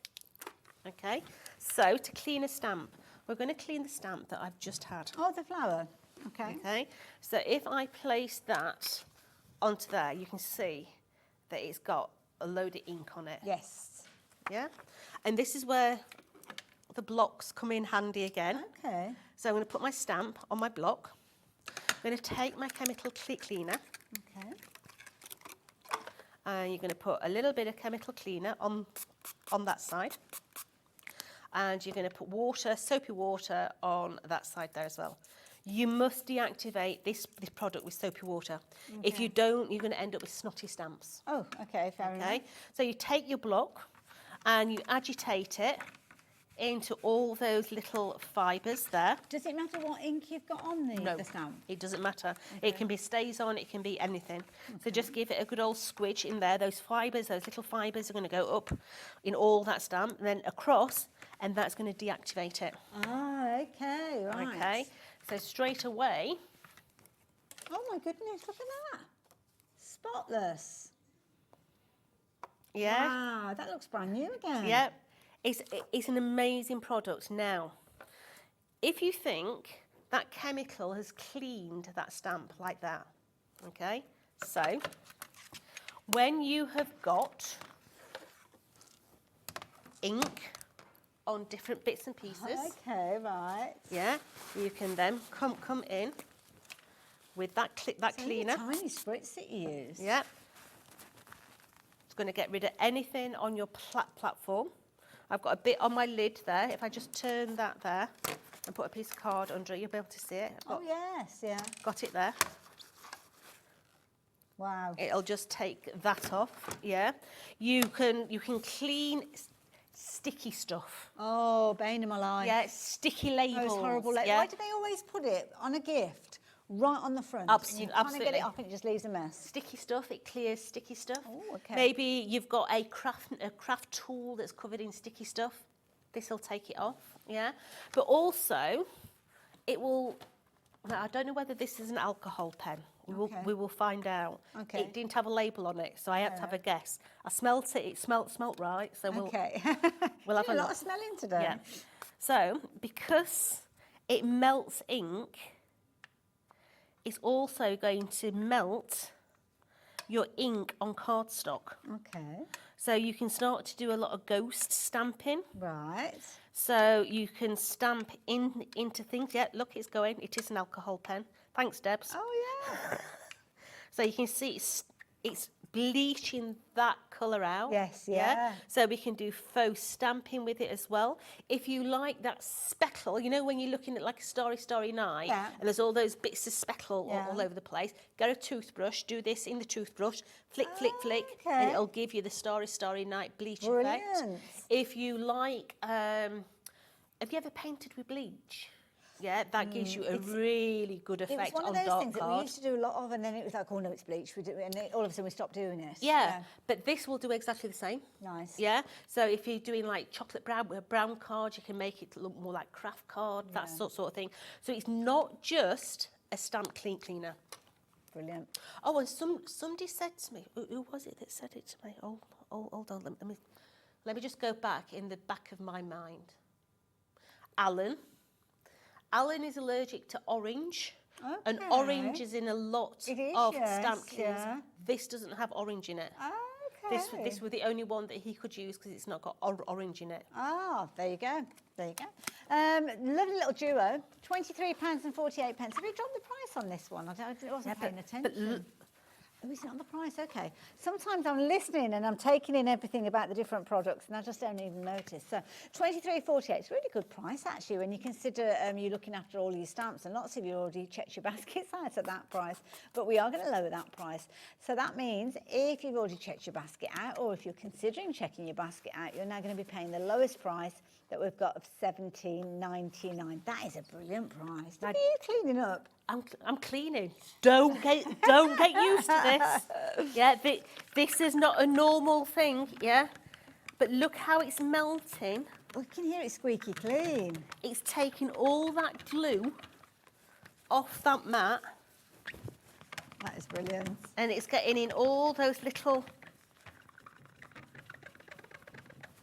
[SPEAKER 3] Okay. So, to clean a stamp, we're going to clean the stamp that I've just had.
[SPEAKER 13] Oh, the flower. Okay.
[SPEAKER 3] Okay. So, if I place that onto there, you can see that it's got a load of ink on it.
[SPEAKER 13] Yes.
[SPEAKER 3] Yeah. And this is where the blocks come in handy again.
[SPEAKER 13] Okay.
[SPEAKER 3] So, I'm going to put my stamp on my block. I'm going to take my chemical cleaner.
[SPEAKER 13] Okay.
[SPEAKER 3] And you're going to put a little bit of chemical cleaner on that side. and you're going to put water, soapy water, on that side there as well. You must deactivate this product with soapy water. If
[SPEAKER 13] Okay.
[SPEAKER 3] you don't, you're going to end up with snotty stamps.
[SPEAKER 13] Oh, okay, fair enough.
[SPEAKER 3] So you take your block and you agitate it into all those little fibres there.
[SPEAKER 13] Does it matter what ink you've got on the stamp?
[SPEAKER 3] It doesn't matter. It can be StazOn, it can be anything. So just give it a good old squidge in there. Those fibres, those little fibres are going to go up in all that stamp, and then across, and that's going to deactivate it.
[SPEAKER 13] Ah, okay, right.
[SPEAKER 3] Okay, so straight away.
[SPEAKER 13] Oh my goodness, look at that. Spotless.
[SPEAKER 3] Yeah.
[SPEAKER 13] Wow, that looks brand new again.
[SPEAKER 3] Yeah. It's an amazing product. Now, if you think that chemical has cleaned that stamp like that, okay? So, when you have got ink on different bits and pieces,
[SPEAKER 13] okay, right.
[SPEAKER 3] yeah, you can then come in with that cleaner.
[SPEAKER 13] A tiny spritz that you use.
[SPEAKER 3] Yeah. It's going to get rid of anything on your platform. I've got a bit on my lid there. If I just turn that there and put a piece of card under it, you'll be able to see it.
[SPEAKER 13] Oh, yes, yeah.
[SPEAKER 3] Got it there.
[SPEAKER 13] Wow.
[SPEAKER 3] It'll just take that off, yeah. You can clean sticky stuff.
[SPEAKER 13] Oh, bane of my life.
[SPEAKER 3] Yeah, sticky labels.
[SPEAKER 13] Those horrible labels.
[SPEAKER 3] Yeah.
[SPEAKER 13] Why do they always put it on a gift right on the front?
[SPEAKER 3] Absolutely.
[SPEAKER 13] You can't get it off and it just leaves a mess.
[SPEAKER 3] Sticky stuff, it clears sticky stuff.
[SPEAKER 13] Oh, okay.
[SPEAKER 3] Maybe you've got a craft tool that's covered in sticky stuff. This will take it off, yeah. But also, it will. Now, I don't know whether this is an alcohol pen. We will find out.
[SPEAKER 13] Okay.
[SPEAKER 3] It didn't have a label on it, so I had to have a guess. I smelt it. It smelt right. So we'll we'll have a
[SPEAKER 13] lot
[SPEAKER 3] look.
[SPEAKER 13] of smelling today.
[SPEAKER 3] Yeah. So because it melts ink, it's also going to melt your ink on cardstock.
[SPEAKER 13] Okay.
[SPEAKER 3] So you can start to do a lot of ghost stamping.
[SPEAKER 13] Right.
[SPEAKER 3] So you can stamp into things. Yeah, look, it's going. It is an alcohol pen. Thanks, Debs.
[SPEAKER 13] Oh, yeah.
[SPEAKER 3] So you can see it's bleaching that colour out.
[SPEAKER 13] Yes, yeah.
[SPEAKER 3] So we can do faux stamping with it as well. If you like that speckle, you know when you're looking at like a starry night and there's all those bits of speckle all over the place, get a toothbrush, do this in the toothbrush, flick, and it'll give you the starry night bleach effect. If you like, have you ever painted with bleach? Yeah, that gives you a really good effect on dark cards.
[SPEAKER 13] It was one of those things that we used to do a lot of, and then it was like, oh no, it's bleach. We do it, and then all of a sudden we stopped doing it.
[SPEAKER 3] Yeah, but this will do exactly the same.
[SPEAKER 13] Nice.
[SPEAKER 3] Yeah, so if you're doing like chocolate brown cards, you can make it look more like craft card, that sort of thing. So it's not just a stamp cleaner.
[SPEAKER 13] Brilliant.
[SPEAKER 3] Oh, and somebody said to me, who was it that said it to me? Oh, hold on, let me just go back in the back of my mind. Alan is allergic to orange, and orange is in a lot of stamp cleaners.
[SPEAKER 13] Yeah.
[SPEAKER 3] This doesn't have orange in it.
[SPEAKER 13] Okay.
[SPEAKER 3] This was the only one that he could use because it's not got orange in it.
[SPEAKER 13] Ah, there you go. There you go. Lovely little duo, £23.48. Have you dropped the price on this one? I wasn't paying attention. Oh, is it on the price? Okay. Sometimes I'm listening and I'm taking in everything about the different products and I just don't even notice. So £23.48, it's a really good price actually when you consider you're looking after all your stamps, and lots of you already checked your baskets out at that price, but we are going to lower that price. So that means if you've already checked your basket out, or if you're considering checking your basket out, you're now going to be paying the lowest price that we've got of £17.99. That is a brilliant price. Are you cleaning up?
[SPEAKER 3] I'm cleaning. Don't get used to this. Yeah, this is not a normal thing. Yeah, but look how it's melting.
[SPEAKER 13] We can hear it squeaky clean.
[SPEAKER 3] It's taking all that glue off that mat.
[SPEAKER 13] That is brilliant.
[SPEAKER 3] And it's getting in all those little.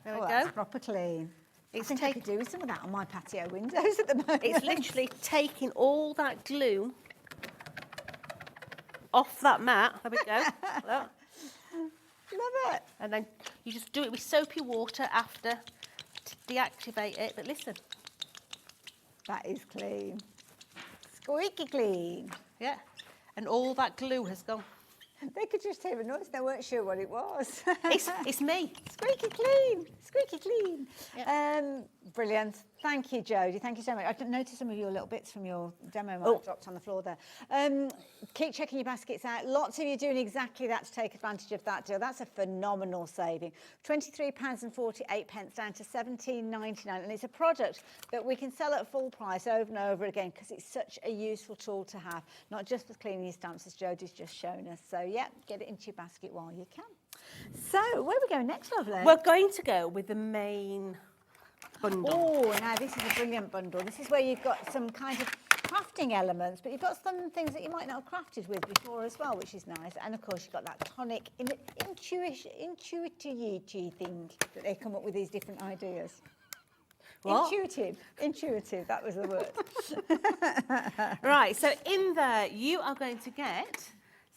[SPEAKER 3] There we go.
[SPEAKER 13] That's proper clean. I think I could do with some of that on my patio windows at the moment.
[SPEAKER 3] It's literally taking all that glue off that mat. There we go. Look.
[SPEAKER 13] Love it.
[SPEAKER 3] And then you just do it with soapy water after to deactivate it. But listen.
[SPEAKER 13] That is clean. Squeaky clean.
[SPEAKER 3] Yeah. And all that glue has gone.
[SPEAKER 13] They could just hear a noise. They weren't sure what it was.
[SPEAKER 3] It's me.
[SPEAKER 13] Squeaky clean. Squeaky clean. Brilliant. Thank you, Jodie. Thank you so much. I noticed some of your little bits from your demo dropped on the floor there. Keep checking your baskets out. Lots of you doing exactly that to take advantage of that deal. That's a phenomenal saving. £23.48 down to £17.99. And it's a product that we can sell at full price over and over again because it's such a useful tool to have, not just for cleaning your stamps, as Jodie's just shown us. So, yeah, get it into your basket while you can. So, where are we going next, lovely?
[SPEAKER 3] We're going to go with the main bundle.
[SPEAKER 13] Oh, now this is a brilliant bundle. This is where you've got some kind of crafting elements, but you've got some things that you might not have crafted with before as well, which is nice. And of course, you've got that tonic intuitive thing that they come up with these different ideas. What? Intuitive, that was the word.
[SPEAKER 3] Right, so in there, you are going to get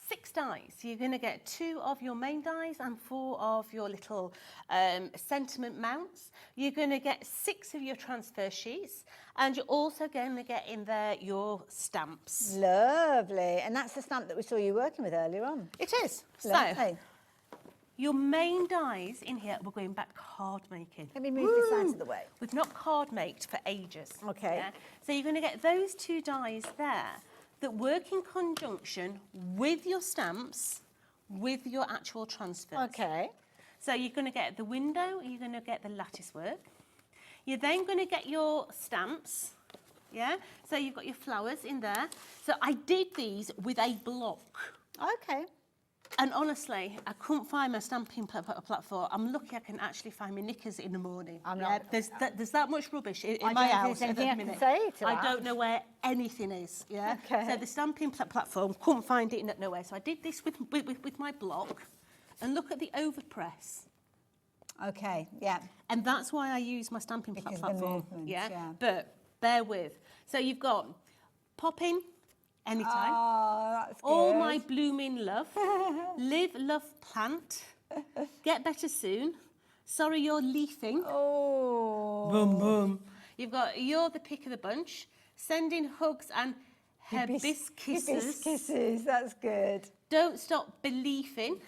[SPEAKER 3] 6 dies. You're going to get 2 of your main dies and 4 of your little sentiment mounts. You're going to get 6 of your transfer sheets, and you're also going to get in there your stamps.
[SPEAKER 13] Lovely. And that's the stamp that we saw you working with earlier on.
[SPEAKER 3] It is.
[SPEAKER 13] Lovely.
[SPEAKER 3] So, your main dies in here, we're going back card making.
[SPEAKER 13] Let me move this out of the way.
[SPEAKER 3] We've not card maked for ages.
[SPEAKER 13] Okay.
[SPEAKER 3] Yeah? So you're going to get those 2 dies there that work in conjunction with your stamps, with your actual transfers.
[SPEAKER 13] Okay.
[SPEAKER 3] So you're going to get the window, you're going to get the lattice work. You're then going to get your stamps, yeah? So you've got your flowers in there. So I did these with a block.
[SPEAKER 13] Okay.
[SPEAKER 3] And honestly, I couldn't find my stamping platform. I'm lucky I can actually find my knickers in the morning. There's that much rubbish in my house at the minute. I don't know where anything is. Yeah.
[SPEAKER 13] Okay.
[SPEAKER 3] So the stamping platform, couldn't find it nowhere. So I did this with my block, and look at the overpress.
[SPEAKER 13] Okay. Yeah.
[SPEAKER 3] And that's why I use my stamping platform.
[SPEAKER 13] Yeah.
[SPEAKER 3] But bear with. So you've got popping. Anytime.
[SPEAKER 13] Oh, that's good.
[SPEAKER 3] All my blooming love. Live, love, plant. Get better soon. Sorry, you're leafing.
[SPEAKER 13] Oh.
[SPEAKER 3] Boom, boom. You've got you're the pick of the bunch. Sending hugs and hibiscuses.
[SPEAKER 13] Hibiscuses, that's good.
[SPEAKER 3] Don't stop believing.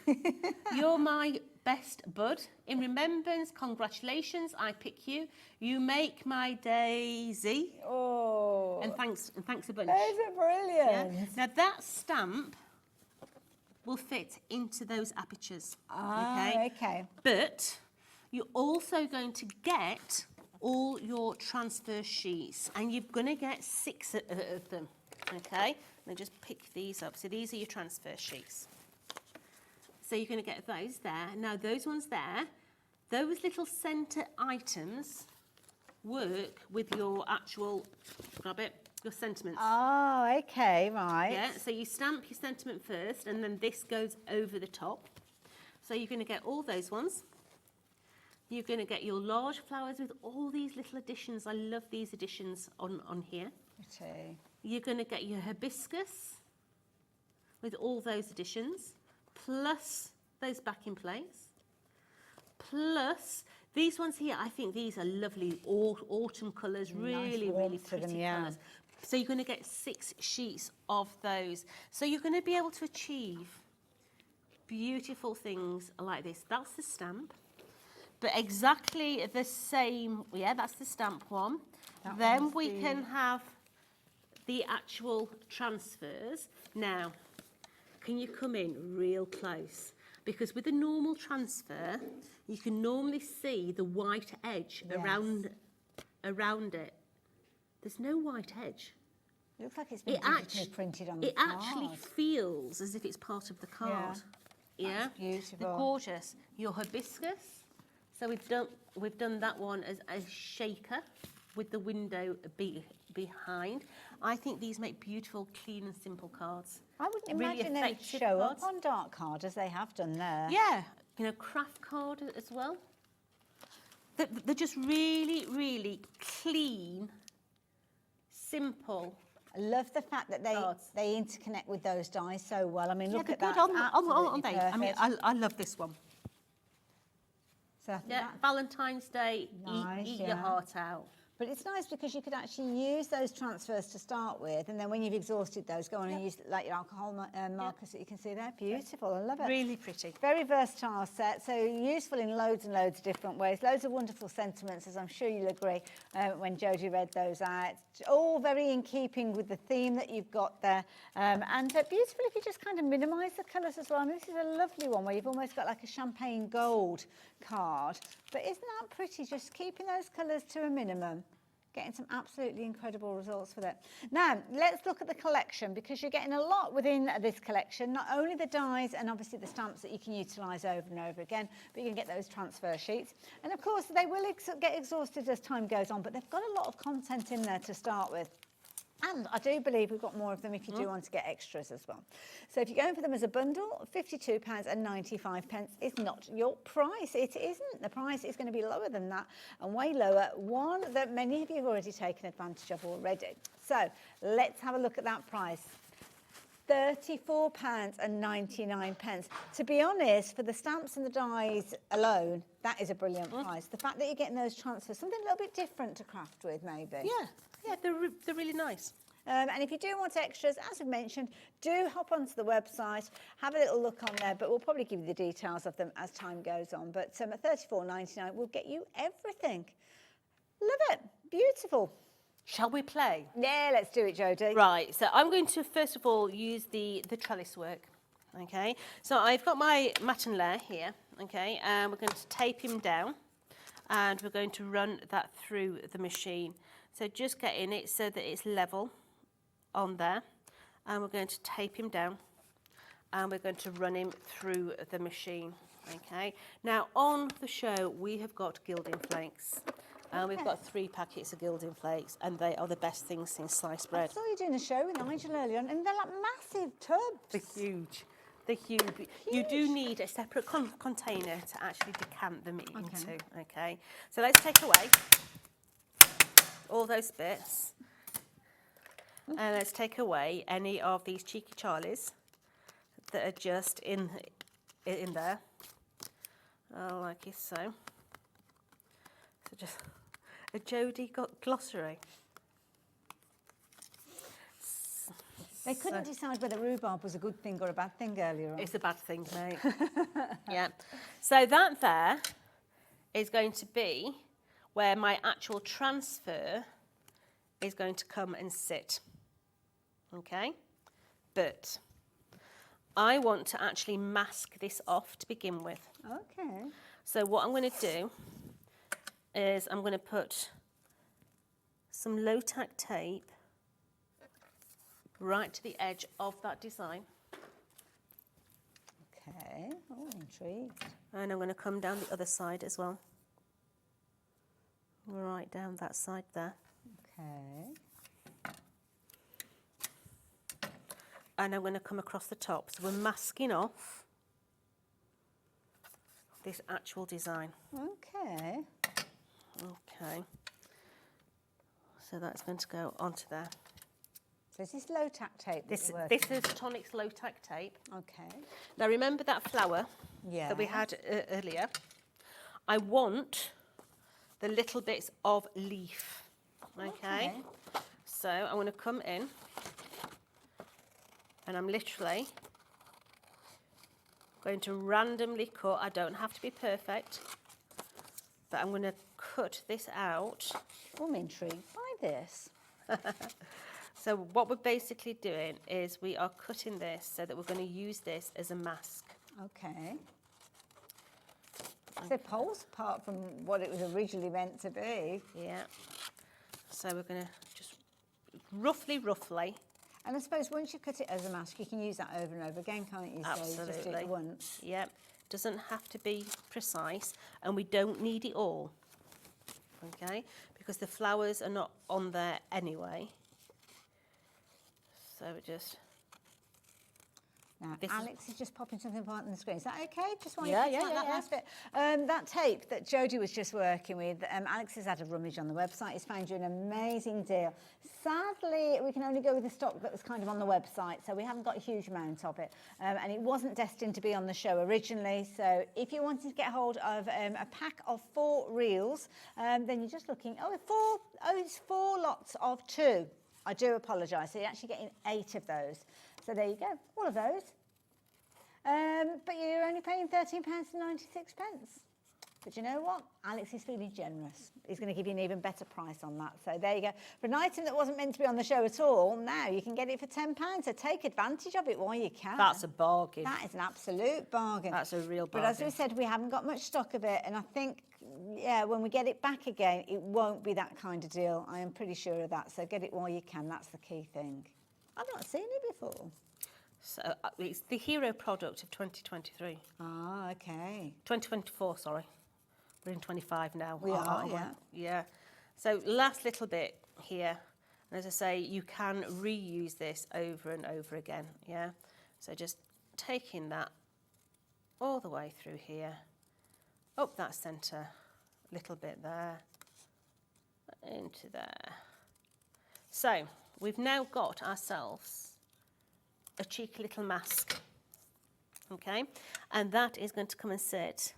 [SPEAKER 3] You're my best bud. In remembrance, congratulations, I pick you. You make my daisy.
[SPEAKER 13] Oh.
[SPEAKER 3] And thanks a bunch.
[SPEAKER 13] Those are brilliant.
[SPEAKER 3] Yeah? Now that stamp will fit into those apertures.
[SPEAKER 13] Okay.
[SPEAKER 3] But you're also going to get all your transfer sheets, and you're going to get 6 of them. Okay? Let me just pick these up. So these are your transfer sheets. So you're going to get those there. Now those ones there, those little centre items work with your actual, grab it, your sentiments.
[SPEAKER 13] Oh, okay, right.
[SPEAKER 3] Yeah, so you stamp your sentiment first, and then this goes over the top. So you're going to get all those ones. You're going to get your large flowers with all these little additions. I love these additions on here.
[SPEAKER 13] Okay.
[SPEAKER 3] You're going to get your hibiscus with all those additions, plus those back in place, plus these ones here. I think these are lovely autumn colours, really pretty colours. So you're going to get 6 sheets of those. So you're going to be able to achieve beautiful things like this. That's the stamp, but exactly the same. Yeah, that's the stamp one. Then we can have the actual transfers. Now, can you come in real close? Because with a normal transfer, you can normally see the white edge around it. There's no white edge.
[SPEAKER 13] It looks like it's been digitally printed on the card.
[SPEAKER 3] It actually feels as if it's part of the card. Yeah.
[SPEAKER 13] That's beautiful.
[SPEAKER 3] They're gorgeous. Your hibiscus. So we've done that one as a shaker with the window behind. I think these make beautiful, clean and simple cards.
[SPEAKER 13] I wouldn't imagine they would show up on dark card as they have done there.
[SPEAKER 3] Yeah, craft card as well. They're just really, really clean, simple.
[SPEAKER 13] I love the fact that they interconnect with those dies so well. I mean, look at
[SPEAKER 3] that.
[SPEAKER 13] that.
[SPEAKER 3] On day. I mean, I love this one.
[SPEAKER 13] So
[SPEAKER 3] Valentine's Day,
[SPEAKER 13] nice,
[SPEAKER 3] eat your heart out.
[SPEAKER 13] But it's nice because you could actually use those transfers to start with, and then when you've exhausted those, go on and use like your alcohol markers that you can see there. Beautiful, I love it.
[SPEAKER 3] Really pretty.
[SPEAKER 13] Very versatile set, so useful in loads and loads of different ways. Loads of wonderful sentiments, as I'm sure you'll agree when Jodie read those out. All very in keeping with the theme that you've got there. And beautiful if you just kind of minimise the colours as well. I mean, this is a lovely one where you've almost got like a champagne gold card. But isn't that pretty? Just keeping those colours to a minimum. Getting some absolutely incredible results with it. Now, let's look at the collection, because you're getting a lot within this collection. Not only the dies and obviously the stamps that you can utilise over and over again, but you can get those transfer sheets. And of course, they will get exhausted as time goes on, but they've got a lot of content in there to start with. And I do believe we've got more of them if you do want to get extras as well. So if you're going for them as a bundle, £52.95 is not your price. It isn't. The price is going to be lower than that and way lower. One that many of you have already taken advantage of already. So let's have a look at that price. £34.99. To be honest, for the stamps and the dies alone, that is a brilliant price. The fact that you're getting those transfers, something a little bit different to craft with maybe.
[SPEAKER 3] Yeah, they're really nice.
[SPEAKER 13] And if you do want extras, as we've mentioned, do hop onto the website, have a little look on there, but we'll probably give you the details of them as time goes on. But at $34.99, we'll get you everything. Love it. Beautiful.
[SPEAKER 3] Shall we play?
[SPEAKER 13] Yeah, let's do it, Jodie.
[SPEAKER 3] Right, so I'm going to first of all use the trellis work. Okay, so I've got my matin layer here, okay, and we're going to tape him down and we're going to run that through the machine. So just getting it so that it's level on there, and we're going to tape him down and we're going to run him through the machine. Okay, now on the show we have got gilding flakes. We've got 3 packets of gilding flakes, and they are the best things since sliced bread.
[SPEAKER 13] I saw you doing a show with Nigel earlier on, and they're like massive tubs.
[SPEAKER 3] They're huge. They're huge. You do need a separate container to actually decant them into. Okay, so let's take away all those bits, and let's take away any of these cheeky charlies that are just in there, like so. So just a Jodie glossary.
[SPEAKER 13] They couldn't decide whether rhubarb was a good thing or a bad thing earlier on.
[SPEAKER 3] It's a bad thing, mate. Yeah. So that there is going to be where my actual transfer is going to come and sit. Okay? But I want to actually mask this off to begin with.
[SPEAKER 13] Okay.
[SPEAKER 3] So what I'm going to do is I'm going to put some low-tack tape right to the edge of that design.
[SPEAKER 13] Okay, oh, intrigued.
[SPEAKER 3] And I'm going to come down the other side as well. Right down that side there.
[SPEAKER 13] Okay.
[SPEAKER 3] And I'm going to come across the top. So we're masking off this actual design.
[SPEAKER 13] Okay.
[SPEAKER 3] Okay. So that's going to go onto there.
[SPEAKER 13] So is this low-tack tape?
[SPEAKER 3] This is Tonic's low-tack tape.
[SPEAKER 13] Okay.
[SPEAKER 3] Now remember that flower that we had earlier? I want the little bits of leaf. Okay. So I'm going to come in and I'm literally going to randomly cut. I don't have to be perfect, but I'm going to cut this out.
[SPEAKER 13] I'm intrigued by this.
[SPEAKER 3] So what we're basically doing is we are cutting this so that we're going to use this as a mask.
[SPEAKER 13] Okay. So it pulls apart from what it was originally meant to be.
[SPEAKER 3] Yeah. So we're going to just roughly.
[SPEAKER 13] And I suppose once you cut it as a mask, you can use that over and over again, can't you?
[SPEAKER 3] Absolutely.
[SPEAKER 13] So just do it once.
[SPEAKER 3] Yep. Doesn't have to be precise, and we don't need it all. Okay? Because the flowers are not on there anyway. So we just...
[SPEAKER 13] Now,
[SPEAKER 14] This
[SPEAKER 13] Alex is just popping something up on the screen. Is that okay? Just while
[SPEAKER 14] Yeah,
[SPEAKER 13] you
[SPEAKER 14] yeah,
[SPEAKER 13] that
[SPEAKER 14] yeah,
[SPEAKER 13] last bit. That tape that Jodie was just working with, Alex has had a rummage on the website. He's found you an amazing deal. Sadly, we can only go with the stock that was kind of on the website, so we haven't got a huge amount of it. And it wasn't destined to be on the show originally. So if you wanted to get hold of a pack of 4 reels, then you're just looking, it's 4 lots of 2. I do apologise. So you're actually getting 8 of those. So there you go, all of those. But you're only paying £13.96. But you know what? Alex is feeling generous. He's going to give you an even better price on that. So there you go. For an item that wasn't meant to be on the show at all, now you can get it for £10. So take advantage of it while you can.
[SPEAKER 14] That's a bargain.
[SPEAKER 13] That is an absolute bargain.
[SPEAKER 14] That's a real
[SPEAKER 13] But
[SPEAKER 14] bargain.
[SPEAKER 13] as we said, we haven't got much stock of it. And I think, yeah, when we get it back again, it won't be that kind of deal. I am pretty sure of that. So get it while you can. That's the key thing. I've not seen it before.
[SPEAKER 14] So it's the hero product of 2023.
[SPEAKER 13] Ah, okay.
[SPEAKER 14] 2024, sorry. We're in 25 now.
[SPEAKER 13] We are,
[SPEAKER 14] aren't we?
[SPEAKER 13] yeah.
[SPEAKER 14] Yeah. So last little bit here. And as I say, you can reuse this over and over again, yeah? So just taking that all the way through here, up that centre, little bit there, into there. So we've now got ourselves a cheeky little mask, okay? And that is going to come and sit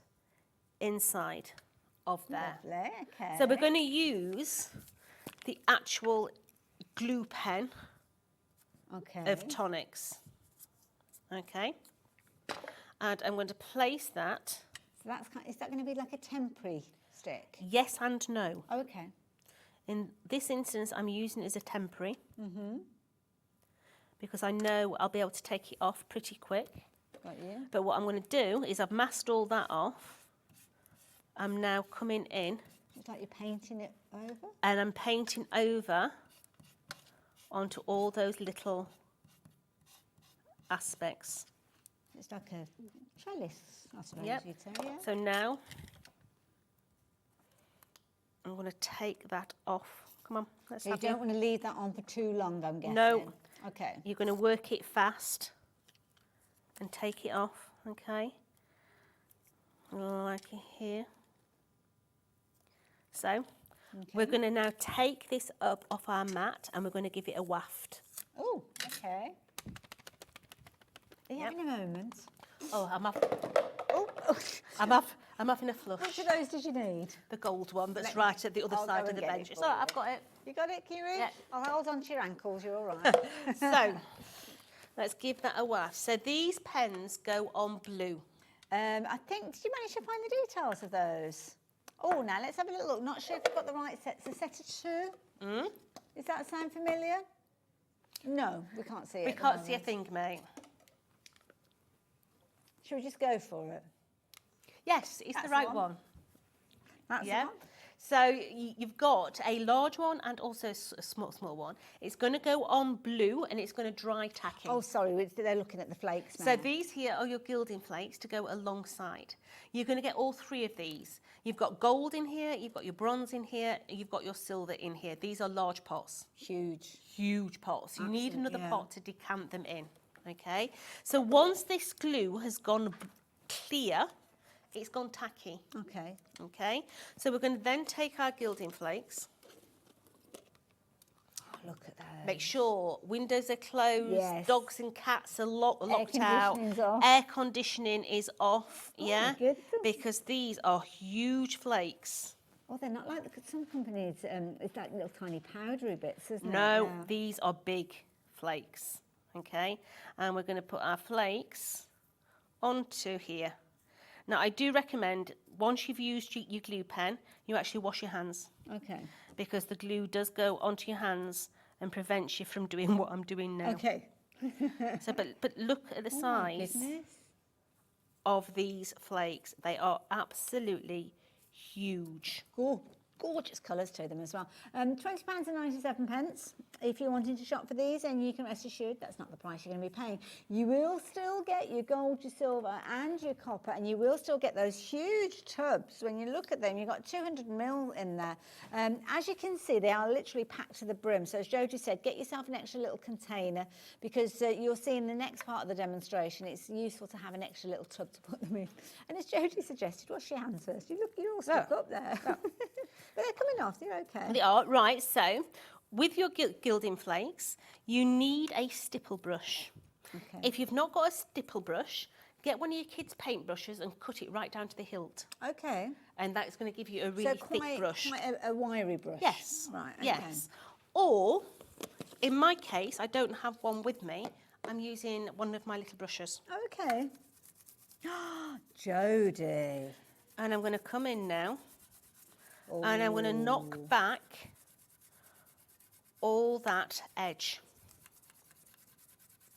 [SPEAKER 14] inside of there.
[SPEAKER 13] Lovely, okay.
[SPEAKER 14] So we're going to use the actual glue pen of Tonics, okay? And I'm going to place that.
[SPEAKER 13] So that's is that going to be like a temporary stick?
[SPEAKER 14] Yes and no.
[SPEAKER 13] Okay.
[SPEAKER 14] In this instance, I'm using it as a temporary. Because I know I'll be able to take it off pretty quick.
[SPEAKER 13] Got you.
[SPEAKER 14] But what I'm going to do is I've masked all that off. I'm now coming in.
[SPEAKER 13] It's like you're painting it over?
[SPEAKER 14] And I'm painting over onto all those little aspects.
[SPEAKER 13] It's like a trellis, I suppose
[SPEAKER 14] Yep.
[SPEAKER 13] you'd say, yeah.
[SPEAKER 14] So now I'm going to take that off. Come on, let's
[SPEAKER 13] So you
[SPEAKER 14] have
[SPEAKER 13] don't want to leave that on for too long, I'm guessing?
[SPEAKER 14] No.
[SPEAKER 13] Okay.
[SPEAKER 14] You're going to work it fast and take it off, okay? Like here. So we're going to now take this up off our mat and we're going to give it a waft.
[SPEAKER 13] Oh, okay. Are you having a moment?
[SPEAKER 14] Oh, I'm off.
[SPEAKER 13] Oh,
[SPEAKER 14] I'm having a flush.
[SPEAKER 13] which of those did you need?
[SPEAKER 14] The gold one that's right at the other
[SPEAKER 13] I'll
[SPEAKER 14] side
[SPEAKER 13] go
[SPEAKER 14] of
[SPEAKER 13] and
[SPEAKER 14] the
[SPEAKER 13] get it
[SPEAKER 14] bench.
[SPEAKER 13] for
[SPEAKER 14] So
[SPEAKER 13] you.
[SPEAKER 14] I've got it.
[SPEAKER 13] You got it, Kiri?
[SPEAKER 14] Yeah.
[SPEAKER 13] I'll hold on to your ankles, you're all right.
[SPEAKER 14] So let's give that a waft. So these pens go on blue.
[SPEAKER 13] I think, did you manage to find the details of those? Oh, now let's have a little look. Not sure if we've got the right set. It's a set of 2.
[SPEAKER 14] Mm?
[SPEAKER 13] Does that sound familiar? No, we can't see it.
[SPEAKER 14] We
[SPEAKER 13] at the
[SPEAKER 14] can't see a
[SPEAKER 13] moment.
[SPEAKER 14] thing, mate.
[SPEAKER 13] Should we just go for it?
[SPEAKER 14] Yes, it's
[SPEAKER 13] That's
[SPEAKER 14] the
[SPEAKER 13] the
[SPEAKER 14] right
[SPEAKER 13] one.
[SPEAKER 14] one.
[SPEAKER 13] That's
[SPEAKER 14] Yeah.
[SPEAKER 13] the one?
[SPEAKER 14] So you've got a large one and also a small one. It's going to go on blue and it's going to dry tacking.
[SPEAKER 13] Oh, sorry, they're looking at the flakes now.
[SPEAKER 14] So these here are your gilding flakes to go alongside. You're going to get all 3 of these. You've got gold in here, you've got your bronze in here, you've got your silver in here. These are large pots.
[SPEAKER 13] Huge.
[SPEAKER 14] Huge pots. You need
[SPEAKER 13] Absolutely,
[SPEAKER 14] another
[SPEAKER 13] yeah.
[SPEAKER 14] pot to decant them in. Okay? So once this glue has gone clear, it's gone tacky.
[SPEAKER 13] Okay.
[SPEAKER 14] Okay? So we're going to then take our gilding flakes.
[SPEAKER 13] Look at that.
[SPEAKER 14] Make sure windows are closed,
[SPEAKER 13] Yes.
[SPEAKER 14] dogs and cats are locked out,
[SPEAKER 13] conditioning's off.
[SPEAKER 14] air conditioning is off,
[SPEAKER 13] Oh,
[SPEAKER 14] yeah?
[SPEAKER 13] my goodness.
[SPEAKER 14] Because these are huge flakes.
[SPEAKER 13] Oh, they're not like some companies. It's like little tiny powdery bits, isn't it?
[SPEAKER 14] No,
[SPEAKER 13] Yeah.
[SPEAKER 14] these are big flakes, okay? And we're going to put our flakes onto here. Now, I do recommend, once you've used your glue pen, you actually wash your hands.
[SPEAKER 13] Okay.
[SPEAKER 14] Because the glue does go onto your hands and prevents you from doing what I'm doing now.
[SPEAKER 13] Okay.
[SPEAKER 14] So, but look at the
[SPEAKER 13] Oh, my
[SPEAKER 14] size
[SPEAKER 13] goodness.
[SPEAKER 14] of these flakes. They are absolutely huge.
[SPEAKER 13] Cool. gorgeous colours to them as well. £20.97 if you're wanting to shop for these, and you can rest assured that's not the price you're going to be paying. You will still get your gold, your silver and your copper, and you will still get those huge tubs. When you look at them, you've got 200ml in there. As you can see, they are literally packed to the brim. So as Jodie said, get yourself an extra little container, because you'll see in the next part of the demonstration, it's useful to have an extra little tub to put them in. And as Jodie suggested, wash your hands first. You're all stuck up there. But they're coming off, they're okay.
[SPEAKER 3] They are, right, so with your gilding flakes, you need a stipple brush.
[SPEAKER 13] Okay.
[SPEAKER 3] If you've not got a stipple brush, get one of your kids' paintbrushes and cut it right down to the hilt.
[SPEAKER 13] Okay.
[SPEAKER 3] And that's going to give you a really thick brush.
[SPEAKER 13] Quite a wiry brush.
[SPEAKER 3] Yes.
[SPEAKER 13] Right, okay.
[SPEAKER 3] Yes. Or, in my case, I don't have one with me. I'm using one of my little brushes.
[SPEAKER 13] Okay. Jodie.
[SPEAKER 3] And I'm going to come in now. And I'm going to knock back all that edge.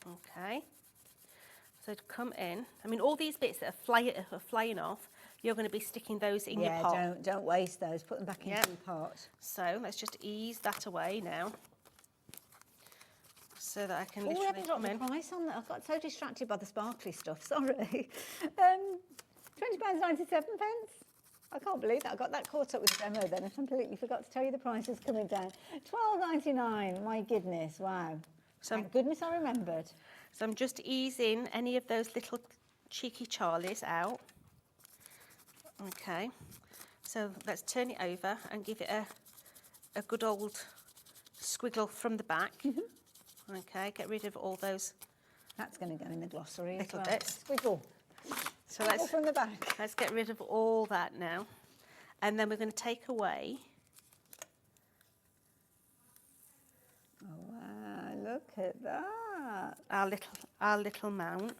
[SPEAKER 3] Okay. So to come in, I mean, all these bits that are flying off, you're going to be sticking those in your pot.
[SPEAKER 13] Yeah, don't waste those. Put them back into your pot.
[SPEAKER 3] So let's just ease that away now, so that I can
[SPEAKER 13] We
[SPEAKER 3] literally
[SPEAKER 13] haven't got
[SPEAKER 3] come
[SPEAKER 13] the
[SPEAKER 3] in.
[SPEAKER 13] price on that. I got so distracted by the sparkly stuff. Sorry. £20.97. I can't believe that. I got that caught up with the demo then. I completely forgot to tell you the price is coming down. £12.99. My goodness, wow. Thank goodness I remembered.
[SPEAKER 3] So I'm just easing any of those little cheeky Charlies out. Okay. So let's turn it over and give it a good old squiggle from the back. Okay, get rid of all those.
[SPEAKER 13] That's going to go in the glossary
[SPEAKER 3] little
[SPEAKER 13] as well.
[SPEAKER 3] bits.
[SPEAKER 13] Squiggle.
[SPEAKER 3] So let's
[SPEAKER 13] from the back.
[SPEAKER 3] Let's get rid of all that now, and then we're going to take away.
[SPEAKER 13] Oh wow! Look at that.
[SPEAKER 3] Our little mount.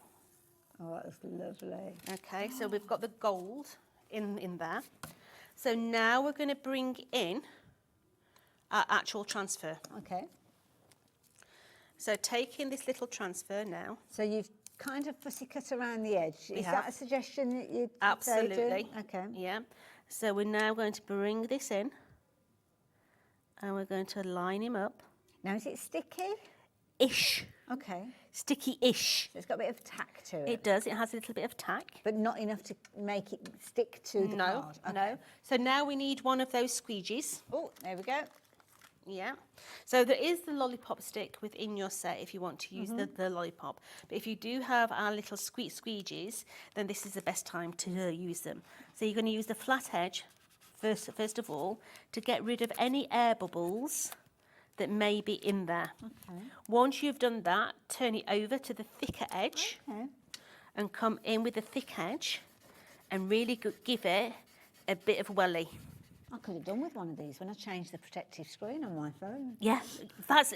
[SPEAKER 13] Oh, that's lovely.
[SPEAKER 3] Okay, so we've got the gold in there. So now we're going to bring in our actual transfer.
[SPEAKER 13] Okay.
[SPEAKER 3] So taking this little transfer now.
[SPEAKER 13] So you've kind of fussy cut around the edge. Is
[SPEAKER 3] have.
[SPEAKER 13] that a suggestion that you
[SPEAKER 3] Absolutely.
[SPEAKER 13] Okay.
[SPEAKER 3] Yeah. So we're now going to bring this in, and we're going to line him up.
[SPEAKER 13] Now, is it sticky?
[SPEAKER 3] Ish.
[SPEAKER 13] Okay.
[SPEAKER 3] Sticky-ish.
[SPEAKER 13] So it's got a bit of tack to it.
[SPEAKER 3] It does. It has a little bit of tack.
[SPEAKER 13] But not enough to make it stick to the card. Okay.
[SPEAKER 3] No. So now we need one of those squeegees.
[SPEAKER 13] Oh, there we go.
[SPEAKER 3] Yeah. So there is the lollipop stick within your set if you want to use the lollipop. But if you do have our little squeegees, then this is the best time to use them. So you're going to use the flat edge first of all to get rid of any air bubbles that may be in there.
[SPEAKER 13] Okay.
[SPEAKER 3] Once you've done that, turn it over to the thicker edge and come in with the thick edge and really give it a bit of welly.
[SPEAKER 13] I could have done with one of these when I changed the protective screen on my phone.
[SPEAKER 3] Yeah, that's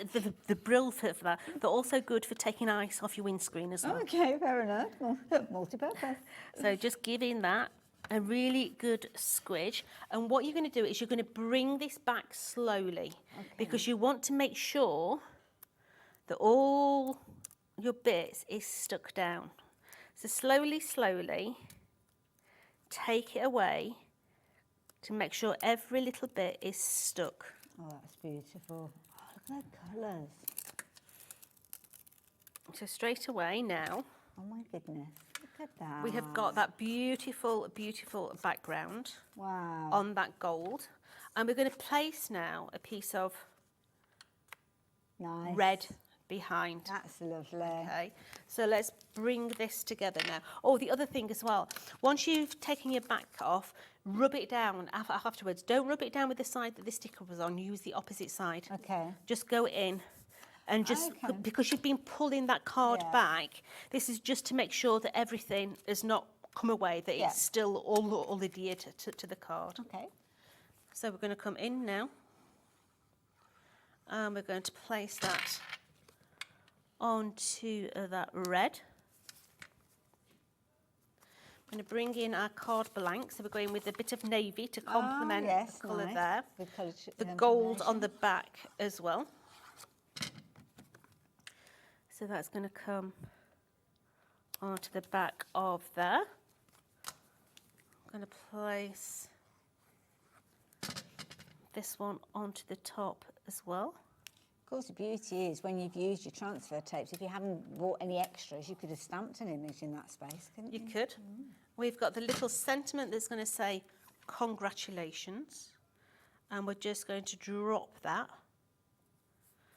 [SPEAKER 3] the brill for that. They're also good for taking ice off your windscreen as well.
[SPEAKER 13] Okay, fair enough. Multi-purpose.
[SPEAKER 3] So just giving that a really good squidge. And what you're going to do is you're going to bring this back slowly because you want to make sure that all your bits is stuck down. So slowly take it away to make sure every little bit is stuck.
[SPEAKER 13] Oh, that's beautiful. Oh, look at the colours.
[SPEAKER 3] So straight away now.
[SPEAKER 13] Oh my goodness, look at that.
[SPEAKER 3] We have got that beautiful, beautiful background on that gold. And we're going to place now a piece of red behind.
[SPEAKER 13] That's lovely.
[SPEAKER 3] Okay, so let's bring this together now. Oh, the other thing as well, once you've taken your back off, rub it down afterwards. Don't rub it down with the side that the sticker was on. Use the opposite side.
[SPEAKER 13] Okay.
[SPEAKER 3] Just go in and just, because you've been pulling that card back, this is just to make sure that everything has not come away, that it's still all adhered to the card.
[SPEAKER 13] Okay.
[SPEAKER 3] So we're going to come in now. And we're going to place that onto that red. I'm going to bring in our card blank, so we're going with a bit of navy to complement the colour there. The gold on the back as well. So that's going to come onto the back of there. I'm going to place this one onto the top as well.
[SPEAKER 13] Of course, the beauty is when you've used your transfer tapes, if you haven't bought any extras, you could have stamped an image in that space, couldn't you?
[SPEAKER 3] You could. We've got the little sentiment that's going to say congratulations, and we're just going to drop that.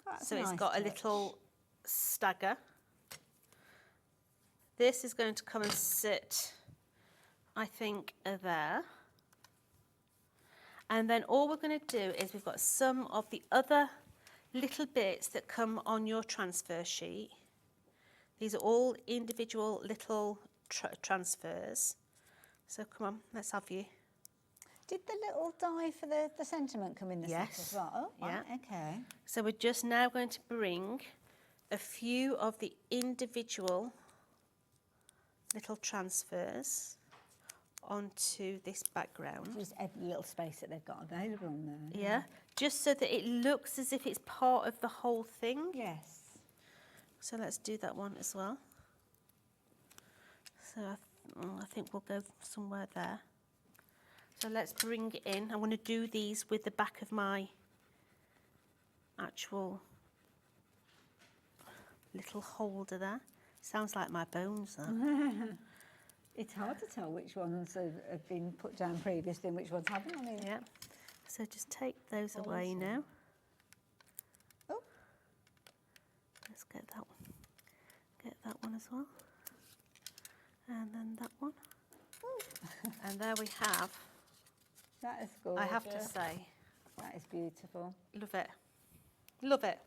[SPEAKER 13] That's
[SPEAKER 3] So
[SPEAKER 13] a
[SPEAKER 3] it's
[SPEAKER 13] nice
[SPEAKER 3] got a
[SPEAKER 13] touch.
[SPEAKER 3] little stagger. This is going to come and sit, I think, there. And then all we're going to do is we've got some of the other little bits that come on your transfer sheet. These are all individual little transfers. So come on, let's have you.
[SPEAKER 13] Did the little die for the sentiment come in the set as well? Oh,
[SPEAKER 3] Yeah.
[SPEAKER 13] right, okay.
[SPEAKER 3] So we're just now going to bring a few of the individual little transfers onto this background.
[SPEAKER 13] Just every little space that they've got available on there.
[SPEAKER 3] Yeah, just so that it looks as if it's part of the whole thing.
[SPEAKER 13] Yes.
[SPEAKER 3] So let's do that one as well. So I think we'll go somewhere there. So let's bring it in. I want to do these with the back of my actual little holder there. Sounds like my bones there.
[SPEAKER 13] It's hard to tell which ones have been put down previously and which ones haven't. I mean,
[SPEAKER 3] Yeah. So just take those away now.
[SPEAKER 13] Oh.
[SPEAKER 3] Let's get that one. Get that one as well. And then that one. And there we have.
[SPEAKER 13] that is gorgeous.
[SPEAKER 3] I have to say,
[SPEAKER 13] That is beautiful.
[SPEAKER 3] love it. Love it.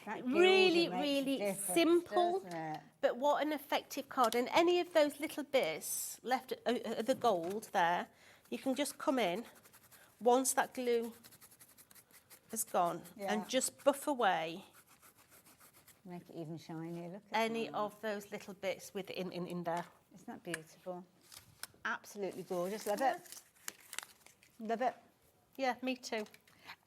[SPEAKER 13] That
[SPEAKER 3] Really,
[SPEAKER 13] gilding makes a
[SPEAKER 3] really
[SPEAKER 13] difference,
[SPEAKER 3] simple,
[SPEAKER 13] doesn't it?
[SPEAKER 3] but what an effective card. And any of those little bits left, the gold there, you can just come in once that glue has gone and just buff away
[SPEAKER 13] Make it even shinier. Look at
[SPEAKER 3] any
[SPEAKER 13] that.
[SPEAKER 3] of those little bits with in there.
[SPEAKER 13] Isn't that beautiful? Absolutely gorgeous. Love it. Love it.
[SPEAKER 3] Yeah, me too.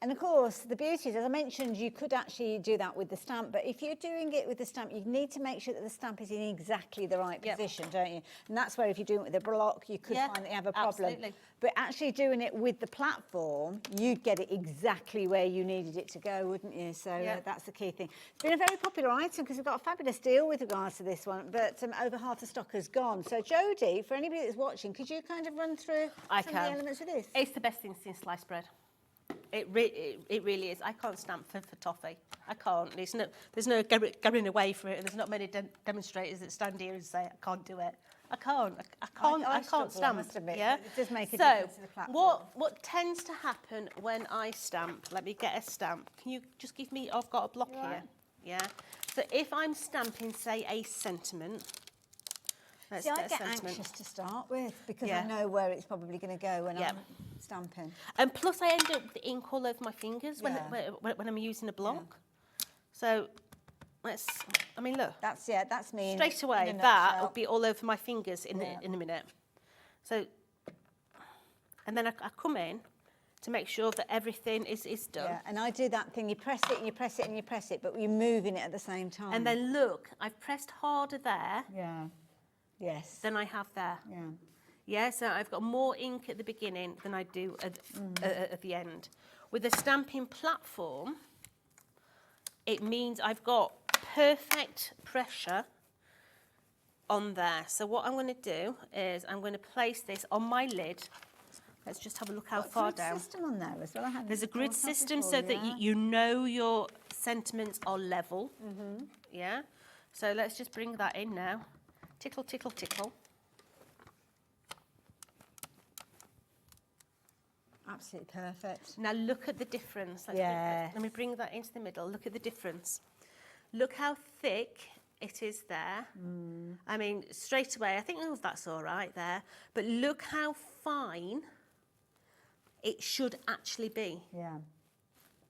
[SPEAKER 13] And of course, the beauty is, as I mentioned, you could actually do that with the stamp, but if you're doing it with the stamp, you need to make sure that the stamp is in exactly the right position, don't you? And that's where if you're doing it with a block, you could find that you have a problem.
[SPEAKER 3] Absolutely.
[SPEAKER 13] But actually doing it with the platform, you'd get it exactly where you needed it to go, wouldn't you? So that's the key thing. It's been a very popular item because we've got a fabulous deal with regards to this one, but over half the stock has gone. So Jodie, for anybody that's watching, could you kind of run through some of the elements of this?
[SPEAKER 3] It's the best thing since sliced bread. It really is. I can't stamp for toffee. I can't. There's no going away from it, and there's not many demonstrators that stand here and say, I can't do it. I can't. I can't stamp.
[SPEAKER 13] Must admit,
[SPEAKER 3] Yeah.
[SPEAKER 13] but it does make a difference to the platform.
[SPEAKER 3] What tends to happen when I stamp? Let me get a stamp. Can you just give me? I've got a block here. Yeah. So if I'm stamping, say, a sentiment. Let's
[SPEAKER 13] See, I
[SPEAKER 3] get a
[SPEAKER 13] get
[SPEAKER 3] sentiment.
[SPEAKER 13] anxious to start with because I know where it's probably going to go when I'm stamping.
[SPEAKER 3] And plus, I end up with the ink all over my fingers when I'm using a block. So let's. I mean, look.
[SPEAKER 13] That's me.
[SPEAKER 3] Straight away, that will be all over my fingers in a minute. So, and then I come in to make sure that everything is done.
[SPEAKER 13] Yeah, and I do that thing. You press it and you press it and you press it, but you're moving it at the same time.
[SPEAKER 3] And then look, I've pressed harder there.
[SPEAKER 13] Yeah. Yes.
[SPEAKER 3] Than I have there.
[SPEAKER 13] Yeah.
[SPEAKER 3] Yeah, so I've got more ink at the beginning than I do at the end. With a stamping platform, it means I've got perfect pressure on there. So what I'm going to do is I'm going to place this on my lid. Let's just have a look how far down.
[SPEAKER 13] There's a system on there as well.
[SPEAKER 3] There's a grid system so that you know your sentiments are level. Yeah. So let's just bring that in now. Tickle, tickle, tickle.
[SPEAKER 13] Absolutely perfect.
[SPEAKER 3] Now look at the difference. Let me bring that into the middle. Look at the difference. Look how thick it is there. I mean, straight away, I think, oh, that's all right there. But look how fine it should actually be.
[SPEAKER 13] Yeah.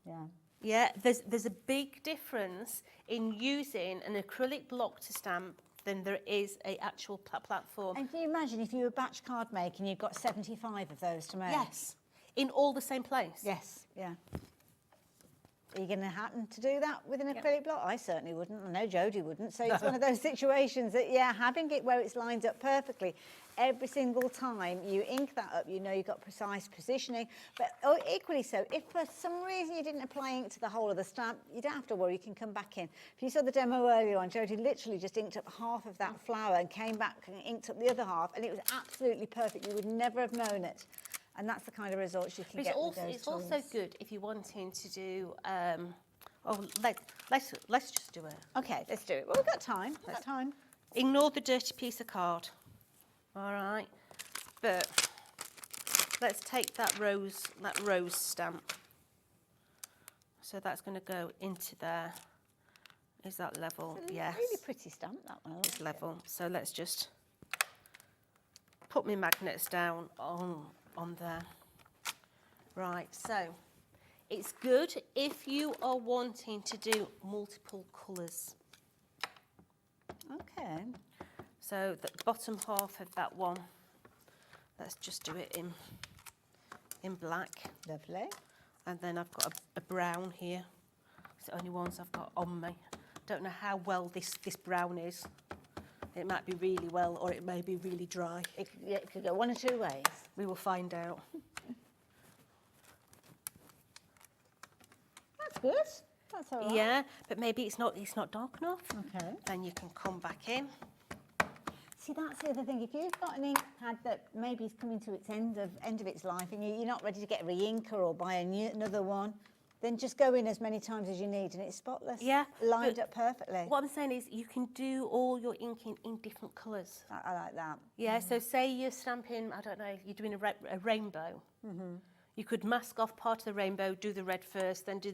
[SPEAKER 13] Yeah.
[SPEAKER 3] Yeah, there's a big difference in using an acrylic block to stamp than there is a actual platform.
[SPEAKER 13] And can you imagine if you were batch card making, you've got 75 of those to make?
[SPEAKER 3] Yes, in all the same place.
[SPEAKER 13] Yes, yeah. Are you going to happen to do that with an acrylic block? I certainly wouldn't. I know Jodie wouldn't. So it's one of those situations that, yeah, having it where it's lined up perfectly every single time you ink that up, you know you've got precise positioning. But equally so, if for some reason you didn't apply ink to the whole of the stamp, you don't have to worry, you can come back in. If you saw the demo earlier on, Jodie literally just inked up half of that flower and came back and inked up the other half, and it was absolutely perfect. You would never have known it. And that's the kind of results you can get with those
[SPEAKER 3] It's
[SPEAKER 13] tools.
[SPEAKER 3] also good if you're wanting to do, let's just do it.
[SPEAKER 13] Okay, let's do it. Well, we've got time. There's time.
[SPEAKER 3] Ignore the dirty piece of card. All right. But let's take that rose stamp. So that's going to go into there. Is that level?
[SPEAKER 13] It's a
[SPEAKER 3] yes.
[SPEAKER 13] really pretty stamp, that one.
[SPEAKER 3] It's level. So let's just put my magnets down on there. Right, so it's good if you are wanting to do multiple colours.
[SPEAKER 13] Okay.
[SPEAKER 3] So the bottom half of that one, let's just do it in black.
[SPEAKER 13] Lovely.
[SPEAKER 3] And then I've got a brown here. It's the only ones I've got on me. Don't know how well this brown is. It might be really well, or it may be really dry.
[SPEAKER 13] It could go one or two ways.
[SPEAKER 3] We will find out.
[SPEAKER 13] That's good. That's all right.
[SPEAKER 3] Yeah, but maybe it's not dark enough.
[SPEAKER 13] Okay.
[SPEAKER 3] Then you can come back in.
[SPEAKER 13] See, that's the other thing. If you've got an ink pad that maybe is coming to its end of its life, and you're not ready to get a re-inker or buy another one, then just go in as many times as you need, and it's spotless.
[SPEAKER 3] Yeah,
[SPEAKER 13] lined up perfectly.
[SPEAKER 3] What I'm saying is you can do all your inking in different colours.
[SPEAKER 13] I like that.
[SPEAKER 3] Yeah, so say you're stamping, I don't know, you're doing a rainbow.
[SPEAKER 13] Mm-hmm.
[SPEAKER 3] You could mask off part of the rainbow, do the red first, then do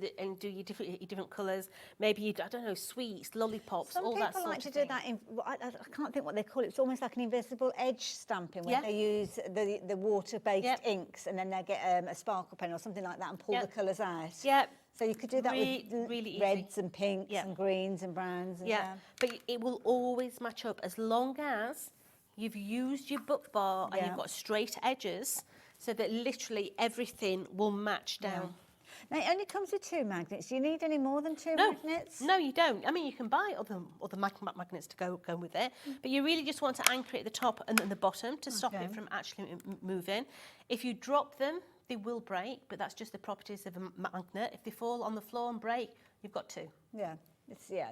[SPEAKER 3] your different colours. Maybe you, I don't know, sweets, lollipops, all that sort of thing.
[SPEAKER 13] Some people like to do that in, I can't think what they call it. It's almost like an invisible edge stamping, where they use the water-based inks, and then they get a sparkle pen or something like that and pull the colours out.
[SPEAKER 3] Yeah.
[SPEAKER 13] So you could do that with
[SPEAKER 3] really
[SPEAKER 13] reds
[SPEAKER 3] easy.
[SPEAKER 13] and pinks and greens and browns. And
[SPEAKER 3] but it will always match up as long as you've used your book bar and you've got straight edges, so that literally everything will match down.
[SPEAKER 13] Now, it only comes with 2 magnets. Do you need any more than 2 magnets?
[SPEAKER 3] No, you don't. I mean, you can buy other magnets to go with it, but you really just want to anchor it at the top and the bottom to stop it from actually moving. If you drop them, they will break, but that's just the properties of a magnet. If they fall on the floor and break, you've got 2.
[SPEAKER 13] Yeah.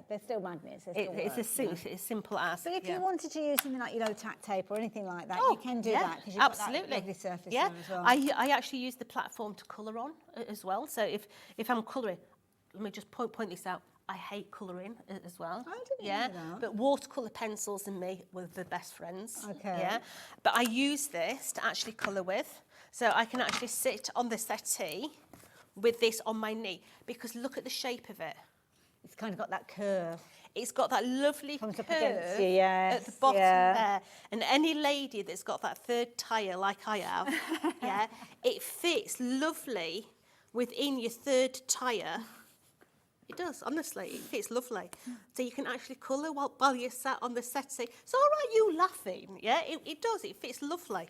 [SPEAKER 13] They're still magnets.
[SPEAKER 3] It's as simple as.
[SPEAKER 13] But if you wanted to use something like, tack tape or anything like that, you can do that, because you've
[SPEAKER 3] absolutely.
[SPEAKER 13] got that lovely surface
[SPEAKER 3] yeah.
[SPEAKER 13] there as well.
[SPEAKER 3] I actually use the platform to colour on as well. So if I'm colouring, let me just point this out. I hate colouring as well.
[SPEAKER 13] I didn't know that.
[SPEAKER 3] But watercolour pencils and me were the best friends.
[SPEAKER 13] Okay.
[SPEAKER 3] Yeah. But I use this to actually colour with. So I can actually sit on the settee with this on my knee, because look at the shape of it.
[SPEAKER 13] It's kind of got that curve.
[SPEAKER 3] It's got that lovely
[SPEAKER 13] Comes
[SPEAKER 3] curve
[SPEAKER 13] up against you, yes,
[SPEAKER 3] at the bottom there. And any lady that's got that third tyre like I have, it fits lovely within your third tyre. It does, honestly, it fits lovely. So you can actually colour while you're sat on the settee. It's all right, you laughing, it does, it fits lovely.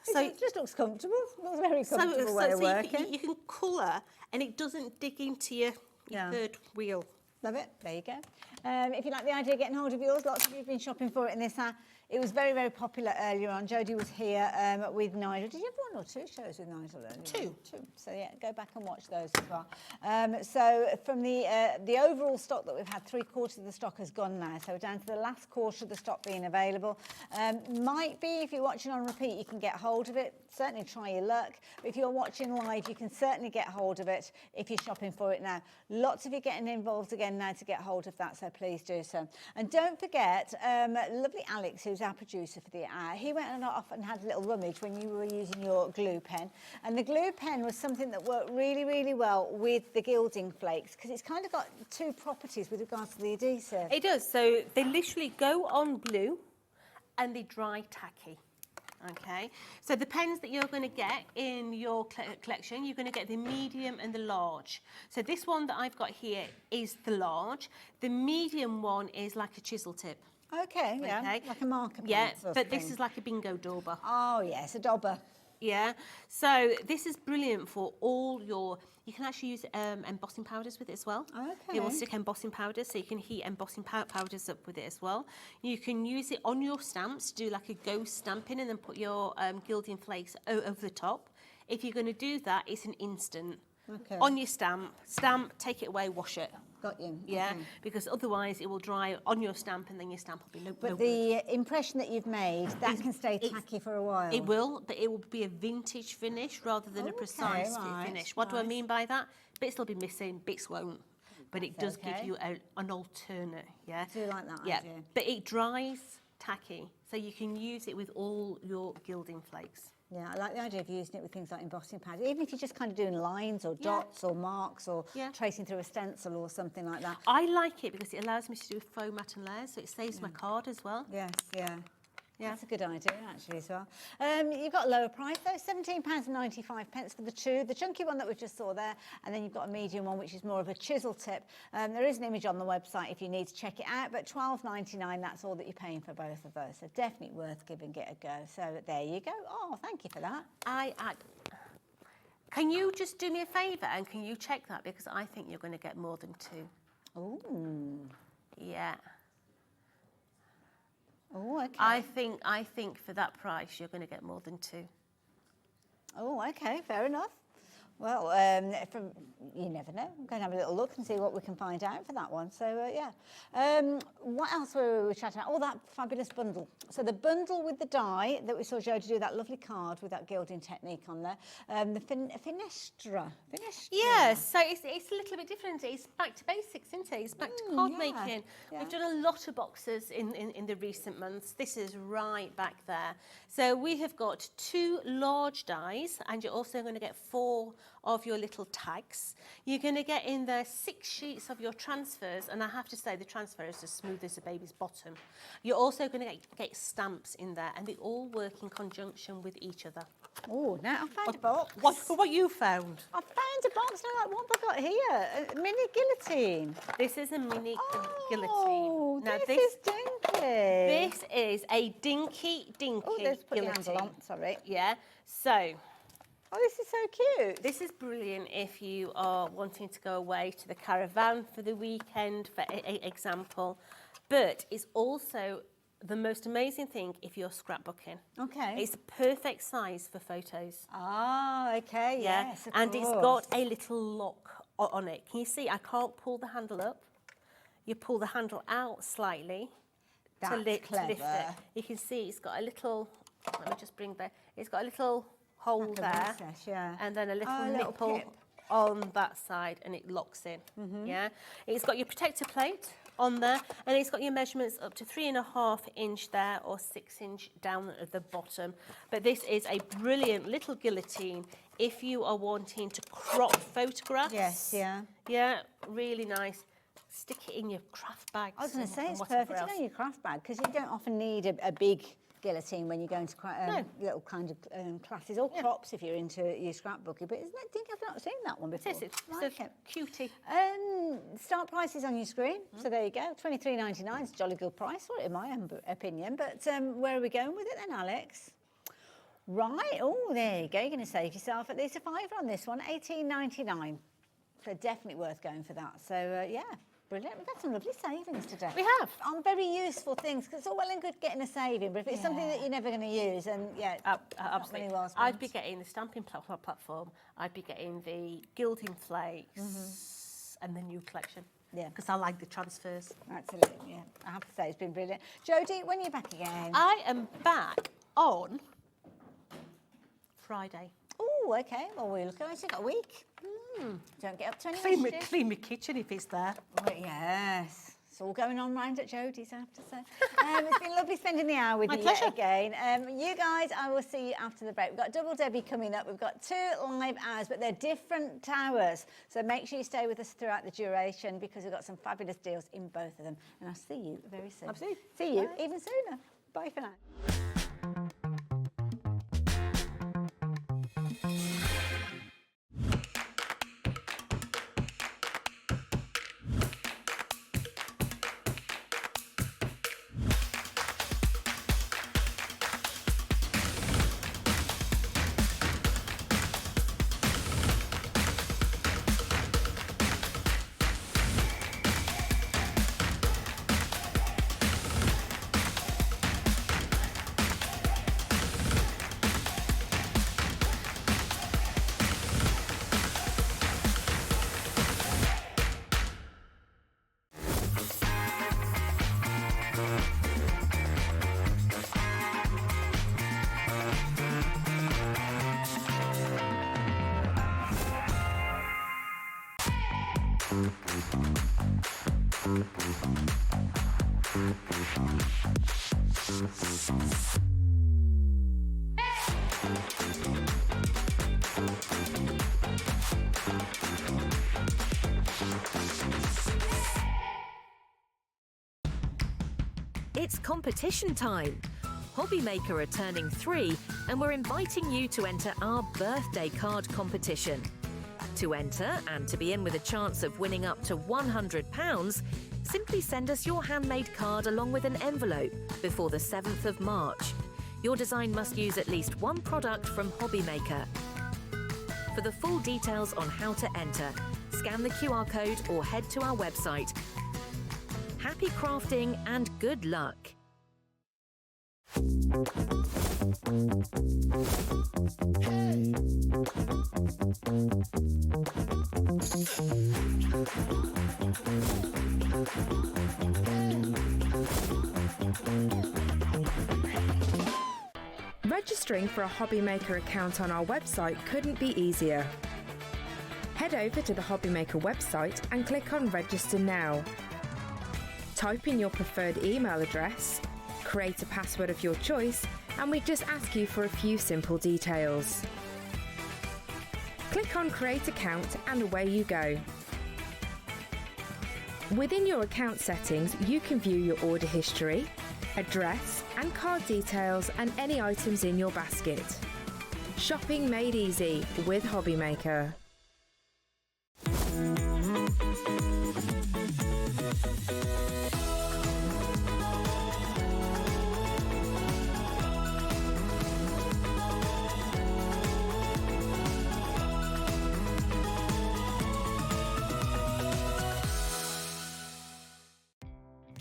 [SPEAKER 3] So
[SPEAKER 13] it just looks comfortable. It looks very comfortable way of working.
[SPEAKER 3] You can colour, and it doesn't dig into your third wheel.
[SPEAKER 13] Love it. There you go. If you like the idea of getting hold of yours, lots of you have been shopping for it in this hour. It was very, very popular earlier on. Jodie was here with Nigel. Did you have 1 or 2 shows with Nigel earlier? 2. So yeah, go back and watch those as well. So from the overall stock that we've had, 3/4 of the stock has gone now. So we're down to the last quarter of the stock being available. Might be, if you're watching on repeat, you can get hold of it. Certainly try your luck. But if you're watching live, you can certainly get hold of it if you're shopping for it now. Lots of you getting involved again now to get hold of that, so please do so. And don't forget, lovely Alex, who's our producer for the hour, he went off and had a little rummage when you were using your glue pen. And the glue pen was something that worked really, really well with the gilding flakes, because it's kind of got 2 properties with regards to the adhesive.
[SPEAKER 3] It does. So they literally go on glue and they dry tacky. Okay, so the pens that you're going to get in your collection, you're going to get the medium and the large. So this one that I've got here is the large. The medium one is like a chisel tip.
[SPEAKER 13] Okay, like a marker pen.
[SPEAKER 3] Yeah,
[SPEAKER 13] sort
[SPEAKER 3] but
[SPEAKER 13] of
[SPEAKER 3] this
[SPEAKER 13] thing.
[SPEAKER 3] is like a bingo dauber.
[SPEAKER 13] Oh, yes, a dauber.
[SPEAKER 3] Yeah, so this is brilliant for all your, you can actually use embossing powders with it as well.
[SPEAKER 13] Okay.
[SPEAKER 3] It will stick embossing powders, so you can heat embossing powders up with it as well. You can use it on your stamps, do like a ghost stamping and then put your gilding flakes over the top. If you're going to do that, it's an instant.
[SPEAKER 13] Okay.
[SPEAKER 3] On your stamp, take it away, wash it.
[SPEAKER 13] Got you.
[SPEAKER 3] Yeah,
[SPEAKER 13] Okay.
[SPEAKER 3] because otherwise it will dry on your stamp and then your stamp will be no
[SPEAKER 13] But
[SPEAKER 3] no
[SPEAKER 13] the impression that you've made, that can stay tacky for a while.
[SPEAKER 3] It will, but it will be a vintage finish rather than a precise
[SPEAKER 13] right,
[SPEAKER 3] finish. What do I
[SPEAKER 13] right.
[SPEAKER 3] mean by that? Bits will be missing, bits won't. But it does
[SPEAKER 13] okay.
[SPEAKER 3] give you an alternate, yeah?
[SPEAKER 13] I do like that
[SPEAKER 3] yeah.
[SPEAKER 13] idea.
[SPEAKER 3] But it dries tacky, so you can use it with all your gilding flakes.
[SPEAKER 13] Yeah, I like the idea of using it with things like embossing powder. Even if you're just kind of doing lines or dots or marks or tracing through a stencil or something like that.
[SPEAKER 3] I like it because it allows me to do foam mat and layers, so it saves my card as well.
[SPEAKER 13] Yes, yeah. Yeah. That's a good idea, actually, as well. You've got a lower price, though, £17.95 for the two. The chunky one that we just saw there, and then you've got a medium one, which is more of a chisel tip. There is an image on the website if you need to check it out, but £12.99, that's all that you're paying for both of those. So definitely worth giving it a go. So there you go. Oh, thank you for that.
[SPEAKER 3] Can you just do me a favour and can you check that? Because I think you're going to get more than two.
[SPEAKER 13] Ooh.
[SPEAKER 3] Yeah.
[SPEAKER 13] Oh, okay.
[SPEAKER 3] I think for that price you're going to get more than two.
[SPEAKER 13] Oh, okay, fair enough. Well, you never know. I'm going to have a little look and see what we can find out for that one. So, yeah. What else were we chatting about? Oh, that fabulous bundle. So the bundle with the die that we saw Jodie do, that lovely card with that gilding technique on there. The Finestra.
[SPEAKER 3] Yeah, so it's a little bit different. It's back to basics, isn't it? It's back to card making.
[SPEAKER 13] Yeah.
[SPEAKER 3] We've done a lot of boxes in the recent months. This is right back there. So we have got 2 large dies, and you're also going to get 4 of your little tags. You're going to get in there 6 sheets of your transfers, and I have to say the transfer is as smooth as a baby's bottom. You're also going to get stamps in there, and they all work in conjunction with each other.
[SPEAKER 13] Oh, now I found a box.
[SPEAKER 3] What you found?
[SPEAKER 13] I found a box. Now, what have I got here? A mini guillotine.
[SPEAKER 3] This is a mini guillotine.
[SPEAKER 13] Oh,
[SPEAKER 3] Now,
[SPEAKER 13] this is dinky.
[SPEAKER 3] This is a dinky
[SPEAKER 13] Oh, let's put the handle
[SPEAKER 3] guillotine.
[SPEAKER 13] on. Sorry.
[SPEAKER 3] Yeah. So.
[SPEAKER 13] Oh, this is so cute.
[SPEAKER 3] This is brilliant if you are wanting to go away to the caravan for the weekend, for example. But it's also the most amazing thing if you're scrapbooking.
[SPEAKER 13] Okay.
[SPEAKER 3] It's the perfect size for photos.
[SPEAKER 13] Ah, okay,
[SPEAKER 3] Yeah.
[SPEAKER 13] yes, of
[SPEAKER 3] And
[SPEAKER 13] course.
[SPEAKER 3] it's got a little lock on it. Can you see? I can't pull the handle up. You pull the handle out slightly to lift it. You can see it's got a little, let me just bring that, it's got a little hole
[SPEAKER 13] Like a
[SPEAKER 3] there,
[SPEAKER 13] recess, yeah.
[SPEAKER 3] and then a little
[SPEAKER 13] Oh, a little
[SPEAKER 3] nipple
[SPEAKER 13] pip.
[SPEAKER 3] on that side, and it locks in. Yeah, it's got your protector plate on there, and it's got your measurements up to 3.5 inch there or 6 inch down at the bottom. But this is a brilliant little guillotine if you are wanting to crop photographs.
[SPEAKER 13] Yes, yeah.
[SPEAKER 3] Yeah, really nice. Stick it in your craft bags.
[SPEAKER 13] I was going to say
[SPEAKER 3] and
[SPEAKER 13] it's
[SPEAKER 3] whatever
[SPEAKER 13] perfect
[SPEAKER 3] else.
[SPEAKER 13] in your craft bag because you don't often need a big guillotine when you're going to quite little kind of classes or crops if you're into your scrapbooking. But isn't it? I think I've not seen that one before.
[SPEAKER 3] It's
[SPEAKER 13] Like
[SPEAKER 3] a
[SPEAKER 13] it.
[SPEAKER 3] cutie.
[SPEAKER 13] Start prices on your screen. So there you go. $23.99 is a jolly good price for it, in my opinion. But where are we going with it then, Alex? Right. Oh, there you go. You're going to save yourself at least a £5 on this one. $18.99. So definitely worth going for that. So yeah. Brilliant. We've had some lovely savings today.
[SPEAKER 3] We have.
[SPEAKER 13] On very useful things, because it's all well and good getting a saving, but if it's something that you're never going to use, and
[SPEAKER 3] Absolutely. I'd be getting the stamping platform, I'd be getting the gilding flakes and the new collection.
[SPEAKER 13] Yeah.
[SPEAKER 3] Because I like the transfers.
[SPEAKER 13] Absolutely, yeah. I have to say, it's been brilliant. Jodie, when are you back again?
[SPEAKER 3] I am back on Friday.
[SPEAKER 13] Oh, okay. Well, we're looking at it. Got a week. Don't get up to any mischief.
[SPEAKER 3] Clean my kitchen if it's there.
[SPEAKER 13] Well, yes. It's all going on round at Jodie's, I have to say. It's been lovely spending the hour with you yet again. You guys, I will see you after the break. We've got Double Debbie coming up. We've got 2 live hours, but they're different hours. So make sure you stay with us throughout the duration because we've got some fabulous deals in both of them. And I'll see you very soon.
[SPEAKER 3] Absolutely.
[SPEAKER 13] See you even sooner. Bye for now.
[SPEAKER 15] It's competition time. Hobbymaker are turning 3 and we're inviting you to enter our birthday card competition. To enter and to be in with a chance of winning up to £100, simply send us your handmade card along with an envelope before the 7th of March. Your design must use at least one product from Hobbymaker. For the full details on how to enter, scan the QR code or head to our website. Happy crafting and good luck!
[SPEAKER 9] Registering for a Hobbymaker account on our website couldn't be easier. Head over to the Hobbymaker website and click on Register Now. Type in your preferred email address, create a password of your choice, and we just ask you for a few simple details. Click on Create Account and away you go. Within your account settings, you can view your order history, address and card details and any items in your basket. Shopping made easy with Hobbymaker.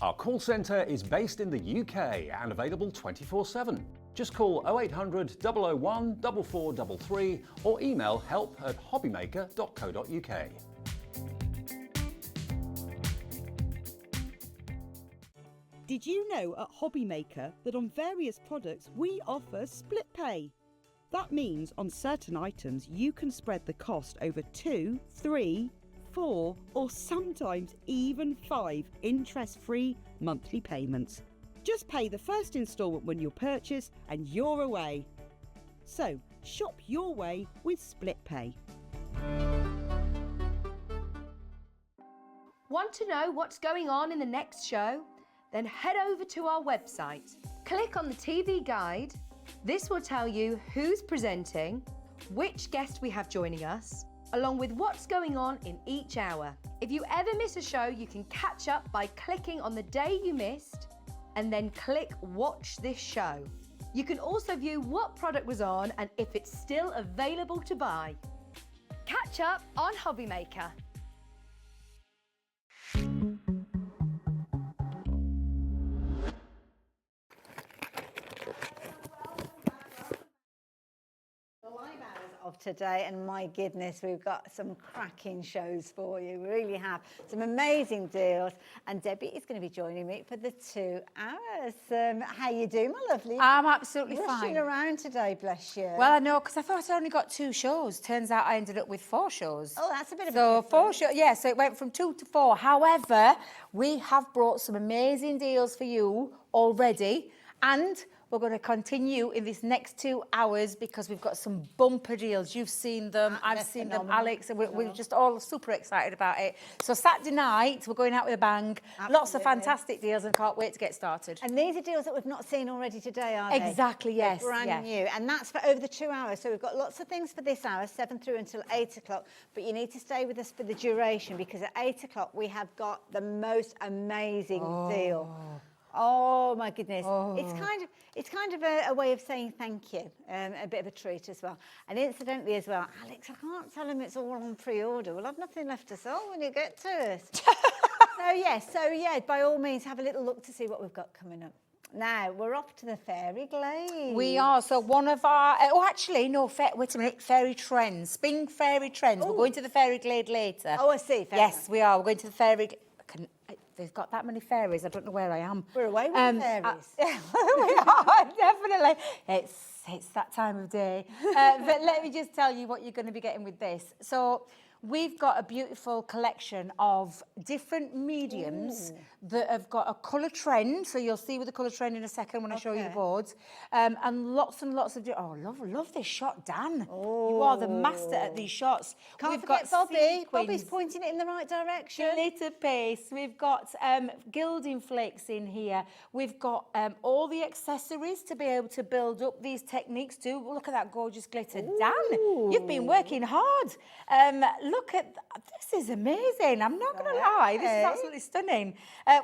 [SPEAKER 12] Our call centre is based in the UK and available 24/7. Just call 0800 001 4433 or email help@hobbymaker.co.uk.
[SPEAKER 7] Did you know at Hobbymaker that on various products we offer split pay? That means on certain items you can spread the cost over 2, 3, 4 or sometimes even 5 interest-free monthly payments. Just pay the first instalment when you purchase and you're away. So shop your way with split pay.
[SPEAKER 10] Want to know what's going on in the next show? Then head over to our website. Click on the TV guide. This will tell you who's presenting, which guest we have joining us, along with what's going on in each hour. If you ever miss a show, you can catch up by clicking on the day you missed and then click Watch This Show. You can also view what product was on and if it's still available to buy. Catch up on Hobbymaker.
[SPEAKER 13] Of today, and my goodness, we've got some cracking shows for you. We really have some amazing deals, and Debbie is going to be joining me for the 2 hours. How you doing, my lovely?
[SPEAKER 8] I'm absolutely
[SPEAKER 13] rushing
[SPEAKER 8] fine.
[SPEAKER 13] around today, bless you.
[SPEAKER 8] Well, I know, because I thought I only got 2 shows. Turns out I ended up with 4 shows.
[SPEAKER 13] Oh, that's a bit of a
[SPEAKER 8] So
[SPEAKER 13] difference.
[SPEAKER 8] 4 shows, yeah, so it went from 2 to 4. However, we have brought some amazing deals for you already, and we're going to continue in this next 2 hours because we've got some bumper deals. You've seen them, I've seen them, Alex, and we're just all super excited about it. So Saturday night, we're going out with a bang. Lots of fantastic deals and can't wait to get started.
[SPEAKER 13] And these are deals that we've not seen already today, are they?
[SPEAKER 8] Exactly, yes.
[SPEAKER 13] They're brand
[SPEAKER 8] yes.
[SPEAKER 13] new. And that's for over the 2 hours. So we've got lots of things for this hour, 7 through until 8 o'clock. But you need to stay with us for the duration because at 8 o'clock we have got the most amazing deal. Oh my goodness!
[SPEAKER 8] Oh.
[SPEAKER 13] It's kind of a way of saying thank you, a bit of a treat as well. And incidentally as well, Alex, I can't tell him it's all on pre-order. We'll have nothing left to sell when you get to us. So yeah, by all means, have a little look to see what we've got coming up. Now we're off to the Fairy Glade.
[SPEAKER 8] We are. So one of our... oh, actually, no, wait a minute. Fairy Trends. Spring Fairy Trends. We're going to the Fairy Glade later.
[SPEAKER 13] Oh, I see.
[SPEAKER 8] Yes, we are. We're going to the Fairy Glade. They've got that many fairies. I don't know where I am.
[SPEAKER 13] We're away with the fairies.
[SPEAKER 8] We are, definitely. It's that time of day. But let me just tell you what you're going to be getting with this. So we've got a beautiful collection of different mediums that have got a colour trend. So you'll see with the colour trend in a second when I show you the boards. And lots of... Oh, love this shot, Dan. You are the master at these shots.
[SPEAKER 13] Can't
[SPEAKER 8] We've
[SPEAKER 13] forget
[SPEAKER 8] got
[SPEAKER 13] Bobby.
[SPEAKER 8] sequins,
[SPEAKER 13] Bobby's pointing it in the right direction.
[SPEAKER 8] glitter paste. We've got gilding flakes in here. We've got all the accessories to be able to build up these techniques too. Look at that gorgeous glitter. Dan, you've been working hard. Look at this is amazing. I'm not going to lie. This is absolutely stunning.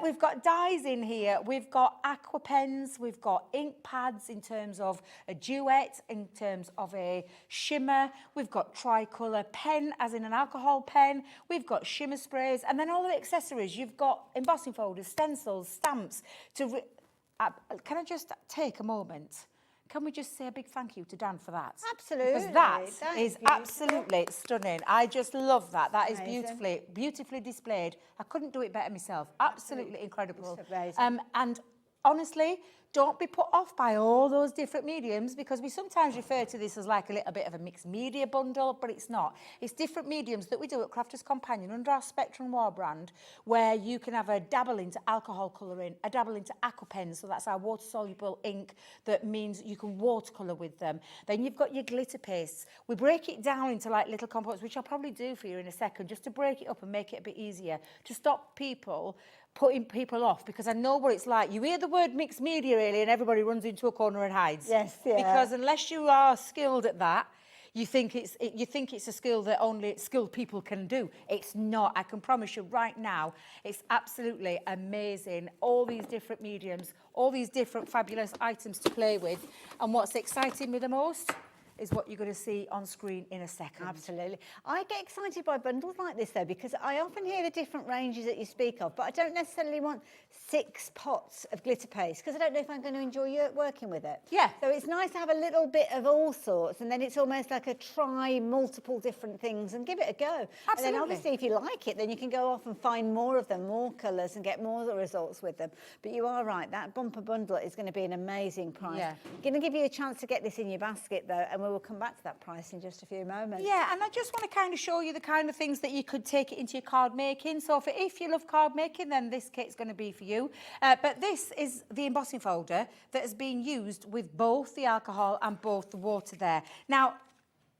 [SPEAKER 8] We've got dyes in here. We've got aqua pens. We've got ink pads in terms of a duet, in terms of a shimmer. We've got tricolour pen, as in an alcohol pen. We've got shimmer sprays, and then all the accessories. You've got embossing folders, stencils, stamps. Can I just take a moment? Can we just say a big thank you to Dan for that?
[SPEAKER 13] Absolutely.
[SPEAKER 8] Because that is
[SPEAKER 13] beautiful.
[SPEAKER 8] absolutely stunning. I just love that. That is beautifully displayed. I couldn't do it better myself. Absolutely incredible. And honestly, don't be put off by all those different mediums, because we sometimes refer to this as like a little bit of a mixed media bundle, but it's not. It's different mediums that we do at Crafters Companion under our Spectrum War brand, where you can have a dabble into alcohol colouring, a dabble into aqua pens, so that's our water-soluble ink that means you can watercolour with them. Then you've got your glitter pastes. We break it down into like little components, which I'll probably do for you in a second, just to break it up and make it a bit easier, to stop putting people off, because I know what it's like. You hear the word mixed media really and everybody runs into a corner and hides.
[SPEAKER 13] Yes, yeah.
[SPEAKER 8] Because unless you are skilled at that, you think it's a skill that only skilled people can do. It's not. I can promise you right now, it's absolutely amazing. All these different mediums, all these different fabulous items to play with. And what's exciting me the most is what you're going to see on screen in a second.
[SPEAKER 13] Absolutely. I get excited by bundles like this though, because I often hear the different ranges that you speak of, but I don't necessarily want 6 pots of glitter paste, because I don't know if I'm going to enjoy working with it.
[SPEAKER 8] Yeah.
[SPEAKER 13] So it's nice to have a little bit of all sorts, and then it's almost like a try multiple different things and give it a go.
[SPEAKER 8] Absolutely.
[SPEAKER 13] And then obviously if you like it, then you can go off and find more of them, more colours, and get more of the results with them. But you are right, that bumper bundle is going to be an amazing price.
[SPEAKER 8] Yeah.
[SPEAKER 13] Going to give you a chance to get this in your basket though, and we'll come back to that price in just a few moments.
[SPEAKER 8] Yeah, and I just want to kind of show you the kind of things that you could take it into your card making. So if you love card making, then this kit's going to be for you. But this is the embossing folder that has been used with both the alcohol and both the water there. Now,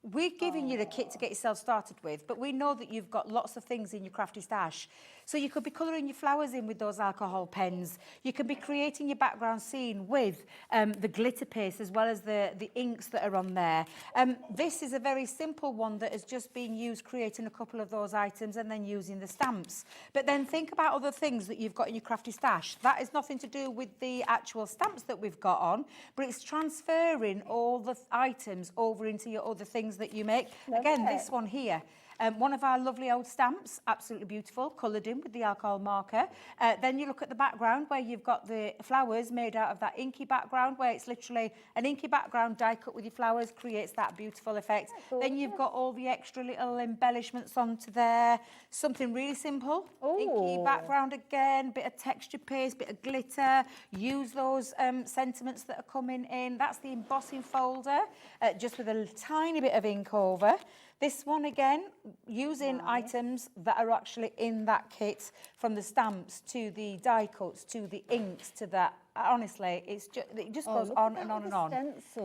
[SPEAKER 8] we're giving you the kit to get yourself started with, but we know that you've got lots of things in your crafty stash. So you could be colouring your flowers in with those alcohol pens. You can be creating your background scene with the glitter paste as well as the inks that are on there. This is a very simple one that has just been used creating a couple of those items and then using the stamps. But then think about other things that you've got in your crafty stash. That is nothing to do with the actual stamps that we've got on, but it's transferring all the items over into your other things that you make. Again, this one here. One of our lovely old stamps, absolutely beautiful, coloured in with the alcohol marker. Then you look at the background where you've got the flowers made out of that inky background, where it's literally an inky background die cut with your flowers, creates that beautiful effect. Then you've got all the extra little embellishments onto there. Something really simple. Inky background again, bit of texture paste, bit of glitter. Use those sentiments that are coming in. That's the embossing folder, just with a tiny bit of ink over. This one again, using items that are actually in that kit, from the stamps to the die cuts to the inks to that. Honestly, it just goes on and on and on.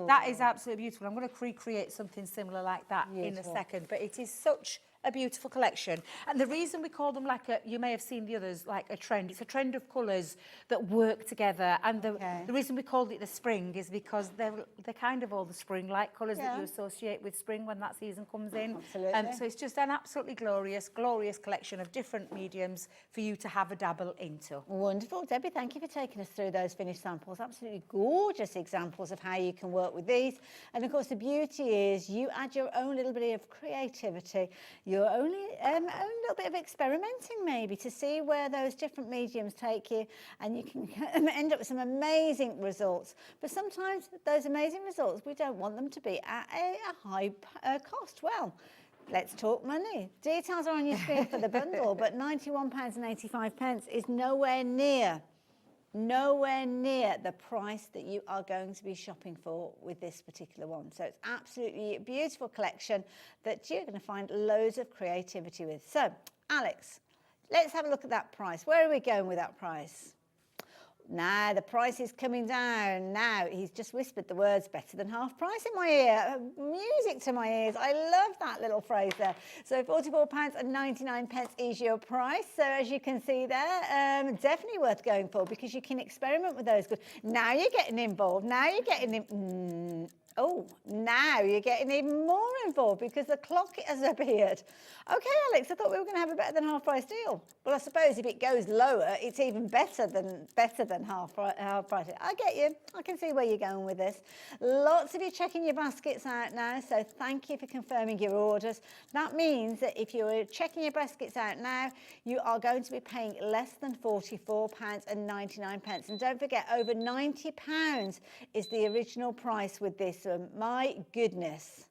[SPEAKER 8] That is absolutely beautiful. I'm going to recreate something similar like that in a second, but it is such a beautiful collection. And the reason we call them like you may have seen the others, like a trend, it's a trend of colours that work together. And the reason we called it the spring is because they're kind of all the spring-like colours that you associate with spring when that season comes in.
[SPEAKER 13] Absolutely.
[SPEAKER 8] So it's just an absolutely glorious collection of different mediums for you to have a dabble into.
[SPEAKER 13] Wonderful. Debbie, thank you for taking us through those finished samples. Absolutely gorgeous examples of how you can work with these. And of course, the beauty is you add your own little bit of creativity, your own little bit of experimenting maybe, to see where those different mediums take you, and you can end up with some amazing results. But sometimes those amazing results, we don't want them to be at a high cost. Well, let's talk money. Details are on your screen for the bundle, but £91.85 is nowhere near nowhere near the price that you are going to be shopping for with this particular one. So it's absolutely a beautiful collection that you're going to find loads of creativity with. So, Alex, let's have a look at that price. Where are we going with that price? Now, the price is coming down. Now, he's just whispered the words better than half price in my ear. Music to my ears. I love that little phrase there. So £44.99 is your price. So as you can see there, definitely worth going for because you can experiment with those. Now you're getting involved. Now you're getting now you're getting even more involved because the clock has appeared. Okay, Alex, I thought we were going to have a better than half price deal. Well, I suppose if it goes lower, it's even better than half price. I get you. I can see where you're going with this. Lots of you checking your baskets out now, so thank you for confirming your orders. That means that if you're checking your baskets out now, you are going to be paying less than £44.99. And don't forget, over £90 is the original price with this. My goodness,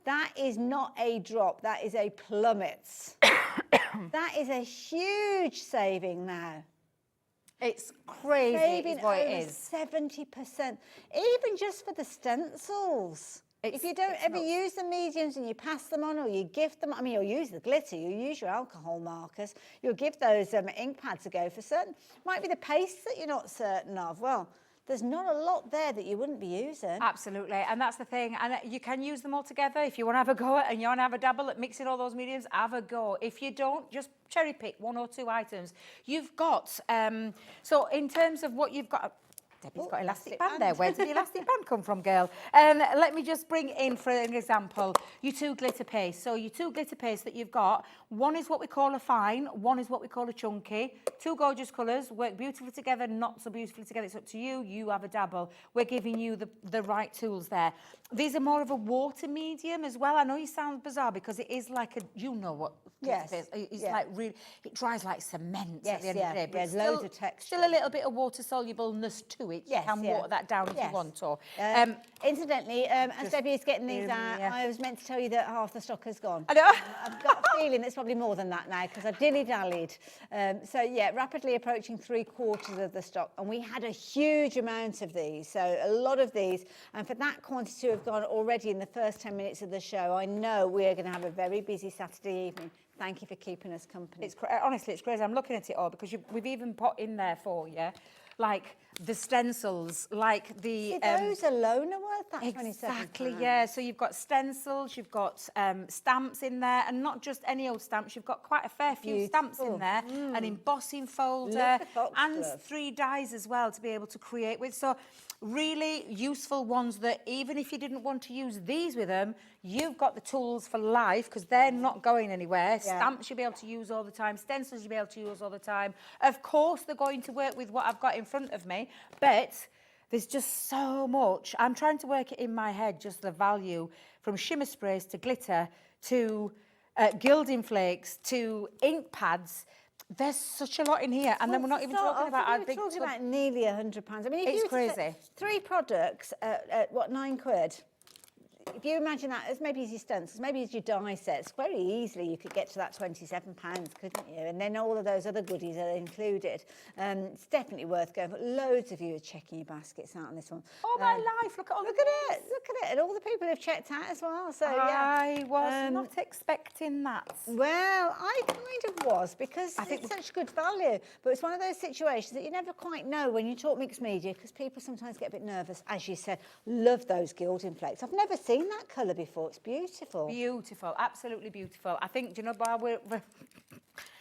[SPEAKER 13] that is not a drop, that is a plummet. That is a huge saving now.
[SPEAKER 8] It's crazy
[SPEAKER 13] saving
[SPEAKER 8] is what
[SPEAKER 13] over
[SPEAKER 8] it is.
[SPEAKER 13] 70%, even just for the stencils. If you don't ever use the mediums and you pass them on or you gift them, I mean, you'll use the glitter, you'll use your alcohol markers, you'll give those ink pads a go for certain. Might be the paste that you're not certain of. Well, there's not a lot there that you wouldn't be using.
[SPEAKER 8] Absolutely, and that's the thing. And you can use them all together. If you want to have a go and you want to have a dabble at mixing all those mediums, have a go. If you don't, just cherry pick one or two items. You've got, so in terms of what you've got, Debbie's got elastic band there. Where did the elastic band come from, girl? Let me just bring in, for an example, your two glitter paste. So your two glitter paste that you've got, one is what we call a fine, one is what we call a chunky. Two gorgeous colours, work beautifully together, not so beautifully together. It's up to you. You have a dabble. We're giving you the right tools there. These are more of a water medium as well. I know you sound bizarre because it is like a, you know what glitter paste. It's like really, it dries like cement at the end of the day. But
[SPEAKER 13] there's loads of texture.
[SPEAKER 8] Still a little bit of water solubleness to it. You can water that down if you want. Or
[SPEAKER 13] incidentally, as Debbie is getting these out, I was meant to tell you that half the stock has gone.
[SPEAKER 8] I know.
[SPEAKER 13] I've got a feeling it's probably more than that now because I dilly-dallied. So yeah, rapidly approaching 3/4 of the stock, and we had a huge amount of these. So a lot of these, and for that quantity to have gone already in the first 10 minutes of the show, I know we're going to have a very busy Saturday evening. Thank you for keeping us company.
[SPEAKER 8] Honestly, it's crazy. I'm looking at it all because we've even put in there for you, like the stencils, like the...
[SPEAKER 13] See, those alone are worth that £27.
[SPEAKER 8] Exactly, yeah. So you've got stencils, you've got stamps in there, and not just any old stamps. You've got quite a fair few stamps in there, an embossing folder, and 3 dies as well to be able to create with. So really useful ones that even if you didn't want to use these with them, you've got the tools for life because they're not going anywhere. Stamps you'll be able to use all the time. Stencils you'll be able to use all the time. Of course, they're going to work with what I've got in front of me, but there's just so much. I'm trying to work it in my head, just the value from shimmer sprays to glitter to gilding flakes to ink pads. There's such a lot in here, and then we're not even talking about our big...
[SPEAKER 13] We're talking about nearly £100. I mean, if
[SPEAKER 8] it's
[SPEAKER 13] you
[SPEAKER 8] crazy.
[SPEAKER 13] 3 products at what, £9? If you imagine that as maybe as your stencils, maybe as your die sets, very easily you could get to that £27, couldn't you? And then all of those other goodies are included. It's definitely worth going for. Loads of you are checking your baskets out on this one.
[SPEAKER 8] Oh, my life, look at all
[SPEAKER 13] Look at it, and all the people who've checked out as well. So
[SPEAKER 8] I was not expecting that.
[SPEAKER 13] Well, I kind of was because it's such good value. But it's one of those situations that you never quite know when you talk mixed media because people sometimes get a bit nervous. As you said, love those gilding flakes. I've never seen that colour before. It's beautiful.
[SPEAKER 8] Beautiful, absolutely beautiful. I think, do you know, Bob, we're...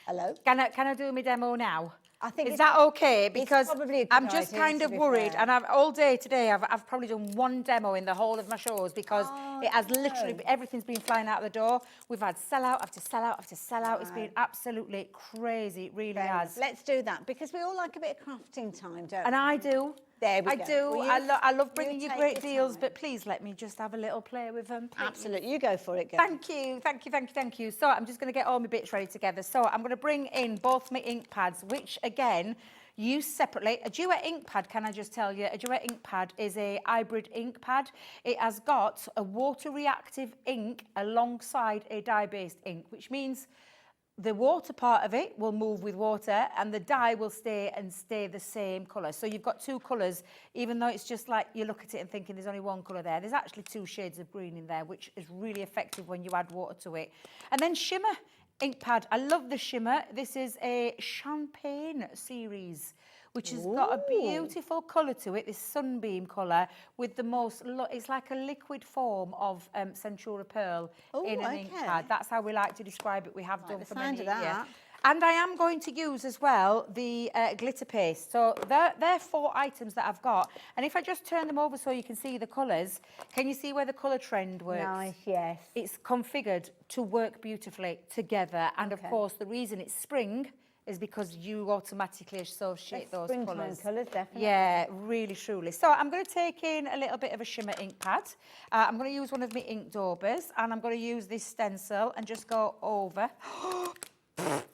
[SPEAKER 13] Hello?
[SPEAKER 8] Can I do my demo now?
[SPEAKER 13] I think
[SPEAKER 8] is that okay? Because
[SPEAKER 13] probably a good
[SPEAKER 8] I'm just
[SPEAKER 13] idea,
[SPEAKER 8] kind of worried, and all day today I've probably done 1 demo in the whole of my shows because it has literally everything's been flying out the door. We've had sellout after sellout after sellout. It's been absolutely crazy. It really has.
[SPEAKER 13] Let's do that because we all like a bit of crafting time, don't we?
[SPEAKER 8] And I do.
[SPEAKER 13] There we
[SPEAKER 8] I
[SPEAKER 13] go.
[SPEAKER 8] do. I love bringing you great deals,
[SPEAKER 13] time.
[SPEAKER 8] but please let me just have a little play with them. Please.
[SPEAKER 13] Absolutely. You go for it, girl.
[SPEAKER 8] Thank you. Thank you, thank you, thank you. So I'm just going to get all my bits ready together. So I'm going to bring in both my ink pads, which, again, use separately. A duet ink pad, can I just tell you, a duet ink pad is a hybrid ink pad. It has got a water reactive ink alongside a dye-based ink, which means the water part of it will move with water and the dye will stay the same colour. So you've got two colours, even though it's just like you look at it and thinking there's only one colour there. There's actually 2 shades of green in there, which is really effective when you add water to it. And then shimmer ink pad. I love the shimmer. This is a Champagne series, which has got a beautiful colour to it, this sunbeam colour, with the most, it's like a liquid form of Centura Pearl in an ink pad. That's how we like to describe it. We have done for many years. And I am going to use as well the glitter paste. So they're 4 items that I've got. And if I just turn them over so you can see the colours, can you see where the colour trend works?
[SPEAKER 13] Nice, yes.
[SPEAKER 8] It's configured to work beautifully together. And of course, the reason it's spring is because you automatically associate those colours.
[SPEAKER 13] Colours, definitely.
[SPEAKER 8] Yeah, really, truly. So I'm going to take in a little bit of a shimmer ink pad. I'm going to use one of my ink daubers, and I'm going to use this stencil and just go over.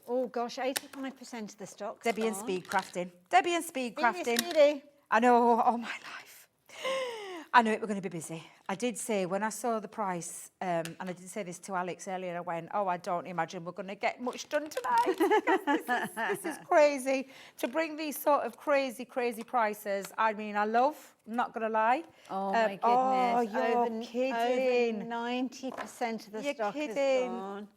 [SPEAKER 13] Oh gosh, 85% of the stock.
[SPEAKER 8] Debbie and Speed Crafting. Debbie and Speed Crafting.
[SPEAKER 13] Speedy.
[SPEAKER 8] I know, all my life. I knew it were going to be busy. I did say when I saw the price, and I did say this to Alex earlier, I went, oh, I don't imagine we're going to get much done tonight. This is crazy. To bring these sort of crazy prices, I mean, I love, I'm not going to lie.
[SPEAKER 13] Oh, my goodness.
[SPEAKER 8] Oh, you're kidding.
[SPEAKER 13] Over 90% of the
[SPEAKER 8] You're
[SPEAKER 13] stock
[SPEAKER 8] kidding.
[SPEAKER 13] is gone.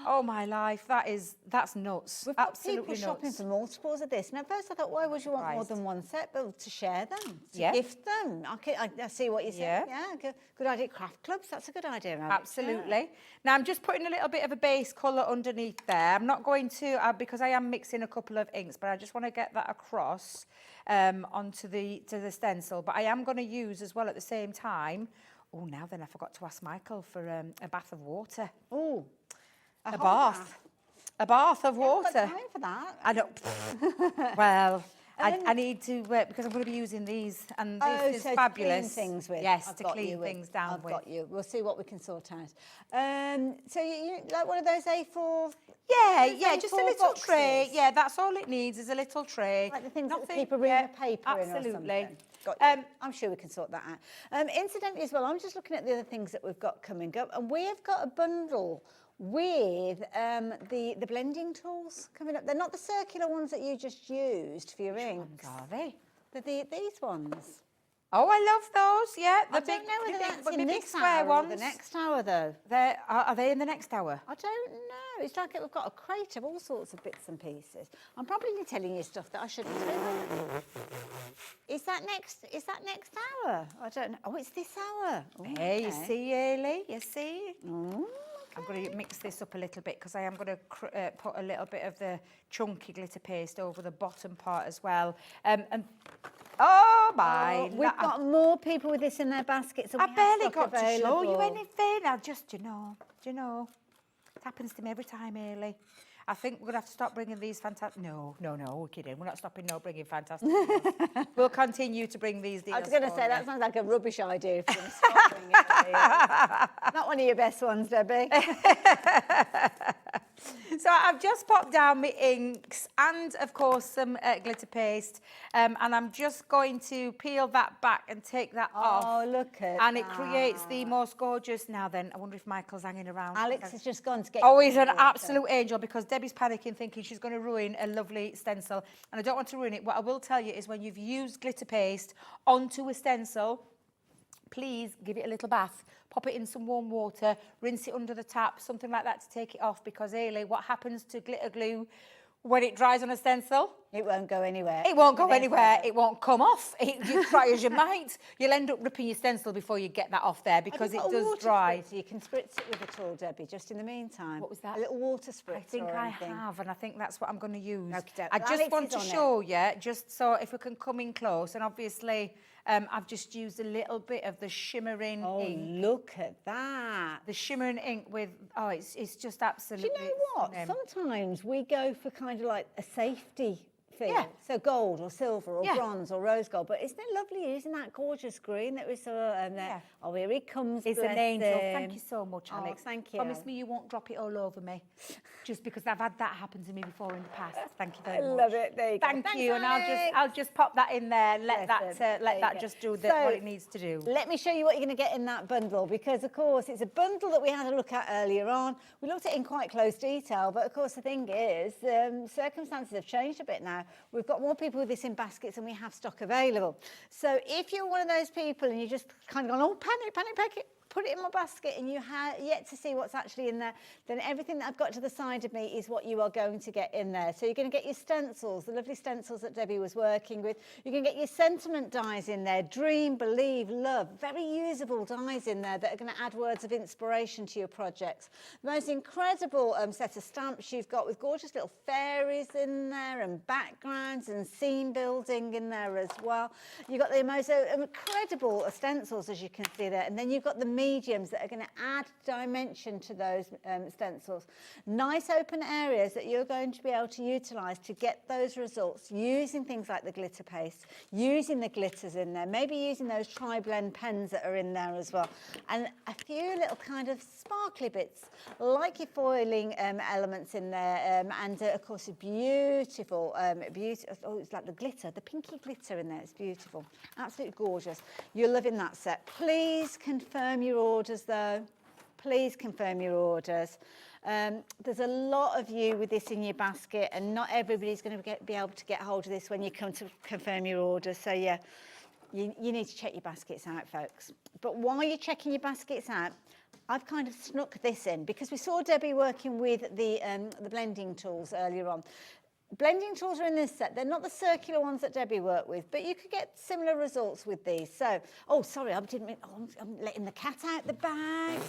[SPEAKER 8] Oh, my life, that's nuts.
[SPEAKER 13] We've got
[SPEAKER 8] Absolutely
[SPEAKER 13] people shopping
[SPEAKER 8] nuts.
[SPEAKER 13] for multiples of this. And at first I thought, why would you want more than one set? But to share them, to gift them. I see what you're saying. Yeah, good idea. Craft clubs, that's a good idea, Alex.
[SPEAKER 8] Absolutely. Now, I'm just putting a little bit of a base colour underneath there. I'm not going to, because I am mixing a couple of inks, but I just want to get that across onto the stencil. But I am going to use as well at the same time. Oh, now then, I forgot to ask Michael for a bath of water.
[SPEAKER 13] Oh.
[SPEAKER 8] A bath. A bath of water.
[SPEAKER 13] I've got time for that.
[SPEAKER 8] I don't. Well, I need to, because I'm going to be using these, and this is fabulous.
[SPEAKER 13] To clean things with.
[SPEAKER 8] Yes, to clean things down with.
[SPEAKER 13] I've got you. We'll see what we can sort out. So you like one of those A4?
[SPEAKER 8] Yeah, just a little
[SPEAKER 13] boxes?
[SPEAKER 8] tray. Yeah, that's all it needs is a little tray.
[SPEAKER 13] Like the things that people bring paper in or
[SPEAKER 8] absolutely.
[SPEAKER 13] something. I'm sure we can sort that out. Incidentally as well, I'm just looking at the other things that we've got coming up, and we have got a bundle with the blending tools coming up. They're not the circular ones that you just used for your inks.
[SPEAKER 8] Are they?
[SPEAKER 13] They're these ones.
[SPEAKER 8] Oh, I love those. Yeah,
[SPEAKER 13] I don't know whether that's in this
[SPEAKER 8] square
[SPEAKER 13] hour
[SPEAKER 8] ones.
[SPEAKER 13] or the next hour, though.
[SPEAKER 8] Are they in the next hour?
[SPEAKER 13] I don't know. It's like we've got a crate of all sorts of bits and pieces. I'm probably telling you stuff that I shouldn't do. Is that next hour? I don't know. Oh, it's this hour. Oh,
[SPEAKER 8] hey, you see, Ailey? You see?
[SPEAKER 13] Oh.
[SPEAKER 8] I'm going to mix this up a little bit because I am going to put a little bit of the chunky glitter paste over the bottom part as well. And oh my!
[SPEAKER 13] We've got more people with this in their baskets.
[SPEAKER 8] I barely got to show you anything. I just, do you know, it happens to me every time, Ailey. I think we're going to have to stop bringing these fantastic... No, we're kidding. We're not stopping bringing fantastic deals. We'll continue to bring these deals.
[SPEAKER 13] I was going to say, that sounds like a rubbish idea if you're going to stop bringing it. Not one of your best ones, Debbie.
[SPEAKER 8] So I've just popped down my inks and, of course, some glitter paste. And I'm just going to peel that back and take that off.
[SPEAKER 13] Oh, look at
[SPEAKER 8] And it creates the most gorgeous... Now then, I wonder if Michael's hanging around.
[SPEAKER 13] Alex has just gone to get...
[SPEAKER 8] Oh, he's an absolute angel because Debbie's panicking, thinking she's going to ruin a lovely stencil. And I don't want to ruin it. What I will tell you is when you've used glitter paste onto a stencil, please give it a little bath. Pop it in some warm water, rinse it under the tap, something like that to take it off. Because, Ailey, what happens to glitter glue when it dries on a stencil?
[SPEAKER 13] It won't go anywhere.
[SPEAKER 8] It won't go anywhere. It won't come off. You try as you might. You'll end up ripping your stencil before you get that off there because it does dry.
[SPEAKER 13] So you can spritz it with a tool, Debbie, just in the meantime.
[SPEAKER 8] What was that?
[SPEAKER 13] A little water spritz.
[SPEAKER 8] I think I have, and I think that's what I'm going to use.
[SPEAKER 13] Okay,
[SPEAKER 8] I just want to show you, just so if we can come in close, and obviously I've just used a little bit of the shimmering ink.
[SPEAKER 13] Oh, look at that.
[SPEAKER 8] The shimmering ink with, it's just absolutely...
[SPEAKER 13] Do you know what? Sometimes we go for kind of like a safety for you. So gold or silver or bronze or rose gold. But isn't it lovely using that gorgeous green that we saw? And oh, here he comes.
[SPEAKER 8] He's an
[SPEAKER 13] bless
[SPEAKER 8] angel.
[SPEAKER 13] him.
[SPEAKER 8] Thank you so much, Alex.
[SPEAKER 13] Oh, thank you.
[SPEAKER 8] Promise me you won't drop it all over me, just because I've had that happen to me before in the past. Thank you very much.
[SPEAKER 13] Love it. There you go.
[SPEAKER 8] Thank
[SPEAKER 13] Thanks,
[SPEAKER 8] you, and I'll just pop that in there. Let that just do what it needs to do.
[SPEAKER 13] Let me show you what you're going to get in that bundle, because of course it's a bundle that we had a look at earlier on. We looked at it in quite close detail, but of course the thing is, circumstances have changed a bit now. We've got more people with this in baskets and we have stock available. So if you're one of those people and you just kind of gone, oh, panic, put it in my basket, and you have yet to see what's actually in there, then everything that I've got to the side of me is what you are going to get in there. So you're going to get your stencils, the lovely stencils that Debbie was working with. You're going to get your sentiment dies in there, dream, believe, love, very usable dies in there that are going to add words of inspiration to your projects. The most incredible set of stamps you've got with gorgeous little fairies in there and backgrounds and scene building in there as well. You've got the most incredible stencils, as you can see there, and then you've got the mediums that are going to add dimension to those stencils. Nice open areas that you're going to be able to utilise to get those results using things like the glitter paste, using the glitters in there, maybe using those tri-blend pens that are in there as well, and a few little kind of sparkly bits like your foiling elements in there, and of course a beautiful, oh, it's like the glitter, the pinky glitter in there. It's beautiful, absolutely gorgeous. You're loving that set. Please confirm your orders though. Please confirm your orders. There's a lot of you with this in your basket, and not everybody's going to be able to get hold of this when you come to confirm your orders. So yeah, you need to check your baskets out, folks. But while you're checking your baskets out, I've kind of snuck this in because we saw Debbie working with the blending tools earlier on. Blending tools are in this set. Not the circular ones that Debbie worked with, but you could get similar results with these. So, oh, sorry, I didn't mean, I'm letting the cat out the bag.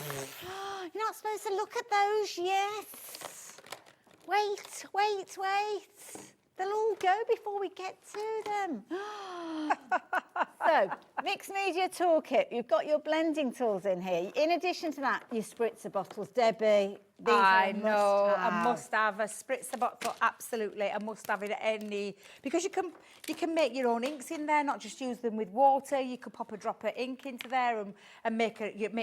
[SPEAKER 13] You're not supposed to look at those, yes. Wait. They'll all go before we get to them. So, Mixed Media Toolkit. You've got your blending tools in here. In addition to that, your spritzer bottles. Debbie, these
[SPEAKER 8] I
[SPEAKER 13] are a
[SPEAKER 8] know,
[SPEAKER 13] must-have.
[SPEAKER 8] a must-have, a spritzer bottle, absolutely, a must-have in any, because you can make your own inks in there, not just use them with water. You could pop a drop of ink into there and make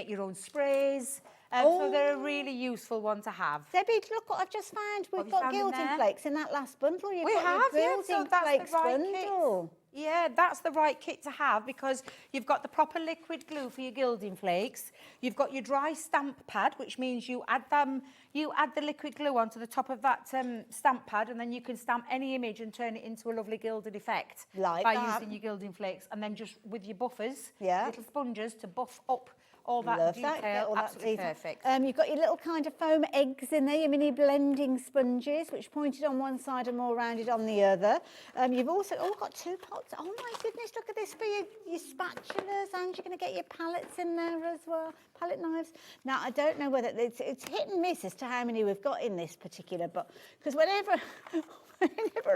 [SPEAKER 8] your own sprays. So they're a really useful one to have.
[SPEAKER 13] Debbie, look what I've just found. We've got gilding flakes in that last bundle.
[SPEAKER 8] We have, yeah, so that's the right
[SPEAKER 13] bundle.
[SPEAKER 8] kit. Yeah, that's the right kit to have, because you've got the proper liquid glue for your gilding flakes. You've got your dry stamp pad, which means you add the liquid glue onto the top of that stamp pad, and then you can stamp any image and turn it into a lovely gilded effect by using your gilding flakes. And then just with your buffers, little sponges to buff up all that detail. Absolutely perfect.
[SPEAKER 13] You've got your little kind of foam eggs in there, your mini blending sponges, which pointed on one side and more rounded on the other. You've also got 2 pots. Oh my goodness, look at this for your spatulas, and you're going to get your palettes in there as well, palette knives. Now, I don't know whether it's hit and miss as to how many we've got in this particular, but because whenever I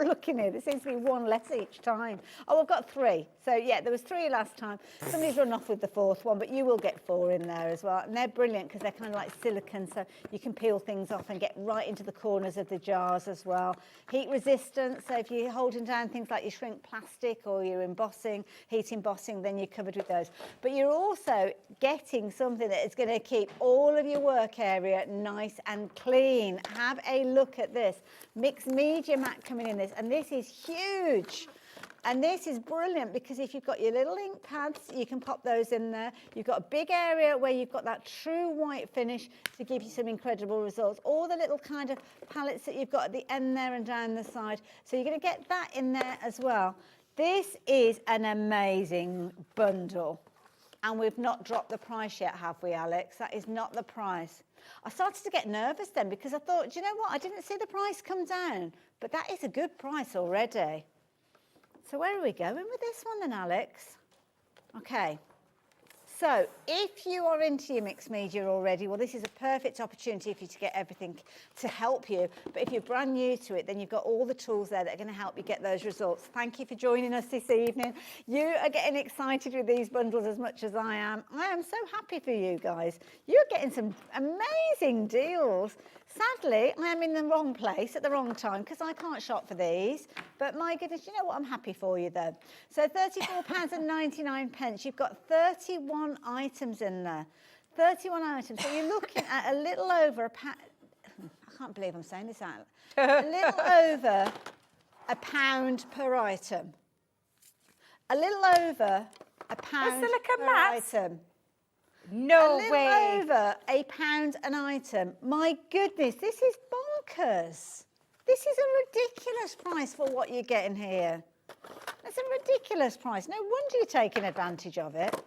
[SPEAKER 13] look in here, there seems to be one less each time. Oh, I've got 3. So yeah, there was 3 last time. Somebody's run off with the 4th one, but you will get 4 in there as well. And they're brilliant because they're kind of like silicone, so you can peel things off and get right into the corners of the jars as well. Heat resistant, so if you're holding down things like your shrink plastic or your embossing, heat embossing, then you're covered with those. But you're also getting something that is going to keep all of your work area nice and clean. Have a look at this. Mixed Media mat coming in this, and this is huge. And this is brilliant because if you've got your little ink pads, you can pop those in there. You've got a big area where you've got that true white finish to give you some incredible results. All the little kind of palettes that you've got at the end there and down the side. So you're going to get that in there as well. This is an amazing bundle. And we've not dropped the price yet, have we, Alex? That is not the price. I started to get nervous then because I thought, do you know what? I didn't see the price come down, but that is a good price already. So where are we going with this one then, Alex? Okay, So if you are into your mixed media already, well, this is a perfect opportunity for you to get everything to help you. But if you're brand new to it, then you've got all the tools there that are going to help you get those results. Thank you for joining us this evening. You are getting excited with these bundles as much as I am. I am so happy for you guys. You're getting some amazing deals. Sadly, I am in the wrong place at the wrong time because I can't shop for these. But my goodness, you know what? I'm happy for you though. So £34.99. You've got 31 items in there. 31 items. So you're looking at a little over a pound. I can't believe I'm saying this out. A little over £1 per item. A little over £1 per item.
[SPEAKER 8] No
[SPEAKER 13] way.
[SPEAKER 8] way.
[SPEAKER 13] Over £1 an item. My goodness, this is bonkers. This is a ridiculous price for what you're getting here. That's a ridiculous price. No wonder you're taking advantage of it.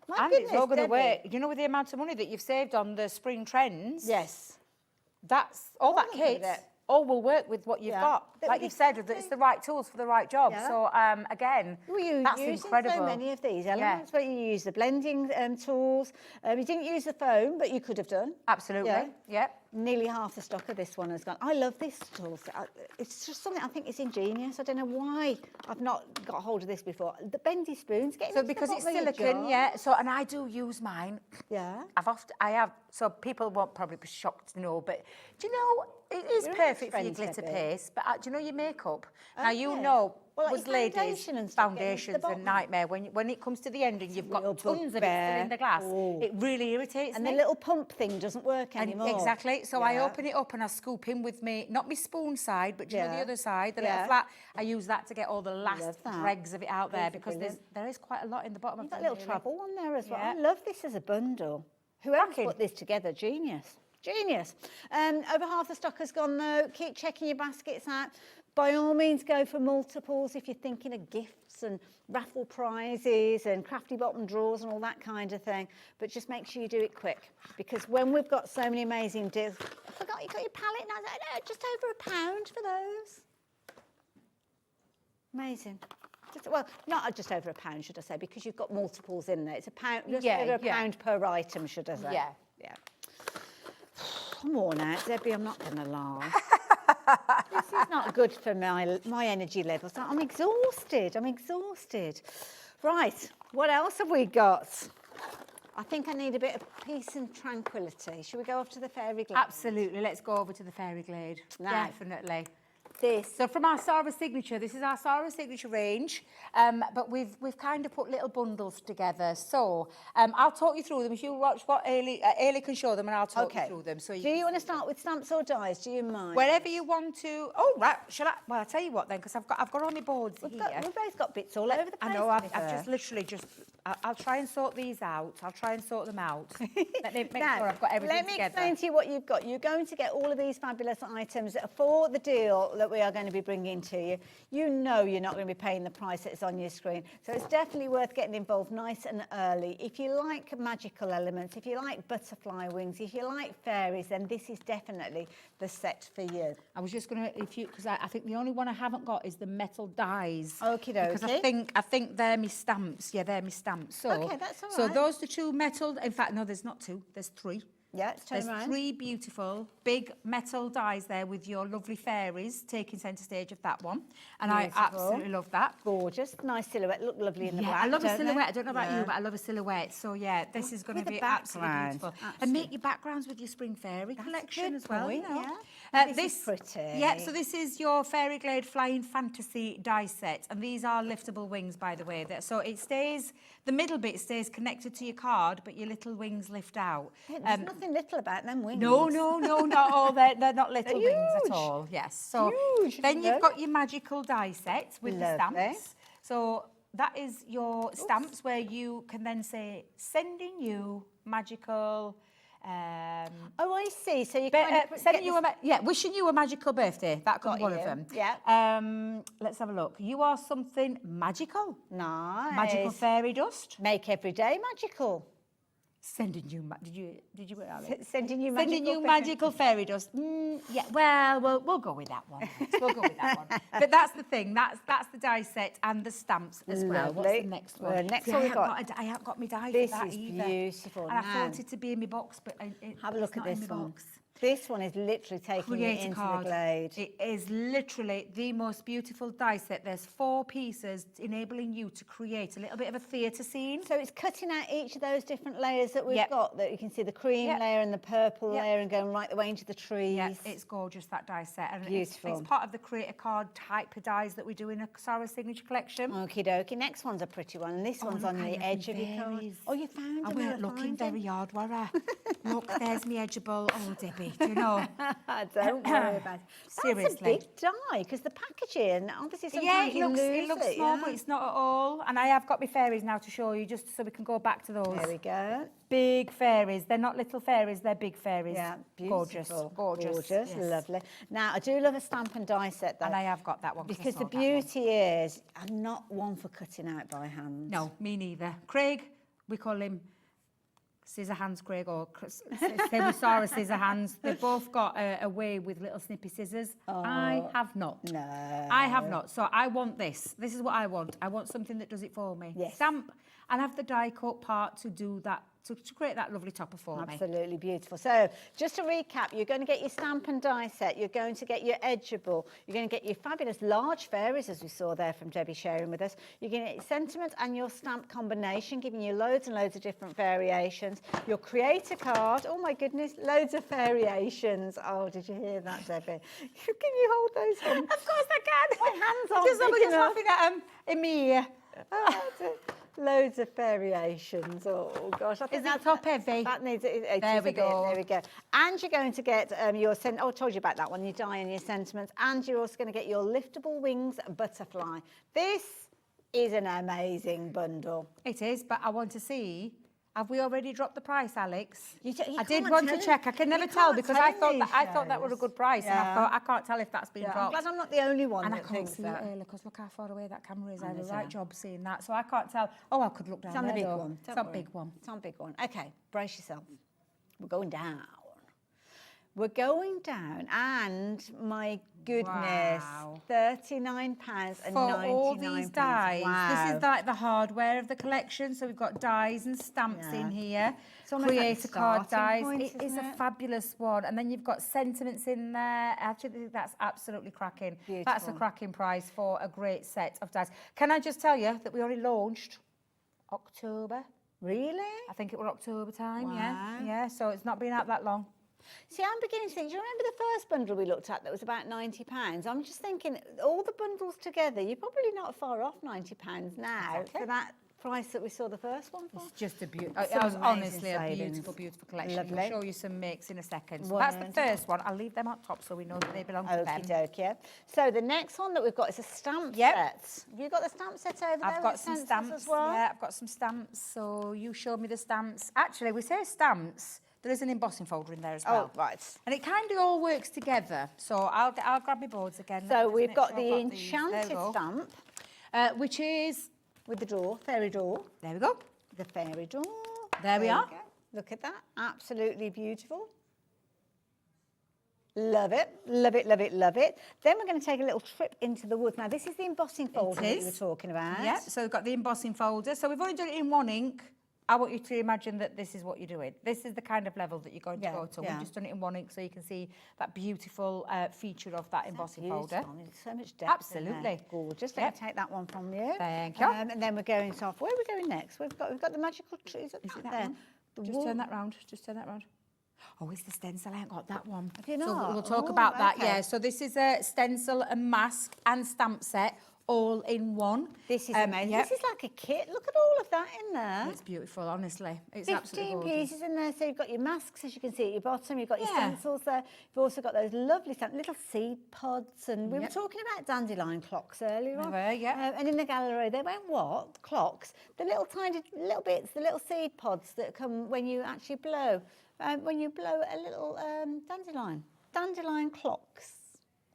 [SPEAKER 13] My
[SPEAKER 8] And
[SPEAKER 13] goodness,
[SPEAKER 8] it's all going to
[SPEAKER 13] Debbie.
[SPEAKER 8] work. You know, with the amount of money that you've saved on the spring trends.
[SPEAKER 13] Yes.
[SPEAKER 8] That's all that
[SPEAKER 13] All of
[SPEAKER 8] kit.
[SPEAKER 13] it.
[SPEAKER 8] All will work with what you've
[SPEAKER 13] Yeah.
[SPEAKER 8] got. Like you've said, it's the right tools for the right job.
[SPEAKER 13] Yeah.
[SPEAKER 8] So again,
[SPEAKER 13] Well, you
[SPEAKER 8] that's
[SPEAKER 13] using
[SPEAKER 8] incredible.
[SPEAKER 13] so many of these elements, but you use the blending tools. You didn't use the foam, but you could have done.
[SPEAKER 8] Absolutely.
[SPEAKER 13] Yeah.
[SPEAKER 8] Yep.
[SPEAKER 13] Nearly half the stock of this one has gone. I love this tool. It's just something I think is ingenious. I don't know why I've not got hold of this before. The bendy spoons, getting
[SPEAKER 8] So
[SPEAKER 13] into the
[SPEAKER 8] because it's
[SPEAKER 13] bottom of your
[SPEAKER 8] silicone,
[SPEAKER 13] jar.
[SPEAKER 8] yeah. So and I do use mine.
[SPEAKER 13] Yeah.
[SPEAKER 8] I have. So people won't probably be shocked to know, but do you know it is
[SPEAKER 13] You're a
[SPEAKER 8] perfect for
[SPEAKER 13] friend,
[SPEAKER 8] your glitter
[SPEAKER 13] Debbie.
[SPEAKER 8] paste. But do you know your makeup? Now you
[SPEAKER 13] Okay.
[SPEAKER 8] know.
[SPEAKER 13] Well, like
[SPEAKER 8] us
[SPEAKER 13] your
[SPEAKER 8] ladies,
[SPEAKER 13] foundation and stuff, getting into the
[SPEAKER 8] foundations
[SPEAKER 13] bottom.
[SPEAKER 8] a nightmare. When it comes to the end and you've got
[SPEAKER 13] real
[SPEAKER 8] tons of it still
[SPEAKER 13] bugbear.
[SPEAKER 8] in the glass,
[SPEAKER 13] Oh.
[SPEAKER 8] it really irritates
[SPEAKER 13] And
[SPEAKER 8] me.
[SPEAKER 13] the little pump thing doesn't work
[SPEAKER 8] And
[SPEAKER 13] anymore.
[SPEAKER 8] exactly. So I
[SPEAKER 13] Yeah.
[SPEAKER 8] open it up and I scoop in with me, not my spoon side, but do you know the
[SPEAKER 13] Yeah.
[SPEAKER 8] other side, the
[SPEAKER 13] Yeah.
[SPEAKER 8] little flat. I use that to get all the last
[SPEAKER 13] Love that.
[SPEAKER 8] dregs of it out there
[SPEAKER 13] Those are
[SPEAKER 8] because
[SPEAKER 13] brilliant.
[SPEAKER 8] there is quite a lot in the bottom
[SPEAKER 13] You've
[SPEAKER 8] of
[SPEAKER 13] got
[SPEAKER 8] them.
[SPEAKER 13] a little travel one there as well.
[SPEAKER 8] Yeah.
[SPEAKER 13] I love this as a bundle. Whoever's put this together, genius. Genius. Over half the stock has gone though. Keep checking your baskets out. By all means, go for multiples if you're thinking of gifts and raffle prizes and crafty bottom drawers and all that kind of thing. But just make sure you do it quick because when we've got so many amazing deals, I forgot you got your palette now. No, just over £1 for those. Amazing. Well, not just over £1, should I say, because you've got multiples in there. It's £1, just
[SPEAKER 8] Yeah,
[SPEAKER 13] over
[SPEAKER 8] yeah.
[SPEAKER 13] £1 per item, should I say?
[SPEAKER 8] Yeah.
[SPEAKER 13] Yeah. I'm worn out, Debbie, I'm not going to lie. This is not good for my energy levels. I'm exhausted. Right, what else have we got? I think I need a bit of peace and tranquility. Should we go off to the Fairy Glade?
[SPEAKER 8] Absolutely. Let's go over to the Fairy Glade.
[SPEAKER 13] Now,
[SPEAKER 8] Definitely.
[SPEAKER 13] This.
[SPEAKER 8] So from our Sarah Signature, this is our Sarah Signature range, but we've kind of put little bundles together. So I'll talk you through them. If you watch what Ailey can show them, and I'll talk you through them. So
[SPEAKER 13] do you want to start with stamps or dies? Do you mind?
[SPEAKER 8] Wherever you want to. Oh, right. Shall I? Well, I'll tell you what then, because I've got all my boards here.
[SPEAKER 13] We've both got bits all over the place.
[SPEAKER 8] I know. I've
[SPEAKER 13] to be fair.
[SPEAKER 8] just literally I'll try and sort these out. I'll try and sort them out. Let me make
[SPEAKER 13] Now,
[SPEAKER 8] sure I've got everything
[SPEAKER 13] let me
[SPEAKER 8] together.
[SPEAKER 13] explain to you what you've got. You're going to get all of these fabulous items for the deal that we are going to be bringing to you. You know you're not going to be paying the price that's on your screen. So it's definitely worth getting involved nice and early. If you like magical elements, if you like butterfly wings, if you like fairies, then this is definitely the set for you.
[SPEAKER 8] I was just going to, because I think the only one I haven't got is the metal dies.
[SPEAKER 13] Okie dokie.
[SPEAKER 8] Because I think they're my stamps. Yeah, they're my stamps. So,
[SPEAKER 13] Okay, that's all
[SPEAKER 8] So
[SPEAKER 13] right.
[SPEAKER 8] those are two metal, in fact, no, there's not two, there's three.
[SPEAKER 13] Yeah, it's turn
[SPEAKER 8] There's
[SPEAKER 13] around.
[SPEAKER 8] three beautiful big metal dies there with your lovely fairies taking centre stage of that one. And
[SPEAKER 13] Beautiful.
[SPEAKER 8] I absolutely love that.
[SPEAKER 13] Gorgeous, nice silhouette, look lovely in the
[SPEAKER 8] Yeah,
[SPEAKER 13] black.
[SPEAKER 8] I love a
[SPEAKER 13] don't they?
[SPEAKER 8] silhouette. I don't know about
[SPEAKER 13] Yeah.
[SPEAKER 8] you, but I love a silhouette. So yeah, this is going to
[SPEAKER 13] With
[SPEAKER 8] be
[SPEAKER 13] the
[SPEAKER 8] absolutely
[SPEAKER 13] background,
[SPEAKER 8] beautiful. And make your backgrounds with your spring fairy collection
[SPEAKER 13] good
[SPEAKER 8] as well.
[SPEAKER 13] point,
[SPEAKER 8] you know.
[SPEAKER 13] yeah. This is pretty.
[SPEAKER 8] Yeah, so this is your Fairy Glade Flying Fantasy die set, and these are liftable wings, by the way. So it stays, the middle bit stays connected to your card, but your little wings lift out.
[SPEAKER 13] Yeah, there's nothing little about them wings.
[SPEAKER 8] No, not all. They're not little
[SPEAKER 13] They're
[SPEAKER 8] wings
[SPEAKER 13] huge.
[SPEAKER 8] at all. Yes. So
[SPEAKER 13] Huge,
[SPEAKER 8] then
[SPEAKER 13] isn't
[SPEAKER 8] you've
[SPEAKER 13] it?
[SPEAKER 8] got your magical die set with the
[SPEAKER 13] Lovely.
[SPEAKER 8] stamps. So that is your stamps where you can then say, sending you magical.
[SPEAKER 13] Oh, I see. So you kind of
[SPEAKER 8] Sending you wishing you a magical birthday. That could
[SPEAKER 13] Got
[SPEAKER 8] be one
[SPEAKER 13] you.
[SPEAKER 8] of them.
[SPEAKER 13] Yeah.
[SPEAKER 8] Let's have a look. You are something magical.
[SPEAKER 13] Nice.
[SPEAKER 8] Magical fairy dust.
[SPEAKER 13] Make every day magical.
[SPEAKER 8] Sending you, did you Alex?
[SPEAKER 13] Sending you
[SPEAKER 8] magical fairy dust. Yeah, well, we'll go with that one. We'll go with that one. But that's the thing. That's the die set and the stamps as well. What's the next one?
[SPEAKER 13] Well, next
[SPEAKER 8] See,
[SPEAKER 13] one
[SPEAKER 8] I
[SPEAKER 13] we've got.
[SPEAKER 8] I haven't got my die
[SPEAKER 13] This
[SPEAKER 8] for that
[SPEAKER 13] is
[SPEAKER 8] either.
[SPEAKER 13] beautiful.
[SPEAKER 8] And I thought it to be in my box, but
[SPEAKER 13] have a look
[SPEAKER 8] it's
[SPEAKER 13] at
[SPEAKER 8] not
[SPEAKER 13] this
[SPEAKER 8] in my
[SPEAKER 13] one.
[SPEAKER 8] box.
[SPEAKER 13] This one is literally taking you
[SPEAKER 8] Create a
[SPEAKER 13] into
[SPEAKER 8] card.
[SPEAKER 13] the glade.
[SPEAKER 8] It is literally the most beautiful die set. There's 4 pieces enabling you to create a little bit of a theatre scene.
[SPEAKER 13] So it's cutting out each of those different layers that we've
[SPEAKER 8] Yep.
[SPEAKER 13] got, that you can see the cream
[SPEAKER 8] Yep.
[SPEAKER 13] layer and the purple
[SPEAKER 8] Yep.
[SPEAKER 13] layer and going right the way into the trees.
[SPEAKER 8] Yeah, it's gorgeous, that die set. And
[SPEAKER 13] Beautiful.
[SPEAKER 8] It's part of the create a card type of dies that we do in a Sarah signature collection.
[SPEAKER 13] Okie dokie. Next one's a pretty one, and this one's on the edge of your card.
[SPEAKER 8] fairies.
[SPEAKER 13] Oh, you found
[SPEAKER 8] I
[SPEAKER 13] them?
[SPEAKER 8] weren't looking very hard, were I? Look, there's me edgeable. Oh, Debbie, do you know?
[SPEAKER 13] Don't worry about it.
[SPEAKER 8] Seriously.
[SPEAKER 13] That's a big die, because the packaging, obviously sometimes
[SPEAKER 8] Yeah, it
[SPEAKER 13] you
[SPEAKER 8] looks,
[SPEAKER 13] lose
[SPEAKER 8] small,
[SPEAKER 13] yeah.
[SPEAKER 8] but it's not at all. And I have got my fairies now to show you, just so we can go back to those.
[SPEAKER 13] There we go.
[SPEAKER 8] Big fairies. They're not little fairies, they're big fairies.
[SPEAKER 13] Yeah,
[SPEAKER 8] Gorgeous,
[SPEAKER 13] beautiful.
[SPEAKER 8] gorgeous.
[SPEAKER 13] Yes. Lovely. Now, I do love a stamp and die set, though.
[SPEAKER 8] And I have got that one.
[SPEAKER 13] Because the beauty is, I'm not one for cutting out by hand.
[SPEAKER 8] No, me neither. Craig, we call him Scissor Hands Craig, or same with Sarah Scissor Hands. They've both got a way with little snippy scissors. I have not.
[SPEAKER 13] No.
[SPEAKER 8] I have not. So I want this. This is what I want. I want something that does it for me.
[SPEAKER 13] Yes.
[SPEAKER 8] Stamp and have the die cut part to do that, to create that lovely topper for me.
[SPEAKER 13] Absolutely beautiful. So, just to recap, you're going to get your stamp and die set, you're going to get your edgeable, you're going to get your fabulous large fairies, as we saw there from Debbie sharing with us. You're going to get your sentiment and your stamp combination, giving you loads and loads of different variations. Your creator card, oh my goodness, loads of variations. Oh, did you hear that, Debbie? Can you hold those hands?
[SPEAKER 8] Of course I can.
[SPEAKER 13] My hands aren't
[SPEAKER 8] Just
[SPEAKER 13] big enough.
[SPEAKER 8] laughing at them in my ear.
[SPEAKER 13] Loads of variations. Oh gosh, I think
[SPEAKER 8] Is it top heavy?
[SPEAKER 13] That needs
[SPEAKER 8] There we go.
[SPEAKER 13] There we go. And you're going to get your I told you about that one. Your die and your sentiments, and you're also going to get your liftable wings butterfly. This is an amazing bundle.
[SPEAKER 8] It is, but I want to see. Have we already dropped the price, Alex?
[SPEAKER 13] You
[SPEAKER 8] I did want to check. I can never tell because I thought that was a good price, and I
[SPEAKER 13] Yeah.
[SPEAKER 8] thought I can't tell if that's been
[SPEAKER 13] I'm
[SPEAKER 8] dropped.
[SPEAKER 13] glad I'm not the only one
[SPEAKER 8] And I
[SPEAKER 13] that
[SPEAKER 8] can't
[SPEAKER 13] thinks
[SPEAKER 8] see
[SPEAKER 13] that.
[SPEAKER 8] it early because look how far away that camera is. I have a
[SPEAKER 13] Honestly.
[SPEAKER 8] right job seeing that, so I can't tell. Oh, I could look down
[SPEAKER 13] It's on
[SPEAKER 8] there.
[SPEAKER 13] the big
[SPEAKER 8] though.
[SPEAKER 13] one.
[SPEAKER 8] It's
[SPEAKER 13] Don't
[SPEAKER 8] on
[SPEAKER 13] worry.
[SPEAKER 8] big one.
[SPEAKER 13] It's on big one. Okay, brace yourself. We're going down. We're going down, and my goodness,
[SPEAKER 8] Wow.
[SPEAKER 13] £39.99.
[SPEAKER 8] For all these dies,
[SPEAKER 13] Wow.
[SPEAKER 8] this is like the hardware of the collection. So we've got dies and stamps
[SPEAKER 13] Yeah.
[SPEAKER 8] in here.
[SPEAKER 13] It's almost like a
[SPEAKER 8] Creator card
[SPEAKER 13] starting
[SPEAKER 8] dies.
[SPEAKER 13] point,
[SPEAKER 8] It is
[SPEAKER 13] isn't
[SPEAKER 8] a
[SPEAKER 13] it?
[SPEAKER 8] fabulous one. And then you've got sentiments in there. I actually think that's absolutely cracking. That's a
[SPEAKER 13] Beautiful.
[SPEAKER 8] cracking price for a great set of dies. Can I just tell you that we only launched October?
[SPEAKER 13] Really?
[SPEAKER 8] I think it was October time,
[SPEAKER 13] Wow.
[SPEAKER 8] yeah. Yeah, so it's not been out that long.
[SPEAKER 13] See, I'm beginning to think, do you remember the first bundle we looked at that was about £90? I'm just thinking, all the bundles together, you're probably not far off £90 now for that price that we saw the first one for.
[SPEAKER 8] It's just a beautiful,
[SPEAKER 13] Some
[SPEAKER 8] it was
[SPEAKER 13] amazing
[SPEAKER 8] honestly a
[SPEAKER 13] savings.
[SPEAKER 8] beautiful, beautiful collection.
[SPEAKER 13] Lovely.
[SPEAKER 8] I'll show you some makes in a second. So that's the
[SPEAKER 13] Wonderful.
[SPEAKER 8] first one. I'll leave them on top so we know that they belong to them.
[SPEAKER 13] Okie dokie, yeah. So the next one that we've got is a stamp set. Have you got the stamp set over there?
[SPEAKER 8] I've got
[SPEAKER 13] with
[SPEAKER 8] some
[SPEAKER 13] stencils
[SPEAKER 8] stamps
[SPEAKER 13] as well?
[SPEAKER 8] Yeah, I've got some stamps. So you show me the stamps. Actually, we say stamps. There is an embossing folder in there as well.
[SPEAKER 13] Oh, right.
[SPEAKER 8] And it kind of all works together. So I'll grab my boards again.
[SPEAKER 13] So
[SPEAKER 8] Let me
[SPEAKER 13] we've
[SPEAKER 8] just
[SPEAKER 13] got
[SPEAKER 8] make
[SPEAKER 13] the
[SPEAKER 8] sure I've got these. There we
[SPEAKER 13] enchanted
[SPEAKER 8] go.
[SPEAKER 13] stamp.
[SPEAKER 8] Which is...
[SPEAKER 13] With the door, fairy door.
[SPEAKER 8] There we go.
[SPEAKER 13] The fairy door.
[SPEAKER 8] There we
[SPEAKER 13] you
[SPEAKER 8] are.
[SPEAKER 13] go. Look at that. Absolutely beautiful. Love it, love it, love it, love it. Then we're going to take a little trip into the woods. Now, this is the embossing folder that you were talking about.
[SPEAKER 8] Yeah, so we've got the embossing folder. So we've only done it in one ink. I want you to imagine that this is what you're doing. This is the kind of level that you're going to go to.
[SPEAKER 13] yeah.
[SPEAKER 8] We've just done it in one ink so you can see that beautiful feature of that embossing folder.
[SPEAKER 13] Beautiful. There's so much depth in there.
[SPEAKER 8] Absolutely.
[SPEAKER 13] Gorgeous. Let
[SPEAKER 8] Yep.
[SPEAKER 13] me take that one from you.
[SPEAKER 8] Thank you.
[SPEAKER 13] And then we're going off. Where are we going next? We've got the magical tree. Is it that there?
[SPEAKER 8] one?
[SPEAKER 13] The
[SPEAKER 8] Just
[SPEAKER 13] wool-
[SPEAKER 8] turn that round. Just turn that round. Oh, it's the stencil. I ain't got that one.
[SPEAKER 13] Have you
[SPEAKER 8] So
[SPEAKER 13] not?
[SPEAKER 8] we'll talk
[SPEAKER 13] Oh,
[SPEAKER 8] about that.
[SPEAKER 13] okay.
[SPEAKER 8] Yeah. So this is a stencil, a mask, and stamp set all in one.
[SPEAKER 13] This is amazing.
[SPEAKER 8] Yep.
[SPEAKER 13] This is like a kit. Look at all of that in there.
[SPEAKER 8] It's beautiful, honestly. It's absolutely
[SPEAKER 13] 15
[SPEAKER 8] gorgeous.
[SPEAKER 13] pieces in there. So you've got your masks, as you can see at your bottom. You've got your
[SPEAKER 8] Yeah.
[SPEAKER 13] stencils there. You've also got those lovely little seed pods. And we were
[SPEAKER 8] Yep.
[SPEAKER 13] talking about dandelion clocks earlier on.
[SPEAKER 8] We were, yeah.
[SPEAKER 13] And in the gallery, they went what? Clocks. The little tiny little bits, the little seed pods that come when you actually blow. When you blow a little dandelion. Dandelion clocks.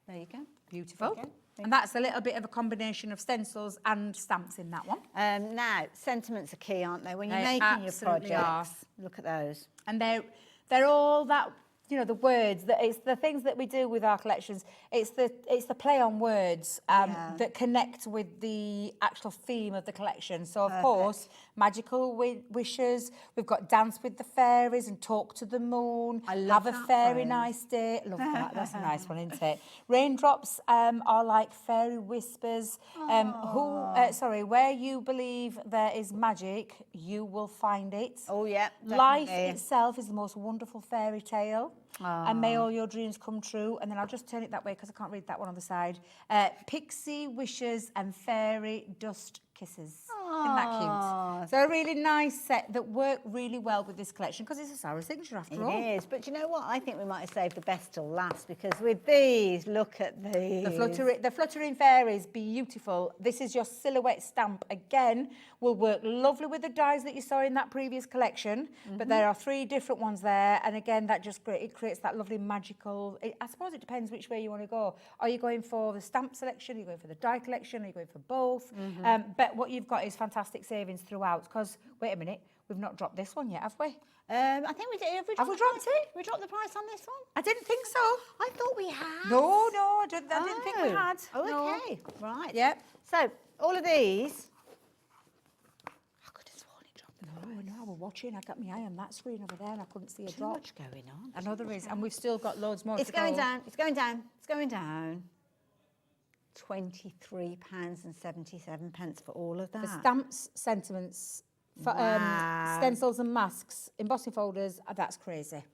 [SPEAKER 13] There you go.
[SPEAKER 8] Beautiful.
[SPEAKER 13] There
[SPEAKER 8] And that's a little bit of a combination of stencils and stamps in that one.
[SPEAKER 13] Now, sentiments are key, aren't they? When you're
[SPEAKER 8] They
[SPEAKER 13] making your
[SPEAKER 8] absolutely are.
[SPEAKER 13] projects, look at those.
[SPEAKER 8] And they're all that, you know, the words, that it's the things that we do with our collections. It's the play on words that connect with the actual theme of the collection. So, of course, magical wishes. We've got dance with the fairies and talk to the moon.
[SPEAKER 13] I love
[SPEAKER 8] Have a
[SPEAKER 13] that
[SPEAKER 8] fairy
[SPEAKER 13] phrase.
[SPEAKER 8] nice day. Love that. That's a nice one, isn't it? Raindrops are like fairy whispers. Where you believe there is magic, you will find it.
[SPEAKER 13] Oh, yeah,
[SPEAKER 8] Life
[SPEAKER 13] definitely.
[SPEAKER 8] itself is the most wonderful fairy tale. And may all your dreams come true. And then I'll just turn it that way because I can't read that one on the side. Pixie wishes and fairy dust kisses. Isn't that cute? So a really nice set that work really well with this collection because it's a Sarah signature after all.
[SPEAKER 13] It is, but you know what? I think we might have saved the best till last because with these, look at these.
[SPEAKER 8] The fluttering fairies, beautiful. This is your silhouette stamp again. Will work lovely with the dies that you saw in that previous collection. But there are 3 different ones there, and again, that just creates that lovely magical. I suppose it depends which way you want to go. Are you going for the stamp selection? Are you going for the die collection? Are you going for both? But what you've got is fantastic savings throughout. Because wait a minute, we've not dropped this one yet, have we?
[SPEAKER 13] I think we did.
[SPEAKER 8] Have we dropped it?
[SPEAKER 13] We dropped the price on this one?
[SPEAKER 8] I didn't think so.
[SPEAKER 13] I thought we had.
[SPEAKER 8] No, I didn't think we had.
[SPEAKER 13] Oh,
[SPEAKER 8] No.
[SPEAKER 13] okay. Right.
[SPEAKER 8] Yep.
[SPEAKER 13] So, all of these. I could have sworn it dropped.
[SPEAKER 8] No, we're watching. I got my eye on that screen over there and I couldn't see a
[SPEAKER 13] Too
[SPEAKER 8] drop.
[SPEAKER 13] much going on.
[SPEAKER 8] I know there is. And we've still got loads more
[SPEAKER 13] It's
[SPEAKER 8] to go.
[SPEAKER 13] going down. It's going down. It's going down. £23.77 for all of that.
[SPEAKER 8] For stamps, sentiments, for stencils and masks, embossing folders, that's crazy.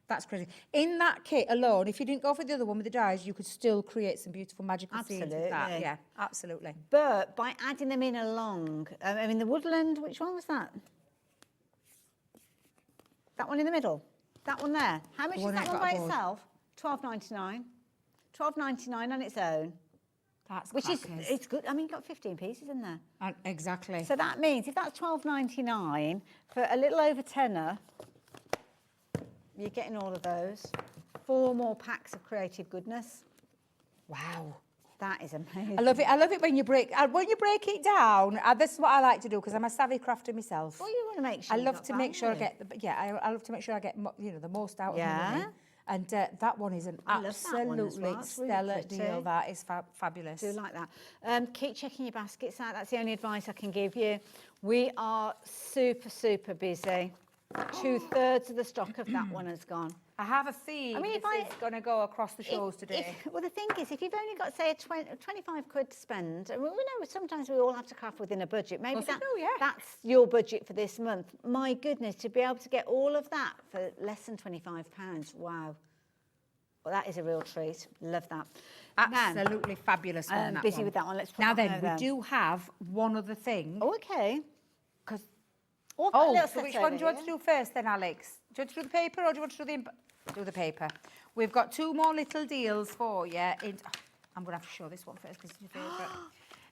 [SPEAKER 8] That's crazy. In that kit alone, if you didn't go for the other one with the dies, you could still create some beautiful magical scenes with that.
[SPEAKER 13] Absolutely.
[SPEAKER 8] Yeah, absolutely.
[SPEAKER 13] But by adding them in along, I mean the woodland, which one was that? That one in the middle. That one there. How much is that one by itself? £12.99. £12.99 on its own.
[SPEAKER 8] That's
[SPEAKER 13] which is
[SPEAKER 8] crackers.
[SPEAKER 13] it's good. I mean, you've got 15 pieces in there.
[SPEAKER 8] Exactly.
[SPEAKER 13] So that means if that's £12.99 for a little over tenner, you're getting all of those. 4 more packs of creative goodness.
[SPEAKER 8] Wow.
[SPEAKER 13] That is amazing.
[SPEAKER 8] I love it. I love it when you break it down. This is what I like to do because I'm a savvy crafter myself.
[SPEAKER 13] Well, you want to make sure.
[SPEAKER 8] I love to make sure I get. I love to make sure I get the most out of my money. And that one is an absolutely stellar deal. That is fabulous.
[SPEAKER 13] I do like that. Keep checking your baskets out. That's the only advice I can give you. We are super, super busy. 2/3 of the stock of that one has gone.
[SPEAKER 8] I have a feeling this is going to go across the shows today.
[SPEAKER 13] Well, the thing is, if you've only got, say, 25 quid to spend, and we know sometimes we all have to craft within a budget. Maybe that's your budget for this month. My goodness, to be able to get all of that for less than £25, wow. Well, that is a real treat. Love that.
[SPEAKER 8] Absolutely fabulous one, that
[SPEAKER 13] busy
[SPEAKER 8] one.
[SPEAKER 13] with that one. Let's put
[SPEAKER 8] now
[SPEAKER 13] that
[SPEAKER 8] then,
[SPEAKER 13] on
[SPEAKER 8] we
[SPEAKER 13] there.
[SPEAKER 8] do have one other thing.
[SPEAKER 13] Oh, okay.
[SPEAKER 8] Because
[SPEAKER 13] so
[SPEAKER 8] which one do you want to do first then, Alex? Do you want to do the paper or do you want to do the paper? We've got 2 more little deals for you. I'm going to have to show this one first because it's your favourite.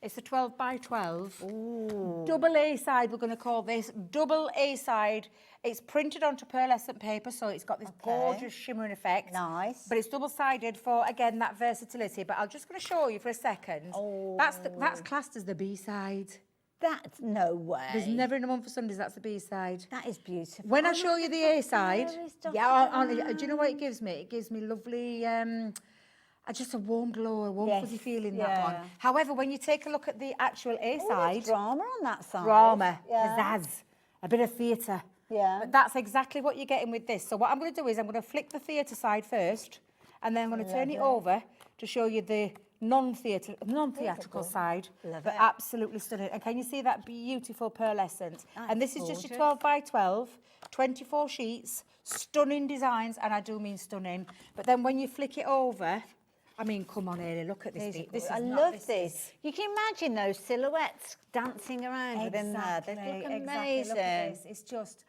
[SPEAKER 8] It's the 12 by 12.
[SPEAKER 13] Ooh.
[SPEAKER 8] Double A side, we're going to call this. Double A side. It's printed onto pearlescent paper, so it's got this gorgeous shimmering effect.
[SPEAKER 13] Nice.
[SPEAKER 8] But it's double-sided for, again, that versatility. But I'm just going to show you for a second.
[SPEAKER 13] Oh.
[SPEAKER 8] That's classed as the B side.
[SPEAKER 13] That's no way.
[SPEAKER 8] There's never in a month for Sundays, that's the B side.
[SPEAKER 13] That is beautiful.
[SPEAKER 8] When I show you the A side, do you know what it gives me? It gives me lovely, just a warm glow, a warm fuzzy feeling, that one. However, when you take a look at the actual A side...
[SPEAKER 13] There's drama on that side.
[SPEAKER 8] Drama, pizzazz, a bit of theatre.
[SPEAKER 13] Yeah.
[SPEAKER 8] But that's exactly what you're getting with this. So what I'm going to do is I'm going to flick the theatre side first, and then I'm going to turn it over to show you the non-theatrical side. But absolutely stunning. And can you see that beautiful pearlescent? And this is just your 12 by 12, 24 sheets, stunning designs, and I do mean stunning. But then when you flick it over, I mean, come on, Hayley, look at this.
[SPEAKER 13] I love this. You can imagine those silhouettes dancing around within there. They look amazing.
[SPEAKER 8] Exactly. Look at this. It's just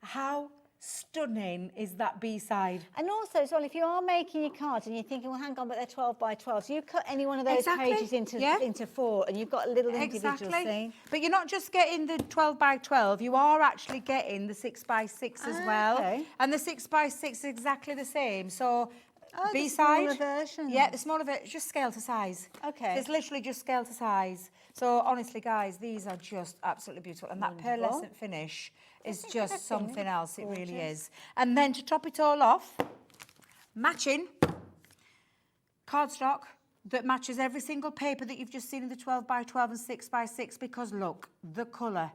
[SPEAKER 8] how stunning is that B-side.
[SPEAKER 13] And also, as well, if you are making your cards and you're thinking, well, hang on, but they're 12 by 12, so you cut any one of those pages into 4 and you've got a little individual scene.
[SPEAKER 8] But you're not just getting the 12 by 12, you are actually getting the 6 by 6 as well.
[SPEAKER 13] Okay.
[SPEAKER 8] And the 6 by 6 is exactly the same. So
[SPEAKER 13] Oh, the
[SPEAKER 8] B-side.
[SPEAKER 13] smaller version.
[SPEAKER 8] Yeah, the smaller version, just scale to size.
[SPEAKER 13] Okay.
[SPEAKER 8] So it's literally just scale to size. So honestly, guys, these are just absolutely beautiful. And that pearlescent finish is just something else. It really is. And then to top it all off, matching cardstock that matches every single paper that you've just seen in the 12 by 12 and 6 by 6, because look, the colour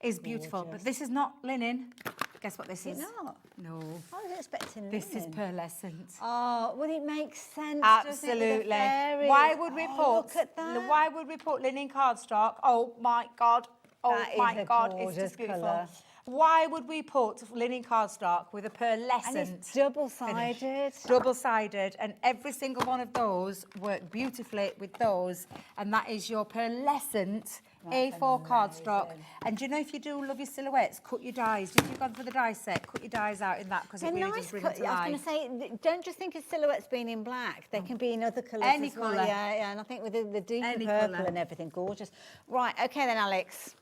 [SPEAKER 8] is beautiful. But this is not linen. Guess what this is?
[SPEAKER 13] Is it not?
[SPEAKER 8] No.
[SPEAKER 13] I was expecting linen.
[SPEAKER 8] This is pearlescent.
[SPEAKER 13] Oh, well, it makes sense.
[SPEAKER 8] Absolutely. Why would we put?
[SPEAKER 13] Look at that.
[SPEAKER 8] Why would we put linen cardstock? Oh my God! Oh
[SPEAKER 13] That is
[SPEAKER 8] my
[SPEAKER 13] a
[SPEAKER 8] God! It's
[SPEAKER 13] gorgeous
[SPEAKER 8] just beautiful.
[SPEAKER 13] colour.
[SPEAKER 8] Why would we put linen cardstock with a pearlescent?
[SPEAKER 13] And it's double-sided.
[SPEAKER 8] Double-sided, and every single one of those work beautifully with those, and that is your pearlescent A4 cardstock. And do you know, if you do love your silhouettes, cut your dies. If you've gone for the die set, cut your dies out in that, because it really does bring it to life.
[SPEAKER 13] I was going to say, don't just think of silhouettes being in black. They can be in other colours
[SPEAKER 8] Any
[SPEAKER 13] as well.
[SPEAKER 8] colour.
[SPEAKER 13] Yeah, and I think with the deeper
[SPEAKER 8] Any
[SPEAKER 13] purple
[SPEAKER 8] colour.
[SPEAKER 13] and everything, gorgeous. Right, okay then, Alex.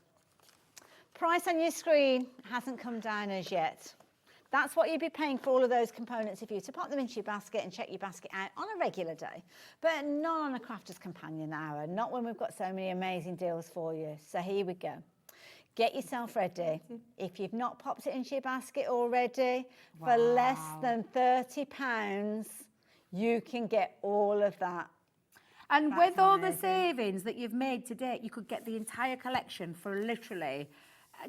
[SPEAKER 13] Price on your screen hasn't come down as yet. That's what you'd be paying for all of those components if you were to pop them into your basket and check your basket out on a regular day, but not on a Crafter's Companion hour, not when we've got so many amazing deals for you. So here we go. Get yourself ready. If you've not popped it into your basket already, for less than £30, you can get all of that.
[SPEAKER 8] And
[SPEAKER 13] That's
[SPEAKER 8] with all the
[SPEAKER 13] amazing.
[SPEAKER 8] savings that you've made to date, you could get the entire collection for literally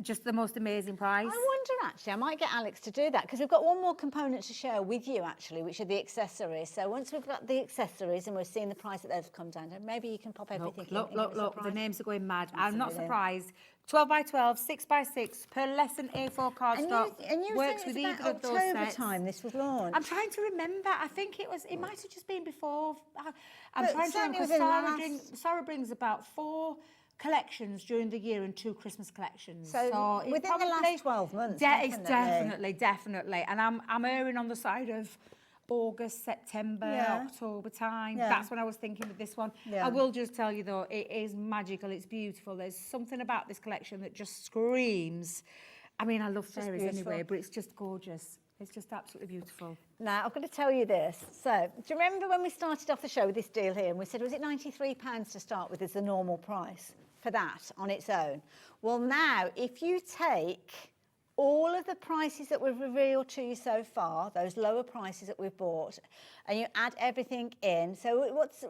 [SPEAKER 8] just the most amazing price.
[SPEAKER 13] I wonder, actually, I might get Alex to do that, because we've got one more component to share with you, actually, which are the accessories. So once we've got the accessories and we're seeing the price that they've come down to, maybe you can pop everything in.
[SPEAKER 8] Look, the names are going mad. I'm not
[SPEAKER 13] Absolutely.
[SPEAKER 8] surprised. 12 by 12, 6 by 6, pearlescent A4 cardstock.
[SPEAKER 13] And you
[SPEAKER 8] works
[SPEAKER 13] said
[SPEAKER 8] with
[SPEAKER 13] it's
[SPEAKER 8] either
[SPEAKER 13] about
[SPEAKER 8] of those
[SPEAKER 13] October
[SPEAKER 8] sets.
[SPEAKER 13] time this was launched.
[SPEAKER 8] I'm trying to remember. I think it might have just been before. I'm
[SPEAKER 13] But
[SPEAKER 8] trying to
[SPEAKER 13] certainly
[SPEAKER 8] remember,
[SPEAKER 13] within
[SPEAKER 8] because
[SPEAKER 13] the
[SPEAKER 8] Sarah brings about 4 collections during the year and 2 Christmas collections.
[SPEAKER 13] So
[SPEAKER 8] it
[SPEAKER 13] within the last 12 months,
[SPEAKER 8] It's definitely. And I'm erring on the side of August, September,
[SPEAKER 13] Yeah.
[SPEAKER 8] October time.
[SPEAKER 13] Yeah.
[SPEAKER 8] That's when I was thinking with this one.
[SPEAKER 13] Yeah.
[SPEAKER 8] I will just tell you though, it is magical. It's beautiful. There's something about this collection that just screams. I mean, I love
[SPEAKER 13] just
[SPEAKER 8] fairies
[SPEAKER 13] beautiful.
[SPEAKER 8] anyway, but it's just gorgeous. It's just absolutely beautiful.
[SPEAKER 13] Now, I've got to tell you this. So, do you remember when we started off the show with this deal here, and we said, was it £93 to start with as the normal price for that on its own? Well, now, if you take all of the prices that we've revealed to you so far, those lower prices that we've bought, and you add everything in, so what's...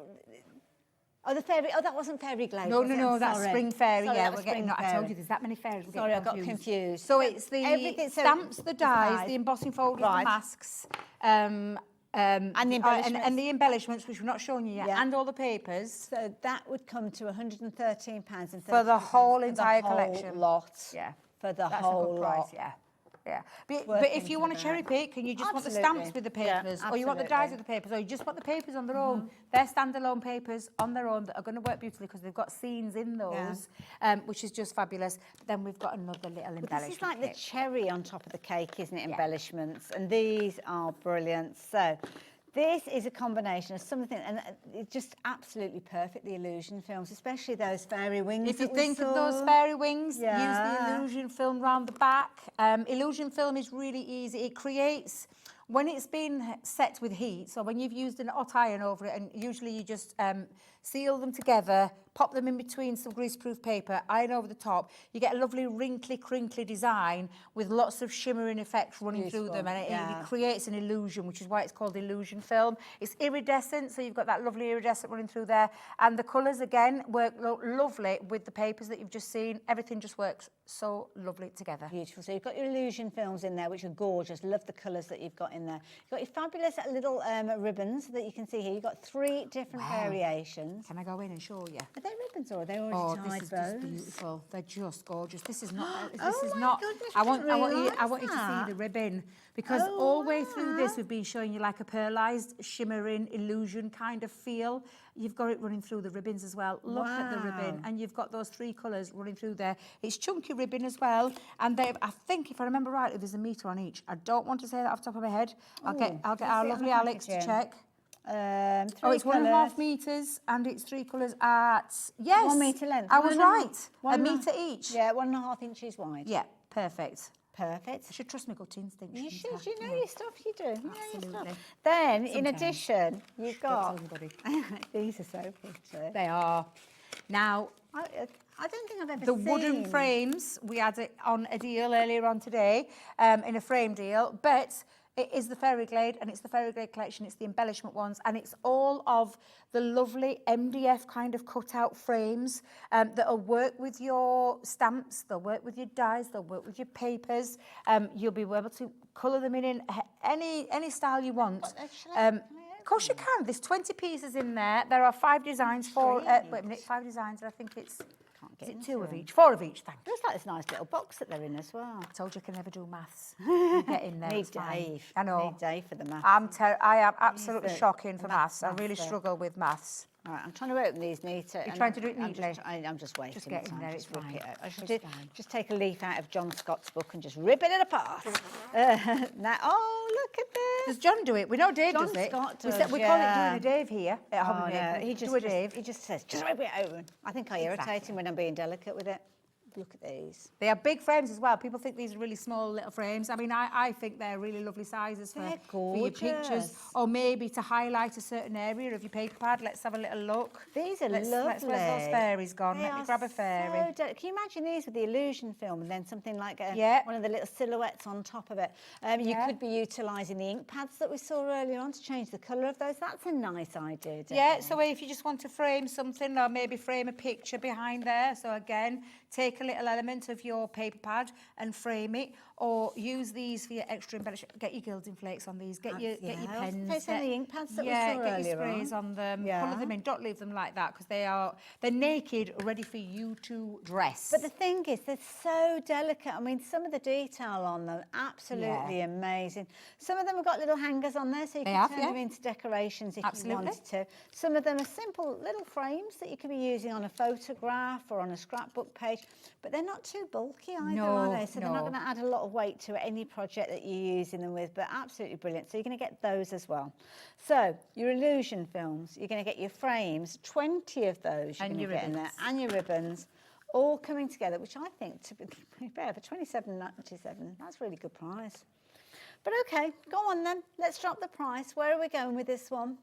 [SPEAKER 13] Oh, the fairy. Oh, that wasn't fairy glaze.
[SPEAKER 8] No,
[SPEAKER 13] was it? I'm
[SPEAKER 8] that's
[SPEAKER 13] sorry.
[SPEAKER 8] spring fairy.
[SPEAKER 13] Sorry,
[SPEAKER 8] Yeah,
[SPEAKER 13] that was
[SPEAKER 8] we're getting.
[SPEAKER 13] spring
[SPEAKER 8] I told
[SPEAKER 13] fairy.
[SPEAKER 8] you there's that many fairies. We're
[SPEAKER 13] Sorry,
[SPEAKER 8] getting
[SPEAKER 13] I got confused.
[SPEAKER 8] So it's the
[SPEAKER 13] Everything- so
[SPEAKER 8] stamps, the dies,
[SPEAKER 13] dies.
[SPEAKER 8] the embossing folders,
[SPEAKER 13] Right.
[SPEAKER 8] the masks, and
[SPEAKER 13] the embellishments.
[SPEAKER 8] and the embellishments, which we're not showing you yet,
[SPEAKER 13] Yeah.
[SPEAKER 8] and all the papers.
[SPEAKER 13] So that would come to £113
[SPEAKER 8] For the whole
[SPEAKER 13] for the
[SPEAKER 8] entire
[SPEAKER 13] whole
[SPEAKER 8] collection.
[SPEAKER 13] lot.
[SPEAKER 8] Yeah,
[SPEAKER 13] For the
[SPEAKER 8] that's
[SPEAKER 13] whole
[SPEAKER 8] a good price.
[SPEAKER 13] lot.
[SPEAKER 8] Yeah. Yeah, but
[SPEAKER 13] Worth
[SPEAKER 8] if you want to
[SPEAKER 13] thinking
[SPEAKER 8] cherry
[SPEAKER 13] about.
[SPEAKER 8] pick and you just want the
[SPEAKER 13] Absolutely.
[SPEAKER 8] stamps with the
[SPEAKER 13] Yeah,
[SPEAKER 8] papers, or you want the dies
[SPEAKER 13] absolutely.
[SPEAKER 8] with the papers, or you just want the papers on their own, they're standalone papers on their own that are going to work beautifully because they've got scenes in those, which is just fabulous. But then we've got another little
[SPEAKER 13] Well,
[SPEAKER 8] embellishment
[SPEAKER 13] this is like the
[SPEAKER 8] kit.
[SPEAKER 13] cherry on top of the cake, isn't it?
[SPEAKER 8] Yeah.
[SPEAKER 13] Embellishments. And these are brilliant. So this is a combination of something, and it's just absolutely perfect, the illusion films, especially those fairy wings.
[SPEAKER 8] If you
[SPEAKER 13] that we
[SPEAKER 8] think of those
[SPEAKER 13] saw.
[SPEAKER 8] fairy wings, use the
[SPEAKER 13] Yeah.
[SPEAKER 8] illusion film round the back. Illusion film is really easy. It creates, when it's been set with heat, so when you've used an hot iron over it, and usually you just seal them together, pop them in between some greaseproof paper, iron over the top, you get a lovely wrinkly, crinkly design with lots of shimmering effects running through them, and it creates an illusion, which is why it's called illusion film. It's iridescent, so you've got that lovely iridescent running through there, and the colours, again, work lovely with the papers that you've just seen. Everything just works so lovely together.
[SPEAKER 13] Beautiful. So you've got your illusion films in there, which are gorgeous. Love the colours that you've got in there. You've got your fabulous little ribbons that you can see here. You've got 3 different variations.
[SPEAKER 8] Can I go in and show you?
[SPEAKER 13] Are they ribbons or are they already tied
[SPEAKER 8] this is
[SPEAKER 13] bows?
[SPEAKER 8] just beautiful. They're just gorgeous. This is not. This
[SPEAKER 13] Oh
[SPEAKER 8] is
[SPEAKER 13] my
[SPEAKER 8] not.
[SPEAKER 13] goodness,
[SPEAKER 8] I want you
[SPEAKER 13] realise
[SPEAKER 8] to
[SPEAKER 13] that.
[SPEAKER 8] see the ribbon, because
[SPEAKER 13] Oh,
[SPEAKER 8] all the way through this we've been showing you like a pearlized, shimmering illusion kind of feel. You've got it running through the ribbons as well. Look at the ribbon,
[SPEAKER 13] Wow.
[SPEAKER 8] and you've got those 3 colours running through there. It's chunky ribbon as well, and I think, if I remember rightly, there's a metre on each. I don't want to say that off the top of my head. I'll get
[SPEAKER 13] let's
[SPEAKER 8] our
[SPEAKER 13] see it on
[SPEAKER 8] lovely
[SPEAKER 13] the
[SPEAKER 8] Alex to
[SPEAKER 13] packaging.
[SPEAKER 8] check.
[SPEAKER 13] 3
[SPEAKER 8] It's 1.5
[SPEAKER 13] colours.
[SPEAKER 8] metres, and it's 3 colours at, yes,
[SPEAKER 13] 1 metre length.
[SPEAKER 8] I was
[SPEAKER 13] 1.5
[SPEAKER 8] right. A metre each.
[SPEAKER 13] Yeah, 1.5 inches wide.
[SPEAKER 8] Yeah, perfect.
[SPEAKER 13] Perfect.
[SPEAKER 8] I should trust my gut instinct.
[SPEAKER 13] You
[SPEAKER 8] shouldn't
[SPEAKER 13] should.
[SPEAKER 8] I?
[SPEAKER 13] You know your stuff. You do. You know your
[SPEAKER 8] Absolutely.
[SPEAKER 13] stuff. Then, in
[SPEAKER 8] Sometimes.
[SPEAKER 13] addition, you've got...
[SPEAKER 8] Don't
[SPEAKER 13] These are so pretty.
[SPEAKER 8] They are. Now,
[SPEAKER 13] I don't think I've ever
[SPEAKER 8] the
[SPEAKER 13] seen...
[SPEAKER 8] wooden frames, we had it on a deal earlier on today, in a frame deal, but it is the Fairy Glade, and it's the Fairy Glade collection, it's the embellishment ones, and it's all of the lovely MDF kind of cut-out frames that'll work with your stamps, they'll work with your dies, they'll work with your papers. You'll be able to colour them in any style you want. Of course you can. There's 20 pieces in there. There are 5 designs for... wait a minute, 5 designs, and I think it's... Is it 2 of each? 4 of each, thank you.
[SPEAKER 13] Looks like this nice little box that they're in as well.
[SPEAKER 8] I told you I can never do maths. You get in there,
[SPEAKER 13] Need
[SPEAKER 8] it's fine.
[SPEAKER 13] Dave.
[SPEAKER 8] I know.
[SPEAKER 13] Need Dave for the maths.
[SPEAKER 8] I am absolutely
[SPEAKER 13] the
[SPEAKER 8] shocking for maths. I
[SPEAKER 13] maths
[SPEAKER 8] really
[SPEAKER 13] master.
[SPEAKER 8] struggle with maths.
[SPEAKER 13] All right, I'm trying to open these neater.
[SPEAKER 8] You're trying to do it neatly?
[SPEAKER 13] I'm just waiting.
[SPEAKER 8] Just get in there,
[SPEAKER 13] Just
[SPEAKER 8] it's
[SPEAKER 13] rip
[SPEAKER 8] fine.
[SPEAKER 13] it out. I should
[SPEAKER 8] It's fine.
[SPEAKER 13] just take a leaf out of John Scott's book and just rip it apart. Now, oh, look at this.
[SPEAKER 8] Does John do it? We know Dave
[SPEAKER 13] John
[SPEAKER 8] does it.
[SPEAKER 13] Scott
[SPEAKER 8] We,
[SPEAKER 13] does,
[SPEAKER 8] we call it
[SPEAKER 13] yeah.
[SPEAKER 8] doing a Dave here at
[SPEAKER 13] Oh,
[SPEAKER 8] Hobby
[SPEAKER 13] no,
[SPEAKER 8] Maker.
[SPEAKER 13] he just,
[SPEAKER 8] do a Dave.
[SPEAKER 13] he just says, just rip it open. I think I irritate
[SPEAKER 8] Exactly.
[SPEAKER 13] him when I'm being delicate with it. Look at these.
[SPEAKER 8] They are big frames as well. People think these are really small little frames. I mean, I think they're really lovely sizes for your pictures,
[SPEAKER 13] gorgeous.
[SPEAKER 8] or maybe to highlight a certain area of your paper pad. Let's have a little look.
[SPEAKER 13] These are
[SPEAKER 8] Let's,
[SPEAKER 13] lovely.
[SPEAKER 8] where's those fairies gone?
[SPEAKER 13] They
[SPEAKER 8] Let me
[SPEAKER 13] are
[SPEAKER 8] grab a fairy.
[SPEAKER 13] so can you imagine these with the illusion film and then something like one of the little silhouettes on top of it? You could be utilising the ink pads that we saw earlier on to change the colour of those. That's a nice idea,
[SPEAKER 8] Yeah, so if you just want to frame something or maybe frame a picture behind there, so again, take a little element of your paper pad and frame it, or use these for your extra embellishment. Get your gilding flakes on these, get your pens.
[SPEAKER 13] Take some of the ink pads that we
[SPEAKER 8] yeah,
[SPEAKER 13] saw
[SPEAKER 8] get
[SPEAKER 13] earlier
[SPEAKER 8] your sprays on them, colour them in. Don't leave them like that because they're naked, ready for you to dress.
[SPEAKER 13] But the thing is, they're so delicate. I mean, some of the detail on them, absolutely amazing. Some of them have got little hangers on there, so you can turn them into decorations if you wanted to. Some of them are simple little frames that you could be using on a photograph or on a scrapbook page, but they're not too bulky either, are they? So they're not going to add a lot of weight to any project that you're using them with, but absolutely brilliant. So you're going to get those as well. So your illusion films, you're going to get your frames, 20 of those you're going to get in there, and your ribbons, all coming together, which I think to be fair, for $27.97, that's a really good price. But okay, go on then. Let's drop the price. Where are we going with this one?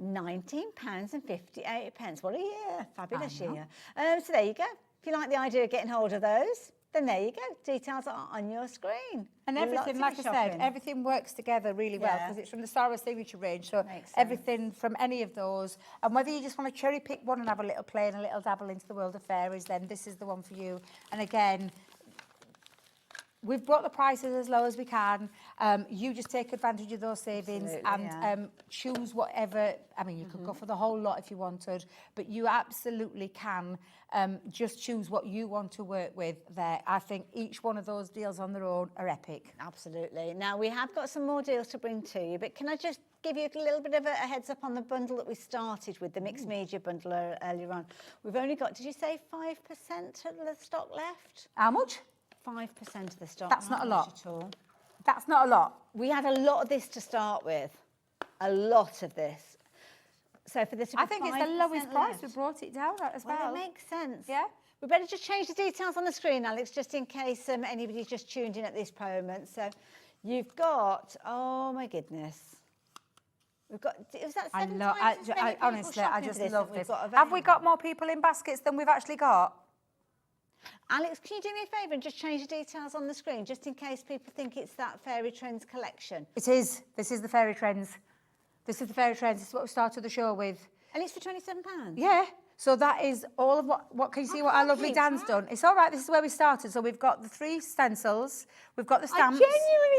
[SPEAKER 13] £19.58. What a year. Fabulous year. So there you go. If you like the idea of getting hold of those, then there you go. Details are on your screen.
[SPEAKER 8] And everything, like I said, everything works together really well because it's from the Star Wars Signature range. So everything from any of those. And whether you just want to cherry pick one and have a little play and a little dabble into the world of fairies, then this is the one for you. And again, we've brought the prices as low as we can. You just take advantage of those savings and choose whatever. I mean, you could go for the whole lot if you wanted, but you absolutely can just choose what you want to work with there. I think each one of those deals on their own are epic.
[SPEAKER 13] Absolutely. Now, we have got some more deals to bring to you, but can I just give you a little bit of a heads up on the bundle that we started with, the mixed media bundle earlier on. We've only got, did you say 5% of the stock left?
[SPEAKER 8] How much?
[SPEAKER 13] 5% of the stock.
[SPEAKER 8] That's not a lot
[SPEAKER 13] at all.
[SPEAKER 8] That's not a lot.
[SPEAKER 13] We had a lot of this to start with. A lot of this. So for this to be
[SPEAKER 8] I think it's the lowest price. We brought it down as well.
[SPEAKER 13] Well, it makes sense.
[SPEAKER 8] Yeah.
[SPEAKER 13] We better just change the details on the screen, Alex, just in case anybody's just tuned in at this moment. So you've got, oh my goodness. We've got, was that 7 times as many people
[SPEAKER 8] honestly, I
[SPEAKER 13] shopping
[SPEAKER 8] just
[SPEAKER 13] for this
[SPEAKER 8] love
[SPEAKER 13] that we've
[SPEAKER 8] this.
[SPEAKER 13] got
[SPEAKER 8] Have we
[SPEAKER 13] available?
[SPEAKER 8] got more people in baskets than we've actually got?
[SPEAKER 13] Alex, can you do me a favour and just change the details on the screen, just in case people think it's that Fairy Trends collection?
[SPEAKER 8] It is. This is the Fairy Trends. This is the Fairy Trends. This is what we started the show with.
[SPEAKER 13] And it's for £27?
[SPEAKER 8] Yeah. So that is all of what can you see what our lovely Dan's done? It's all right. This is where we started. So we've got the 3 stencils. We've got the stamps.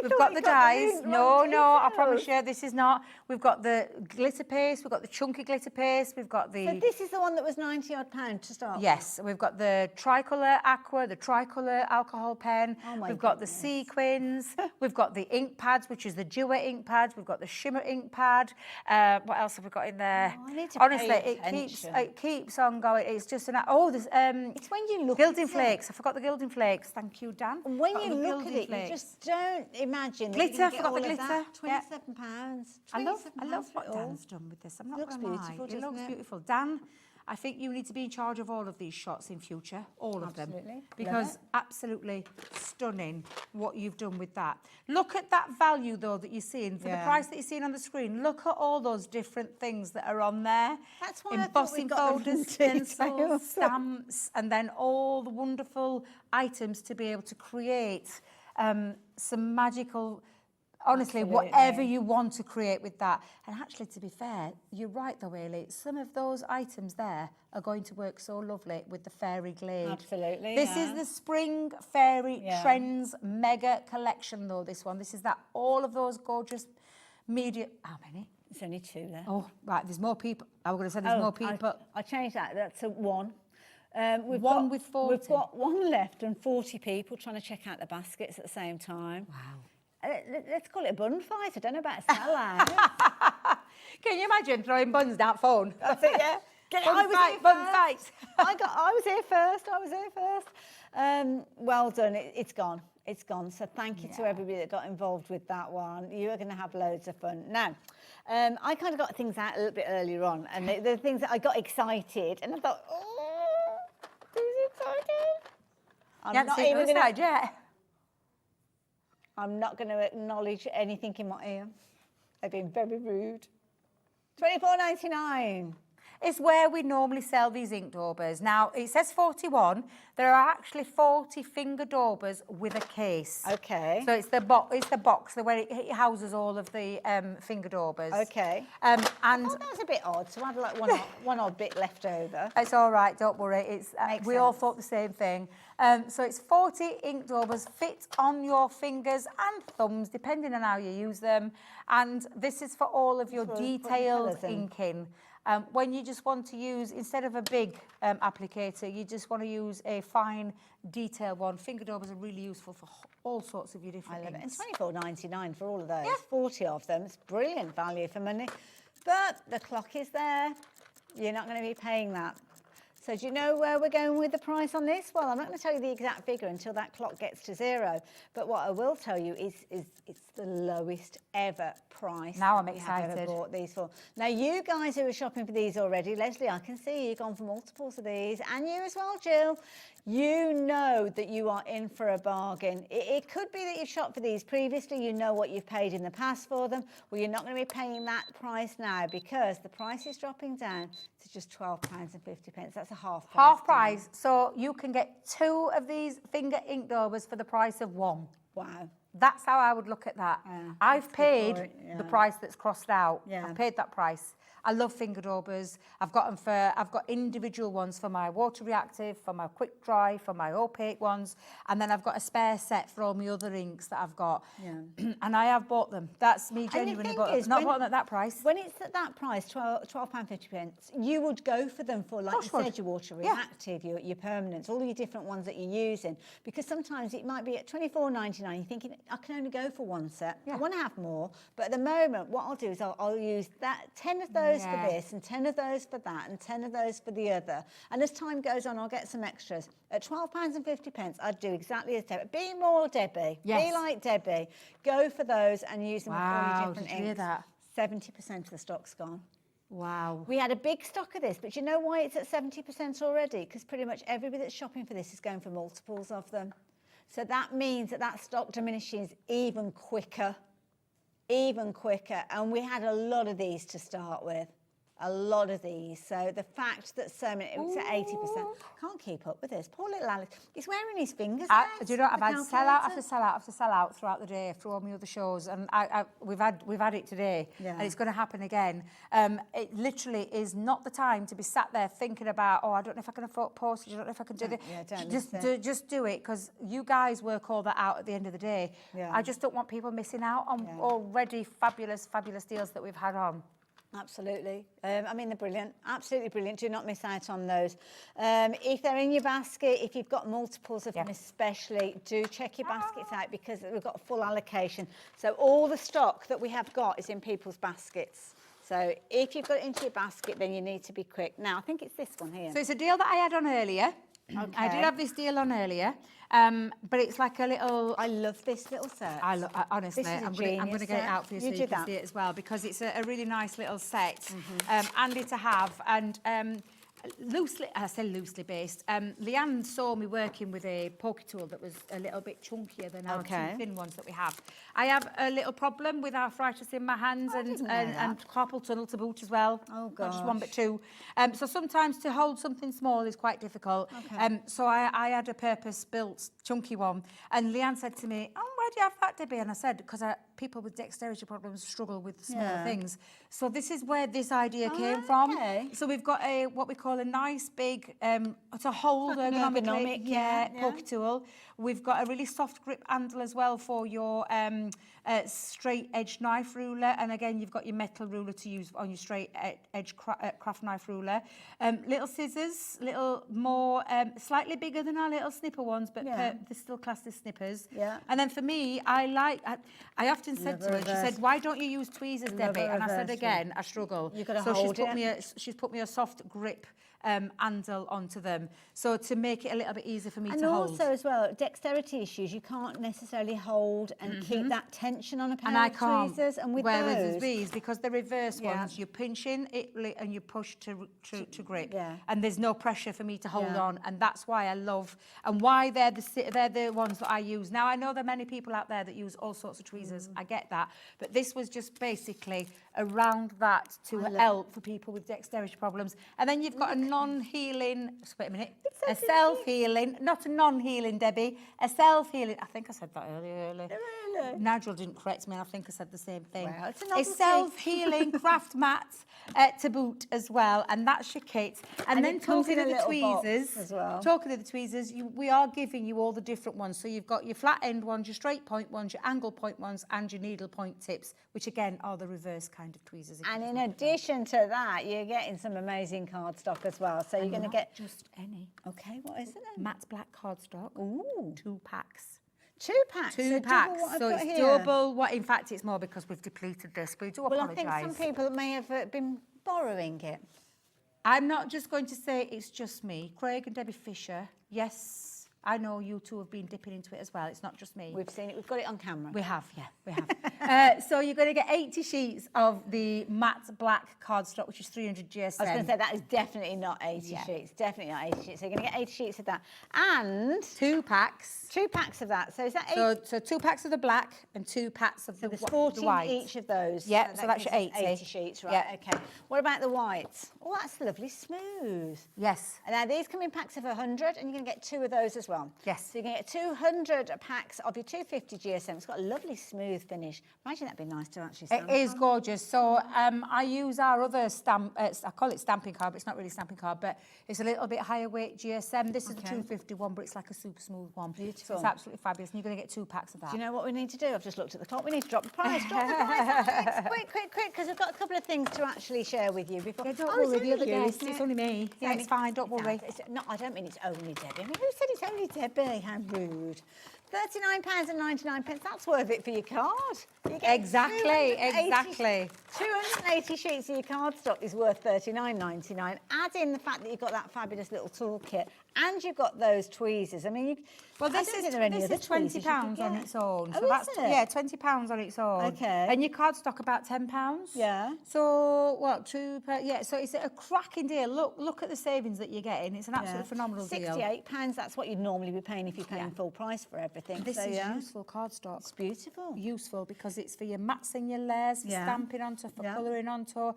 [SPEAKER 8] We've got the dies. No, I promise you, this is not. We've got the glitter paste. We've got the chunky glitter paste. We've got the...
[SPEAKER 13] So this is the one that was £90-odd to start with?
[SPEAKER 8] Yes. We've got the tricolour aqua, the tricolour alcohol pen.
[SPEAKER 13] Oh my
[SPEAKER 8] We've got the sequins. We've got the ink pads, which is the duet ink pads. We've got the shimmer ink pad. What else have we got in there?
[SPEAKER 13] Oh, I need to
[SPEAKER 8] Honestly,
[SPEAKER 13] pay
[SPEAKER 8] it keeps on going. It's just an... Oh, there's...
[SPEAKER 13] it's when you look
[SPEAKER 8] Gilding
[SPEAKER 13] at it.
[SPEAKER 8] flakes. I forgot the gilding flakes. Thank you, Dan.
[SPEAKER 13] When you look at it, you just don't imagine that
[SPEAKER 8] Glitter,
[SPEAKER 13] you can get
[SPEAKER 8] forgot
[SPEAKER 13] all
[SPEAKER 8] the
[SPEAKER 13] of
[SPEAKER 8] glitter.
[SPEAKER 13] that.
[SPEAKER 8] Yeah.
[SPEAKER 13] £27.
[SPEAKER 8] I love
[SPEAKER 13] for
[SPEAKER 8] what
[SPEAKER 13] it all.
[SPEAKER 8] Dan's done with this. I'm not
[SPEAKER 13] Looks
[SPEAKER 8] going to lie.
[SPEAKER 13] beautiful,
[SPEAKER 8] It
[SPEAKER 13] doesn't
[SPEAKER 8] looks
[SPEAKER 13] it?
[SPEAKER 8] beautiful. Dan, I think you need to be in charge of all of these shots in future, all of them.
[SPEAKER 13] Absolutely.
[SPEAKER 8] Because
[SPEAKER 13] Love it.
[SPEAKER 8] absolutely stunning what you've done with that. Look at that value, though, that you're seeing. For the price that you're seeing on the screen, look at all those different things that are on there.
[SPEAKER 13] That's why I thought
[SPEAKER 8] embossing
[SPEAKER 13] we got them
[SPEAKER 8] folders,
[SPEAKER 13] in
[SPEAKER 8] stencils,
[SPEAKER 13] detail.
[SPEAKER 8] stamps, and then all the wonderful items to be able to create some magical... Honestly,
[SPEAKER 13] Absolutely.
[SPEAKER 8] whatever you want to create with that. And actually, to be fair, you're right though, Ailey. Some of those items there are going to work so lovely with the fairy glade.
[SPEAKER 13] Absolutely,
[SPEAKER 8] This is the Spring Fairy Trends Mega Collection though, this one. This is that, all of those gorgeous media... How many?
[SPEAKER 13] There's only 2 left.
[SPEAKER 8] Oh, right, there's more people. I was going to say there's more people.
[SPEAKER 13] I changed that. That's a 1.
[SPEAKER 8] One with 40.
[SPEAKER 13] We've got 1 left and 40 people trying to check out the baskets at the same time.
[SPEAKER 8] Wow.
[SPEAKER 13] Let's call it a bun fight. I don't know about a sellout.
[SPEAKER 8] Can you imagine throwing buns down phone?
[SPEAKER 13] That's it, yeah.
[SPEAKER 8] Bun fight.
[SPEAKER 13] I was here first. Well done. It's gone. It's gone. So thank you to everybody that got involved with that one. You are going to have loads of fun. Now, I kind of got things out a little bit earlier on, and the things that I got excited, and I thought, oh, this is exciting. I'm not even going to. I'm not going to acknowledge anything in my ear. They've been very rude. $24.99.
[SPEAKER 8] It's where we normally sell these ink daubers. Now, it says 41. There are actually 40 finger daubers with a case.
[SPEAKER 13] Okay.
[SPEAKER 8] So it's the box where it houses all of the finger daubers.
[SPEAKER 13] Okay.
[SPEAKER 8] And
[SPEAKER 13] that's a bit odd. So I had like one odd bit left over.
[SPEAKER 8] It's all right, don't worry. It's we all thought the same thing. So it's 40 ink daubers fit on your fingers and thumbs, depending on how you use them. And this is for all of your detailed inking. When you just want to use, instead of a big applicator, you just want to use a fine, detailed one. Finger daubers are really useful for all sorts of your different inks.
[SPEAKER 13] It's $24.99 for all of those. 40 of them. It's brilliant value for money. But the clock is there. You're not going to be paying that. So do you know where we're going with the price on this? Well, I'm not going to tell you the exact figure until that clock gets to 0. But what I will tell you is it's the lowest ever price.
[SPEAKER 8] Now I'm
[SPEAKER 13] we
[SPEAKER 8] excited.
[SPEAKER 13] have ever bought these for. Now, you guys who are shopping for these already, Leslie, I can see you've gone for multiples of these, and you as well, Jill. You know that you are in for a bargain. It could be that you've shopped for these previously. You know what you've paid in the past for them. Well, you're not going to be paying that price now because the price is dropping down to just £12.50. That's a half price.
[SPEAKER 8] Half price. So you can get 2 of these finger ink daubers for the price of 1.
[SPEAKER 13] Wow.
[SPEAKER 8] That's how I would look at that. I've paid the price that's crossed out.
[SPEAKER 13] Yeah.
[SPEAKER 8] I've paid that price. I love finger daubers. I've got individual ones for my water reactive, for my quick dry, for my opaque ones, and then I've got a spare set for all my other inks that I've got.
[SPEAKER 13] Yeah.
[SPEAKER 8] And I have bought them. That's me genuinely bought them. Not bought them at that price.
[SPEAKER 13] When it's at that price, £12.50, you would go for them for, like you said, your water reactive, your permanents, all your different ones that you're using. Because sometimes it might be at $24.99. You're thinking, I can only go for 1 set. I want to have more. But at the moment, what I'll do is I'll use 10 of those for this and 10 of those for that and 10 of those for the other. And as time goes on, I'll get some extras. At £12.50, I'd do exactly as Debbie. Be more Debbie.
[SPEAKER 8] Yes.
[SPEAKER 13] Be like Debbie. Go for those and use them with all your different
[SPEAKER 8] did you hear
[SPEAKER 13] inks.
[SPEAKER 8] that?
[SPEAKER 13] 70% of the stock's gone.
[SPEAKER 8] Wow.
[SPEAKER 13] We had a big stock of this, but you know why it's at 70% already? Because pretty much everybody that's shopping for this is going for multiples of them. So that means that stock diminishes even quicker. And we had a lot of these to start with. A lot of these. So the fact that so many, it's at 80%. Can't keep up with this. Poor little Alex. He's wearing his fingers out.
[SPEAKER 8] Do you know, I've had sell-out after sell-out after sell-out throughout the day through all my other shows, and we've had it today, and it's going to happen again. It literally is not the time to be sat there thinking about, oh, I don't know if I can afford postage, I don't know if I can do this. Just do it, because you guys work all that out at the end of the day. I just don't want people missing out on already fabulous deals that we've had on.
[SPEAKER 13] Absolutely. I mean, they're brilliant. Absolutely brilliant. Do not miss out on those. If they're in your basket, if you've got multiples of them especially, do check your baskets out because we've got a full allocation. So all the stock that we have got is in people's baskets. So if you've got it into your basket, then you need to be quick. Now, I think it's this one here.
[SPEAKER 8] So it's a deal that I had on earlier.
[SPEAKER 13] Okay.
[SPEAKER 8] I did have this deal on earlier, but it's like a little...
[SPEAKER 13] I love this little set.
[SPEAKER 8] Honestly, I'm going to get it out for you so you can see it as well, because it's a really nice little set, handy to have. And loosely, I say loosely based. Leanne saw me working with a poker tool that was a little bit chunkier than our two thin ones that we have. I have a little problem with arthritis in my hands and carpal tunnel to boot as well.
[SPEAKER 13] Oh,
[SPEAKER 8] Not just one but two. So sometimes to hold something small is quite difficult. So I had a purpose-built chunky one. And Leanne said to me, oh, why do you have that, Debbie? And I said, because people with dexterity problems struggle with smaller things. So this is where this idea came from. So we've got what we call a nice big, to hold ergonomic poker tool. We've got a really soft grip handle as well for your straight edge knife ruler. And again, you've got your metal ruler to use on your straight edge craft knife ruler. Little scissors, little more, slightly bigger than our little snipper ones, but they're still classed as snippers. And then for me, I often said to her, she said, why don't you use tweezers, Debbie? And I said, again, I struggle.
[SPEAKER 13] You've got to
[SPEAKER 8] so
[SPEAKER 13] hold
[SPEAKER 8] she's put me a soft grip handle onto them, so to make it a little bit easier for me to hold.
[SPEAKER 13] And also as well, dexterity issues, you can't necessarily hold and keep that tension on a pair of tweezers. And with
[SPEAKER 8] Whereas these, because the reverse ones, you pinch in it and you push to grip, and there's no pressure for me to hold on, and that's why I love, and why they're the ones that I use. Now I know there are many people out there that use all sorts of tweezers. I get that, but this was just basically around that to help for people with dexterity problems. And then you've got a non-healing, wait a minute, a self-healing, not a non-healing, Debbie, a self-healing. I think I said that earlier.
[SPEAKER 13] Really?
[SPEAKER 8] Nigel didn't correct me, and I think I said the same thing.
[SPEAKER 13] Well, it's
[SPEAKER 8] a self-healing craft mat to boot as well, and that's your kit. And then talking of the tweezers,
[SPEAKER 13] as well.
[SPEAKER 8] Talking of the tweezers, we are giving you all the different ones. So you've got your flat end ones, your straight point ones, your angle point ones, and your needle point tips, which again are the reverse kind of tweezers.
[SPEAKER 13] And in addition to that, you're getting some amazing cardstock as well. So you're going to get
[SPEAKER 8] just any.
[SPEAKER 13] Okay, what is it then?
[SPEAKER 8] Matte black cardstock.
[SPEAKER 13] Ooh.
[SPEAKER 8] 2 packs.
[SPEAKER 13] 2 packs.
[SPEAKER 8] Two packs. So it's double. What? In fact, it's more because we've depleted this. But we do apologise.
[SPEAKER 13] Well, I think some people may have been borrowing it.
[SPEAKER 8] I'm not just going to say it's just me. Craig and Debbie Fisher. Yes. I know you two have been dipping into it as well. It's not just me.
[SPEAKER 13] We've seen it. We've got it on camera.
[SPEAKER 8] We have, yeah, we have. So you're going to get 80 sheets of the matte black cardstock, which is 300 GSM.
[SPEAKER 13] I was going to say, that is definitely not 80 sheets. Definitely not 80 sheets. So you're going to get 80 sheets of that. And
[SPEAKER 8] 2 packs.
[SPEAKER 13] 2 packs of that. So is that 80?
[SPEAKER 8] So 2 packs of the black and 2 packs of the white.
[SPEAKER 13] So there's 40 each of those.
[SPEAKER 8] Yeah, so that's your 80.
[SPEAKER 13] 80 sheets, right. Yeah. Okay. What about the whites? Oh, that's lovely smooth.
[SPEAKER 8] Yes.
[SPEAKER 13] And now these come in packs of 100, and you're going to get 2 of those as well.
[SPEAKER 8] Yes.
[SPEAKER 13] So you're going to get 200 packs of your 250 GSM. It's got a lovely smooth finish. Imagine that'd be nice to actually stamp.
[SPEAKER 8] It is gorgeous. So I use our other stamp, I call it stamping card, but it's not really stamping card, but it's a little bit higher weight GSM. This is the 250 one, but it's like a super smooth one.
[SPEAKER 13] Beautiful.
[SPEAKER 8] It's absolutely fabulous. And you're going to get 2 packs of that.
[SPEAKER 13] Do you know what we need to do? I've just looked at the clock. We need to drop the price. Drop the price, Alex. Quick, because I've got a couple of things to actually share with you before.
[SPEAKER 8] Yeah, don't worry, the other guest. It's only me. Yeah, it's fine, don't worry.
[SPEAKER 13] No, I don't mean it's only Debbie. I mean, who said it's only Debbie? How rude. £39.99. That's worth it for your card. You get
[SPEAKER 8] exactly.
[SPEAKER 13] 280 sheets of your cardstock is worth £39.99. Add in the fact that you've got that fabulous little toolkit and you've got those tweezers. I mean,
[SPEAKER 8] this is £20 on its own. So that's £20 on its own.
[SPEAKER 13] Okay.
[SPEAKER 8] And your cardstock about £10.
[SPEAKER 13] Yeah.
[SPEAKER 8] So what? So it's a cracking deal. Look at the savings that you're getting. It's an absolutely phenomenal deal.
[SPEAKER 13] £68. That's what you'd normally be paying if you're paying full price for everything.
[SPEAKER 8] This is useful cardstock.
[SPEAKER 13] It's beautiful.
[SPEAKER 8] Useful because it's for your mats and your layers, for stamping onto, for colouring onto,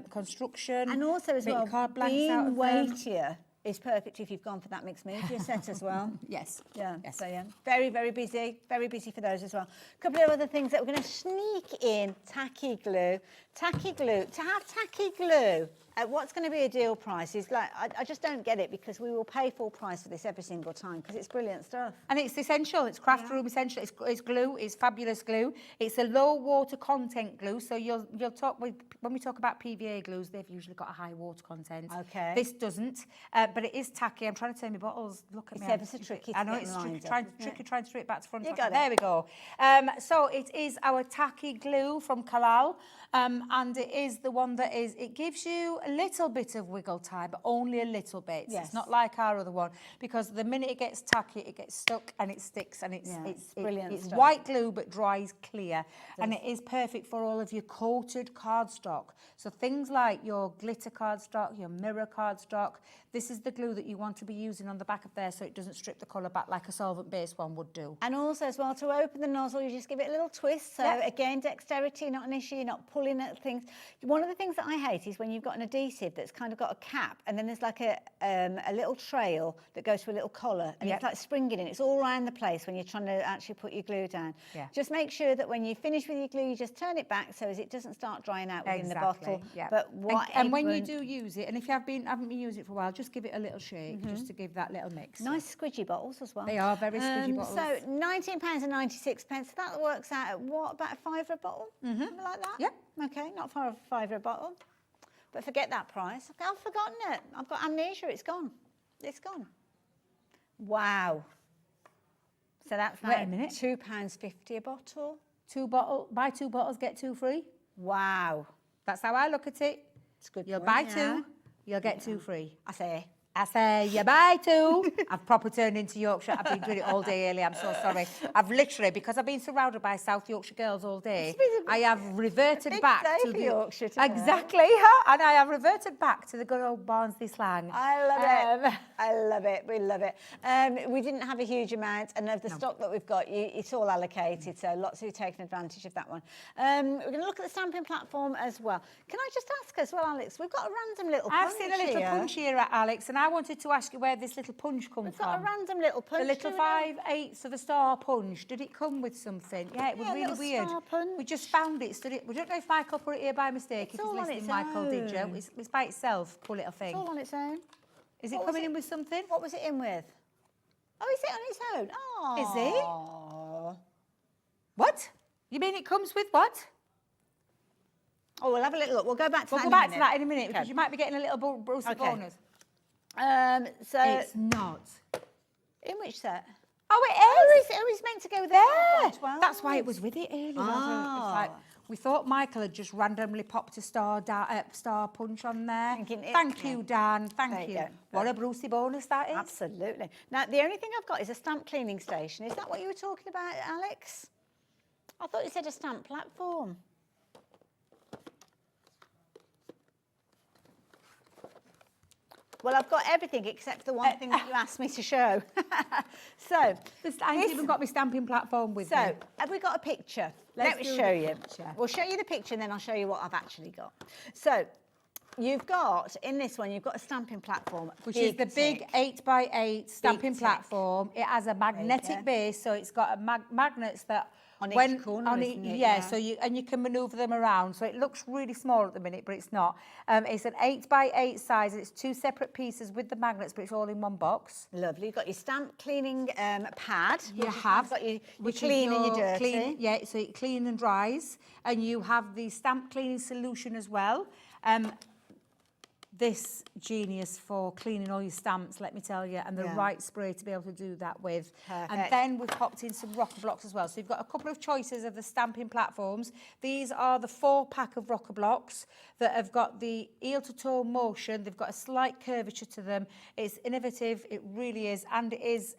[SPEAKER 8] construction.
[SPEAKER 13] And also as well,
[SPEAKER 8] card blanks
[SPEAKER 13] being
[SPEAKER 8] out of
[SPEAKER 13] weightier is perfect if you've gone for that mixed media set as well.
[SPEAKER 8] Yes.
[SPEAKER 13] Yeah. Yes. So very, very busy for those as well. A couple of other things that we're going to sneak in: tacky glue. Tacky glue. To have tacky glue at what's going to be a deal price is like, I just don't get it, because we will pay full price for this every single time because it's brilliant stuff.
[SPEAKER 8] And it's essential. It's craft room essential. It's glue. It's fabulous glue. It's a low water content glue. So you'll talk with, when we talk about PVA glues, they've usually got a high water content.
[SPEAKER 13] Okay.
[SPEAKER 8] This doesn't, but it is tacky. I'm trying to turn my bottles. Look at me.
[SPEAKER 13] It's ever so tricky.
[SPEAKER 8] I know it's tricky. Trying to straight back to front.
[SPEAKER 13] You got it.
[SPEAKER 8] There we go. So it is our tacky glue from Kalal. And it is the one that is, it gives you a little bit of wiggle time, but only a little bit.
[SPEAKER 13] Yes.
[SPEAKER 8] It's not like our other one, because the minute it gets tacky, it gets stuck and it sticks, and it's
[SPEAKER 13] brilliant
[SPEAKER 8] it's
[SPEAKER 13] stuff.
[SPEAKER 8] white glue but dries clear, and it is perfect for all of your coated cardstock. So things like your glitter cardstock, your mirror cardstock, this is the glue that you want to be using on the back of there, so it doesn't strip the colour back like a solvent-based one would do.
[SPEAKER 13] And also as well, to open the nozzle, you just give it a little twist. So again, dexterity, not an issue, you're not pulling at things. One of the things that I hate is when you've got an adhesive that's kind of got a cap, and then there's like a little trail that goes to a little collar, and it's like springing in. It's all around the place when you're trying to actually put your glue down. Just make sure that when you finish with your glue, you just turn it back so as it doesn't start drying out within the bottle. But
[SPEAKER 8] and when you do use it, and if you haven't been using it for a while, just give it a little shake, just to give that little mix.
[SPEAKER 13] Nice squidgy bottles as well.
[SPEAKER 8] They are very squidgy bottles.
[SPEAKER 13] So £19.96, that works out at what, about £5 a bottle? Something like that?
[SPEAKER 8] Yeah.
[SPEAKER 13] Okay, not £5 a bottle. But forget that price. I've forgotten it. I've got amnesia. It's gone. It's gone. Wow. So that's now £2.50 a bottle.
[SPEAKER 8] Buy 2 bottles, get 2 free.
[SPEAKER 13] Wow.
[SPEAKER 8] That's how I look at it.
[SPEAKER 13] It's good.
[SPEAKER 8] You'll buy 2, you'll get 2 free.
[SPEAKER 13] I
[SPEAKER 8] say, you buy 2. I've proper turned into Yorkshire. I've been doing it all day, Ellie. I'm so sorry. I've literally, because I've been surrounded by South Yorkshire girls all day, I have reverted back to the
[SPEAKER 13] Yorkshire today.
[SPEAKER 8] Exactly, and I have reverted back to the good old Barnsley slang.
[SPEAKER 13] I love it. I love it. We love it. We didn't have a huge amount, and of the stock that we've got, it's all allocated, so lots of you taking advantage of that one. We're going to look at the stamping platform as well. Can I just ask as well, Alex? We've got a random little punch.
[SPEAKER 8] I've seen a little punch here, Alex, and I wanted to ask you where this little punch comes from.
[SPEAKER 13] We've got a random little punch.
[SPEAKER 8] The little 5/8 of a star punch. Did it come with something? Yeah, it was really weird. We just found it. We don't know if Michael put it here by mistake. If he's listening, Michael, did you? It's by itself, poor little thing.
[SPEAKER 13] It's all on its own.
[SPEAKER 8] Is it coming in with something?
[SPEAKER 13] What was it in with? Oh, is it on its own? Oh.
[SPEAKER 8] Is it? What? You mean it comes with what?
[SPEAKER 13] Oh, we'll have a little look. We'll go back to that in a minute.
[SPEAKER 8] We'll go back to that in a minute, because you might be getting a little Brucey bonus.
[SPEAKER 13] So
[SPEAKER 8] it's not.
[SPEAKER 13] In which set?
[SPEAKER 8] Oh, it is.
[SPEAKER 13] It's meant to go there.
[SPEAKER 8] Well. That's why it was with it earlier. It's like, we thought Michael had just randomly popped a star punch on there. Thank you, Dan. Thank you. What a Brucey bonus that is.
[SPEAKER 13] Absolutely. Now, the only thing I've got is a stamp cleaning station. Is that what you were talking about, Alex? I thought you said a stamp platform. Well, I've got everything except the one thing that you asked me to show. So,
[SPEAKER 8] I haven't even got my stamping platform with me.
[SPEAKER 13] So, have we got a picture? Let me show you. We'll show you the picture and then I'll show you what I've actually got. So, you've got, in this one, you've got a stamping platform.
[SPEAKER 8] Which is the big 8x8 stamping platform. It has a magnetic base, so it's got magnets that...
[SPEAKER 13] On each corner, isn't it?
[SPEAKER 8] Yeah, so you can manoeuvre them around. So it looks really small at the minute, but it's not. It's an 8x8 size. It's 2 separate pieces with the magnets, but it's all in one box.
[SPEAKER 13] Lovely. You've got your stamp cleaning pad.
[SPEAKER 8] You have.
[SPEAKER 13] Got your clean and your dirty.
[SPEAKER 8] Yeah, so it clean and dries. And you have the stamp cleaning solution as well. This genius for cleaning all your stamps, let me tell you, and the right spray to be able to do that with.
[SPEAKER 13] Perfect.
[SPEAKER 8] And then we've popped in some rocker blocks as well. So you've got a couple of choices of the stamping platforms. These are the 4-pack of rocker blocks that have got the heel-to-toe motion. They've got a slight curvature to them. It's innovative, it really is, and it is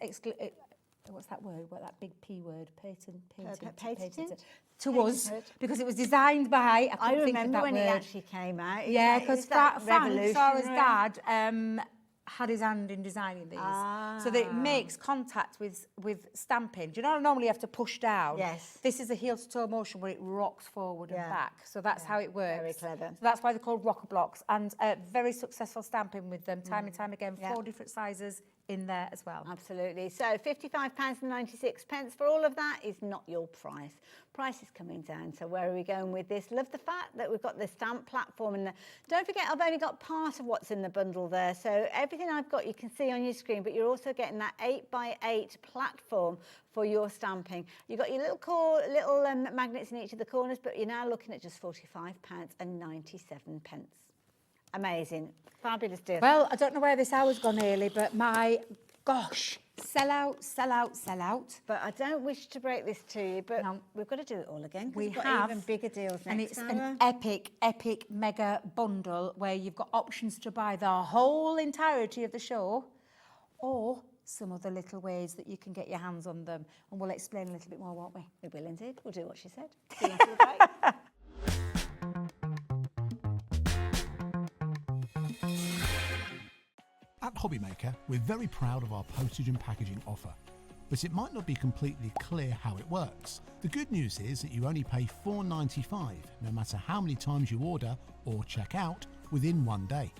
[SPEAKER 8] what's that word? What, that big P word? Patented. To us, because it was designed by, I
[SPEAKER 13] remember when it actually came out.
[SPEAKER 8] Yeah, because Frank, Sarah's dad, had his hand in designing these. So that it makes contact with stamping. Do you know, normally you have to push down?
[SPEAKER 13] Yes.
[SPEAKER 8] This is a heel-to-toe motion where it rocks forward and back. So that's how it works.
[SPEAKER 13] Very clever.
[SPEAKER 8] So that's why they're called rocker blocks. And very successful stamping with them, time and time again. 4 different sizes in there as well.
[SPEAKER 13] Absolutely. So £55.96 for all of that is not your price. Price is coming down. So where are we going with this? Love the fact that we've got the stamp platform in there. Don't forget, I've only got part of what's in the bundle there. So everything I've got you can see on your screen, but you're also getting that 8x8 platform for your stamping. You've got your little magnets in each of the corners, but you're now looking at just £45.97. Amazing. Fabulous deal.
[SPEAKER 8] Well, I don't know where this hour's gone, Hayley, but my Gosh, sell out, sell out, sell out.
[SPEAKER 13] But I don't wish to break this to you, but we've got to do it all again.
[SPEAKER 8] We
[SPEAKER 13] We've got
[SPEAKER 8] have,
[SPEAKER 13] even bigger deals next
[SPEAKER 8] and it's
[SPEAKER 13] hour.
[SPEAKER 8] an epic mega bundle where you've got options to buy the whole entirety of the show, or some other little ways that you can get your hands on them, and we'll explain a little bit more, won't we?
[SPEAKER 13] We will indeed. We'll do what she said. See you after the break.
[SPEAKER 6] At Hobbymaker, we're very proud of our postage and packaging offer, but it might not be completely clear how it works. The good news is that you only pay $4.95 no matter how many times you order or check out within 1 day.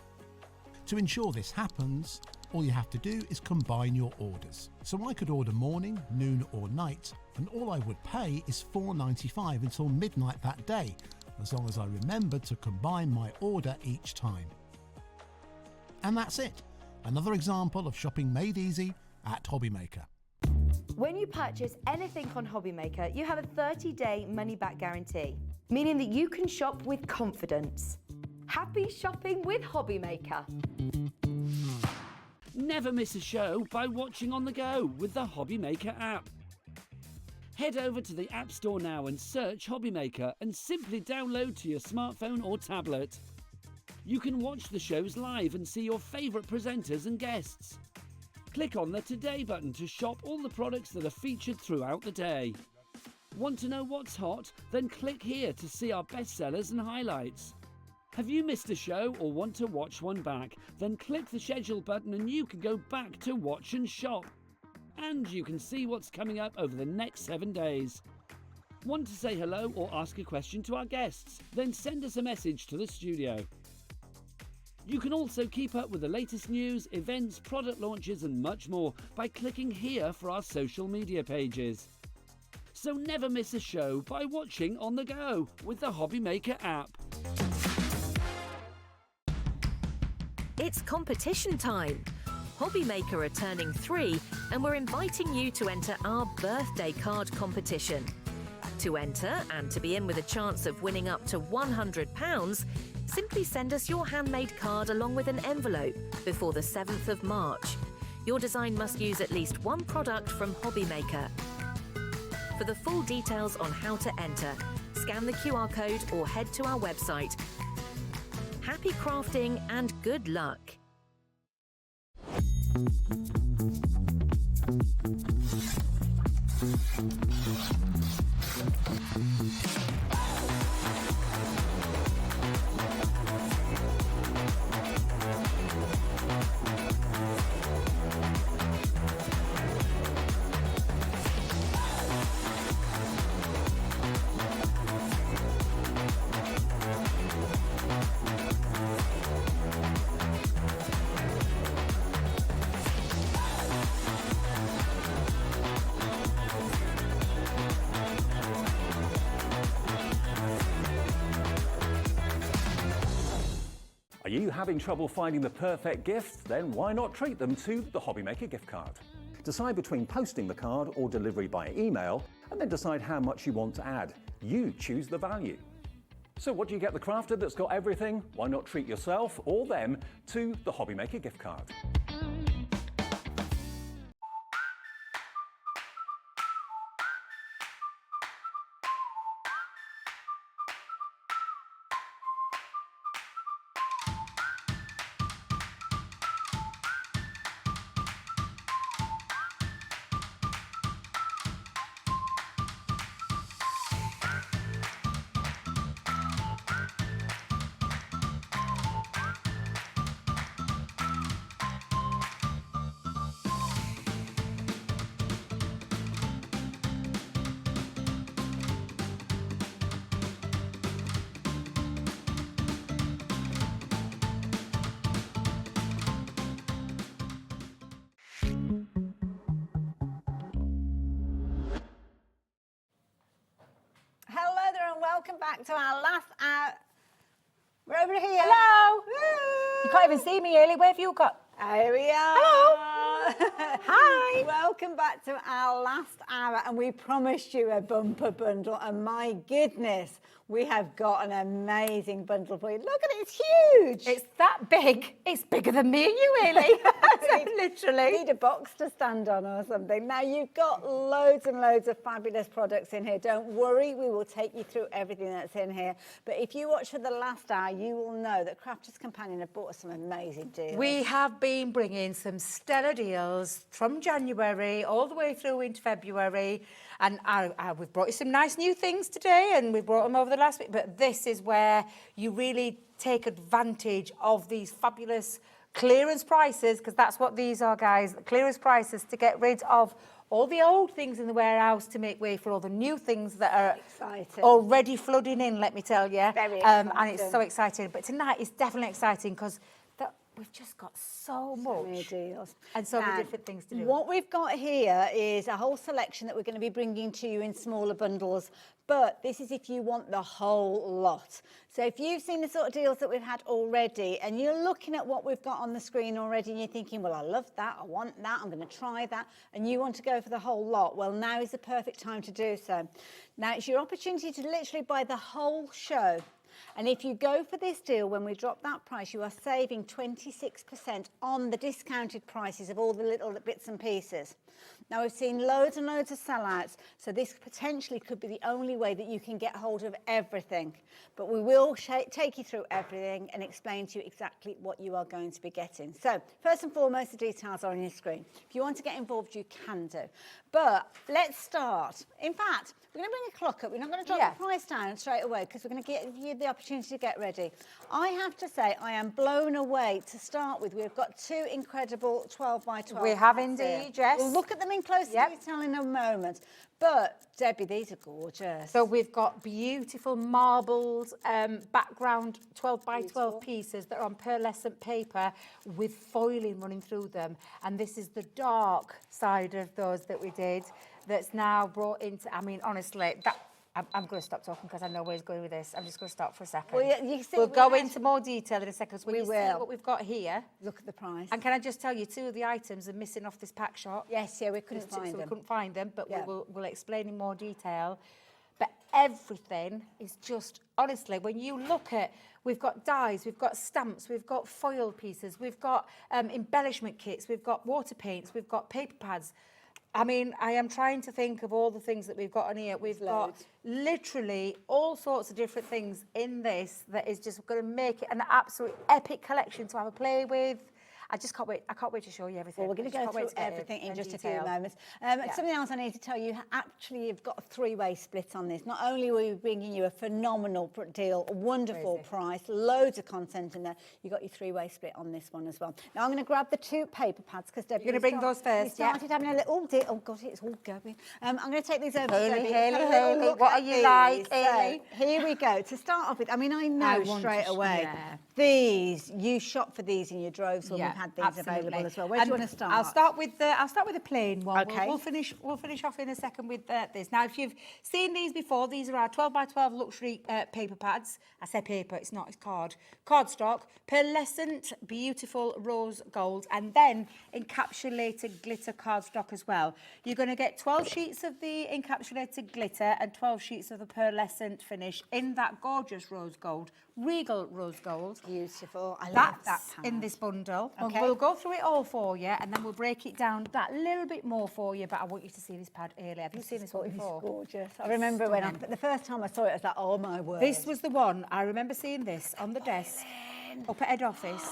[SPEAKER 6] To ensure this happens, all you have to do is combine your orders. So I could order morning, noon or night, and all I would pay is $4.95 until midnight that day, as long as I remembered to combine my order each time. And that's it. Another example of shopping made easy at Hobbymaker.
[SPEAKER 10] When you purchase anything on Hobbymaker, you have a 30-day money-back guarantee, meaning that you can shop with confidence. Happy shopping with Hobbymaker.
[SPEAKER 2] Never miss a show by watching on the go with the Hobbymaker app. Head over to the App Store now and search Hobbymaker and simply download to your smartphone or tablet. You can watch the shows live and see your favourite presenters and guests. Click on the Today button to shop all the products that are featured throughout the day. Want to know what's hot? Then click here to see our bestsellers and highlights. Have you missed a show or want to watch one back? Then click the schedule button and you can go back to watch and shop. And you can see what's coming up over the next 7 days. Want to say hello or ask a question to our guests? Then send us a message to the studio. You can also keep up with the latest news, events, product launches and much more by clicking here for our social media pages. So never miss a show by watching on the go with the Hobbymaker app.
[SPEAKER 15] It's competition time. Hobbymaker are turning 3 and we're inviting you to enter our birthday card competition. To enter and to be in with a chance of winning up to £100, simply send us your handmade card along with an envelope before the 7th of March. Your design must use at least one product from Hobbymaker. For the full details on how to enter, scan the QR code or head to our website. Happy crafting and good luck!
[SPEAKER 12] Are you having trouble finding the perfect gift? Then why not treat them to the Hobbymaker gift card? Decide between posting the card or delivery by email, and then decide how much you want to add. You choose the value. So what do you get the crafter that's got everything? Why not treat yourself or them to the Hobbymaker gift card?
[SPEAKER 13] Hello there and welcome back to our last hour. We're over here.
[SPEAKER 8] Hello.
[SPEAKER 13] Woo.
[SPEAKER 8] You can't even see me, Early. Where have you got?
[SPEAKER 13] Here we are.
[SPEAKER 8] Hello.
[SPEAKER 13] Hi. Welcome back to our last hour, and we promised you a bumper bundle, and my goodness, we have got an amazing bundle for you. Look at it, it's huge.
[SPEAKER 8] It's that big. It's bigger than me and you, Hayley. Literally.
[SPEAKER 13] Need a box to stand on or something. Now, you've got loads and loads of fabulous products in here. Don't worry, we will take you through everything that's in here. But if you watch for the last hour, you will know that Crafters Companion have bought us some amazing deals.
[SPEAKER 8] We have been bringing some stellar deals from January all the way through into February. And we've brought you some nice new things today, and we brought them over the last week. But this is where you really take advantage of these fabulous clearance prices, because that's what these are, guys. Clearance prices to get rid of all the old things in the warehouse to make way for all the new things that are already flooding in, let me tell you.
[SPEAKER 13] Very exciting.
[SPEAKER 8] And it's so exciting. But tonight is definitely exciting because we've just got so
[SPEAKER 13] many deals
[SPEAKER 8] and so many different things to do.
[SPEAKER 13] What we've got here is a whole selection that we're going to be bringing to you in smaller bundles, but this is if you want the whole lot. So if you've seen the sort of deals that we've had already and you're looking at what we've got on the screen already and you're thinking, well, I love that, I want that, I'm going to try that, and you want to go for the whole lot, well, now is the perfect time to do so. Now it's your opportunity to literally buy the whole show. And if you go for this deal, when we drop that price, you are saving 26% on the discounted prices of all the little bits and pieces. Now, we've seen loads and loads of sellouts, so this potentially could be the only way that you can get hold of everything. But we will take you through everything and explain to you exactly what you are going to be getting. So, first and foremost, the details are on your screen. If you want to get involved, you can do. But let's start. In fact, we're going to bring a clock up. We're not going to drop the price down straight away because we're going to give you the opportunity to get ready. I have to say, I am blown away to start with. We've got two incredible 12 by 12.
[SPEAKER 8] We have indeed, yes.
[SPEAKER 13] We'll look at them in closer detail in a moment. But, Debbie, these are gorgeous.
[SPEAKER 8] So we've got beautiful marbled background 12 by 12 pieces that are on pearlescent paper with foiling running through them. And this is the dark side of those that we did that's now brought into, I mean, honestly, I'm going to stop talking because I know where he's going with this. I'm just going to stop for a second.
[SPEAKER 13] Well, you see,
[SPEAKER 8] we'll go into more detail in a second. So
[SPEAKER 13] we
[SPEAKER 8] see what we've got here.
[SPEAKER 13] Look at the price.
[SPEAKER 8] And can I just tell you, two of the items are missing off this pack shot.
[SPEAKER 13] Yes, yeah, we couldn't find them.
[SPEAKER 8] So we couldn't find them, but we'll explain in more detail. But everything is just, honestly, when you look at, we've got dies, we've got stamps, we've got foil pieces, we've got embellishment kits, we've got water paints, we've got paper pads. I mean, I am trying to think of all the things that we've got on here. We've got literally all sorts of different things in this that is just going to make it an absolute epic collection to have a play with. I just can't wait. I can't wait to show you everything.
[SPEAKER 13] Well, we're going to go through everything in just a few moments. Something else I need to tell you, actually, you've got a three-way split on this. Not only are we bringing you a phenomenal deal, a wonderful price, loads of content in there, you've got your three-way split on this one as well. Now, I'm going to grab the two paper pads because Debbie...
[SPEAKER 8] You're going to bring those first,
[SPEAKER 13] we started having a little deal. Oh, God, it's all going. I'm going to take these over to Debbie.
[SPEAKER 8] Hayley, what are you like, Hayley?
[SPEAKER 13] So, here we go. To start off with, I mean, I know straight away, these, you shop for these in your droves when we've had these available as well. Where do you want to start?
[SPEAKER 8] I'll start with the plain one.
[SPEAKER 13] Okay.
[SPEAKER 8] We'll finish off in a second with this. Now, if you've seen these before, these are our 12 by 12 luxury paper pads. I say paper, it's not, it's card. Cardstock, pearlescent, beautiful rose gold, and then encapsulated glitter cardstock as well. You're going to get 12 sheets of the encapsulated glitter and 12 sheets of the pearlescent finish in that gorgeous rose gold, regal rose gold.
[SPEAKER 13] Beautiful. I love that.
[SPEAKER 8] In this bundle.
[SPEAKER 13] Okay.
[SPEAKER 8] We'll go through it all for you, and then we'll break it down that little bit more for you. But I want you to see this pad earlier. Have you seen this one before?
[SPEAKER 13] It's gorgeous. I remember when the first time I saw it, I was like, oh my word.
[SPEAKER 8] This was the one. I remember seeing this on the desk up at head office,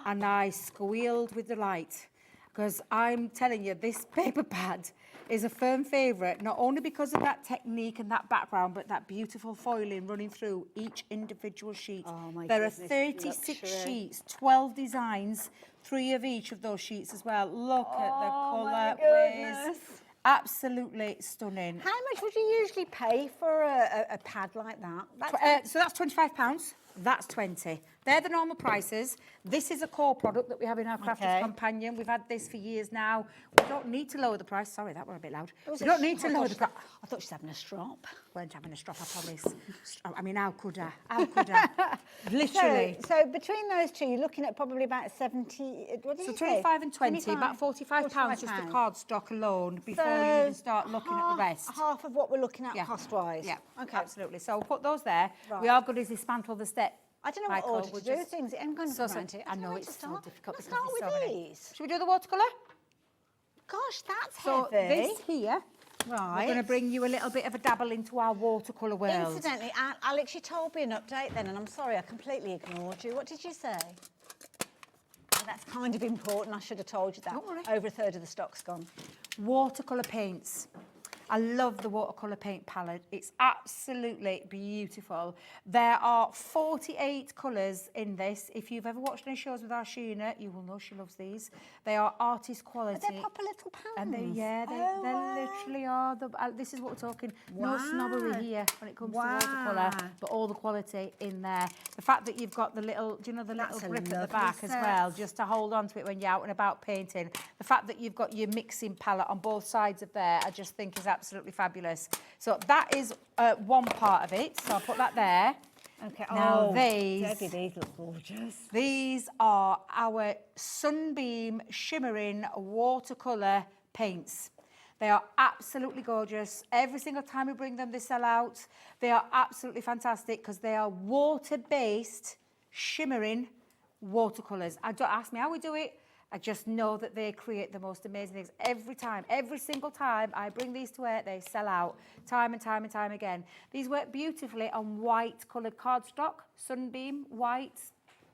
[SPEAKER 8] and I squealed with delight because I'm telling you, this paper pad is a firm favourite, not only because of that technique and that background, but that beautiful foiling running through each individual sheet.
[SPEAKER 13] Oh my
[SPEAKER 8] there
[SPEAKER 13] goodness,
[SPEAKER 8] are 36
[SPEAKER 13] luxury.
[SPEAKER 8] sheets, 12 designs, 3 of each of those sheets as well. Look at the colour.
[SPEAKER 13] Goodness.
[SPEAKER 8] Absolutely stunning.
[SPEAKER 13] How much would you usually pay for a pad like that?
[SPEAKER 8] So that's £25. That's 20. They're the normal prices. This is a core product that we have in our Crafters Companion. We've had this for years now. We don't need to lower the price. Sorry, that were a bit loud. We don't need to lower the price.
[SPEAKER 13] I thought she was having a strop.
[SPEAKER 8] Weren't having a strop, I promise. I mean, how could I? How could I? Literally.
[SPEAKER 13] So between those two, you're looking at probably about 70, what did you say?
[SPEAKER 8] 25 and 20, about £45 just the card stock alone before you even start looking at the rest.
[SPEAKER 13] Half of what we're looking at cost-wise.
[SPEAKER 8] Yeah, okay. Absolutely. So we'll put those there. Right. We are going to dismantle the step.
[SPEAKER 13] I don't know what order to do things. I'm going to around it.
[SPEAKER 8] I know it's so difficult.
[SPEAKER 13] Let's start with these.
[SPEAKER 8] Should we do the watercolour?
[SPEAKER 13] Gosh, that's
[SPEAKER 8] so
[SPEAKER 13] heavy.
[SPEAKER 8] This here,
[SPEAKER 13] right.
[SPEAKER 8] We're going to bring you a little bit of a dabble into our watercolour world.
[SPEAKER 13] Incidentally, Alex, you told me an update then, and I'm sorry, I completely ignored you. What did you say? Oh, that's kind of important. I should have told you that.
[SPEAKER 8] Don't worry.
[SPEAKER 13] Over a third of the stock's gone.
[SPEAKER 8] Watercolour paints. I love the watercolour paint palette. It's absolutely beautiful. There are 48 colours in this. If you've ever watched any shows with our Sheena, you will know she loves these. They are artist quality.
[SPEAKER 13] But they're proper little pans.
[SPEAKER 8] And they literally are. This is what we're talking.
[SPEAKER 13] Wow.
[SPEAKER 8] No snobbery here when it comes to watercolour, but all the quality in there. The fact that you've got the little, do you know, the little grip at the back as well, just to hold on to it when you're out and about painting. The fact that you've got your mixing palette on both sides of there, I just think is absolutely fabulous. So that is one part of it. So I'll put that there.
[SPEAKER 13] Okay.
[SPEAKER 8] Now
[SPEAKER 13] Debbie, these look gorgeous.
[SPEAKER 8] These are our Sunbeam Shimmering Watercolour paints. They are absolutely gorgeous. Every single time we bring them, they sell out. They are absolutely fantastic because they are water-based shimmering watercolours. Don't ask me how we do it. I just know that they create the most amazing things every time. Every single time I bring these to wear, they sell out time and time and time again. These work beautifully on white coloured cardstock. Sunbeam white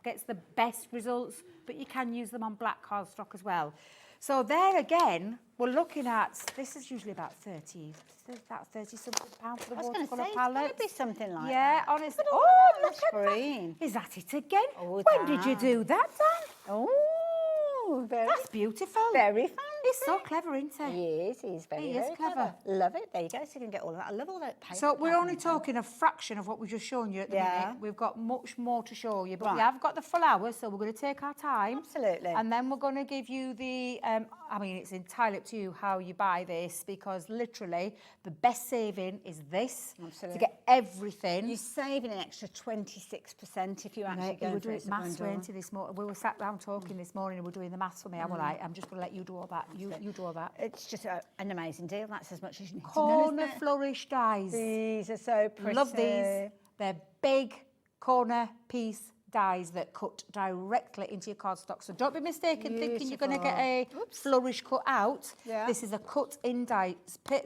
[SPEAKER 8] gets the best results, but you can use them on black cardstock as well. So there again, we're looking at, this is usually about 30 something pounds for the watercolour palette.
[SPEAKER 13] It's got to be something like that.
[SPEAKER 8] Yeah, honestly.
[SPEAKER 13] Oh,
[SPEAKER 8] look at
[SPEAKER 13] green.
[SPEAKER 8] That. Is that it again?
[SPEAKER 13] Oh,
[SPEAKER 8] when did you do that, Dan?
[SPEAKER 13] Oh,
[SPEAKER 8] that's beautiful.
[SPEAKER 13] Very fancy.
[SPEAKER 8] He's so clever, isn't he?
[SPEAKER 13] He is. He's very
[SPEAKER 8] clever.
[SPEAKER 13] Love it. There you go. So you can get all of that. I love all that paint.
[SPEAKER 8] So we're only talking a fraction of what we've just shown you at the minute. We've got much more to show you, but we have got the full hour, so we're going to take our time.
[SPEAKER 13] Absolutely.
[SPEAKER 8] And then we're going to give you the, I mean, it's entirely up to you how you buy this, because literally the best saving is this.
[SPEAKER 13] Absolutely.
[SPEAKER 8] To get everything.
[SPEAKER 13] You're saving an extra 26% if you actually go
[SPEAKER 8] for it. Maths went to this morning. We were sat down talking this morning and we're doing the maths for me. I was like, I'm just going to let you do all that. You do all that.
[SPEAKER 13] It's just an amazing deal. That's as much as you need
[SPEAKER 8] Corner
[SPEAKER 13] to know,
[SPEAKER 8] flourish dies.
[SPEAKER 13] These are so pretty.
[SPEAKER 8] Love these. They're big corner piece dies that cut directly into your cardstock. So don't be mistaken thinking you're going to get a flourish cut out.
[SPEAKER 13] Yeah.
[SPEAKER 8] This is a cut-in die,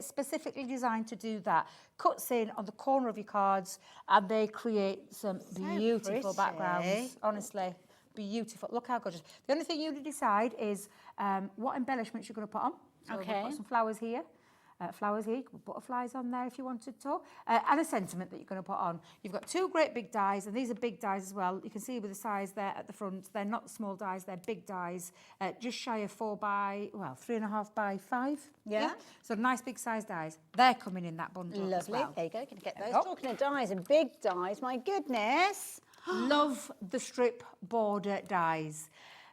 [SPEAKER 8] specifically designed to do that. Cuts in on the corner of your cards, and they create some beautiful backgrounds. Honestly, beautiful. Look how gorgeous. The only thing you need to decide is what embellishments you're going to put on. So we've got some flowers here. You can put butterflies on there if you wanted to, and a sentiment that you're going to put on. You've got two great big dies, and these are big dies as well. You can see with the size there at the front, they're not small dies, they're big dies, just shy of 3.5 by 5.
[SPEAKER 13] Yeah.
[SPEAKER 8] So nice big size dies. They're coming in that bundle.
[SPEAKER 13] Lovely.
[SPEAKER 8] As well.
[SPEAKER 13] There you go. Can get those. Talking of dies and big dies, my goodness.
[SPEAKER 8] Love the strip border dies.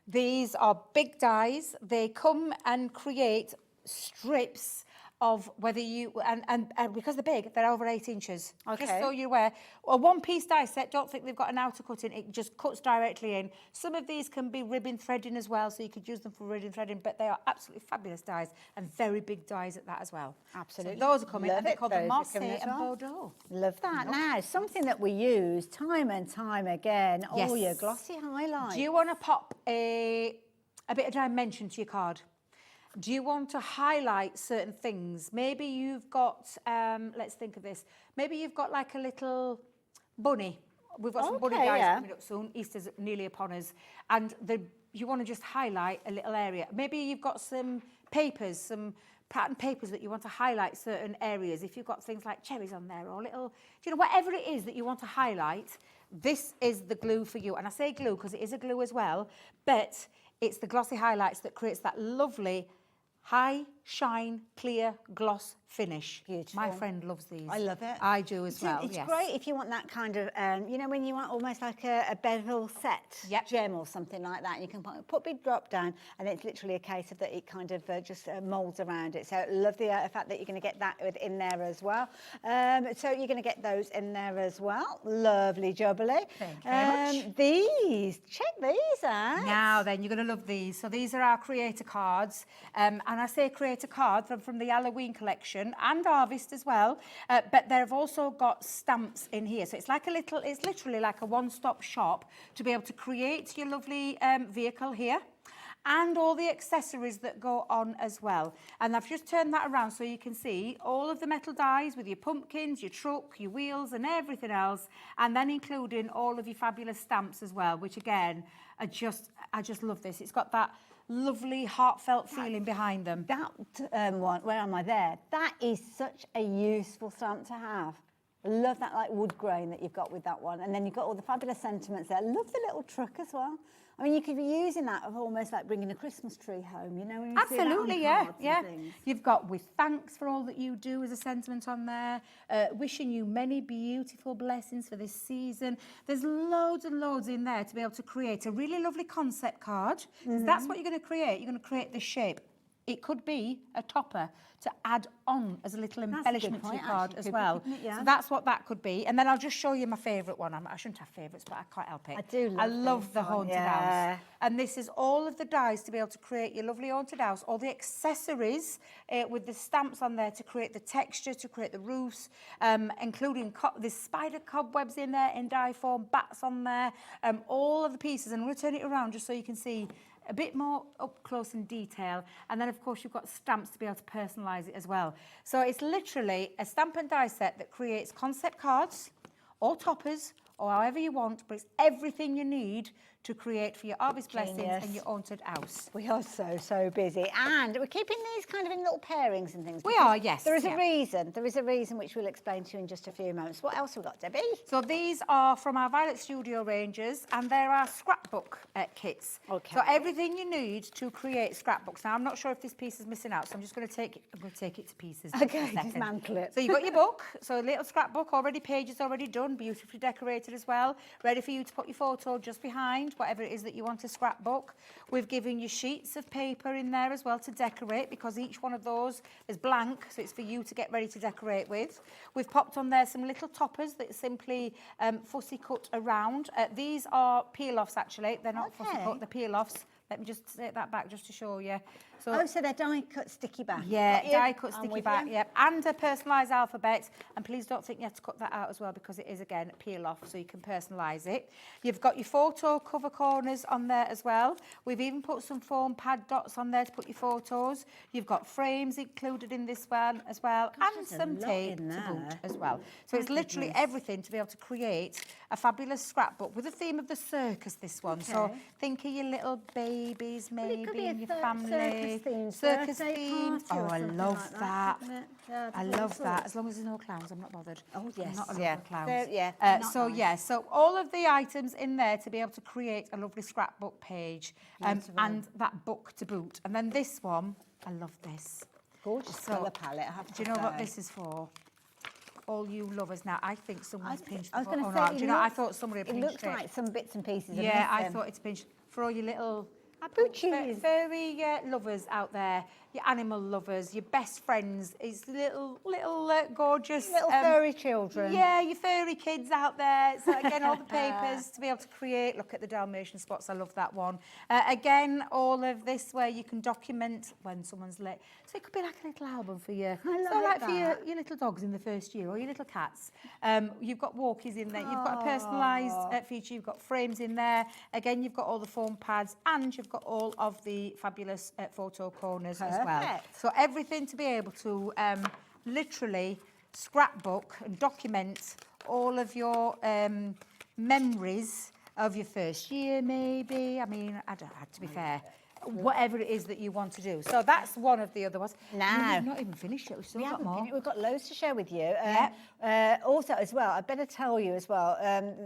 [SPEAKER 8] These are big dies. They come and create strips of whether you, and because they're big, they're over 8 inches.
[SPEAKER 13] Okay.
[SPEAKER 8] Just so you're aware. A one-piece die set, don't think they've got an outer cutting, it just cuts directly in. Some of these can be ribbon threading as well, so you could use them for ribbon threading, but they are absolutely fabulous dies, and very big dies at that as well.
[SPEAKER 13] Absolutely.
[SPEAKER 8] So those are coming, and they're called the
[SPEAKER 13] Those are
[SPEAKER 8] Marseille
[SPEAKER 13] coming as
[SPEAKER 8] and
[SPEAKER 13] well.
[SPEAKER 8] Bordeaux.
[SPEAKER 13] Love that. Now, something that we use time and time again,
[SPEAKER 8] Yes.
[SPEAKER 13] all your glossy highlights.
[SPEAKER 8] Do you want to pop a bit of dimension to your card? Do you want to highlight certain things? Maybe you've got, let's think of this. Maybe you've got like a little bunny. We've got some bunny guys coming up soon. Easter's nearly upon us. And you want to just highlight a little area. Maybe you've got some papers, some pattern papers that you want to highlight certain areas. If you've got things like cherries on there or little, whatever it is that you want to highlight, this is the glue for you. And I say glue because it is a glue as well, but it's the glossy highlights that creates that lovely high shine, clear, gloss finish.
[SPEAKER 13] Beautiful.
[SPEAKER 8] My friend loves these.
[SPEAKER 13] I love it.
[SPEAKER 8] I do as well,
[SPEAKER 13] It's
[SPEAKER 8] yes.
[SPEAKER 13] great if you want that kind of, you know, when you want almost like a bevel set gem or something like that. You can put big drop down, and it's literally a case of that it kind of just moulds around it. So love the fact that you're going to get that in there as well. So you're going to get those in there as well. Lovely jubbly.
[SPEAKER 8] Thank you very much.
[SPEAKER 13] Check these out.
[SPEAKER 8] Now then, you're going to love these. So these are our creator cards. And I say creator card from the Halloween collection and Harvest as well. But they've also got stamps in here. So it's like it's literally like a one-stop shop to be able to create your lovely vehicle here. And all the accessories that go on as well. And I've just turned that around so you can see all of the metal dies with your pumpkins, your truck, your wheels and everything else, and then including all of your fabulous stamps as well, which again, I just love this. It's got that lovely heartfelt feeling behind them.
[SPEAKER 13] That one, where am I there? That is such a useful stamp to have. I love that like wood grain that you've got with that one. And then you've got all the fabulous sentiments there. I love the little truck as well. I mean, you could be using that of almost like bringing a Christmas tree home, you know, when you
[SPEAKER 8] Absolutely,
[SPEAKER 13] see that on cards
[SPEAKER 8] yeah.
[SPEAKER 13] and things.
[SPEAKER 8] You've got with thanks for all that you do as a sentiment on there, wishing you many beautiful blessings for this season. There's loads and loads in there to be able to create a really lovely concept card. 'Cause that's what you're going to create. You're going to create the shape. It could be a topper to add on as a little embellishment to your card as well. So that's what that could be. And then I'll just show you my favourite one. I shouldn't have favourites, but I can't help it.
[SPEAKER 13] I do love
[SPEAKER 8] I love
[SPEAKER 13] this
[SPEAKER 8] the
[SPEAKER 13] one,
[SPEAKER 8] haunted house. And this is all of the dies to be able to create your lovely haunted house, all the accessories with the stamps on there to create the texture, to create the roofs, including the spider cobwebs in there in die form, bats on there, all of the pieces. And I'm going to turn it around just so you can see a bit more up close in detail. And then, of course, you've got stamps to be able to personalise it as well. So it's literally a stamp and die set that creates concept cards or toppers or however you want, but it's everything you need to create for your harvest blessings and your haunted house.
[SPEAKER 13] We are so busy, and we're keeping these kind of in little pairings and things.
[SPEAKER 8] We are, yes.
[SPEAKER 13] There is a reason. There is a reason which we'll explain to you in just a few moments. What else have we got, Debbie?
[SPEAKER 8] So these are from our Violet Studio ranges, and they're our scrapbook kits.
[SPEAKER 13] Okay.
[SPEAKER 8] So everything you need to create scrapbooks. Now I'm not sure if this piece is missing out, so I'm just going to take it to pieces.
[SPEAKER 13] Okay, dismantle it.
[SPEAKER 8] So you've got your book, so a little scrapbook already, pages already done, beautifully decorated as well, ready for you to put your photo just behind, whatever it is that you want to scrapbook. We've given you sheets of paper in there as well to decorate, because each one of those is blank, so it's for you to get ready to decorate with. We've popped on there some little toppers that are simply fussy cut around. These are peel-offs actually, they're not fussy cut, they're peel-offs. Let me just take that back just to show you.
[SPEAKER 13] So they're die-cut sticky back.
[SPEAKER 8] Yeah, die-cut sticky back, yep. And a personalised alphabet. And please don't think you have to cut that out as well, because it is, again, peel-off, so you can personalise it. You've got your photo cover corners on there as well. We've even put some foam pad dots on there to put your photos. You've got frames included in this one as well, and some tape to boot as well. So it's literally everything to be able to create a fabulous scrapbook with the theme of the circus, this one. So think of your little babies, maybe, and your family. Circus themed. Oh, I love that. I love that. As long as there's no clowns, I'm not bothered.
[SPEAKER 13] Oh, yes.
[SPEAKER 8] I'm not a lover of clowns.
[SPEAKER 13] Yeah.
[SPEAKER 8] So all of the items in there to be able to create a lovely scrapbook page, and that book to boot. And then this one, I love this.
[SPEAKER 13] Gorgeous colour palette, I have to
[SPEAKER 8] do you know
[SPEAKER 13] say.
[SPEAKER 8] what this is for? All you lovers. Now, I think someone's pinched.
[SPEAKER 13] I was going to
[SPEAKER 8] oh,
[SPEAKER 13] say,
[SPEAKER 8] no, do you know, I thought somebody had
[SPEAKER 13] it
[SPEAKER 8] pinched
[SPEAKER 13] looks like some bits and pieces.
[SPEAKER 8] Yeah, I thought it's pinched for all your little furry lovers out there, your animal lovers, your best friends, is little gorgeous
[SPEAKER 13] furry children.
[SPEAKER 8] Yeah, your furry kids out there. So again, all the papers to be able to create. Look at the Dalmatian spots. I love that one. Again, all of this where you can document when someone's late. So it could be like a little album for you. For your little dogs in the first year, or your little cats. You've got walkies in there. You've got a personalised feature. You've got frames in there. Again, you've got all the foam pads, and you've got all of the fabulous photo corners as well. So everything to be able to literally scrapbook and document all of your memories of your first year, maybe. I mean, to be fair, whatever it is that you want to do. So that's one of the other ones.
[SPEAKER 13] Now,
[SPEAKER 8] we've not even finished yet. We've still got more.
[SPEAKER 13] We've got loads to share with you. Also, as well, I better tell you as well,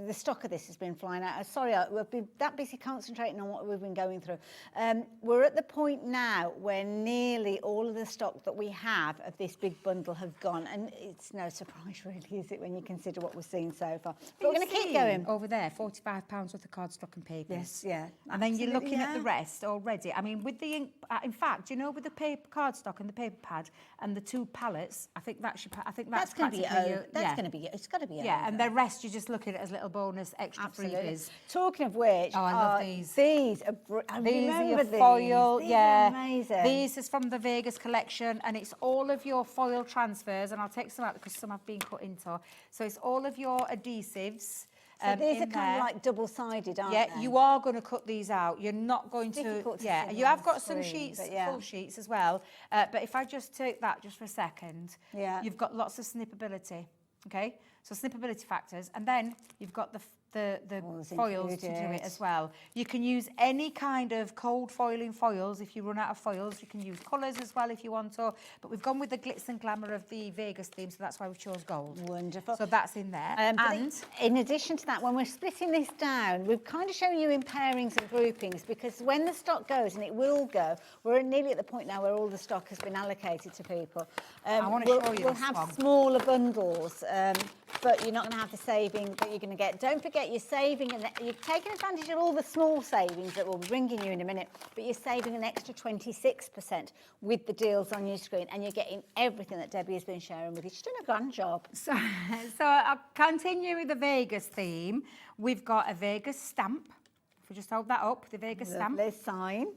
[SPEAKER 13] the stock of this has been flying out. Sorry, we've been that busy concentrating on what we've been going through. We're at the point now where nearly all of the stock that we have of this big bundle have gone, and it's no surprise, really, is it, when you consider what we've seen so far? But we're going to keep going.
[SPEAKER 8] Over there, £45 worth of cardstock and papers.
[SPEAKER 13] Yes, yeah.
[SPEAKER 8] And then you're looking at the rest already. I mean, with the ink, in fact, you know, with the paper cardstock and the paper pad and the 2 pallets, I think that should. I think that's
[SPEAKER 13] going to be over. That's going to be. It's got to be over.
[SPEAKER 8] Yeah, and the rest you're just looking at as little bonus extra freebies.
[SPEAKER 13] Talking of which,
[SPEAKER 8] I love these.
[SPEAKER 13] These are
[SPEAKER 8] these are your
[SPEAKER 13] these.
[SPEAKER 8] foil.
[SPEAKER 13] These
[SPEAKER 8] yeah,
[SPEAKER 13] are amazing.
[SPEAKER 8] These is from the Vegas collection, and it's all of your foil transfers. And I'll take some out because some have been cut into. So it's all of your adhesives.
[SPEAKER 13] So these are kind of like double-sided, aren't they?
[SPEAKER 8] Yeah, you are going to cut these out. You're not going to. Yeah, you have got some sheets, full sheets as well. But if I just take that just for a second, you've got lots of snippability. Okay, so snippability factors, and then you've got the foils to do it as well. You can use any kind of cold foiling foils. If you run out of foils, you can use colours as well if you want to. But we've gone with the glitz and glamour of the Vegas theme, so that's why we chose gold.
[SPEAKER 13] Wonderful.
[SPEAKER 8] So that's in there.
[SPEAKER 13] And in addition to that, when we're splitting this down, we've kind of shown you in pairings and groupings, because when the stock goes, and it will go, we're nearly at the point now where all the stock has been allocated to people.
[SPEAKER 8] I want to show you
[SPEAKER 13] We'll
[SPEAKER 8] this
[SPEAKER 13] have
[SPEAKER 8] one.
[SPEAKER 13] smaller bundles, but you're not going to have the saving that you're going to get. Don't forget, you're saving, and you're taking advantage of all the small savings that we'll be bringing you in a minute, but you're saving an extra 26% with the deals on your screen, and you're getting everything that Debbie has been sharing with you. She's doing a grand job.
[SPEAKER 8] So I'll continue with the Vegas theme. We've got a Vegas stamp. If we just hold that up, the Vegas stamp.
[SPEAKER 13] Lovely sign.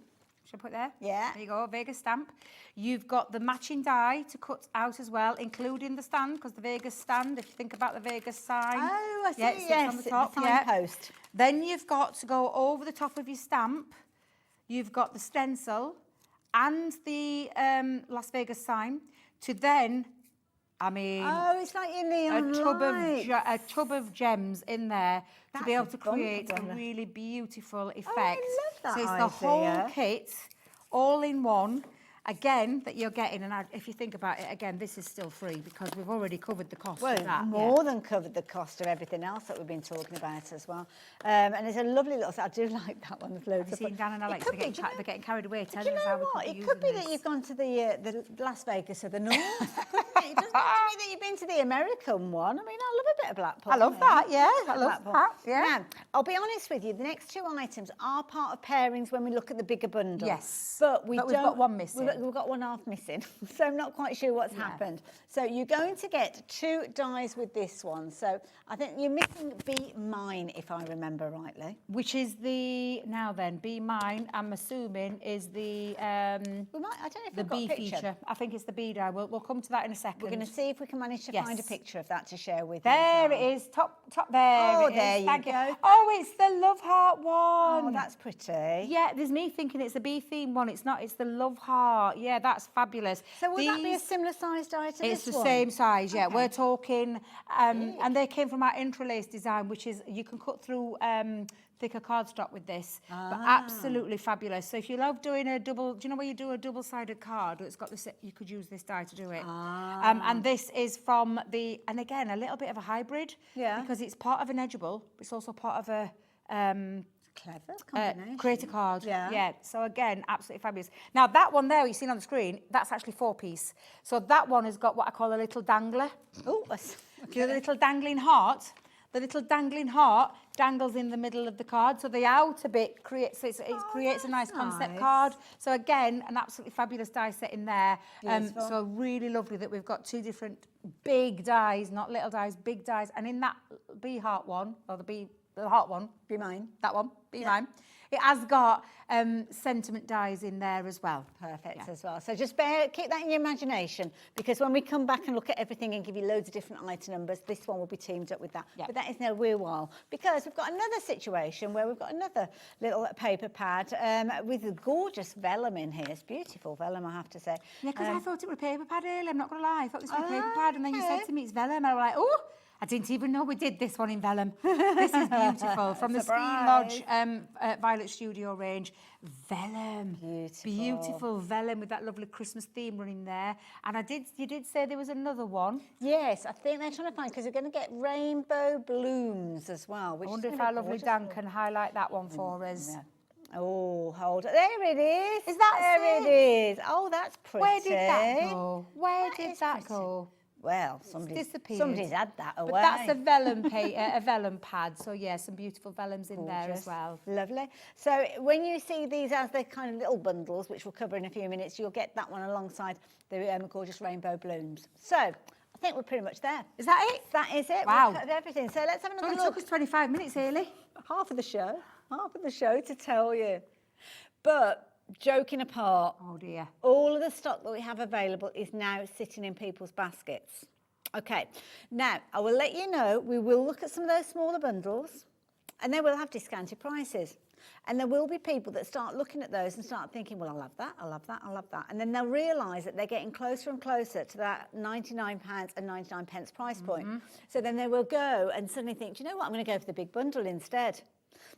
[SPEAKER 8] Should I put there?
[SPEAKER 13] Yeah.
[SPEAKER 8] There you go, Vegas stamp. You've got the matching die to cut out as well, including the stand, because the Vegas stand, if you think about the Vegas sign.
[SPEAKER 13] Oh, I see,
[SPEAKER 8] it sits
[SPEAKER 13] yes,
[SPEAKER 8] on the top.
[SPEAKER 13] the signpost.
[SPEAKER 8] Then you've got to go over the top of your stamp. You've got the stencil and the Las Vegas sign to then, I mean...
[SPEAKER 13] Oh, it's like in the
[SPEAKER 8] a tub of gems in there to be able to create a really beautiful effect.
[SPEAKER 13] Oh, I love that
[SPEAKER 8] So it's
[SPEAKER 13] idea.
[SPEAKER 8] the whole kit, all in one, again, that you're getting. And if you think about it, again, this is still free because we've already covered the cost of that.
[SPEAKER 13] More than covered the cost of everything else that we've been talking about as well. And it's a lovely little... I do like that one. There's loads
[SPEAKER 8] Have you seen Dan and Alex? They're getting carried away. Telling us how we could be
[SPEAKER 13] It could be
[SPEAKER 8] using
[SPEAKER 13] that
[SPEAKER 8] this.
[SPEAKER 13] you've gone to the Las Vegas of the North. It doesn't have to be that you've been to the American one. I mean, I love a bit of Blackpool.
[SPEAKER 8] I love that, yeah. I love
[SPEAKER 13] Blackpool.
[SPEAKER 8] that, yeah.
[SPEAKER 13] Now, I'll be honest with you, the next 2 items are part of pairings when we look at the bigger bundle.
[SPEAKER 8] Yes.
[SPEAKER 13] But we've
[SPEAKER 8] got one missing.
[SPEAKER 13] We've got one half missing. So I'm not quite sure what's happened. So you're going to get 2 dies with this one. So I think you're missing Be Mine, if I remember rightly.
[SPEAKER 8] Which is the, now then, Be Mine, I'm assuming, is the
[SPEAKER 13] I don't know if
[SPEAKER 8] the
[SPEAKER 13] we've got
[SPEAKER 8] B
[SPEAKER 13] a picture.
[SPEAKER 8] feature. I think it's the B die. We'll come to that in a second.
[SPEAKER 13] We're going to see if we can manage to find a picture of that to share with you.
[SPEAKER 8] There it is, top there.
[SPEAKER 13] Oh,
[SPEAKER 8] it is.
[SPEAKER 13] there you
[SPEAKER 8] Thank
[SPEAKER 13] go.
[SPEAKER 8] Oh, it's the Love Heart one.
[SPEAKER 13] Oh, that's pretty.
[SPEAKER 8] Yeah, there's me thinking it's a B theme one. It's not. It's the Love Heart. Yeah, that's fabulous.
[SPEAKER 13] So will that be a similar sized die to
[SPEAKER 8] It's
[SPEAKER 13] this
[SPEAKER 8] the
[SPEAKER 13] one?
[SPEAKER 8] same size. Yeah,
[SPEAKER 13] Okay.
[SPEAKER 8] we're talking, and they came from our interlace design, which is you can cut through thicker cardstock with this, but absolutely fabulous. So if you love doing a double, do you know where you do a double-sided card? It's got this. You could use this die to do it. And this is from the, and again a little bit of a hybrid.
[SPEAKER 13] Yeah.
[SPEAKER 8] Because it's part of an edgeable, but it's also part of a
[SPEAKER 13] clever combination.
[SPEAKER 8] create a card.
[SPEAKER 13] Yeah.
[SPEAKER 8] So again, absolutely fabulous. Now that one there you've seen on the screen, that's actually 4-piece. So that one has got what I call a little dangler.
[SPEAKER 13] Oh,
[SPEAKER 8] The little dangling heart. The little dangling heart dangles in the middle of the card, so the outer bit creates it creates a nice concept card. So again, an absolutely fabulous die set in there. So really lovely that we've got 2 different big dies, not little dies, big dies. And in that B heart one, or the heart one,
[SPEAKER 13] Be Mine.
[SPEAKER 8] that one, Be Mine. It has got sentiment dies in there as well.
[SPEAKER 13] Perfect as well. So just keep that in your imagination, because when we come back and look at everything and give you loads of different item numbers, this one will be teamed up with that. But that is no real while, because we've got another situation where we've got another little paper pad with a gorgeous vellum in here. It's beautiful vellum, I have to say.
[SPEAKER 8] Yeah, because I thought it was a paper pad earlier, I'm not going to lie. I thought this was a paper pad, and then you said to me it's vellum, and I was like, oh, I didn't even know we did this one in vellum. This is beautiful. From the Ski Lodge Violet Studio range. Vellum. Beautiful vellum with that lovely Christmas theme running there. And you did say there was another one.
[SPEAKER 13] Yes, I think they're trying to find, because we're going to get rainbow blooms as well. Which
[SPEAKER 8] I wonder if our lovely Dan can highlight that one for us.
[SPEAKER 13] Yeah. Oh, hold it. There it is.
[SPEAKER 8] Is that
[SPEAKER 13] there
[SPEAKER 8] it?
[SPEAKER 13] It is. Oh, that's pretty.
[SPEAKER 8] Where did that go? Where did that go?
[SPEAKER 13] Well, somebody's had that away.
[SPEAKER 8] But that's a vellum a vellum pad. So yeah, some beautiful vellums in there as well.
[SPEAKER 13] Lovely. So when you see these as they're kind of little bundles, which we'll cover in a few minutes, you'll get that one alongside the gorgeous rainbow blooms. So I think we're pretty much there.
[SPEAKER 8] Is that it?
[SPEAKER 13] That is it.
[SPEAKER 8] Wow.
[SPEAKER 13] We've covered everything. So let's have another look.
[SPEAKER 8] It took us 25 minutes, Hayley.
[SPEAKER 13] Half of the show to tell you. But joking apart,
[SPEAKER 8] oh dear,
[SPEAKER 13] all of the stock that we have available is now sitting in people's baskets. Okay, now I will let you know, we will look at some of those smaller bundles and they will have discounted prices. And there will be people that start looking at those and start thinking, well, I'll have that, I'll have that, I'll have that. And then they'll realise that they're getting closer and closer to that £99 and 99 pence price point. So then they will go and suddenly think, do you know what, I'm going to go for the big bundle instead.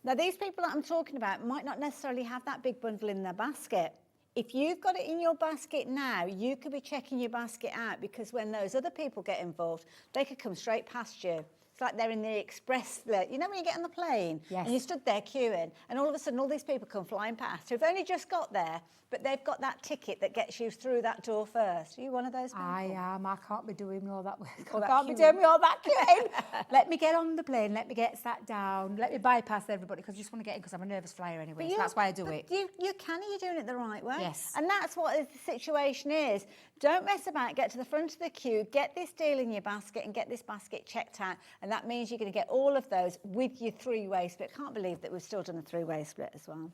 [SPEAKER 13] Now, these people that I'm talking about might not necessarily have that big bundle in their basket. If you've got it in your basket now, you could be checking your basket out, because when those other people get involved, they could come straight past you. It's like they're in the express, you know when you get on the plane and you stood there queuing and all of a sudden all these people come flying past who've only just got there, but they've got that ticket that gets you through that door first. Are you one of those people?
[SPEAKER 8] I am. I can't be doing all that.
[SPEAKER 13] All
[SPEAKER 8] I
[SPEAKER 13] that
[SPEAKER 8] can't be
[SPEAKER 13] queuing.
[SPEAKER 8] doing all that queuing. Let me get on the plane. Let me get sat down. Let me bypass everybody, because I just want to get in, because I'm a nervous flyer anyway. So that's why I do it.
[SPEAKER 13] You can. You're doing it the right way.
[SPEAKER 8] Yes.
[SPEAKER 13] And that's what the situation is. Don't mess about. Get to the front of the queue. Get this deal in your basket and get this basket checked out. And that means you're going to get all of those with your three-way split. Can't believe that we've still done a three-way split as well.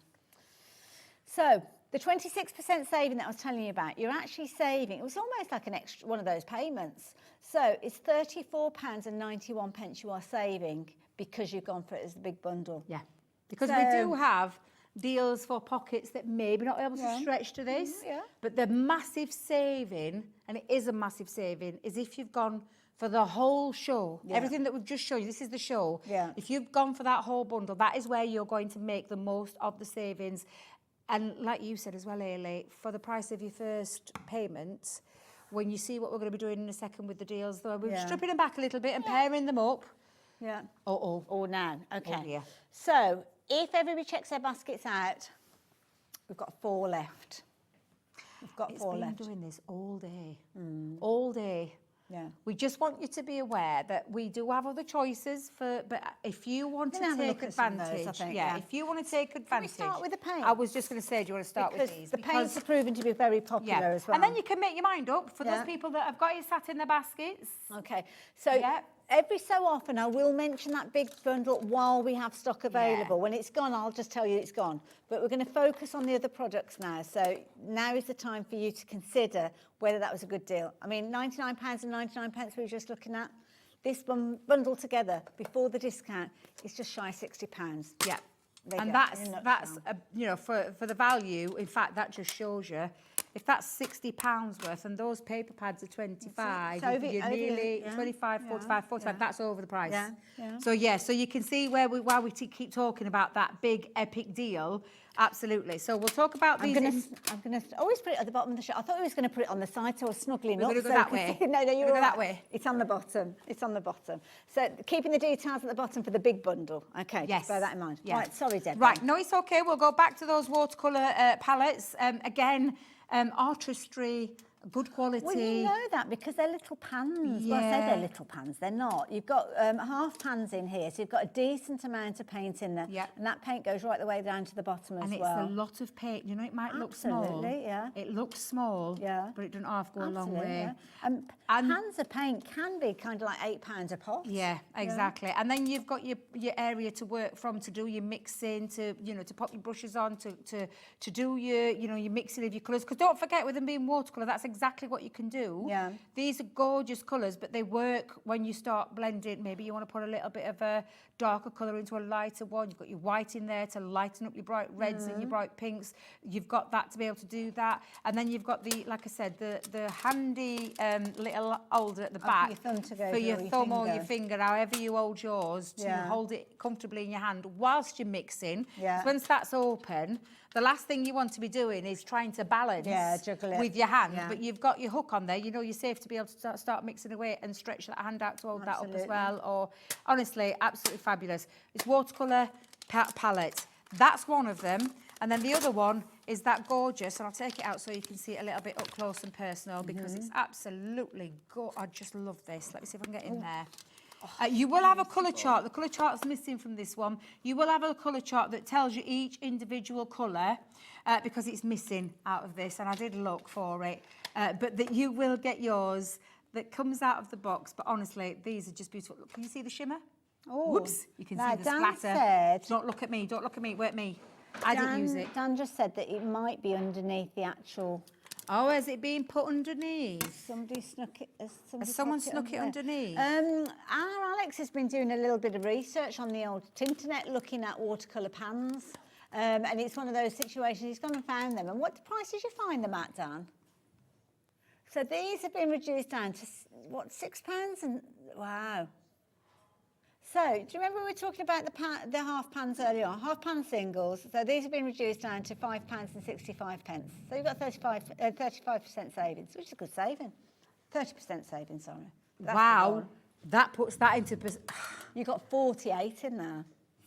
[SPEAKER 13] So the 26% saving that I was telling you about, you're actually saving. It was almost like an extra one of those payments. So it's £34.91 you are saving because you've gone for it as the big bundle.
[SPEAKER 8] Yeah, because we do have deals for pockets that maybe not able to stretch to this. But the massive saving, and it is a massive saving, is if you've gone for the whole show. Everything that we've just shown you, this is the show. If you've gone for that whole bundle, that is where you're going to make the most of the savings. And like you said as well, Ailey, for the price of your first payment, when you see what we're going to be doing in a second with the deals, though, we're stripping them back a little bit and pairing them up. Oh,
[SPEAKER 13] now. Okay.
[SPEAKER 8] Oh, dear.
[SPEAKER 13] So if everybody checks their baskets out, we've got 4 left. We've got 4 left.
[SPEAKER 8] It's been doing this all day. All day.
[SPEAKER 13] Yeah.
[SPEAKER 8] We just want you to be aware that we do have other choices but if you want to take advantage, if you want to take advantage.
[SPEAKER 13] Can we start with the paint?
[SPEAKER 8] I was just going to say, do you want to start with these?
[SPEAKER 13] The paints are proven to be very popular as well.
[SPEAKER 8] And then you can make your mind up for those people that have got it sat in their baskets.
[SPEAKER 13] Okay, so every so often I will mention that big bundle while we have stock available. When it's gone, I'll just tell you it's gone. But we're going to focus on the other products now. So now is the time for you to consider whether that was a good deal. I mean, £99 and 99 pence we were just looking at. This bundle together before the discount is just shy of £60.
[SPEAKER 8] Yeah. And that's you know, for the value, in fact, that just shows you, if that's £60 worth and those paper pads are 25, you're nearly 25, 45, that's over the price. So so you can see why we keep talking about that big epic deal. Absolutely. So we'll talk about these.
[SPEAKER 13] I'm gonna always put it at the bottom of the shot. I thought we was going to put it on the side, so I was snuggling up.
[SPEAKER 8] We're going to go that way.
[SPEAKER 13] No, you're
[SPEAKER 8] go
[SPEAKER 13] right.
[SPEAKER 8] that way.
[SPEAKER 13] It's on the bottom. It's on the bottom. So keeping the details at the bottom for the big bundle. Okay, just bear that in mind. Right, sorry, Deb.
[SPEAKER 8] Right, no, it's okay. We'll go back to those watercolour palettes. Again, artistry, good quality.
[SPEAKER 13] Well, you know that because they're little pans. Well, I say they're little pans. They're not. You've got half pans in here, so you've got a decent amount of paint in there. And that paint goes right the way down to the bottom as well.
[SPEAKER 8] And it's a lot of paint. You know, it might look small. It looks small, but it doesn't have to go a long way.
[SPEAKER 13] And pans of paint can be kind of like £8 a pot.
[SPEAKER 8] Yeah, exactly. And then you've got your area to work from, to do your mixing, to to pop your brushes on, to do your your mixing of your colours. Because don't forget, with them being watercolour, that's exactly what you can do.
[SPEAKER 13] Yeah.
[SPEAKER 8] These are gorgeous colours, but they work when you start blending. Maybe you want to put a little bit of a darker colour into a lighter one. You've got your white in there to lighten up your bright reds and your bright pinks. You've got that to be able to do that. And then you've got the, like I said, the handy little holder at the back
[SPEAKER 13] your thumb to go
[SPEAKER 8] for your
[SPEAKER 13] through,
[SPEAKER 8] thumb
[SPEAKER 13] your
[SPEAKER 8] or your
[SPEAKER 13] finger.
[SPEAKER 8] finger, however you hold yours, to
[SPEAKER 13] Yeah.
[SPEAKER 8] hold it comfortably in your hand whilst you're mixing.
[SPEAKER 13] Yeah.
[SPEAKER 8] So once that's open, the last thing you want to be doing is trying to balance
[SPEAKER 13] juggle it.
[SPEAKER 8] with your hand,
[SPEAKER 13] Yeah.
[SPEAKER 8] but you've got your hook on there. You know you're safe to be able to start mixing away and stretch that hand out to hold that up as
[SPEAKER 13] Absolutely.
[SPEAKER 8] well. Or honestly, absolutely fabulous. It's watercolour palette. That's one of them. And then the other one is that gorgeous, and I'll take it out so you can see it a little bit up close and personal because it's absolutely gorgeous. I just love this. Let me see if I can get in there. You will have a colour chart. The colour chart's missing from this one. You will have a colour chart that tells you each individual colour because it's missing out of this, and I did look for it. But that you will get yours that comes out of the box. But honestly, these are just beautiful. Look, can you see the shimmer?
[SPEAKER 13] Oh,
[SPEAKER 8] Whoops, you can
[SPEAKER 13] now
[SPEAKER 8] see the
[SPEAKER 13] Dan
[SPEAKER 8] splatter.
[SPEAKER 13] said-
[SPEAKER 8] Don't look at me, don't look at me, wait me. I didn't use it.
[SPEAKER 13] Dan just said that it might be underneath the actual...
[SPEAKER 8] Oh, has it been put underneath?
[SPEAKER 13] Somebody snuck it. Has
[SPEAKER 8] someone
[SPEAKER 13] popped
[SPEAKER 8] snuck it
[SPEAKER 13] under there?
[SPEAKER 8] underneath?
[SPEAKER 13] Our Alex has been doing a little bit of research on the old internet, looking at watercolour pans, and it's one of those situations. He's gone and found them. And what price did you find them at, Dan? So these have been reduced down to what, £6? And wow. So, do you remember we were talking about the half pans earlier on? Half pan singles. So these have been reduced down to £5.65. So you've got 35% savings, which is a good saving. 30% saving, sorry. That's the
[SPEAKER 8] Wow,
[SPEAKER 13] one.
[SPEAKER 8] that puts that into...
[SPEAKER 13] You got 48 in there.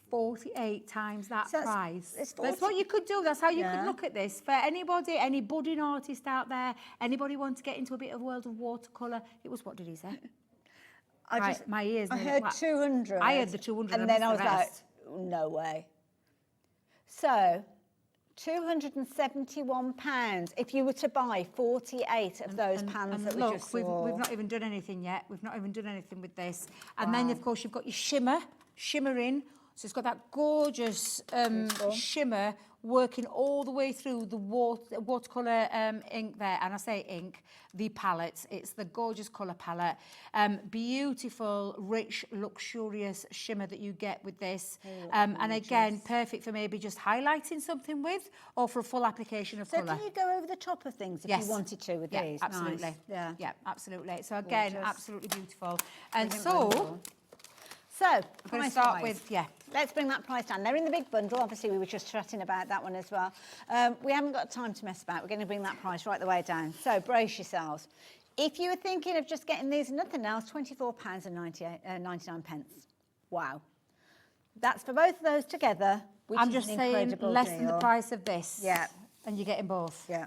[SPEAKER 8] 48 times that
[SPEAKER 13] So that's-
[SPEAKER 8] price.
[SPEAKER 13] it's
[SPEAKER 8] That's
[SPEAKER 13] 40
[SPEAKER 8] what you could do. That's how you
[SPEAKER 13] Yeah.
[SPEAKER 8] could look at this. For anybody, any budding artist out there, anybody want to get into a bit of world of watercolour, it was, what did he say? My ears.
[SPEAKER 13] I
[SPEAKER 8] nearly-
[SPEAKER 13] heard
[SPEAKER 8] what?
[SPEAKER 13] 200.
[SPEAKER 8] I heard the 200
[SPEAKER 13] And then I was
[SPEAKER 8] missed the
[SPEAKER 13] like,
[SPEAKER 8] rest.
[SPEAKER 13] no way. So, £271 if you were to buy 48 of those pans that we
[SPEAKER 8] look,
[SPEAKER 13] just saw.
[SPEAKER 8] we've not even done anything yet. We've not even done anything with this. And then, of course, you've got your shimmering. So it's got that gorgeous shimmer working all the way through the watercolour ink there. And I say ink, the palette. It's the gorgeous colour palette. Beautiful, rich, luxurious shimmer that you get with this. And again, perfect for maybe just highlighting something with or for a full application of
[SPEAKER 13] So
[SPEAKER 8] colour.
[SPEAKER 13] can you go over the top of things if you wanted to with these?
[SPEAKER 8] Absolutely.
[SPEAKER 13] Nice. Yeah.
[SPEAKER 8] Yeah, absolutely. So again,
[SPEAKER 13] Gorgeous.
[SPEAKER 8] absolutely beautiful. And
[SPEAKER 13] Brilliant
[SPEAKER 8] so,
[SPEAKER 13] bundle. So,
[SPEAKER 8] I'm going to start
[SPEAKER 13] price-wise.
[SPEAKER 8] with,
[SPEAKER 13] Let's bring that price down. They're in the big bundle. Obviously, we were just chatting about that one as well. We haven't got time to mess about. We're going to bring that price right the way down. So brace yourselves. If you were thinking of just getting these and nothing else, £24.99. Wow. That's for both of those together, which
[SPEAKER 8] I'm
[SPEAKER 13] is
[SPEAKER 8] just
[SPEAKER 13] an
[SPEAKER 8] saying
[SPEAKER 13] incredible
[SPEAKER 8] less than the
[SPEAKER 13] deal.
[SPEAKER 8] price of this.
[SPEAKER 13] Yeah.
[SPEAKER 8] And you're getting both.
[SPEAKER 13] Yeah.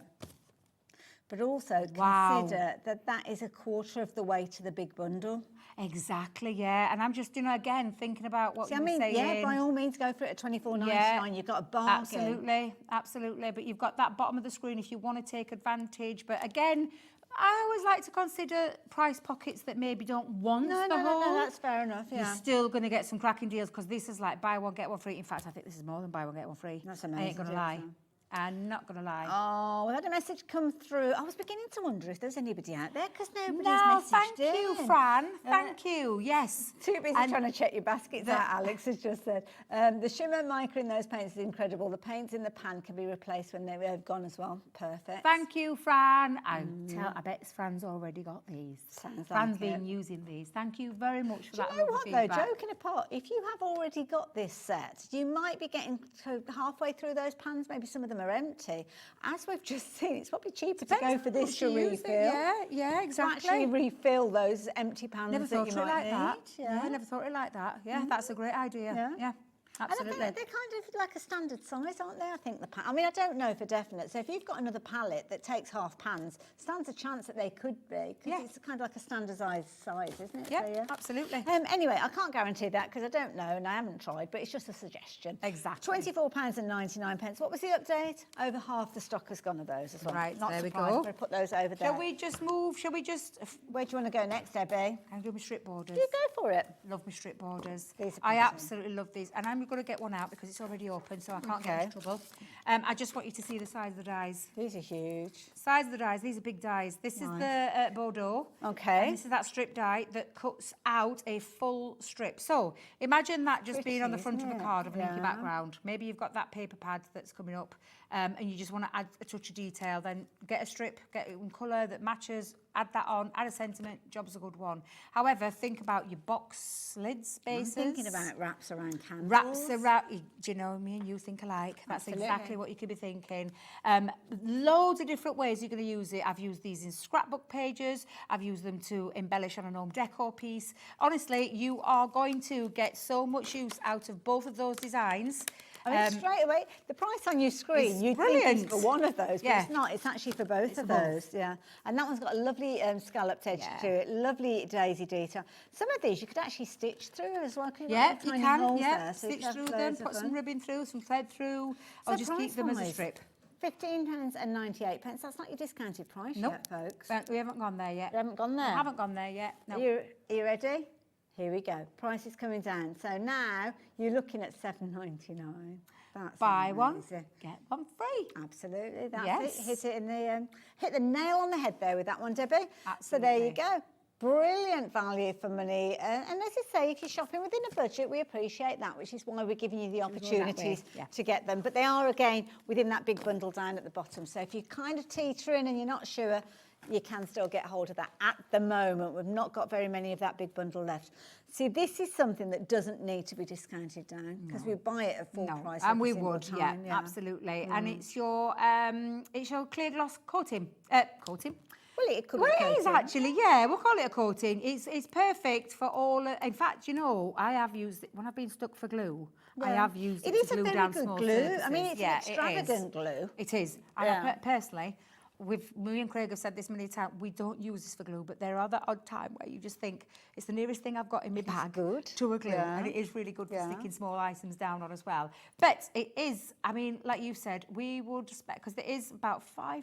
[SPEAKER 13] But also
[SPEAKER 8] Wow.
[SPEAKER 13] consider that that is a quarter of the way to the big bundle.
[SPEAKER 8] Exactly, yeah. And I'm just, again, thinking about what
[SPEAKER 13] See,
[SPEAKER 8] you
[SPEAKER 13] I
[SPEAKER 8] were
[SPEAKER 13] mean,
[SPEAKER 8] saying.
[SPEAKER 13] yeah, by all means, go for it at $24.99. You've got a bargain.
[SPEAKER 8] Absolutely, absolutely. But you've got that bottom of the screen if you want to take advantage. But again, I always like to consider price pockets that maybe don't want the whole.
[SPEAKER 13] No, that's fair enough, yeah.
[SPEAKER 8] You're still going to get some cracking deals because this is like buy one, get one free. In fact, I think this is more than buy one, get one free.
[SPEAKER 13] That's
[SPEAKER 8] I ain't
[SPEAKER 13] amazing,
[SPEAKER 8] going to
[SPEAKER 13] yeah,
[SPEAKER 8] lie.
[SPEAKER 13] so.
[SPEAKER 8] I'm not going to lie.
[SPEAKER 13] Oh, we had a message come through. I was beginning to wonder if there's anybody out there because nobody's
[SPEAKER 8] No,
[SPEAKER 13] messaged
[SPEAKER 8] thank you,
[SPEAKER 13] in.
[SPEAKER 8] Fran. Thank you. Yes.
[SPEAKER 13] Too busy trying to check your baskets out, Alex has just said. The shimmer mica in those paints is incredible. The paints in the pan can be replaced when they've gone as well. Perfect.
[SPEAKER 8] Thank you, Fran. I bet Fran's already got these.
[SPEAKER 13] Sounds
[SPEAKER 8] Fran's
[SPEAKER 13] like
[SPEAKER 8] been using these. Thank you very much for
[SPEAKER 13] Do
[SPEAKER 8] that.
[SPEAKER 13] you know what
[SPEAKER 8] lovely
[SPEAKER 13] though,
[SPEAKER 8] feedback.
[SPEAKER 13] joking apart, if you have already got this set, you might be getting to halfway through those pans, maybe some of them are empty. As we've just seen, it's probably cheaper to go for this to refill.
[SPEAKER 8] Yeah, exactly.
[SPEAKER 13] To actually refill those empty pans
[SPEAKER 8] Never
[SPEAKER 13] that
[SPEAKER 8] thought
[SPEAKER 13] you
[SPEAKER 8] of it
[SPEAKER 13] might
[SPEAKER 8] like that.
[SPEAKER 13] need.
[SPEAKER 8] Yeah, never thought of it like that. Yeah, that's a great idea. Yeah, absolutely.
[SPEAKER 13] And I think they're kind of like a standard size, aren't they? I think the pan. I mean, I don't know for definite. So if you've got another palette that takes half pans, stands a chance that they could be because it's kind of like a standardised size, isn't it?
[SPEAKER 8] Yeah,
[SPEAKER 13] So, yeah.
[SPEAKER 8] absolutely.
[SPEAKER 13] Anyway, I can't guarantee that because I don't know and I haven't tried, but it's just a suggestion.
[SPEAKER 8] Exactly.
[SPEAKER 13] £24.99. What was the update? Over half the stock has gone of those as well.
[SPEAKER 8] Right,
[SPEAKER 13] Not
[SPEAKER 8] there we
[SPEAKER 13] surprised.
[SPEAKER 8] go.
[SPEAKER 13] I'm going to put those over there.
[SPEAKER 8] Shall we just move? Shall we just...
[SPEAKER 13] Where do you want to go next, Debbie?
[SPEAKER 8] Can I do my strip borders?
[SPEAKER 13] You go for it.
[SPEAKER 8] Love my strip borders.
[SPEAKER 13] These are
[SPEAKER 8] I
[SPEAKER 13] pretty.
[SPEAKER 8] absolutely love these. And I'm we've got to get one out because it's already open, so I can't get into trouble. I just want you to see the size of the dies.
[SPEAKER 13] These are huge.
[SPEAKER 8] Size of the dies, these are big dies. This is the Bordeaux.
[SPEAKER 13] Okay.
[SPEAKER 8] And this is that strip die that cuts out a full strip. So imagine that just being on the front of a card of an inky background. Maybe you've got that paper pad that's coming up and you just want to add a touch of detail. Then get a strip, get it in colour that matches, add that on, add a sentiment, job's a good one. However, think about your box lid spaces.
[SPEAKER 13] I'm thinking about wraps around candles.
[SPEAKER 8] Wraps around, do you know, me and you think alike. That's exactly what you could be thinking. Loads of different ways you're going to use it. I've used these in scrapbook pages. I've used them to embellish on an home decor piece. Honestly, you are going to get so much use out of both of those designs.
[SPEAKER 13] I mean, straight away, the price on your screen, you'd think it's for one of those, but it's not. It's actually for both of those, And that one's got a lovely scalloped edge to it, lovely daisy detail. Some of these you could actually stitch through as well.
[SPEAKER 8] You can, stitch through them, put some ribbon through, some thread through, or just keep them as a strip.
[SPEAKER 13] £15.98. That's not your discounted price yet, folks.
[SPEAKER 8] We haven't gone there yet.
[SPEAKER 13] You haven't gone there?
[SPEAKER 8] I haven't gone there yet. No.
[SPEAKER 13] Are you ready? Here we go. Price is coming down. So now you're looking at £7.99. That's
[SPEAKER 8] buy
[SPEAKER 13] amazing.
[SPEAKER 8] one, get one free.
[SPEAKER 13] Absolutely. That's it. Hit it in the hit the nail on the head there with that one, Debbie.
[SPEAKER 8] Absolutely.
[SPEAKER 13] So there you go. Brilliant value for money. And as I say, if you're shopping within a budget, we appreciate that, which is why we're giving you the opportunities to get them. But they are, again, within that big bundle down at the bottom. So if you're kind of teetering and you're not sure, you can still get hold of that at the moment. We've not got very many of that big bundle left. See, this is something that doesn't need to be discounted down because we buy it at full price.
[SPEAKER 8] And we would, absolutely. And it's your clear gloss coating. Coating?
[SPEAKER 13] Well, it could be a coating.
[SPEAKER 8] It is actually, yeah. We'll call it a coating. It's perfect for all. In fact, you know, I have used it when I've been stuck for glue. I have used it to glue down small surfaces.
[SPEAKER 13] It is a very good glue. I mean, it's an extravagant glue.
[SPEAKER 8] It is. And personally, me and Craig have said this many times, we don't use this for glue, but there are that odd time where you just think it's the nearest thing I've got in my bag to a glue, and it is really good for sticking small items down on as well. But it is, I mean, like you said, we would expect, because there is about £5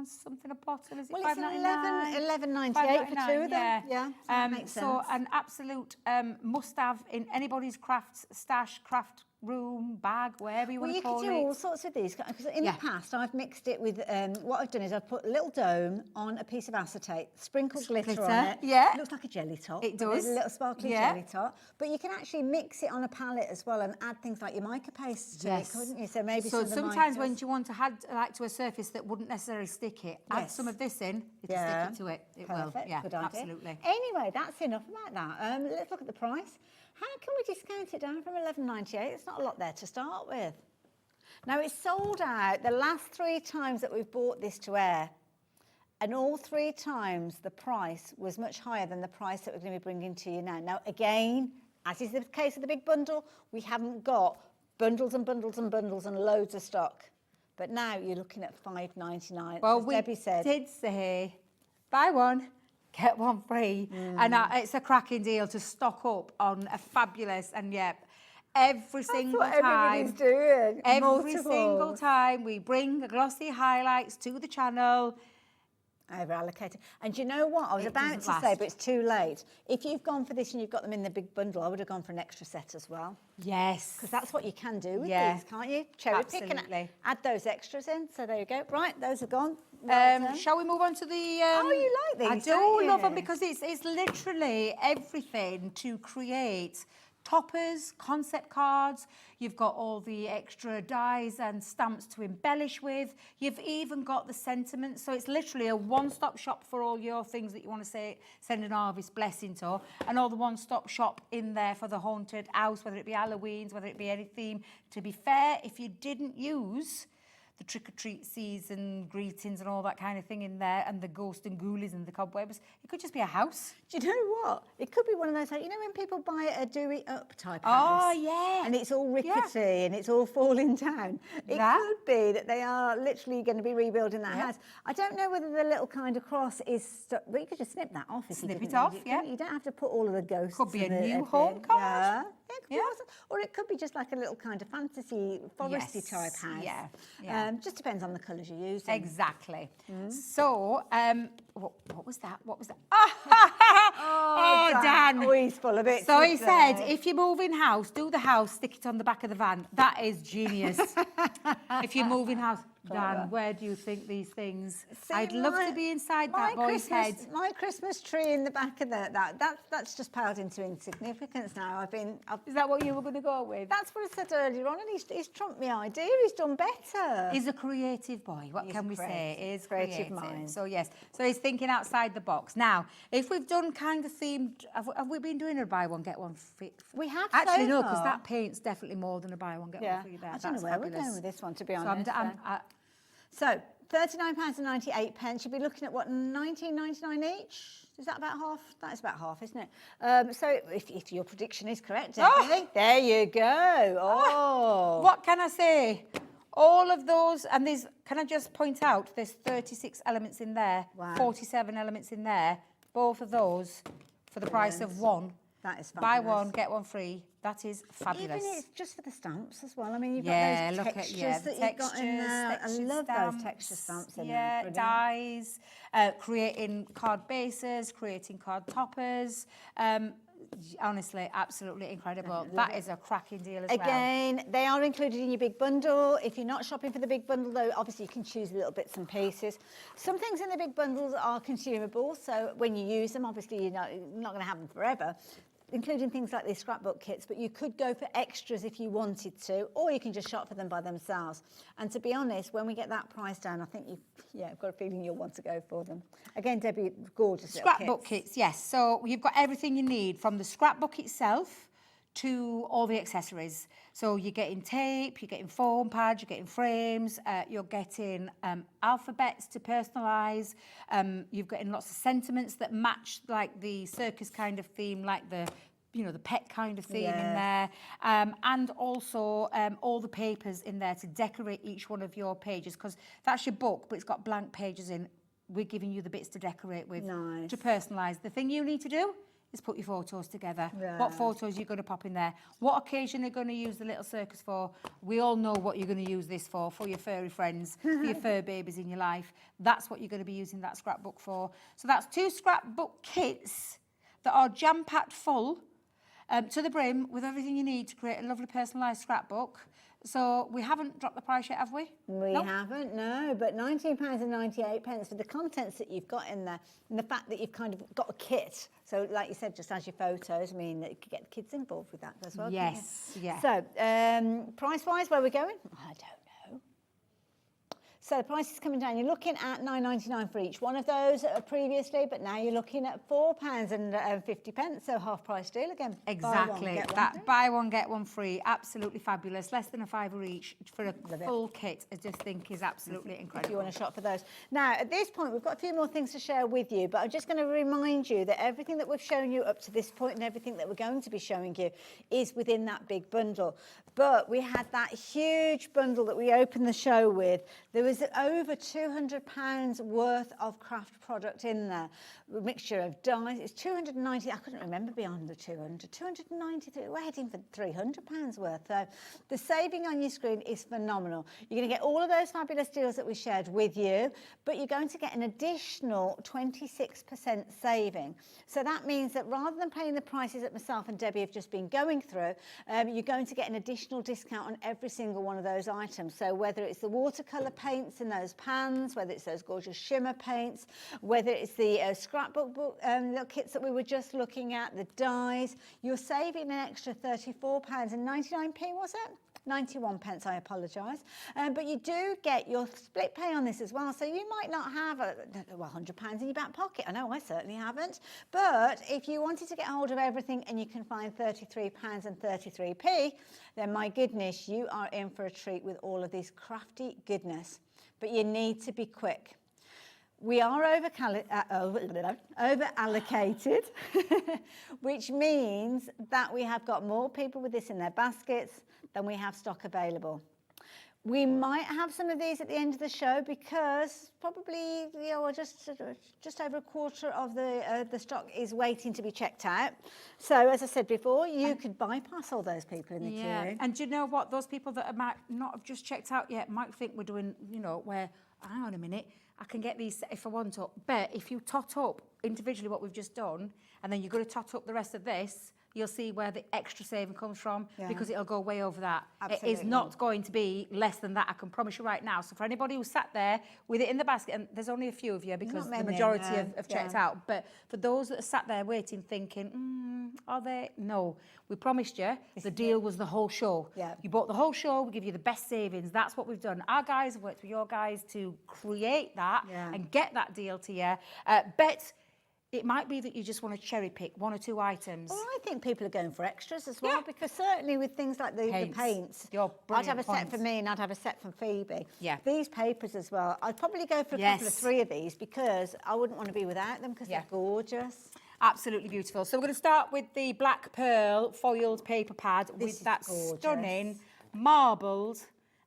[SPEAKER 8] something a bottle, is it?
[SPEAKER 13] Well, it's $11.98 for two of them. Yeah, that makes sense.
[SPEAKER 8] So an absolute must-have in anybody's craft stash, craft room, bag, wherever you want to call it.
[SPEAKER 13] You could do all sorts of these. Because in the past, I've mixed it with, what I've done is I've put a little dome on a piece of acetate, sprinkled glitter on it.
[SPEAKER 8] Yeah.
[SPEAKER 13] It looks like a jelly top.
[SPEAKER 8] It does.
[SPEAKER 13] A little sparkly jelly top. But you can actually mix it on a palette as well and add things like your mica paste to it, couldn't you? So maybe
[SPEAKER 8] sometimes when you want to add like to a surface that wouldn't necessarily stick it, add some of this in, it'll stick it to it. It will. Yeah,
[SPEAKER 13] good idea.
[SPEAKER 8] Absolutely.
[SPEAKER 13] Anyway, that's enough about that. Let's look at the price. How can we discount it down from $11.98? It's not a lot there to start with. Now, it's sold out the last 3 times that we've bought this to air. And all 3 times, the price was much higher than the price that we're going to be bringing to you now. Now, again, as is the case of the big bundle, we haven't got bundles and bundles and bundles and loads of stock. But now you're looking at $5.99.
[SPEAKER 8] Well,
[SPEAKER 13] Debbie said,
[SPEAKER 8] did say buy one, get one free. And it's a cracking deal to stock up on a fabulous and every single time.
[SPEAKER 13] Everybody's doing.
[SPEAKER 8] Every single time we bring the glossy highlights to the channel.
[SPEAKER 13] Over allocated. And do you know what? I was about to say, but it's too late. If you've gone for this and you've got them in the big bundle, I would have gone for an extra set as well.
[SPEAKER 8] Yes.
[SPEAKER 13] Because that's what you can do with these, can't you? Cherry pick and add those extras in. So there you go. Right, those are gone.
[SPEAKER 8] Shall we move on to the...
[SPEAKER 13] oh, you like these,
[SPEAKER 8] I do love them because it's literally everything to create toppers, concept cards. You've got all the extra dies and stamps to embellish with. You've even got the sentiments. So it's literally a one-stop shop for all your things that you want to send an harvest blessing to, and all the one-stop shop in there for the haunted house, whether it be Halloween's, whether it be any theme. To be fair, if you didn't use the trick-or-treat season greetings and all that kind of thing in there, and the ghost and ghoulies and the cobwebs, it could just be a house.
[SPEAKER 13] Do you know what? It could be one of those, like, you know when people buy a do-it-up type
[SPEAKER 8] Oh,
[SPEAKER 13] house?
[SPEAKER 8] yeah.
[SPEAKER 13] And it's all rickety and it's all falling down. It could be that they are literally going to be rebuilding that house. I don't know whether the little kind of cross is stuck, but you could just snip that off if
[SPEAKER 8] snip
[SPEAKER 13] you
[SPEAKER 8] it off,
[SPEAKER 13] You don't have to put all of the ghosts.
[SPEAKER 8] Could be a
[SPEAKER 13] in
[SPEAKER 8] new home card.
[SPEAKER 13] Yeah, or it could be just like a little kind of fantasy, foresty type house. Just depends on the colours you use.
[SPEAKER 8] Exactly. So, what was that? What was that? Oh, Dan.
[SPEAKER 13] Oh, he's full of it.
[SPEAKER 8] So he
[SPEAKER 13] today.
[SPEAKER 8] said, if you're moving house, do the house, stick it on the back of the van. That is genius. If you're moving house. Dan, where do you think these things?
[SPEAKER 13] See,
[SPEAKER 8] I'd love to be inside that boy's head.
[SPEAKER 13] My Christmas tree in the back of that's just piled into insignificance now.
[SPEAKER 8] Is that what you were going to go with?
[SPEAKER 13] That's what I said earlier on, and he's trumped my idea. He's done better.
[SPEAKER 8] He's a creative boy. What can we say? He's
[SPEAKER 13] creative mind.
[SPEAKER 8] So yes, so he's thinking outside the box. Now, if we've done kind of themed, have we been doing a buy one get one free?
[SPEAKER 13] We have.
[SPEAKER 8] Actually,
[SPEAKER 13] so
[SPEAKER 8] no, because
[SPEAKER 13] far.
[SPEAKER 8] that paint's definitely more than a buy one get one free there.
[SPEAKER 13] I don't know where we're going with this one, to be
[SPEAKER 8] So
[SPEAKER 13] honest. So £39.98. You'll be looking at what, $19.99 each? Is that about half? That is about half, isn't it? So if your prediction is correct, Debbie, there you go. Oh.
[SPEAKER 8] What can I say? All of those, and there's, can I just point out, there's 36 elements in there, 47 elements in there. Both of those for the price of one.
[SPEAKER 13] That is
[SPEAKER 8] Buy
[SPEAKER 13] fabulous.
[SPEAKER 8] one, get one free. That is fabulous.
[SPEAKER 13] Even it's just for the stamps as well. I mean, you've
[SPEAKER 8] Yeah,
[SPEAKER 13] got those
[SPEAKER 8] look at
[SPEAKER 13] textures that you've got in there. I love those texture stamps in there.
[SPEAKER 8] Yeah,
[SPEAKER 13] Brilliant.
[SPEAKER 8] dies, creating card bases, creating card toppers. Honestly, absolutely incredible. That is a cracking deal as well.
[SPEAKER 13] Again, they are included in your big bundle. If you're not shopping for the big bundle, though, obviously you can choose little bits and pieces. Some things in the big bundles are consumable, so when you use them, obviously you're not going to have them forever, including things like these scrapbook kits, but you could go for extras if you wanted to, or you can just shop for them by themselves. And to be honest, when we get that price down, I think I've got a feeling you'll want to go for them. Again, Debbie, gorgeous little
[SPEAKER 8] Scrapbook kits, yes. So you've got everything you need from the scrapbook itself to all the accessories. So you're getting tape, you're getting foam pads, you're getting frames, you're getting alphabets to personalise, you've getting lots of sentiments that match like the circus kind of theme, like the the pet kind of theme in there, and also all the papers in there to decorate each one of your pages, because that's your book, but it's got blank pages in. We're giving you the bits to decorate with, to personalise. The thing you need to do is put your photos together. What photos you're going to pop in there? What occasion are you going to use the little circus for? We all know what you're going to use this for your furry friends, for your fur babies in your life. That's what you're going to be using that scrapbook for. So that's 2 scrapbook kits that are jam-packed full to the brim with everything you need to create a lovely personalised scrapbook. So we haven't dropped the price yet, have we?
[SPEAKER 13] We haven't, no, but £19.98 for the contents that you've got in there, and the fact that you've kind of got a kit. So like you said, just as your photos, I mean, you could get the kids involved with that as well.
[SPEAKER 8] Yes, yeah.
[SPEAKER 13] So price-wise, where are we going? I don't know. So the price is coming down. You're looking at £9.99 for each one of those previously, but now you're looking at £4.50, so half-price deal again.
[SPEAKER 8] Exactly. Buy one, get one free. Absolutely fabulous. Less than £5 each for a full kit, I just think is absolutely incredible.
[SPEAKER 13] If you want to shop for those. Now, at this point, we've got a few more things to share with you, but I'm just going to remind you that everything that we've shown you up to this point and everything that we're going to be showing you is within that big bundle. But we had that huge bundle that we opened the show with. There was over £200 worth of craft product in there. A mixture of dyes. It's 290, I couldn't remember beyond the 200. 293, we're heading for £300 worth. So the saving on your screen is phenomenal. You're going to get all of those fabulous deals that we shared with you, but you're going to get an additional 26% saving. So that means that rather than paying the prices that myself and Debbie have just been going through, you're going to get an additional discount on every single one of those items. So whether it's the watercolour paints in those pans, whether it's those gorgeous shimmer paints, whether it's the scrapbook little kits that we were just looking at, the dies, you're saving an extra £34.99, was it? 91p, I apologise. But you do get your split pay on this as well. So you might not have £100 in your back pocket. I know I certainly haven't. But if you wanted to get hold of everything and you can find £33.33, then my goodness, you are in for a treat with all of this crafty goodness. But you need to be quick. We are over-allocated, which means that we have got more people with this in their baskets than we have stock available. We might have some of these at the end of the show because probably just over a quarter of the stock is waiting to be checked out. So as I said before, you could bypass all those people in the queue.
[SPEAKER 8] And do you know what? Those people that might not have just checked out yet might think we're doing, where, hang on a minute, I can get these if I want to. But if you tot up individually what we've just done, and then you're going to tot up the rest of this, you'll see where the extra saving comes from, because it'll go way over that.
[SPEAKER 13] Absolutely.
[SPEAKER 8] It is not going to be less than that, I can promise you right now. So for anybody who sat there with it in the basket, and there's only a few of you because
[SPEAKER 13] Not
[SPEAKER 8] the
[SPEAKER 13] many,
[SPEAKER 8] majority
[SPEAKER 13] no.
[SPEAKER 8] have checked out, but for those that are sat there waiting, thinking, are they? No, we promised you the deal was the whole show.
[SPEAKER 13] Yeah.
[SPEAKER 8] You bought the whole show, we give you the best savings. That's what we've done. Our guys have worked with your guys to create that and get that deal to you. Bet it might be that you just want to cherry pick 1 or 2 items.
[SPEAKER 13] Well, I think people are going for extras as well, because certainly with things like the paints, I'd have a set for me and I'd have a set for Phoebe.
[SPEAKER 8] Yeah.
[SPEAKER 13] These papers as well, I'd probably go for a couple of 3 of these, because I wouldn't want to be without them, because they're gorgeous.
[SPEAKER 8] Absolutely beautiful. So we're going to start with the black pearl foiled paper pad with that stunning marbled,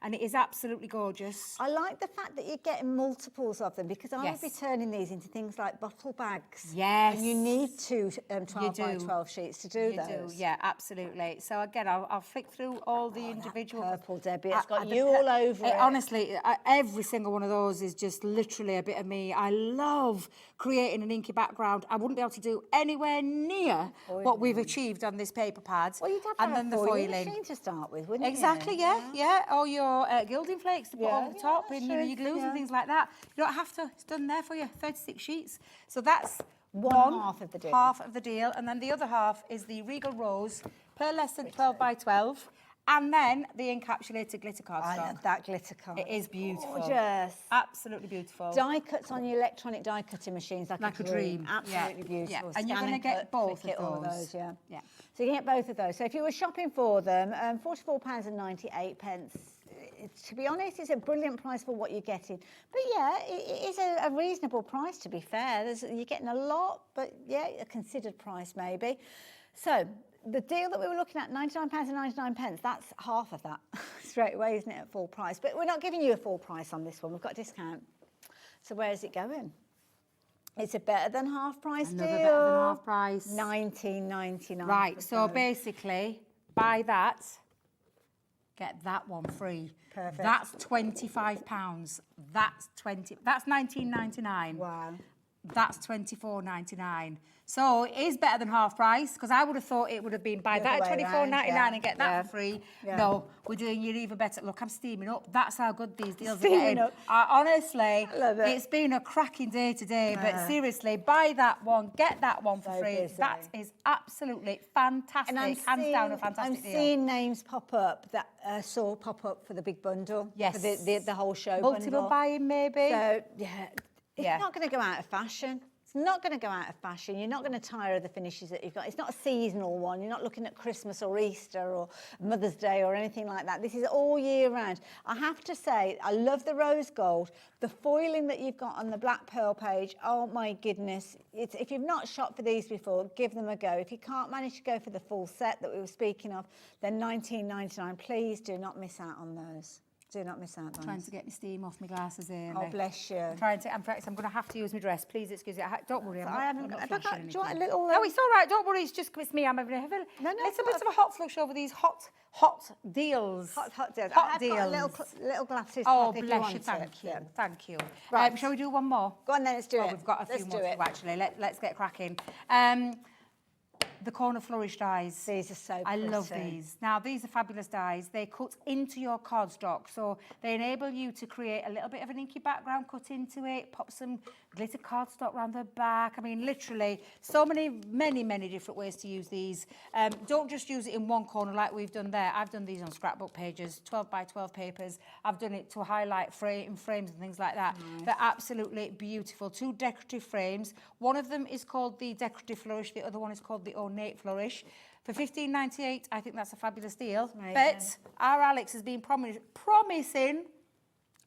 [SPEAKER 8] and it is absolutely gorgeous.
[SPEAKER 13] I like the fact that you're getting multiples of them, because I would be turning these into things like bottle bags.
[SPEAKER 8] Yes.
[SPEAKER 13] And you need 2 12 by 12 sheets to do those.
[SPEAKER 8] Yeah, absolutely. So again, I'll flick through all the individual.
[SPEAKER 13] Purple, Debbie, it's got you all over it.
[SPEAKER 8] Honestly, every single one of those is just literally a bit of me. I love creating an inky background. I wouldn't be able to do anywhere near what we've achieved on this paper pad.
[SPEAKER 13] Well, you'd have to
[SPEAKER 8] and
[SPEAKER 13] have
[SPEAKER 8] then
[SPEAKER 13] a
[SPEAKER 8] the
[SPEAKER 13] foiling
[SPEAKER 8] foiling
[SPEAKER 13] machine to start with, wouldn't you?
[SPEAKER 8] Exactly, yeah. Or your gilding flakes to put over the top, and your glues and things like that. You don't have to. It's done there for you. 36 sheets. So that's one
[SPEAKER 13] half of the deal.
[SPEAKER 8] Half of the deal, and then the other half is the Regal Rose pearlescent 12 by 12. And then the encapsulated glitter cardstock.
[SPEAKER 13] I love that glitter card.
[SPEAKER 8] It is beautiful.
[SPEAKER 13] Gorgeous.
[SPEAKER 8] Absolutely beautiful.
[SPEAKER 13] Die cuts on your electronic die cutting machines like a dream. Absolutely beautiful.
[SPEAKER 8] Yeah. And you're going to get both of those.
[SPEAKER 13] Yeah. So you can get both of those. So if you were shopping for them, £44.98. To be honest, it's a brilliant price for what you're getting. But yeah, it is a reasonable price, to be fair. You're getting a lot, but yeah, a considered price maybe. So the deal that we were looking at, £99.99, that's half of that straight away, isn't it, at full price? But we're not giving you a full price on this one. We've got a discount. So where is it going? It's a better than half price deal.
[SPEAKER 8] Another better than half price.
[SPEAKER 13] £19.99.
[SPEAKER 8] Right, so basically, buy that, get that one free.
[SPEAKER 13] Perfect.
[SPEAKER 8] That's £25. That's £19.99.
[SPEAKER 13] Wow.
[SPEAKER 8] That's £24.99. So it is better than half price, because I would have thought it would have been buy that at £24.99 and get that for free.
[SPEAKER 13] Yeah.
[SPEAKER 8] No, we're doing you even better. Look, I'm steaming up. That's how good these deals
[SPEAKER 13] Steaming
[SPEAKER 8] are getting.
[SPEAKER 13] up.
[SPEAKER 8] Honestly,
[SPEAKER 13] love it.
[SPEAKER 8] it's been a cracking day today, but seriously, buy that one, get that one for free.
[SPEAKER 13] busy.
[SPEAKER 8] That is absolutely fantastic. Hands down a fantastic deal.
[SPEAKER 13] I'm seeing names pop up that saw pop up for the big bundle.
[SPEAKER 8] Yes.
[SPEAKER 13] For the whole show
[SPEAKER 8] Multiple
[SPEAKER 13] bundle.
[SPEAKER 8] buying, maybe.
[SPEAKER 13] So, it's not going to go out of fashion. It's not going to go out of fashion. You're not going to tire of the finishes that you've got. It's not a seasonal one. You're not looking at Christmas or Easter or Mother's Day or anything like that. This is all year round. I have to say, I love the rose gold. The foiling that you've got on the black pearl page, oh my goodness. If you've not shopped for these before, give them a go. If you can't manage to go for the full set that we were speaking of, then £19.99. Please do not miss out on those. Do not miss out on
[SPEAKER 8] Trying to get my steam off my glasses here.
[SPEAKER 13] Oh, bless you.
[SPEAKER 8] I'm going to have to use my dress. Please excuse me. Don't worry. I'm not flashing anything.
[SPEAKER 13] Do you want a little...
[SPEAKER 8] No, it's all right. Don't worry. It's just it's me. I'm having a little bit of a hot flush over these hot deals.
[SPEAKER 13] Hot deals.
[SPEAKER 8] Hot
[SPEAKER 13] I've
[SPEAKER 8] deals.
[SPEAKER 13] got little glasses.
[SPEAKER 8] Oh,
[SPEAKER 13] if
[SPEAKER 8] bless you.
[SPEAKER 13] want
[SPEAKER 8] Thank
[SPEAKER 13] it.
[SPEAKER 8] you.
[SPEAKER 13] Yeah.
[SPEAKER 8] Thank you.
[SPEAKER 13] Right.
[SPEAKER 8] Shall we do one more?
[SPEAKER 13] Go on then, let's do it.
[SPEAKER 8] We've got a few
[SPEAKER 13] Let's
[SPEAKER 8] more
[SPEAKER 13] do
[SPEAKER 8] to
[SPEAKER 13] it.
[SPEAKER 8] actually. Let's get cracking. The corner flourish dies.
[SPEAKER 13] These are so
[SPEAKER 8] I love
[SPEAKER 13] pretty.
[SPEAKER 8] these. Now, these are fabulous dies. They cut into your cardstock, so they enable you to create a little bit of an inky background, cut into it, pop some glitter cardstock around the back. I mean, literally, so many different ways to use these. Don't just use it in one corner like we've done there. I've done these on scrapbook pages, 12 by 12 papers. I've done it to highlight frames and things like that.
[SPEAKER 13] Nice.
[SPEAKER 8] They're absolutely beautiful. 2 decorative frames. One of them is called the Decorative Flourish. The other one is called the Ornate Flourish. For $15.98, I think that's a fabulous deal. But our Alex has been promising.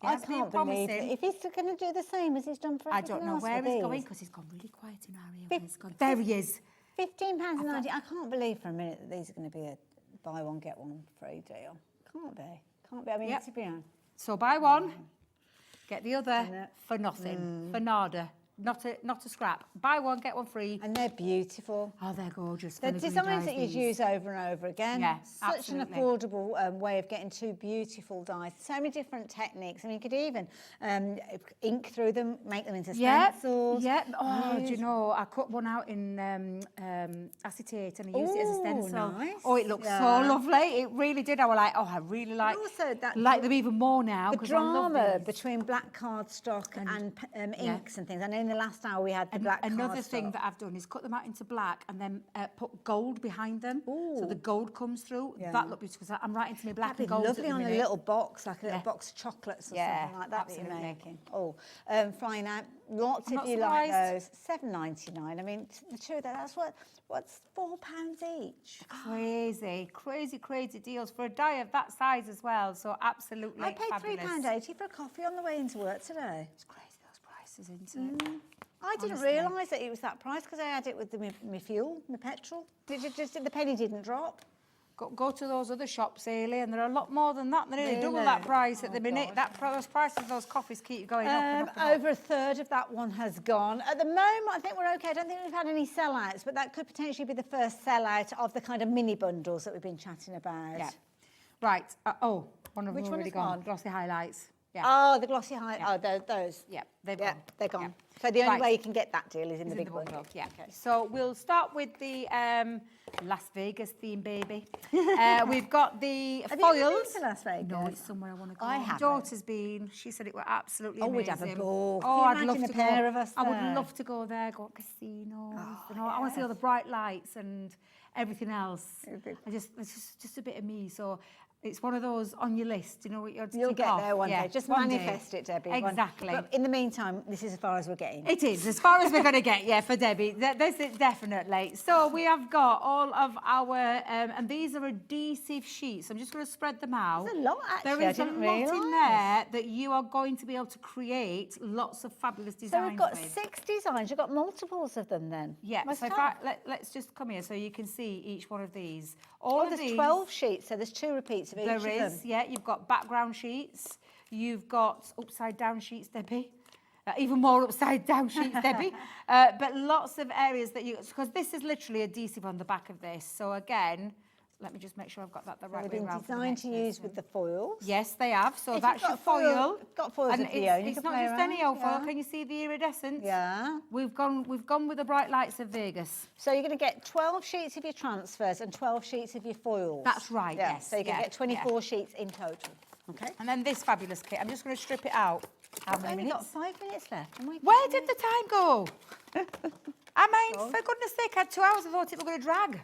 [SPEAKER 13] I can't believe it. If he's going to do the same as he's done for
[SPEAKER 8] I
[SPEAKER 13] everything
[SPEAKER 8] don't know
[SPEAKER 13] else
[SPEAKER 8] where
[SPEAKER 13] with
[SPEAKER 8] he's going,
[SPEAKER 13] these.
[SPEAKER 8] because he's gone really quiet in our area. He's gone. There he is.
[SPEAKER 13] £15.90. I can't believe for a minute that these are going to be a buy one get one free deal. Can't be. I mean, to be honest.
[SPEAKER 8] So buy one, get the other for nothing, for nada. Not a scrap. Buy one, get one free.
[SPEAKER 13] And they're beautiful.
[SPEAKER 8] Oh, they're gorgeous.
[SPEAKER 13] They're designs that you'd use over and over again.
[SPEAKER 8] Yeah,
[SPEAKER 13] Such
[SPEAKER 8] absolutely.
[SPEAKER 13] an affordable way of getting two beautiful dyes. So many different techniques. I mean, you could even ink through them, make them into stencils.
[SPEAKER 8] Yeah. Oh, do you know, I cut one out in acetate and I used it as a stencil.
[SPEAKER 13] Nice.
[SPEAKER 8] Oh, it looks so lovely. It really did. I was like, oh, I really like them even more now.
[SPEAKER 13] The drama between black cardstock and inks and things. I know in the last hour we had the black
[SPEAKER 8] Another
[SPEAKER 13] cardstock.
[SPEAKER 8] thing that I've done is cut them out into black and then put gold behind them. So the gold comes through.
[SPEAKER 13] Yeah.
[SPEAKER 8] That looked beautiful. So I'm writing to me black
[SPEAKER 13] That'd
[SPEAKER 8] and
[SPEAKER 13] be
[SPEAKER 8] gold.
[SPEAKER 13] lovely on a little box, like a little box of chocolates or something like that
[SPEAKER 8] absolutely.
[SPEAKER 13] that you're making. Oh, flying out. Lots
[SPEAKER 8] I'm
[SPEAKER 13] of
[SPEAKER 8] not
[SPEAKER 13] you like
[SPEAKER 8] surprised.
[SPEAKER 13] those. $7.99. I mean, the truth, that's what's £4 each.
[SPEAKER 8] Crazy deals for a die of that size as well. So absolutely
[SPEAKER 13] I paid
[SPEAKER 8] fabulous.
[SPEAKER 13] £3.80 for a coffee on the way into work today.
[SPEAKER 8] It's crazy those prices, isn't it?
[SPEAKER 13] I didn't
[SPEAKER 8] Honestly.
[SPEAKER 13] realise that it was that price because I had it with my fuel, my petrol. The penny didn't drop?
[SPEAKER 8] Go to those other shops, Hayley, and they're a lot more than that. They're nearly double that price at the minute. Those prices of those coffees keep going up and up and up.
[SPEAKER 13] Over a third of that one has gone. At the moment, I think we're okay. I don't think we've had any sellouts, but that could potentially be the first sellout of the kind of mini bundles that we've been chatting about.
[SPEAKER 8] Yeah. Right. One of them
[SPEAKER 13] Which one
[SPEAKER 8] already
[SPEAKER 13] has
[SPEAKER 8] gone.
[SPEAKER 13] gone?
[SPEAKER 8] Glossy highlights. Yeah.
[SPEAKER 13] Oh, the glossy highlights. Oh, those.
[SPEAKER 8] Yeah, they've gone.
[SPEAKER 13] They're gone.
[SPEAKER 8] Yeah.
[SPEAKER 13] So the only
[SPEAKER 8] Right.
[SPEAKER 13] way you can get that deal is in the big
[SPEAKER 8] bundle.
[SPEAKER 13] bundle.
[SPEAKER 8] Yeah. Okay. So we'll start with the Las Vegas theme, baby. We've got the
[SPEAKER 13] Have
[SPEAKER 8] foils.
[SPEAKER 13] you ever been to Las Vegas?
[SPEAKER 8] No, it's somewhere I want to go.
[SPEAKER 13] I
[SPEAKER 8] My
[SPEAKER 13] haven't.
[SPEAKER 8] daughter's been. She said it were absolutely
[SPEAKER 13] Oh,
[SPEAKER 8] amazing.
[SPEAKER 13] we'd have a ball.
[SPEAKER 8] Oh,
[SPEAKER 13] Can
[SPEAKER 8] I'd
[SPEAKER 13] you
[SPEAKER 8] love
[SPEAKER 13] imagine
[SPEAKER 8] to
[SPEAKER 13] a pair
[SPEAKER 8] go.
[SPEAKER 13] of us
[SPEAKER 8] I would
[SPEAKER 13] there?
[SPEAKER 8] love to go there, go to casinos. I want to see all the bright lights and everything else. It's just a bit of me. So it's one of those on your list, you know, what you have to
[SPEAKER 13] You'll
[SPEAKER 8] tick
[SPEAKER 13] get
[SPEAKER 8] off.
[SPEAKER 13] there one day. Just
[SPEAKER 8] one
[SPEAKER 13] manifest it, Debbie.
[SPEAKER 8] Exactly.
[SPEAKER 13] But in the meantime, this is as far as we're getting.
[SPEAKER 8] It is, as far as we're going to get, yeah, for Debbie. This is definitely. So we have got all of our, and these are adhesive sheets. I'm just going to spread them out.
[SPEAKER 13] There's a lot, actually.
[SPEAKER 8] There is
[SPEAKER 13] I
[SPEAKER 8] a
[SPEAKER 13] didn't
[SPEAKER 8] lot in
[SPEAKER 13] realise.
[SPEAKER 8] there that you are going to be able to create lots of fabulous designs
[SPEAKER 13] So we've got
[SPEAKER 8] with.
[SPEAKER 13] 6 designs. You've got multiples of them then?
[SPEAKER 8] Yeah,
[SPEAKER 13] Must
[SPEAKER 8] so
[SPEAKER 13] have.
[SPEAKER 8] let's just come here so you can see each one of these. All
[SPEAKER 13] Oh,
[SPEAKER 8] of
[SPEAKER 13] there's
[SPEAKER 8] these,
[SPEAKER 13] 12 sheets, so there's 2 repeats of each
[SPEAKER 8] there
[SPEAKER 13] of
[SPEAKER 8] is,
[SPEAKER 13] them.
[SPEAKER 8] yeah, you've got background sheets, you've got upside down sheets, Debbie. Even more upside down sheets, Debbie. But lots of areas that you, because this is literally adhesive on the back of this. So again, let me just make sure I've got that the right way
[SPEAKER 13] They've been
[SPEAKER 8] around. for the
[SPEAKER 13] designed
[SPEAKER 8] next
[SPEAKER 13] to use
[SPEAKER 8] person.
[SPEAKER 13] with the foils.
[SPEAKER 8] Yes, they have. So
[SPEAKER 13] If
[SPEAKER 8] that's
[SPEAKER 13] you've
[SPEAKER 8] your
[SPEAKER 13] got foil-
[SPEAKER 8] foil.
[SPEAKER 13] got foils
[SPEAKER 8] And
[SPEAKER 13] of your own, you
[SPEAKER 8] it's
[SPEAKER 13] can
[SPEAKER 8] not
[SPEAKER 13] play
[SPEAKER 8] just any
[SPEAKER 13] around,
[SPEAKER 8] old foil.
[SPEAKER 13] yeah.
[SPEAKER 8] Can you see the iridescence?
[SPEAKER 13] Yeah.
[SPEAKER 8] We've gone with the bright lights of Vegas.
[SPEAKER 13] So you're going to get 12 sheets of your transfers and 12 sheets of your foils.
[SPEAKER 8] That's right,
[SPEAKER 13] Yeah,
[SPEAKER 8] yes,
[SPEAKER 13] so you can
[SPEAKER 8] yeah,
[SPEAKER 13] get 24 sheets in total. Okay.
[SPEAKER 8] And then this fabulous kit. I'm just going to strip it out. How
[SPEAKER 13] We've
[SPEAKER 8] many
[SPEAKER 13] only got
[SPEAKER 8] minutes?
[SPEAKER 13] 5 minutes left. and we
[SPEAKER 8] Where
[SPEAKER 13] can-
[SPEAKER 8] did the time go? I mean, for goodness sake, I had 2 hours. I thought it were going to drag.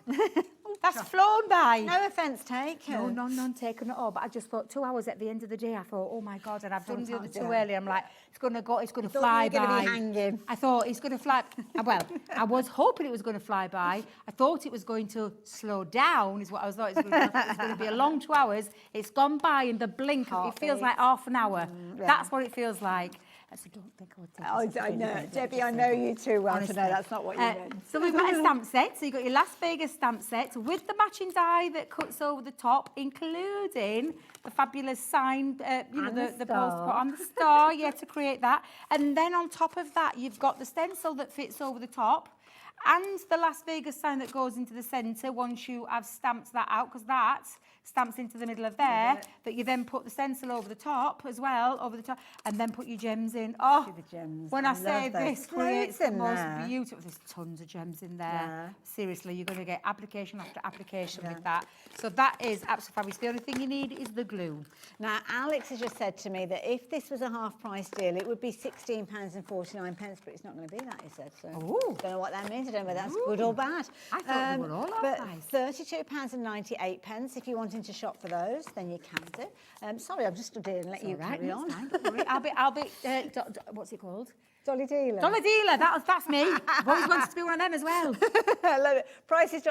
[SPEAKER 8] That's flown by.
[SPEAKER 13] No offence taken.
[SPEAKER 8] No, none taken at all. But I just thought 2 hours at the end of the day. I thought, oh my God, and I've done the other
[SPEAKER 13] Sometimes,
[SPEAKER 8] 2
[SPEAKER 13] yeah.
[SPEAKER 8] earlier. I'm like, it's going to go, it's going to
[SPEAKER 13] thought
[SPEAKER 8] fly
[SPEAKER 13] you were
[SPEAKER 8] by.
[SPEAKER 13] gonna be hanging.
[SPEAKER 8] I thought it's going to fly. Well, I was hoping it was going to fly by. I thought it was going to slow down, is what I thought. It was going to be a long 2 hours. It's gone by in the blink. It feels like half an hour.
[SPEAKER 13] yeah.
[SPEAKER 8] That's what it feels like. So don't think I would take
[SPEAKER 13] Oh,
[SPEAKER 8] this
[SPEAKER 13] I
[SPEAKER 8] as a
[SPEAKER 13] know.
[SPEAKER 8] really
[SPEAKER 13] Debbie, I know you too well to
[SPEAKER 8] Honestly.
[SPEAKER 13] know that's not what you meant.
[SPEAKER 8] So we've got a stamp set. So you've got your Las Vegas stamp set with the matching die that cuts over the top, including the fabulous sign, you know,
[SPEAKER 13] And
[SPEAKER 8] the
[SPEAKER 13] the
[SPEAKER 8] post on the star, yeah, to create that. And then on top of that, you've got the stencil that fits over the top and the Las Vegas sign that goes into the centre once you have stamped that out, because that stamps into the middle of there, that you then put the stencil over the top as well, and then put your gems in. Oh,
[SPEAKER 13] the gems.
[SPEAKER 8] when I
[SPEAKER 13] I
[SPEAKER 8] say
[SPEAKER 13] love those.
[SPEAKER 8] this creates the
[SPEAKER 13] Loads in
[SPEAKER 8] most
[SPEAKER 13] there.
[SPEAKER 8] beautiful, there's tons of gems in there.
[SPEAKER 13] Yeah.
[SPEAKER 8] Seriously, you're going to get application after application with that. So that is absolutely fabulous. The only thing you need is the glue.
[SPEAKER 13] Now, Alex has just said to me that if this was a half-price deal, it would be £16.49, but it's not going to be that, he said. So
[SPEAKER 8] Ooh.
[SPEAKER 13] don't know what that means. I don't know whether that's good or bad.
[SPEAKER 8] I thought they were all
[SPEAKER 13] But
[SPEAKER 8] half-price.
[SPEAKER 13] £32.98, if you're wanting to shop for those, then you can do. Sorry, I'm just stood here and let you
[SPEAKER 8] Right,
[SPEAKER 13] carry
[SPEAKER 8] that's
[SPEAKER 13] on.
[SPEAKER 8] fine, don't worry. I'll be what's it called?
[SPEAKER 13] Dolly Dealer.
[SPEAKER 8] Dollar dealer, that's me. I've always wanted to be one of them as well.
[SPEAKER 13] I love it. Price is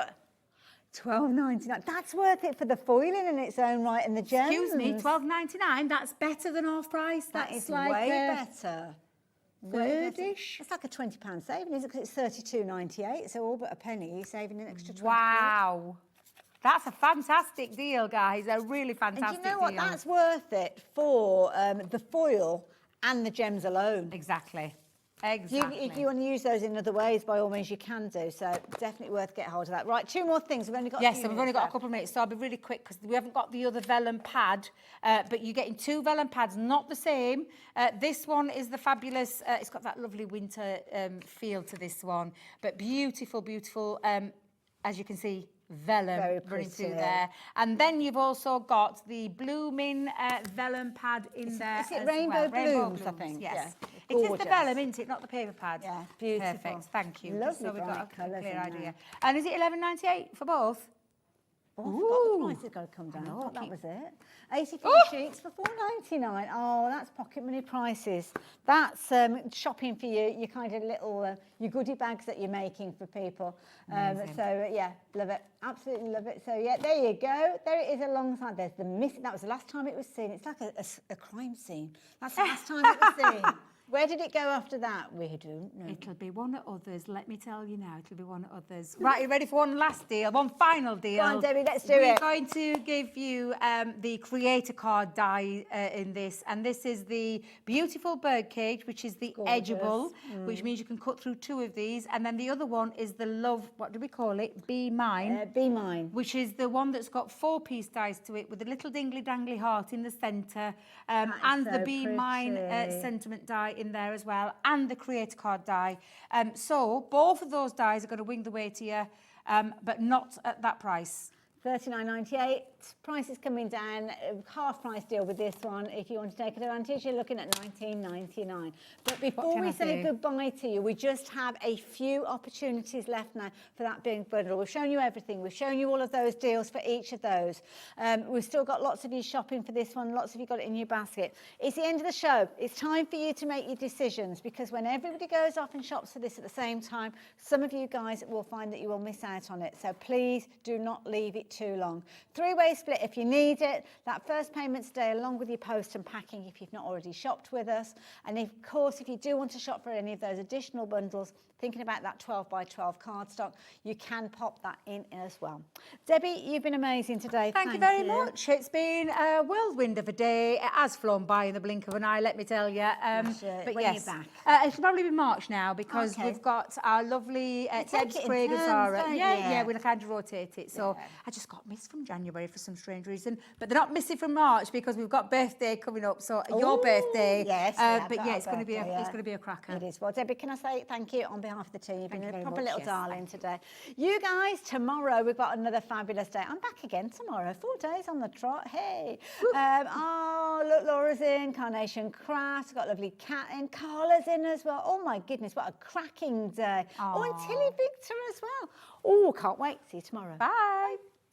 [SPEAKER 13] £12.99. That's worth it for the foiling in its own right and the gems.
[SPEAKER 8] Excuse me, $12.99. That's better than half price.
[SPEAKER 13] That
[SPEAKER 8] That's
[SPEAKER 13] is
[SPEAKER 8] like
[SPEAKER 13] way better.
[SPEAKER 8] third-ish.
[SPEAKER 13] It's like a £20 saving, isn't it? Because it's £32.98, so all but a penny, you're saving an extra 20.
[SPEAKER 8] Wow. That's a fantastic deal, guys. A really fantastic
[SPEAKER 13] And do you know what?
[SPEAKER 8] deal.
[SPEAKER 13] That's worth it for the foil and the gems alone.
[SPEAKER 8] Exactly. Exactly.
[SPEAKER 13] If you want to use those in other ways, by all means, you can do. So definitely worth getting hold of that. Right, 2 more things. We've only got
[SPEAKER 8] Yes, so we've only got a couple of minutes, so I'll be really quick because we haven't got the other vellum pad, but you're getting 2 vellum pads, not the same. This one is the fabulous, it's got that lovely winter feel to this one, but beautiful, beautiful, as you can see, vellum running through there. And then you've also got the blooming vellum pad in there.
[SPEAKER 13] Is it
[SPEAKER 8] as
[SPEAKER 13] Rainbow
[SPEAKER 8] well.
[SPEAKER 13] Blooms, I think?
[SPEAKER 8] Yes.
[SPEAKER 13] Yeah.
[SPEAKER 8] It is the
[SPEAKER 13] Gorgeous.
[SPEAKER 8] vellum, isn't it? Not the paper pad.
[SPEAKER 13] Yeah, beautiful.
[SPEAKER 8] Perfect, thank you.
[SPEAKER 13] Lovely
[SPEAKER 8] Just so we've got
[SPEAKER 13] bright
[SPEAKER 8] a
[SPEAKER 13] colours
[SPEAKER 8] clear
[SPEAKER 13] in
[SPEAKER 8] idea.
[SPEAKER 13] there.
[SPEAKER 8] And is it $11.98 for both?
[SPEAKER 13] Oh, I forgot the price has got to come down. I thought that was it. 84 sheets for $4.99. Oh, that's pocket money prices. That's shopping for you. Your kind of little your goodie bags that you're making for people. So yeah, love it. Absolutely love it. So yeah, there you go. There it is alongside. There's the missing. That was the last time it was seen. It's like a crime scene. That's the last time it was seen. Where did it go after that? We don't know.
[SPEAKER 8] It'll be one of others, let me tell you now. It'll be one of others. Right, you ready for one last deal, one final deal?
[SPEAKER 13] Go on, Debbie, let's do
[SPEAKER 8] We're
[SPEAKER 13] it.
[SPEAKER 8] going to give you the creator card die in this, and this is the beautiful birdcage, which is the
[SPEAKER 13] Gorgeous.
[SPEAKER 8] edgeable, which means you can cut through 2 of these, and then the other one is the love, what do we call it? Be Mine.
[SPEAKER 13] Be Mine.
[SPEAKER 8] Which is the one that's got 4-piece dies to it with a little dingly dangly heart in the centre, and
[SPEAKER 13] so
[SPEAKER 8] the Be Mine
[SPEAKER 13] pretty.
[SPEAKER 8] sentiment die in there as well, and the creator card die. So both of those dies are going to wing the way to you, but not at that price.
[SPEAKER 13] $39.98. Price is coming down. Half price deal with this one. If you want to take advantage, you're looking at $19.99. But before we say goodbye to you, we just have a few opportunities left now for that big bundle. We've shown you everything. We've shown you all of those deals for each of those. We've still got lots of you shopping for this one. Lots of you got it in your basket. It's the end of the show. It's time for you to make your decisions, because when everybody goes off and shops for this at the same time, some of you guys will find that you will miss out on it. So please do not leave it too long. 3-way split if you need it. That first payment today along with your post and packing if you've not already shopped with us. And of course, if you do want to shop for any of those additional bundles, thinking about that 12 by 12 cardstock, you can pop that in as well. Debbie, you've been amazing today.
[SPEAKER 8] Thank you very much. It's been a whirlwind of a day. It has flown by in the blink of an eye, let me tell you. But
[SPEAKER 13] when
[SPEAKER 8] yes,
[SPEAKER 13] you're back.
[SPEAKER 8] it'll probably be March now, because we've got our lovely Deb Sprague and Sarah. Yeah, we'll kind of rotate it. So I just got missed from January for some strange reason, but they're not missing from March because we've got birthday coming up. So your birthday.
[SPEAKER 13] Yes.
[SPEAKER 8] But yeah, it's going to be a cracker.
[SPEAKER 13] It is. Well, Debbie, can I say thank you on behalf of the team? You've been a
[SPEAKER 8] very
[SPEAKER 13] proper
[SPEAKER 8] much,
[SPEAKER 13] little
[SPEAKER 8] yes,
[SPEAKER 13] darling today. You guys, tomorrow we've got another fabulous day. I'm back again tomorrow. 4 days on the trot. Hey. Oh, look, Laura's in. Carnation Craft. Got lovely Cat in. Carla's in as well. Oh my goodness, what a cracking day. Oh, and Tilly Victor as well. Oh, can't wait. See you tomorrow.
[SPEAKER 8] Bye.